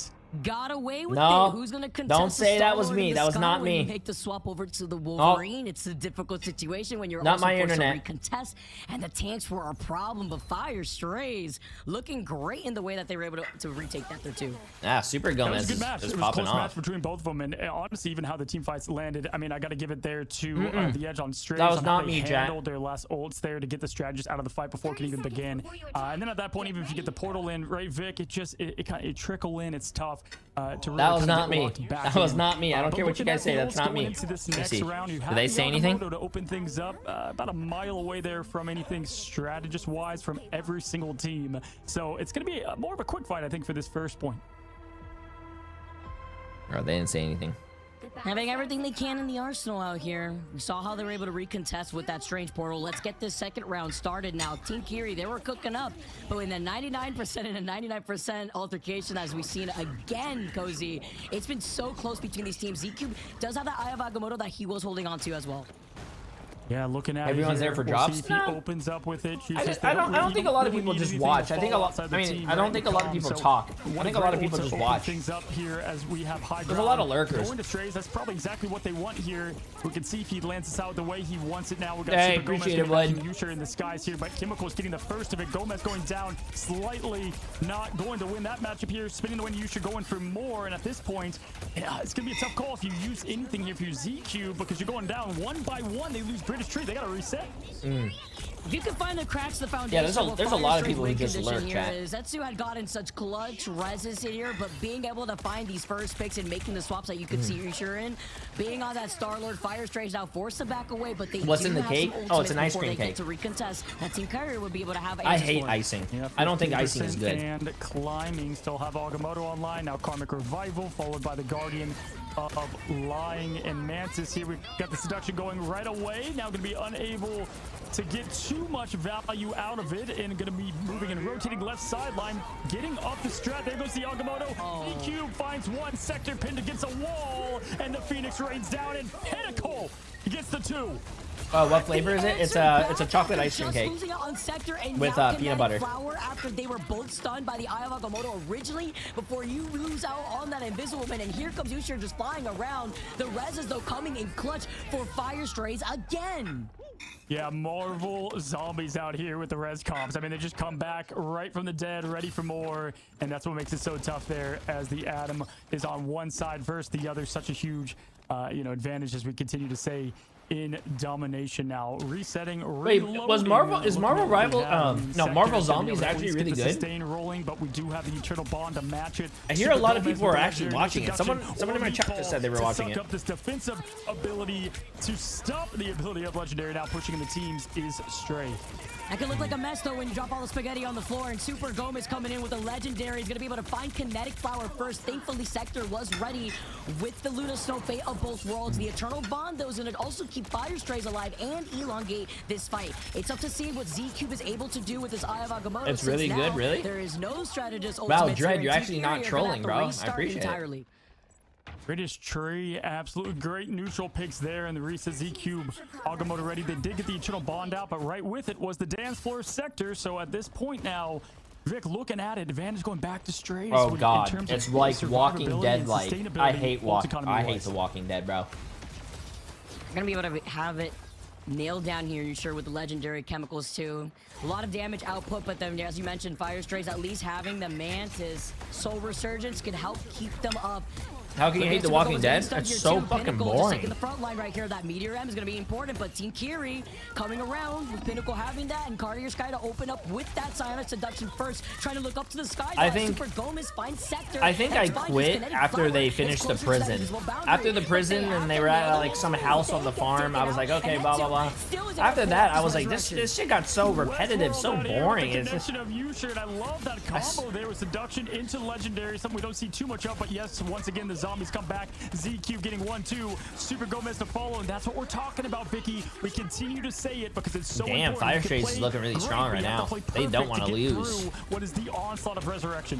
Got away with No, it. Who's gonna contest don't say the that was Star-Lord me. in the That was sky not when you me. make the swap over to the Wolverine? It's a difficult situation when you're Not also my forced internet. to recontest, and the tanks were a problem. But Fire Strays looking great in the way that they were able to retake that there too. Ah, Super That was Gomez a good match. is It was a popping close match off. between both of them, and honestly, even how the team fights landed. I mean, I got to give it there to the edge on Strays. That was on how not they me, Jack. handled their last ults there to get the strategist out of the fight before it can even begin. And then at that point, even if you get the portal in, right, Vic, it trickle in. It's tough to really That was kinda not get me. locked back That was in. not me. I don't But care what you looking guys at say. the That's ults not going me. into this Let's next see. round, you Did have they the say anything? Agamotto to open things up about a mile away there from anything strategist-wise from every single team. So it's going to be more of a quick fight, I think, for this first point. Oh, they didn't say anything. Having everything they can in the arsenal out here. We saw how they were able to recontest with that strange portal. Let's get this second round started now. Team Curie, they were cooking up, but in a 99% and a 99% altercation, as we've seen again, Cozy, it's been so close between these teams. ZQ does have that Eye of Agamotto that he was holding on to as well. Yeah, looking at Everyone's it here, there for we'll drops? see if he No. opens up with it. I don't think a lot of people just watch. I think a lot. I mean, I don't think a lot of people talk. I think a lot of people just watch. Things up here as we have high There's a lot of lurkers. Going to Strays, that's probably exactly what they want here. We can see if he lands this out the way he wants it now. We got Hey, Super Gomez appreciate it, getting bud. Yusha in the skies here, but Chemicals getting the first of it. Gomez going down slightly, not going to win that matchup here. Spinning the win, Yusha going for more, and at this point, yeah, it's gonna be a tough call if you use anything here if you're ZQ because you're going down one by one. They lose British British Tree, they got to reset. If you can find the cracks in the foundation. Yeah, there's a lot of people who just lurk, chat. Zetsu had gotten such clutch reses here, but being able to find these first picks and making the swaps that you could see Yushur being on that Star-Lord Fire Strange now forced to back away, but they What's in the cake? Oh, it's an ice cream cake. To recontest, that Team Kyrie would be able to have. I hate icing. Yeah, I don't think icing is good. And climbing, still have Agamotto online now. Karmic Revival followed by the Guardian of Lying and Mantis here. We've got the seduction going right away. Now going to be unable to get too much value out of it, and going to be moving and rotating left sideline, getting up the strat. There goes the Agamotto. EQ finds one sector pinned against a wall, and the Phoenix rains down, and Pinnacle gets the 2. What flavor is it? It's a chocolate ice cream cake with peanut butter. Flower after they were both stunned by the Eye of Agamotto originally, before you lose out on that Invisible Man, and here comes Yushur just flying around. The reses though coming in clutch for Fire Strays again. Yeah, Marvel zombies out here with the res comps. I mean, they just come back right from the dead, ready for more, and that's what makes it so tough there, as the Atom is on one side first, the other such a huge advantage, as we continue to say, in domination now. Resetting. Wait, is Marvel Rival? No, Marvel Zombies actually really good. Sustain rolling, but we do have the Eternal Bond to match it. I hear a lot of people are actually watching it. Someone in my chat just said they were watching it. Up this defensive ability to stop the ability of Legendary now pushing in the teams is Stray. That could look like a mess though when you drop all the spaghetti on the floor, and Super Gomez coming in with a Legendary. He's going to be able to find Kinetic Flower first. Thankfully, Sector was ready with the Luna Snow Fate of both worlds. The Eternal Bond though is going to also keep Fire Strays alive and elongate this fight. It's up to see what Z-Cube is able to do with his Eye of Agamotto. It's really good, really? There is no strategist. Wow, Dread, you're actually not trolling, bro. I appreciate it. British Tree, absolute great neutral picks there, and the reset Z-Cube Agamotto ready. They did get the Eternal Bond out, but right with it was the dance floor sector. So at this point now, Vic looking at it, advantage going back to Strays. Oh god, it's like Walking Dead like. I hate The Walking Dead, bro. You're gonna be able to have it nailed down here, you sure, with the Legendary chemicals too. A lot of damage output, but then as you mentioned, Fire Strays, at least having the Mantis Soul Resurgence can help keep them up. How can you hate The Walking Dead? That's so fucking boring. In the front line right here, that Meteor M is going to be important, but Team Kiri coming around with Pinnacle having that, and Cartier Sky to open up with that Psionic Seduction first, trying to look up to the sky. I think Super Gomez finds Sector. I think I quit after they finished the prison. After the prison and they were at like some house on the farm, I was like, okay, blah blah blah. After that, I was like, this shit got so repetitive, so boring. It's just... of Yushur, and I love that combo there with Seduction into Legendary, something we don't see too much of, but yes, once again, the zombies come back. Z-Cube getting 1-2. Super Gomez to follow, and that's what we're talking about, Vicky. We continue to say it because it's so important. Damn, Fire Strays is looking really strong right now. They don't want to lose. What is the onslaught of Resurrection?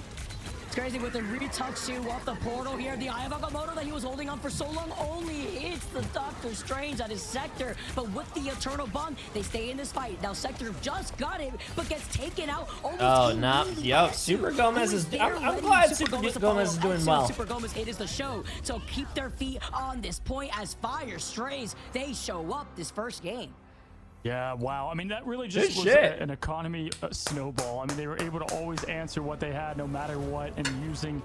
It's crazy with the retouch too off the portal here. The Eye of Agamotto that he was holding on for so long only hits the Doctor Strange at his Sector. But with the Eternal Bond, they stay in this fight. Now Sector just got it, but gets taken out. Oh, no. Yo, Super Gomez is... I'm glad Super Gomez is doing well. Super Gomez, it is the show. So keep their feet on this point as Fire Strays, they show up this first game. Yeah, wow. I mean, that really just was an economy snowball. I mean, they were able to always answer what they had no matter what, and using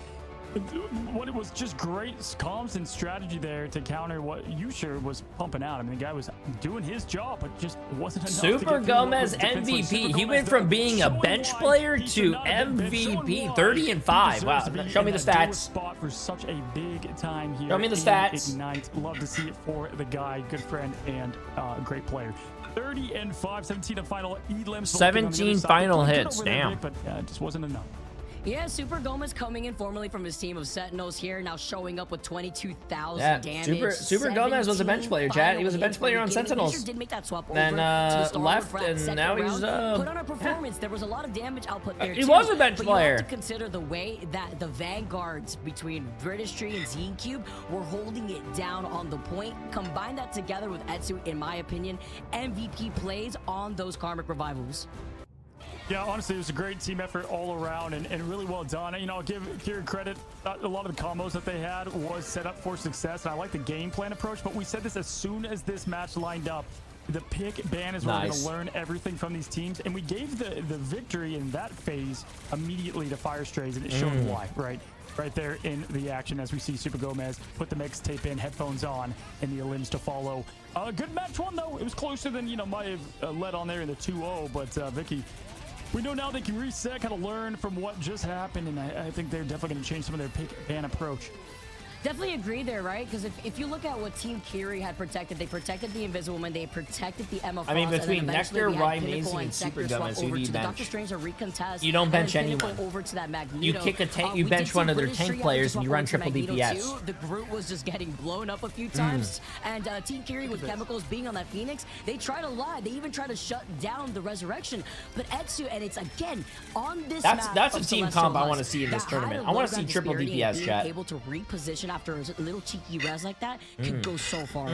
what it was just great comms and strategy there to counter what Yushur was pumping out. I mean, the guy was doing his job, but just wasn't enough. Super Gomez MVP. He went from being a bench player to MVP. 30 and 5. Wow. Show me the stats. Spot for such a big time here. Show me the stats. Ignite. Love to see it for the guy. Good friend and great player. 30 and 5, 17 of final. 17 final hits. Damn. But it just wasn't enough. Yeah, Super Gomez coming in formerly from his team of Sentinels here, now showing up with 22,000 damage. Super Gomez was a bench player, chat. He was a bench player on Sentinels. Did make that swap then left, and now he's put on a performance. There was a lot of damage output there. He was a bench player. But you have to consider the way that the vanguards between British Tree and Z-Cube were holding it down on the point. Combine that together with Etsu, in my opinion, MVP plays on those Karmic Revivals. Yeah, honestly, it was a great team effort all around, and really well done. You know, I'll give Kieran credit. A lot of the combos that they had was set up for success, and I like the game plan approach, but we said this as soon as this match lined up. the pick ban is where we're going Nice. to learn everything from these teams. And we gave the victory in that phase immediately to Fire Strays, and it showed why, right? Right there in the action as we see Super Gomez put the mixtape in, headphones on, and the elims to follow. Good match one, though. It was closer than, might have led on there in the 2-0, but Vicky, we know now they can reset, kind of learn from what just happened, and I think they're definitely going to change some of their pick ban approach. Definitely agree there, right? Because if you look at what Team Kiri had protected, they protected the Invisible Man, they protected the Emma Frost. I mean, between and then Nectar, we had Rye, Pinnacle Mason, and Sector Super swap Gomez, who over do you to the bench? Doctor Strange, a recontest. You don't bench and then Pinnacle anyone. over to that Magneto. You kick a tank. You We bench did see one of their British tank Tree players, actually and you run swap over triple to Magneto DPS. too. The group was just getting blown up a few times, and Team Kiri with Chemicals being on that Phoenix, they tried to lie. They even tried to shut down the Resurrection. But Etsu, and it's again on this map. That's a of team Celestial comp I Husk want to see in this that tournament. had I a want to low see ground triple disparity and DPS, being chat. able to reposition after a little cheeky res like that could go so far.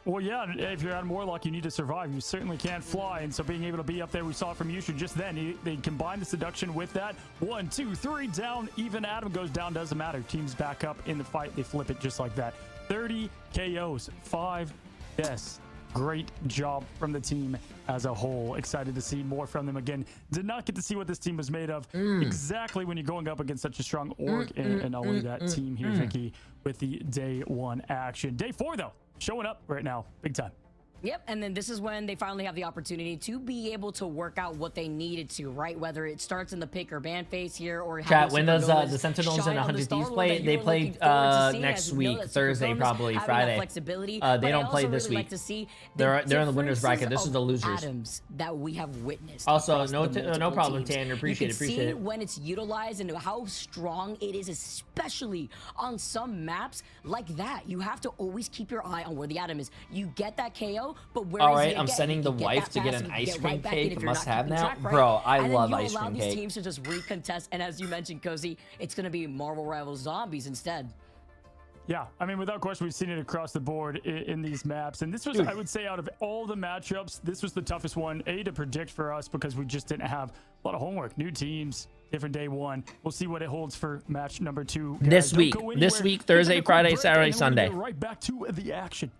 Well, yeah, if you're on Warlock, you need to survive. You certainly can't fly, and so being able to be up there, we saw it from Yushu just then. They combine the seduction with that. 1, 2, 3, down. Even Adam goes down, doesn't matter. Teams back up in the fight. They flip it just like that. 30 KOs, 5 deaths. Great job from the team as a whole. Excited to see more from them again. Did not get to see what this team was made of exactly when you're going up against such a strong org and not only that team here, Vicky, with the day 1 action. Day 4, though, showing up right now, big time. Yep, and then this is when they finally have the opportunity to be able to work out what they needed to, right? Whether it starts in the pick or ban phase here, or Chat, when does the Sentinels and 100 Thieves play? They play next week, Thursday, probably Friday. They don't play this week. They're in the winners bracket. This is the losers. Atoms that we have witnessed. Also, no problem, Tanner. Appreciate it. See when it's utilized and how strong it is, especially on some maps like that. You have to always keep your eye on where the atom is. You get that KO. But where all is right, he I'm again? sending the You get wife that to get pass, an you ice get cream right back in cake. if you're Must not have keeping now, track, right? bro. I And love then you ice allow cream these cake. teams to just recontest, and as you mentioned, Cozy, it's going to be Marvel Rivals Zombies instead. Yeah, I mean, without question, we've seen it across the board in these maps. And this was, I would say, out of all the matchups, this was the toughest one, to predict for us because we just didn't have a lot of homework. New teams, different day 1. We'll see what it holds for match number 2. This week, Thursday, Friday, Saturday, Sunday. Right back to the action.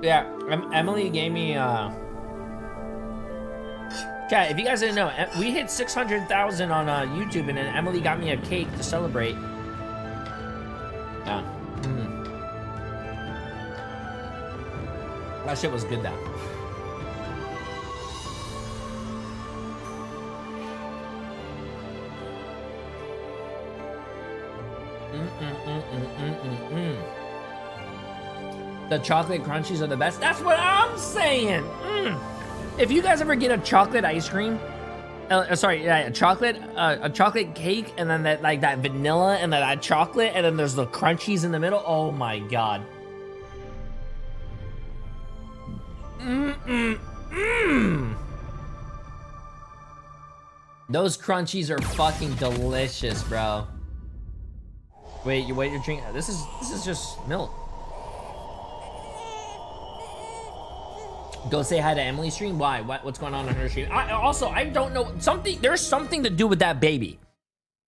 Yeah, Emily gave me chat, if you guys didn't know, we hit 600,000 on YouTube, and then Emily got me a cake to celebrate. Yeah. That shit was good, though. The chocolate crunchies are the best. That's what I'm saying. If you guys ever get a chocolate ice cream, a chocolate cake, and then that vanilla, and then that chocolate, and then there's the crunchies in the middle. Oh my god. Those crunchies are fucking delicious, bro. Wait, you're drinking. This is just milk. Go say hi to Emily's stream. Why? What's going on her stream? I don't know. There's something to do with that baby.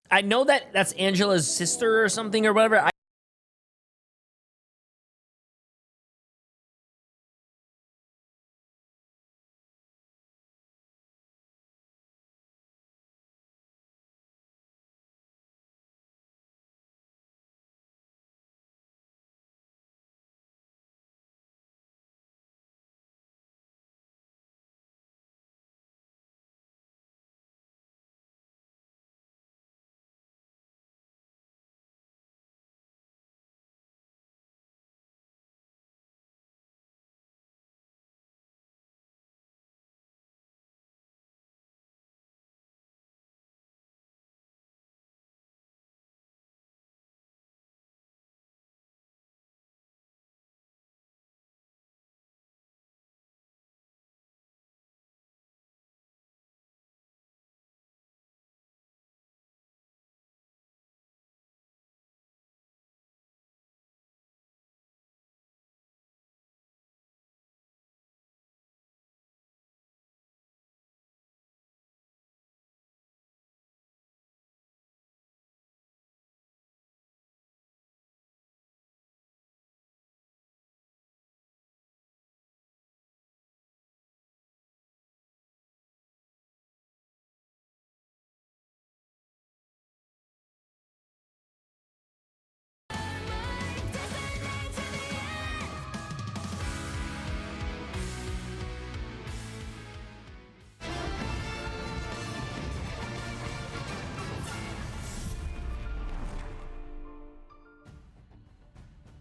I know that's Angela's sister or something or whatever.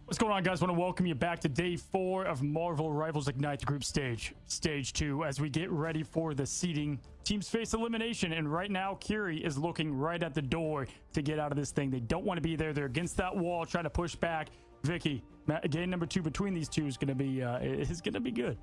What's going on, guys? Want to welcome you back to day 4 of Marvel Rivals Ignite, the group stage, stage 2, as we get ready for the seeding. Teams face elimination, and right now, Curie is looking right at the door to get out of this thing. They don't want to be there. They're against that wall, trying to push back. Vicky, game number 2 between these two is going to be good.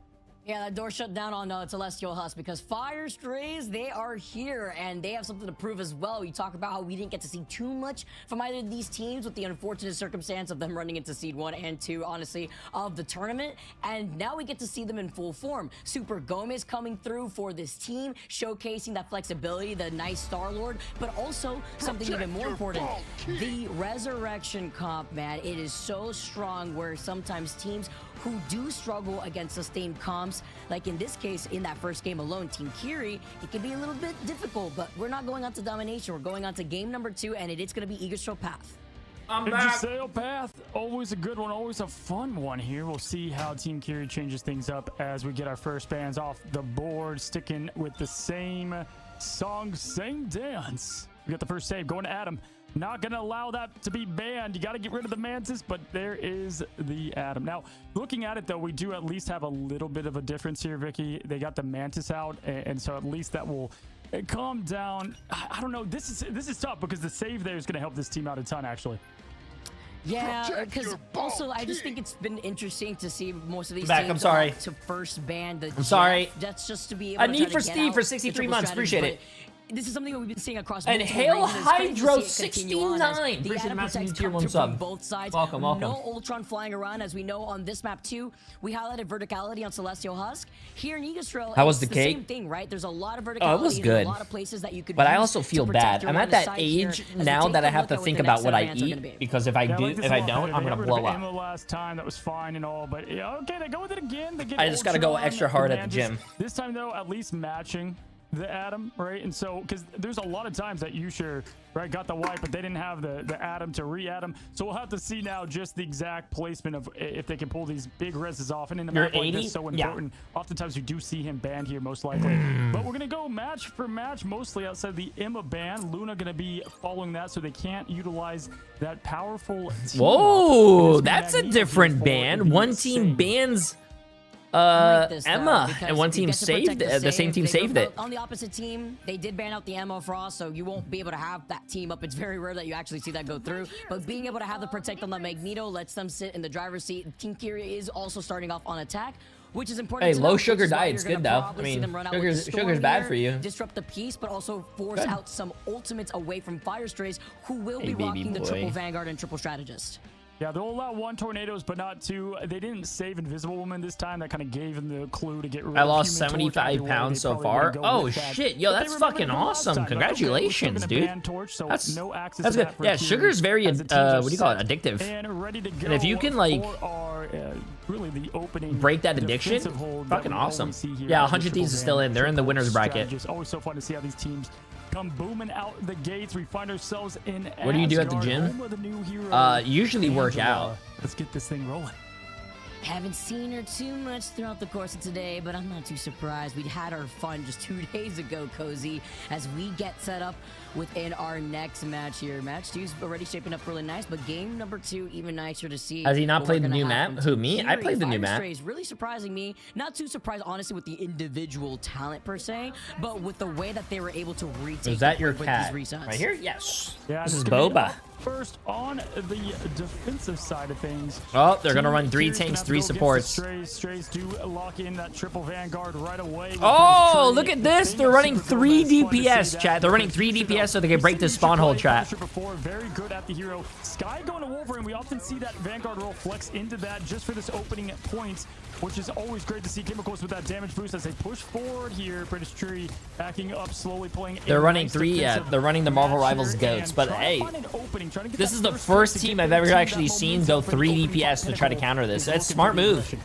Yeah, that door shut down on Celestial Husk because Fire Strays, they are here and they have something to prove as well. You talk about how we didn't get to see too much from either of these teams with the unfortunate circumstance of them running into Seed 1 and 2, honestly, of the tournament. And now we get to see them in full form. Super Gomez coming through for this team, showcasing that flexibility, the nice Star-Lord, but also something even more important, the Resurrection comp, man. It is so strong where sometimes teams who do struggle against sustained comps, like in this case, in that first game alone, Team Kiri, it can be a little bit difficult, but we're not going on to domination. We're going on to game number 2, and it's going to be Yggdrasil Path. Yggdrasil Path, always a good one, always a fun one here. We'll see how Team Kiri changes things up as we get our first bans off the board, sticking with the same song, same dance. We got the first save going to Adam. Not going to allow that to be banned. You got to get rid of the Mantis, but there is the Adam. Now, looking at it, though, we do at least have a little bit of a difference here, Vicky. They got the Mantis out, and so at least that will calm down. I don't know. This is tough because the save there is going to help this team out a ton, actually. Yeah, because also I just think it's been interesting to see most of these Back, teams I'm sorry. to first ban the I'm sorry. That's just to be able A to need try to for get Steve out for the 63 triple months. strategy, Appreciate it. This is something that we've been seeing across And multiple Hail regions. It's great to Hydro see it continue on as 69. the Appreciate the Adam massive protects tier come 1 through sub. from both sides. Welcome. No Ultron flying around, as we know on this map too. We highlighted verticality on Celestial Husk. Here in Yggdrasil, How was it's the the cake? same thing, right? There's a lot of verticality. Oh, it was good. A lot of places that you could But I use also to feel protect bad. your I'm line at of that sight here. age As we now take that a I have look to at think the about next what set I of bans are gonna eat, be. because if I Yeah, do, like this if I one. don't, They I'm got gonna rid blow of up. ammo last time. That was fine and all, but yeah, okay, they go with it again. They get I just gotta go Ultron, extra hard at the Mantis. gym. This time though, at least matching the Adam, right? And so, because there's a lot of times that you right, got the wipe, but they didn't have the Adam to re-Adam. So we'll have to see now just the exact placement of if they can pull these big reses off. And in the You're map like 80? this, so Yeah. important. Oftentimes you do see him banned here, most likely. But we're gonna go match for match, mostly outside the Emma ban. Luna gonna be following that, so they can't utilize that powerful team. Whoa, that's a different ban. One team bans Emma, and one team saved the same team saved it. On the opposite team, they did ban out the Emma Frost, so you won't be able to have that team up. It's very rare that you actually see that go through. But being able to have the protect on the Magneto lets them sit in the driver's seat. Team Kiri is also starting off on attack, which is important. Hey, to low note, sugar which is why diet's you're good gonna though. I probably mean, see them run out with the Storm sugar's bad here, for you. disrupt the piece, but also force Good. out some ultimates away from Fire Strays, who will Hey, be baby rocking the boy. triple Vanguard and triple Strategist. Yeah, they'll allow 1 tornadoes, but not 2. They didn't save Invisible Woman this time. That kind of gave them the clue to get rid of I lost Human Torch 75 anyway. pounds They so probably far. wouldn't go Oh with that. shit, yo, But they that's remembered fucking it from last awesome. time. Like, okay, we're still Congratulations, gonna dude. ban Torch, so That's no access that's to good. that for Yeah, Kiri sugar's very as the teams are what do you call it? set Addictive. and ready to go And if you can like for our, really the opening break that addiction, defensive hold that fucking we awesome. always see here Yeah, as the 100 Thieves is still in. They're in the triple winners bracket. strategist. Always so fun to see how these teams come booming out the gates. We find ourselves in What do you do at the Asgard, gym? home of the new hero, Usually work Angela. out. Let's get this thing rolling. Haven't seen her too much throughout the course of today, but I'm not too surprised. We had our fun just 2 days ago, Cozy, as we get set up within our next match here. Match 2's already shaping up really nice, but game number 2 even nicer to see. Has he not what played we're the gonna new have map? from Who, me? Team I played the new Fire map. Strays really surprising me. Not too surprised, honestly, with the individual talent per se, but with the way that they were able to retake. Is that the your point with cat? these resets. Right here? Yes. Yeah, This is gonna be Boba. up first on the defensive side of things. Oh, they're gonna Team run 3 Kiri's gonna tanks, have to 3 go against the supports. Strays. Strays do lock in that triple Vanguard right away. with Oh, this look trade. at this. The They're thing running of Super 3 Gomez, fun to see DPS, that. chat. They're running 3 DPS so they can We've break seen this you spawn play hole trap. Punisher before, very good at the hero. Sky going to Wolverine. We often see that Vanguard roll flex into that just for this opening at points, which is always great to see. Chemicals with that damage boost as they push forward here. British Tree backing up slowly, playing. They're a running nice 3, yeah. defensive They're running the Marvel match Rivals here goats, and but trying to hey, find an opening, trying to get this that is the first first pick to team get I've their ever team actually that seen momentum go for the 3 opening DPS to try to Pinnacle counter this. is That's a looking smart really move. good.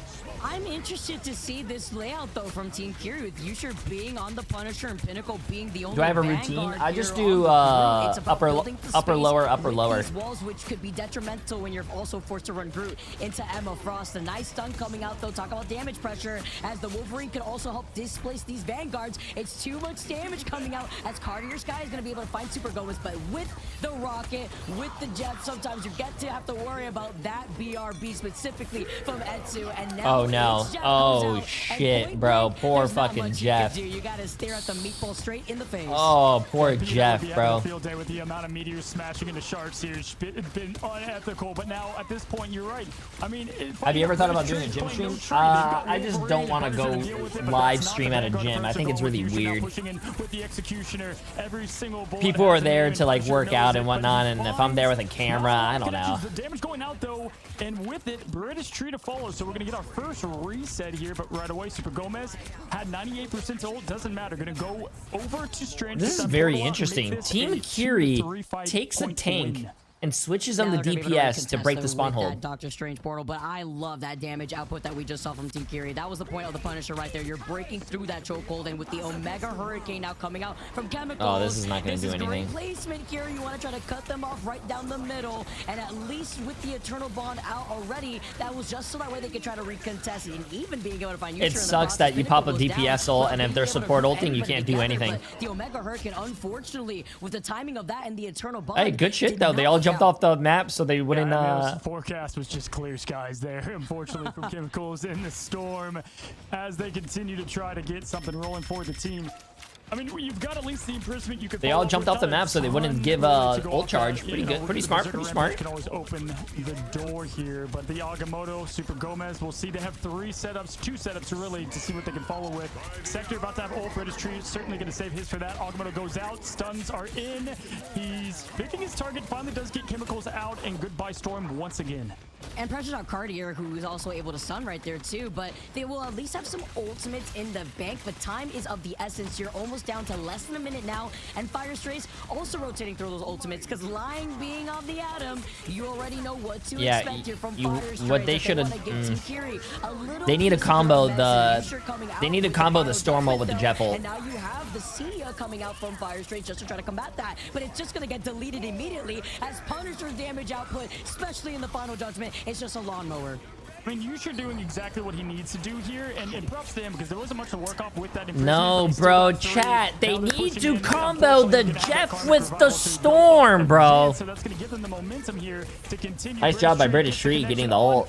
I'm interested to see this layout though from Team Curie, with Yusher being on the Punisher and Pinnacle being the only. Do I have a routine? I just do upper, lower. These walls, which could be detrimental when you're also forced to run Groot into Emma Frost. A nice stun coming out though. Talk about damage pressure, as the Wolverine can also help displace these Vanguards. It's too much damage coming out, as Cartier Sky is going to be able to find Super Gomez, but with the rocket, with the jet, sometimes you get to have to worry about that BRB specifically from Etsu. And now oh no! Oh shit, bro! Poor fucking Jeff. You gotta stare at the meatball straight in the face. Oh, poor Jeff, bro. Field day with the amount of meteors smashing into sharks here. It's been unethical, but now at this point, you're right. I mean, have you ever thought about doing a gym stream? I just don't want to go live stream at a gym. I think it's really weird. People are there to like work out and whatnot, and if I'm there with a camera, I don't know. The damage going out though, and with it, British Tree to follow. So we're gonna get our first reset here, but right away, Super Gomez had 98% ult. Doesn't matter. Gonna go over to Strange. This is very interesting. Team Curie takes a tank and switches on the DPS to break the spawn hold. Doctor Strange portal, but I love that damage output that we just saw from Team Curie. That was the point of the Punisher right there. You're breaking through that chokehold, and with the Omega Hurricane now coming out from Chemicals. Oh, this is not going to do anything. Great placement here. You want to try to cut them off right down the middle, and at least with the Eternal Bond out already, that was just so that way they could try to recontest it, and even being able to find. It sucks that you pop a DPS ult, and if they're support ulting, you can't do anything. The Omega Hurricane, unfortunately, with the timing of that and the Eternal Bond. Hey, good shit though. They all jumped off the map, so they wouldn't. The forecast was just clear skies there, unfortunately, from Chemicals in the storm, as they continue to try to get something rolling for the team. I mean, you've got at least the imprisonment you could. They all jumped off the map, so they wouldn't give ult charge. Pretty good, pretty smart, pretty smart. Can always open the door here, but the Agamotto, Super Gomez, we'll see. They have two setups really to see what they can follow with. Sector about to have ult. British Tree certainly going to save his for that. Agamotto goes out. Stuns are in. He's picking his target. Finally does get Chemicals out, and goodbye Storm once again. And pressure's on Cartier, who is also able to stun right there too, but they will at least have some ultimates in the bank, but time is of the essence. You're almost down to less than a minute now, and Fire Strays also rotating through those ultimates, because lying being on the Atom, you already know what to expect here from Fire Strays. What they should have, they need to combo the Storm ult with the Jeff ult. And now you have the Sia coming out from Fire Strays just to try to combat that, but it's just going to get deleted immediately, as Punisher's damage output, especially in the final judgment, it's just a lawnmower. I mean, Yusher doing exactly what he needs to do here, and props to him, because there wasn't much to work off with that. No, bro, chat. They need to combo the Jeff with the Storm, bro. So that's going to give them the momentum here to continue. Nice job by British Tree getting the ult.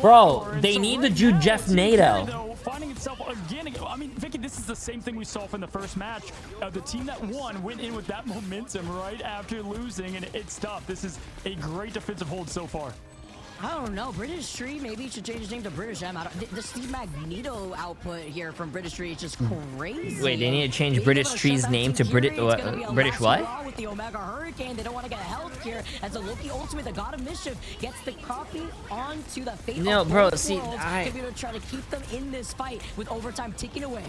Bro, they need to do Jeff NATO. Finding itself again. I mean, Vicky, this is the same thing we saw from the first match. The team that won went in with that momentum right after losing, and it's tough. This is a great defensive hold so far. I don't know. British Tree maybe should change his name to British M. The Steve Magneto output here from British Tree is just crazy. Wait, they need to change British Tree's name to British what? With the Omega Hurricane, they don't want to get health here as the Loki ultimate, the God of Mischief, gets the copy onto the fate of bro, both see, worlds to be able to try to keep them in this fight with overtime ticking away.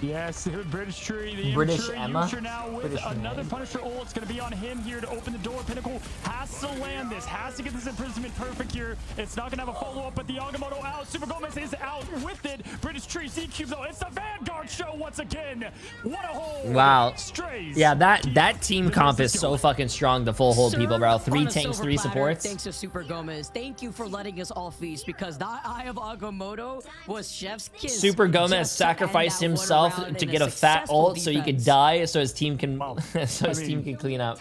Yes, British Tree, the British Emma. Now with British another Punisher ult. It's going to be on him here to open the door. Pinnacle has to land this, has to get this imprisonment perfect here. It's not going to have a follow-up, but the Agamotto out. Super Gomez is out with it. British Tree, Z-Cube though. It's the Vanguard show once again. What a hold. Wow. Strays. Yeah, that team comp is so fucking strong to full hold people, bro. 3 tanks, 3 supports. Thanks to Super Gomez. Thank you for letting us all feast, because that Eye of Agamotto was chef's kiss. Super Gomez sacrificed himself to get a fat ult so he could die, so his team can can clean up.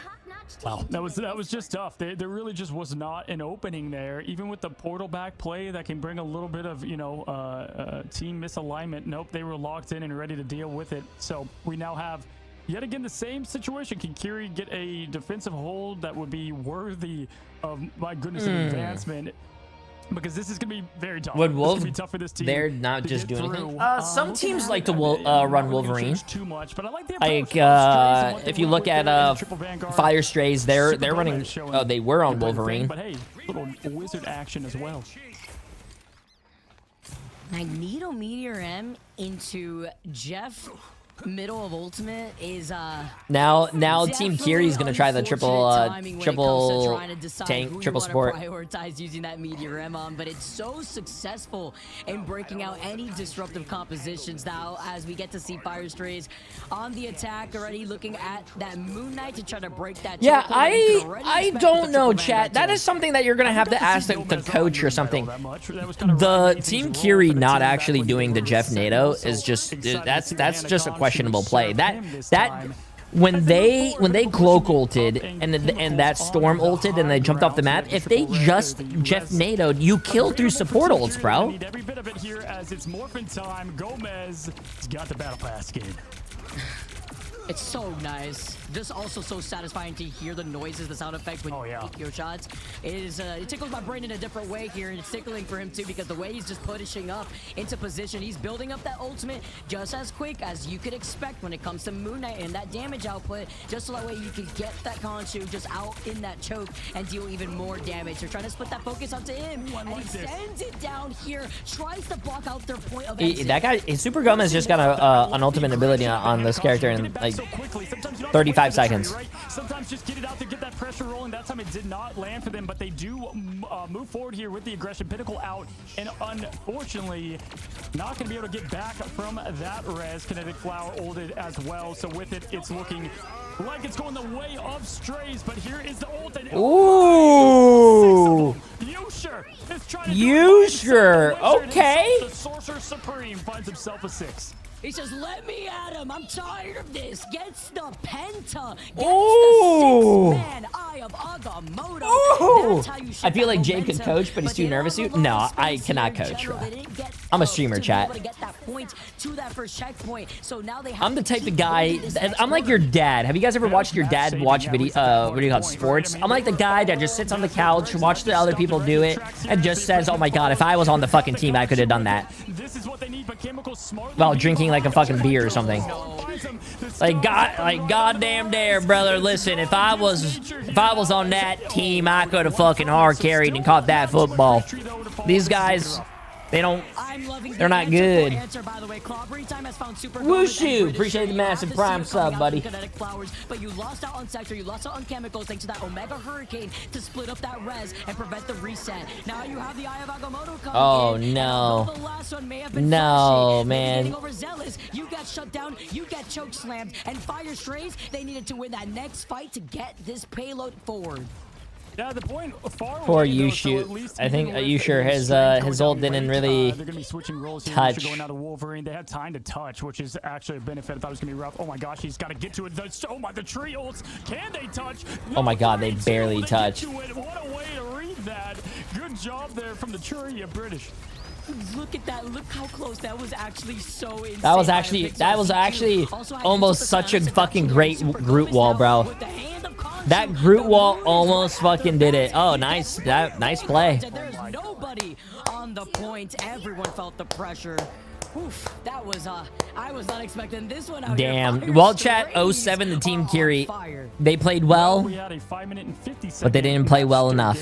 Wow, that was just tough. There really just was not an opening there, even with the portal back play that can bring a little bit of team misalignment. Nope, they were locked in and ready to deal with it. So we now have yet again the same situation. Can Curie get a defensive hold that would be worthy of, my goodness, an advancement? Because this is going to be very tough. Would Wolf? Be tough for this team. They're not just doing anything. Some teams like to run Wolverine. Too much, but I like the if you look at Fire Strays, they're running. Oh, they were on Wolverine. But hey, little wizard action as well. Magneto Meteor M into Jeff middle of ultimate is Now Team Kiri's gonna try the triple tank, triple support. Prioritize using that meteor rim on, but it's so successful in breaking out any disruptive compositions now as we get to see Fire Strays on the attack already looking at that Moon Knight to try to break that. Yeah, I don't know, chat. That is something that you're gonna have to ask the coach or something. The Team Kiri not actually doing the Jeff NATO is just that's just a questionable play. That when they cloak ulted and that storm ulted and they jumped off the map, if they just Jeff NATO'd, you kill through support ults, bro. Need every bit of it here as it's morphin time. Gomez has got the battle pass game. It's so nice. Just also so satisfying to hear the noises, the sound effect when you take your shots. It is it tickles my brain in a different way here, and it's tickling for him too because the way he's just pushing up into position, he's building up that ultimate just as quick as you could expect when it comes to Moon Knight and that damage output, just so that way you can get that Khonshu just out in that choke and deal even more damage. They're trying to split that focus onto him, and he sends it down here, tries to block out their point of exit. That guy, Super Gomez just got an ultimate ability on this character in like 35 seconds. Sometimes just get it out there, get that pressure rolling. That time it did not land for them, but they do move forward here with the aggression. Pinnacle out, and unfortunately, not going to be able to get back from that res. Kinetic Flower ulted as well, so with it, it's looking like it's going the way of Strays, but here is the ult. Ooh! You sure? Okay. The Sorcerer Supreme finds himself a 6. He says, let me at him. I'm tired of this. Gets the Penta. Gets Ooh. the 6-man Eye of Agamotto. Ooh. That's how you I feel like Jay could coach, but he's too nervous to. No, I cannot coach, bro. I'm a streamer, chat. I'm the type of guy. I'm like your dad. Have you guys ever watched your dad watch video? What do you call it? Sports? I'm like the guy that just sits on the couch, watch the other people do it, and just says, "Oh my god, if I was on the fucking team, I could have done that." While drinking like a fucking beer or something. Like goddamn dare, brother. Listen, if I was on that team, I could have fucking hard carried and caught that football. These guys, they're not good. Wushu! Appreciate the massive prime sub, buddy. But you lost out on sector, you lost out on chemicals thanks to that Omega Hurricane to split up that res and prevent the reset. Now you have the Eye of Agamotto coming Oh in, no. the last one may have been No, flashy. man. Overzealous, you got shut down, you got choke slammed, and Fire Strays, they needed to win that next fight to get this payload forward. Yeah, the point far Poor away, you though, shoot. so at least I think even you with sure it, his going ult down didn't great, really they're gonna be switching roles here. touch. Going out to Wolverine. They had time to touch, which is actually a benefit. I thought it was gonna be rough. Oh my gosh, he's got to get to it. Oh my, the tree ults. Can they touch? Oh my god, they barely touched. What a way to read that. Good job there from the tree of British. Look at that. Look how close. That was actually so insane. That was actually almost such a fucking great Groot wall, bro. That Groot wall almost fucking did it. Oh, nice. Nice play. There's nobody on the point. Everyone felt the pressure. Oof, that was I was not expecting this one out Damn. here. Well, chat 07 the Team Kiri. They played well, but they didn't play well enough.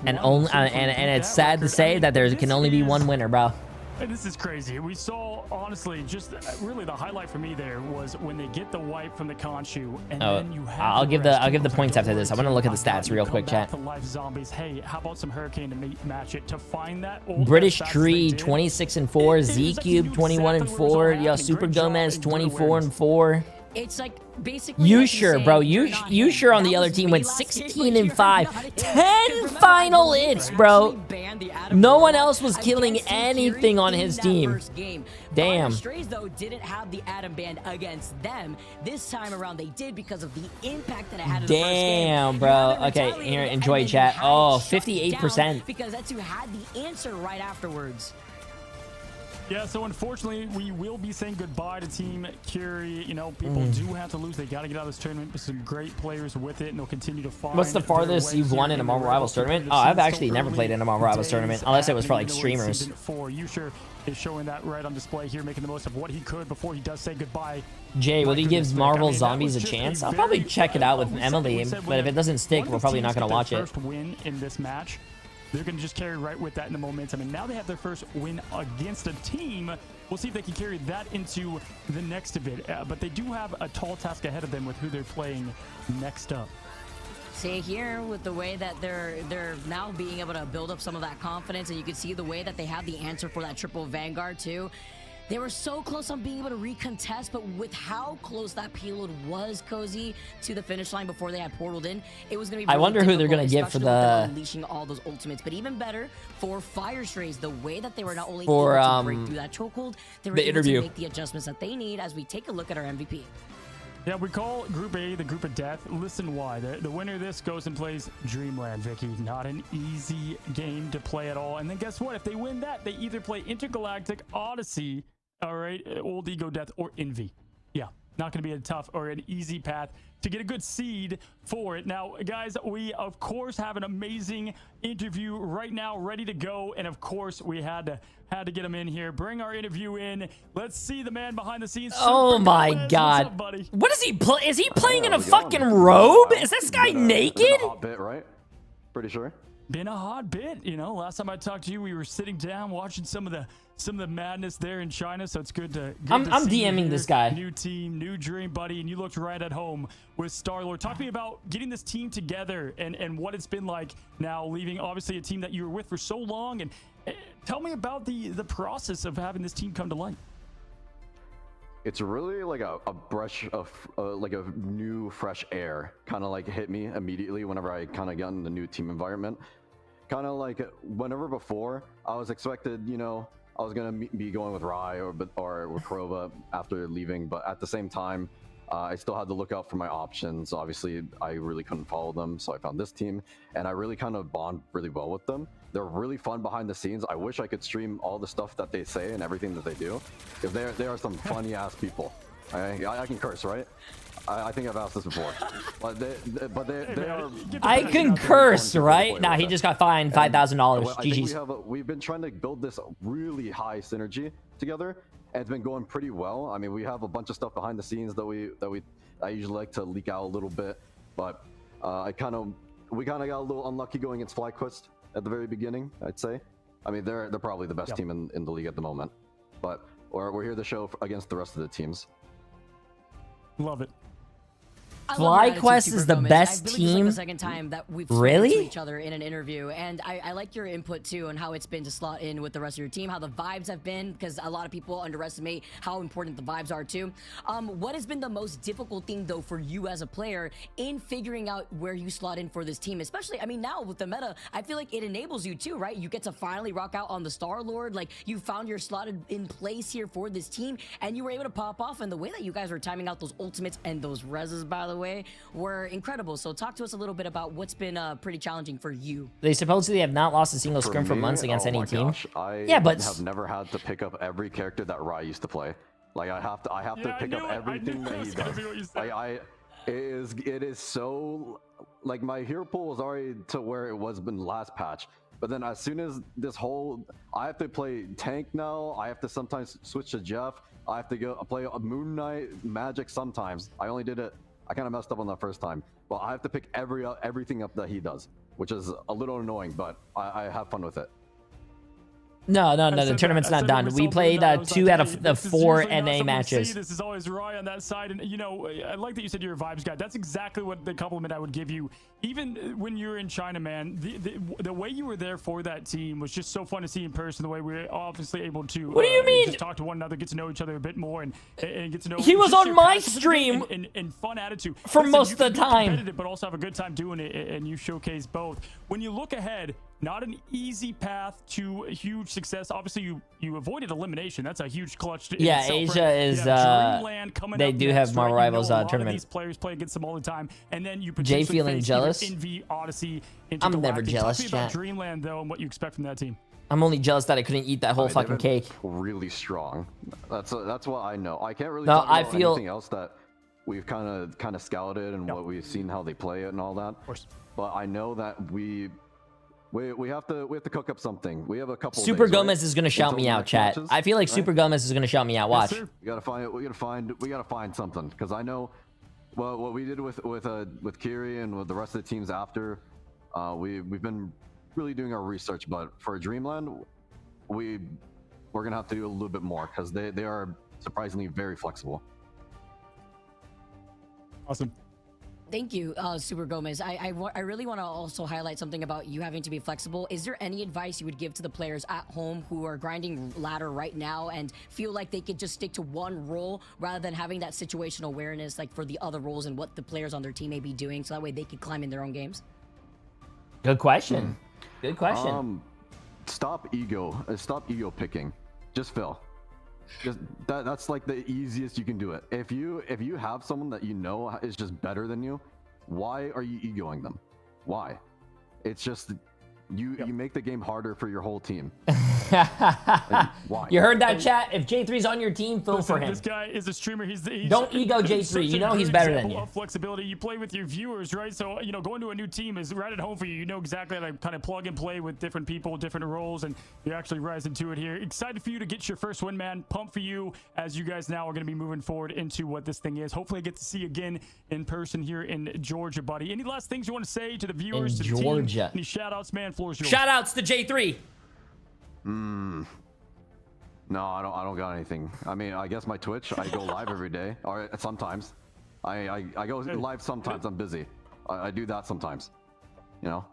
And it's sad to say that there can only be one winner, bro. And this is crazy. We saw, honestly, just really the highlight for me there was when they get the wipe from the Khonshu, and then you have I'll give the points after this. I want to look at the stats real quick, chat. To life zombies. Hey, how about some Hurricane to match it to find that old British Tree 26-4, Z Cube 21-4, yo Super Gomez 24-4. It's like basically You sure, bro? You sure on the other team went 16-5, 10 final hits, bro. No one else was killing anything on his team. Damn. Strays though didn't have the Atom Band against them. This time around they did because of the impact that it had in the first game. Damn, bro. Okay, here, enjoy chat. Oh, 58%. Because that's who had the answer right afterwards. Yeah, so unfortunately, we will be saying goodbye to Team Kiri. You know, people do have to lose. They got to get out of this tournament with some great players with it, and they'll continue to find. What's the farthest you've won in a Marvel Rivals tournament? Oh, I've actually never played in a Marvel Rivals tournament, unless it was for like streamers. Yusher is showing that right on display here, making the most of what he could before he does say goodbye. Jay, will he give Marvel Zombies a chance? I'll probably check it out with Emily, but if it doesn't stick, we're probably not going to watch it. First win in this match. They're going to just carry right with that in the momentum. And now they have their first win against a team we'll see if they can carry that into the next event. But they do have a tall task ahead of them with who they're playing next up. See here with the way that they're now being able to build up some of that confidence, and you can see the way that they have the answer for that triple Vanguard too. They were so close on being able to recontest, but with how close that payload was, Cozy, to the finish line before they had portaled in, it was going to be really I wonder who they're difficult, going to get for especially with them the unleashing all those ultimates. But even better for Fire Strays, the way that they were not only for, able to break through that chokehold, they were the able interview. to make the adjustments that they need as we take a look at our MVP. Yeah, we call Group A the Group of Death. Listen why. The winner of this goes and plays Dreamland, Vicky. Not an easy game to play at all. And then guess what? If they win that, they either play Intergalactic, Odyssey, all right, Old Ego Death, or Envy. Yeah, not going to be a tough or an easy path to get a good seed for it. Now, guys, we, of course, have an amazing interview right now ready to go. And, of course, we had to get him in here. Bring our interview in. Let's see the man behind the scenes. Oh my God! What's up, buddy? What is he play? Is he playing in a fucking robe? Is this guy naked? Been a hot bit, right? Pretty sure. Been a hot bit. You know, last time I talked to you, we were sitting down watching some of the madness there in China. So it's good to. I'm see you DMing here. this guy. New team, new dream, buddy, and you looked right at home with Star-Lord. Talk to me about getting this team together and what it's been like now, leaving obviously a team that you were with for so long, and tell me about the process of having this team come to light. It's really like a brush of like a new fresh air kind of like hit me immediately whenever I kind of got in the new team environment. Kind of like whenever before I was expected, you know, I was gonna be going with Rai or with Krova after leaving, but at the same time, I still had to look out for my options. Obviously, I really couldn't follow them, so I found this team, and I really kind of bond really well with them. They're really fun behind the scenes. I wish I could stream all the stuff that they say and everything that they do, because they are some funny ass people. I can curse, right? I think I've asked this before, but they are. I can curse, right? Nah, he just got fined $5,000. I think GG's. we've been trying to build this really high synergy together, and it's been going pretty well. I mean, we have a bunch of stuff behind the scenes that I usually like to leak out a little bit, but we kind of got a little unlucky going against FlyQuest at the very beginning, I'd say. I mean, they're probably the best team in the league at the moment, but we're here to show against the rest of the teams. Love it. FlyQuest is the best team. It's like the second time that we've spoken to each other in an interview, and I like your input too on how it's been to slot in with the rest of your team, how the vibes have been, because a lot of people underestimate how important the vibes are too. What has been the most difficult thing though for you as a player in figuring out where you slot in for this team? Especially, I mean, now with the meta, I feel like it enables you too, right? You get to finally rock out on the Star-Lord, like you found your slotted in place here for this team, and you were able to pop off. And the way that you guys were timing out those ultimates and those reses, by the way, were incredible. So talk to us a little bit about what's been pretty challenging for you. They supposedly have not lost a single scrim for months against any team. I have never had to pick up every character that Rai used to play. Like I have to pick up everything that he does. Like it is so like my hero pool was already to where it was in last patch. But then as soon as this whole, I have to play tank now. I have to sometimes switch to Jeff. I have to go play a Moon Knight Magic sometimes. I only did it. I kind of messed up on that first time, but I have to pick everything up that he does, which is a little annoying, but I have fun with it. No, the tournament's not done. We played 2 out of the 4 NA matches. This is always Rai on that side, and you know, I like that you said you're a vibes guy. That's exactly what the compliment I would give you. Even when you were in China, man, the way you were there for that team was just so fun to see in person. The way we were obviously able to. What do you mean? Just talk to one another, get to know each other a bit more, and get to know. He was on my stream and fun attitude for most of the time. But also have a good time doing it, and you showcase both. When you look ahead. Not an easy path to huge success. Obviously, you avoided elimination. That's a huge clutch. Yeah, Asia is. They do have Marvel Rivals tournament. These players play against them all the time, and then you Jay feeling jealous. Envy, Odyssey, I'm never jealous. Talk to me about Dreamland though, and what you expect from that team. I'm only jealous that I couldn't eat that whole fucking cake. Really strong. That's what I know. I can't really. No, talk about anything else that we've kind of scouted and what we've seen how they play it and all that. Of course. But I know that we have to cook up something. We have a couple. Super days, Gomez right? is gonna shout me out, chat. Matches, I feel like Super Gomez is gonna shout me out. Watch. Yes, we gotta find something because I know. Well, what we did with Kiri and with the rest of the teams after, we've been really doing our research. But for Dreamland, we're we're gonna have to do a little bit more because they are surprisingly very flexible. Awesome. Thank you, Super Gomez. I really want to also highlight something about you having to be flexible. Is there any advice you would give to the players at home who are grinding ladder right now and feel like they could just stick to one role rather than having that situational awareness like for the other roles and what the players on their team may be doing so that way they could climb in their own games? Good question. Good question. Stop ego picking. Just fill. Just that's like the easiest you can do it. If you have someone that you know is just better than you, why are you egoing them? Why? It's just you make the game harder for your whole team. Like, why? You heard that, chat? If Jay3's on your team, fill for him. This guy is a streamer. He's Don't ego Jay3. You know he's better than you. Flexibility. You play with your viewers, right? So, you know, going to a new team is right at home for you. You know exactly how to kind of plug and play with different people, different roles, and you're actually rising to it here. Excited for you to get your first win, man. Pumped for you as you guys now are going to be moving forward into what this thing is. Hopefully I get to see you again in person here in Georgia, buddy. Any last things you want to say to the viewers, to the team? Any shout-outs, man? Floor's yours. Shout-outs to Jay3. No, I don't got anything. I mean, I guess my Twitch, I go live every day, or sometimes. I go live sometimes. I'm busy. I do that sometimes. You know.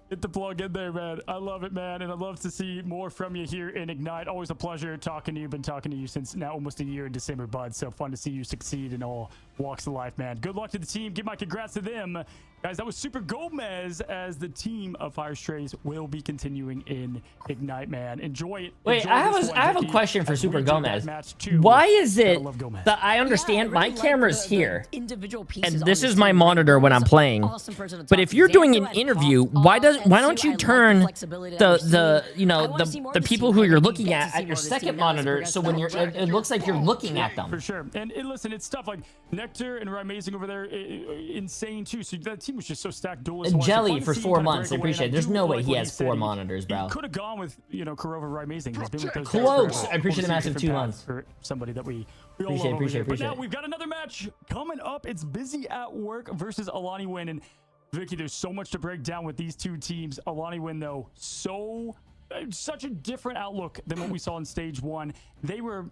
Get the plug in there, man. I love it, man, and I'd love to see more from you here in Ignite. Always a pleasure talking to you. Been talking to you since now almost a year in December, bud. So fun to see you succeed in all walks of life, man. Good luck to the team. Give my congrats to them. Guys, that was Super Gomez as the team of Fire Strays will be continuing in Ignite, man. Enjoy it. Wait, I have a question for Super Gomez. Why is it that I understand my camera's here, and this is my monitor when I'm playing, but if you're doing an interview, why don't you turn the people who you're looking at your second monitor so when it looks like you're looking at them? For sure. And listen, it's stuff like Nectar and Amazing over there, insane too. So that team was just so stacked. And Jelly for 4 months. I appreciate it. There's no way he has 4 monitors, bro. Could have gone with Kurova Amazing. He's been with those Close. I appreciate the massive 2 months. For somebody that we appreciate. But now we've got another match coming up. It's Busy at Work versus Alani Win. And Vicky, there's so much to break down with these two teams. Alani Win, though, such a different outlook than what we saw in stage 1. They were,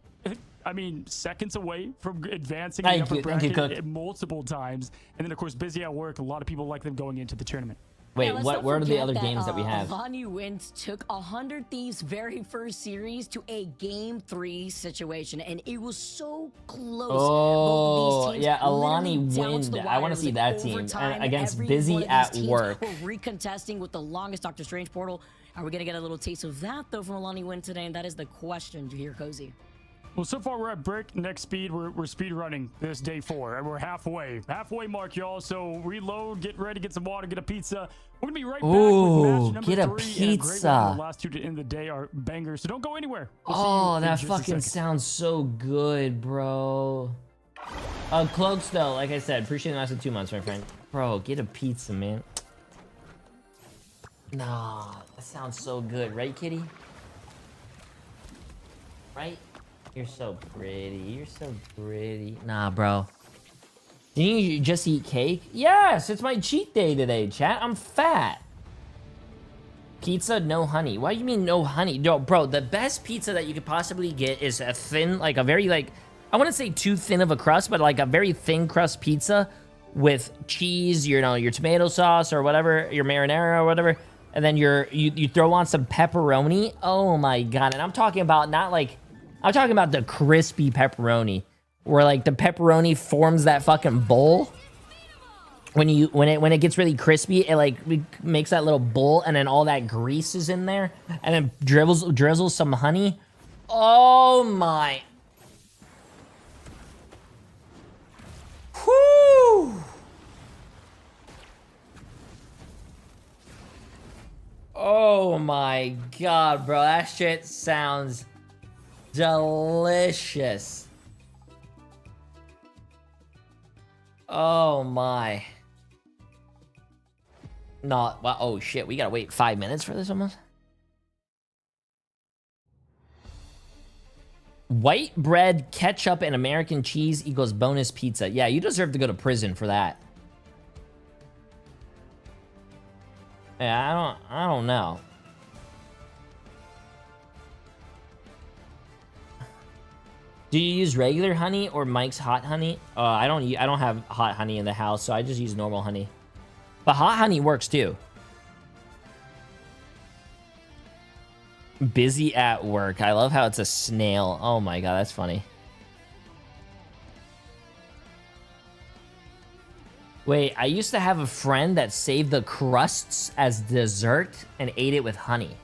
I mean, seconds away from advancing in the upper bracket multiple times. And then, of course, Busy at Work. A lot of people like them going into the tournament. Wait, what are the other games that we have? Alani Win took 100 Thieves' very first series to a Game 3 situation, and it was so close. Oh, yeah, Alani Win. I want to see that team against Busy at Work. We're recontesting with the longest Doctor Strange portal. Are we going to get a little taste of that, though, from Alani Win today? And that is the question here, Cozy. Well, so far we're at breakneck speed. We're speed running this day 4, and we're halfway mark, y'all. So reload, get ready, get some water, get a pizza. We're gonna be right back with match number 3. Pizza. The last 2 to end the day are bangers, so don't go anywhere. We'll that fucking sounds so good, bro. Cloaks though, like I said, appreciate the last 2 months, my friend. Bro, get a pizza, man. Nah, that sounds so good, right, kitty? Right? You're so pretty. You're so pretty. Nah, bro. Didn't you just eat cake? Yes, it's my cheat day today, chat. I'm fat. Pizza, no honey. Why do you mean no honey? No, bro, the best pizza that you could possibly get is a thin, like a very, like, I wouldn't say too thin of a crust, but like a very thin crust pizza with cheese, your tomato sauce or whatever, your marinara or whatever. And then you throw on some pepperoni. Oh my God. And I'm talking about not like, I'm talking about the crispy pepperoni, where like the pepperoni forms that fucking bowl. When it gets really crispy, it like makes that little bowl, and then all that grease is in there, and then drizzles some honey. Oh my! Whoo! Oh my God, bro, that shit sounds delicious. Oh my. No, well, oh shit, we gotta wait 5 minutes for this almost. White bread, ketchup, and American cheese equals bonus pizza. Yeah, you deserve to go to prison for that. Yeah, I don't know. Do you use regular honey or Mike's hot honey? I don't have hot honey in the house, so I just use normal honey. But hot honey works too. Busy at work. I love how it's a snail. Oh my god, that's funny. Wait, I used to have a friend that saved the crusts as dessert and ate it with honey.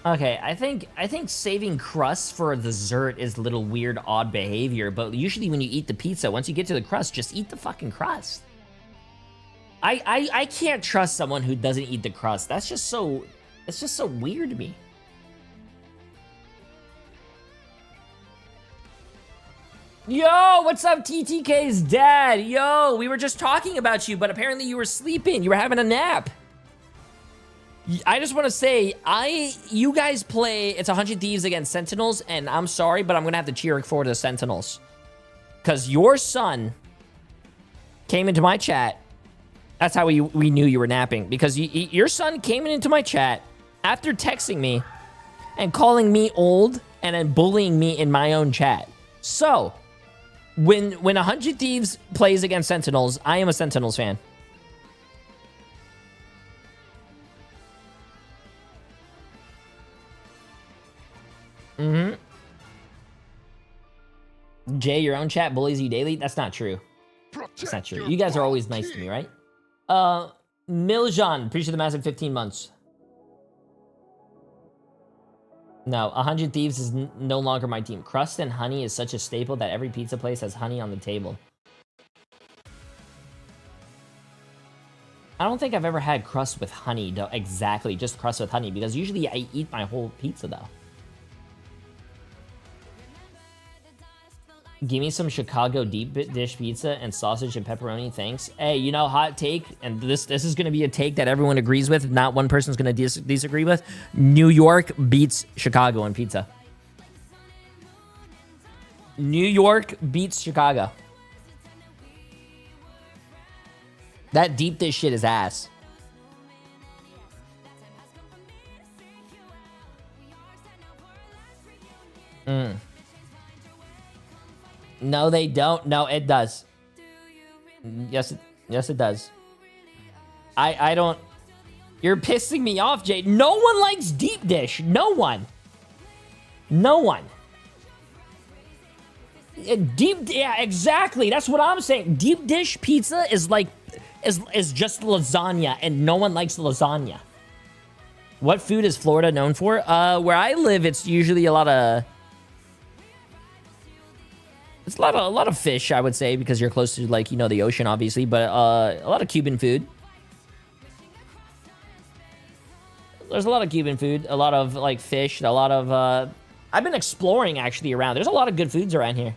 Okay, I think saving crusts for a dessert is a little weird, odd behavior, but usually when you eat the pizza, once you get to the crust, just eat the fucking crust. I can't trust someone who doesn't eat the crust. That's just so, it's just so weird to me. Yo, what's up, TTK's dad? Yo, we were just talking about you, but apparently you were sleeping. You were having a nap. I just want to say, you guys play, it's 100 Thieves against Sentinels, and I'm sorry, but I'm going to have to cheer for the Sentinels. Because your son came into my chat. That's how we knew you were napping. Because your son came into my chat after texting me and calling me old and then bullying me in my own chat. So, when 100 Thieves plays against Sentinels, I am a Sentinels fan. Jay, your own chat bullies you daily? That's not true. That's not true. You guys are always nice to me, right? Miljan, appreciate the massive 15 months. No, 100 Thieves is no longer my team. Crust and honey is such a staple that every pizza place has honey on the table. I don't think I've ever had crust with honey, though. Exactly, just crust with honey, because usually I eat my whole pizza, though. Give me some Chicago deep dish pizza and sausage and pepperoni, thanks. Hey, you know, hot take, and this is going to be a take that everyone agrees with, not one person's going to disagree with. New York beats Chicago in pizza. New York beats Chicago. That deep dish shit is ass. No, they don't. No, it does. Yes, it does. I don't. You're pissing me off, Jay. No one likes deep dish. No one. No one. Yeah, exactly. That's what I'm saying. Deep dish pizza is like, is just lasagna, and no one likes lasagna. What food is Florida known for? Where I live, it's usually a lot of. It's a lot of fish, I would say, because you're close to, like, you know, the ocean, obviously, but a lot of Cuban food. There's a lot of Cuban food, a lot of, like, fish, a lot of, I've been exploring, actually, around. There's a lot of good foods around here.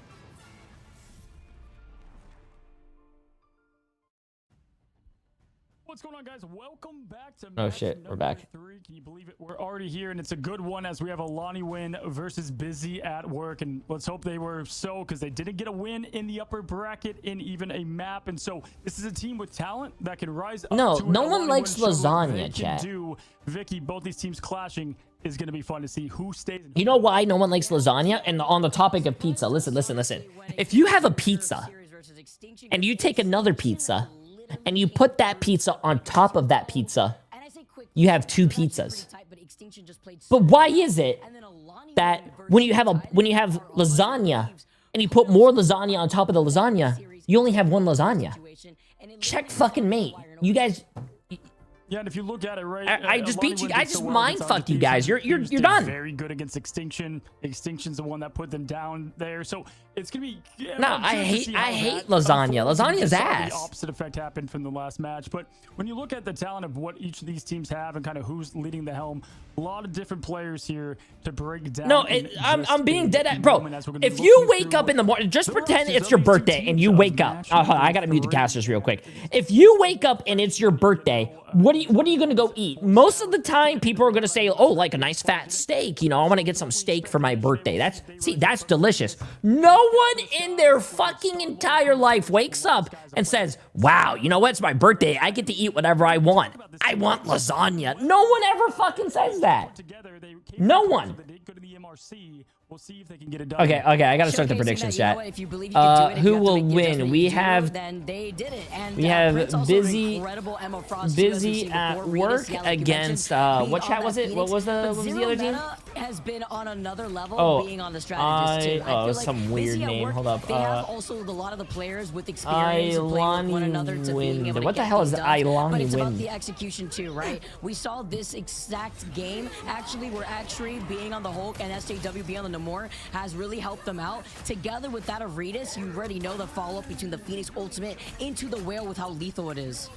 What's going on, guys? Welcome back to Oh shit, we're back. 3. Can you believe it? We're already here, and it's a good one as we have a Lonnie win versus Busy at Work. And let's hope they were because they didn't get a win in the upper bracket in even a map. And so this is a team with talent that can rise up. No, to no one likes lasagna, chat. Vicky, both these teams clashing is going to be fun to see who stays. You know why no one likes lasagna? And on the topic of pizza, listen. If you have a pizza and you take another pizza and you put that pizza on top of that pizza, you have two pizzas. But why is it that when you have lasagna and you put more lasagna on top of the lasagna, you only have one lasagna? Check fucking mate. You guys. Yeah, and if you look at it, right, I just beat you. I just mind fucked you guys. You're done. Very good against Extinction. Extinction's the one that put them down there. So it's gonna be. Yeah, no, I hate lasagna. Lasagna's ass. The opposite effect happened from the last match. But when you look at the talent of what each of these teams have and kind of who's leading the helm, a lot of different players here to break down. No, I'm being dead at bro. If you wake up in the morning, just pretend it's your birthday and you wake up. I gotta mute the casters real quick. If you wake up and it's your birthday, What are you gonna go eat? Most of the time, people are gonna say, "Oh, like a nice fat steak." You know, I want to get some steak for my birthday. That's delicious. No one in their fucking entire life wakes up and says, "Wow, you know what? It's my birthday. I get to eat whatever I want. I want lasagna." No one ever fucking says that. No one. Okay, I gotta start the predictions, chat. Who will win? We have busy at work against what chat was it? What was the other team? Has been on another level being on the strategist too. Oh, it was some weird name. Hold up. They have also a lot of the players with experience to play with one another to being able to what the hell is Ilani But it's about Wind? the execution too, right? We saw this exact game where actually being on the Hulk and SJW being on the Namor has really helped them out. Together with that of Redis, you already know the follow-up between the Phoenix Ultimate into the Whale with how lethal it is.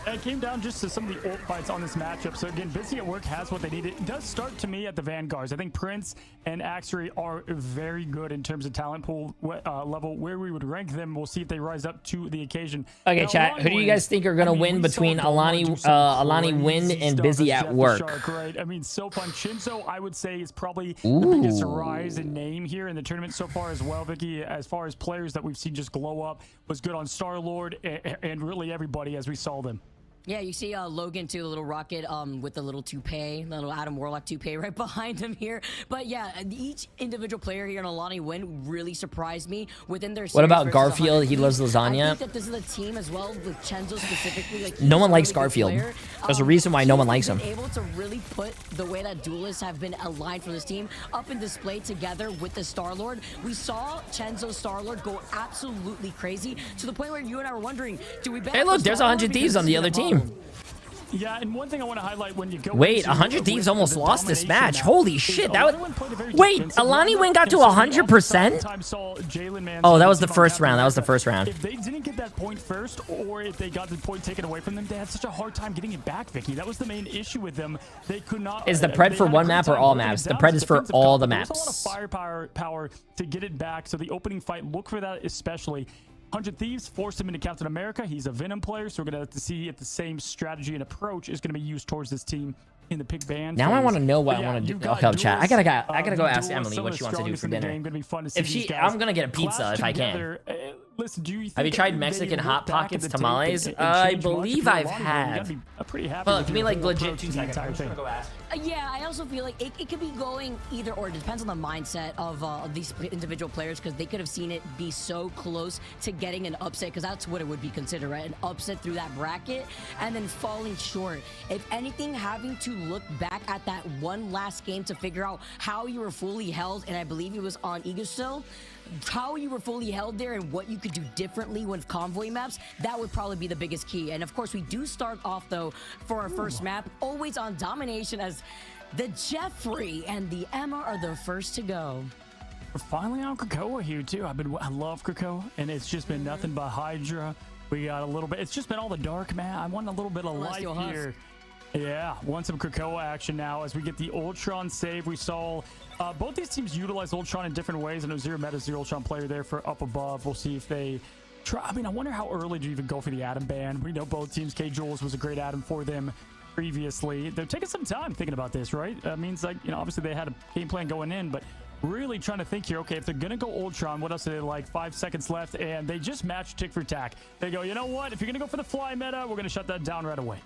It came down just to some of the ult fights on this matchup. So again, Busy at Work has what they need. It does start to me at the Vanguards. I think Prince and Axery are very good in terms of talent pool level. Where we would rank them, we'll see if they rise up to the occasion. Okay, now, chat. Who do you guys think are gonna win between Alani Wind and Busy at Work? Shark, right? I mean, so fun. Shinzo, I would say, is probably the biggest rise in name here in the tournament so far as well. Vicky, as far as players that we've seen just glow up, was good on Star-Lord and really everybody as we saw them. Yeah, you see Logan too, the little rocket with the little toupee, the little Adam Warlock toupee right behind him here. But yeah, each individual player here in Alani Win really surprised me within their series. What about Garfield? He loves lasagna. I think that this is a team as well with Chenzo specifically. Like, No one likes Garfield. There's a reason why no one likes him. Able to really put the way that duelists have been aligned for this team up and displayed together with the Star-Lord. We saw Chenzo Star-Lord go absolutely crazy to the point where you and I were wondering, do we bet? Hey, look, there's 100 Thieves on the other team. Yeah, and one thing I want to highlight when you go. Wait, 100 Thieves almost lost this match. Holy shit! That was. Wait, Alani Win got to 100%. Oh, that was the first round. That was the first round. If they didn't get that point first, or if they got the point taken away from them, they had such a hard time getting it back, Vicky. That was the main issue with them. They could not. Is the pred for one map or all maps? The pred is for all the maps. There's a lot of firepower to get it back. So the opening fight, look for that especially. 100 Thieves forced him into Captain America. He's a Venom player, so we're going to have to see if the same strategy and approach is going to be used towards this team in the pick band. Now I want to know what I want to do. Okay, chat. I gotta go ask Emily what she wants to do for dinner. I'm gonna get a pizza if I can. Listen, have you tried Mexican Hot Pockets tamales? I believe I have. Well, give me like legit 2 seconds. I'm just gonna go ask. Yeah, I also feel like it could be going either or. It depends on the mindset of these individual players, because they could have seen it be so close to getting an upset, because that's what it would be considered, right? An upset through that bracket and then falling short. If anything, having to look back at that one last game to figure out how you were fully held, and I believe it was on Eagle, how you were fully held there and what you could do differently with convoy maps, that would probably be the biggest key. And of course, we do start off though for our first map always on domination, as the Jeffrey and the Emma are the first to go. We're finally on Krakoa here too. I love Krakoa, and it's just been nothing but Hydra. We got a little bit. It's just been all the dark, man. I want a little bit of light here. Yeah, want some Krakoa action now as we get the Ultron save. We saw both these teams utilize Ultron in different ways. I know Zero Meta's the Ultron player there for up above. We'll see if they try. I mean, I wonder how early do you even go for the Atom ban? We know both teams. K. Jules was a great Atom for them previously. They're taking some time thinking about this, right? That means, like, you know, obviously they had a game plan going in, but really trying to think here, okay, if they're going to go Ultron, what else are they, like 5 seconds left? And they just match tick for tack. They go, you know what? If you're going to go for the fly meta, we're going to shut that down right away.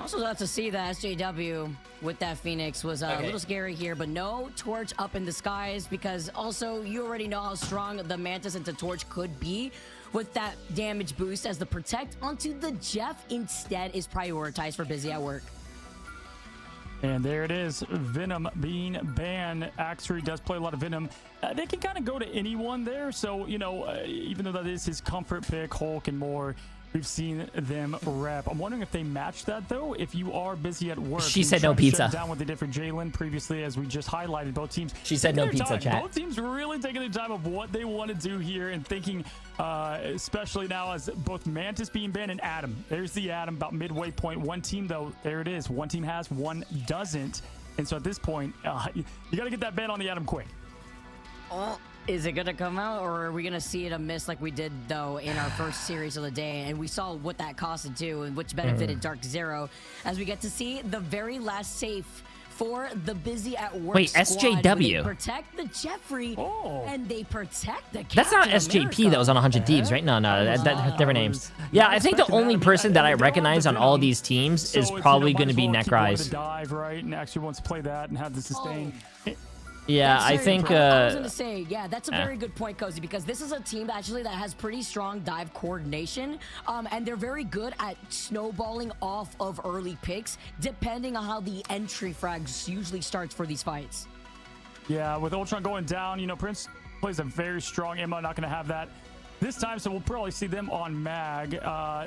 Also got to see that SJW with that Phoenix was a little scary here, but no Torch up in the skies, because also you already know how strong the Mantis into Torch could be with that damage boost, as the protect onto the Jeff instead is prioritized for Busy at Work. And there it is, Venom being banned. Axery does play a lot of Venom. They can kind of go to anyone there, so, you know, even though that is his comfort pick, Hulk and more, we've seen them rep. I'm wondering if they match that, though. If you are busy at work, she said no pizza. Down with the different Jalen previously, as we just highlighted both teams. She said no pizza, chat. Both teams really taking the time of what they want to do here and thinking, especially now as both Mantis being banned and Adam. There's the Adam about midway point. One team, though, there it is. One team has, one doesn't. And so at this point, you got to get that ban on the Adam quick. Is it gonna come out, or are we gonna see it a miss like we did though in our first series of the day? And we saw what that costed too, and which benefited Dark Zero, as we get to see the very last safe for the Busy at Work. Wait, squad. SJW. They protect the Jeffrey, and they protect the. That's not Captain SJP that was on 100 Thieves, right? No, that's different names. Yeah, I think the only person that I recognize on all these teams is probably going to be Nekrise. Dive, right, and actually wants to play that and have the sustain. Yeah, I think. I was gonna say, yeah, that's a very good point, Cozy, because this is a team actually that has pretty strong dive coordination, and they're very good at snowballing off of early picks, depending on how the entry frags usually starts for these fights. Yeah, with Ultron going down, you know, Prince plays a very strong Emma. Not gonna have that this time, so we'll probably see them on Mag.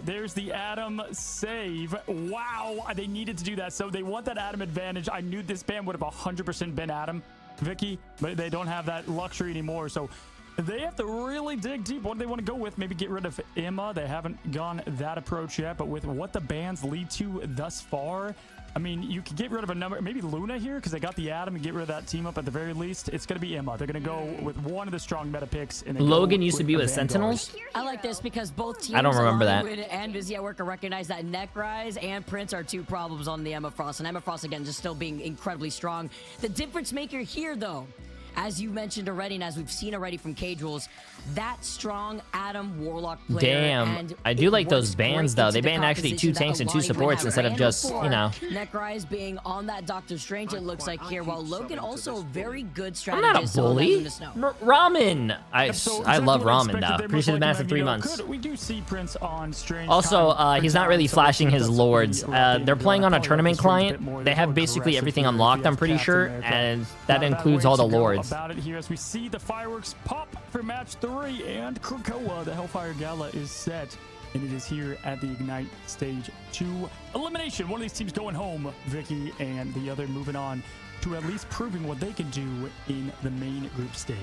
There's the Adam save. Wow, they needed to do that, so they want that Adam advantage. I knew this ban would have 100% been Adam, Vicky, but they don't have that luxury anymore, so they have to really dig deep. What do they want to go with? Maybe get rid of Emma. They haven't gone that approach yet, but with what the bans lead to thus far, I mean, you could get rid of a number, maybe Luna here, because they got the Adam and get rid of that team up at the very least. It's going to be Emma. They're going to go with one of the strong meta picks. And Logan used to be with Sentinels. I like this because both teams, I don't remember that. and Busy at Work, recognize that Nekrise and Prince are two problems on the Emma Frost, and Emma Frost again just still being incredibly strong. The difference maker here, though, as you mentioned already, and as we've seen already from Cage Rules, that strong Adam Warlock player. Damn, I do like those bans though. They banned actually 2 tanks and 2 supports instead of just, you know. Nekrise being on that Doctor Strange, it looks like here, while Logan also a very good I'm strategist. not a bully. Ramen. I love ramen though. Pretty sure the ban for 3 months. We do see Prince on Strange. Also, he's not really flashing his lords. They're playing on a tournament client. They have basically everything unlocked, I'm pretty sure, and that includes all the lords. About it here as we see the fireworks pop for match 3, and Krakoa, the Hellfire Gala, is set, and it is here at the Ignite stage 2 elimination. One of these teams going home, Vicky, and the other moving on to at least proving what they can do in the main group stage.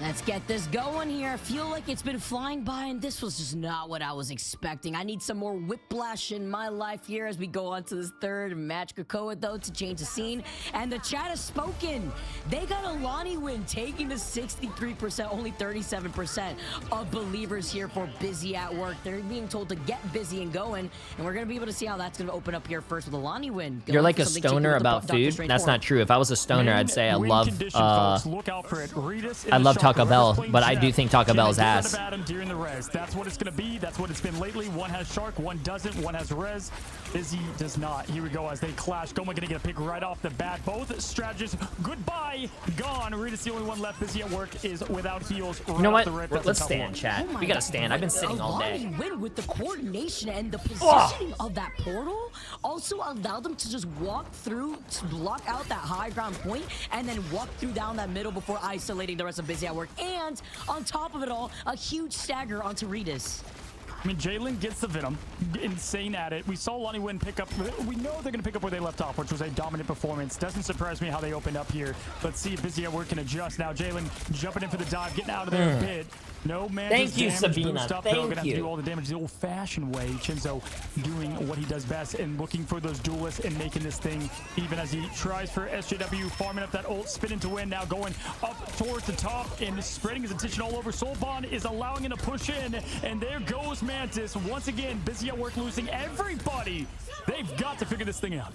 Let's get this going here. I feel like it's been flying by, and this was just not what I was expecting. I need some more whiplash in my life here as we go on to this third match. Krakoa, though, to change the scene. And the chat has spoken. They got a Lonnie win, taking to 63%, only 37% of believers here for Busy at Work. They're being told to get busy and going, and we're going to be able to see how that's going to open up here first with a Lonnie win. You're like a stoner about food? That's not true. If I was a stoner, I'd say I love Taco Bell, but I do think Taco Bell's ass. During the res. That's what it's going to be. That's what it's been lately. One has Shark, one doesn't. One has res. Busy does not. Here we go as they clash. Goma going to get a pick right off the bat. Both strategists, goodbye, gone. Rita's the only one left. Busy at Work is without heals. You know what? Let's stand, chat. We got to stand. I've been sitting all day. Lonnie win with the coordination and the positioning of that portal also allowed them to just walk through, to block out that high ground point, and then walk through down that middle before isolating the rest of Busy at Work. And on top of it all, a huge stagger onto Ritas. I mean, Jalen gets the Venom. Insane at it. We saw Lonnie Wynn pick up. We know they're going to pick up where they left off, which was a dominant performance. Doesn't surprise me how they opened up here. Let's see if Busy at Work can adjust. Now, Jalen jumping in for the dive, getting out of there a bit. No man. Thank you, Sabina. Thank you. Gonna have to do all the damage the old-fashioned way. Chinzo doing what he does best and looking for those duelists and making this thing even as he tries for SJW, farming up that ult, spinning to win. Now going up towards the top and spreading his attention all over. Soulbond is allowing him to push in, and there goes Mantis. Once again, Busy at Work losing everybody. They've got to figure this thing out.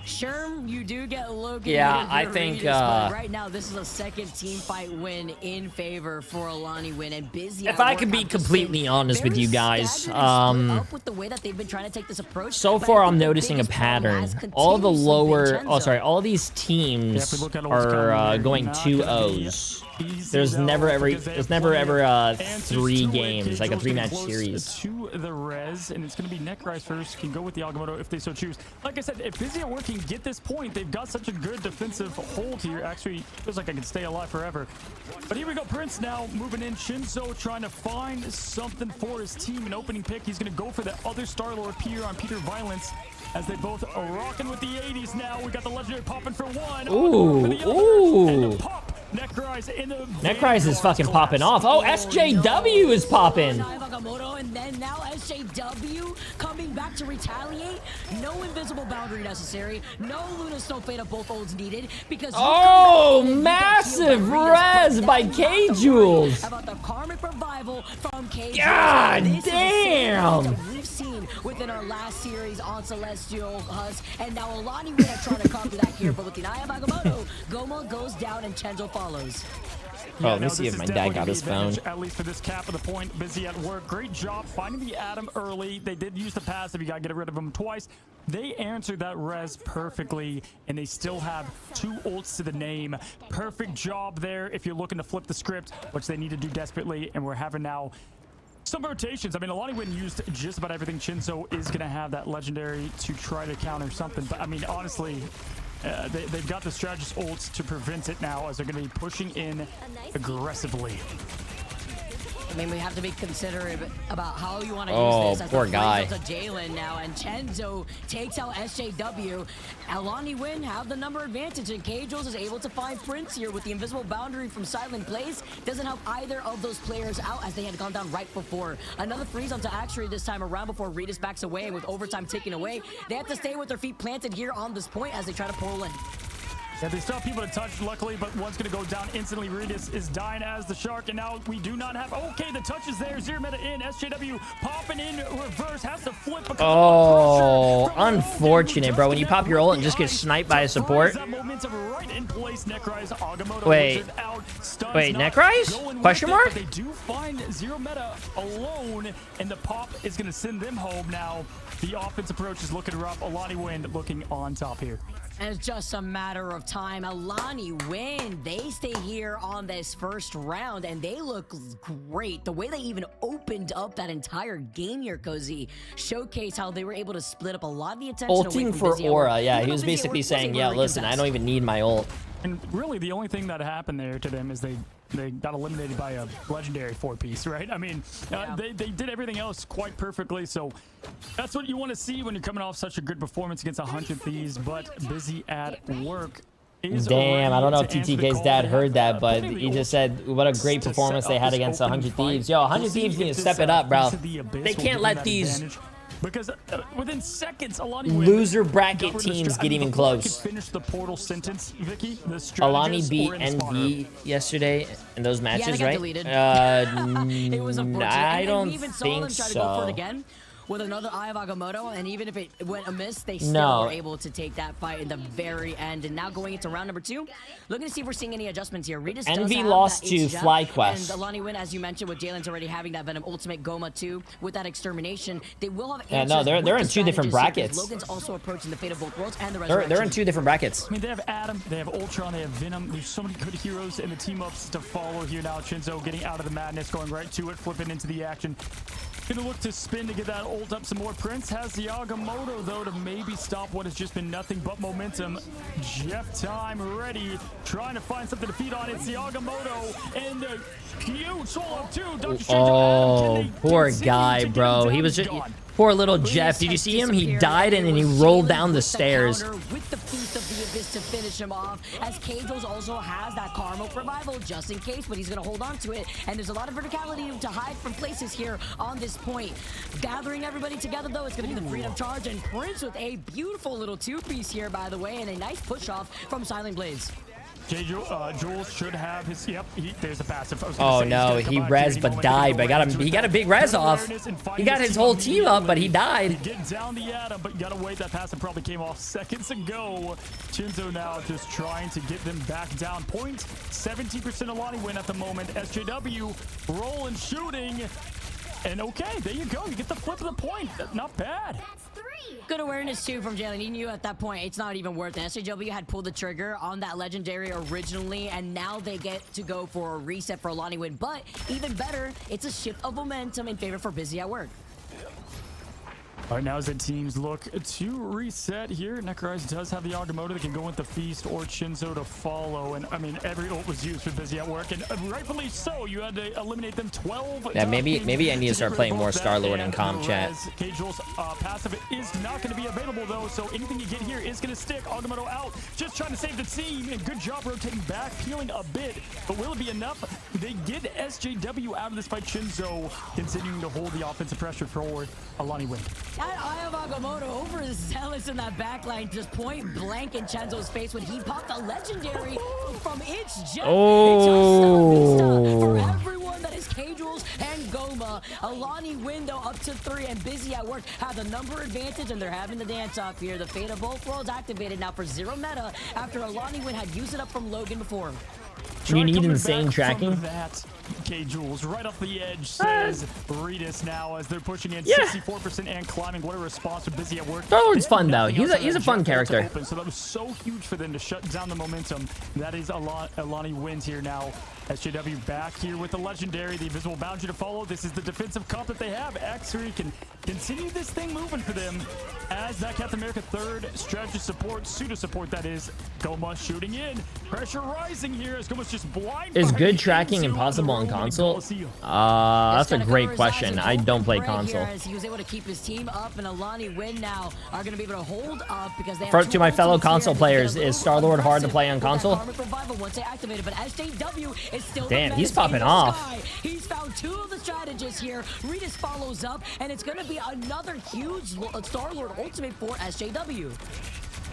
Sherm, you do get Logan. Yeah, I think right now this is a second team fight win in favor for Alani win, and Busy. If I could be completely honest with you guys, with the way that they've been trying to take this approach. So far, I'm noticing a pattern. All the lower, all these teams are going 2-0s. There's never ever 3 games, like a 3-match series. To the res, and it's going to be Nekrise first. Can go with the Agamotto if they so choose. Like I said, if Busy at Work can get this point, they've got such a good defensive hold here. Actually, feels like I can stay alive forever. But here we go, Prince now moving in. Shinzo trying to find something for his team. An opening pick. He's going to go for the other Star-Lord here on Peter Violence, as they both are rocking with the 80s now. We got the legendary popping for one. Ooh, ooh. And the pop Necryze in the Necryze is fucking popping off. Oh, SJW is popping. And then now SJW coming back to retaliate. No invisible boundary necessary. No Luna Snow Fade of both ults needed because oh, massive res by K-Jules. About the karmic revival from K-Jules. God this damn. Is we've seen within our last series on Celestial Husk, and now Alani Win are trying to copy that here, but with the Naya Bagamoto, Goma goes down and Chenzo follows. Oh, let me see if my dad got his phone. At least for this cap of the point, busy at work. Great job finding the Atom early. They did use the passive. You got to get rid of him twice. They answered that res perfectly, and they still have 2 ults to the name. Perfect job there if you're looking to flip the script, which they need to do desperately, and we're having now some rotations. I mean, Alani Win used just about everything. Chinzo is going to have that legendary to try to counter something, but I mean, honestly, they've got the strategist ults to prevent it now as they're going to be pushing in aggressively. I mean, we have to be considerate about how you want to Oh, use this. poor guy. To Jalen now, and Chenzo takes out SJW. Alani Win have the number advantage, and K-Jules is able to find Prince here with the invisible boundary from Silent Blaze. Doesn't help either of those players out as they had gone down right before. Another freeze onto Actuary this time around before Redis backs away, and with overtime taken away, they have to stay with their feet planted here on this point as they try to pull in. Yeah, they still have people to touch, luckily, but one's going to go down instantly. Redis is dying as the Shark, and now we do not have... Okay, the touch is there. Zero meta in. SJW popping in reverse. Has to flip. Oh, unfortunate, bro. When you pop your ult and just get sniped by a support. Wait, Necryze? Question mark? They do find Zero meta alone, and the pop is going to send them home now. The offense approach is looking rough. Alani Win looking on top here. And it's just a matter of time. Alani Win, they stay here on this first round, and they look great. The way they even opened up that entire game here, Cozy, showcase how they were able to split up a lot of the attention. Ulting for Aura, yeah. He was basically saying, yeah, listen, I don't even need my ult. And really, the only thing that happened there to them is they got eliminated by a legendary 4-piece, right? I mean, they did everything else quite perfectly, so that's what you want to see when you're coming off such a good performance against 100 Thieves, but busy at work. Damn, I don't know if TTK's dad heard that, but he just said what a great performance they had against 100 Thieves. Yo, 100 Thieves need to step it up, bro. They can't let these... Because within seconds, Alani Win, loser bracket teams get even close. Finish the portal sentence, Vicky. Alani beat NV yesterday in those matches, right? It was I don't think so. With another Eye of Agamotto, and even if it went amiss, they still were able to take that fight in the very end. And now going into round number 2, looking to see if we're seeing any adjustments here. Redis NV lost to FlyQuest. And Alani Win, as you mentioned, with Jalen's already having that Venom Ultimate Goma 2 with that Extermination, they will have answers. Yeah, no, they're in 2 different brackets. Logan's also approaching the fate of both worlds and the they're in 2 different brackets. I mean, they have Adam, they have Ultron, they have Venom. There's so many good heroes in the team-ups to follow here now. Chinzo getting out of the madness, going right to it, flipping into the action. Gonna look to spin to get that ult up some more. Prince has the Agamotto, though, to maybe stop what has just been nothing but momentum. Jeff Time ready, trying to find something to feed on. It's the Agamotto, and the huge solo too. Oh, poor guy, bro. He was just... Poor little Jeff. Did you see him? He died and then he rolled down the stairs. With the Feast of the Abyss to finish him off, as K-Jules also has that Karma Revival just in case, but he's going to hold on to it. And there's a lot of verticality to hide from places here on this point. Gathering everybody together, though, it's going to be the Freedom Charge, and Prince with a beautiful little 2-piece here, by the way, and a nice push-off from Silent Blaze. Jules should have his... Yep, there's a passive. Oh no, he res but died. But he got a big res off. He got his whole team up, but he died. Get down the Atom, but you gotta wait. That passive probably came off seconds ago. Chinzo now just trying to get them back down. Point 17% Alani Win at the moment. SJW rolling, shooting. And okay, there you go. You get the flip of the point. Not bad. Good awareness, too, from Jalen. He knew at that point it's not even worth it. SJW had pulled the trigger on that legendary originally, and now they get to go for a reset for Alani Win. But even better, it's a shift of momentum in favor for Busy at work. All right, now as the teams look to reset here, Necrorize does have the Agamotto that can go with the Feast or Chinzo to follow. And I mean, every ult was used for Busy at work, and rightfully so. You had to eliminate them 12 Yeah, maybe I need to start playing more Star-Lord in comp chat. Cagel's passive is not going to be available though, so anything you get here is going to stick. Agamotto out, just trying to save the team, and good job rotating back, peeling a bit. But will it be enough? They get SJW out of this fight. Chinzo continuing to hold the offensive pressure for Alani Win. That Eye of Agamotto overzealous in that backline, just point blank in Chenzo's face when he popped a legendary from It's Jet. Oh. For everyone that is K-Jules and Goma, Alani Window up to 3 and Busy at work have the number advantage, and they're having the dance off here. The Fate of both worlds activated now for 0 meta after Alani Win had used it up from Logan before. You need insane tracking. K-Jules right off the edge says Redis now as they're pushing in 64% and climbing. What a response from Busy at work. Star-Lord's fun though. He's a fun character. So that was so huge for them to shut down the momentum. That is Alani wins here now. SJW back here with the legendary, the invisible boundary to follow. This is the defensive comp that they have. X3 can continue this thing moving for them as that Captain America third strategy support, pseudo support that is. Goma shooting in. Pressure rising here as Goma's just blind. Is good tracking impossible on console? That's a great question. I don't play console. He was able to keep his team up, and Alani Win now are going to be able to hold up because they To my fellow console players, is Star-Lord hard to play on console? Once they activated, but SJW is still damn, he's popping off. He's found 2 of the strategists here. Redis follows up, and it's going to be another huge Star-Lord ultimate for SJW.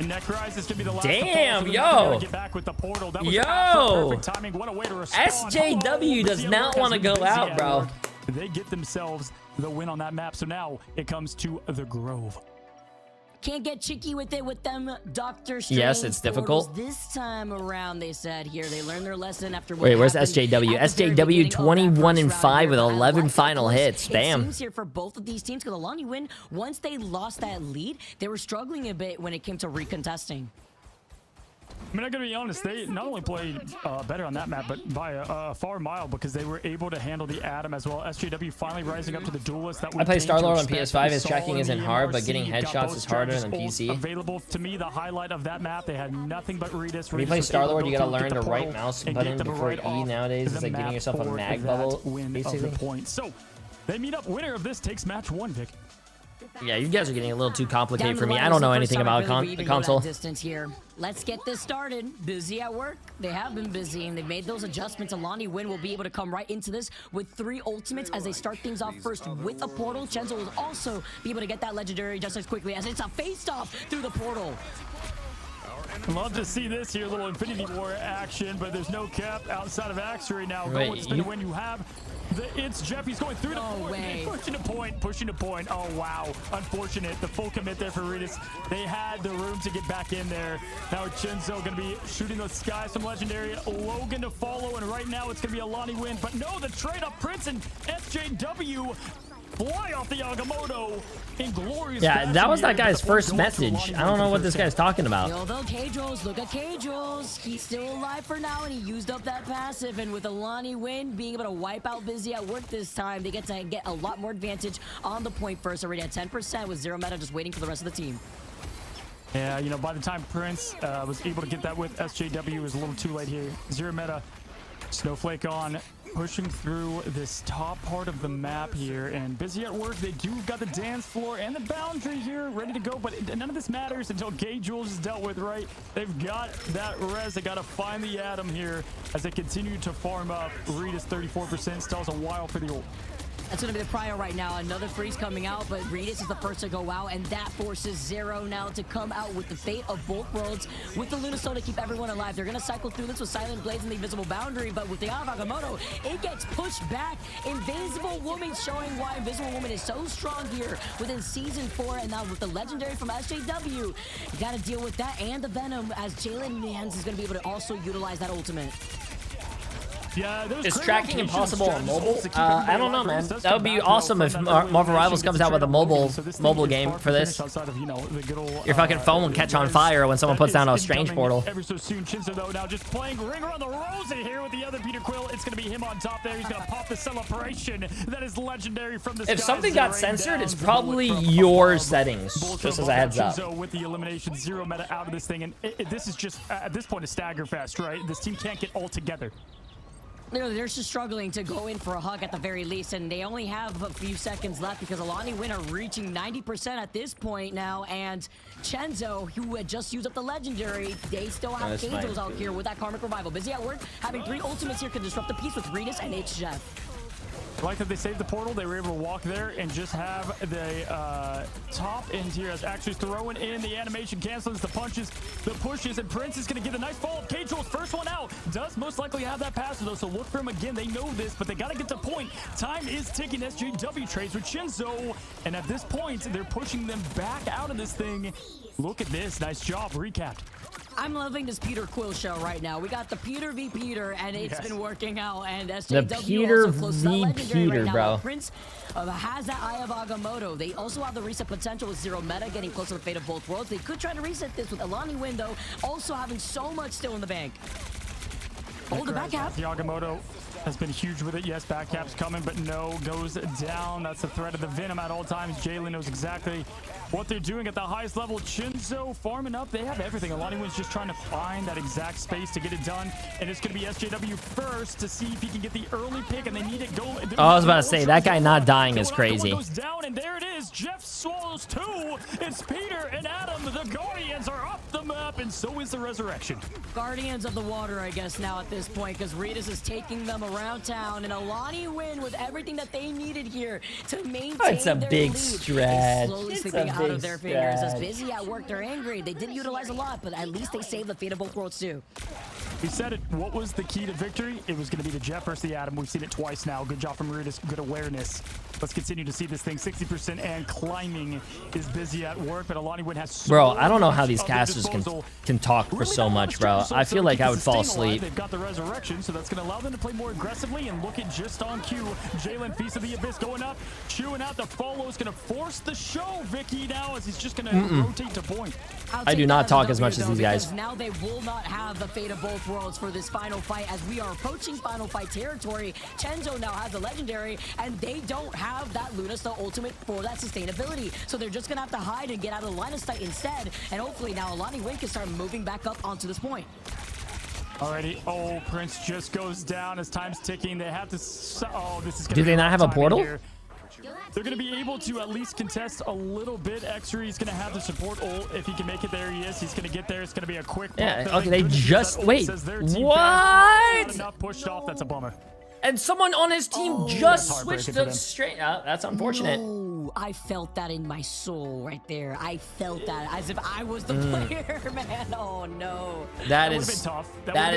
And Necrorize is going to be the last. Damn, yo. Get back with the portal. That was yo. Perfect timing. What a way to respond. SJW does not want to go out, bro. They get themselves the win on that map. So now it comes to the Grove. Can't get cheeky with it with them, Dr. Strange. Yes, it's difficult. This time around, they said here, they learned their lesson after what Wait, where's SJW? SJW 21-5 with 11 final hits. Damn. It seems here for both of these teams, because Alani Win, once they lost that lead, they were struggling a bit when it came to recontesting. I mean, I'm going to be honest, they not only played better on that map, but by a far mile, because they were able to handle the Atom as well. SJW finally rising up to the duelist. That I play Star-Lord on PS5. His tracking isn't hard, but getting headshots is harder than PC. Available to me, the highlight of that map, they had nothing but Redis. When you play Star-Lord, you got to learn the right mouse button before E nowadays. It's like giving yourself a mag bubble, basically. So, they meet up. Winner of this takes match 1, Vic. Yeah, you guys are getting a little too complicated for me. I don't know anything about console. Distance here. Let's get this started. Busy at work. They have been busy, and they've made those adjustments. Alani Win will be able to come right into this with 3 ultimates as they start things off first with a portal. Chenzo will also be able to get that legendary just as quickly as it's a face-off through the portal. Love to see this here, little Infinity War action, but there's no cap outside of Axery now. When you have it's Jeff, he's going through the point, pushing to point. Oh, wow. Unfortunate. The full commit there for Redis. They had the room to get back in there. Now Chenzo going to be shooting the sky, some legendary. Logan to follow, and right now it's going to be Alani Win. But no, the trade-up Prince and SJW fly off the Agamotto in glorious fashion. That was that guy's first message. I don't know what this guy's talking about. Although K-Jules, look at K-Jules. He's still alive for now, and he used up that passive. And with Alani Win being able to wipe out Busy at work this time, they get to get a lot more advantage on the point first. Already at 10% with 0 meta, just waiting for the rest of the team. Yeah, you know, by the time Prince was able to get that with SJW, it was a little too late here. 0 meta. Snowflake on, pushing through this top part of the map here, and Busy at work. They do got the dance floor and the boundary here ready to go, but none of this matters until K-Jules is dealt with, right? They've got that res. They got to find the Atom here as they continue to farm up. Redis 34%, still has a while for the ult. That's going to be the prio right now. Another freeze coming out, but Redis is the first to go out, and that forces Zero now to come out with the fate of both worlds with the Lunastone to keep everyone alive. They're going to cycle through this with Silent Blades and the Invisible Boundary, but with the Eye of Agamotto, it gets pushed back. Invisible Woman showing why Invisible Woman is so strong here within Season 4, and now with the Legendary from SJW, you got to deal with that and the Venom as Jalen Mans is going to be able to also utilize that ultimate. Yeah, Is tracking impossible on mobile? I don't know, man. That would be awesome if Marvel Rivals comes out with a mobile game for this. Your fucking phone will catch on fire when someone puts down a strange portal. Ever so soon, Chinzo though now just playing ring around the rosy here with the other Peter Quill. It's gonna be him on top there. He's gonna pop the celebration that is legendary from the. If something got censored, it's probably your settings. Just as a heads up. Chinzo with the elimination, 0 meta out of this thing, and this is just at this point a stagger fest, right? This team can't get all together. They're just struggling to go in for a hug at the very least, and they only have a few seconds left because Alani Win are reaching 90% at this point now, and Chenzo, who had just used up the legendary, they still have Angels out here with that Karmic Revival. Busy at work, having 3 ultimates here can disrupt the piece with Redis and H-Jeff. I like that they saved the portal. They were able to walk there and just have the top end here as actually throwing in the animation cancels, the punches, the pushes, and Prince is going to get a nice follow-up. K-Joel's first one out. Does most likely have that pass though, so look for him again. They know this, but they got to get to point. Time is ticking. SJW trades with Chinzo, and at this point, they're pushing them back out of this thing. Look at this. Nice job. Recapped. I'm loving this Peter Quill show right now. We got the Peter v. Peter, and it's been working out. And SJW the Peter also close to that legendary Peter, right now. bro. Prince has that Eye of Agamotto. They also have the reset potential with 0 meta, getting close to the fate of both worlds. They could try to reset this with Alani Win, though, also having so much still in the bank. Oh, the back half. The Agamotto has been huge with it. Yes, back cap's coming, but no, goes down. That's the threat of the Venom at all times. Jalen knows exactly what they're doing at the highest level. Chinzo farming up. They have everything. Alani Win's just trying to find that exact space to get it done. And it's going to be SJW first to see if he can get the early pick, and they need it go. Oh, I was about to say, that guy not dying is crazy. Goes down, and there it is. Jeff swallows 2. It's Peter and Adam. The Guardians are up the map, and so is the Resurrection. Guardians of the Water, I guess, now at this point, because Redis is taking them around town, and Alani Win with everything that they needed here to maintain it's a their big lead. stretch. Slowly It's slipping a out of big their fingers. As stretch. Busy at work, they're angry. They did utilize a lot, but at least they saved the fate of both worlds too. We said it. What was the key to victory? It was going to be the Jeff versus the Adam. We've seen it twice now. Good job from Redis. Good awareness. Let's continue to see this thing. 60% and climbing is Busy at work, but Alani Win has so Bro, I don't know how much these of the casters disposal. can talk for so much, bro. I feel like I would fall asleep. They've got the Resurrection, so that's going to allow them to play more aggressively and look at just on cue. Jalen, Feast of the Abyss going up, chewing out the follow. Is going to force the show, Vicky, now as he's just going to rotate to point. I do not talk as much as these guys. Now they will not have the fate of both worlds for this final fight as we are approaching final fight territory. Chenzo now has a legendary, and they don't have that Lunasta ultimate for that sustainability. So they're just going to have to hide and get out of the line of sight instead. And hopefully now Alani Win can start moving back up onto this point. Alrighty. Oh, Prince just goes down as time's ticking. They have to. Oh, this is. Do they not have a portal? Here. They're going to be able to at least contest a little bit. X-Ray is going to have the support ult. If he can make it, there he is. He's going to get there. It's going to be a quick. Yeah. Okay. They just wait. What? Not pushed off. That's a bummer. And someone on his team just switched to straight. That's unfortunate. No, I felt that in my soul right there. I felt that as if I was the player, man. Oh no. That is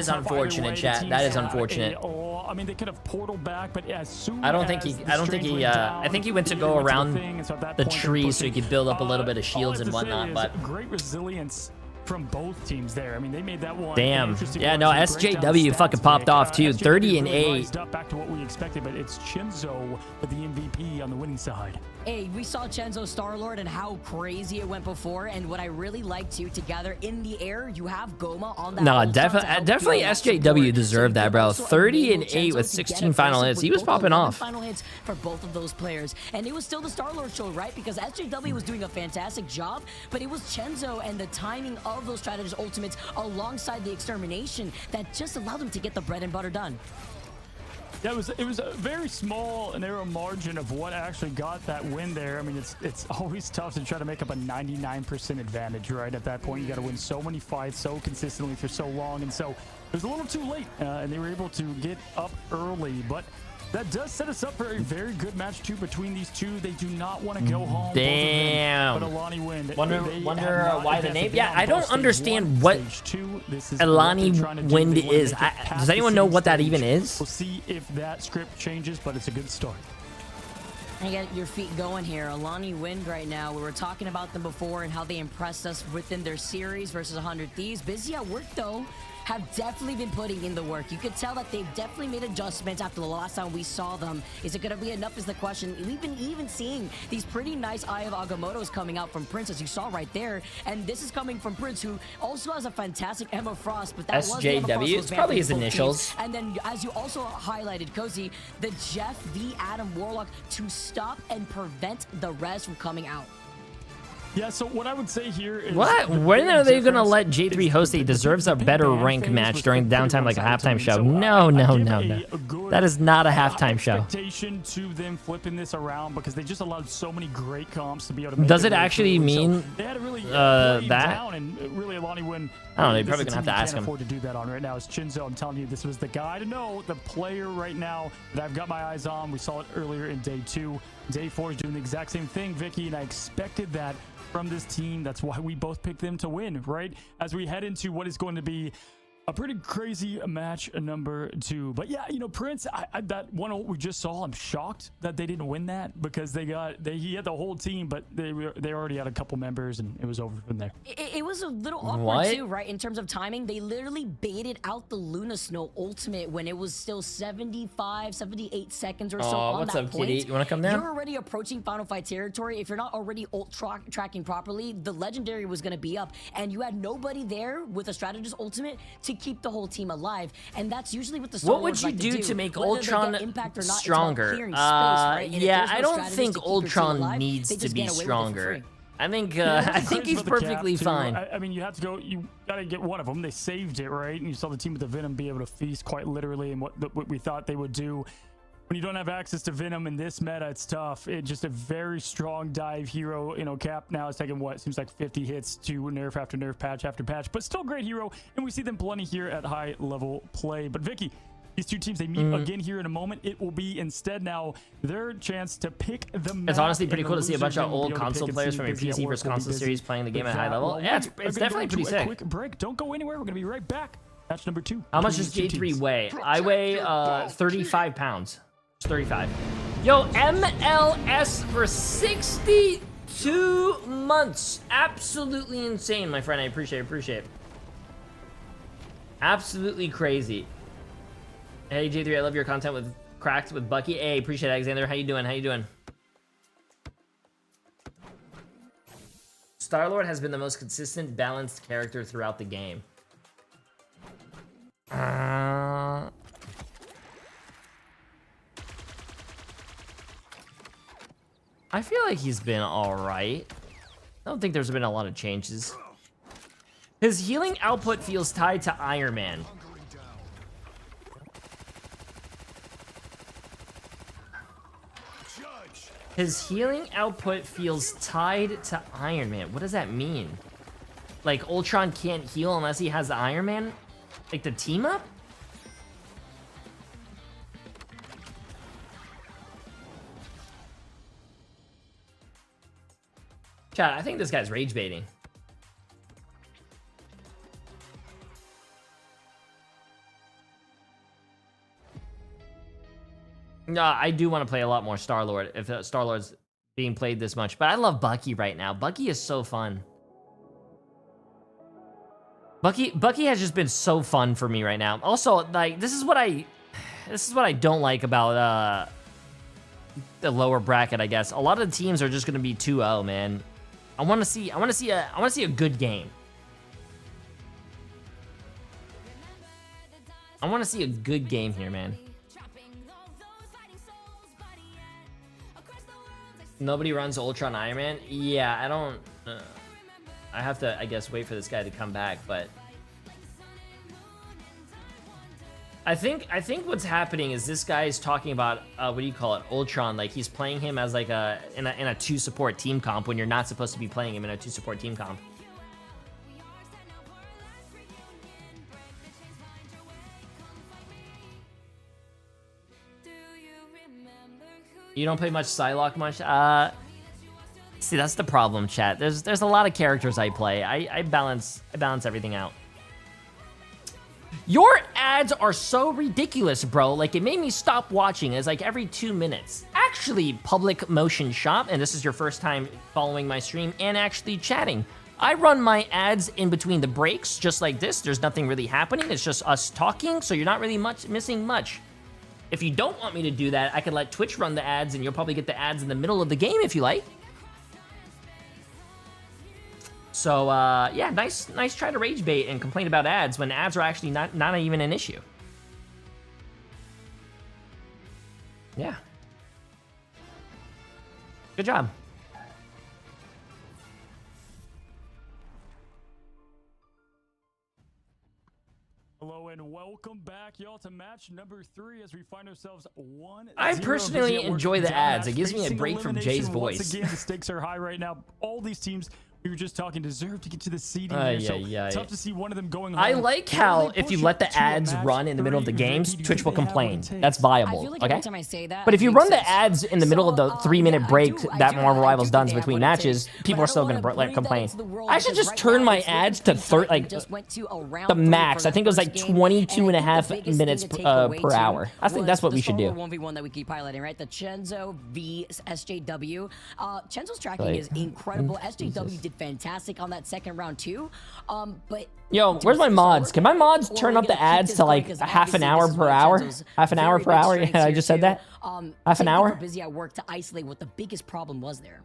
unfortunate, chat. That is unfortunate. I mean, they could have portal back, but as soon I think he went to go around the tree so he could build up a little bit of shields and whatnot. But great resilience from both teams there. I mean, they made that one. Damn. Yeah, no, SJW fucking popped off too. 30 and 8. Back to what we expected, but it's Chinzo with the MVP on the winning side. Hey, we saw Chenzo Star-Lord and how crazy it went before, and what I really like too, together in the air, you have Goma on that. No, definitely SJW deserved that, bro. 30 and 8 with 16 final hits. He was popping off. Final hits for both of those players, and it was still the Star-Lord show, right? Because SJW was doing a fantastic job, but it was Chenzo and the timing of those strategist ultimates alongside the extermination that just allowed them to get the bread and butter done. Yeah, it was a very small, narrow margin of what actually got that win there. I mean, it's always tough to try to make up a 99% advantage, right? At that point, you got to win so many fights so consistently for so long, and so it was a little too late, and they were able to get up early, but that does set us up for a very good match too between these two. They do not want to go home. Damn. But Alani Win. Wonder why the name. Yeah, I don't understand what Alani Wind is. Does anyone know what that even is? We'll see if that script changes, but it's a good start. And get your feet going here. Alani Wind right now. We were talking about them before and how they impressed us within their series versus 100 Thieves. Busy at work though. Have definitely been putting in the work. You could tell that they've definitely made adjustments after the last time we saw them. Is it going to be enough is the question. We've been even seeing these pretty nice Eye of Agamottos coming out from Prince, as you saw right there. And this is coming from Prince, who also has a fantastic Emma Frost, but that was the Emma Frost SJW, was it's banned probably from his both initials. teams. And then, as you also highlighted, Cozy, the Jeff v. Adam Warlock to stop and prevent the res from coming out. Yeah, so what I would say here is... What? When are they going to let J3 host? He deserves a better rank match during downtime like a halftime show. No. That is not a halftime show. Expectation to them flipping this around because they just allowed so many great comps to be able to make Does it actually mean they had to really that? down and really Alani Win. I don't know. You're probably going to have to ask can't him. afford to do that on right now. Is Chinzo. I'm telling you, this was the guy to know, the player right now that I've got my eyes on. We saw it earlier in day 2. Day 4 is doing the exact same thing, Vicky, and I expected that from this team. That's why we both picked them to win, right? As we head into what is going to be a pretty crazy match number 2. But yeah, you know, Prince, that one we just saw, I'm shocked that they didn't win that because he had the whole team, but they already had a couple members and it was over from there. It was a little awkward too, right? In terms of timing, they literally baited out the Luna Snow ultimate when it was still 75, 78 seconds or so on what's that up, point. Kitty? You want to come down? You're already approaching Final Fight territory. If you're not already tracking properly, the Legendary was going to be up, and you had nobody there with a Strategist ultimate to keep the whole team alive, and that's usually what the Star What would Wars you like do to make Whether they get Ultron impact or not, stronger? it's about clearing space, right? And if Yeah, there's no I don't strategist think to keep your team Ultron alive, needs they to just be get away with it for stronger. free. I think Yeah, I think he's for the cap, perfectly too. fine. I mean, you have to go. You got to get one of them. They saved it, right? And you saw the team with the Venom be able to feast quite literally, and what we thought they would do. When you don't have access to Venom in this meta, it's tough. It's just a very strong dive hero. You know, Cap now is taking what seems like 50 hits to nerf after nerf, patch after patch, but still great hero. And we see them plenty here at high level play. But Vicky, these two teams, they meet again here in a moment. It will be instead now their chance to pick the map. It's honestly pretty and cool the to see a bunch loser of then will old be able to console pick and players see from your Busy at PC work versus will be console busy series playing the game with at high that. level. Well, Yeah, we're it's gonna definitely go pretty to sick. a quick break. Don't go anywhere. We're going to be right back. Match number 2. How much does between these two J3 teams. weigh? I weigh 35 pounds. It's 35. Yo, MLS for 62 months. Absolutely insane, my friend. I appreciate it. Absolutely crazy. Hey, J3, I love your content with Cracked with Bucky. Hey, appreciate it, Alexander. How you doing? Star-Lord has been the most consistent, balanced character throughout the game. I feel like he's been alright. I don't think there's been a lot of changes. His healing output feels tied to Iron Man. His healing output feels tied to Iron Man. What does that mean? Like, Ultron can't heal unless he has the Iron Man? Like, the team up? Chat, I think this guy's rage baiting. No, I do want to play a lot more Star-Lord if Star-Lord's being played this much. But I love Bucky right now. Bucky is so fun. Bucky has just been so fun for me right now. Also, like, this is what I don't like about the lower bracket, I guess. A lot of the teams are just going to be 2-0, man. I want to see a good game. I want to see a good game here, man. Nobody runs Ultron Iron Man? Yeah, I don't... I have to, I guess, wait for this guy to come back, but... I think what's happening is this guy is talking about, what do you call it, Ultron, like he's playing him as like in a 2-support team comp when you're not supposed to be playing him in a 2-support team comp. You don't play much Psylocke much? See, that's the problem, chat. There's a lot of characters I play. I balance everything out. Your ads are so ridiculous, bro. Like, it made me stop watching. It's like every 2 minutes. actually public motion shop, and this is your first time following my stream and actually chatting, I run my ads in between the breaks, just like this. There's nothing really happening. It's just us talking, so you're not really missing much. If you don't want me to do that, I can let Twitch run the ads, and you'll probably get the ads in the middle of the game if you like. So, yeah, nice try to rage bait and complain about ads when ads are actually not even an issue. Yeah. Good job. Hello and welcome back, y'all, to match number 3 as we find ourselves 1-0. I personally enjoy the ads. It gives me a break from Jay's voice. Once again, the stakes are high right now. All these teams we were just talking deserve to get to the seeding here, so tough to see one of them going home. I like how if you let the ads run in the middle of the games, Twitch will complain. That's viable, like okay? every time I say that, But if you run the ads in the middle of the 3-minute break that Marvel Rivals does between matches, people are still going to complain. I should just turn my ads to the max. I think it was like 22.5 minutes per hour. I think that's what we should do. 1v1 that we keep highlighting, right? The Chenzo v SJW. Chenzo's tracking is incredible. SJW did fantastic on that second round too. But yo, where's my mods? Can my mods turn up the ads to like half an hour per hour? Half an hour per hour? Yeah, I just said that. Half an hour? Busy at work to isolate what the biggest problem was there.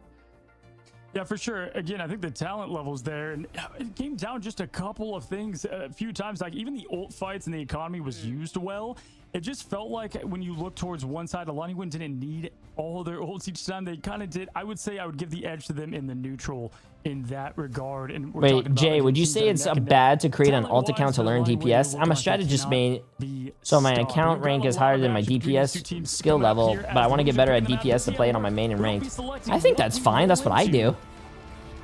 Yeah, for sure. Again, I think the talent level's there, and it came down just a couple of things. A few times, like even the ult fights and the economy was used well. It just felt like when you look towards one side, Alaniwan didn't need all their ults each time. They kind of did. I would say I would give the edge to them in the neutral in that regard. And wait, Jay, would you say it's bad to create an alt account to learn DPS? I'm a strategist main, so my account rank is higher than my DPS skill level, but I want to get better at DPS to play it on my main and ranked. I think that's fine. That's what I do.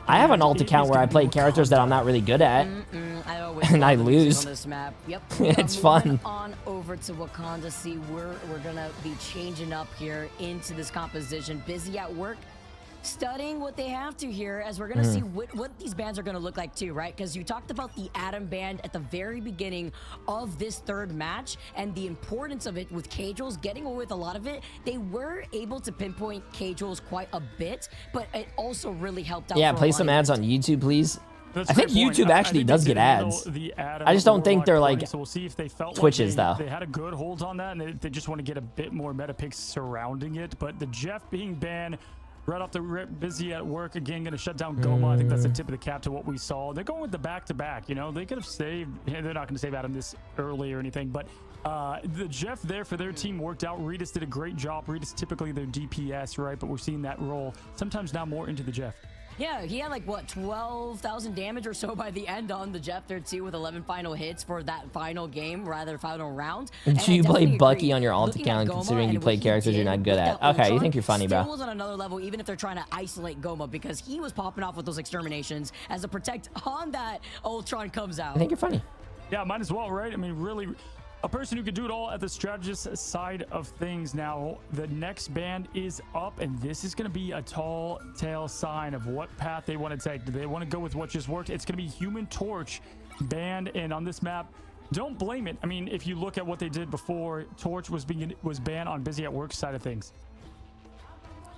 I have an alt account where I play characters that I'm not really good at, and I lose. On this map. Yep. It's fun. On over to Wakanda. See, we're gonna be changing up here into this composition. Busy at work, studying what they have to here, as we're gonna see what these bands are gonna look like too, right? Because you talked about the Atom band at the very beginning of this third match and the importance of it with K-Jules getting away with a lot of it. They were able to pinpoint K-Jules quite a bit, but it also really helped out. Yeah, play some ads on YouTube, please. I think YouTube actually does get ads. I just don't think they're like Twitch's though. They had a good hold on that, and they just want to get a bit more meta picks surrounding it. But the Jeff being banned right off the rip, Busy at work again, going to shut down Goma. I think that's the tip of the cap to what we saw. They're going with the back-to-back. You know, they could have saved. They're not going to save Adam this early or anything, but the Jeff there for their team worked out. Redis did a great job. Redis typically their DPS, right? But we're seeing that roll sometimes now more into the Jeff. Yeah, he had like, what, 12,000 damage or so by the end on the Jeff there too, with 11 final hits for that final game, rather final round. Do you play Bucky on your alt account, considering you play characters you're not good at? Okay, you think you're funny, bro. Still was on another level, even if they're trying to isolate Goma, because he was popping off with those exterminations as a protect on that Ultron comes out. I think you're funny. Yeah, might as well, right? I mean, really, a person who could do it all at the strategist side of things. Now, the next band is up, and this is going to be a tall tale sign of what path they want to take. Do they want to go with what just worked? It's going to be Human Torch banned, and on this map, don't blame it. I mean, if you look at what they did before, Torch was banned on Busy at Work side of things.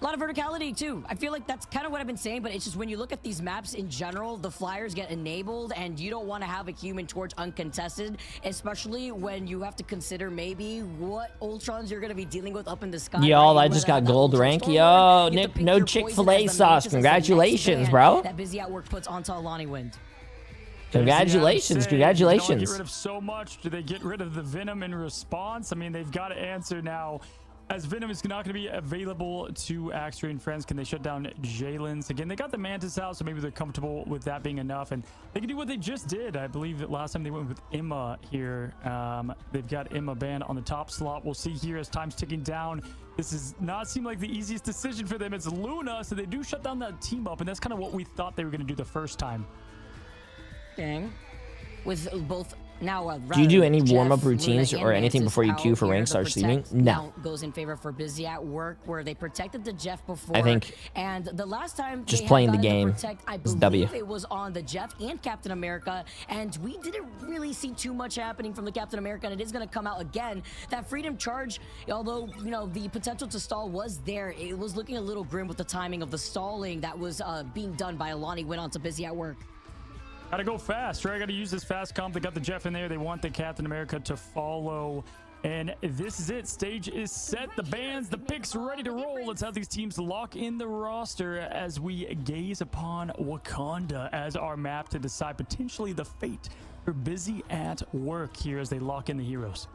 A lot of verticality too. I feel like that's kind of what I've been saying, but it's just when you look at these maps in general, the flyers get enabled and you don't want to have a Human Torch uncontested, especially when you have to consider maybe what Ultrons you're going to be dealing with up in the sky. Yo, I just got gold rank. Yo, Nick, no Chick-fil-A sauce. Congratulations, bro. That Busy at Work puts onto Alaniwan. Congratulations, congratulations. Get rid of so much. Do they get rid of the Venom in response? I mean, they've got to answer now. As Venom is not going to be available to Axtray and friends, can they shut down Jalen's? Again, they got the Mantis out, so maybe they're comfortable with that being enough. And they can do what they just did. I believe that last time they went with Emma here. They've got Emma banned on the top slot. We'll see here as time's ticking down. This does not seem like the easiest decision for them. It's Luna, so they do shut down that team up, and that's kind of what we thought they were going to do the first time. Dang. With both Now, Do you do any Jeff, warm-up Luna, routines and or anything Mantis before you out queue for here. rank, The start streaming? protect No. now goes in favor for Busy at Work, where they protected the Jeff before. I think and the last time just they playing had the gotten game protect, I is believe W. it was on the Jeff and Captain America, and we didn't really see too much happening from the Captain America, and it is going to come out again. That Freedom Charge, although the potential to stall was there, it was looking a little grim with the timing of the stalling that was being done by Alani. Went on to Busy at Work. Gotta go fast, right? Gotta use this fast comp. They got the Jeff in there. They want the Captain America to follow. And this is it. Stage is set. The bands, the picks ready to roll. Let's have these teams lock in the roster as we gaze upon Wakanda as our map to decide potentially the fate for Busy at Work here as they lock in the heroes.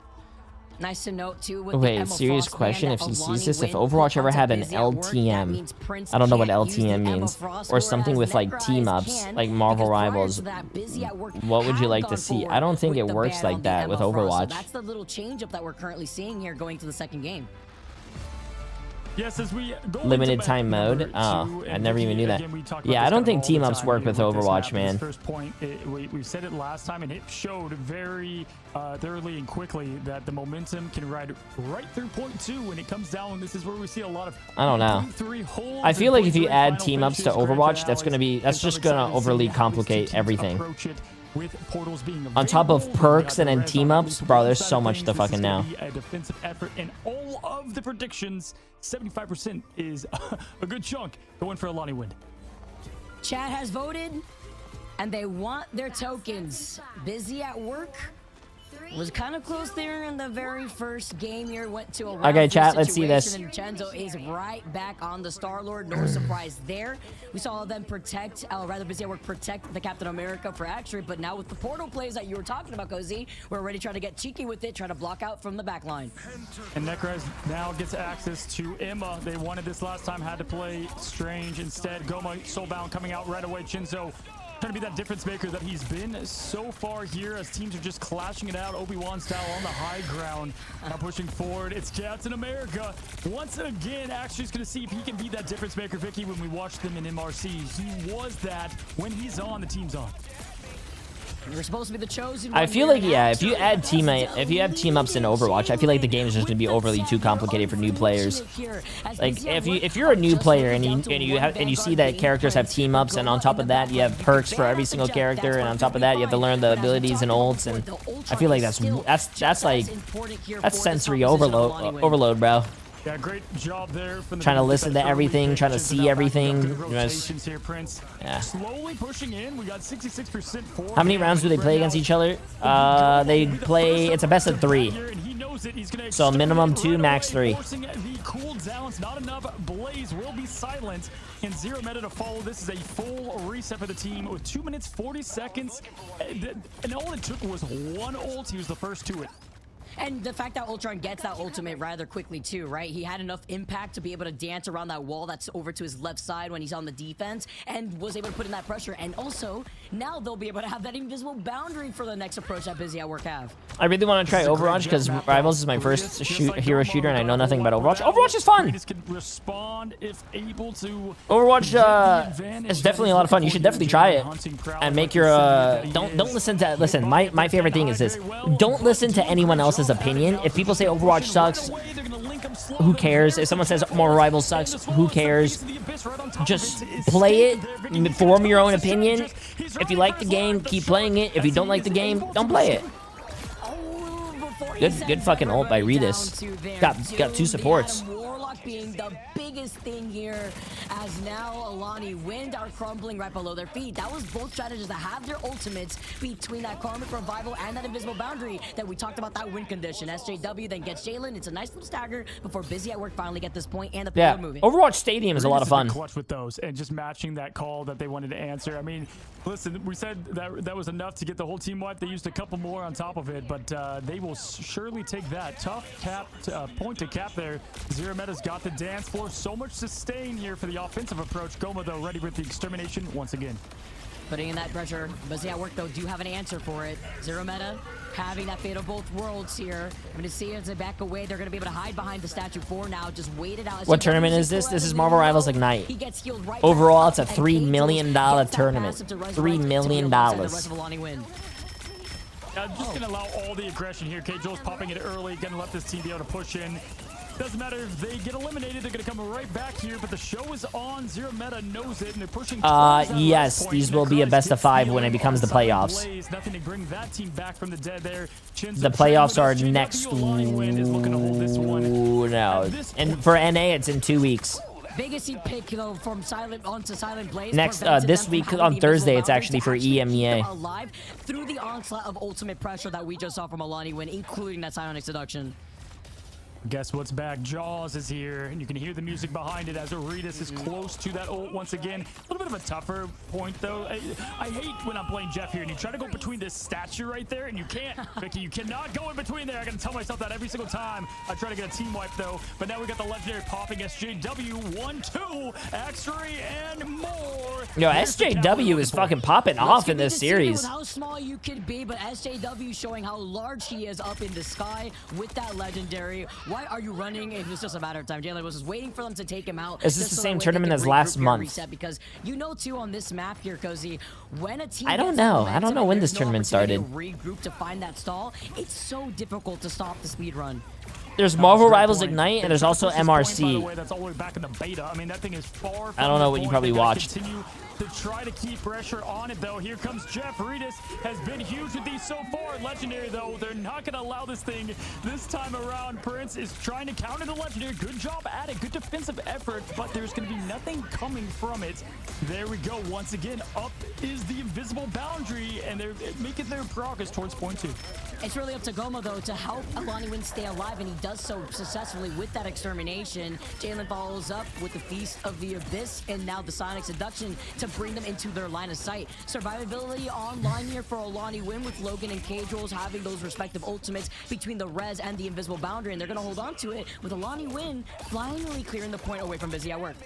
Nice to note too. With Wait, the serious Frost question. band If that he Alani sees this, if win Overwatch ever onto had an Busy at Work, that LTM, means Prince I don't know what can't use the LTM Emma means, Frost, or something with whereas like Necro team Eyes ups, can, like Marvel because prior Rivals. to that, Busy at Work What would you had like to gone see? forward I don't think with it the works ban like on the that with Emma Frost, so Overwatch. that's the little change up that we're currently seeing here going to the second game. Yes, as we go Limited into time map mode? number Oh, two, I and never Vicky, even knew that. again, we talk about Yeah, this I don't kind think of all team the ups time work here with this Overwatch, map. man. This first point, we said it last time, and it showed very thoroughly and quickly that the momentum can ride right through point 2 when it comes down. This is where we see a lot of I don't know. point 3 holds I feel and like if point you 3 add final team ups to finishes, grand Overwatch, that's finales, just and gonna I'm excited to see overly how these two complicate teams everything. approach it with portals being On top of available. perks We and got the then res team on ups, the bro, there's side so of much things. to This is fucking gonna know. be a defensive effort, and all of the predictions, 75% is a good chunk going for Alani win. Chat has voted, and they want their tokens. Busy at Work was kind of close there in the very first game here. Went to a round Okay, 3 chat, let's see this. situation, and Chenzo is right back on the Star-Lord. No surprise there. We saw them protect, rather Busy at Work protect the Captain America for Actually, but now with the portal plays that you were talking about, Cozy, we're already trying to get cheeky with it, trying to block out from the back line. And Necrez now gets access to Emma. They wanted this last time, had to play Strange instead. Goma, Soulbound coming out right away. Chinzo trying to be that difference maker that he's been so far here as teams are just clashing it out. Obi-Wan style on the high ground. Now pushing forward. It's Captain America. Once again, actually is going to see if he can be that difference maker, Vicky, when we watched them in MRC. He was that. When he's on, the team's on. You're supposed to be the chosen I one feel here, like and yeah, if actually, you add team ups in Overwatch, I feel like the game is just gonna be overly too complicated for new players. Like if you're a new player and you see that characters have team ups, and on top of that you have perks for every single character, and on top of that you have to learn the abilities and ults, and I feel like that's sensory overload, bro. Yeah, great job there from the Trying to listen to everything, trying to see everything. Rotations here, Prince. Yeah. Slowly pushing in. We got 66% for. How many rounds do they play against each other? They play. It's a best of 3. So minimum 2, max 3. Forcing the cool downs, not enough. Blaze will be silent, and Zero Meta to follow. This is a full reset for the team with 2 minutes 40 seconds, and all it took was one ult. He was the first to it. And the fact that Ultron gets that ultimate rather quickly too, right? He had enough impact to be able to dance around that wall that's over to his left side when he's on the defense, and was able to put in that pressure. And also, now they'll be able to have that invisible boundary for the next approach that Busy at Work have. I really want to try Overwatch because Rivals is my first hero shooter, and I know nothing about Overwatch. Overwatch is fun. Overwatch is definitely a lot of fun. You should definitely try it and make your don't listen to my favorite thing is this. Don't listen to anyone else's opinion. If people say Overwatch sucks, who cares? If someone says Marvel Rivals sucks, who cares? Just play it, form your own opinion. If you like the game, keep playing it. If you don't like the game, don't play it. Good fucking ult by Redis. Got 2 supports. Being the biggest thing here, as now Alani Wind are crumbling right below their feet. That was both strategists that have their ultimates between that Karmic Revival and that invisible boundary that we talked about, that win condition. SJW then gets Jalen. It's a nice little stagger before Busy at Work finally get this point and the payload moving. Overwatch Stadium is a lot of fun. Clutch with those and just matching that call that they wanted to answer. I mean, listen, we said that was enough to get the whole team wiped. They used a couple more on top of it, but they will surely take that tough point to cap there. Zero Meta's got the dance floor. So much sustain here for the offensive approach. Goma, though, ready with the extermination once again. Putting in that pressure. Busy at Work, though, do have an answer for it. Zero Meta having that fate of both worlds here. I'm going to see as they back away. They're going to be able to hide behind the statue for now. Just wait it out. What tournament is this? This is Marvel Rivals Ignite. Overall, it's a $3 million tournament. $3 million. Just going to allow all the aggression here. K-Joel's popping it early, going to let this team be able to push in. Doesn't matter if they get eliminated, they're going to come right back here, but the show is on. Zero Meta knows it, and they're pushing. Yes, these will be a best of 5 when it becomes the playoffs. Nothing to bring that team back from the dead there. The playoffs are next. No, and for NA, it's in 2 weeks. Biggest pick though from Silent onto Silent Blaze. Next this week on Thursday, it's actually for EMEA. Alive through the onslaught of ultimate pressure that we just saw from Alani Win, including that Psionic Seduction. Guess what's back? Jaws is here, and you can hear the music behind it as Auritus is close to that ult once again. A little bit of a tougher point, though. I hate when I'm playing Jeff here, and you try to go between this statue right there, and you can't. Vicky, you cannot go in between there. I gotta tell myself that every single time I try to get a team wipe, though. But now we got the legendary popping SJW, 1-2, X-Ray, and more. Yo, SJW is fucking popping off in this series. How small you could be, but SJW showing how large he is up in the sky with that legendary. Why are you running? It was just a matter of time. Jalen was just waiting for them to take him out. Is this the same tournament as last month? Because you know, too, on this map here, Cozy, when a team I don't know when this tournament started. Regroup to find that stall. It's so difficult to stop the speed run. There's Marvel Rivals Ignite, and there's also MRC. By the way, that's all the way back in the beta. I mean, that thing is far from I don't know what you probably watched. To try to keep pressure on it, though. Here comes Jeff. Auritus has been huge with these so far. Legendary, though, they're not going to allow this thing this time around. Prince is trying to counter the Legendary. Good job at it. Good defensive effort, but there's going to be nothing coming from it. There we go. Once again, up is the invisible boundary, and they're making their progress towards point 2. It's really up to Goma, though, to help Alani Win stay alive, and he does so successfully with that extermination. Jalen follows up with the Feast of the Abyss, and now the Psionic Seduction to bring them into their line of sight. Survivability online here for Alani Win, with Logan and K-Jules having those respective ultimates between the Res and the invisible boundary, and they're going to hold on to it with Alani Win finally clearing the point away from Busy at Work.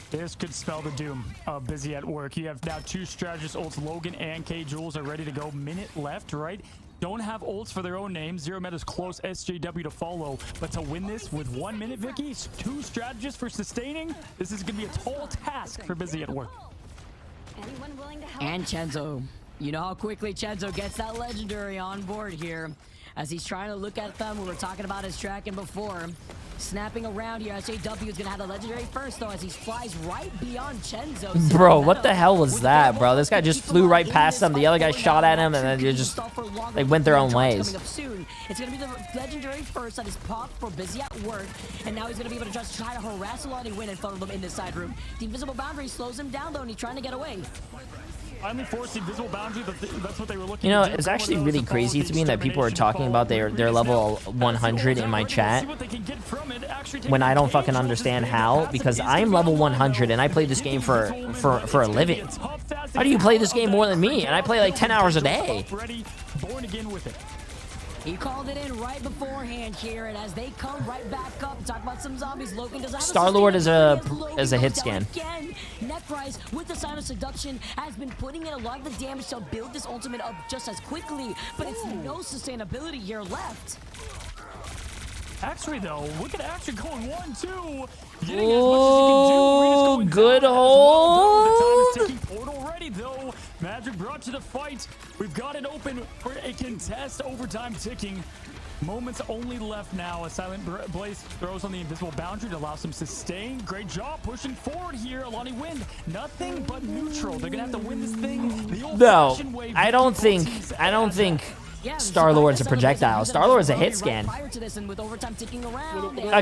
This could spell the doom of Busy at Work. You have now 2 strategist ults. Logan and K-Jules are ready to go. Minute left, right? Don't have ults for their own names. Zero Meta's close, SJW to follow. But to win this with 1 minute, Vicky, 2 strategists for sustaining, this is going to be a tall task for Busy at Work. Anyone willing to help? And Chenzo. You know how quickly Chenzo gets that legendary on board here. As he's trying to look at them, we were talking about his tracking before. Snapping around here, SJW is going to have the legendary first, though, as he flies right beyond Chenzo. Bro, what the hell was that, bro? This guy just flew right past him. The other guy shot at him, and then they went their own ways. It's going to be the legendary first that is popped for Busy at Work, and now he's going to be able to just try to harass Alani Win in front of them in this side room. The invisible boundary slows him down, though, and he's trying to get away. Finally forced the invisible boundary, but that's what they were looking You know, it's actually really crazy to me that people are talking about their level 100 in my chat when I don't fucking understand how, because I'm level 100 and I play this game for a living. How do you play this game more than me? And I play like 10 hours a day. Born again with it. He called it in right beforehand here, and as they come right back up, talk about some zombies. Logan does have Star-Lord is a hit scan. Necrise with the Psionic Seduction has been putting in a lot of the damage to build this ultimate up just as quickly, but it's no sustainability here left. Actually, though, look at Action going 1-2. Oh, good hold. The time is ticking. Portal ready, though. Magic brought to the fight. We've got it open for a contest. Overtime ticking. Moments only left now. A Silent Blaze throws on the invisible boundary to allow some sustain. Great job pushing forward here. Alani Win, nothing but neutral. They're gonna have to win this thing the old-fashioned way. I don't think Star-Lord's a projectile. Star-Lord's a hit scan.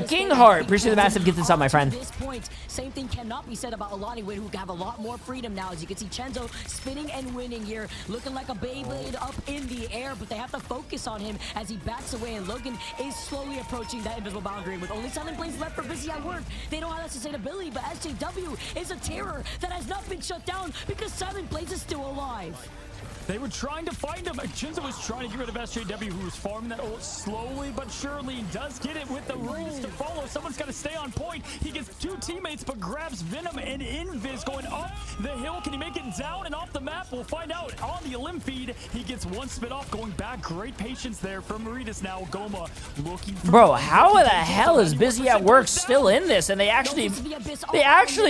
King Heart, appreciate the massive gift this up, my friend. At this point, same thing cannot be said about Alani Win, who have a lot more freedom now. As you can see, Chenzo spinning and winning here, looking like a Beyblade up in the air, but they have to focus on him as he backs away, and Logan is slowly approaching that invisible boundary. With only Silent Blaze left for Busy at Work, they don't have that sustainability, but SJW is a terror that has not been shut down because Silent Blaze is still alive. They were trying to find him. Chenzo was trying to get rid of SJW, who was farming that ult slowly but surely. He does get it with the rules to follow. Someone's got to stay on point. He gets 2 teammates, but grabs Venom and Invis going up the hill. Can he make it down and off the map? We'll find out on the Elim feed. He gets 1 spit off, going back. Great patience there from Auritus now. Goma looking for... Bro, how the hell is Busy at Work still in this? And they actually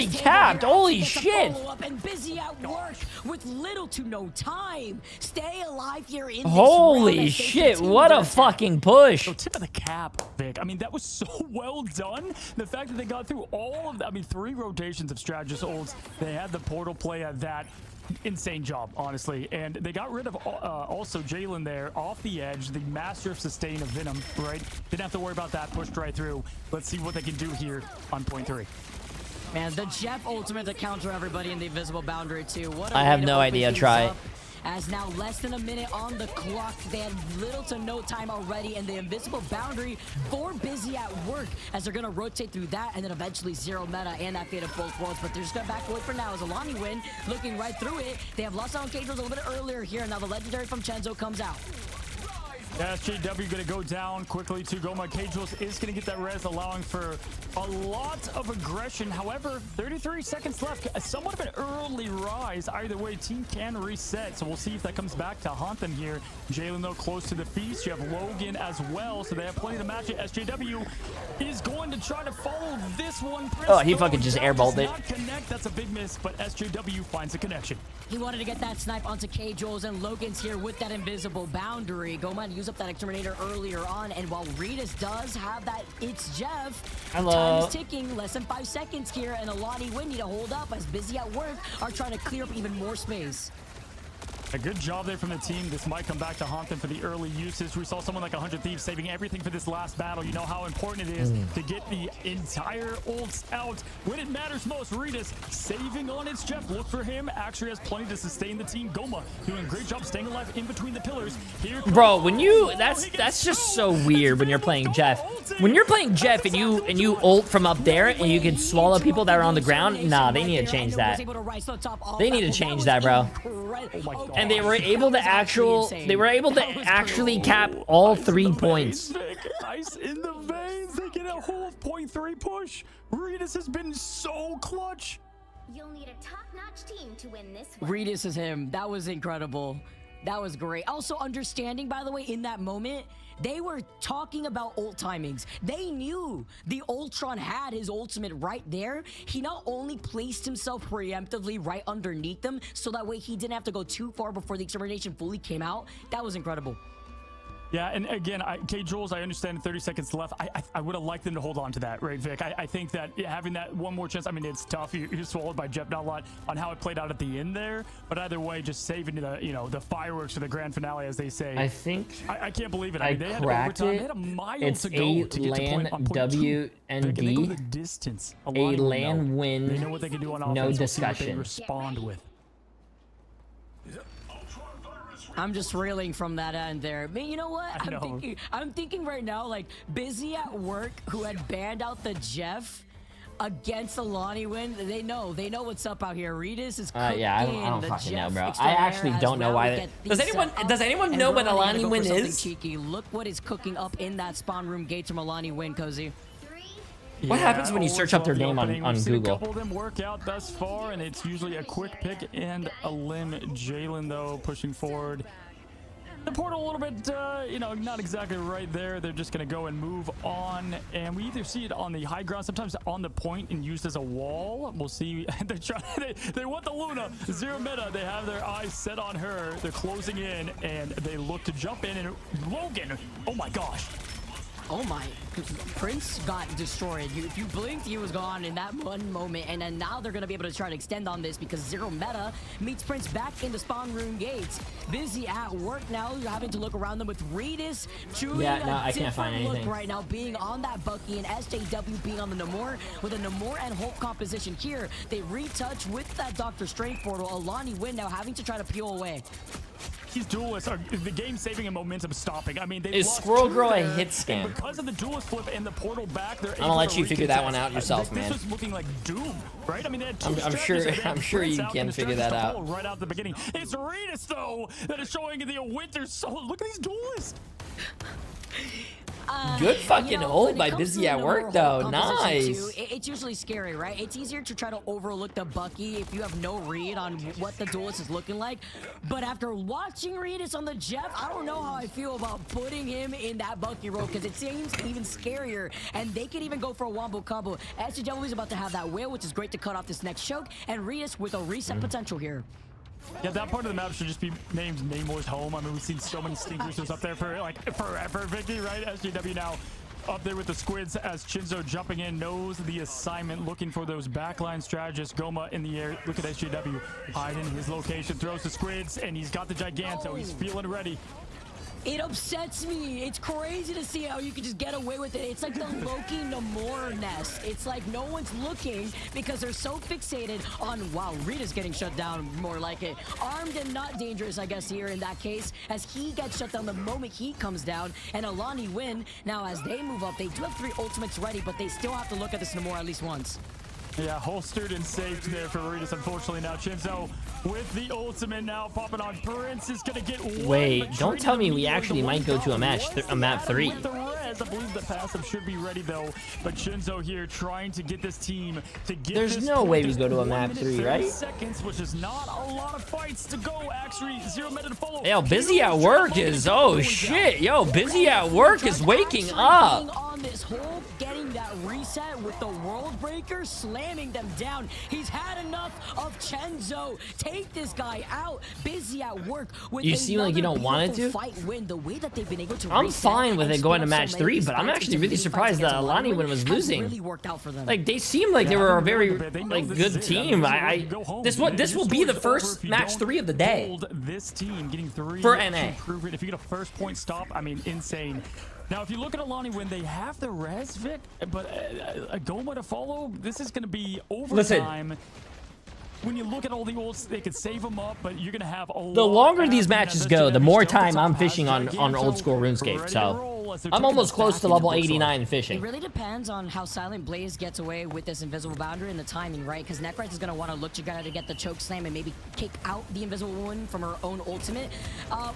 capped. Holy shit. And Busy at Work with little to no time. game. Stay alive here in this Holy round as they shit, continue what their a attack. fucking push. So tip of the cap, Vic. I mean, that was so well done. The fact that they got through all of, 3 rotations of strategist ults. They had the portal play at that. Insane job, honestly. And they got rid of also Jalen there off the edge, the master of sustain of Venom, right? Didn't have to worry about that, pushed right through. Let's see what they can do here on point 3. Man, the Jeff ultimate to counter everybody in the invisible boundary too. What a I way have to no open idea. things Try it. up. As now less than a minute on the clock, they had little to no time already, and the invisible boundary for Busy at work as they're gonna rotate through that, and then eventually zero meta and that fate of both worlds. But they're just gonna back away for now as Alani win, looking right through it. They have lost out on Cages a little bit earlier here, and now the legendary from Chenzo comes out. SJW gonna go down quickly to Goma. Cagelos is gonna get that res, allowing for a lot of aggression. However, 33 seconds left. Somewhat of an early rise. Either way, team can reset. So we'll see if that comes back to haunt them here. Jalen, though, close to the feast. You have Logan as well, so they have plenty to match it. SJW is going to try to follow this one. Prince, Oh, he fucking just airballed it. Not connect. That's a big miss, but SJW finds a connection. He wanted to get that snipe onto Cagelos, and Logan's here with that invisible boundary. Goma use up that exterminator earlier on, and while Ritas does have that it's Jeff, Hello. time is ticking, less than 5 seconds here, and Alani Win need to hold up as Busy at work are trying to clear up even more space. A good job there from the team. This might come back to haunt them for the early usage. We saw someone like 100 Thieves saving everything for this last battle. You know how important it is to get the entire ults out when it matters most. Ritas saving on its Jeff. Look for him. Actually has plenty to sustain the team. Goma doing a great job staying alive in between the pillars. Here, Bro, when you that's just so weird when you're playing Jeff. When you're playing Jeff and you ult from up there and you can swallow people that are on the ground, nah, they need to change that. They need to change that, bro. And they were able to actually cap all 3 points. Ice in the veins. They get a whole .3 push. Ritas has been so clutch. You'll need a top-notch team to win this one. Ritas is him. That was incredible. That was great. Also understanding, by the way, in that moment, they were talking about ult timings. They knew the Ultron had his ultimate right there. He not only placed himself preemptively right underneath them, so that way he didn't have to go too far before the extermination fully came out. That was incredible. Yeah, and again, Jules, I understand 30 seconds left. I would have liked them to hold on to that, right, Vic? I think that having that one more chance, I mean, it's tough. You're swallowed by Jeff, not a lot on how it played out at the end there. But either way, just saving the fireworks for the grand finale, as they say. I think I can't believe it. I mean, they had cracked overtime. it. They had a mile It's to go a to get to LAN point, on point W 2. and Vic, they go D. the distance. A lot of LAN them know. win. They know what they can do on offense. No We'll see what discussion. they respond with. I'm just reeling from that end there. But you know what? I'm thinking right now, like, Busy at work, who had banned out the Jeff against Alani Win. They know what's up out here. Ritas is cooking. yeah, I don't fucking know, bro. I extraordinaire actually as don't know well. why. We get Does these anyone set up, does anyone and know we're what gonna Alani go Win for something is? cheeky. Look what is cooking up in that spawn room gates from Alani Win, Cozy. What happens when you search up their always name love on the opening. We've seen Google? A couple of them work out thus far, and it's usually a quick pick and a limb. Jalen, though, pushing forward. The portal a little bit, not exactly right there. They're just going to go and move on. And we either see it on the high ground, sometimes on the point and used as a wall. We'll see. They want the Luna. Zero meta. They have their eyes set on her. They're closing in, and they look to jump in. And Logan, oh my gosh. Oh my, Prince got destroyed. If you blinked, he was gone in that one moment. And then now they're going to be able to try to extend on this because Zero Meta meets Prince back in the spawn room gates. Busy at work now. You're having to look around them with Ritas. I can't find anything right now, being on that Bucky and SJW being on the Namor with a Namor and Hulk composition here. They retouch with that Doctor Strange portal. Alani Win now having to try to peel away. These duelists are the game saving and momentum stopping. I mean, they Is lost Squirrel 2 Girl a there, hit scam? and because of the duelist flip and the portal back, they're I'm gonna let you figure that one out yourself, man. This was looking like doom, right? I mean, they had 2 I'm sure strategies. They had I'm sure Prince you out can and the figure that strategist to out. pull right out the beginning. It's Ritas though that is showing the winter soul. Look at these duelists. Good fucking ult by when it comes Busy to at the work Namor though. Hulk composition Nice. too, it's usually scary, right? It's easier to try to overlook the Bucky if you have no read on what the duelist is looking like. But after watching Ritas on the Jeff, I don't know how I feel about putting him in that Bucky role because it seems even scarier. And they could even go for a wombo combo. SJW is about to have that whale, which is great to cut off this next choke. And Ritas with a reset potential here. Yeah, that part of the map should just be named Namor's home. I mean, we've seen so many stinkers up there for like forever, Vicky, right? SJW now up there with the squids as Chinzo jumping in, knows the assignment, looking for those backline strategists. Goma in the air. Look at SJW hiding his location, throws the squids, and he's got the Giganto. He's feeling ready. It upsets me. It's crazy to see how you can just get away with it. It's like the Loki Namor nest. It's like no one's looking because they're so fixated on, wow, Rita's getting shut down, more like it. Armed and not dangerous, I guess, here in that case, as he gets shut down the moment he comes down, and Alani win. Now, as they move up, they do have 3 ultimates ready, but they still have to look at this Namor at least once. Yeah, holstered and saved there for Ritas, unfortunately. Now Chinzo with the ultimate now popping on. Prince is gonna get one. Wait, don't tell me we actually might go to a map 3. I believe the passive should be ready though, but Chinzo here trying to get this team to get. There's no way we go to a map 3, right? Seconds, which is not a lot of fights to go. Actually, 0 minute to follow. Yo, Busy at Work is, oh shit. Yo, Busy at Work is waking up. On this hole, getting that reset with the World Breaker, slamming them down. He's had enough of Chenzo. Take this guy out. Busy at Work with You seem like you don't want it to? Fight win. The way that they've been able to I'm fine with it going to match 3, but I'm actually really surprised that Alani was losing. Really worked out for them. Like, they seem like they were a very like good team. This will be the first match 3 of the day. This team getting 3 for NA. If you get a first point stop, I mean, insane. Now, if you look at Alani when they have the res, Vic, but a Goma to follow, this is going to be overtime. When you look at all the ults, they could save them up, but you're going to have a lot. The longer these matches go, the more time I'm fishing on old school RuneScape. So I'm almost close to level 89 fishing. It really depends on how Silent Blaze gets away with this invisible boundary and the timing, right? Because Necrise is going to want to look to get the choke slam and maybe kick out the invisible woman from her own ultimate.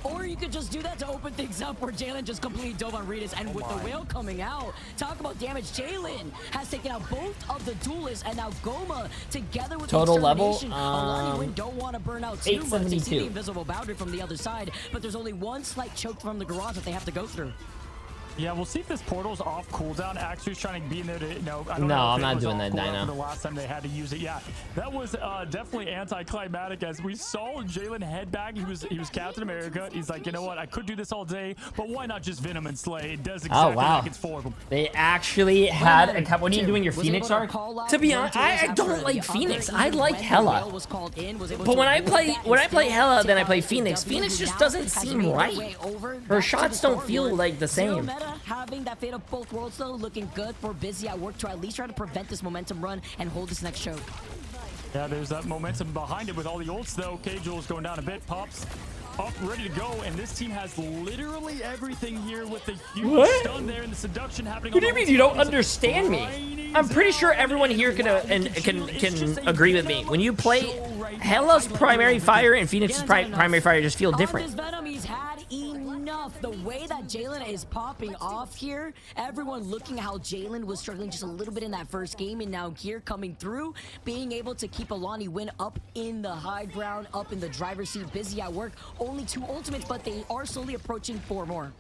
Or you could just do that to open things up where Jalen just completely dove on Ritas. And with the whale coming out, talk about damage. Jalen has taken out both of the duelists, and now Goma together with total level. Alani don't want to burn out too much. They see the invisible boundary from the other side, but there's only one slight choke from the garage that they have to go through. Yeah, we'll see if this portal's off cooldown. Actually's trying to be in there to, no, I'm not doing that, Dino. The last time they had to use it, yeah, that was definitely anticlimactic. As we saw Jalen head back, he was Captain America. He's like, you know what, I could do this all day, but why not just Venom and Slay? It does exactly like it's for them. They actually had a couple. When are you doing your Phoenix arc? To be honest, I don't like Phoenix. I like Hela. But when I play Hela, then I play Phoenix. Phoenix just doesn't seem right. Her shots don't feel like the same. Having that fate of both worlds though, looking good for Busy at Work to at least try to prevent this momentum run and hold this next choke. Yeah, there's that momentum behind it with all the ults though. K-Jules going down a bit, pops up, ready to go, and this team has literally everything here with the huge stun there and the seduction happening. What do you mean you don't understand me? I'm pretty sure everyone here can agree with me. When you play Hela's primary fire and Phoenix's primary fire just feel different. The way that Jalen is popping off here, everyone looking at how Jalen was struggling just a little bit in that first game, and now here coming through, being able to keep Alani win up in the high ground, up in the driver's seat. Busy at Work, only 2 ultimates, but they are slowly approaching 4 more.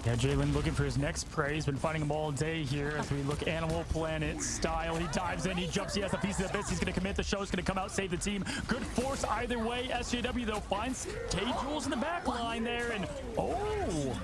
Yeah, Jalen looking for his next prey. He's been fighting them all day here as we look Animal Planet style. He dives in, he jumps, he has a piece of this. He's going to commit. The show's going to come out, save the team. Good force either way. SJW, though, finds K-Jules in the back line there, and oh,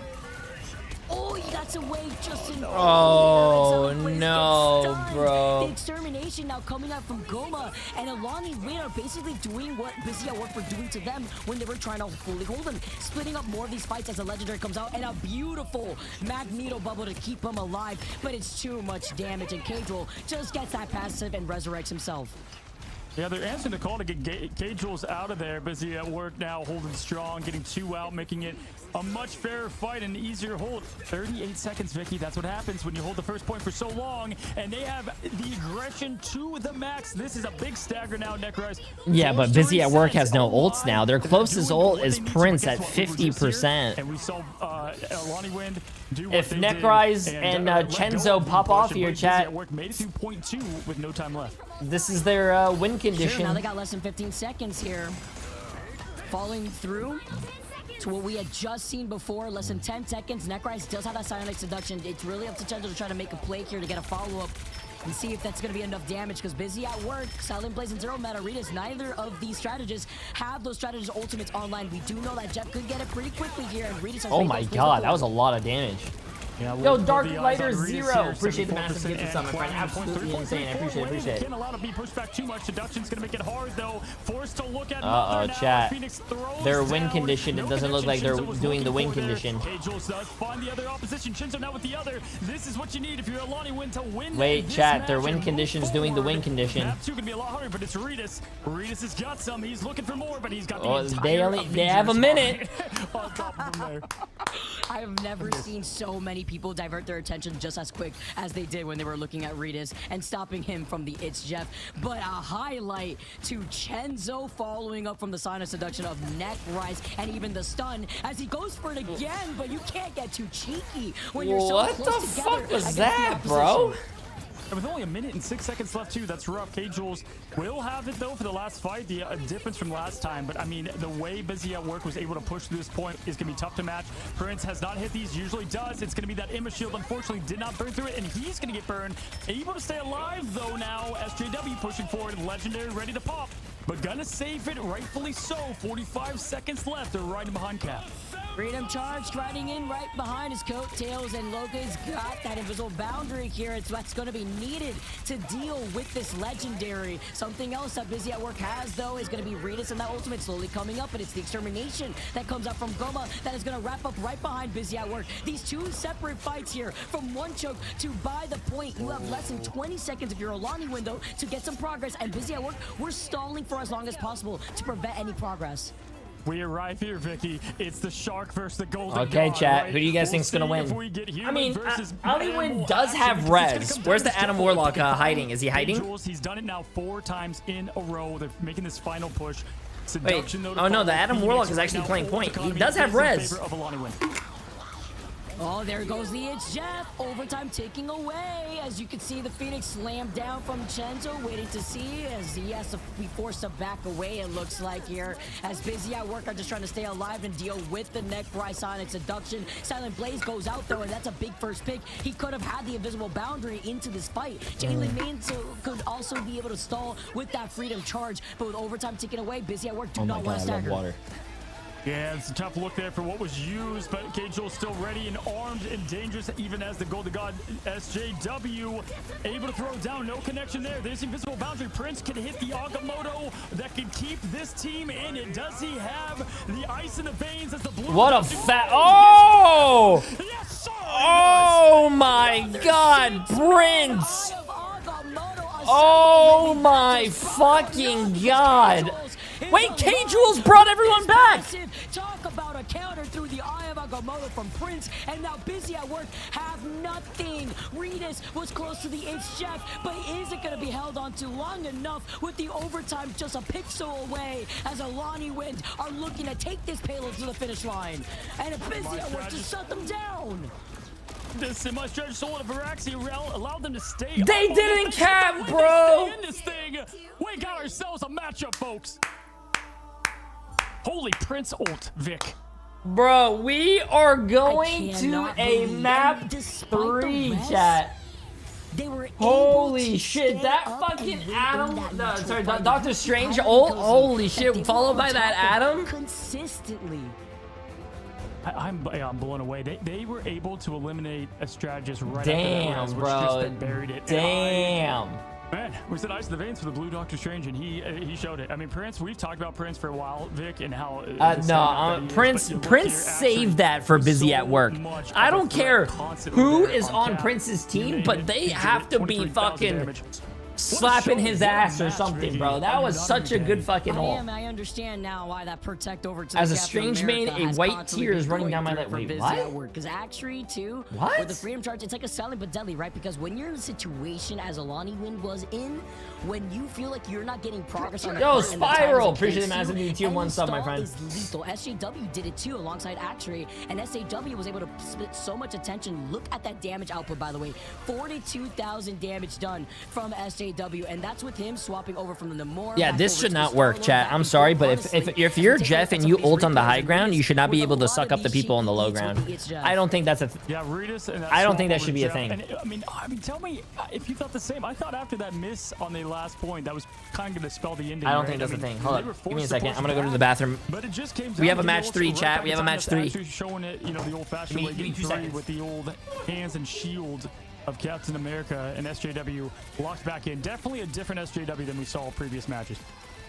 he got away just in. Oh no, bro. The extermination now coming out from Goma, and Alani Win are basically doing what Busy at Work were doing to them when they were trying to fully hold them, splitting up more of these fights as a legendary comes out, and a beautiful Magneto bubble to keep him alive, but it's too much damage, and K-Jules just gets that passive and resurrects himself. Yeah, they're answering the call to get K-Jules out of there. Busy at Work now, holding strong, getting 2 out, making it a much fairer fight and easier hold. 38 seconds, Vicky. That's what happens when you hold the first point for so long. And they have the aggression to the max. This is a big stagger now, Necrise. Yeah, but Busy at Work has no ults now. Their closest ult is Prince at 50%. And we saw Alani Wind do if Necrise and Chenzo pop off here, chat. Made it to point 2 with no time left. This is their win condition. Sure, now they got less than 15 seconds here. Falling through to what we had just seen before, less than 10 seconds. Necrise does have that Psionic Seduction. It's really up to Chenzo to try to make a play here to get a follow-up. and see if that's going to be enough damage, because Busy at work, Silent Blaze and Zero Mana Readers, neither of these strategists have those strategist ultimates online. We do know that Jeff could get it pretty quickly here, and Readers has Oh made my those plays god, before. that was a lot of damage. Yeah, Yo, we'll Dark put the eyes Lighter on Reedus Zero. here, Appreciate the 74% massive gift of summer, friend. and Absolutely 3.34 insane. I appreciate it. Appreciate it. Can't allow to be pushed back too much. Seduction's gonna make it hard though. Forced to look at Uh-oh, now. chat. Phoenix throws They're win down. conditioned. It No doesn't look like connection. they're Shinzo was doing the looking win for there. condition. K-Jules does find the other opposition. Shinzo now with the other. This is what you need if you're a Lonnie win to win. Wait, this chat. Their match win and condition's move doing the win forward. condition. Map 2 gonna be a lot harder, but it's Reedus. Reedus has got some. He's looking for more, but he's got the Oh, entire they have a minute. on top of him there. I have never seen so many people divert their attention just as quick as they did when they were looking at Reedus and stopping him from the It's Jeff. But a highlight to Chenzo following up from the sign of seduction of neck rise and even the stun as he goes for it again, but you can't get too cheeky when you're so What close the together fuck was against that, the bro? opposition. And with only a minute and 6 seconds left too, that's rough. K-Jules will have it though for the last fight, the difference from last time. But I mean, the way Busy at work was able to push to this point is gonna be tough to match. Prince has not hit these, usually does. It's gonna be that Imma shield, unfortunately did not burn through it, and he's gonna get burned. Able to stay alive though now. SJW pushing forward, Legendary ready to pop, but gonna save it, rightfully so. 45 seconds left, they're riding behind Cap. Freedom Charge riding in right behind his coattails, and Logan's got that invisible boundary here. It's what's going to be needed to deal with this Legendary. Something else that Busy at work has, though, is going to be Reedus and that ultimate slowly coming up, and it's the Extermination that comes up from Goma that is going to wrap up right behind Busy at work. These two separate fights here, from one choke to by the point. You have less than 20 seconds if you're a Lonnie window to get some progress, and Busy at work, we're stalling for as long as possible to prevent any progress. We arrive here, Vicky. It's the Shark versus the Golden Okay, God, chat. right? Who do you guys think's see gonna win? if we get I human mean, versus Hollywood animal does action, have because it's gonna res. come Where's down the to Adam skill. Warlock hiding? Is he hiding? Jules, he's done it now 4 times in a row. They're making this final push. Wait. Seduction, though, to Oh no, follow. the Adam Phoenix Warlock is right actually now, playing full point. He economy does have is in res. favor of a Lonnie win. Oh, there goes the It's Jeff. Overtime taking away. As you can see, the Phoenix slammed down from Chenzo, waiting to see as he has to be forced to back away, it looks like here. As Busy at work are just trying to stay alive and deal with the neck rise Sonic seduction. Silent Blaze goes out though, and that's a big first pick. He could have had the invisible boundary into this fight. Jalen Mains could also be able to stall with that freedom charge, but with overtime taken away, Busy at work do not want to stagger. Yeah, it's a tough look there for what was used, but K-Jules still ready and armed and dangerous, even as the Golden God SJW able to throw down. No connection there. There's the invisible boundary. Prince can hit the Agamotto that can keep this team in it. Does he have the ice in the veins as the blue? What a fat. Oh! Oh my god, Prince! Oh my fucking god! Wait, K-Jules brought everyone back! Talk about a counter through the eye of Agamotto from Prince, and now Busy at work have nothing. Reedus was close to the It's Jeff, but is it going to be held on to long enough with the overtime just a pixel away as Alani Wind are looking to take this payload to the finish line. And if Busy at work just shut them down. This semi-stretch soul of Varaxi allowed them to stay. They didn't cap, bro! Stay in this thing. We got ourselves a matchup, folks. Holy Prince ult, Vic. Bro, we are going to a map 3, chat. Holy shit, that fucking Adam, sorry, Doctor Strange ult, holy shit, followed by that Adam? Consistently. I'm blown away. They were able to eliminate a strategist right Damn, after the bro. just that buried it. Damn. Man, we said ice in the veins for the blue Doctor Strange, and he showed it. I mean, Prince, we've talked about Prince for a while, Vic, and how... Prince saved that for Busy at work. I don't care who is on Prince's team, but they have to be fucking slapping his ass or something, bro. That was such a good fucking ult. I understand now why that protect over to As the a Captain strange main, America a has white constantly tear is been running going down my through leg. for Wait, Busy what? at work. Because actually, too, What? with the freedom charge, it's like a silent but deadly, right? Because when you're in a situation as Alani Wind was in, when you feel like you're not getting progress on the Yo, front and the time Spiral! is Appreciate the against massive you, new tier any 1 sub, my stall friend. is lethal. SJW did it too alongside Actuary, and SJW was able to split so much attention. Look at that damage output, by the way. 42,000 damage done from SJW. SJW, and that's with him swapping over from the Namor. Yeah, back this over should to not the work, Star-Lord, chat. back I'm and sorry, forth. but Honestly, if you're take a Jeff look and at you some of ult these on the replays high and ground, you should not with be a able to lot suck of up the these people on the low shaky ground. leads, it's Jeff. I don't think that's a. Yeah, Ritas and that I don't swap think that over should to be a Jeff. thing. And I mean, tell me if you thought the same. I thought after that miss on the last point, that was kind of going to spell the ending. I don't right? think that's I a mean, thing. Hold they were up. Give me a forced second. push I'm gonna go to back, the bathroom. But it just came We down have a to the match old- 3, right chat. back We have a in time match to 3. actually showing it, you know, the old-fashioned Give me- way, give me getting 2 free seconds. with the old hands and shield of Captain America, and SJW locked back in. Definitely a different SJW than we saw in previous matches.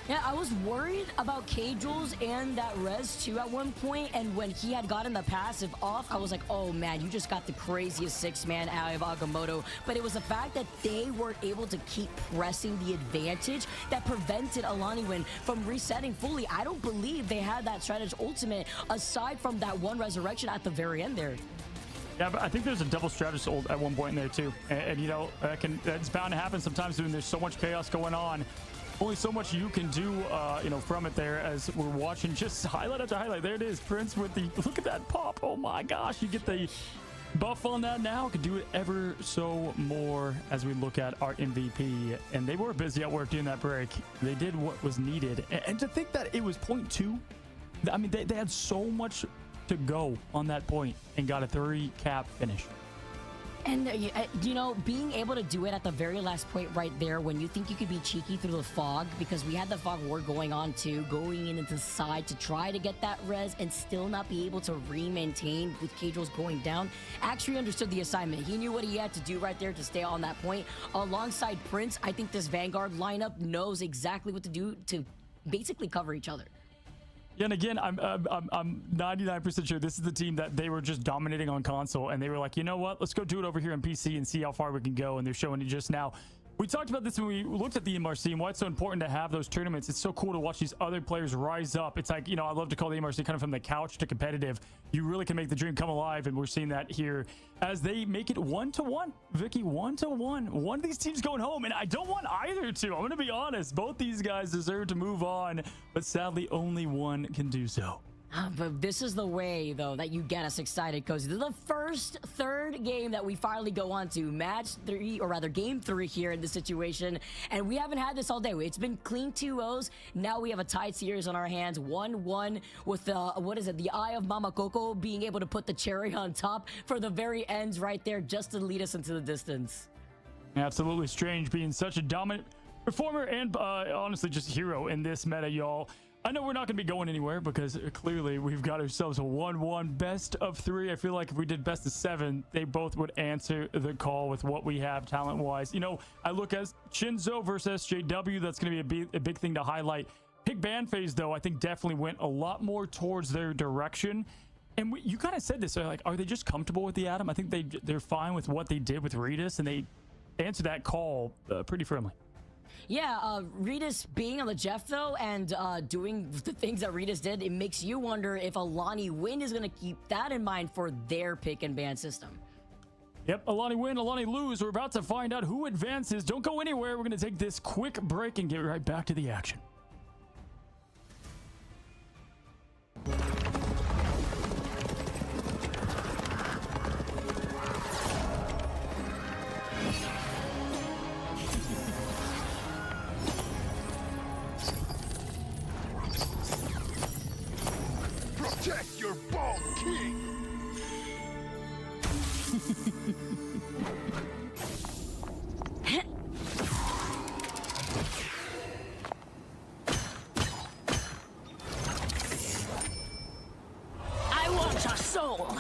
Yeah, I was worried about K-Jules and that res too at one point, and when he had gotten the passive off, I was like, oh man, you just got the craziest 6-man out of Agamotto. But it was the fact that they were able to keep pressing the advantage that prevented Alani Win from resetting fully. I don't believe they had that strategy ultimate aside from that one resurrection at the very end there. Yeah, but I think there's a double strategist ult at one point in there too, and you know that's bound to happen sometimes when there's so much chaos going on. Only so much you can do, you know, from it there as we're watching just highlight after highlight. There it is, Prince with the look at that pop. Oh my gosh, you get the buff on that now. Could do it ever so more as we look at our MVP, and they were busy at work doing that break. They did what was needed, and to think that it was 0.2. I mean, they had so much to go on that point and got a 3-cap finish. And you know, being able to do it at the very last point right there when you think you could be cheeky through the fog, because we had the fog war going on too, going in into the side to try to get that res and still not be able to re-maintain with K-Jules going down. Actually understood the assignment. He knew what he had to do right there to stay on that point. Alongside Prince, I think this Vanguard lineup knows exactly what to do to basically cover each other. Yeah, and again, I'm 99% sure this is the team that they were just dominating on console, and they were like, you know what, let's go do it over here on PC and see how far we can go, and they're showing it just now. We talked about this when we looked at the MRC and why it's so important to have those tournaments. It's so cool to watch these other players rise up. It's like, you know, I love to call the MRC kind of from the couch to competitive. You really can make the dream come alive, and we're seeing that here as they make it 1-1. Vicky, 1-1. One of these teams going home, and I don't want either to. I'm going to be honest. Both these guys deserve to move on, but sadly, only one can do so. But this is the way, though, that you get us excited, Cozy. This is the first third game that we finally go on to. Match 3, or rather game 3 here in this situation. And we haven't had this all day. It's been clean 2-0s. Now we have a tied series on our hands. 1-1 with, what is it, the Eye of Mama Coco being able to put the cherry on top for the very ends right there just to lead us into the distance. Absolutely strange being such a dominant performer and honestly just hero in this meta, y'all. I know we're not going to be going anywhere because clearly we've got ourselves a 1-1 best of 3. I feel like if we did best of 7, they both would answer the call with what we have talent-wise. You know, I look at Shinzo versus SJW. That's going to be a big thing to highlight. Pick ban phase, though, I think definitely went a lot more towards their direction. And you kind of said this, like, are they just comfortable with the Atom? I think they're fine with what they did with Ritas, and they answered that call pretty firmly. Yeah, Ritas being on the Jeff, though, and doing the things that Ritas did, it makes you wonder if Alani Win is going to keep that in mind for their pick and ban system. Yep, Alani win, Alani lose. We're about to find out who advances. Don't go anywhere. We're going to take this quick break and get right back to the action. Protect your bald king! I want your soul!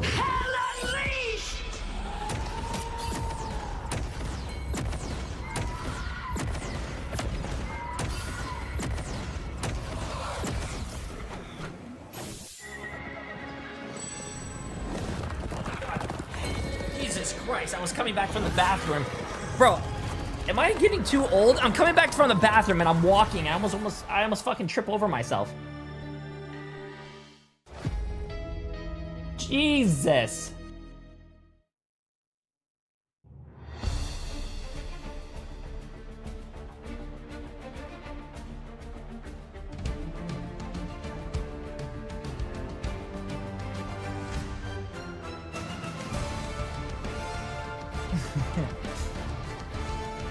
Hell unleashed! Jesus Christ, I was coming back from the bathroom. Bro, am I getting too old? I'm coming back from the bathroom and I'm walking. I almost fucking trip over myself. Jesus.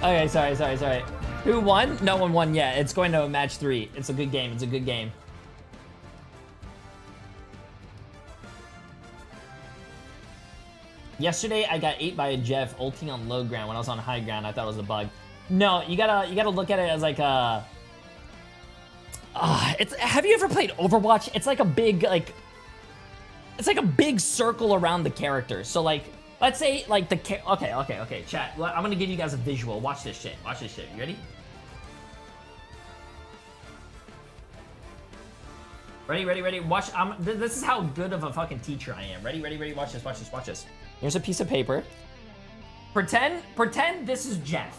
Okay, sorry. Who won? No one won yet. It's going to match 3. It's a good game. It's a good game. Yesterday, I got 8 by a Jeff ulting on low ground when I was on high ground. I thought it was a bug. No, you gotta look at it as like a... have you ever played Overwatch? It's like a big, like... It's like a big circle around the character. So, like, let's say, like, the... Okay, chat. I'm gonna give you guys a visual. Watch this shit. You ready? Ready? Watch. This is how good of a fucking teacher I am. Ready? Watch this. Here's a piece of paper. Pretend this is Jeff.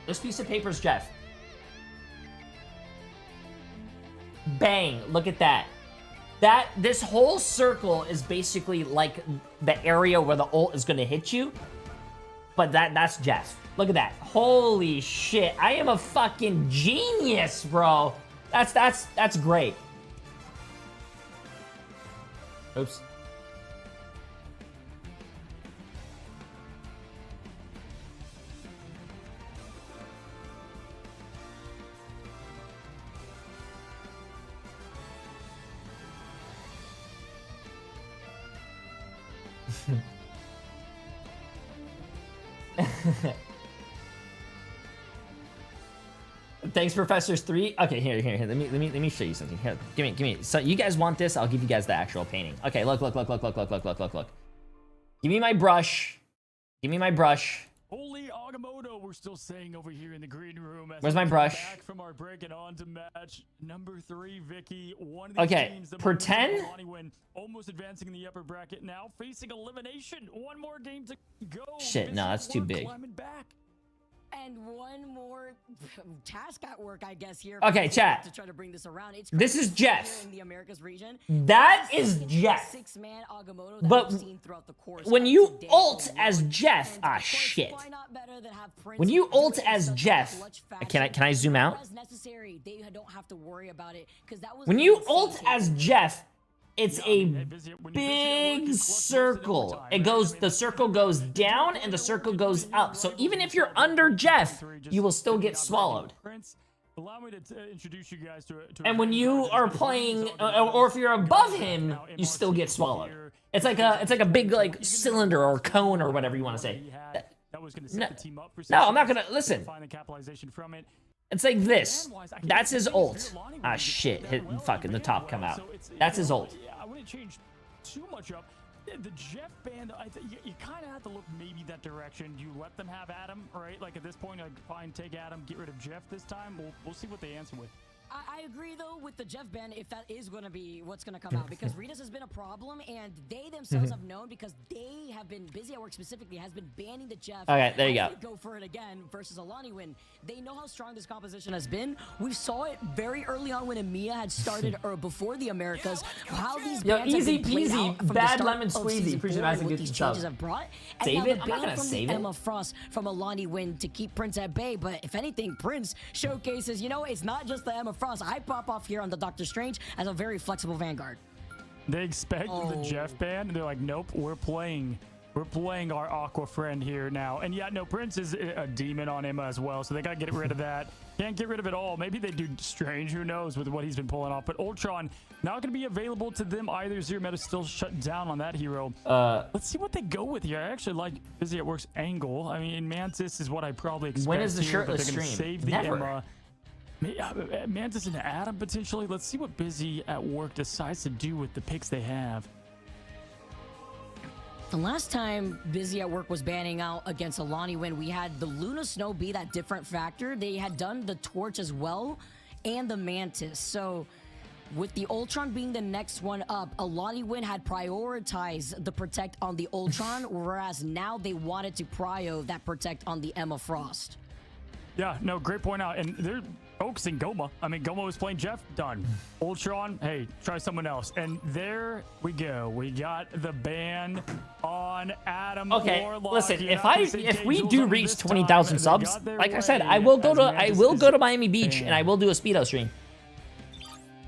This piece of paper is Jeff. Bang, look at that. This whole circle is basically like the area where the ult is gonna hit you. But that's Jeff. Look at that. Holy shit. I am a fucking genius, bro. That's great. Oops. Thanks, Professors 3. Okay, here. Let me show you something. Here, give me. So you guys want this? I'll give you guys the actual painting. Okay, look. Give me my brush. Holy Agamotto, we're still saying over here in the green room. Where's my brush? Back from our break and on to match number 3, Vicky. One of these teams that pretend. Almost advancing in the upper bracket now, facing elimination. One more game to go. Shit, no, that's too big. And one more task at work, I guess, here. Okay, chat. To try to bring this around. This is Jeff. In the Americas region. That is Jeff. But when you ult as Jeff, shit. When you ult as Jeff, can I zoom out? When you ult as Jeff, it's a big circle. The circle goes down and the circle goes up. So even if you're under Jeff, you will still get swallowed. Allow me to introduce you guys to and when you are playing, or if you're above him, you still get swallowed. It's like a big like cylinder or cone or whatever you want to say. No, I'm not gonna listen. It's like this. That's his ult. Shit. Fucking the top come out. That's his ult. I wouldn't change too much up. The Jeff band, you kind of have to look maybe that direction. You let them have Adam, right? Like at this point, like fine, take Adam, get rid of Jeff this time. We'll see what they answer with. I agree, though, with the Jeff ban, if that is going to be what's going to come out, because Ritas has been a problem, and they themselves have known, because they have been, Busy at Work specifically, has been banning the Jeff. Okay, there you go. Go for it again versus Alani win. They know how strong this composition has been. We saw it very early on when EMEA had started, or before the Americas, how these bans easy have been played peasy, out from bad the start lemon of squeezy. season Appreciate 4 it, and what these changes have brought. And save now it? the I'm not ban gonna from save the it. Emma Frost from Alani win to keep Prince at bay, but if anything, Prince showcases, you know, it's not just the Emma Frost. I pop off here on the Doctor Strange as a very flexible Vanguard. They expect the Jeff band, and they're like, nope, we're playing our Aqua friend here now. And yeah, no, Prince is a demon on Emma as well, so they gotta get rid of that. Can't get rid of it all. Maybe they do Strange, who knows, with what he's been pulling off. But Ultron not gonna be available to them either. Zero Meta still shut down on that hero. Let's see what they go with here. I actually like Busy at Work's angle. I mean, Mantis is what I probably expect. When is the here, shirtless but they're stream? gonna save the Never. Emma. Mantis and Adam potentially. Let's see what Busy at Work decides to do with the picks they have. The last time Busy at Work was banning out against Alani when we had the Luna Snow be that different factor. They had done the Torch as well and the Mantis. So with the Ultron being the next one up, Alani Win had prioritized the Protect on the Ultron, whereas now they wanted to prio that Protect on the Emma Frost. Yeah, no, great point out. And they're focusing Goma. I mean, Goma was playing Jeff, done. Ultron, hey, try someone else. And there we go. We got the ban on Adam. Okay, Warlock. listen, You're if not gonna say we Gage do Jules reach this 20,000 time. They subs, got their like I said, way I will go as to Miami Beach and I will do a speedo stream.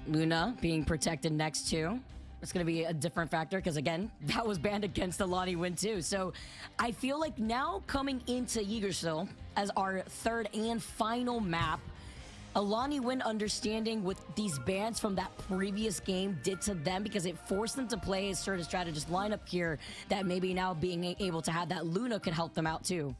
Luna being protected next to. It's going to be a different factor because, again, that was banned against Alani Win too. So I feel like now coming into Yggdrasil as our third and final map, Alani Win understanding what these bans from that previous game did to them, because it forced them to play a certain strategist lineup here that maybe now being able to have that Luna could help them out too.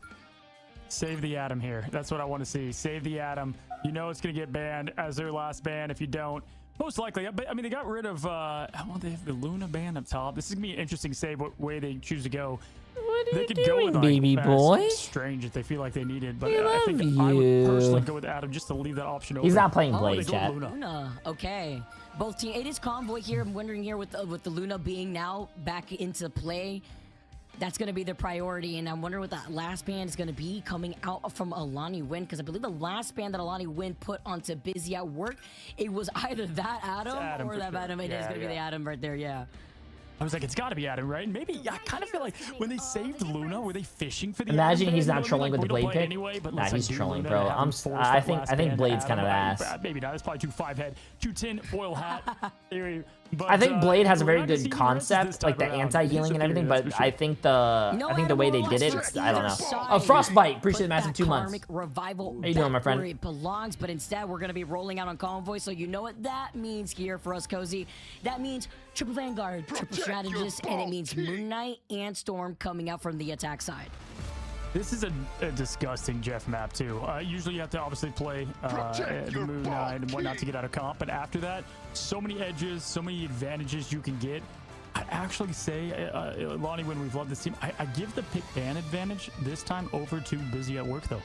Save the Atom here. That's what I want to see. Save the Atom. You know it's going to get banned as their last ban if you don't. Most likely. But I mean, they got rid of, well, they have the Luna ban up top. This is going to be an interesting save what way they choose to go. What are they you could doing, go with, like, baby boy? Strange if they feel like they need it. But We I think love I would you. personally go with Atom just to leave that option open. He's not playing Oh, Blade, they go chat. Luna. Okay. Both team. It is Convoy here. I'm wondering here with the Luna being now back into play. That's going to be their priority, and I'm wondering what that last ban is going to be coming out from Alani Win, because I believe the last ban that Alani Win put onto Busy at Work, it was either that Atom or that Atom. It is going to be the Atom right there, yeah. I was like, it's got to be Atom, right? Maybe, I kind of feel like when they saved Luna, were they fishing for the Imagine Atom he's ban? not You know, trolling like, with the we don't Blade play it pick. anyway, but Nah, let's, he's like, do trolling, Luna bro. and have him force I that think last ban to Blade's kind of Atom. ass. Maybe not. It's probably 2-5 head, 2-10 foil hat theory. But, I think Blade has a we're very not gonna see good the rest of this concept, like the time around. anti-healing He's and everything, superior, but that's for I sure. think the way they did it, I don't know. Oh, Frostbite, appreciate the massive 2 months. Revival How you doing, my friend? where it belongs, but instead we're going to be rolling out on Convoy, so you know what that means here for us, Cozy. That means triple Vanguard, triple Strategist, and it means Moon Knight and Storm coming out from the attack side. This is a disgusting Jeff map, too. Usually you have to obviously play the Moon Knight and whatnot to get out of comp, but after that, so many edges, so many advantages you can get. I actually say, Lonnie, when we've loved this team, I give the pick ban advantage this time over to Busy at Work, though.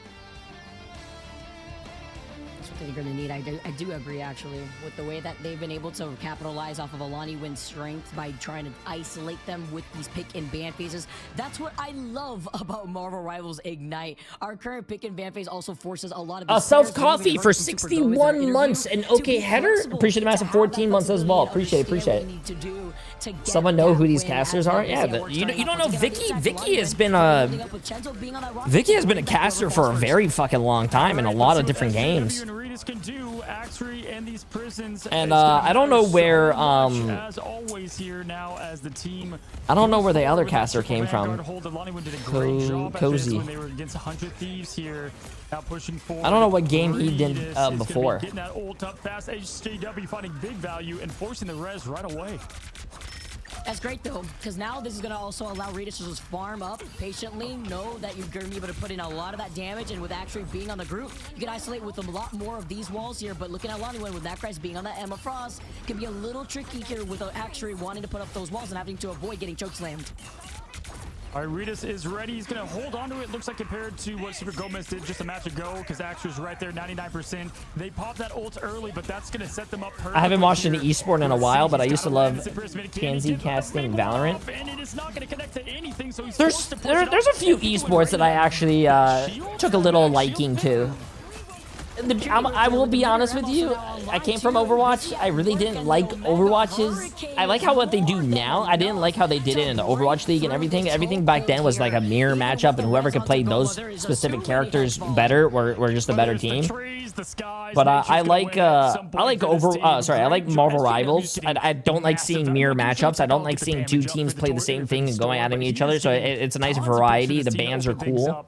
That's what they're going to need. I do agree, actually, with the way that they've been able to capitalize off of Alani Win's strength by trying to isolate them with these pick and ban phases. That's what I love about Marvel Rivals Ignite. Our current pick and ban phase also forces a lot of A self coffee for 61 months and okay header. Appreciate the massive 14 months as well. Appreciate it. Someone know who these casters are? Yeah, you don't know Vicky. Vicky has been a caster for a very fucking long time in a lot of different games. And I don't know where as always here now as the team. I don't know where the other caster came from. Cozy. When they were against 100 Thieves here, now pushing forward. I don't know what game he did before. Getting that ult up fast. JW finding big value and forcing the res right away. That's great, though, because now this is going to also allow Rita to just farm up patiently, know that you're going to be able to put in a lot of that damage, and with actually being on the group, you can isolate with a lot more of these walls here, but looking at Lonnie with that Christ being on that Emma Frost, can be a little tricky here with actually wanting to put up those walls and having to avoid getting chokeslammed. All right, Ritas is ready. He's going to hold on to it. Looks like compared to what Super Gomez did just a match ago, because Axer's right there, 99%. They popped that ult early, but that's going to set them up perfectly. I haven't watched any esport in a while, but I used to love TNZ casting Valorant. There's a few esports that I actually took a little liking to. I will be honest with you. I came from Overwatch. I really didn't like Overwatches. I like how what they do now. I didn't like how they did it in the Overwatch League and everything. Everything back then was like a mirror matchup, and whoever could play those specific characters better were just a better team. But I like Marvel Rivals. I don't like seeing mirror matchups. I don't like seeing two teams play the same thing and going at each other. So it's a nice variety. The bans are cool.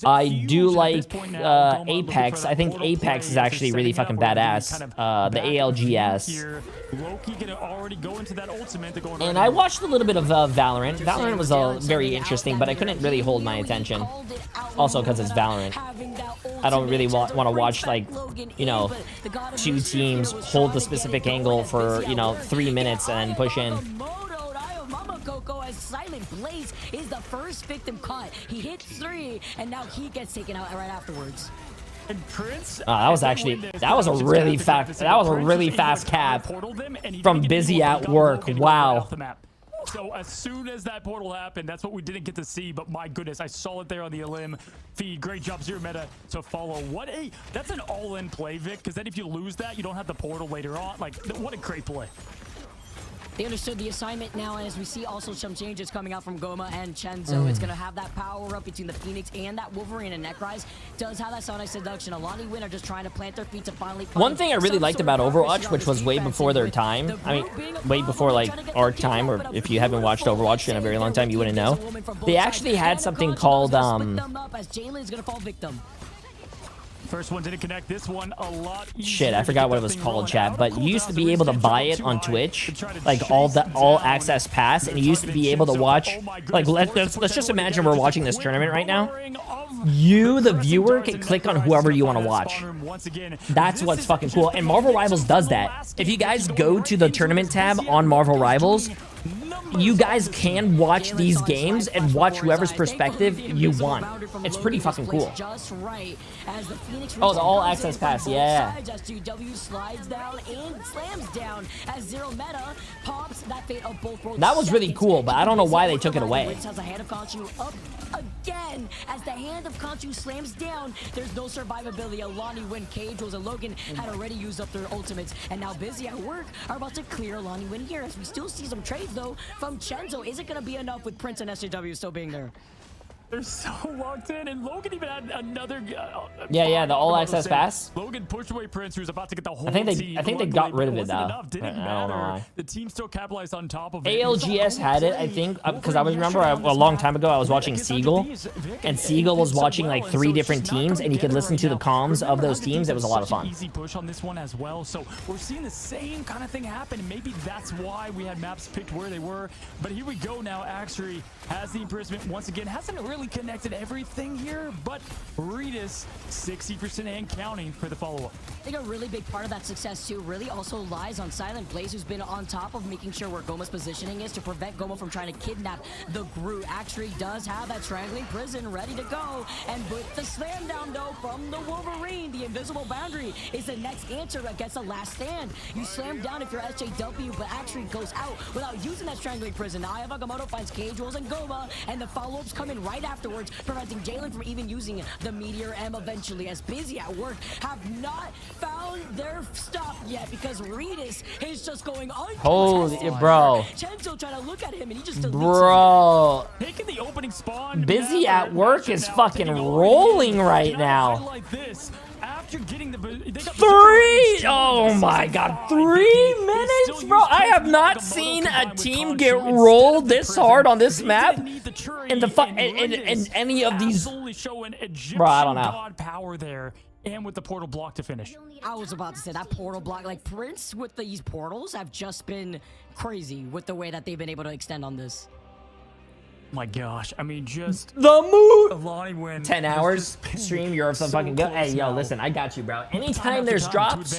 I do like Apex. I think Apex is actually really fucking badass. The ALGS. And I watched a little bit of Valorant. Valorant was very interesting, but I couldn't really hold my attention. Also because it's Valorant. I don't really want to watch, like, you know, two teams hold the specific angle for, 3 minutes and then push in. As Silent Blaze is the first victim caught. He hits 3, and now he gets taken out right afterwards. And Prince, that was a really fast cap from Busy at Work. Wow. So as soon as that portal happened, that's what we didn't get to see, but my goodness, I saw it there on the Elim feed. Great job, Zero Meta, to follow. That's an all-in play, Vic, because then if you lose that, you don't have the portal later on. Like, what a great play. They understood the assignment now, and as we see also some changes coming out from Goma and Chenzo, it's going to have that power up between the Phoenix and that Wolverine, and Necrise does have that Sonic Seduction. Alani Win are just trying to plant their feet to finally find One thing I really liked about Overwatch, which was way before their time, I mean, way before like our time, or if you haven't watched Overwatch in a very long time, you wouldn't know. They actually had something called First one didn't connect. This one a lot easier. shit, I forgot what it was called, chat, but you used to be able to buy it on Twitch, like all access pass, and you used to be able to watch, like, let's just imagine we're watching this tournament right now. You, the viewer, can click on whoever you want to watch. That's what's fucking cool, and Marvel Rivals does that. If you guys go to the tournament tab on Marvel Rivals, you guys can watch these games and watch whoever's perspective you want. It's pretty fucking cool. Oh, the all access pass, yeah. That was really cool, but I don't know why they took it away. Again, as the hand of Conchu slams down, there's no survivability. Alani Win, Cage, Rose, and Logan had already used up their ultimates, and now Busy at Work are about to clear Alani Win here. As we still see some trades though from Chenzo. Is it going to be enough with Prince and SJW still being there? They're so locked in, and Logan even had another. Yeah, the all access pass. Logan pushed away Prince, who's about to get the whole I think they got rid of it though. Enough. Didn't I don't know matter. why. The team still capitalized on top of it. ALGS had it, I think, because I remember a long time ago I was watching Seagull, and Seagull was watching like 3 different teams, and you could listen to the comms of those teams. It was a lot of fun. Easy push on this one as well. So we're seeing the same kind of thing happen. Maybe that's why we had maps picked where they were. But here we go now. Actually has the imprisonment once again. Hasn't really connected everything here, but Redis 60% and counting for the follow-up. I think a really big part of that success too really also lies on Silent Blaze, who's been on top of making sure where Goma's positioning is to prevent Goma from trying to kidnap the Groot. Actually does have that strangling prison ready to go, and with the slam down though from the Wolverine, the invisible boundary is the next answer against the last stand. You slam down if you're SJW, but actually goes out without using that strangling prison. Now Aya Agamotto finds Cage, Rolls, and Goma, and the follow-ups come in right afterwards, preventing Jalen from even using the Meteor M eventually, as Busy at Work have not found their stop yet because Redis is just going on. Holy, bro. Chenzo trying to look at him and he just Bro. Taking the opening spawn. Busy at Work is fucking rolling right now. Like this. After getting the 3! Oh my god, 3 minutes, bro. I have not seen a team get rolled this hard on this map in any of these. Bro, I don't know. God power there, and with the portal block to finish. I was about to say that portal block, like Prince with these portals have just been crazy with the way that they've been able to extend on this. My gosh, I mean, just the move. Alani Win. 10 hours stream, you're some fucking good. Hey, yo, listen, I got you, bro. Anytime there's drops,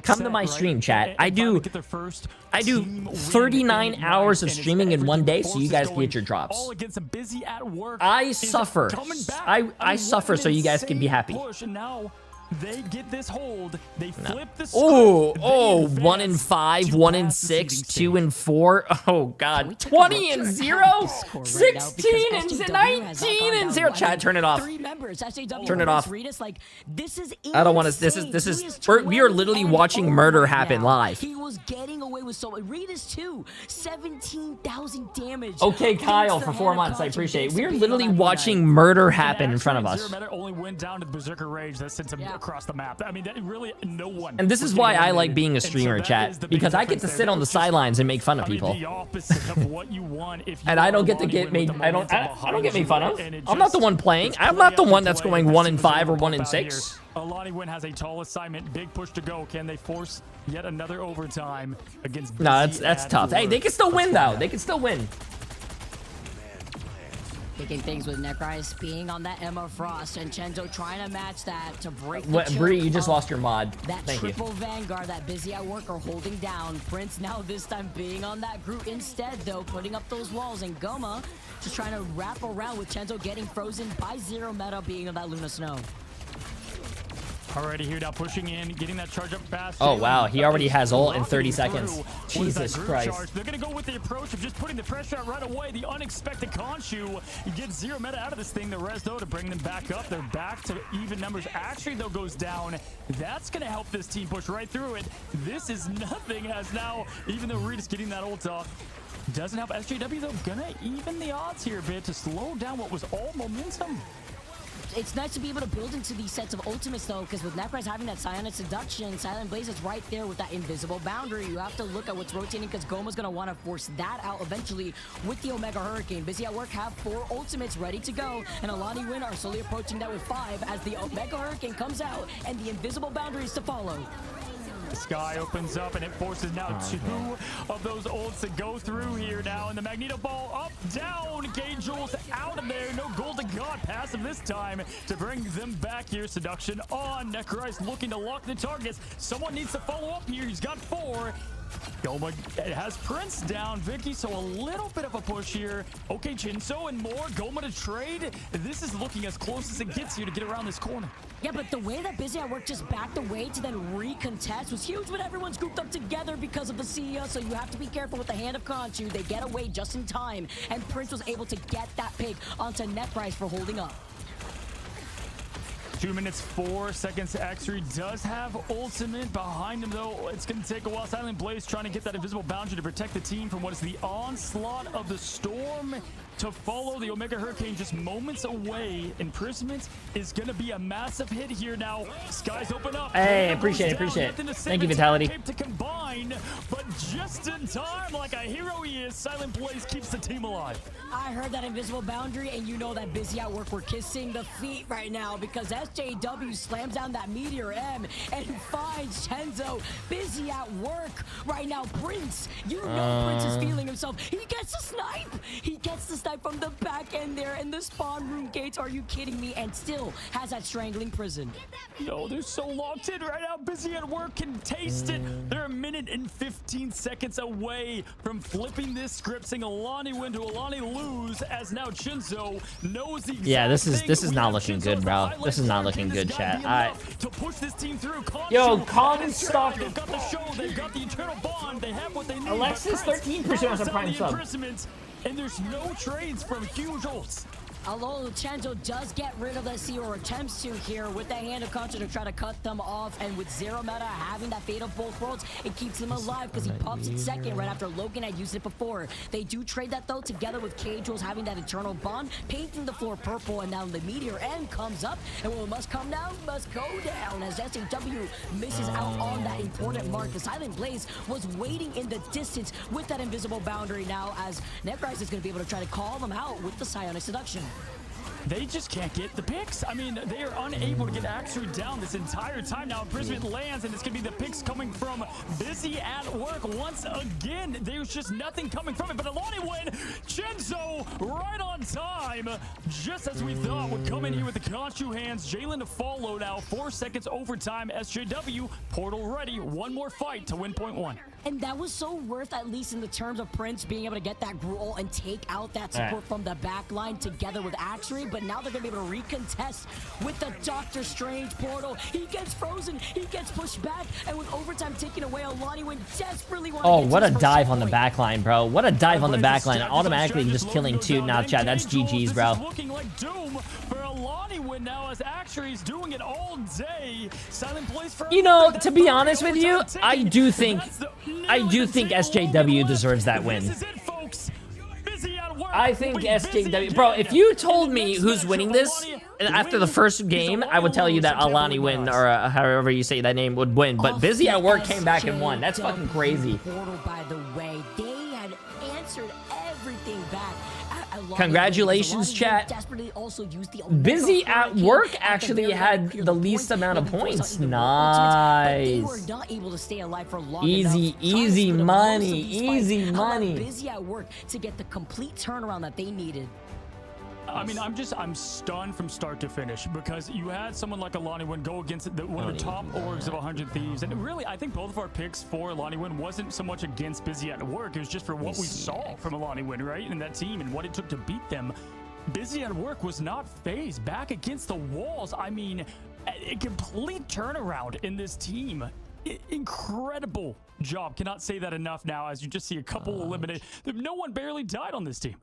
come to my stream, chat. I do 39 hours of streaming in one day, so you guys can get your drops. All against a Busy at Work. I suffer. I suffer so you guys can be happy. And now they get this hold. They flip the script. Oh, 1 in 5, 1 in 6, 2 in 4. Oh god, 20 and 0, 16 and 19 and 0. Chat, turn it off. Turn it off. I don't want to. This is. We are literally watching murder happen live. He was getting away with so. Redis too, 17,000 damage. Okay, Kyle, for 4 months. I appreciate it. We're literally watching murder happen in front of us. Only went down to the Berserker Rage that sent him across the map. I mean, that really no one. And this is why I like being a streamer, chat, because I get to sit on the sidelines and make fun of people. The opposite of what you want if you and I don't get to get made. I don't get made fun of. I'm not the one playing. I'm not the one that's going 1 in 5 or 1 in 6. Alani Win has a tall assignment. Big push to go. Can they force yet another overtime against? No, that's tough. Hey, they can still win though. They can still win. Picking things with Necrise being on that Emma Frost, and Chenzo trying to match that to break the What, Bree, you just lost your mod. That Thank triple you. Vanguard that Busy at Work are holding down. Prince now this time being on that Groot instead though, putting up those walls, and Goma just trying to wrap around with Chenzo getting frozen by Zero Meta being on that Luna Snow. Alrighty, here now pushing in, getting that charge up fast. Oh, wow. He already has ult in Rocketing 30 through. seconds. What is Jesus that group Christ. charge? They're going to go with the approach of just putting the pressure out right away. The unexpected Khonshu. You get 0 meta out of this thing. The res, though, to bring them back up. They're back to even numbers. Actually, though, goes down. That's going to help this team push right through it. This is nothing as now, even though Reed is getting that ult off, doesn't help. SJW, though, going to even the odds here a bit to slow down what was all momentum. It's nice to be able to build into these sets of ultimates, though, because with Necrise having that Psionic Seduction, Silent Blaze is right there with that invisible boundary. You have to look at what's rotating, because Goma's going to want to force that out eventually with the Omega Hurricane. Busy at Work have 4 ultimates ready to go, and Alani Win are slowly approaching that with 5 as the Omega Hurricane comes out and the invisible boundaries to follow. The sky opens up and it forces now 2 of those ults to go through here now. And the Magneto Ball up, down. K-Jules out of there. No Golden God passive this time to bring them back here. Seduction on. Necrise looking to lock the targets. Someone needs to follow up here. He's got 4. Goma has Prince down. Vicky, so a little bit of a push here. Okay, Chinso and more. Goma to trade. This is looking as close as it gets here to get around this corner. Yeah, but the way that Busy at Work just backed away to then recontest was huge, but everyone's grouped up together because of the CEO, so you have to be careful with the hand of Khonshu. They get away just in time, and Prince was able to get that pick onto Necrise for holding up. 2 minutes 4 seconds. X3 does have ultimate behind him, though. It's going to take a while. Silent Blaze trying to get that invisible boundary to protect the team from what is the onslaught of the storm to follow. The Omega Hurricane just moments away. Imprisonment is going to be a massive hit here now. Skies open up. Hey, appreciate it. Thank you, Vitality. To combine, but just in time, like a hero he is, Silent Blaze keeps the team alive. I heard that invisible boundary, and you know that Busy at Work were kissing the feet right now because SJW slams down that Meteor M and finds Chenzo. Busy at Work right now. Prince, you know Prince is feeling himself. He gets the snipe. He gets the snipe from the back end there, and the spawn room gates. Are you kidding me? And still has that strangling prison. No, they're so locked in right now. Busy at Work can taste it. They're 1 minute and 15 seconds away from flipping this script, saying Alani win to Alani lose, as now Chinzo knows the exact Yeah, this is thing. not looking good, bro. This is not looking good, chat. To push this team through. Yo, calm stock. They've got the show. They've got the eternal bond. They have what they need. Alexis, 13% on Prime sub. And there's no trades from huge ults. Although Chenzo does get rid of the C, or attempts to here with the hand of Khonshu to try to cut them off, and with 0 meta having that fate of both worlds, it keeps him alive because he pops it second right after Logan had used it before. They do trade that though, together with K-Jules having that eternal bond, painting the floor purple, and now the Meteor M comes up, and what must come down must go down as SJW misses out on that important mark. The Silent Blaze was waiting in the distance with that invisible boundary now, as Necrise is going to be able to try to call them out with the Psionic Seduction. They just can't get the picks. I mean, they are unable to get Axry down this entire time. Now Imprisonment lands, and it's going to be the picks coming from Busy at Work once again. There's just nothing coming from it, but Alani win. Chenzo right on time, just as we thought would come in here with the Khonshu hands. Jalen to follow now. 4 seconds overtime. SJW, portal ready. One more fight to win point 1. And that was so worth, at least in the terms of Prince being able to get that Gruul and take out that support from the back line together with Axry. But now they're going to be able to recontest with the Doctor Strange portal. He gets frozen. He gets pushed back. And with overtime taken away, Alani went desperately. Oh, what a dive on the back line, bro. What a dive on the back line. Automatically just killing 2. Now, chat, that's GG's, bro. Looking like doom for Alani win now, as Axry's doing it all day. Silent Blaze for, you know, to be honest with you, I do think SJW deserves that win. I think SJW, bro, if you told me who's winning this after the first game, I would tell you that Alani win, or however you say that name, would win. But Busy at Work came back and won. That's fucking crazy. By the way, they had answered everything back. Congratulations, chat. Busy at Work actually had the least amount of points. Nice. Easy money. Easy money. Busy at Work to get the complete turnaround that they needed. I mean, I'm stunned from start to finish, because you had someone like Alani Win go against one of the top orgs of 100 Thieves. And really, I think both of our picks for Alani Win wasn't so much against Busy at Work. It was just for what we saw from Alani Win, right? And that team and what it took to beat them. Busy at Work was not phased back against the walls. I mean, A complete turnaround in this team. Incredible job. Cannot say that enough now, as you just see a couple eliminated. No one barely died on this team.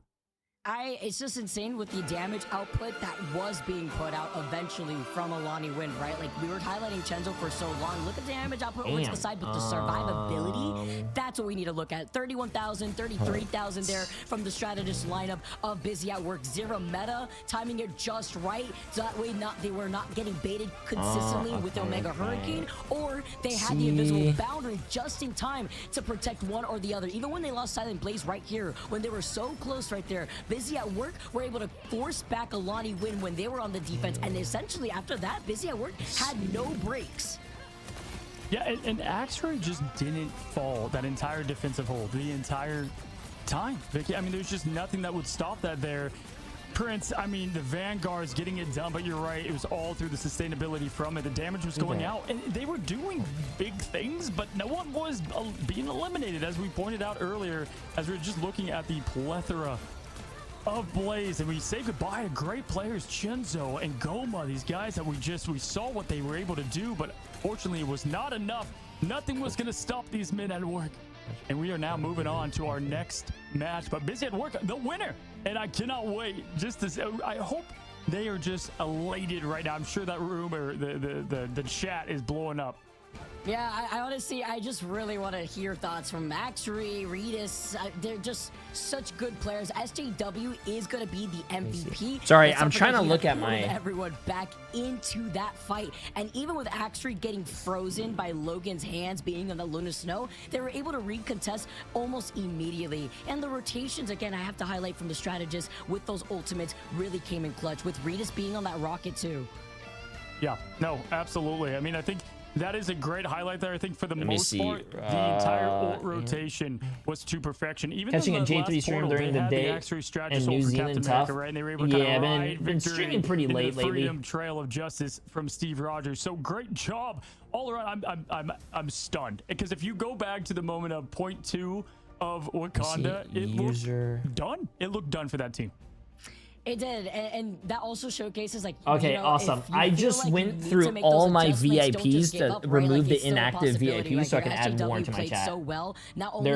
It's just insane with the damage output that was being put out eventually from Alani Wind, right? Like, we were highlighting Chenzo for so long. Look at the damage output aside, but the survivability, that's what we need to look at. 31,000, 33,000 there from the strategist lineup of Busy at Work. Zero meta, timing it just right, so that way they were not getting baited consistently with the Omega Hurricane, or they had the invisible boundary just in time to protect one or the other. Even when they lost Silent Blaze right here, when they were so close right there, Busy at Work were able to force back Alani Win when they were on the defense, and essentially after that, Busy at Work had no breaks. Yeah, and Axray just didn't fall that entire defensive hold the entire time, Vicky. I mean, there's just nothing that would stop that there. Prince, I mean, the Vanguard's getting it done, but you're right, it was all through the sustainability from it. The damage was going out, and they were doing big things, but no one was being eliminated, as we pointed out earlier, as we were just looking at the plethora of Blaze, and we say goodbye to great players, Chenzo and Goma, these guys that we saw what they were able to do, but fortunately it was not enough. Nothing was going to stop these men at work. And we are now moving on to our next match, but Busy at Work, the winner. And I cannot wait just to, I hope they are just elated right now. I'm sure that room or the chat is blowing up. Yeah, I honestly, I just really want to hear thoughts from Maxry, Redis. They're just such good players. SJW is going to be the MVP. Sorry, I'm trying to look at my... everyone back into that fight. And even with Axry getting frozen by Logan's hands being on the Luna Snow, they were able to recontest almost immediately. And the rotations, again, I have to highlight from the strategists with those ultimates really came in clutch, with Redis being on that rocket too. Yeah, no, absolutely. I mean, I think that is a great highlight there. I think for the most part, the entire ult rotation was to perfection. Even catching a in the Jay3 stream during the day in New Zealand tough. Right? And they were able to been streaming pretty late lately. Freedom Trail of Justice from Steve Rogers. So great job all around. I'm stunned, because if you go back to the moment of point 2 of Wakanda, it looked done. It looked done for that team. It did, and that also showcases, like, okay, you know, awesome. I just went through all my VIPs to remove the inactive VIPs so I can add more into my chat. So well, not only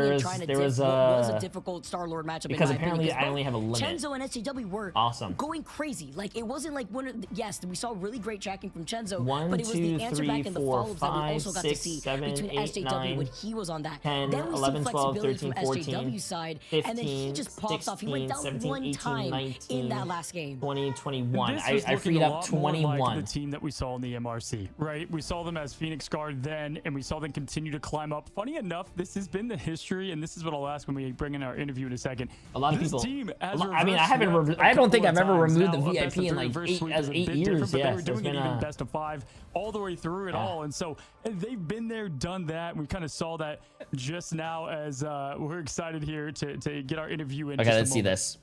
there was a difficult Star-Lord matchup, because apparently I only have a limit. Chenzo and SJW were going crazy. Like, it wasn't like yes, we saw really great tracking from Chenzo, but it was the answer back and the follow-ups that we also got to see between SJW when he was on that. 10, then we 11, see 12, flexibility 13, from 14, SJW's side, 15, and then he just pops 16, off. He went down 17, one 18, time 19, in that last game. 20, 21. I freed up 21. Like the team that we saw in the MRC, right? We saw them as Phoenix Guard then, and we saw them continue to climb up. Funny enough, this has been the history, and this is what I'll ask when we bring in our interview in a second. A lot of people. Team I mean, I don't think I've ever removed the VIP in like 8 years. But yeah, they were doing it even best of 5 all the way through it all, and so they've been there, done that. We kind of saw that just now as we're excited here to get our interview in. Okay, let's see this.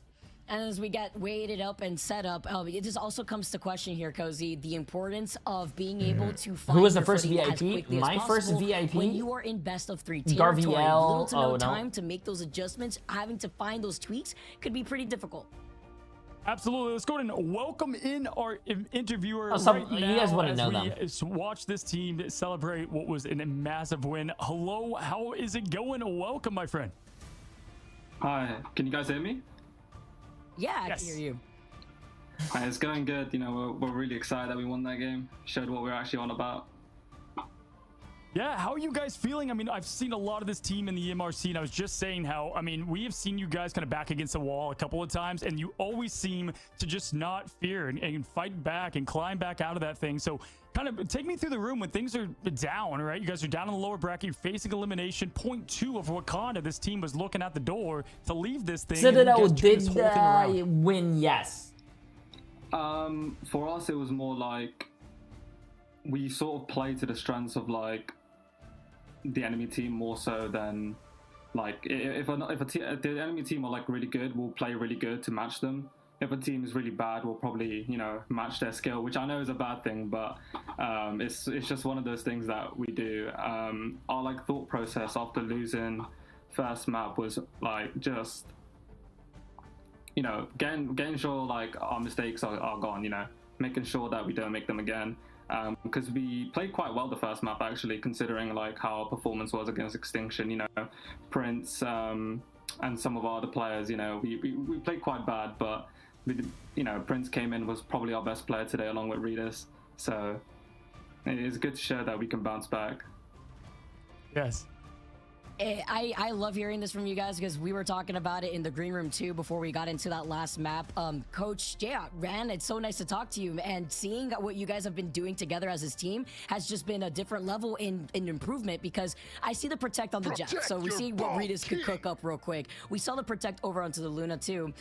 And as we get weighted up and set up, it just also comes to question here, Cozy, the importance of being able to find who was the your first footing VIP? My first VIP? When you are in best of 3 territory, little to no time to make those adjustments, having to find those tweaks could be pretty difficult. Absolutely. Let's go ahead and welcome in our interviewer right now. You guys want to know them. Watch this team celebrate what was a massive win. Hello, how is it going? Welcome, my friend. Hi, can you guys hear me? Yeah, I can hear you. Hi, it's going good. You know, we're really excited that we won that game. Showed what we're actually on about. Yeah, how are you guys feeling? I mean, I've seen a lot of this team in the MRC, and I was just saying how, I mean, we have seen you guys kind of back against the wall a couple of times, and you always seem to just not fear and fight back and climb back out of that thing. So kind of take me through the room when things are down, right? You guys are down in the lower bracket, you're facing elimination. Point 2 of Wakanda, this team was looking at the door to leave this thing. Citadel did win, yes. For us, it was more like we sort of played to the strengths of like the enemy team more so than like if the enemy team are like really good, we'll play really good to match them. If a team is really bad, we'll probably, you know, match their skill, which I know is a bad thing, but it's just one of those things that we do. Our like thought process after losing first map was like just, you know, getting sure like our mistakes are gone, you know, making sure that we don't make them again. because we played quite well the first map actually, considering like how our performance was against Extinction. You know, Prince and some of our other players. You know, we played quite bad, but you know, Prince came in, was probably our best player today along with Redis. So it is good to show that we can bounce back. Yes. I love hearing this from you guys because we were talking about it in the green room too before we got into that last map. Coach, yeah, Ran, it's so nice to talk to you, and seeing what you guys have been doing together as his team has just been a different level in improvement, because I see the Protect on the Jet, so we see what Redis could cook up real quick. We saw the Protect over onto the Luna too.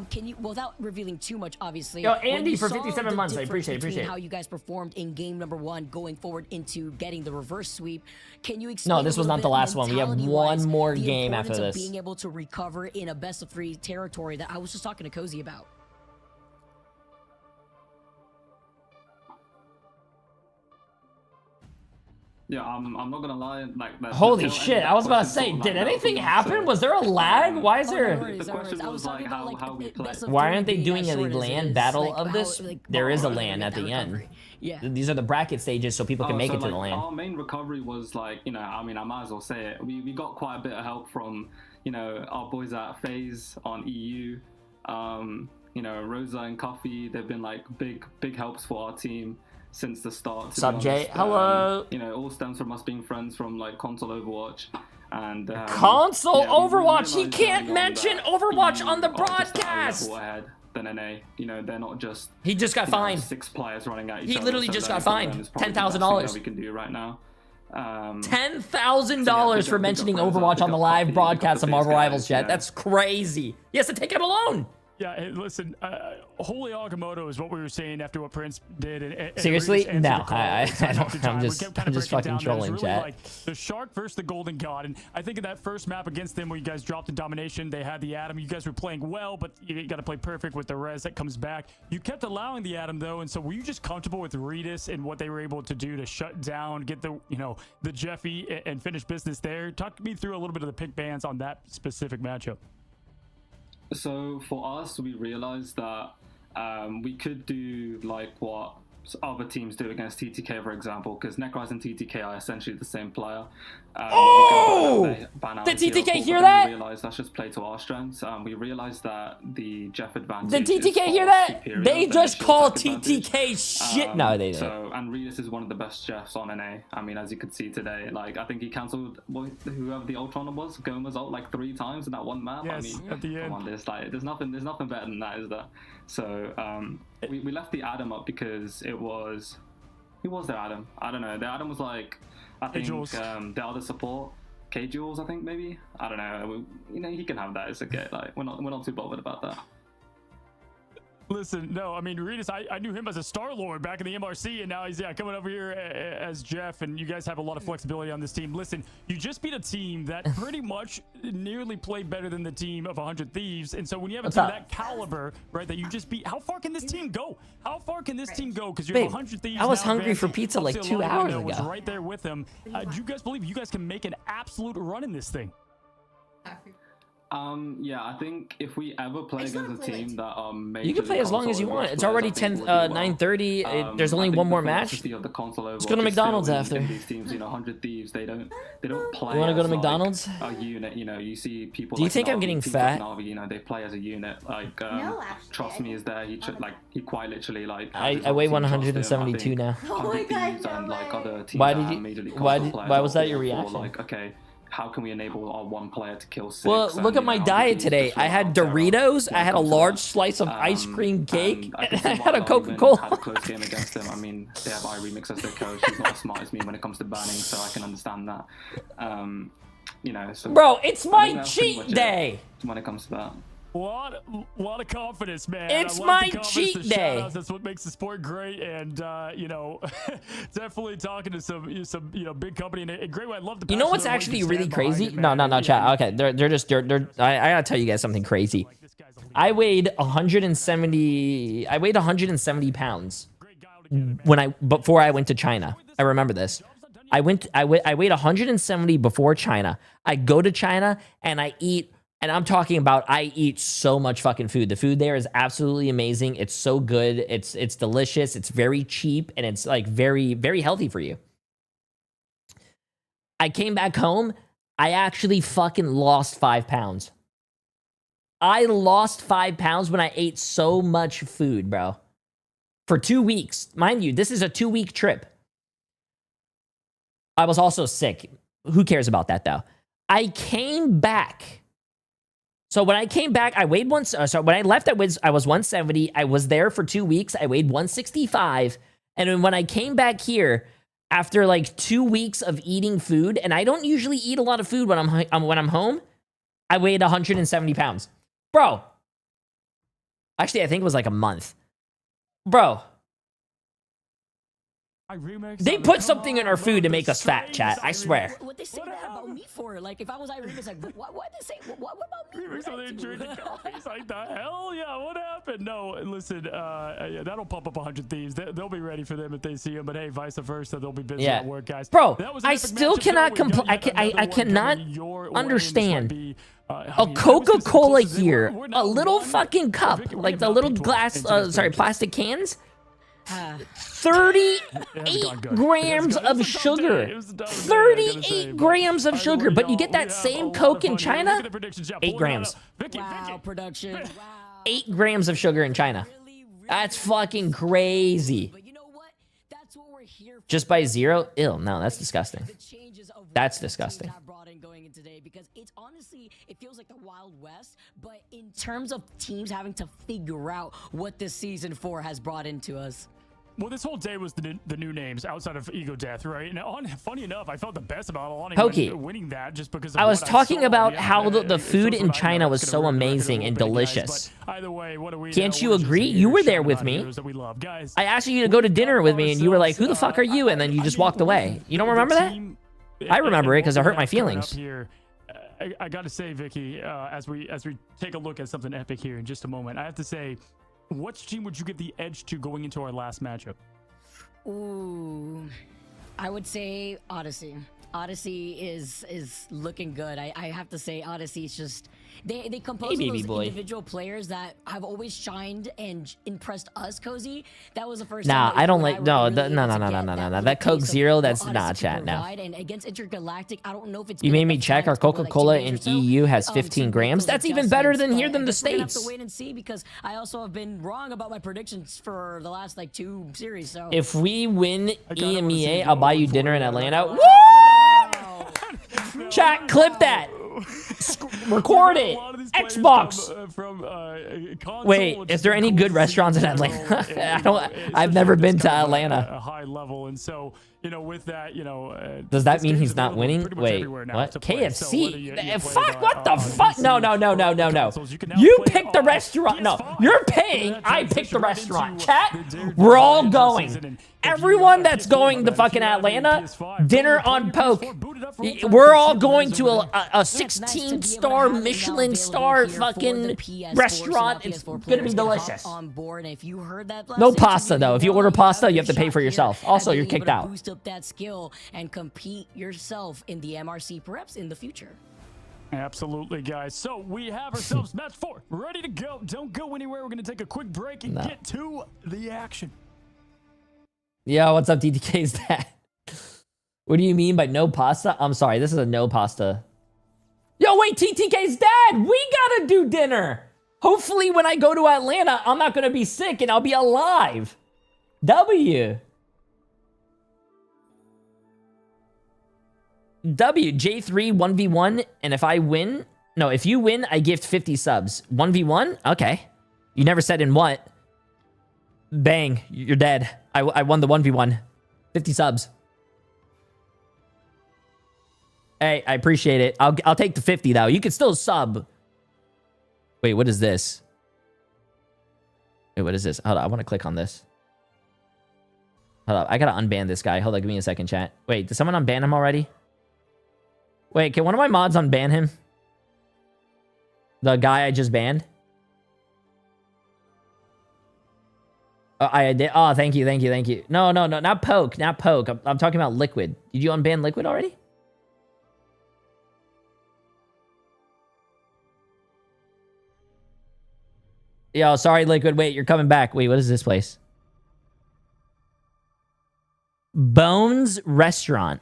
Can you, without revealing too much, obviously. Yo, Andy for 57 months, I appreciate how you guys performed in game number 1 going forward into getting the reverse sweep. Can you explain? No, this was not the last one. We have one more game after this. Being able to recover in a best of 3 territory that I was just talking to Cozy about. Yeah, I'm not gonna lie. Like, holy shit! I was about to say, did anything happen? Was there a lag? Why is there? The question was like how we play. Why aren't they doing a LAN battle of this? There is a LAN at the end. Yeah. These are the bracket stages, so people can make it to the LAN. Our main recovery was like, you know, I mean, I might as well say it. We got quite a bit of help from, you know, our boys at FaZe on EU. You know, Rosa and Coffee. They've been like big helps for our team since the start. Sup, Jay? Hello. You know, it all stems from us being friends from like console Overwatch. And console Overwatch. We he can't mention Overwatch on the broadcast. Than NA, you know, they're not just. He just got fined. 6 players running at each other. He literally just got fined $10,000. We can do right now. $10,000 for mentioning Overwatch on the live broadcast of Marvel Rivals Chat. That's crazy. He has to take out a loan. Yeah, hey, listen, Holy Agamotto is what we were saying after what Prince did. And seriously? No, I don't. I'm just fucking trolling, really chat. Like the Shark versus the Golden God, and I think in that first map against them where you guys dropped in domination, they had the Atom. You guys were playing well, but you got to play perfect with the res that comes back. You kept allowing the Atom though, and so were you just comfortable with Redis and what they were able to do to shut down, get the the Jeffy and finish business there? Talk me through a little bit of the pick bans on that specific matchup. So for us, we realized that we could do like what other teams do against TTK, for example, because Necros and TTK are essentially the same player. Did TTK hear that? We realized let's just play to our strengths. We realized that the Jeff advantage. Did TTK hear that? They just call TTK shit. No, they didn't. So, and Redis is one of the best Jeffs on NA. I mean, as you could see today, like I think he cancelled whoever the Ultron was, Goma's ult like 3 times in that one map. Yes, I mean, at the end. come on, there's nothing better than that, is there? So we left the Adam up because it was, who was the Adam? I don't know. The Adam was like, I think the other support, K-Jules, I think maybe. I don't know. You know, he can have that. It's okay. Like we're not too bothered about that. Listen, no, I mean, Redis, I knew him as a Star-Lord back in the MRC, and now he's coming over here as Jeff, and you guys have a lot of flexibility on this team. Listen, you just beat a team that pretty much nearly played better than the team of 100 Thieves, and so when you have a team that caliber, right, that you just beat, how far can this team go? How far can this team go? Because you're 100 Thieves. I was hungry for pizza like 2 hours ago. Was right there with them. Do you guys believe you guys can make an absolute run in this thing? Yeah, I think if we ever play against a team that you can play as long as you want. It's already 9:30. There's only one more match. Let's go to McDonald's after. These teams, 100 Thieves, they don't play. You want to go to McDonald's? A unit, you see people. Do you think I'm getting fat? They play as a unit. Like, Trust Me is there. He quite literally like. I weigh 172 now. Oh my god! And like other teams. Why was that your reaction? Like, okay. How can we enable our one player to kill 6? Well, look at my diet today. I had Doritos, I had a large slice of ice cream cake, and I had a Coca-Cola. Had a close game against him. I mean, they have iRemix as their coach. He's not as smart as me when it comes to banning, so I can understand that. So bro, it's my cheat day. When it comes to that. A lot of confidence, man. It's my cheat day. That's what makes the sport great, and definitely talking to some big company and a great way. I love the. You know what's actually really crazy? No, chat. Okay, they're I gotta tell you guys something crazy. I weighed 170. I weighed 170 pounds before I went to China. I remember this. I weighed 170 before China. I go to China and I eat And I'm talking about I eat so much fucking food. The food there is absolutely amazing. It's so good. It's delicious. It's very cheap, and it's like very, very healthy for you. I came back home. I actually fucking lost 5 pounds. I lost 5 pounds when I ate so much food, bro. For 2 weeks. Mind you, this is a 2-week trip. I was also sick. Who cares about that, though? I came back. So when I came back, I weighed so when I left, I was 170. I was there for 2 weeks. I weighed 165. And then when I came back here, after like 2 weeks of eating food, and I don't usually eat a lot of food when I'm home, I weighed 170 pounds. Bro. Actually, I think it was like a month. Bro. They put something in our food to make us fat, chat. I swear. What they say that about me for? Like, if I was Irena's, like, what they say? What about me? He's like, the hell? Yeah, what happened? No, listen, yeah, that'll pump up 100 Thieves. They'll be ready for them if they see him, but hey, vice versa, they'll be busy at work, guys. Bro, I still cannot I cannot understand a Coca-Cola here, a little fucking cup, like the little glass, plastic cans. 38 grams of sugar. 38 grams of sugar. But you get that same Coke in China? 8 grams. Wow, production. 8 grams of sugar in China. That's fucking crazy. Just by 0? Ew, no, that's disgusting. That's disgusting. Because it's honestly, it feels like the Wild West, but in terms of teams having to figure out what this season 4 has brought into us. Well, this whole day was the new names outside of Ego Death, right? And funny enough, I felt the best about Alani winning that just because of I was talking about how the food in China was so amazing and delicious. Either way, what do we Can't you agree? You were there with me. I asked you to go to dinner with me, and you were like, who the fuck are you? And then you just walked away. You don't remember that? I remember it because it hurt my feelings. I got to say, Vicky, as we take a look at something epic here in just a moment, I have to say, which team would you give the edge to going into our last matchup? Ooh, I would say Odyssey. Odyssey is looking good. I have to say Odyssey is just they compose those individual players that have always shined and impressed us, Cozy. That was the first time I don't like no. That That Coke Zero, that's not chat now. And against Intergalactic, I don't know if it's you made me check. Our Coca-Cola in EU has 15 grams. That's even better than here than the States. Have to wait and see because I also have been wrong about my predictions for the last like 2 series. So if we win EMEA, I'll buy you dinner in Atlanta. Woo! Chat, clip that. Record it. Xbox. Wait, is there any good restaurants in Atlanta? I've never been to Atlanta. A high level, and so with that, does that mean he's not winning? Wait, what? KFC? Fuck! What the fuck? No. You pick the restaurant. No, you're paying. I pick the restaurant. Chat. We're all going. Everyone that's going to fucking Atlanta, dinner on Poke. We're all going to a 16-star Michelin star fucking restaurant. It's gonna be delicious. No pasta though. If you order pasta, you have to pay for yourself. Also, you're kicked out. Boost up that skill and compete yourself in the MRC perhaps in the future. Absolutely, guys. So we have ourselves match 4 ready to go. Don't go anywhere. We're gonna take a quick break and get to the action. Yo, what's up, TTK's dad? What do you mean by no pasta? I'm sorry, this is a no pasta. Yo, wait, TTK's dad, we gotta do dinner. Hopefully when I go to Atlanta, I'm not gonna be sick and I'll be alive. W, J3 1v1, and if I win, no, if you win, I gift 50 subs. 1v1? Okay. You never said in what. Bang, you're dead. I won the 1v1. 50 subs. Hey, I appreciate it. I'll take the 50 though. You can still sub. Wait, what is this? Wait, what is this? Hold on, I want to click on this. Hold up, I gotta unban this guy. Hold on, give me a second, chat. Wait, did someone unban him already? Wait, can one of my mods unban him? The guy I just banned? I did. Oh, thank you. No, not Poke, not Poke. I'm talking about Liquid. Did you unban Liquid already? Yo, sorry, Liquid. Wait, you're coming back. Wait, what is this place? Bones Restaurant.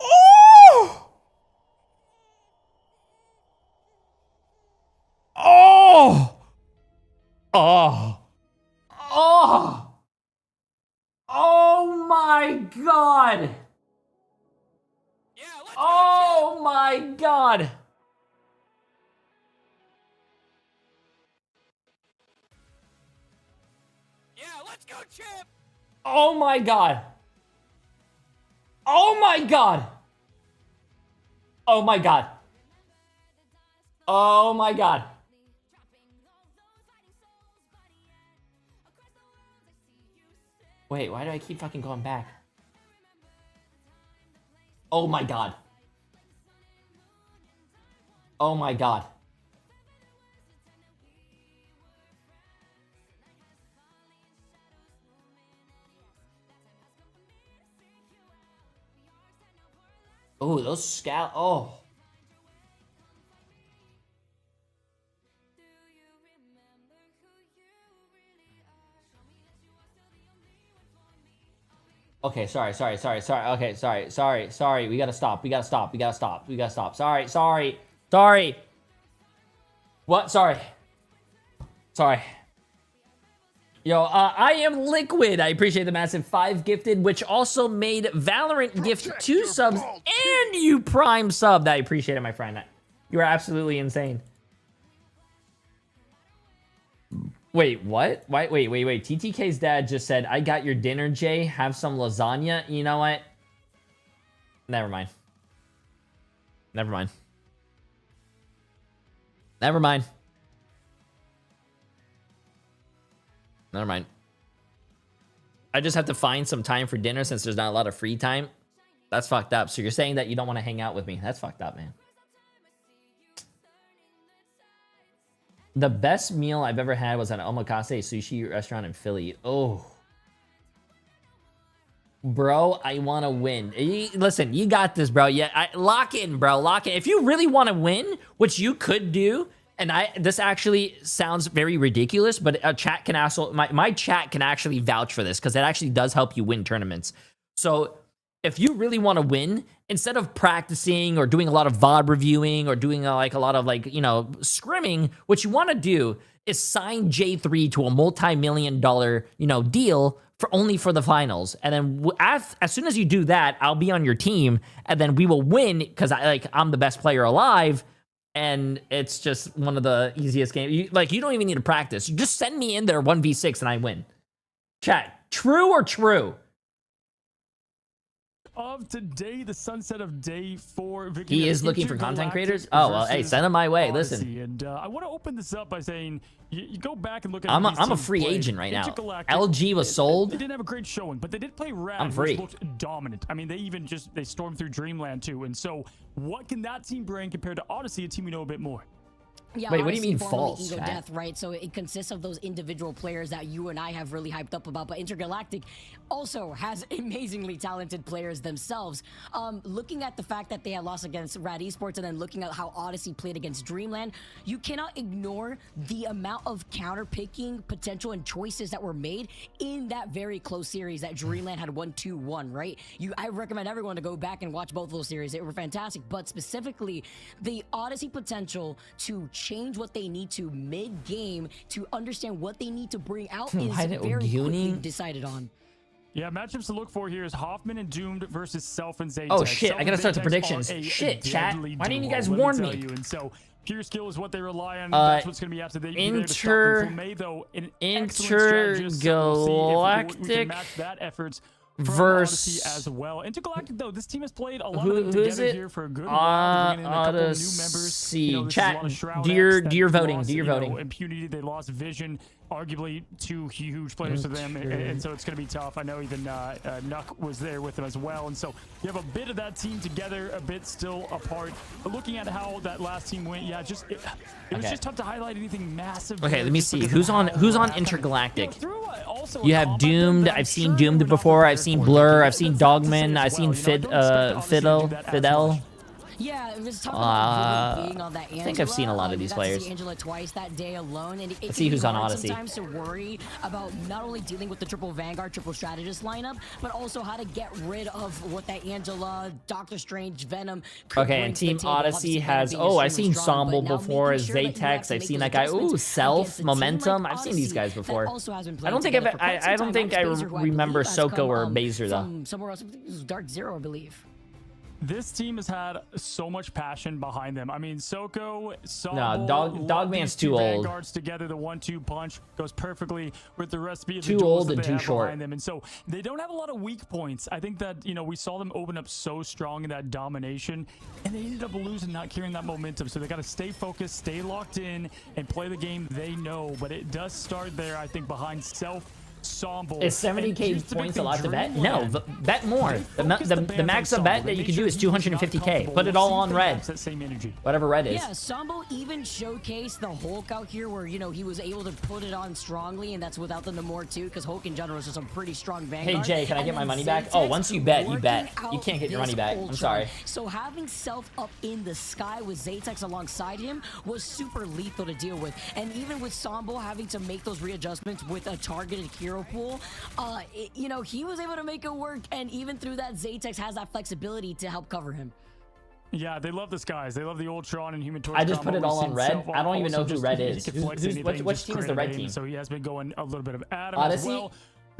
Oh! Oh! Oh! Oh! Oh my God! Oh my God! Let's go, champ! Oh my God! Oh my God! Oh my God! Oh my God! Wait, why do I keep fucking going back? Oh my God! Oh my God! Oh, those scout. Oh. Okay, sorry. Okay, sorry. We gotta stop. Sorry. What? Sorry. Yo, I am Liquid. I appreciate the massive 5 gifted, which also made Valorant gift 2 subs and you Prime sub. I appreciate it, my friend. You are absolutely insane. Wait, what? Wait. TTK's dad just said, I got your dinner, Jay. Have some lasagna. You know what? Never mind. I just have to find some time for dinner since there's not a lot of free time. That's fucked up. So you're saying that you don't want to hang out with me. That's fucked up, man. The best meal I've ever had was at an omakase sushi restaurant in Philly. Oh. Bro, I want to win. Listen, you got this, bro. Yeah, lock in, bro. Lock in. If you really want to win, which you could do, and this actually sounds very ridiculous, but a chat can also my chat can actually vouch for this because it actually does help you win tournaments. So if you really want to win, instead of practicing or doing a lot of VOD reviewing or doing a lot of scrimming, what you want to do is sign Jay3 to a multi-million-dollar deal only for the finals. And then as soon as you do that, I'll be on your team, and then we will win because I'm the best player alive. And it's just one of the easiest games. You don't even need to practice. You just send me in there 1v6 and I win. Chat, true or true? Of today, the sunset of day 4. He is looking for content creators? Oh, well, hey, send them my way. Odyssey. Listen. And I want to open this up by saying, you go back and look at I'm a free agent right now. LG was sold. They didn't have a great showing, but they did play Rad, I'm free. which looked dominant. I mean, they stormed through Dreamland too. And so what can that team bring compared to Odyssey, a team we know a bit more? Yeah, wait, what do you mean formerly false? Ego Death, right? So it consists of those individual players that you and I have really hyped up about, but Intergalactic also has amazingly talented players themselves. Looking at the fact that they had lost against Rad Esports and then looking at how Odyssey played against Dreamland, you cannot ignore the amount of counter-picking potential and choices that were made in that very close series that Dreamland had 1-2-1, right? I recommend everyone to go back and watch both of those series. They were fantastic, but specifically the Odyssey potential to change what they need to mid-game to understand what they need to bring out is very quickly decided on. Yeah, matchups to look for here is Hoffman and Doomed versus Self and Zaytex. Oh shit, Self I gotta start the Zaytex predictions. Shit, chat. Why didn't you guys warn me? And so pure skill is what they rely on. That's what's going to be after they Intergalactic match that efforts versus as well. Intergalactic though, this team has played a lot of them together here for a good while. Bringing in a couple of new members. Chat, do your voting. Do your voting. Impunity, they lost Vision, arguably 2 huge players to them, and so it's going to be tough. I know even Nuck was there with them as well, and so you have a bit of that team together, a bit still apart. But looking at how that last team went, yeah, it was just tough to highlight anything massive. Okay, let me see who's on Intergalactic. You have Doomed. I've seen Doomed before. I've seen Blur. I've seen Dogman. I've seen Fidel. Yeah, it was talking about really being on that Angela. I think I've seen a lot of these We got to players. see Angela twice that day alone, and Let's see who's on hard Odyssey. sometimes to worry about not only dealing with the triple Vanguard, triple strategist lineup, but also how to get rid of what that Angela, Doctor Strange, Venom. Could Okay, bring and to the Team table. Odyssey Obviously, has. being Oh, I've extremely seen strong, Somble but now before. making sure that you have Zatex. to I've make seen those that guy. Ooh, adjustments Self, against a team Momentum. like I've seen these Odyssey guys that before. also has been I playing don't think together for quite some I don't time. think I Max Baser, who remember believe has Soko come, or Baser though. from somewhere else. I think it was Dark Zero, I believe. This team has had so much passion behind them. I mean, Soko, Somble, No, Dogman's too old. Vanguards together, the 1-2 punch goes perfectly with the recipe of the Too duels old that and they too have short. behind them. And so they don't have a lot of weak points. I think that, you know, we saw them open up so strong in that domination, and they ended up losing, not carrying that momentum. So they got to stay focused, stay locked in, and play the game they know. But it does start there, I think, behind Self. Somble. Is 70k points a lot to bet? No, bet more. The max on bet that you can do is 250k. Put it all on red. That same energy. Whatever red is. Yeah, Sombo even showcased the Hulk out here where, you know, he was able to put it on strongly, and that's without the Namor too, because Hulk in general is just a pretty strong Vanguard. Hey Jay, can I get my money back? Oh, once you bet, you bet. You can't get your money back. I'm sorry. So having Self up in the sky with Zatex alongside him was super lethal to deal with. And even with Sombo having to make those readjustments with a targeted hero pool, you know, he was able to make it work, and even through that, Zatex has that flexibility to help cover him. Yeah, they love this guys. They love the Ultron and Human Torch. I just put it all on red. Self I don't even know also who red is. he can flex anything, Which just team is the crit red aim, team? So he has been going a little bit of Adam Odyssey? as well.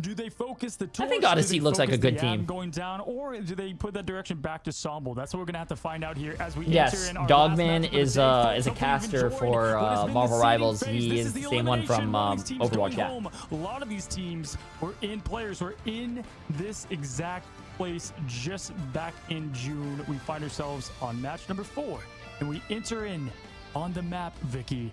Do they focus the torch? I think Odyssey looks like a good the Adam team. going down, or do they put that direction back to Somble? That's what we're gonna have to find out here as we Yes, enter in our Dogman last match is a caster for Marvel Rivals. He is the same one from Overwatch. Yeah. A lot of these teams were in players were in this exact place just back in June. We find ourselves on match number 4, and we enter in on the map, Vicky,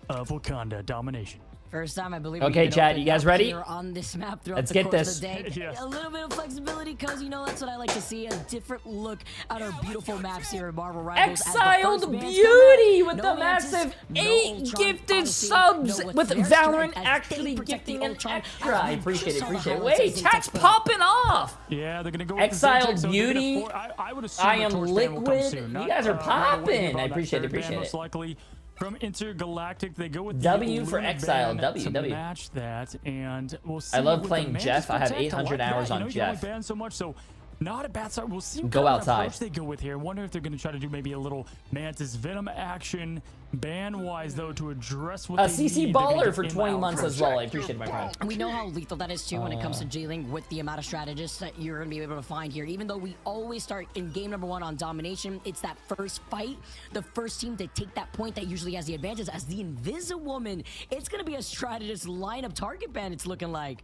of Wakanda Domination. First time, I believe. Okay, chat, you guys ready? On this map throughout Let's the get course this. Of the day. Yes. A little bit of flexibility, because you know that's what I like to see, a different look at our beautiful maps here at Marvel Rivals. Exiled Beauty with the massive 8 gifted subs with Valorant actually gifting an extra. I appreciate it. Wait, chat's popping off. Yeah, they're gonna go Exiled with the Beauty. I would assume I the am Torch ban will come liquid. soon. You Not, guys are right away popping. about I that appreciate third ban, it. Most likely from Intergalactic, they go with W the for Luna Exile, ban W, to W. match that, and we'll see. I love with playing the Jeff. I have Mantis Protect, 800 like hours that. on You know, you can Jeff. only ban so much, so not a bad start. We'll see what Go kind of outside. approach they go with here. I wonder if they're going to try to do maybe a little Mantis Venom action ban-wise, though, to address what A they CC need. They're gonna Baller get for him 20 out months from as well. I appreciate it, my friend. We know how lethal that is too when it comes to dealing with the amount of strategists that you're going to be able to find here. Even though we always start in game number 1 on domination, it's that first fight, the first team to take that point that usually has the advantage. As the Invisiwoman, it's going to be a strategist lineup target ban, it's looking like.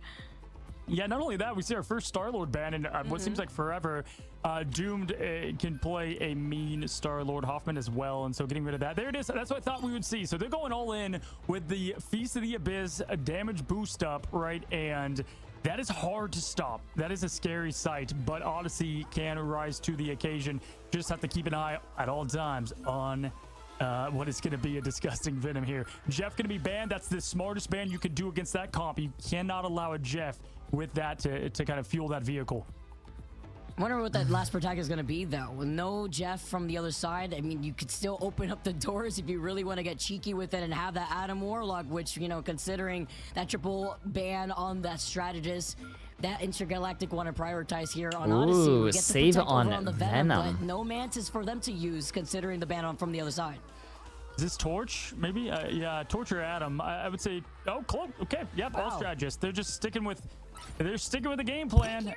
Yeah, not only that, we see our first Star-Lord ban in what seems like forever. Doomed can play a mean Star-Lord Hoffman as well, and so getting rid of that. There it is. That's what I thought we would see. So they're going all in with the Feast of the Abyss, a damage boost up, right? And that is hard to stop. That is a scary sight, but Odyssey can rise to the occasion. Just have to keep an eye at all times on what is going to be a disgusting Venom here. Jeff going to be banned. That's the smartest ban you could do against that comp. You cannot allow a Jeff with that to kind of fuel that vehicle. I wonder what that last protect is going to be, though. With no Jeff from the other side, I mean, you could still open up the doors if you really want to get cheeky with it and have that Adam Warlock, which, you know, considering that triple ban on that strategist, that Intergalactic want to prioritize here on Odyssey. Ooh, We get to save protect on over on the Venom, Venom. but no Mantis for them to use, considering the ban on from the other side. Is this Torch? Maybe? Yeah, Torch or Adam. I would say, oh, close. Okay, yep, all strategists. They're just sticking with... They're sticking with the game plan.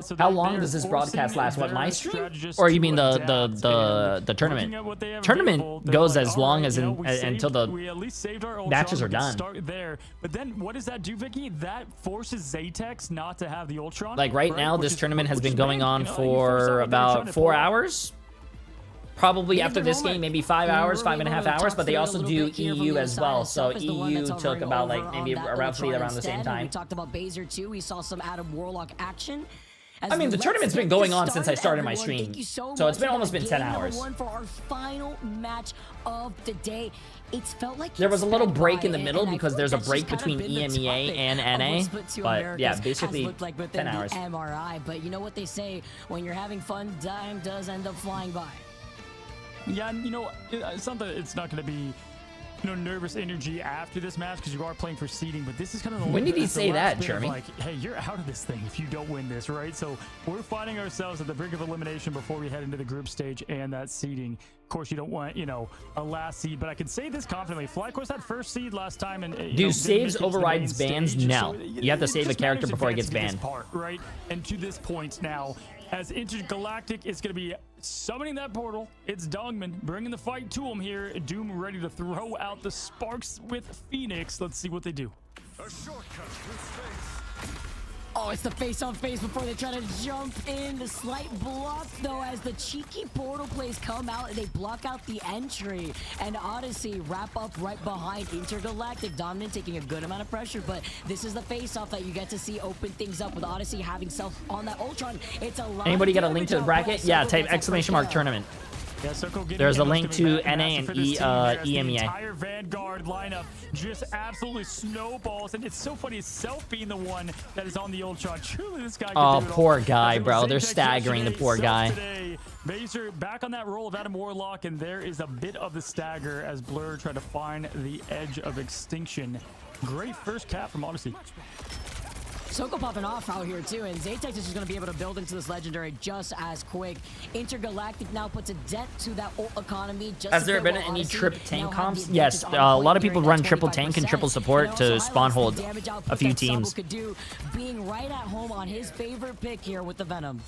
So How long does this broadcast last? What, my stream? Or you mean the tournament? Tournament goes as long as until the matches are done. Start there. But then what does that do, Vicky? That forces Zatex not to have the Ultron. Like right now, this tournament has been going on for about 4 hours. Probably after this game, maybe 5 hours, 5.5 hours, but they also do EU as well. So EU took about like maybe roughly around the same time. We talked about Baser too. We saw some Adam Warlock action. I mean, the tournament's been going on since I started my stream, so it's been almost been 10 hours. For our final match of the day, it's felt like there was a little break in the middle because there's a break between EMEA and NA, but yeah, basically 10 hours. MRI, but you know what they say, when you're having fun, time does end up flying by. Yeah, and, you know, it's not that it's not going to be, you know, nervous energy after this match because you are playing for seeding, but this is kind of the When did he the say last that, bit of, Jeremy? like, hey, you're out of this thing if you don't win this, right? So we're finding ourselves at the brink of elimination before we head into the group stage and that seeding. Of course, you don't want, you know, a last seed, but I can say this confidently. Fly, of course, that first seed last time, and Do saves overrides bans? No. You have to save a character before it gets banned. Part, right? And to this point now, as Intergalactic is going to be summoning that portal, it's Dogman bringing the fight to him here. Doom ready to throw out the sparks with Phoenix. Let's see what they do. A shortcut through space. Oh, it's the face-on-face before they try to jump in. The slight block, though, as the cheeky portal plays come out, and they block out the entry. And Odyssey wrap up right behind Intergalactic. Dominant taking a good amount of pressure, but this is the face-off that you get to see open things up with Odyssey having self on that Ultron. It's a lot. Anybody got a link to the bracket? Yeah, type exclamation mark tournament. Yeah, There's a link to NA and EMEA. The entire Vanguard lineup just absolutely snowballs, and it's so funny. Self being the one that is on the Ultron. Truly, this guy. Oh, poor guy, bro. They're staggering the poor guy. Baser back on that roll of Adam Warlock, and there is a bit of the stagger as Blur try to find the edge of extinction. Great first cap from Odyssey. Soko popping off out here too, and Zaytex is just going to be able to build into this legendary just as quick. Intergalactic now puts a dent to that ult economy. Just Has there been any triple tank comps? Yes, a lot of people run triple tank and triple support to spawn hold a few teams. Could do, being right at home on his favorite pick here with the Venom.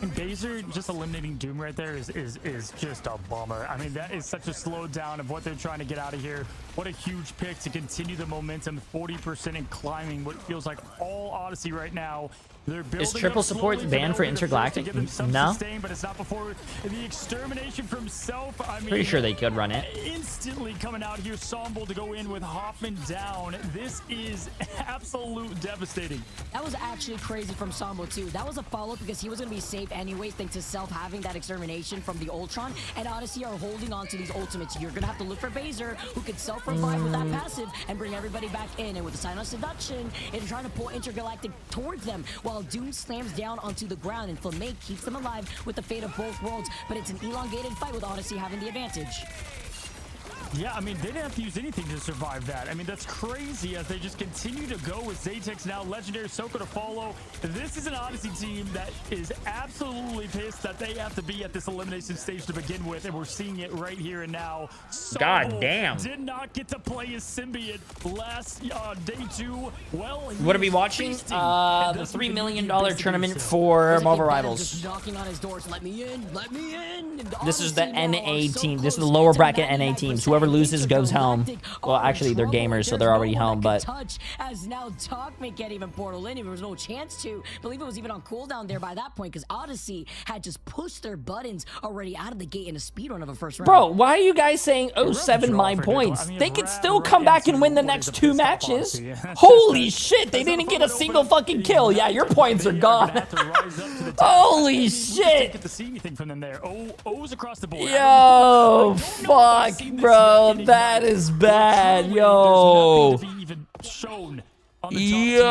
And Baser just eliminating Doom right there is just a bummer. I mean, that is such a slowdown of what they're trying to get out of here. What a huge pick to continue the momentum, 40% and climbing what feels like all Odyssey right now. They're building Is triple support banned for Intergalactic? No. But it's not before the extermination from Self. I mean, Pretty sure they could run it. Instantly coming out here, Somble to go in with Hoffman down. This is absolute devastating. That was actually crazy from Sambo too. That was a follow-up because he was going to be safe anyways thanks to Self having that extermination from the Ultron, and Odyssey are holding on to these ultimates. You're going to have to look for Baser, who could self-revive with that passive and bring everybody back in. And with the sign of seduction, it's trying to pull Intergalactic towards them while Doom slams down onto the ground, and Flamme keeps them alive with the fate of both worlds. But it's an elongated fight with Odyssey having the advantage. Yeah, I mean, they didn't have to use anything to survive that. I mean, that's crazy as they just continue to go with Zaytex now. Legendary Soko to follow. This is an Odyssey team that is absolutely pissed that they have to be at this elimination stage to begin with, and we're seeing it right here and now. God damn. Did not get to play his symbiote last day 2. Well, What are we watching? The $3 million tournament for Marvel Rivals. Just knocking on his doors, let me in, let me in. This is the NA team. This is the lower bracket NA teams. Whoever loses goes home. Well, actually, they're gamers, so they're already home, but... As now Dogman can't even portal in. There was no chance to. I believe it was even on cooldown there by that point because Odyssey had just pushed their buttons already out of the gate in a speedrun of a first round. Bro, why are you guys saying 07 my points? They could still come back and win the next 2 matches. Holy shit, they didn't get a single fucking kill. Yeah, your points are gone. Holy shit. Get to see anything from them there. O's across the board. Yo, fuck, bro. That is bad. Yo. Yo.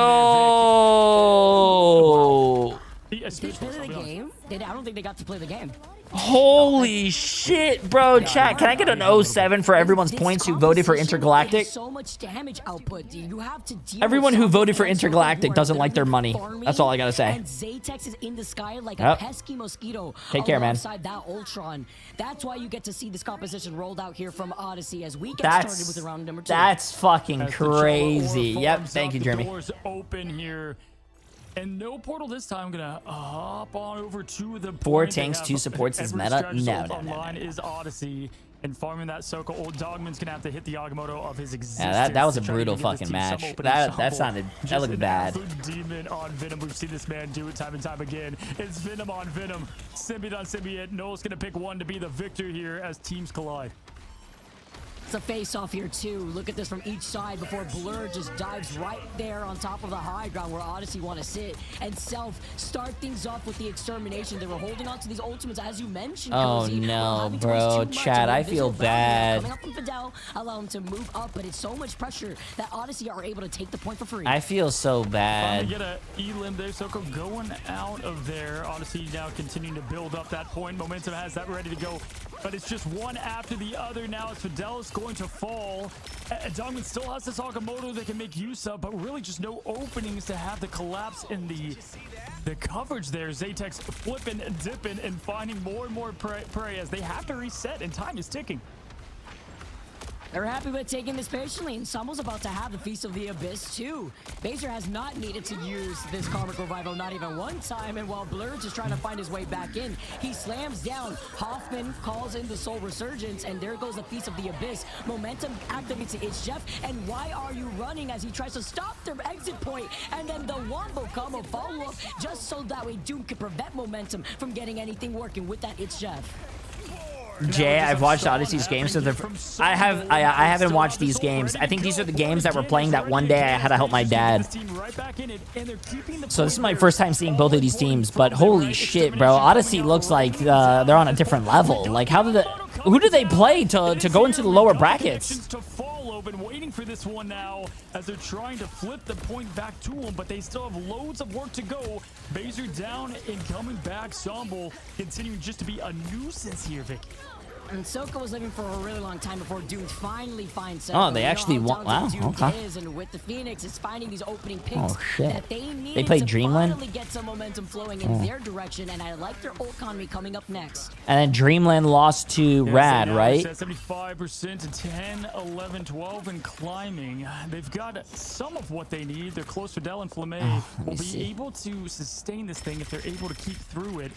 Did they play the game? I don't think they got to play the game. Holy shit, bro. Chat, can I get an 07 for everyone's points who voted for Intergalactic? So much damage output. You have to deal Everyone with who voted for something Intergalactic doesn't like their money. That's all I gotta say. And Zaytex is in the sky like a Yep. pesky mosquito. Take care, man. Alongside that Ultron. That's why you get to see this composition rolled out here from Odyssey as we get started with the round number 2. That's fucking crazy. Yep, thank you, Jeremy. Doors open here. And no portal this time. I'm gonna hop on over to the 4 point. tanks, 2 supports is meta? No. Online is Odyssey, and farming that Soko. Old Dogman's gonna have to hit the Agamotto of his existence. Yeah, that was a to try to brutal get this fucking team match. some open That ensemble. looked Just bad. an absolute demon on Venom. We've seen this man do it time and time again. It's Venom on Venom. Symbiote on Symbiote. Noel's gonna pick one to be the victor here as teams collide. It's a face-off here, too. Look at this from each side before Blur just dives right there on top of the high ground where Odyssey want to sit. And Self start things off with the extermination. They were holding on to these ultimates, as you mentioned, Oh Cozy, no, while having to bro. waste too much Chat, of I it. feel Visual value bad. Coming up from Fidel, allow him to move up, but it's so much pressure that Odyssey are able to take the point for free. I feel so Trying bad. to get a elim there. Soko going out of there. Odyssey now continuing to build up that point. Momentum has that ready to go. but it's just one after the other now as Fidelis going to fall. Dongman still has this Agamotto they can make use of, but really just no openings to have the collapse in the coverage there. Zaytex flipping, dipping, and finding more and more prey as they have to reset, and time is ticking. They're happy with taking this patiently, and Summo's about to have the Feast of the Abyss too. Baser has not needed to use this Karmic Revival not even one time, and while Blur's just trying to find his way back in, he slams down. Hoffman calls in the Soul Resurgence, and there goes the Feast of the Abyss. Momentum activates the It's Jeff, and why are you running as he tries to stop their exit point, and then the Wombo combo follow-up just so that way Doom can prevent Momentum from getting anything working with that It's Jeff. Jay, I've watched Odyssey's games. So I haven't watched these games. I think these are the games that were playing that one day I had to help my dad. So this is my first time seeing both of these teams. But holy shit, bro! Odyssey looks like they're on a different level. Like who do they play to go into the lower brackets? Been waiting for this one now as they're trying to flip the point back to them, but they still have loads of work to go. Baser down and coming back. Sombo continuing just to be a nuisance here, Vicky. And Soka was living for a really long time before Doom finally finds Oh, they actually want. Wow, okay. And with the Phoenix, it's finding these opening picks that they need. They played to Dreamland. finally get some momentum flowing in their direction, and I like their economy coming up next. And then Dreamland lost to Rad, right? 75% to 10, 11, 12, and climbing. They've got some of what they need. They're close. Fidel and Flamme will be able to sustain this thing if they're able to keep through it.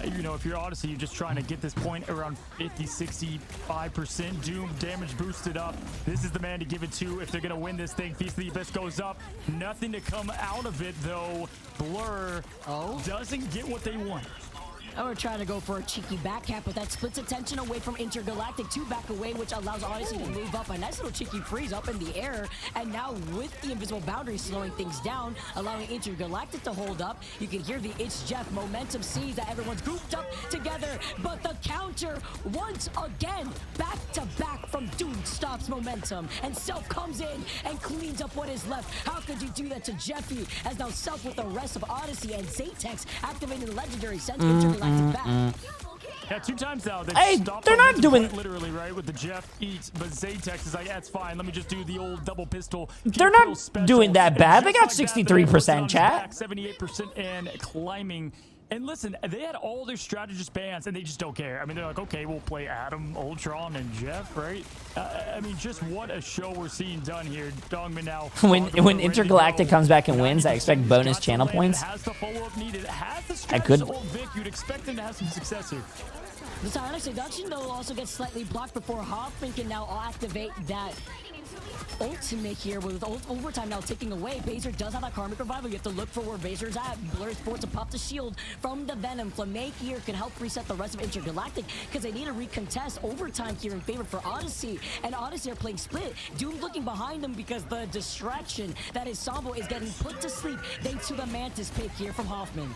You know, if you're Odyssey, you're just trying to get this point around 50, 65%. Doom damage boosted up. This is the man to give it to if they're going to win this thing. Feast of the Abyss goes up. Nothing to come out of it, though. Blur doesn't get what they want. And we're trying to go for a cheeky back cap, but that splits attention away from Intergalactic to back away, which allows Odyssey to move up. A nice little cheeky freeze up in the air. And now with the invisible boundary slowing things down, allowing Intergalactic to hold up, you can hear the It's Jeff momentum sees that everyone's grouped up together. But the counter, once again, back to back from Doom stops momentum. And Self comes in and cleans up what is left. How could you do that to Jeffy? As now Self with the rest of Odyssey and Zaytex activating the legendary sends Intergalactic back. Yeah, 2 times now. Hey, they're not doing literally right with the Jeff eats, but Zaytex is like, that's fine. Let me just do the old double pistol. They're not doing that bad. They got 63% chat. 78% and climbing. And listen, they had all their strategist bands, and they just don't care. I mean, they're like, okay, we'll play Adam, Ultron, and Jeff, right? I mean, just what a show we're seeing done here. Dongman now. When Intergalactic comes back and wins, I expect bonus channel points. Has the follow-up needed. Has the I could. Vic, you'd expect them to have some success here. The silent seduction though also gets slightly blocked before Hoffman can now activate that ultimate here with overtime now ticking away. Baser does have that Karmic Revival. You have to look for where Baser's at. Blur's forced to pop the shield from the Venom. Flamme here can help reset the rest of Intergalactic because they need to recontest overtime here in favor for Odyssey. And Odyssey are playing split. Doom looking behind them because the distraction that is Sambo is getting put to sleep thanks to the Mantis pick here from Hoffman.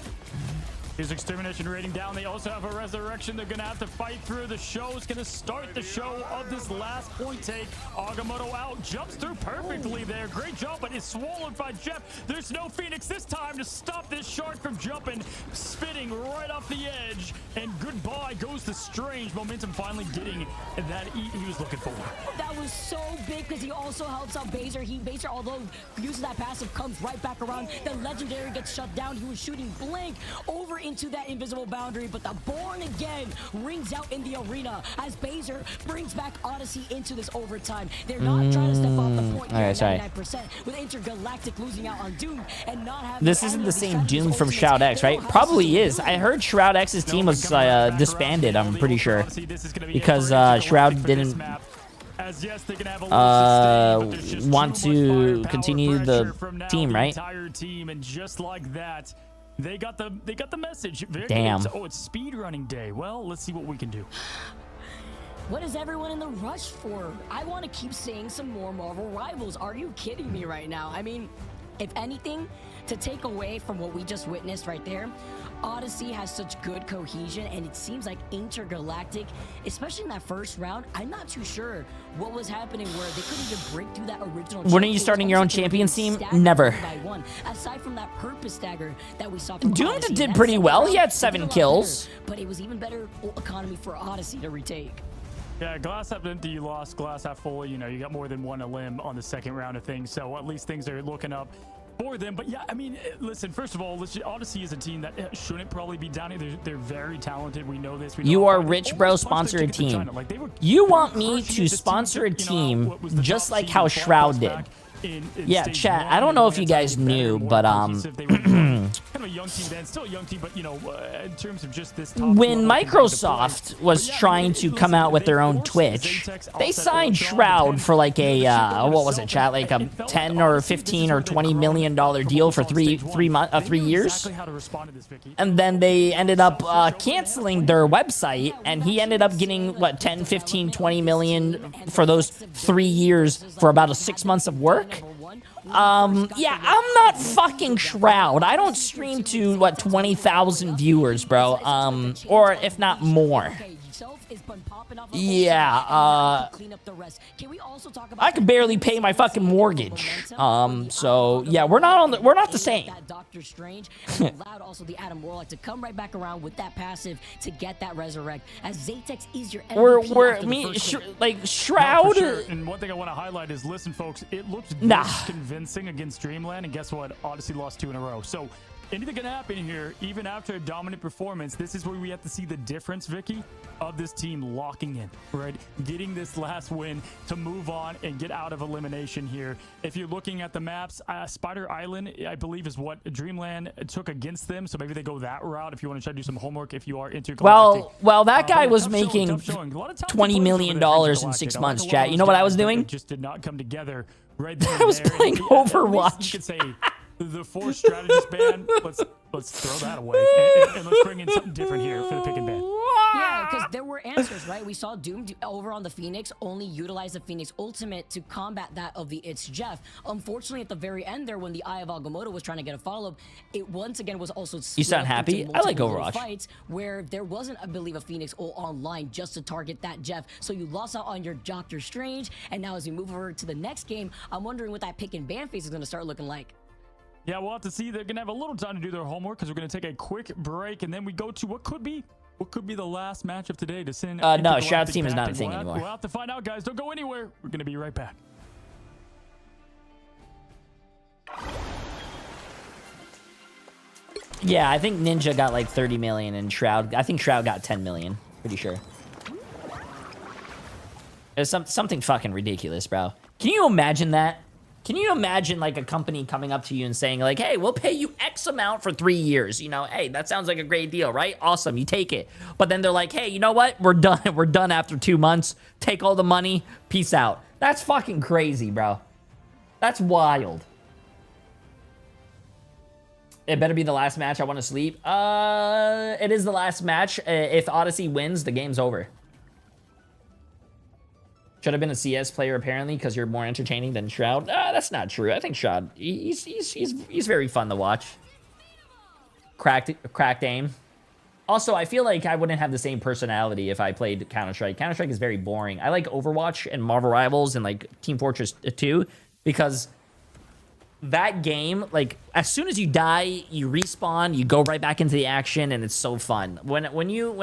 His extermination rating down. They also have a resurrection. They're going to have to fight through. The show is going to start the show of this last point take. Agamotto out. Jumps through perfectly there. Great jump, but is swallowed by Jeff. There's no Phoenix this time to stop this shark from jumping. Spitting right off the edge. And goodbye goes the Strange. Momentum finally getting that eat he was looking for. That was so big because he also helps out Baser. Baser, although uses that passive, comes right back around. The legendary gets shut down. He was shooting blank over into that invisible boundary, but the Born Again rings out in the arena as Baser brings back Odyssey into this overtime. They're not trying to step off the point here at 99%, with Intergalactic losing out on Doom and not having. This isn't the same Doom from Shroud X, right? Probably is. I heard Shroud X's team was disbanded, I'm pretty sure, because Shroud didn't want to continue the team, right? And just like that, they got the message. Damn. Oh, it's speedrunning day. Well, let's see what we can do. What is everyone in the rush for? I want to keep seeing some more Marvel Rivals. Are you kidding me right now? I mean, if anything, to take away from what we just witnessed right there, Odyssey has such good cohesion, and it seems like intergalactic, especially in that first round. I'm not too sure what was happening where they couldn't even break through that original. When are you starting your own champions team? Never. By one. Aside from that purpose stagger that we saw from Doomed Odyssey, did that pretty second well. round, He had they 7 did a lot kills. better, but it was even better economy for Odyssey to retake. Yeah, glass half empty, you lost. Glass half full, you know, you got more than one limb on the second round of things. So at least things are looking up for them. But yeah, I mean, listen, first of all, Odyssey is a team that shouldn't probably be down here. They're very talented. We know this. We know You are they rich, bro. almost Sponsor a punched their ticket to team. China. Like, they were You want me crushing to it. This sponsor a you know, team what was the just top like seed how in Shroud did. back in Yeah, stage chat. one, I don't and know the if you Lions guys better knew, and more but cohesive. They were kind of a young team then, still a young team, but you know, in terms of just this top When level Microsoft was trying to come out with their own Twitch, they signed Shroud for like a what was it, chat? Like a 10 or 15 or 20 million dollar deal for 3 years. And then they ended up canceling their website, and he ended up getting what 10, 15, 20 million for those 3 years for about a 6 months of work. Yeah, I'm not fucking Shroud. I don't stream to what 20,000 viewers, bro. Or if not more. Yeah, I could barely pay my fucking mortgage. So yeah, we're not the same. Doctor Strange allowed also the Adam Warlock to come right back around with that passive to get that resurrect. As Zatex is your MVP like Shroud. No, for sure. And one thing I want to highlight is, listen, folks, it looks convincing against Dreamland, and guess what? Odyssey lost 2 in a row. So anything can happen here, even after a dominant performance. This is where we have to see the difference, Vicky, of this team locking in, right? Getting this last win to move on and get out of elimination here. If you're looking at the maps, Spider Island, I believe, is what Dreamland took against them. So maybe they go that route if you want to try to do some homework, if you are intergalactic. Well, that guy was making $20 million in 6 months, chat. You know what I was doing? It just did not come together right there. I was playing Overwatch. You could say the 4 strategist ban. Let's throw that away and let's bring in something different here for the pick and ban. Yeah, because there were answers, right? We saw Doom over on the Phoenix only utilize the Phoenix ultimate to combat that of the It's Jeff. Unfortunately, at the very end there, when the Eye of Agamotto was trying to get a follow-up, it once again was also You sound happy? I like Overwatch. Fights where there wasn't, I believe, a Phoenix ult online just to target that Jeff. So you lost out on your Doctor Strange, and now as we move over to the next game, I'm wondering what that pick and ban phase is going to start looking like. Yeah, we'll have to see. They're going to have a little time to do their homework because we're going to take a quick break, and then we go to what could be the last match of today to send. No, Shroud's team is not a thing anymore. We'll have to find out, guys. Don't go anywhere. We're going to be right back. Yeah, I think Ninja got like 30 million, and I think Shroud got 10 million. Pretty sure. It's something fucking ridiculous, bro. Can you imagine that? Can you imagine like a company coming up to you and saying like, hey, we'll pay you X amount for 3 years. You know, hey, that sounds like a great deal, right? Awesome, you take it. But then they're like, hey, you know what? We're done. We're done after 2 months. Take all the money. Peace out. That's fucking crazy, bro. That's wild. It better be the last match. I want to sleep. It is the last match. If Odyssey wins, the game's over. Should have been a CS player apparently because you're more entertaining than Shroud. That's not true. I think Shroud, he's very fun to watch. Cracked aim. Also, I feel like I wouldn't have the same personality if I played Counter-Strike. Counter-Strike is very boring. I like Overwatch and Marvel Rivals and like Team Fortress 2 because that game, like as soon as you die, you respawn, you go right back into the action, and it's so fun. When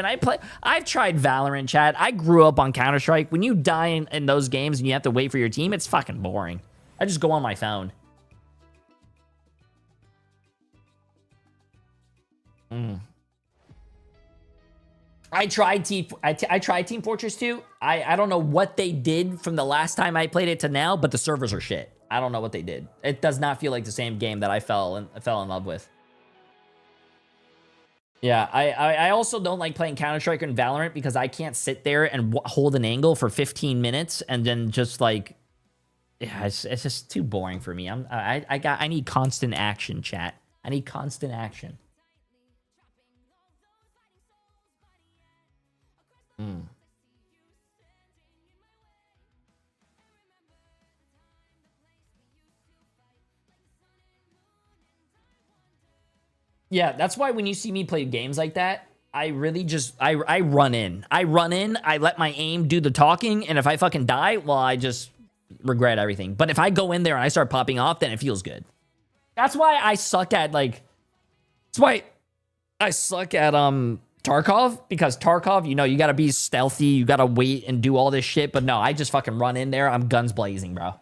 I play, I've tried Valorant, chat. I grew up on Counter-Strike. When you die in those games and you have to wait for your team, it's fucking boring. I just go on my phone. I tried Team Fortress 2. I don't know what they did from the last time I played it to now, but the servers are shit. I don't know what they did. It does not feel like the same game that I fell in love with. Yeah, I also don't like playing Counter-Strike and Valorant because I can't sit there and hold an angle for 15 minutes and then just like, yeah, it's just too boring for me. I need constant action, chat. I need constant action. Yeah, that's why when you see me play games like that, I really just, I run in. I let my aim do the talking, and if I fucking die, well, I just regret everything. But if I go in there and I start popping off, then it feels good. That's why I suck at, like, that's why I suck at, Tarkov, because Tarkov, you know, you gotta be stealthy, you gotta wait and do all this shit, but no, I just fucking run in there, I'm guns blazing, bro.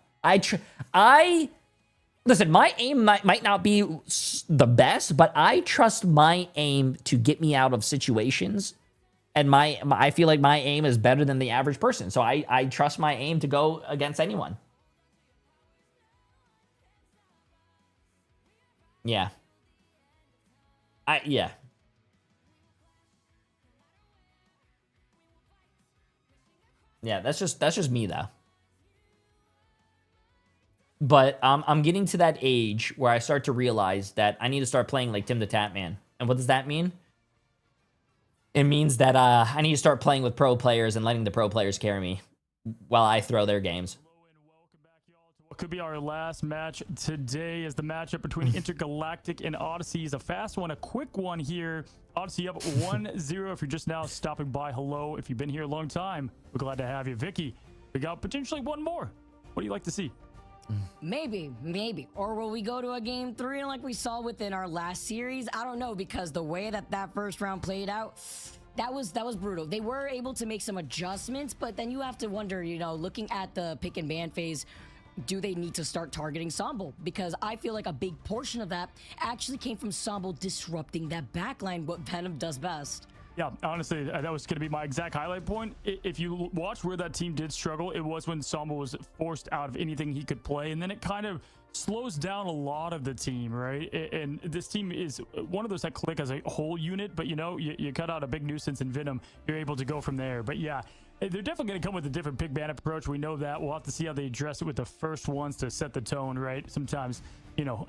Listen, my aim might not be the best, but I trust my aim to get me out of situations, and I feel like my aim is better than the average person, so I trust my aim to go against anyone. Yeah. Yeah. Yeah, that's just me though. But I'm getting to that age where I start to realize that I need to start playing like Tim the Tatman. And what does that mean? It means that I need to start playing with pro players and letting the pro players carry me while I throw their games. What could be our last match today is the matchup between Intergalactic and Odyssey. Is a fast one, a quick one here. Odyssey up 1-0. If you're just now stopping by, hello. If you've been here a long time, we're glad to have you. Vicky, we got potentially one more. What do you like to see? Maybe. Or will we go to a game 3 like we saw within our last series? I don't know, because the way that first round played out, that was brutal. They were able to make some adjustments, but then you have to wonder, you know, looking at the pick and ban phase, do they need to start targeting Sombo? Because I feel like a big portion of that actually came from Sombo disrupting that backline, what Venom does best. Yeah, honestly, that was going to be my exact highlight point. If you watch where that team did struggle, it was when Sombo was forced out of anything he could play, and then it kind of slows down a lot of the team, right? And this team is one of those that click as a whole unit, but you know, you cut out a big nuisance in Venom, you're able to go from there. But yeah, they're definitely going to come with a different pick ban approach. We know that. We'll have to see how they address it with the first ones to set the tone, right? Sometimes, you know,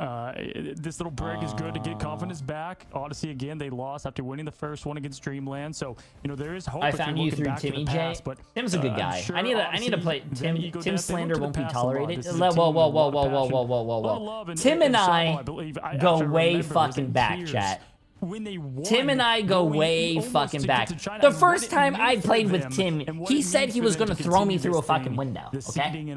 this little break is good to get confidence back. Odyssey, again, they lost after winning the first one against Dreamland. So, you know, there is hope. I found you through Timmy J. Tim's a good guy. Sure I need to play Tim. Tim slander won't be tolerated. Whoa. Tim and I go way fucking back, chat. Tim and I go way fucking back. The first time I played with Tim, he said he was going to throw me through a fucking window. Okay?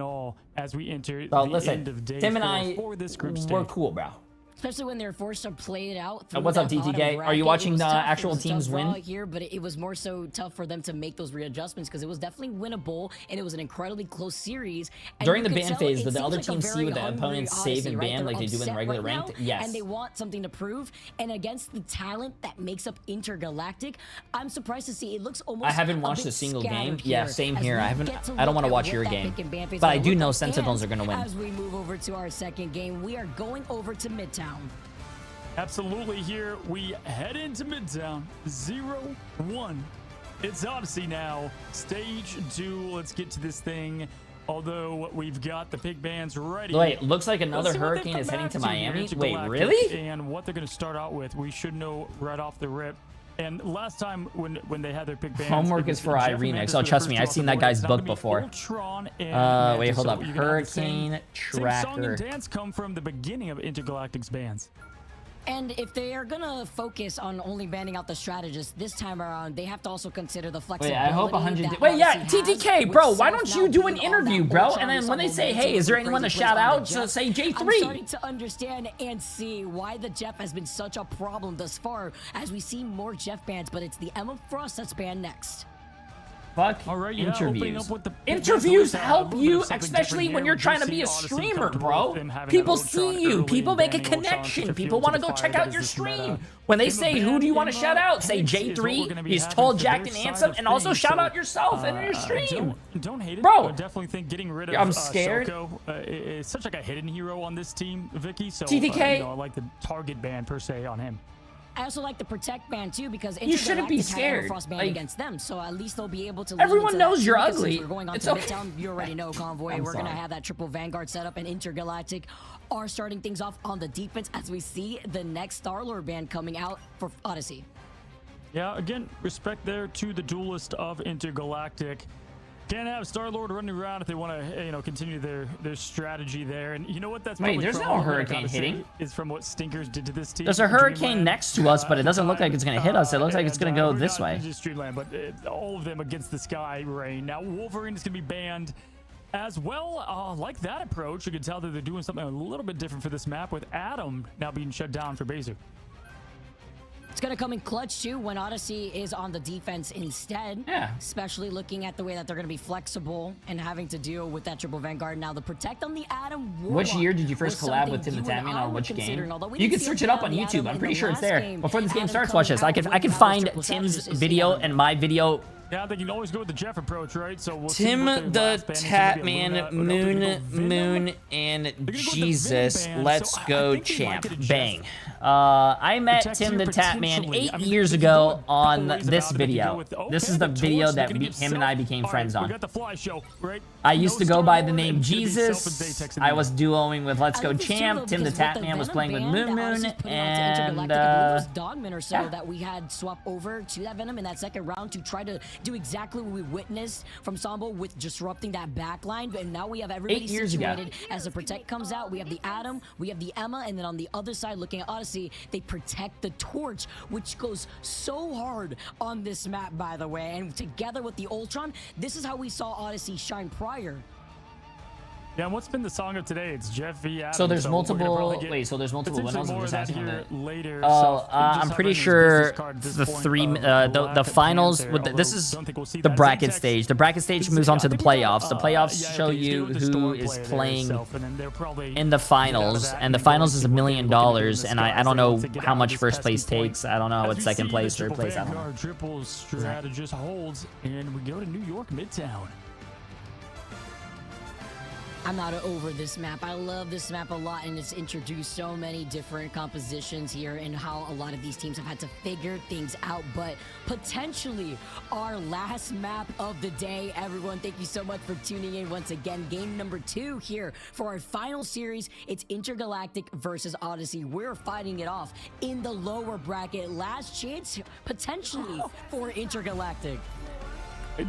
As we enter so the listen, end of day Tim and I, for this group we're cool, bro. Especially when they're forced to play it out. What's up, TTK? Are you watching the actual teams win? Here, but it was more so tough for them to make those readjustments because it was definitely winnable, and it was an incredibly close series. And during the ban phase, did the other team see what the opponents save and ban like they do in regular ranked? Yes. And they want something to prove. And against the talent that makes up Intergalactic, I'm surprised to see it looks almost. I haven't watched a single game. Yeah, same here. I don't want to watch your game, but I do know Sentinels are going to win. As we move over to our second game, we are going over to Midtown. Absolutely, here we head into Midtown. 0-1. It's Odyssey now. Stage 2. Let's get to this thing. Although we've got the pick bans ready. Wait, looks like another hurricane is heading to Miami. Wait, really? And what they're going to start out with, we should know right off the rip. And last time when they had their pick bans, homework is for iRemix. Oh, trust me, I've seen that guy's book before. Wait, hold up. Hurricane Tracker. Song and dance come from the beginning of Intergalactic's bans. And if they are gonna focus on only banning out the strategists this time around, they have to also consider the flexibility. Wait, I hope 100. Wait, yeah, TTK, bro. Why don't you do an interview, bro? And then when they say, "Hey, is there anyone to shout out?" So say Jay3. I'm starting to understand and see why the Jeff has been such a problem thus far, as we see more Jeff bans. But it's the Emma Frost that's banned next. Fuck interviews. Interviews help you, especially when you're trying to be a streamer, bro. People see you. People make a connection. People want to go check out your stream. When they say, who do you want to shout out? Say Jay3, he's tall, jacked, and handsome, and also shout out yourself in your stream. Don't hate it, bro. I definitely think getting rid of I'm scared. is such like a hidden hero on this team, Vicky. So TTK. I like the target ban per se on him. I also like the protect ban too, because you shouldn't be scared. Frost ban against them, so at least they'll be able to. Everyone knows you're ugly. We're going on it's to okay. Midtown. You already know, Convoy. We're gonna have that triple Vanguard setup, and Intergalactic are starting things off on the defense as we see the next Star-Lord ban coming out for Odyssey. Yeah, again, respect there to the duelist of Intergalactic. Can't have Star-Lord running around if they want to, you know, continue their strategy there. And you know what? That's Wait, probably there's from no what I hurricane gotta say hitting. Is from what Stinkers did to this team. There's a in hurricane Dreamland. next to us, but it doesn't look like it's going to hit us. It looks like it's going to go Or this not way. just Dreamland, but all of them against the Sky Rain. Now Wolverine is going to be banned as well. Like that approach, you can tell that they're doing something a little bit different for this map, with Adam now being shut down for Baser. It's going to come in clutch, too, when Odyssey is on the defense instead. Yeah. Especially looking at the way that they're going to be flexible and having to deal with that triple Vanguard. Now, the Protect on the Adam Warlock. Which year did you first was collab with something Tim the you and Tatman I on were which game? considering, although we You didn't can see search a it up play on the YouTube. Adam I'm in pretty the sure it's last there. game. Before this game Adam starts, coming watch this. I out can with find triple Tim's Savage video assist. and my video. Yeah, I think you can always go with the Jeff approach, right? So we'll see Tim what the their last ban is gonna be, Tatman, Luna, but no, they're gonna go Venom. Moon, and They're gonna go with the Jesus. Venom ban, Let's so I go, think they might champ. get a Jeff. Bang. I met Protect Tim here the Tatman potentially. 8 I mean, years they can go ago a on couple ways this about it. They can go video. with, This okay, is the torch, video they're that gonna get him and I Self. became All friends right, on. We got the Fly Show, right? I used to go by the name and it's gonna be Self and Jesus. Zatex in I the was duoing with Let's I Go love this too, Champ. though, Tim the because with the Tatman was Venom playing with ban Moon that Moon. Odyssey's putting out to And Intergalactic, I believe it was Dogman or so yeah. that we had swap over to that Venom in that second round to try to do exactly what we witnessed from Sambo with disrupting that backline. But now we have everybody 8 years ago. situated as the Protect comes out. We have the Adam, we have the Emma, and then on the other side, looking at Odyssey, they protect the Torch, which goes so hard on this map, by the way. And together with the Ultron, this is how we saw Odyssey shine prior. Yeah, and what's been the song of today? It's Jeff v. Adam. So there's we're gonna multiple. probably get Wait, so there's multiple potentially winners. I'm more just of that asking here that. later. Oh, So just I'm have pretty him as sure business card at this the point three, of the lack of finals. plans With there, this although is don't think we'll see the that. bracket Zatex stage. The bracket stage is moves the- on to I the think we got, playoffs. The playoffs yeah, show okay, he's you doing the who Storm is player there playing himself, and then they're probably in the get out of finals, that and the go finals is see $1 what million, they're looking to do in the and I sky. don't So know once they get how out of much this first place pesky point, takes. I don't know as what we second see place, the third place. I don't know. Vanguard triple strategist holds, and we go to New York Midtown. I'm not over this map. I love this map a lot, and it's introduced so many different compositions here and how a lot of these teams have had to figure things out. But potentially our last map of the day. Everyone, thank you so much for tuning in once again. Game number 2 here for our final series. It's Intergalactic versus Odyssey. We're fighting it off in the lower bracket. Last chance potentially for Intergalactic.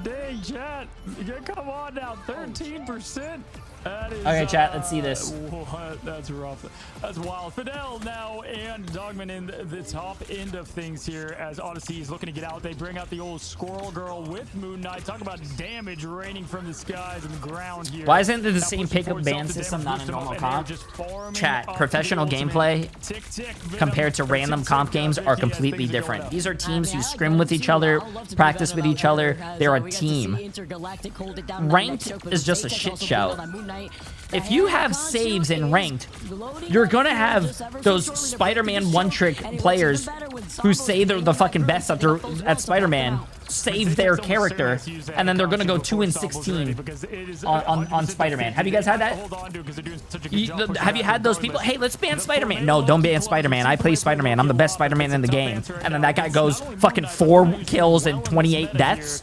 Dang, chat. Yeah, come on now. 13%. That is, Okay, chat, let's see this. What? That's rough. That's wild. Fidel now and Dogman in the top end of things here as Odyssey is looking to get out. They bring out the old Squirrel Girl with Moon Knight. Talk about damage raining from the skies and the ground here. Why isn't there the Now same pushing pickup forward, ban self-to-damage, system, not boost a them up, normal and they're comp? just farming Chat, up to professional the ultimate. gameplay Tick, tick, Venom. compared to random comp games are completely different. These are teams who scrim with each other, practice with each other. They're a team. Ranked is just a shit show. If you have saves in ranked, you're gonna have those Spider-Man one-trick players who say they're the fucking best at Spider-Man, save their character, and then they're gonna go 2-16 on Spider-Man. Have you guys had that? Have you had those people? Hey, let's ban Spider-Man. No, don't ban Spider-Man. I play Spider-Man. I'm the best Spider-Man in the game. And then that guy goes fucking 4 kills and 28 deaths.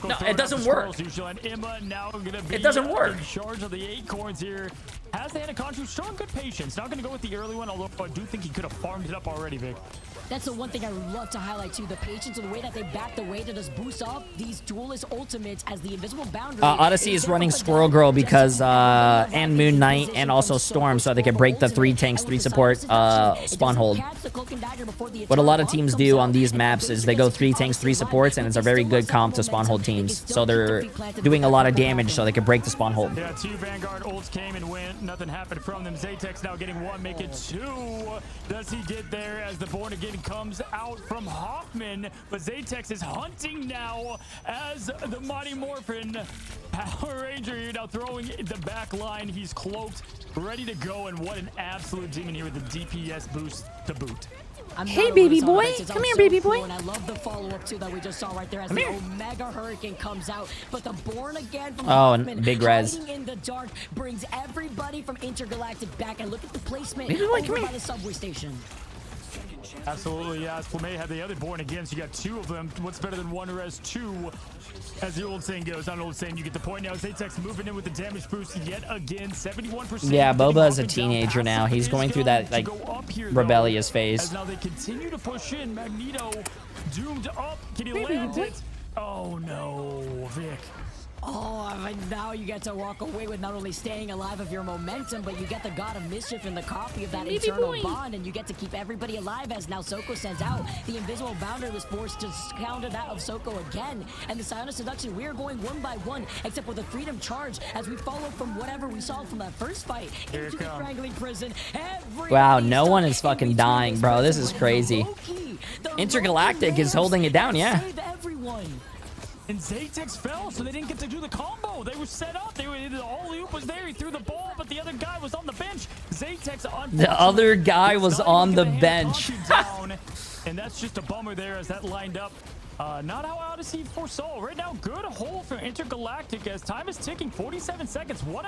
No, it doesn't work. It doesn't work. In charge of the acorns here. Has the Anaconda strong good patience. Not going to go with the early one, although I do think he could have farmed it up already, Vic. That's the one thing I would love to highlight too, the patience and the way that they backed away to just boost off these duelist ultimates as the invisible boundary. Odyssey is running Squirrel Girl because and Moon Knight and also Storm, so they can break the 3 tanks, 3 support spawn hold. What a lot of teams do on these maps is they go 3 tanks, 3 supports, and it's a very good comp to spawn hold teams. So they're doing a lot of damage so they can break the spawn hold. Yeah, 2 Vanguard ults came and went. Nothing happened from them. Zatex now getting 1, make it 2. Does he get there as the Born Again comes out from Hoffman? But Zatex is hunting now as the Mighty Morphin Power Ranger here now throwing the back line. He's cloaked, ready to go, and what an absolute demon here with the DPS boost to boot. Hey, baby boy. Come here, baby boy. And I love the follow-up too that we just saw right there as the Omega Hurricane comes out. But the Born Again from Hoffman, big res. hiding in the dark, brings everybody from Intergalactic back. And look at the placement Baby boy, over by the subway station. Absolutely, yeah. Flamay had the other Born Again, so you got 2 of them. What's better than 1 res 2? As the old saying goes, not an old saying, you get the point now. Zatex moving in with the damage boost yet again, 71%. Yeah, Boba is a teenager now. He's going through that like rebellious phase. As now they continue to push in. Magneto doomed up. Can he land it? Oh no, Vic. Oh, but now you get to walk away with not only staying alive of your momentum, but you get the God of Mischief and the copy of that Maybe internal boy. bond, and you get to keep everybody alive as now Soko sends out. The invisible boundary was forced to counter that of Soko again. And the Silent Seduction, we are going one by one, except for the Freedom Charge, as we follow from whatever we saw from that first fight into the Strangling Prison. Wow, no one is fucking dying, bro. This is crazy. Intergalactic is holding it down, yeah. And Zaytex fell, so they didn't get to do the combo. They were set up. The alley-oop was there. He threw the ball, but the other guy was on the bench. Zaytex on The other guy was on the bench. down, and that's just a bummer there as that lined up. Not how Odyssey foresaw. Right now, good hold for Intergalactic as time is ticking. 47 seconds. What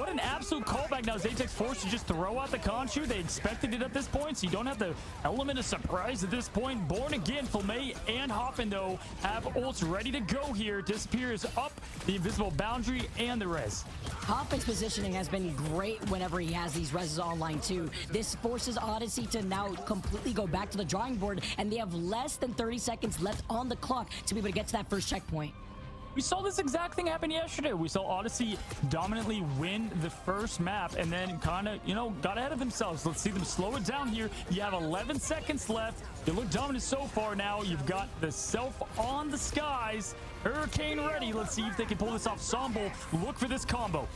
an absolute callback. Now Zaytex forced to just throw out the Khonshu. They expected it at this point, so you don't have the element of surprise at this point. Born Again, Filmay, and Hoppin, though, have ults ready to go here. Disappears up the invisible boundary and the res. Hoppin's positioning has been great whenever he has these reses online too. This forces Odyssey to now completely go back to the drawing board, and they have less than 30 seconds left on the clock to be able to get to that first checkpoint. We saw this exact thing happen yesterday. We saw Odyssey dominantly win the first map and then kind of, got ahead of themselves. Let's see them slow it down here. You have 11 seconds left. You look dominant so far now. You've got the Self on the skies. Hurricane ready. Let's see if they can pull this off. Sombo, look for this combo.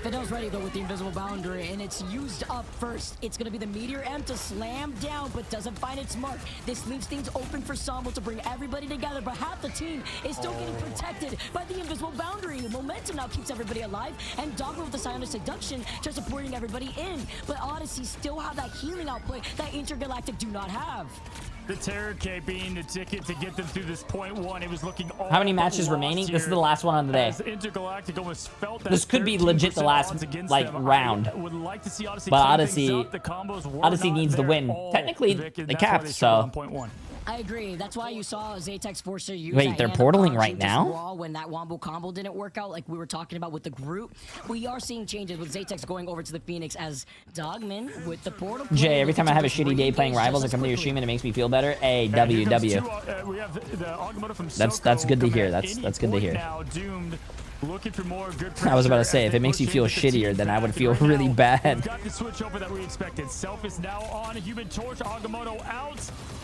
Fidel's ready though with the invisible boundary, and it's used up first. It's gonna be the Meteor M to slam down, but doesn't find its mark. This leaves things open for Sombo to bring everybody together, but half the team is still getting protected by the invisible boundary. Momentum now keeps everybody alive, and Dogma with the Silent Seduction just supporting everybody in. But Odyssey still have that healing output that Intergalactic do not have. The Terror K being the ticket to get them through this point one. It was looking all How many matches remaining? This is the last one on the day. Intergalactic almost felt that This could be legit the last round. Would like to see Odyssey but clean things up. The combos were Odyssey not needs the there win. all, Technically, Vic, and they that's why capped, they struggled on so. point one. I agree. That's why you saw Zaytex force to use Wait, that they're hand of portaling Khonshu right just now? raw when that Wombo combo didn't work out, like we were talking about with the group. We are seeing changes with Zaytex going over to the Phoenix as Dogman with the portal. Jay, every time I have a shitty day playing Rivals, I come to your stream and it makes me feel better. Hey, W. We have the Agamotto from That's good to hear. That's good to hear. Now doomed. Looking for more good I was about to pressure say, as if they it makes you push feel into the team shittier, then I would back. feel Right really now, bad. we've got the switch over that we expected. Self is now on. Human Torch, Agamotto out,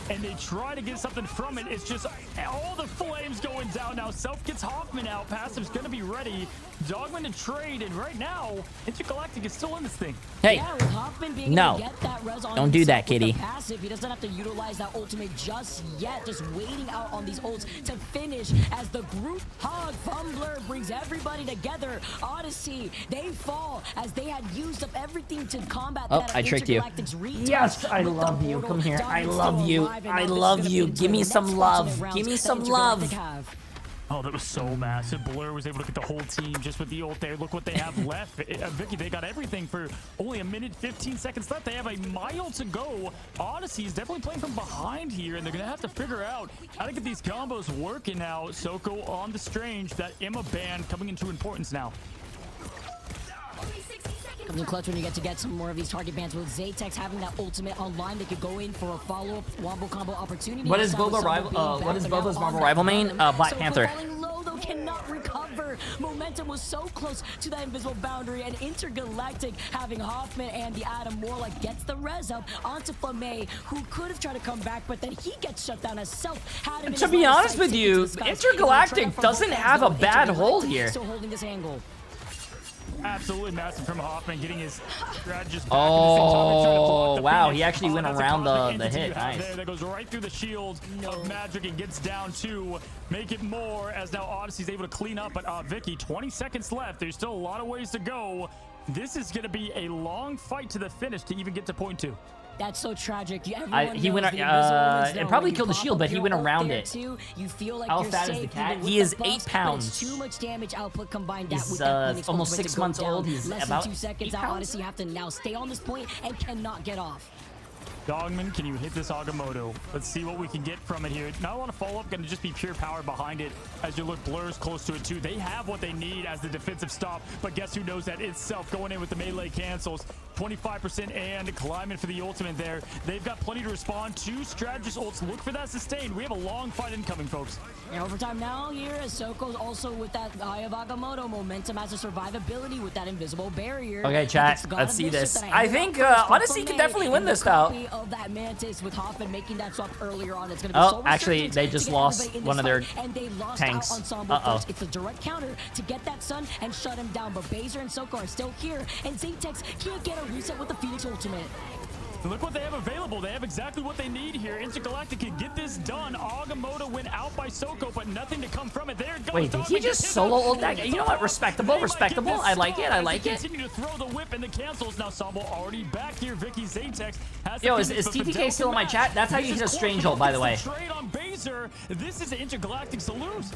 and they try to get something from it. It's just all the flames going down now. Self gets Hoffman out. Passive's going to be ready. Dogman to trade, and right now, Intergalactic is still in this thing. Hey, yeah, with Hoffman being no. able to get that res on Don't do that, himself with the kitty. Passive, he doesn't have to utilize that ultimate just yet. Just waiting out on these ults to finish as the group hug Fumbler brings everybody together. Odyssey, they fall as they had used up everything to combat Oh, that I tricked you. Intergalactic's retouch Yes, I with the love you. portal. Come here. I Dominant's love still you. alive, and I now this is love gonna you. be into Give me the some next love. fortunate rounds Give me that some Intergalactic love. have. Oh, that was so massive. Blur was able to get the whole team just with the ult there. Look what they have left. Vicky, they got everything for only a minute, 15 seconds left. They have a mile to go. Odyssey is definitely playing from behind here, and they're going to have to figure out how to get these combos working now. Soko on the Strange, that Emma ban coming into importance now. Comes in clutch when you get to get some more of these target bans. With Zaytex having that ultimate online, they could go in for a follow-up wombo combo opportunity. What is Boba's Marvel rival main? Black Panther. Low, though, cannot recover. Momentum was so close to that invisible boundary, and Intergalactic having Hoffman and the Adam Warlock gets the res up onto Filmay, who could have tried to come back, but then he gets shut down as Self had him in To his be line of honest sight, with taken you, to the skies. Intergalactic doesn't have a bad hold here. Still holding this angle. Absolutely massive from Hoffman, getting his strategist back Oh, wow. He actually went around the hit. Nice. There, that goes right through the shield of Magic and gets down to make it more as now Odyssey's able to clean up. But Vicky, 20 seconds left. There's still a lot of ways to go. This is going to be a long fight to the finish to even get to point two. That's so tragic. He went. It probably killed the shield, but he went around it. You feel like How you're fat is safe the cat? even He with is the buffs, 8 but pounds. it's too much damage output combined He's, with that Phoenix almost ultimate 6 to go months down. old. He's Less about than 2 seconds 8 out. pounds. Odyssey have to now stay on this point and cannot get off. Dogman, can you hit this Agamotto? Let's see what we can get from it here. Not a lot of follow-up, going to just be pure power behind it. As you look, Blur's close to it too. They have what they need as the defensive stop, but guess who knows that? It's Self going in with the melee cancels. 25% and climbing for the ultimate there. They've got plenty to respond to. Strategist ults, look for that sustain. We have a long fight incoming, folks. And overtime now here as Soko's also with that Eye of Agamotto. Momentum has a survivability with that invisible barrier. Okay, chat. Let's see this. I think Odyssey can definitely win this though. Of that Mantis with Hoffman making that swap earlier on. It's gonna be Oh, actually, they just lost one of their and they lost tanks. out Ensemble first. It's a direct counter to get that Sun and shut him down. But Baser and Soko are still here, and Zatex can't get a reset with the Phoenix ultimate. Look what they have available. They have exactly what they need here. Intergalactic can get this done. Agamotto went out by Soko, but nothing to come from it. There it goes. Wait, did he just solo ult that? You know what? Respectable, respectable. I like it. I like it. Continue to throw the whip and the cancels. Now Sambo already back here. Vicky Zatex has. Yo, is TTK still in my chat? That's how you hit a strange ult, by the way. Trade on Baser. This is Intergalactic salute.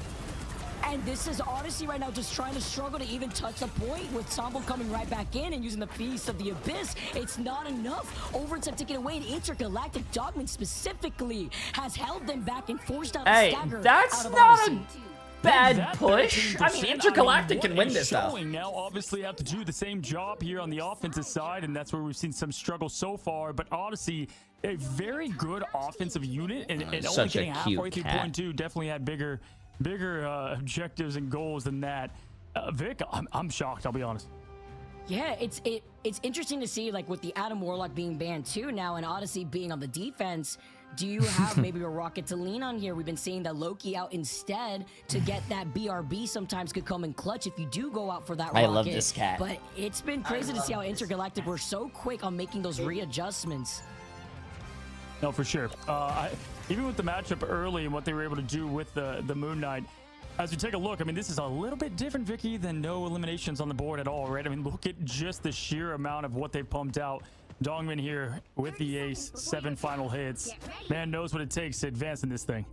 And this is Odyssey right now just trying to struggle to even touch the point with Sambo coming right back in and using the Feast of the Abyss. It's not enough. Overtime taken away, and Intergalactic Dogman specifically has held them back and forced out a stagger. That's out of not Odyssey. a bad push. I mean, Intergalactic can win this though. Now obviously have to do the same job here on the offensive side, and that's where we've seen some struggle so far. But Odyssey, a very good offensive unit, and only getting halfway through point two, definitely had bigger objectives and goals than that. Vic, I'm shocked, I'll be honest. Yeah, it's interesting to see, like, with the Adam Warlock being banned too now and Odyssey being on the defense, do you have maybe a rocket to lean on here? We've been seeing that Loki out instead to get that BRB sometimes could come in clutch if you do go out for that rocket. I love this cat. But it's been crazy to see how Intergalactic were so quick on making those readjustments. No, for sure. Even with the matchup early and what they were able to do with the Moon Knight, as we take a look, I mean, this is a little bit different, Vicky, than no eliminations on the board at all, right? I mean, look at just the sheer amount of what they've pumped out. Dongman here with the ace, 7 final hits. Man knows what it takes to advance in this thing.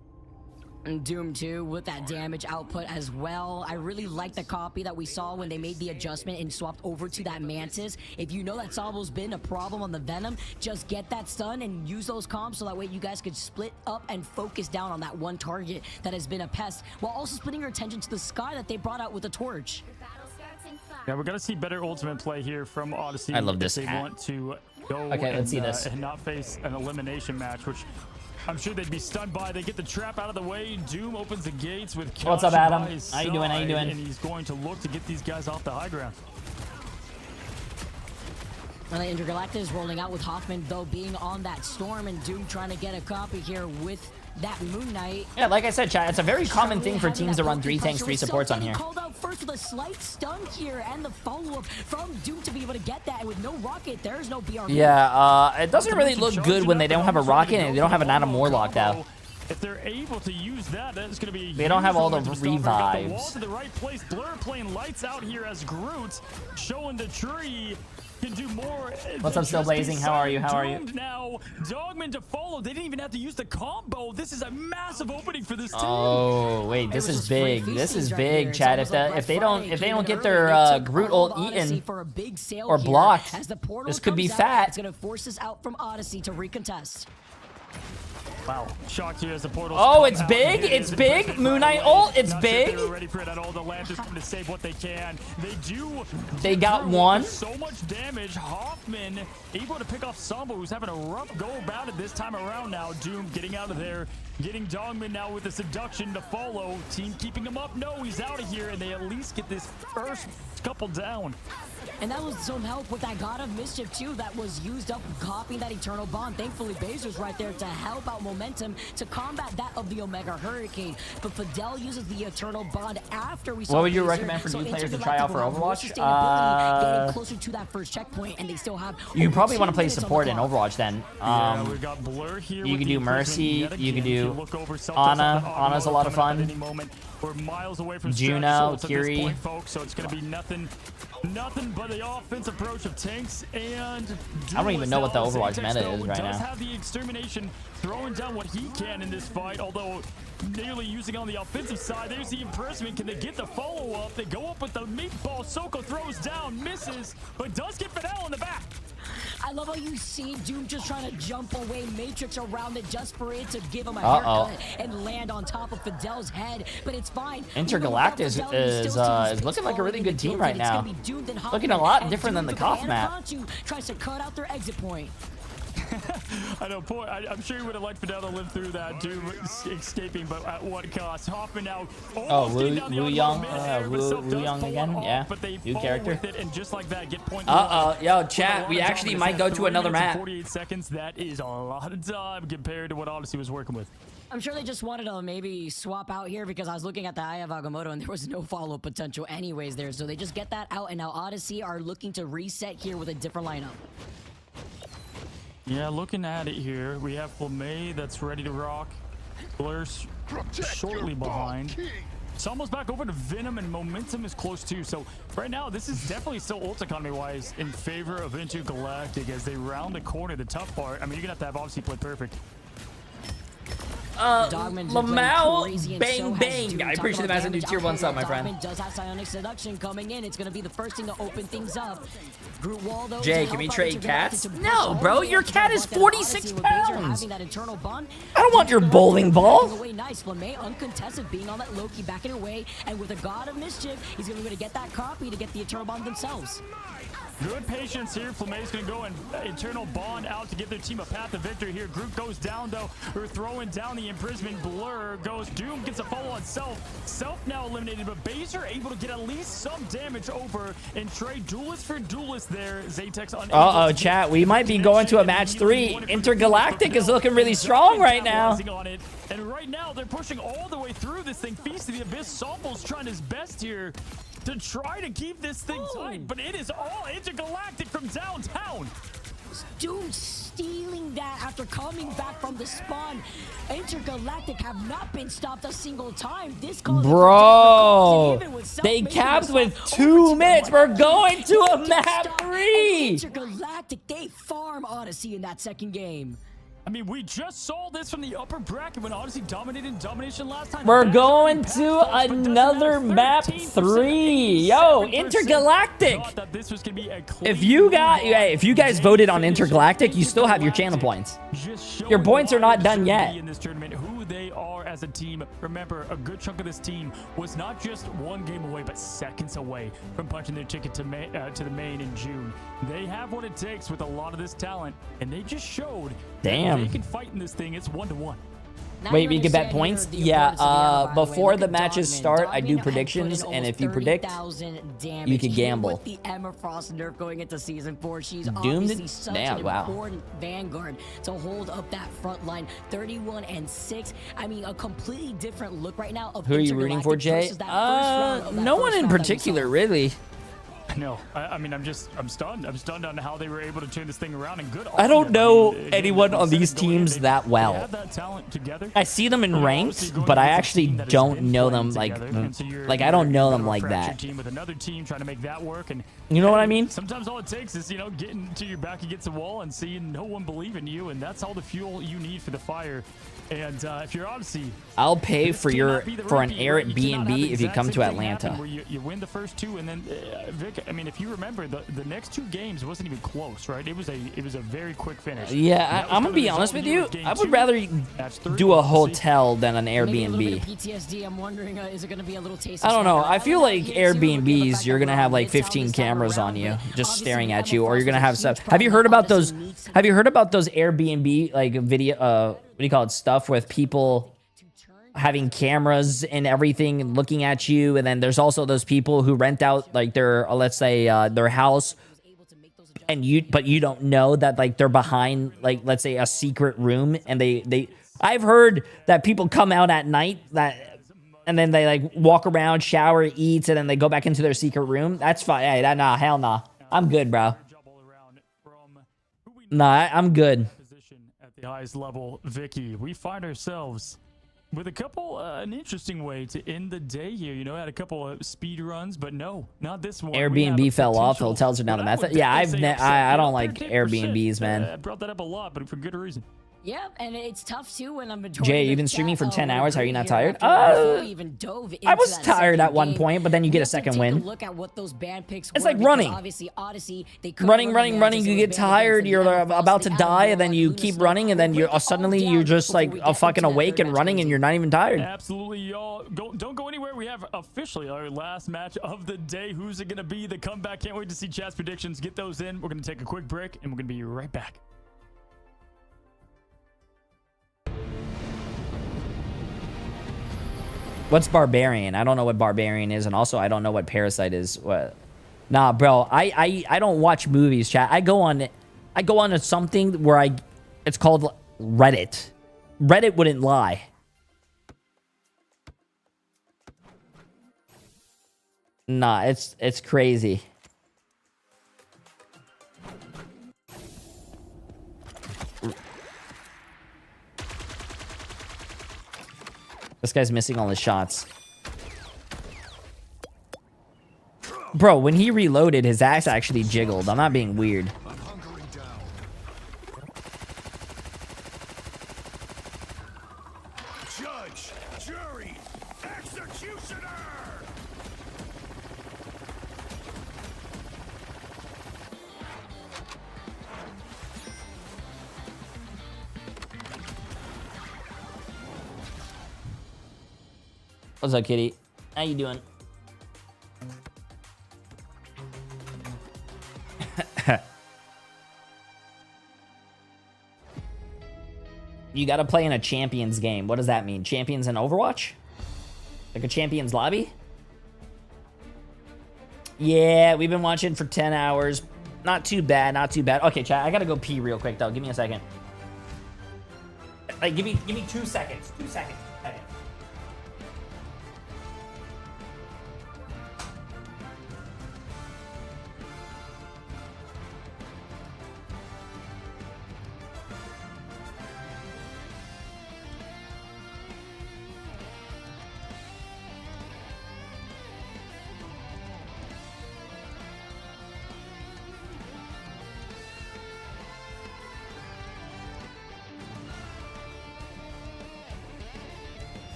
And Doom 2 with that damage output as well. I really like the copy that we saw when they made the adjustment and swapped over to that Mantis. If you know that Sambo's been a problem on the Venom, just get that stun and use those comps so that way you guys could split up and focus down on that one target that has been a pest, while also splitting your attention to the Sky that they brought out with the torch. Yeah, we're going to see better ultimate play here from Odyssey. I love this if they cat. want to go let's see this. And not face an elimination match, which I'm sure they'd be stunned by. They get the trap out of the way. Doom opens the gates with Couch What's up, Adam? by his How you doing? How you doing? And he's going to look to get these guys off the high ground. And the Intergalactic is rolling out with Hoffman, though, being on that storm, and Doom trying to get a copy here with that Moon Knight. Yeah, like I said, chat, it's a very common thing for teams to run 3 tanks, 3 supports on here. Called out first with a slight stun here, and the follow-up from Doom to be able to get that. And with no rocket, there's no BRB. Yeah, it doesn't really look good when they don't have a rocket and they don't have an Adam Warlock though. If they're able to use that, that's going to be. They don't have all the revives. revives. To the right place. Blur playing lights out here as Groot showing the tree can do more. What's up, Still Blazing? How are you? How are you? Now, Dogman to follow. They didn't even have to use the combo. This is a massive opening for this team. Oh wait, this is big. This is big, Chad. If they don't get their Groot ult eaten or blocked, this could be fat. It's gonna force us out from Odyssey to recontest. Wow, shocked here as the portal. Oh, it's big. It's big. Moon Knight ult. It's big. They're ready for it at all. The Lantis coming to save what they can. They do. They got one. So much damage. Hoffman able to pick off Sambo, who's having a rough go about it this time around. Now Doom getting out of there, getting Dongman now with the seduction to follow. Team keeping him up. No, he's out of here, and they at least get this first couple down. And that was some help with that God of Mischief too that was used up copying that Eternal Bond. Thankfully, Baser's right there to help out Momentum to combat that of the Omega Hurricane. But Fidel uses the Eternal Bond after we saw. What would you Baser. recommend for new players to try out for Overwatch? Getting closer to that first checkpoint, and they still have. You probably want to play support in Overwatch then. Yeah, we got Blur here. You can do Mercy. You can do Ana. Ana's a lot of fun. We're miles away from Juno, Kiri. Folks, so it's going to be nothing but the offensive approach of tanks and. I don't even know what the Overwatch meta is right now. Does have the extermination throwing down what he can in this fight, although nearly using on the offensive side. There's the impressment. Can they get the follow-up? They go up with the meatball. Soko throws down, misses, but does get Fidel in the back. I love how you see Doom just trying to jump away, Matrix around it just for it to give him a haircut and land on top of Fidel's head, but it's fine. Intergalactic is looking like a really good team right now. Looking a lot different than the Koth map. Tries to cut out their exit point. I know, poor. I'm sure you would have liked Fidel to live through that, dude, escaping, but at what cost? Hoffman now. Oh, Wu Young again? Yeah, new character. With it, and just like that, get point. Yo, chat, we actually might go to another map. 48 seconds, that is a lot of time compared to what Odyssey was working with. I'm sure they just wanted to maybe swap out here because I was looking at the Eye of Agamotto and there was no follow-up potential anyways there. So they just get that out, and now Odyssey are looking to reset here with a different lineup. Yeah, looking at it here, we have Flamay that's ready to rock. Blur shortly behind. It's almost back over to Venom, and Momentum is close too. So right now, this is definitely still ult economy-wise in favor of Intergalactic as they round the corner. The tough part, I mean, you're gonna have to obviously play perfect. Lamau, bang bang. I appreciate the massive new tier 1 sub, my friend. Dogman does have Psionic Seduction coming in. It's going to be the first thing to open things up. Jay, can we trade cats? No, bro, your cat is 46 pounds. I don't want your bowling ball. Nice. Flamay uncontested, being on that Loki, backing away, and with a God of Mischief, he's going to be able to get that copy to get the Eternal Bond themselves. Good patience here. Flamay's going to go and Eternal Bond out to give their team a path to victory here. Group goes down, though. We're throwing down the imprisonment. Blur goes. Doom gets a follow on Self. Self now eliminated, but Baser able to get at least some damage over and trade duelist for duelist there. Zatex on. Uh-oh, chat. We might be going to a match 3. Intergalactic is looking really strong right now. And right now, they're pushing all the way through this thing. Feast of the Abyss. Sombo's trying his best here to try to keep this thing tight, but it is all Intergalactic from downtown. Doom stealing that after coming back from the spawn. Intergalactic have not been stopped a single time. This bro, they capped with 2 minutes. We're going to a map 3. Intergalactic, they farm Odyssey in that second game. I mean, we just saw this from the upper bracket when Odyssey dominated domination last time. We're going to another map 3. Yo, Intergalactic. If you guys voted on Intergalactic, you still have your channel points. Your points are not done yet. In this tournament, who they are as a team. Remember, a good chunk of this team was not just 1 game away, but seconds away from punching their ticket to the main in June. They have what it takes with a lot of this talent, and they just showed. Damn. They can fight in this thing. It's 1-1. Wait, we can bet points? Yeah, before the matches start, I do predictions, and if you predict, you can gamble. With the Emma Frost nerf going into season 4, she's Doomed? obviously such an important vanguard to hold up that front line. 31-6. I mean, a completely different look right now. Of Who are you rooting for, Jay? No one in particular, really. No, I mean, I'm stunned. I'm stunned on how they were able to turn this thing around and good. I don't know anyone on these teams that well. They have that talent together. I see them in ranked, but I actually don't know them like I don't know them like that. Team with another team trying to make that work, and you know what I mean? Sometimes all it takes is getting to your back against the wall and seeing no one believe in you, and that's all the fuel you need for the fire. And if you're Odyssey, I'll pay for an air at B&B if you come to Atlanta. Where you win the first 2, and then Vic, I mean, if you remember, the next 2 games wasn't even close, right? It was a very quick finish. Yeah, I'm gonna be honest with you. I would rather do a hotel than an Airbnb. PTSD. I'm wondering, is it gonna be a little taste? I don't know. I feel like Airbnbs, you're gonna have like 15 cameras on you, just staring at you, or you're gonna have stuff. Have you heard about those? Have you heard about those Airbnb like video? What do you call it? Stuff with people having cameras and everything looking at you, and then there's also those people who rent out like their let's say their house, and you don't know that like they're behind like let's say a secret room, and they I've heard that people come out at night and then they like walk around, shower, eat, and then they go back into their secret room. That's fine. Hey, nah, hell nah. I'm good, bro. Nah, I'm good. At the highest level, Vicky, we find ourselves with a couple, an interesting way to end the day here. Had a couple of speed runs, but no, not this one. Airbnb fell off. Hotels are now the method. Yeah, I don't like Airbnbs, man. I brought that up a lot, but for good reason. Yeah, and it's tough too when I'm Jay, you've been streaming for 10 hours. Are you not tired? I was tired at one point, but then you get a second win. Look at what those band picks it's like running. Obviously, Odyssey, running. You get tired. You're about to die, and then you keep running, and then suddenly you're just like fucking awake and running, and you're not even tired. Absolutely, y'all. Don't go anywhere. We have officially our last match of the day. Who's it gonna be? The comeback. Can't wait to see chat's predictions. Get those in. We're gonna take a quick break, and we're gonna be right back. What's Barbarian? I don't know what Barbarian is, and also I don't know what Parasite is. What? Nah, bro. I don't watch movies, chat. I go on to something where it's called Reddit. Reddit wouldn't lie. Nah, it's crazy. This guy's missing all his shots. Bro, when he reloaded, his axe actually jiggled. I'm not being weird. Judge, jury, executioner. What's up, kitty? How you doing? You gotta play in a champions game. What does that mean? Champions in Overwatch? Like a champions lobby? Yeah, we've been watching for 10 hours. Not too bad, not too bad. Okay, chat, I gotta go pee real quick though. Give me a second. Like, give me 2 seconds. 2 seconds.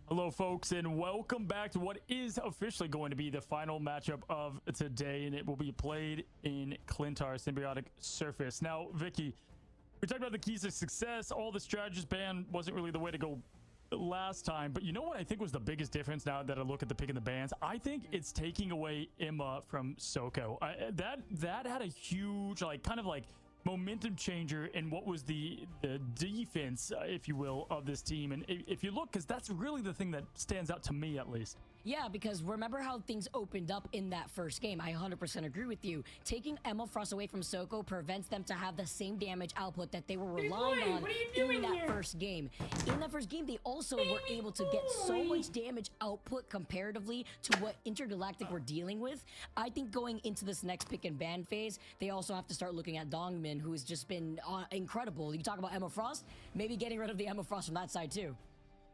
Hello, folks, and welcome back to what is officially going to be the final matchup of today, and it will be played in Clintar Symbiotic Surface. Now, Vicky, we talked about the keys to success. All the strategist ban wasn't really the way to go last time, but you know what I think was the biggest difference now that I look at the pick and the bans? I think it's taking away Emma from Soko. That had a huge, kind of momentum changer in what was the defense, if you will, of this team. And if you look, because that's really the thing that stands out to me, at least. Yeah, because remember how things opened up in that first game. I 100% agree with you. Taking Emma Frost away from Soko prevents them to have the same damage output that they were relying on in that first game. In that first game, they also were able to get so much damage output comparatively to what Intergalactic were dealing with. I think going into this next pick and ban phase, they also have to start looking at Dongmin, who has just been incredible. You talk about Emma Frost, maybe getting rid of the Emma Frost from that side too.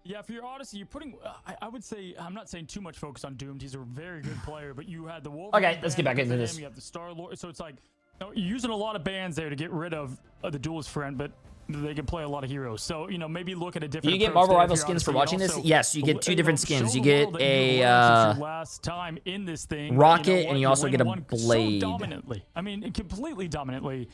Yeah, for your Odyssey, you're putting, I would say, I'm not saying too much focus on Doomed. He's a very good player, but you had the Wolverine. Okay, let's get back into this. You have the Star-Lord. So it's like, you're using a lot of bans there to get rid of the Duelist friend, but they can play a lot of heroes. So, maybe look at a different. You get Marvel Rival skins for watching this? Yes, you get 2 different skins. You get a last time in this thing, rocket, and you also get a blade. So dominantly. I mean, completely dominantly.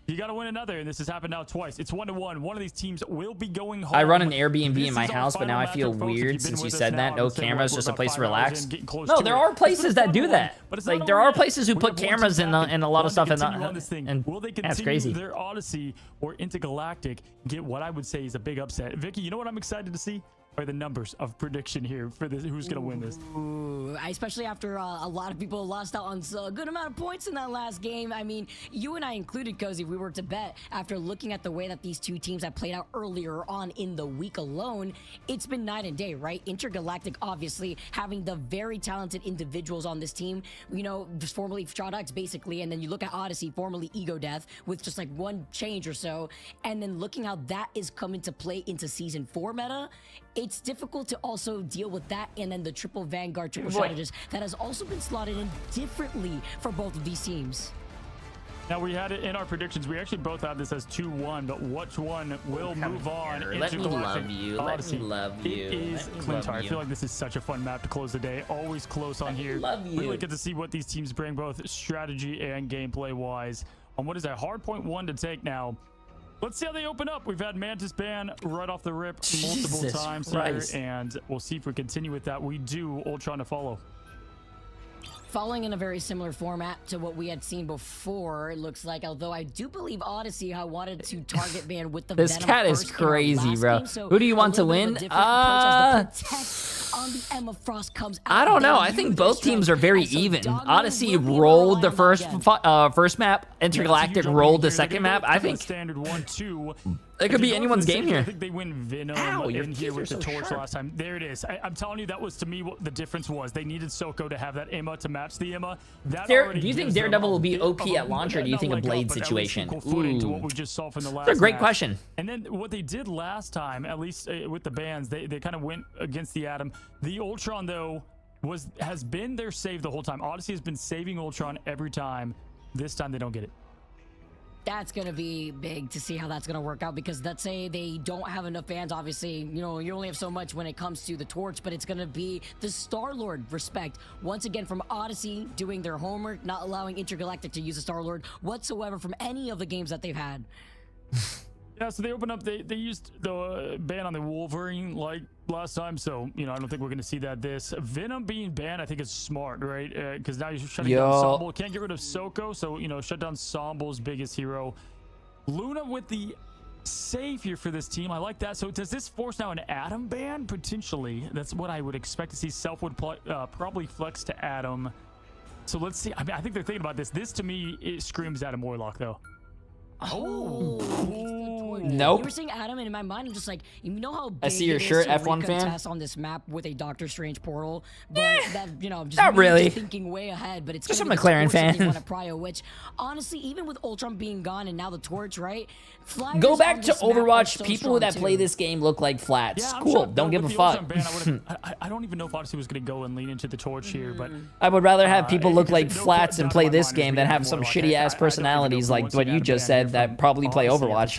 You got to win another, and this has happened now twice. It's 1-1. One of these teams will be going home. I run an Airbnb in my house, but now I feel weird since you said that. No cameras, just a place to relax. No, there are places that do that. Like, there are places who put cameras in a lot of stuff, and will they that's continue crazy. Their Odyssey or Intergalactic get what I would say is a big upset? Vicky, you know what I'm excited to see? by the numbers of prediction here for this. Who's gonna win this? Ooh, especially after a lot of people lost out on a good amount of points in that last game. I mean, you and I included, Cozy, we were to bet after looking at the way that these two teams have played out earlier on in the week alone. It's been night and day, right? Intergalactic, obviously, having the very talented individuals on this team, you know, just formerly Shroud basically, and then you look at Odyssey, formerly Ego Death, with just like one change or so, and then looking how that is coming to play into Season 4 meta, it's difficult to also deal with that, and then the triple Vanguard, triple strategist that has also been slotted in differently for both of these teams. Now, we had it in our predictions. We actually both had this as 2-1, but which one will move on? Let me love you. Odyssey. Let me love you. It is Let me Clintar. love I you. feel like this is such a fun map to close the day. Always close on here. love you. Really get to see what these teams bring, both strategy and gameplay-wise, on what is a hard point one to take now. Let's see how they open up. We've had Mantis ban right off the rip multiple Jesus times Christ. here, and we'll see if we continue with that. We do Ultron to follow. Following in a very similar format to what we had seen before, it looks like, although I do believe Odyssey had wanted to target ban with the This Venom cat is first in our crazy, last bro. game, so Who do you want to a little win? bit of a different approach as the protect on the Emma Frost comes out. I don't know. They I think knew both this teams right? are very And so even. Dogman Odyssey will be rolled the reliant on first map. Intergalactic Yeah, rolled the here. They're second gonna map. go I to the think standard 1-2. it could If be you go anyone's for the game safety, here. I think they win Venom Ow, your in here keys with are the so torch sharp. last time. There it is. I'm telling you, that was to me what the difference was. They needed Soko to have that Emma to match the Emma. That Do already you think gives them Daredevil a will be bit OP of at launch, or do you not think a leg up, Blade but at least situation? equal footing to what Ooh. we just saw from the last That's a great match. question. And then what they did last time, at least with the bans, they kind of went against the Atom. The Ultron, though, has been their save the whole time. Odyssey has been saving Ultron every time. This time they don't get it. That's going to be big to see how that's going to work out, because let's say they don't have enough fans. Obviously, you know, you only have so much when it comes to the torch, but it's going to be the Star-Lord respect. Once again, from Odyssey doing their homework, not allowing Intergalactic to use the Star-Lord whatsoever from any of the games that they've had. Yeah, so they opened up, they used the ban on the Wolverine like last time, so, you know, I don't think we're going to see that this. Venom being banned, I think is smart, right? Because now you're shutting down Sombo. Can't get rid of Soko, so, you know, shut down Sombo's biggest hero. Luna with the save here for this team. I like that. So does this force now an Atom ban? Potentially. That's what I would expect to see. Self would probably flex to Atom. So let's see. I mean, I think they're thinking about this. This, to me, it screams Atom Warlock, though. Nope. You were saying Atom, and in my mind, I'm just like, you know how big I see your it is shirt, to F1 fan. recontest on this map with a Doctor Strange portal, but that, you know, just not me really. just thinking way ahead. But it's Just gonna a be McLaren the torch that they fan. want to prio, which honestly, even with Ultron being gone and now the torch, right? Flyers Go on back to this map are Overwatch. so People strong that play too. this game look like flats. Yeah, I'm Cool. shocked, Don't though, give a with the fuck. Ultron ban, I don't even know if Odyssey was going to go and lean into the torch here, but I would rather have people look like no flats and doubt play in my this mind is game we than have have some Warlock. shitty ass I don't even know personalities who like wants what to you add just ban here said that from probably play Odyssey at the Overwatch.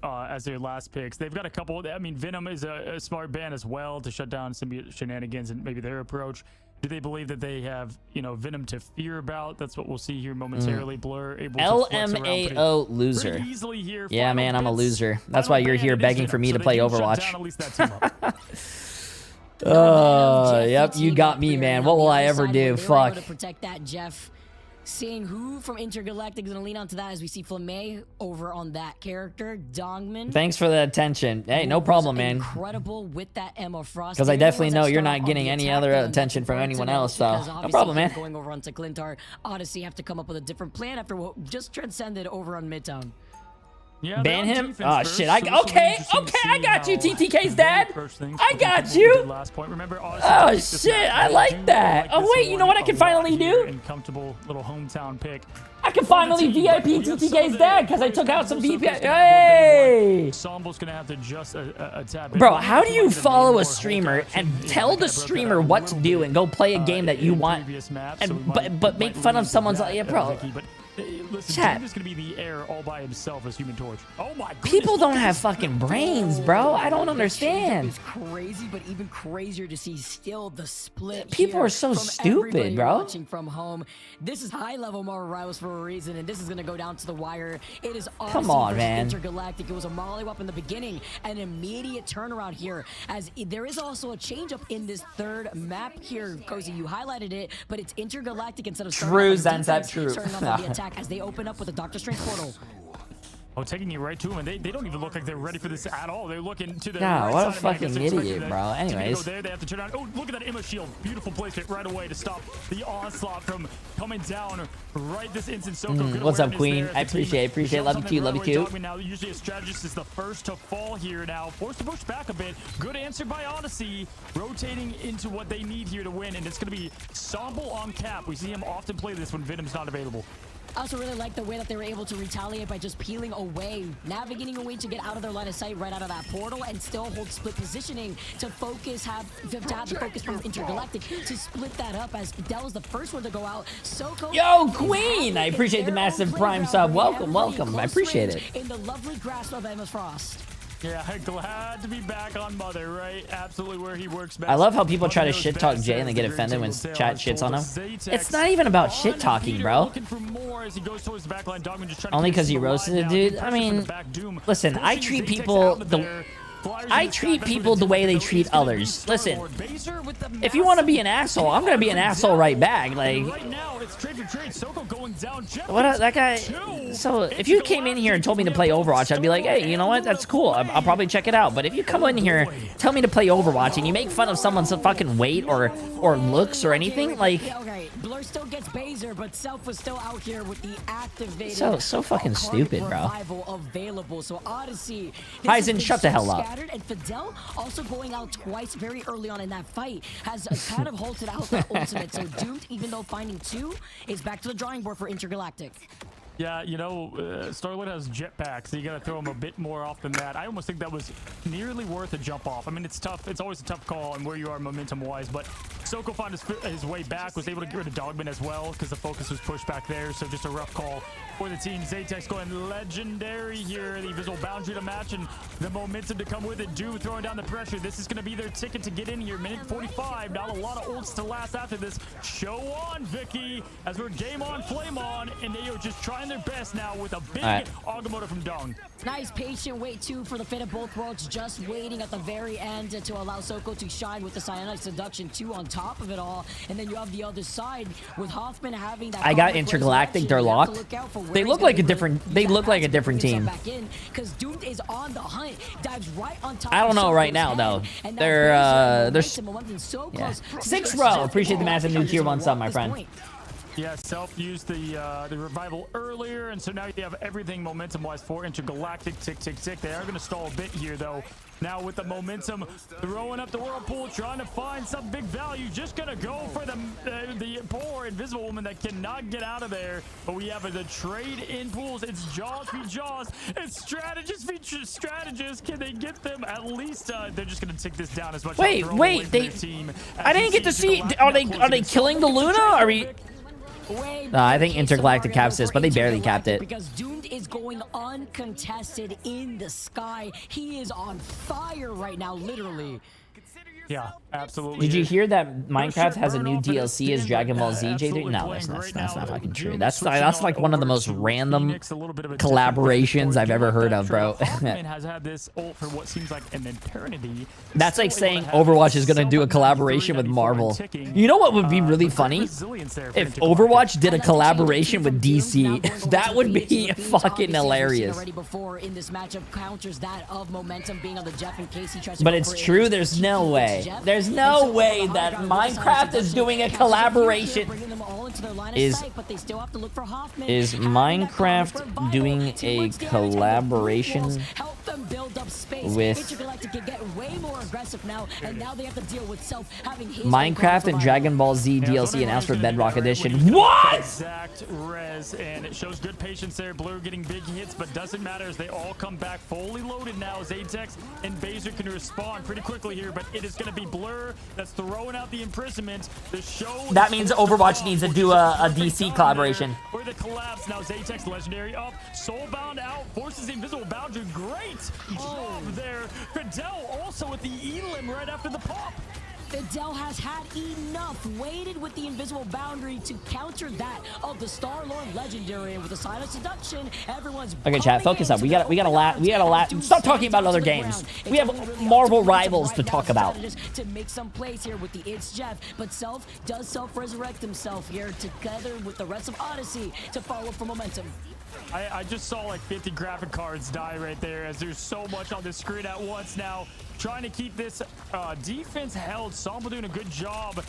top, as their last picks. They've got a couple. I mean, Venom is a smart ban as well to shut down some shenanigans and maybe their approach. Do they believe that they have, you know, Venom to fear about? That's what we'll see here momentarily. Blur able to flex around LMAO loser. pretty easily here. Yeah, Final man, I'm a bits. loser. That's Final why you're ban, here it is begging Venom, for me so to they play can shut Overwatch. down at least that team up. Yep, you got me, man. What will I ever do? Fuck. To protect that, Jeff. Seeing who from Intergalactic is going to lean onto that as we see Flamme over on that character, Dongman. Thanks for the attention. Hey, no problem, man. Incredible with that Emma Frost. Because I They're the definitely ones know that you're start not on getting the any attack other end. attention from Important to anyone note, else, so because no obviously problem, man. Going over onto Clintar, Odyssey have to come up with a different plan after what just transcended over on Midtown. Yeah, ban they're on him? defense Oh first, shit! so this will be Okay, interesting to I see got you, how TTK's they dad. approach things I compared to got what we you. did last point. Remember, Odyssey Oh picked this shit! map. I They like do that. like Oh this wait, you one know what I a can lot finally here do? and comfortable little hometown pick. I can finally VIP TTK's dad because I took out some VP. Hey! Sombo's gonna have to just a tap in. Bro, how do you follow a streamer and tell the streamer what to do and go play a game that you want, and but make fun of someone's like, yeah, bro. Listen, Chat. Jim is gonna be in the air all by himself as Human Torch. Oh my goodness. People don't have fucking brains, bro. I don't understand. It's crazy, but even crazier to see still the split. People here are so from stupid, everybody bro. Watching from home, this is high-level Marvel Rivals for a reason, and this is gonna go down to the wire. It is Come Odyssey on, versus man. Intergalactic. It was a mollywop in the beginning, an immediate turnaround here. As there is also a change-up in this third map here, Cozy. You highlighted it, but it's Intergalactic instead of starting True, off on Zenset, defense, true. starting off on the attack as they open up with the Doctor Strange portal. Oh, taking you right to him, and they don't even look like they're ready for this at all. They're looking to the God, right what a side of him. I guess fucking they're expecting idiot, the bro. team to go Anyways. there. They have to turn around. Oh, look at that Emma shield. Beautiful placement right away to stop the onslaught from coming down right this instant. Soko, What's up, Queen? I appreciate it. Love you too. Love you too. Now, usually a strategist is the first to fall here now. Forced to push back a bit. Good answer by Odyssey. Rotating into what they need here to win, and it's going to be Somble on cap. We see him often play this when Venom's not available. I also really like the way that they were able to retaliate by just peeling away, navigating a way to get out of their line of sight right out of that portal and still hold split positioning to focus, have the focus from Intergalactic to split that up as Dell was the first one to go out. Soko. Yo, Queen! I appreciate the massive Prime sub. Welcome, welcome. I appreciate it. In the lovely grasp of Emma Frost. Yeah, glad to be back on Mother, right? Absolutely where he works best. I love how people try to shit talk Jay and they get offended when chat shits on him. It's not even about shit talking, bro. Only because you roasted it, dude. I mean, listen, I treat people the way they treat others. Listen, if you want to be an asshole, I'm gonna be an asshole right back. Like, what that guy? So if you came in here and told me to play Overwatch, I'd be like, hey, you know what? That's cool. I'll probably check it out. But if you come in here, tell me to play Overwatch, and you make fun of someone's fucking weight or looks or anything, like. Okay, Blur still gets Baser, but Self was still out here with the activated. So fucking stupid, bro. Available. So Odyssey. Heisen, shut the hell up. And Fidel also going out twice very early on in that fight has kind of halted out that ultimate. So Doomed, even though finding 2, is back to the drawing board for Intergalactic. Yeah, you know, Starlord has jetpacks, so you gotta throw him a bit more off than that. I almost think that was nearly worth a jump off. I mean, it's tough. It's always a tough call on where you are momentum-wise, but Soko found his way back, was able to get rid of Dogman as well, because the focus was pushed back there, so just a rough call for the team. Zaytex going legendary here, the visual boundary to match, and the momentum to come with it. Doom throwing down the pressure. This is gonna be their ticket to get in here. Minute 45, not a lot of ults to last after this. Show on, Vicky, as we're game on, flame on, and they are just trying their best now with a big Agamotto from Dong. Nice patient wait too for the fate of both worlds, just waiting at the very end to allow Soko to shine with the Cyanide Seduction 2 on top of it all. And then you have the other side with Hoffman having that. I got Intergalactic, they're locked. They look like a different team. Because Doomed is on the hunt, dives right on top. I don't know right now though. They're yeah. 6th row. Appreciate the massive new tier 1 sub, my friend. Yeah, Self used the revival earlier, and so now you have everything momentum-wise for Intergalactic. Tick, tick, tick. They are going to stall a bit here, though. Now with the momentum, throwing up the Whirlpool, trying to find some big value. Just going to go for the poor Invisible Woman that cannot get out of there. But we have the trade-in pools. It's Jaws v. Jaws. It's Strategist v. Strategist. Can they get them at least? They're just going to tick this down as much. Wait. I didn't get to see. Are they killing the Luna? Are we? I think Intergalactic caps this, but they barely capped it. Because Doomed is going uncontested in the sky. He is on fire right now, literally. Yeah, absolutely. Did you hear that Minecraft has a new DLC as Dragon Ball Z, Jay3? No, that's not fucking true. That's like one of the most random collaborations I've ever heard of, bro. has had this ult for what seems like an eternity. That's like saying Overwatch is gonna do a collaboration with Marvel. You know what would be really funny? If Overwatch did a collaboration with DC. That would be fucking hilarious. But it's true, there's no way. There's no way that Minecraft is doing a collaboration. Is Minecraft doing a collaboration with Minecraft and Dragon Ball Z DLC announced for Bedrock Edition? What? Exact res, and it shows good patience there. Blue getting big hits, but doesn't matter as they all come back fully loaded now. Zatex and Baser can respond pretty quickly here, but it is going to be Blur that's throwing out the imprisonment. The show. That means Overwatch needs to do a DC collaboration. For the collapse now, Zatex legendary up, Soulbound out, forces the invisible boundary. Great job there. Fidel also with the Elim right after the pop. Fidel has had enough, waited with the invisible boundary to counter that of the Star-Lord legendary, and with the sign of seduction, everyone's okay. Chat, focus up. We got a lot. Stop talking about other games. We have Marvel rivals to talk about. To make some plays here with the It's Jeff, but Self does self-resurrect himself here together with the rest of Odyssey to follow for momentum. I just saw like 50 graphic cards die right there as there's so much on the screen at once now. Trying to keep this defense held. Sombra doing a good job.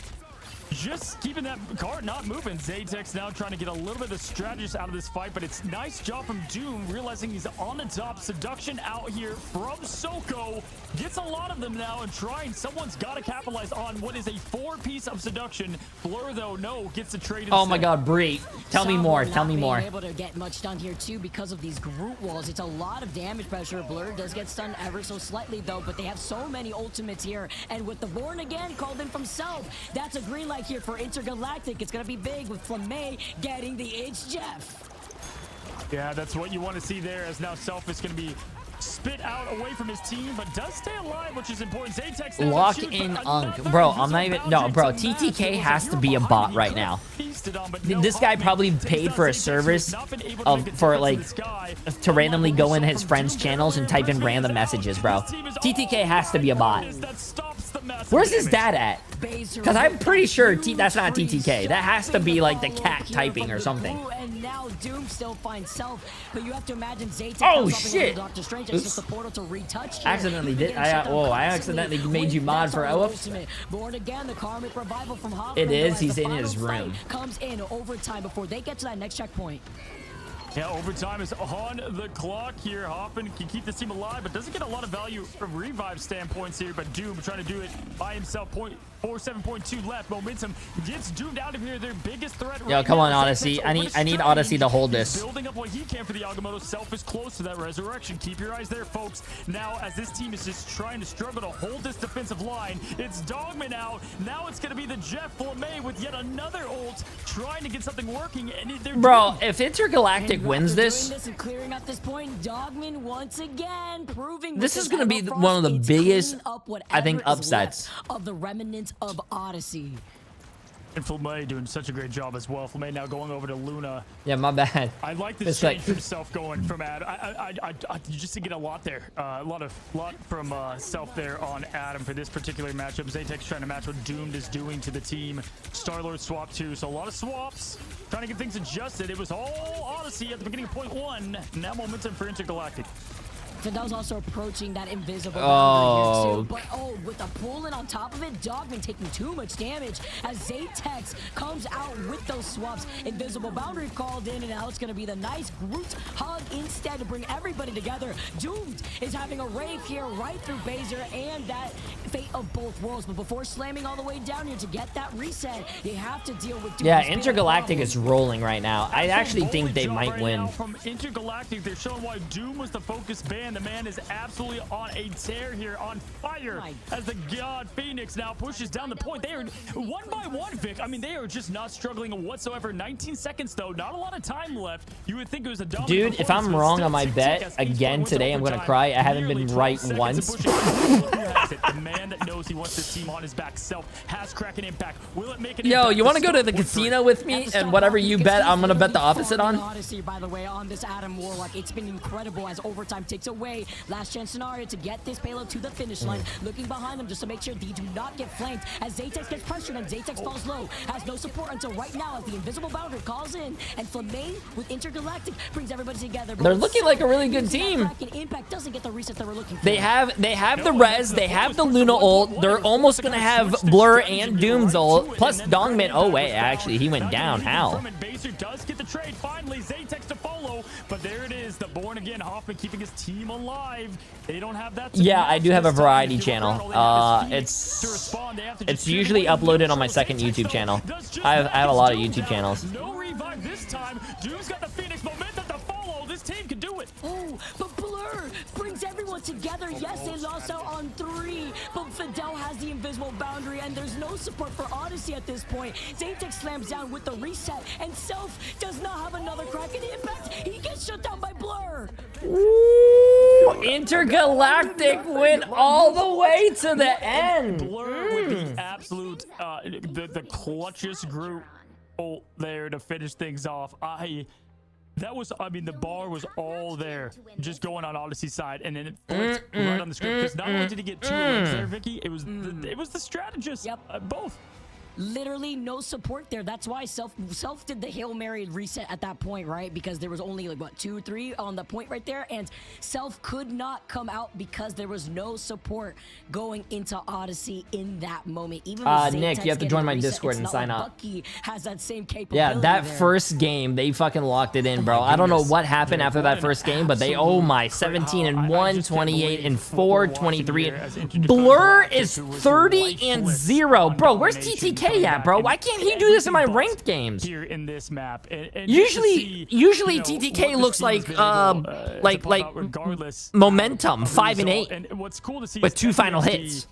Just keeping that card not moving. Zaytex now trying to get a little bit of the strategist out of this fight, but it's nice job from Doom, realizing he's on the top. Seduction out here from Soko. Gets a lot of them now and trying. Someone's got to capitalize on what is a 4-piece of Seduction. Blur, though, no, gets the trade. Oh my god, Bree. Tell me more. Tell me more. Able to get much done here, too, because of these group walls. It's a lot of damage pressure. Blur does get stunned ever so slightly, though, but they have so many ultimates here. And with the Born Again called in from Self, that's a green light here for Intergalactic. It's going to be big with Flamay getting the It's Jeff. Yeah, that's what you want to see there, as now Self is going to be spit out away from his team, but does stay alive, which is important. Zaytex Lock in Unk. Bro, I'm not even... No, bro, TTK has to be a bot right now. This guy probably paid for a service for, like, to randomly go in his friends' channels and type in random messages, bro. TTK has to be a bot. Where's his dad at? Because I'm pretty sure that's not TTK. That has to be, like, the cat typing or something. And now Doom still finds Self, but you have to imagine Zaytex. Oh, shit! Doctor Strange. It's just the portal to retouch. Accidentally did. I accidentally made you mod for Oops. Born Again, the karmic revival from Hawk. It is. He's in his room. Comes in overtime before they get to that next checkpoint. Yeah, overtime is on the clock here. Hoffman can keep this team alive, but doesn't get a lot of value from revive standpoints here. But Doom trying to do it by himself. 47.2 left. Momentum gets doomed out of here. Their biggest threat. Yo, come on, Odyssey. I need Odyssey to hold this. Building up what he can for the Agamotto. Self is close to that resurrection. Keep your eyes there, folks. Now, as this team is just trying to struggle to hold this defensive line, it's Dogman out. Now it's going to be the Jeff Flamay with yet another ult, trying to get something working. And bro, if Intergalactic wins this, and clearing up this point, Dogman once again proving this is going to be one of the biggest, I think, upsets of the remnants of Odyssey. And Flamay doing such a great job as well. Flamay now going over to Luna. Yeah, my bad. I like this change from Self going from Adam. You just get a lot there. A lot from Self there on Adam for this particular matchup. Zaytex trying to match what Doomed is doing to the team. Star-Lord swap too, so a lot of swaps. Trying to get things adjusted. It was all Odyssey at the beginning of point 1. Now momentum for Intergalactic. Fidel's also approaching that invisible boundary here too. But with the pull in on top of it, Dogman taking too much damage as Zaytex comes out with those swaps. Invisible boundary called in, and now it's going to be the nice Groot hug instead to bring everybody together. Doomed is having a rave here right through Baser and that fate of both worlds. But before slamming all the way down here to get that reset, they have to deal with Doom. Yeah, Intergalactic is rolling right now. I actually think they might win. From Intergalactic, they're showing why Doom was the focus band. The man is absolutely on a tear here, on fire, as the God Phoenix now pushes down the point. They are one by one, Vic. I mean, they are just not struggling whatsoever. 19 seconds, though. Not a lot of time left. You would think it was a dominant dude, if I'm wrong on my bet again today, I'm going to cry. I haven't been right once. The man that knows he wants this team on his back. Self has Kraken impact. Will it make it? Yo, you want to go to the casino with me? And whatever you bet, I'm going to bet the opposite on. Odyssey, by the way, on this Adam Warlock. It's been incredible as overtime takes away. Last chance scenario to get this payload to the finish line. Looking behind them just to make sure they do not get flanked as Zaytex gets pressured and Zaytex falls low. Has no support until right now as the invisible boundary calls in. And Flamay with Intergalactic brings everybody together. They're looking like a really good team. Impact doesn't get the reset they were looking for. They have the res, they have the Luna ult. They're almost going to have Blur and Doom's ult. Plus Dongman. Oh, wait, actually, he went down. How? Baser does get the trade. Finally, Zaytex to follow. But there it is. The Born Again Hoffman keeping his team alive. They don't have that. Yeah, I do have a variety channel. It's usually uploaded on my second YouTube channel. I have a lot of YouTube channels. No revive this time. Doom's got the Phoenix momentum to follow. This team can do it. Oh, but Blur brings everyone together. Yes, they lost out on 3, but Fidel has the invisible boundary, and there's no support for Odyssey at this point. Zaytex slams down with the reset, and Self does not have another Kraken impact. He gets shut down by Blur. Ooh, Intergalactic went all the way to the end. Blur with the absolute, the clutchest group ult there to finish things off. I mean, the bar was all there, just going on Odyssey's side, and then it flipped right on the script. Because not only did he get 2 wins there, Vicky, it was the strategist. Yep. Both. Literally no support there. That's why Self did the Hail Mary reset at that point, right? Because there was only like what 2, 3 on the point right there, and Self could not come out because there was no support going into Odyssey in that moment. Even with Nick, you have to join my Discord and sign up. Bucky has that same capability. Yeah, that there. first game, they fucking locked it in, bro. I don't know what happened after that first game, but they, oh my, 17-1, 28-4, 23. Blur is 30-0, bro. Where's TTK at, bro? Why can't he do this in my ranked games? Here in this map, and Usually TTK looks like momentum 5-8, and what's cool to see with is 2 final FNXT, hits.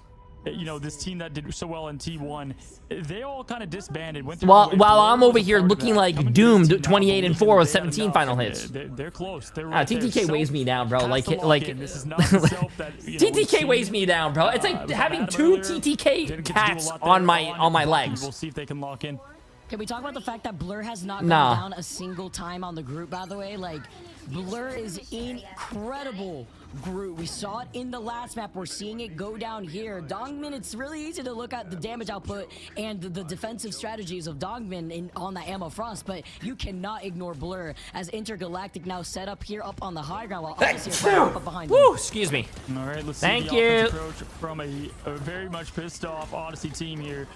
You know, this team that did so well in T1, they all kind of disbanded. While I'm over here looking like doomed 28-4 with 17 final hits. They're close. They're right TTK there. weighs me down, bro. This is not the Self that, you know, TTK weighs me down, bro. It's like having 2 TTK cats on my legs. We'll see if they can lock in. Can we talk about the fact that Blur has not gone down a single time on the group, by the way? Like, Blur is incredible group. We saw it in the last map. We're seeing it go down here. Dongmin, it's really easy to look at the damage output and the defensive strategies of Dongmin on that Ammo Frost, but you cannot ignore Blur as Intergalactic now set up here up on the high ground while Odyssey are up behind them. Woo, excuse me. All right, let's Thank see you. the offense approach from a very much pissed off Odyssey team here.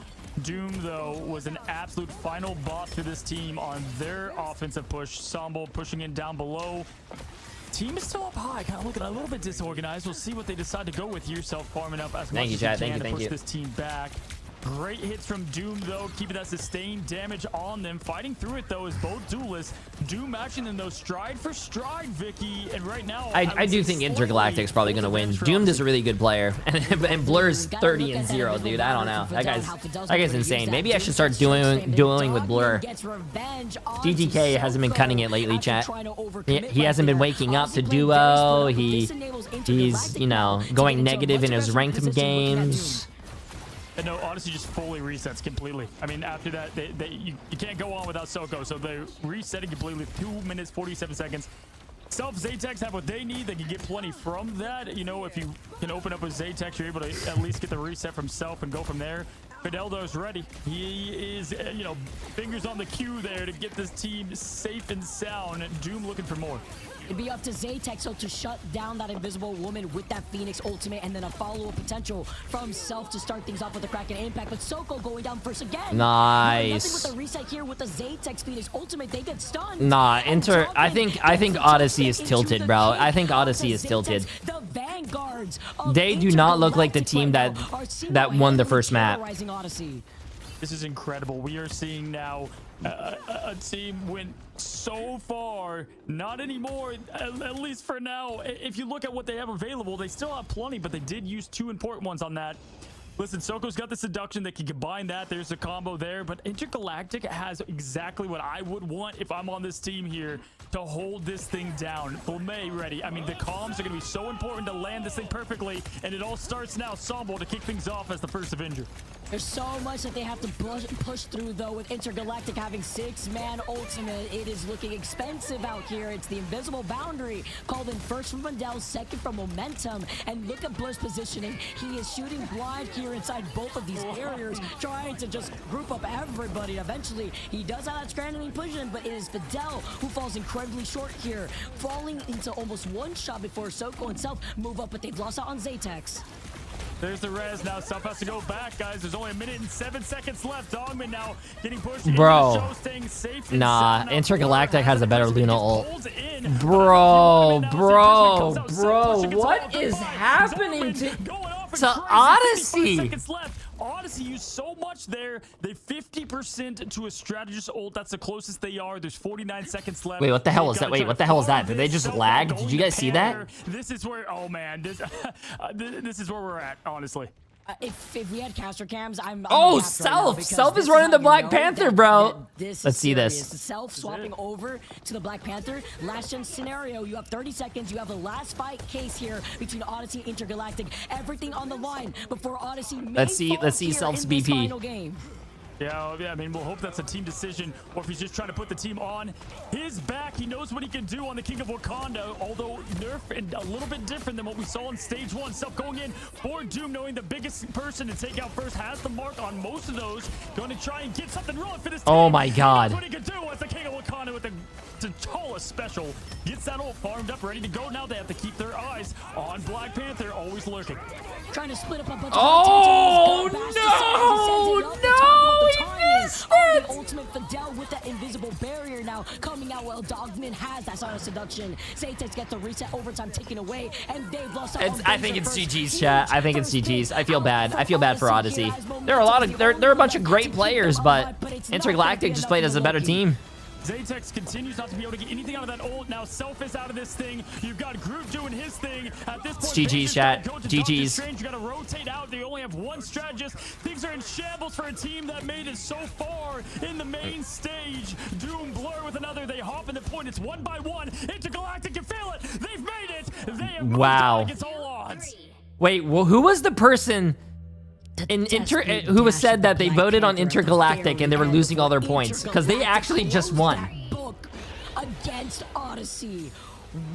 Doom, though, was an absolute final boss for this team on their offensive push. Sambo pushing in down below. Team is still up high, kind of looking a little bit disorganized. We'll see what they decide to go with here. Self farming up as much as they can to push this team back. Great hits from Doom, though, keeping that sustained damage on them. Fighting through it, though, is both duelists. Doom matching them, though, stride for stride, Vicky. And right now, I do think Intergalactic's probably going to win. Doomed is a really good player. And Blur's 30-0, dude. I don't know. That guy's insane. Maybe I should start dueling with Blur. TTK hasn't been cutting it lately, chat. He hasn't been waking up to duo. He's, you know, going negative in his ranked games. And no, Odyssey just fully resets completely. I mean, after that, you can't go on without Soko, so they're resetting completely. 2 minutes, 47 seconds. Self, Zaytex have what they need. They can get plenty from that. You know, if you can open up with Zaytex, you're able to at least get the reset from Self and go from there. Fideldo's ready. He is, you know, fingers on the cue there to get this team safe and sound. Doom looking for more. It'd be up to Zaytex to shut down that invisible woman with that Phoenix ultimate and then a follow-up potential from Self to start things off with the Kraken impact. But Soko going down first again. Nice. Nothing with the reset here with the Zaytex Phoenix ultimate. They get stunned. Nah, I think Odyssey is tilted, bro. I think Odyssey is tilted. The vanguards. They do not look like the team that won the first map. This is incredible. We are seeing now a team win so far. Not anymore, at least for now. If you look at what they have available, they still have plenty, but they did use 2 important ones on that. Listen, Soko's got the seduction. They can combine that. There's a combo there. But Intergalactic has exactly what I would want if I'm on this team here to hold this thing down. Blame ready. I mean, the comms are going to be so important to land this thing perfectly. And it all starts now. Sambo to kick things off as the first Avenger. There's so much that they have to push through, though, with Intergalactic having 6-man ultimate. It is looking expensive out here. It's the invisible boundary called in first from Mundell, second from Momentum. And look at Blur's positioning. He is shooting blind here inside both of these barriers, trying to just group up everybody. Eventually, he does have that scrambling position, but it is Fidel who falls incredibly short here, falling into almost one shot before Soko and Self move up, but they've lost out on Zaytex. There's the res now. Self has to go back, guys. There's only 1 minute and 7 seconds left. Dogman now getting pushed. Bro, show, staying safe nah, Intergalactic has a better Luna ult. Bro, what is happening to Odyssey? Odyssey used so much there. They 50% to a strategist ult. That's the closest they are. There's 49 seconds left. Wait, what the hell is that? Wait, what the hell is that? Did they just lag? Did you guys see that? This is where, oh man, this is where we're at, honestly. If we had caster cams, I'm Self is running the Black Panther, bro. Let's see this. Self swapping over to the Black Panther. Last gen scenario, you have 30 seconds. You have the last fight case here between Odyssey and Intergalactic. Everything on the line before Odyssey. Let's see Self's BP. Yeah, I mean, we'll hope that's a team decision, or if he's just trying to put the team on his back. He knows what he can do on the King of Wakanda, although nerf and a little bit different than what we saw in stage 1. Self going in for Doom, knowing the biggest person to take out first has the mark on most of those. Going to try and get something rolling for this team. Oh my God. That's what he can do as the King of Wakanda with the tallest special. Gets that ult farmed up, ready to go. Now they have to keep their eyes on Black Panther, always lurking. Trying to split up a bunch Oh, of no, he missed it. The ultimate Fidel with that invisible barrier now coming out. Well, Dogman has that sort of seduction. Zaytex gets the reset, overtime taken away, and they've lost out. I think it's GG's, chat. I think it's GG's. I feel bad. I feel bad for Odyssey. There are a lot of there are a bunch of great players, but Intergalactic just played as a better team. Zaytex continues not to be able to get anything out of that ult. Now Self is out of this thing. You've got Groot doing his thing. At this point, It's GG's, chat. GG's. You got to rotate out. They only have one strategist. Things are in shambles for a team that made it so far in the main stage. Doom Blur with another. They hop in the point. It's 1 by 1. Intergalactic can feel it. They've made it. They have moved on against all odds. Wait, well, who was the person who was said that they voted on Intergalactic and they were losing all their points? Because they actually just won. Against Odyssey.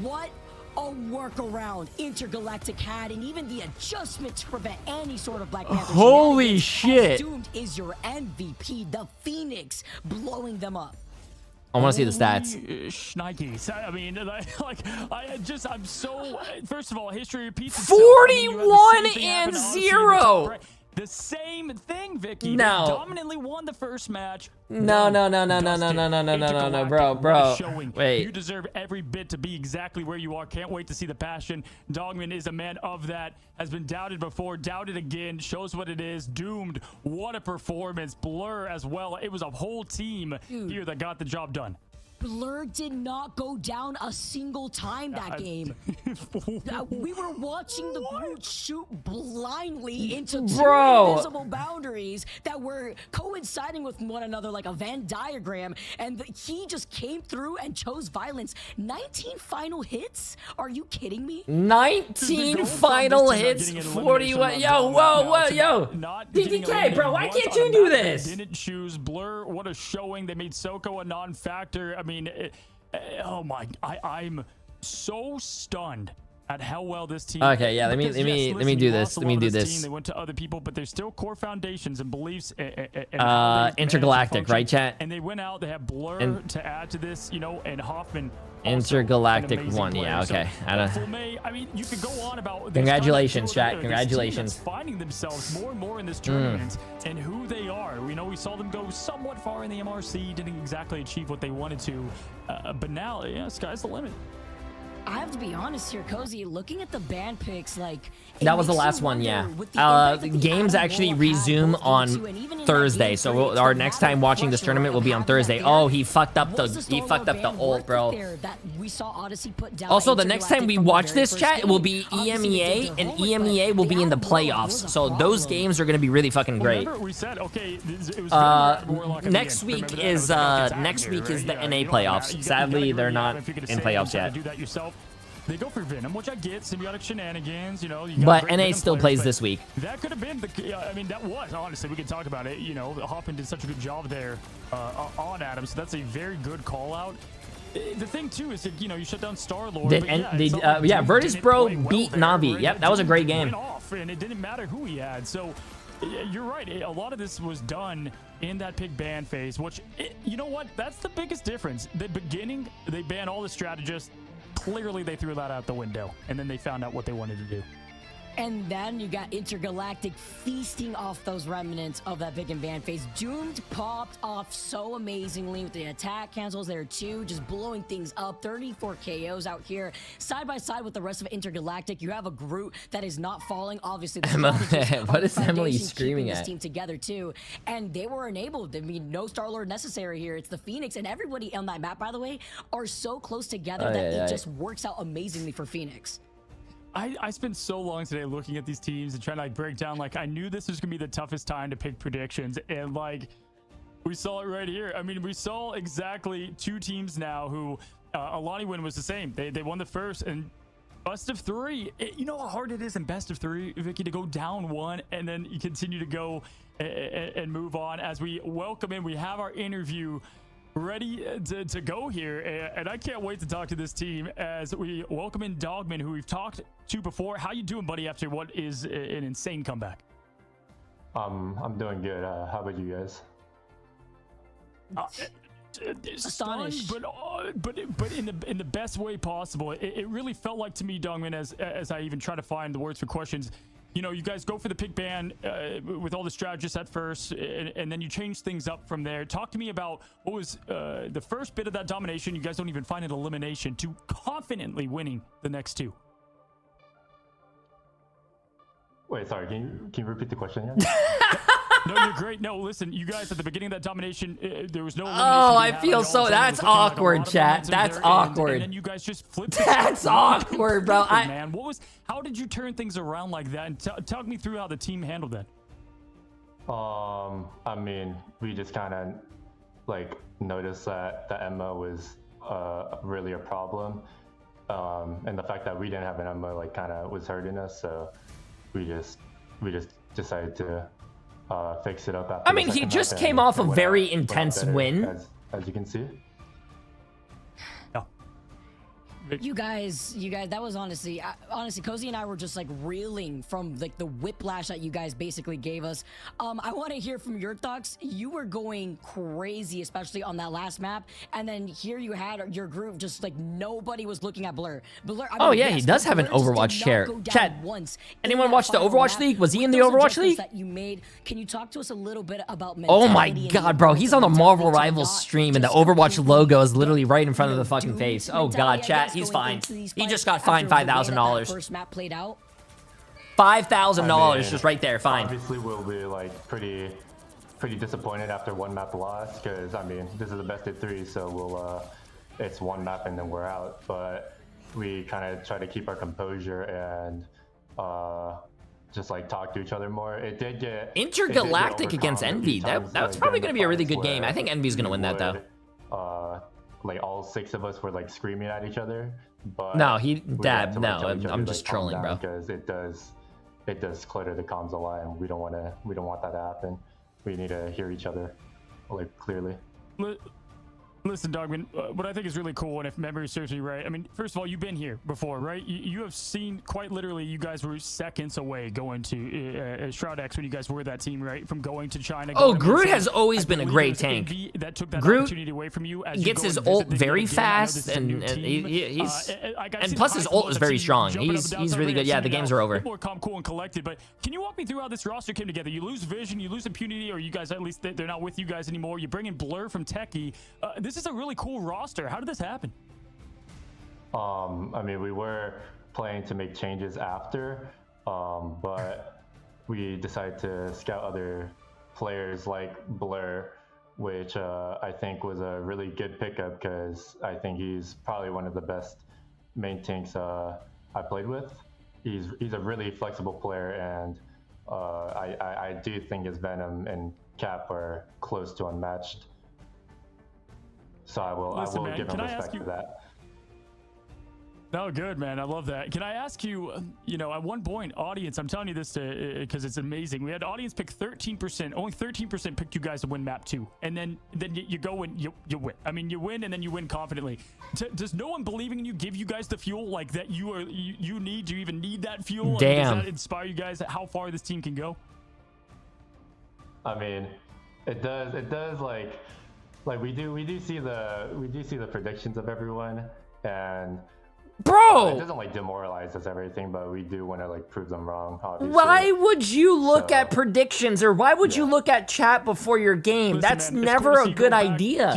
What a workaround Intergalactic had, and even the adjustment to prevent any sort of Black Panther. Holy shit. Doomed is your MVP, the Phoenix, blowing them up. I want to see the stats. Schnikes. I mean, I'm so. First of all, history repeats 41-0. The same thing, Vicky. No. They dominantly won the first match. No, bro. Wait. You deserve every bit to be exactly where you are. Can't wait to see the passion. Dogman is a man of that. Has been doubted before, doubted again. Shows what it is. Doomed. What a performance. Blur as well. It was a whole team here that got the job done. Blur did not go down a single time that game. We were watching the Groot shoot blindly into two invisible boundaries that were coinciding with one another like a Venn diagram, and he just came through and chose violence. 19 final hits? Are you kidding me? 19 final hits, 41. Yo, whoa, yo. DTK, bro, why can't you do this? Didn't choose Blur. What a showing. They made Soko a non-factor. I mean, oh my, I'm so stunned at how well this team. Okay, yeah, let me do this. Let me do this. They went to other people, but there's still core foundations and beliefs. Intergalactic, right, chat? And they went out. They have Blur to add to this, you know, and Hoffman. Intergalactic won, yeah, okay. I mean, you could go on about. Congratulations, chat. Congratulations. Finding themselves more and more in this tournament and who they are. You know, we saw them go somewhat far in the MRC, didn't exactly achieve what they wanted to, but now, yeah, sky's the limit. I have to be honest here, Cozy, looking at the band picks, like... That was the last one, yeah. Games actually resume on Thursday, so our next time watching this tournament will be on Thursday. Oh, he fucked up the ult, bro. Also, the next time we watch this, chat, it will be EMEA, and EMEA will be in the playoffs. So those games are going to be really fucking great. Next week is the NA playoffs. Sadly, they're not in playoffs yet. They go for Venom, which I get, symbiotic shenanigans, you know. But NA still plays this week. That could have been I mean, that was, honestly, we could talk about it. You know, Hoffman did such a good job there on Adam, so that's a very good call-out. The thing, too, is that, you know, you shut down Star-Lord. Yeah, Virtus Pro beat Navi. Yep, that was a great game. And it didn't matter who he had, so... You're right. A lot of this was done in that pick ban phase, which, you know what? That's the biggest difference. The beginning, they banned all the strategists. Clearly, they threw that out the window, and then they found out what they wanted to do. And then you got Intergalactic feasting off those remnants of that pick and ban phase. Doomed popped off so amazingly with the attack cancels there too, just blowing things up. 34 KOs out here. Side by side with the rest of Intergalactic, you have a Groot that is not falling. Obviously, what is Emily screaming this at? Team together too, and they were enabled. I mean, no Star-Lord necessary here. It's the Phoenix, and everybody on that map, by the way, are so close together that it just works out amazingly for Phoenix. I spent so long today looking at these teams and trying to like break down, like I knew this was gonna be the toughest time to pick predictions, and like we saw it right here. I mean, we saw exactly two teams now who Alani win was the same. They won the first, and Best of 3. You know how hard it is in best of 3, Vicky, to go down 1 and then you continue to go and move on. As we welcome in, we have our interview ready to go here, and I can't wait to talk to this team as we welcome in Dogman, who we've talked to before. How you doing, buddy, after what is an insane comeback? I'm doing good. How about you guys? Astonished, but in the best way possible. It really felt like to me, Dongman, as I even try to find the words for questions. You know, you guys go for the pick ban with all the strategists at first, and then you change things up from there. Talk to me about what was the first bit of that domination. You guys don't even find an elimination to confidently winning the next 2. Wait, sorry. Can you repeat the question again? No, you're great. No, listen, you guys at the beginning of that domination, there was no elimination. Oh, I feel so. That's awkward, chat. That's awkward. And then you guys just flipped. That's awkward, bro. Man, how did you turn things around like that? And talk me through how the team handled that. I mean, we just kind of like noticed that the Emma was really a problem, and the fact that we didn't have an Emma like kind of was hurting us. So we just decided to fix it up after. I mean, he just came off a very intense win. As you can see. You guys, that was honestly, Cozy and I were just like reeling from like the whiplash that you guys basically gave us. I want to hear from your thoughts. You were going crazy, especially on that last map, and then here you had your group just like nobody was looking at Blur. Oh yeah, he does have an Overwatch chair. Chat. Anyone watch the Overwatch League? Was he in the Overwatch League? That you made. Can you talk to us a little bit about? Oh my god, bro, he's on the Marvel Rivals stream, and the Overwatch logo is literally right in front of the fucking face. Oh god, chat. He's fine. He just got fined $5,000. First map played out. $5,000 just right there. Fine. Obviously, we'll be like pretty disappointed after one map loss because I mean this is the best of 3, so we'll it's one map and then we're out. But we kind of try to keep our composure and just like talk to each other more. It did get Intergalactic against Envy. That's probably going to be a really good game. I think Envy's going to win that though. Like all 6 of us were like screaming at each other. But no, I'm just trolling, bro. Because it does clutter the comms a lot, and we don't want that to happen. We need to hear each other like clearly. Listen, Dogman, what I think is really cool, and if memory serves me right, I mean, first of all, you've been here before, right? You have seen quite literally, you guys were seconds away going to Shroud X when you guys were that team, right? From going to China. Oh, Groot has always been a great tank. That took that Groot opportunity away from you as gets his ult very fast, and plus his ult is very strong. He's really good. Yeah, the games are over. More calm, cool, and collected. But can you walk me through how this roster came together? You lose Vision, you lose Impunity, or you guys at least they're not with you guys anymore. You bring in Blur from Techie. This is a really cool roster. How did this happen? I mean, we were planning to make changes after, but we decided to scout other players like Blur, which I think was a really good pickup because I think he's probably one of the best main tanks I played with. He's a really flexible player, and I do think his Venom and Cap are close to unmatched. So I will give him respect for that. Oh, good, man. I love that. Can I ask you, you know, at one point, audience, I'm telling you this because it's amazing. We had audience pick 13%. Only 13% picked you guys to win map 2. And then you go and you win. I mean, you win and then you win confidently. Does no one believing in you give you guys the fuel like that you need? Do you even need that fuel? Damn. Does that inspire you guys at how far this team can go? I mean, it does like we do see the predictions of everyone, and bro, it doesn't like demoralize us everything, but we do want to like prove them wrong, obviously. Why would you look at predictions, or why would you look at chat before your game? That's never a good idea.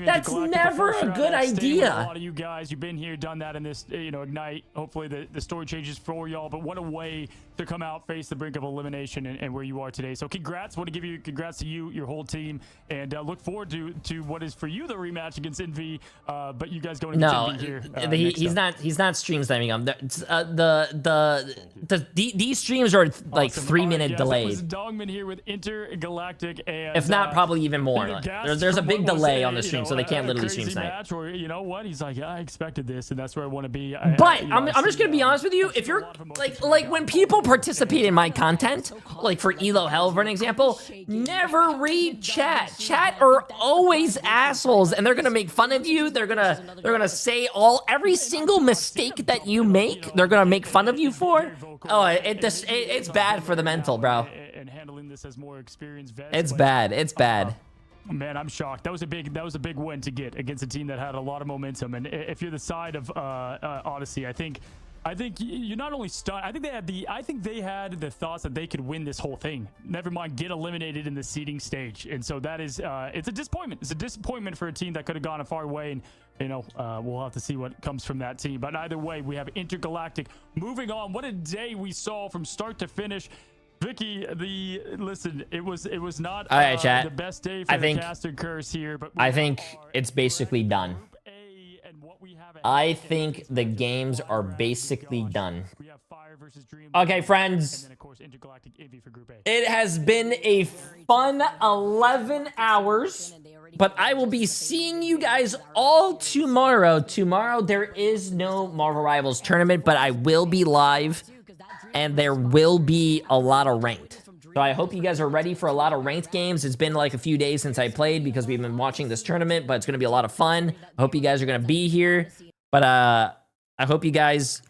That's never a good idea. A lot of you guys, you've been here, done that in this, you know, Ignite. Hopefully the story changes for y'all, but what a way to come out, face the brink of elimination, and where you are today. So congrats. Want to give you congrats to you, your whole team, and look forward to what is for you the rematch against Envy. But you guys going against Envy here. He's not stream sniping them. These streams are like Awesome. 3-minute That delayed. was Dongman here with Intergalactic, and If not, probably even more. you know, Like, gassed there's a from big what was delay a, on the you stream, know, so they can't a literally crazy stream snipe. match where, you know what? He's like, yeah, I expected this, and that's where I want to be. But I'm just gonna be honest with you. If you're like when people participate in my content, like for Elo Hell, for an example, never read chat. Chat are always assholes, and they're gonna make fun of you. They're gonna say every single mistake that you make. They're gonna make fun of you for. Oh, it's bad for the mental, bro. And handling this as more experienced vets. It's but, bad. It's bad. Man, I'm shocked. That was a big win to get against a team that had a lot of momentum. And if you're the side of Odyssey, I think you're not only stunned. I think they had the thoughts that they could win this whole thing. Never mind get eliminated in the seeding stage. And so that is it's a disappointment. It's a disappointment for a team that could have gone a far way. And you know we'll have to see what comes from that team. But either way, we have Intergalactic moving on. What a day we saw from start to finish. Vicky, listen, it was not All right, chat. the best day for the Caster Curse here, but I think it's basically done. I think the games are basically done. Okay, friends. It has been a fun 11 hours, but I will be seeing you guys all tomorrow. Tomorrow, there is no Marvel Rivals tournament, but I will be live, and there will be a lot of ranked. So I hope you guys are ready for a lot of ranked games. It's been like a few days since I played because we've been watching this tournament, but it's going to be a lot of fun. I hope you guys are going to be here. But I hope you guys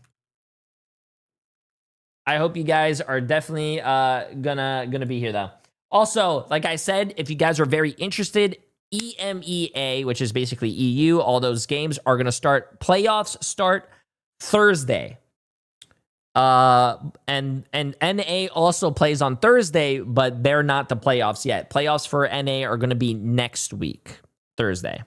are definitely gonna be here though. Also, like I said, if you guys are very interested, EMEA, which is basically EU, all those games are gonna start. Playoffs start Thursday. And NA also plays on Thursday, but they're not the playoffs yet. Playoffs for NA are gonna be next week, Thursday.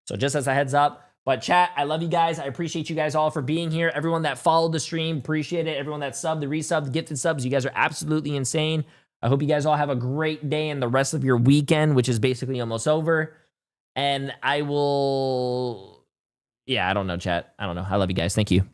So just as a heads up. But chat, I love you guys. I appreciate you guys all for being here. Everyone that followed the stream, appreciate it. Everyone that subbed, the resubbed, the gifted subs, you guys are absolutely insane. I hope you guys all have a great day and the rest of your weekend, which is basically almost over. And I will... Yeah, I don't know, chat. I don't know. I love you guys. Thank you.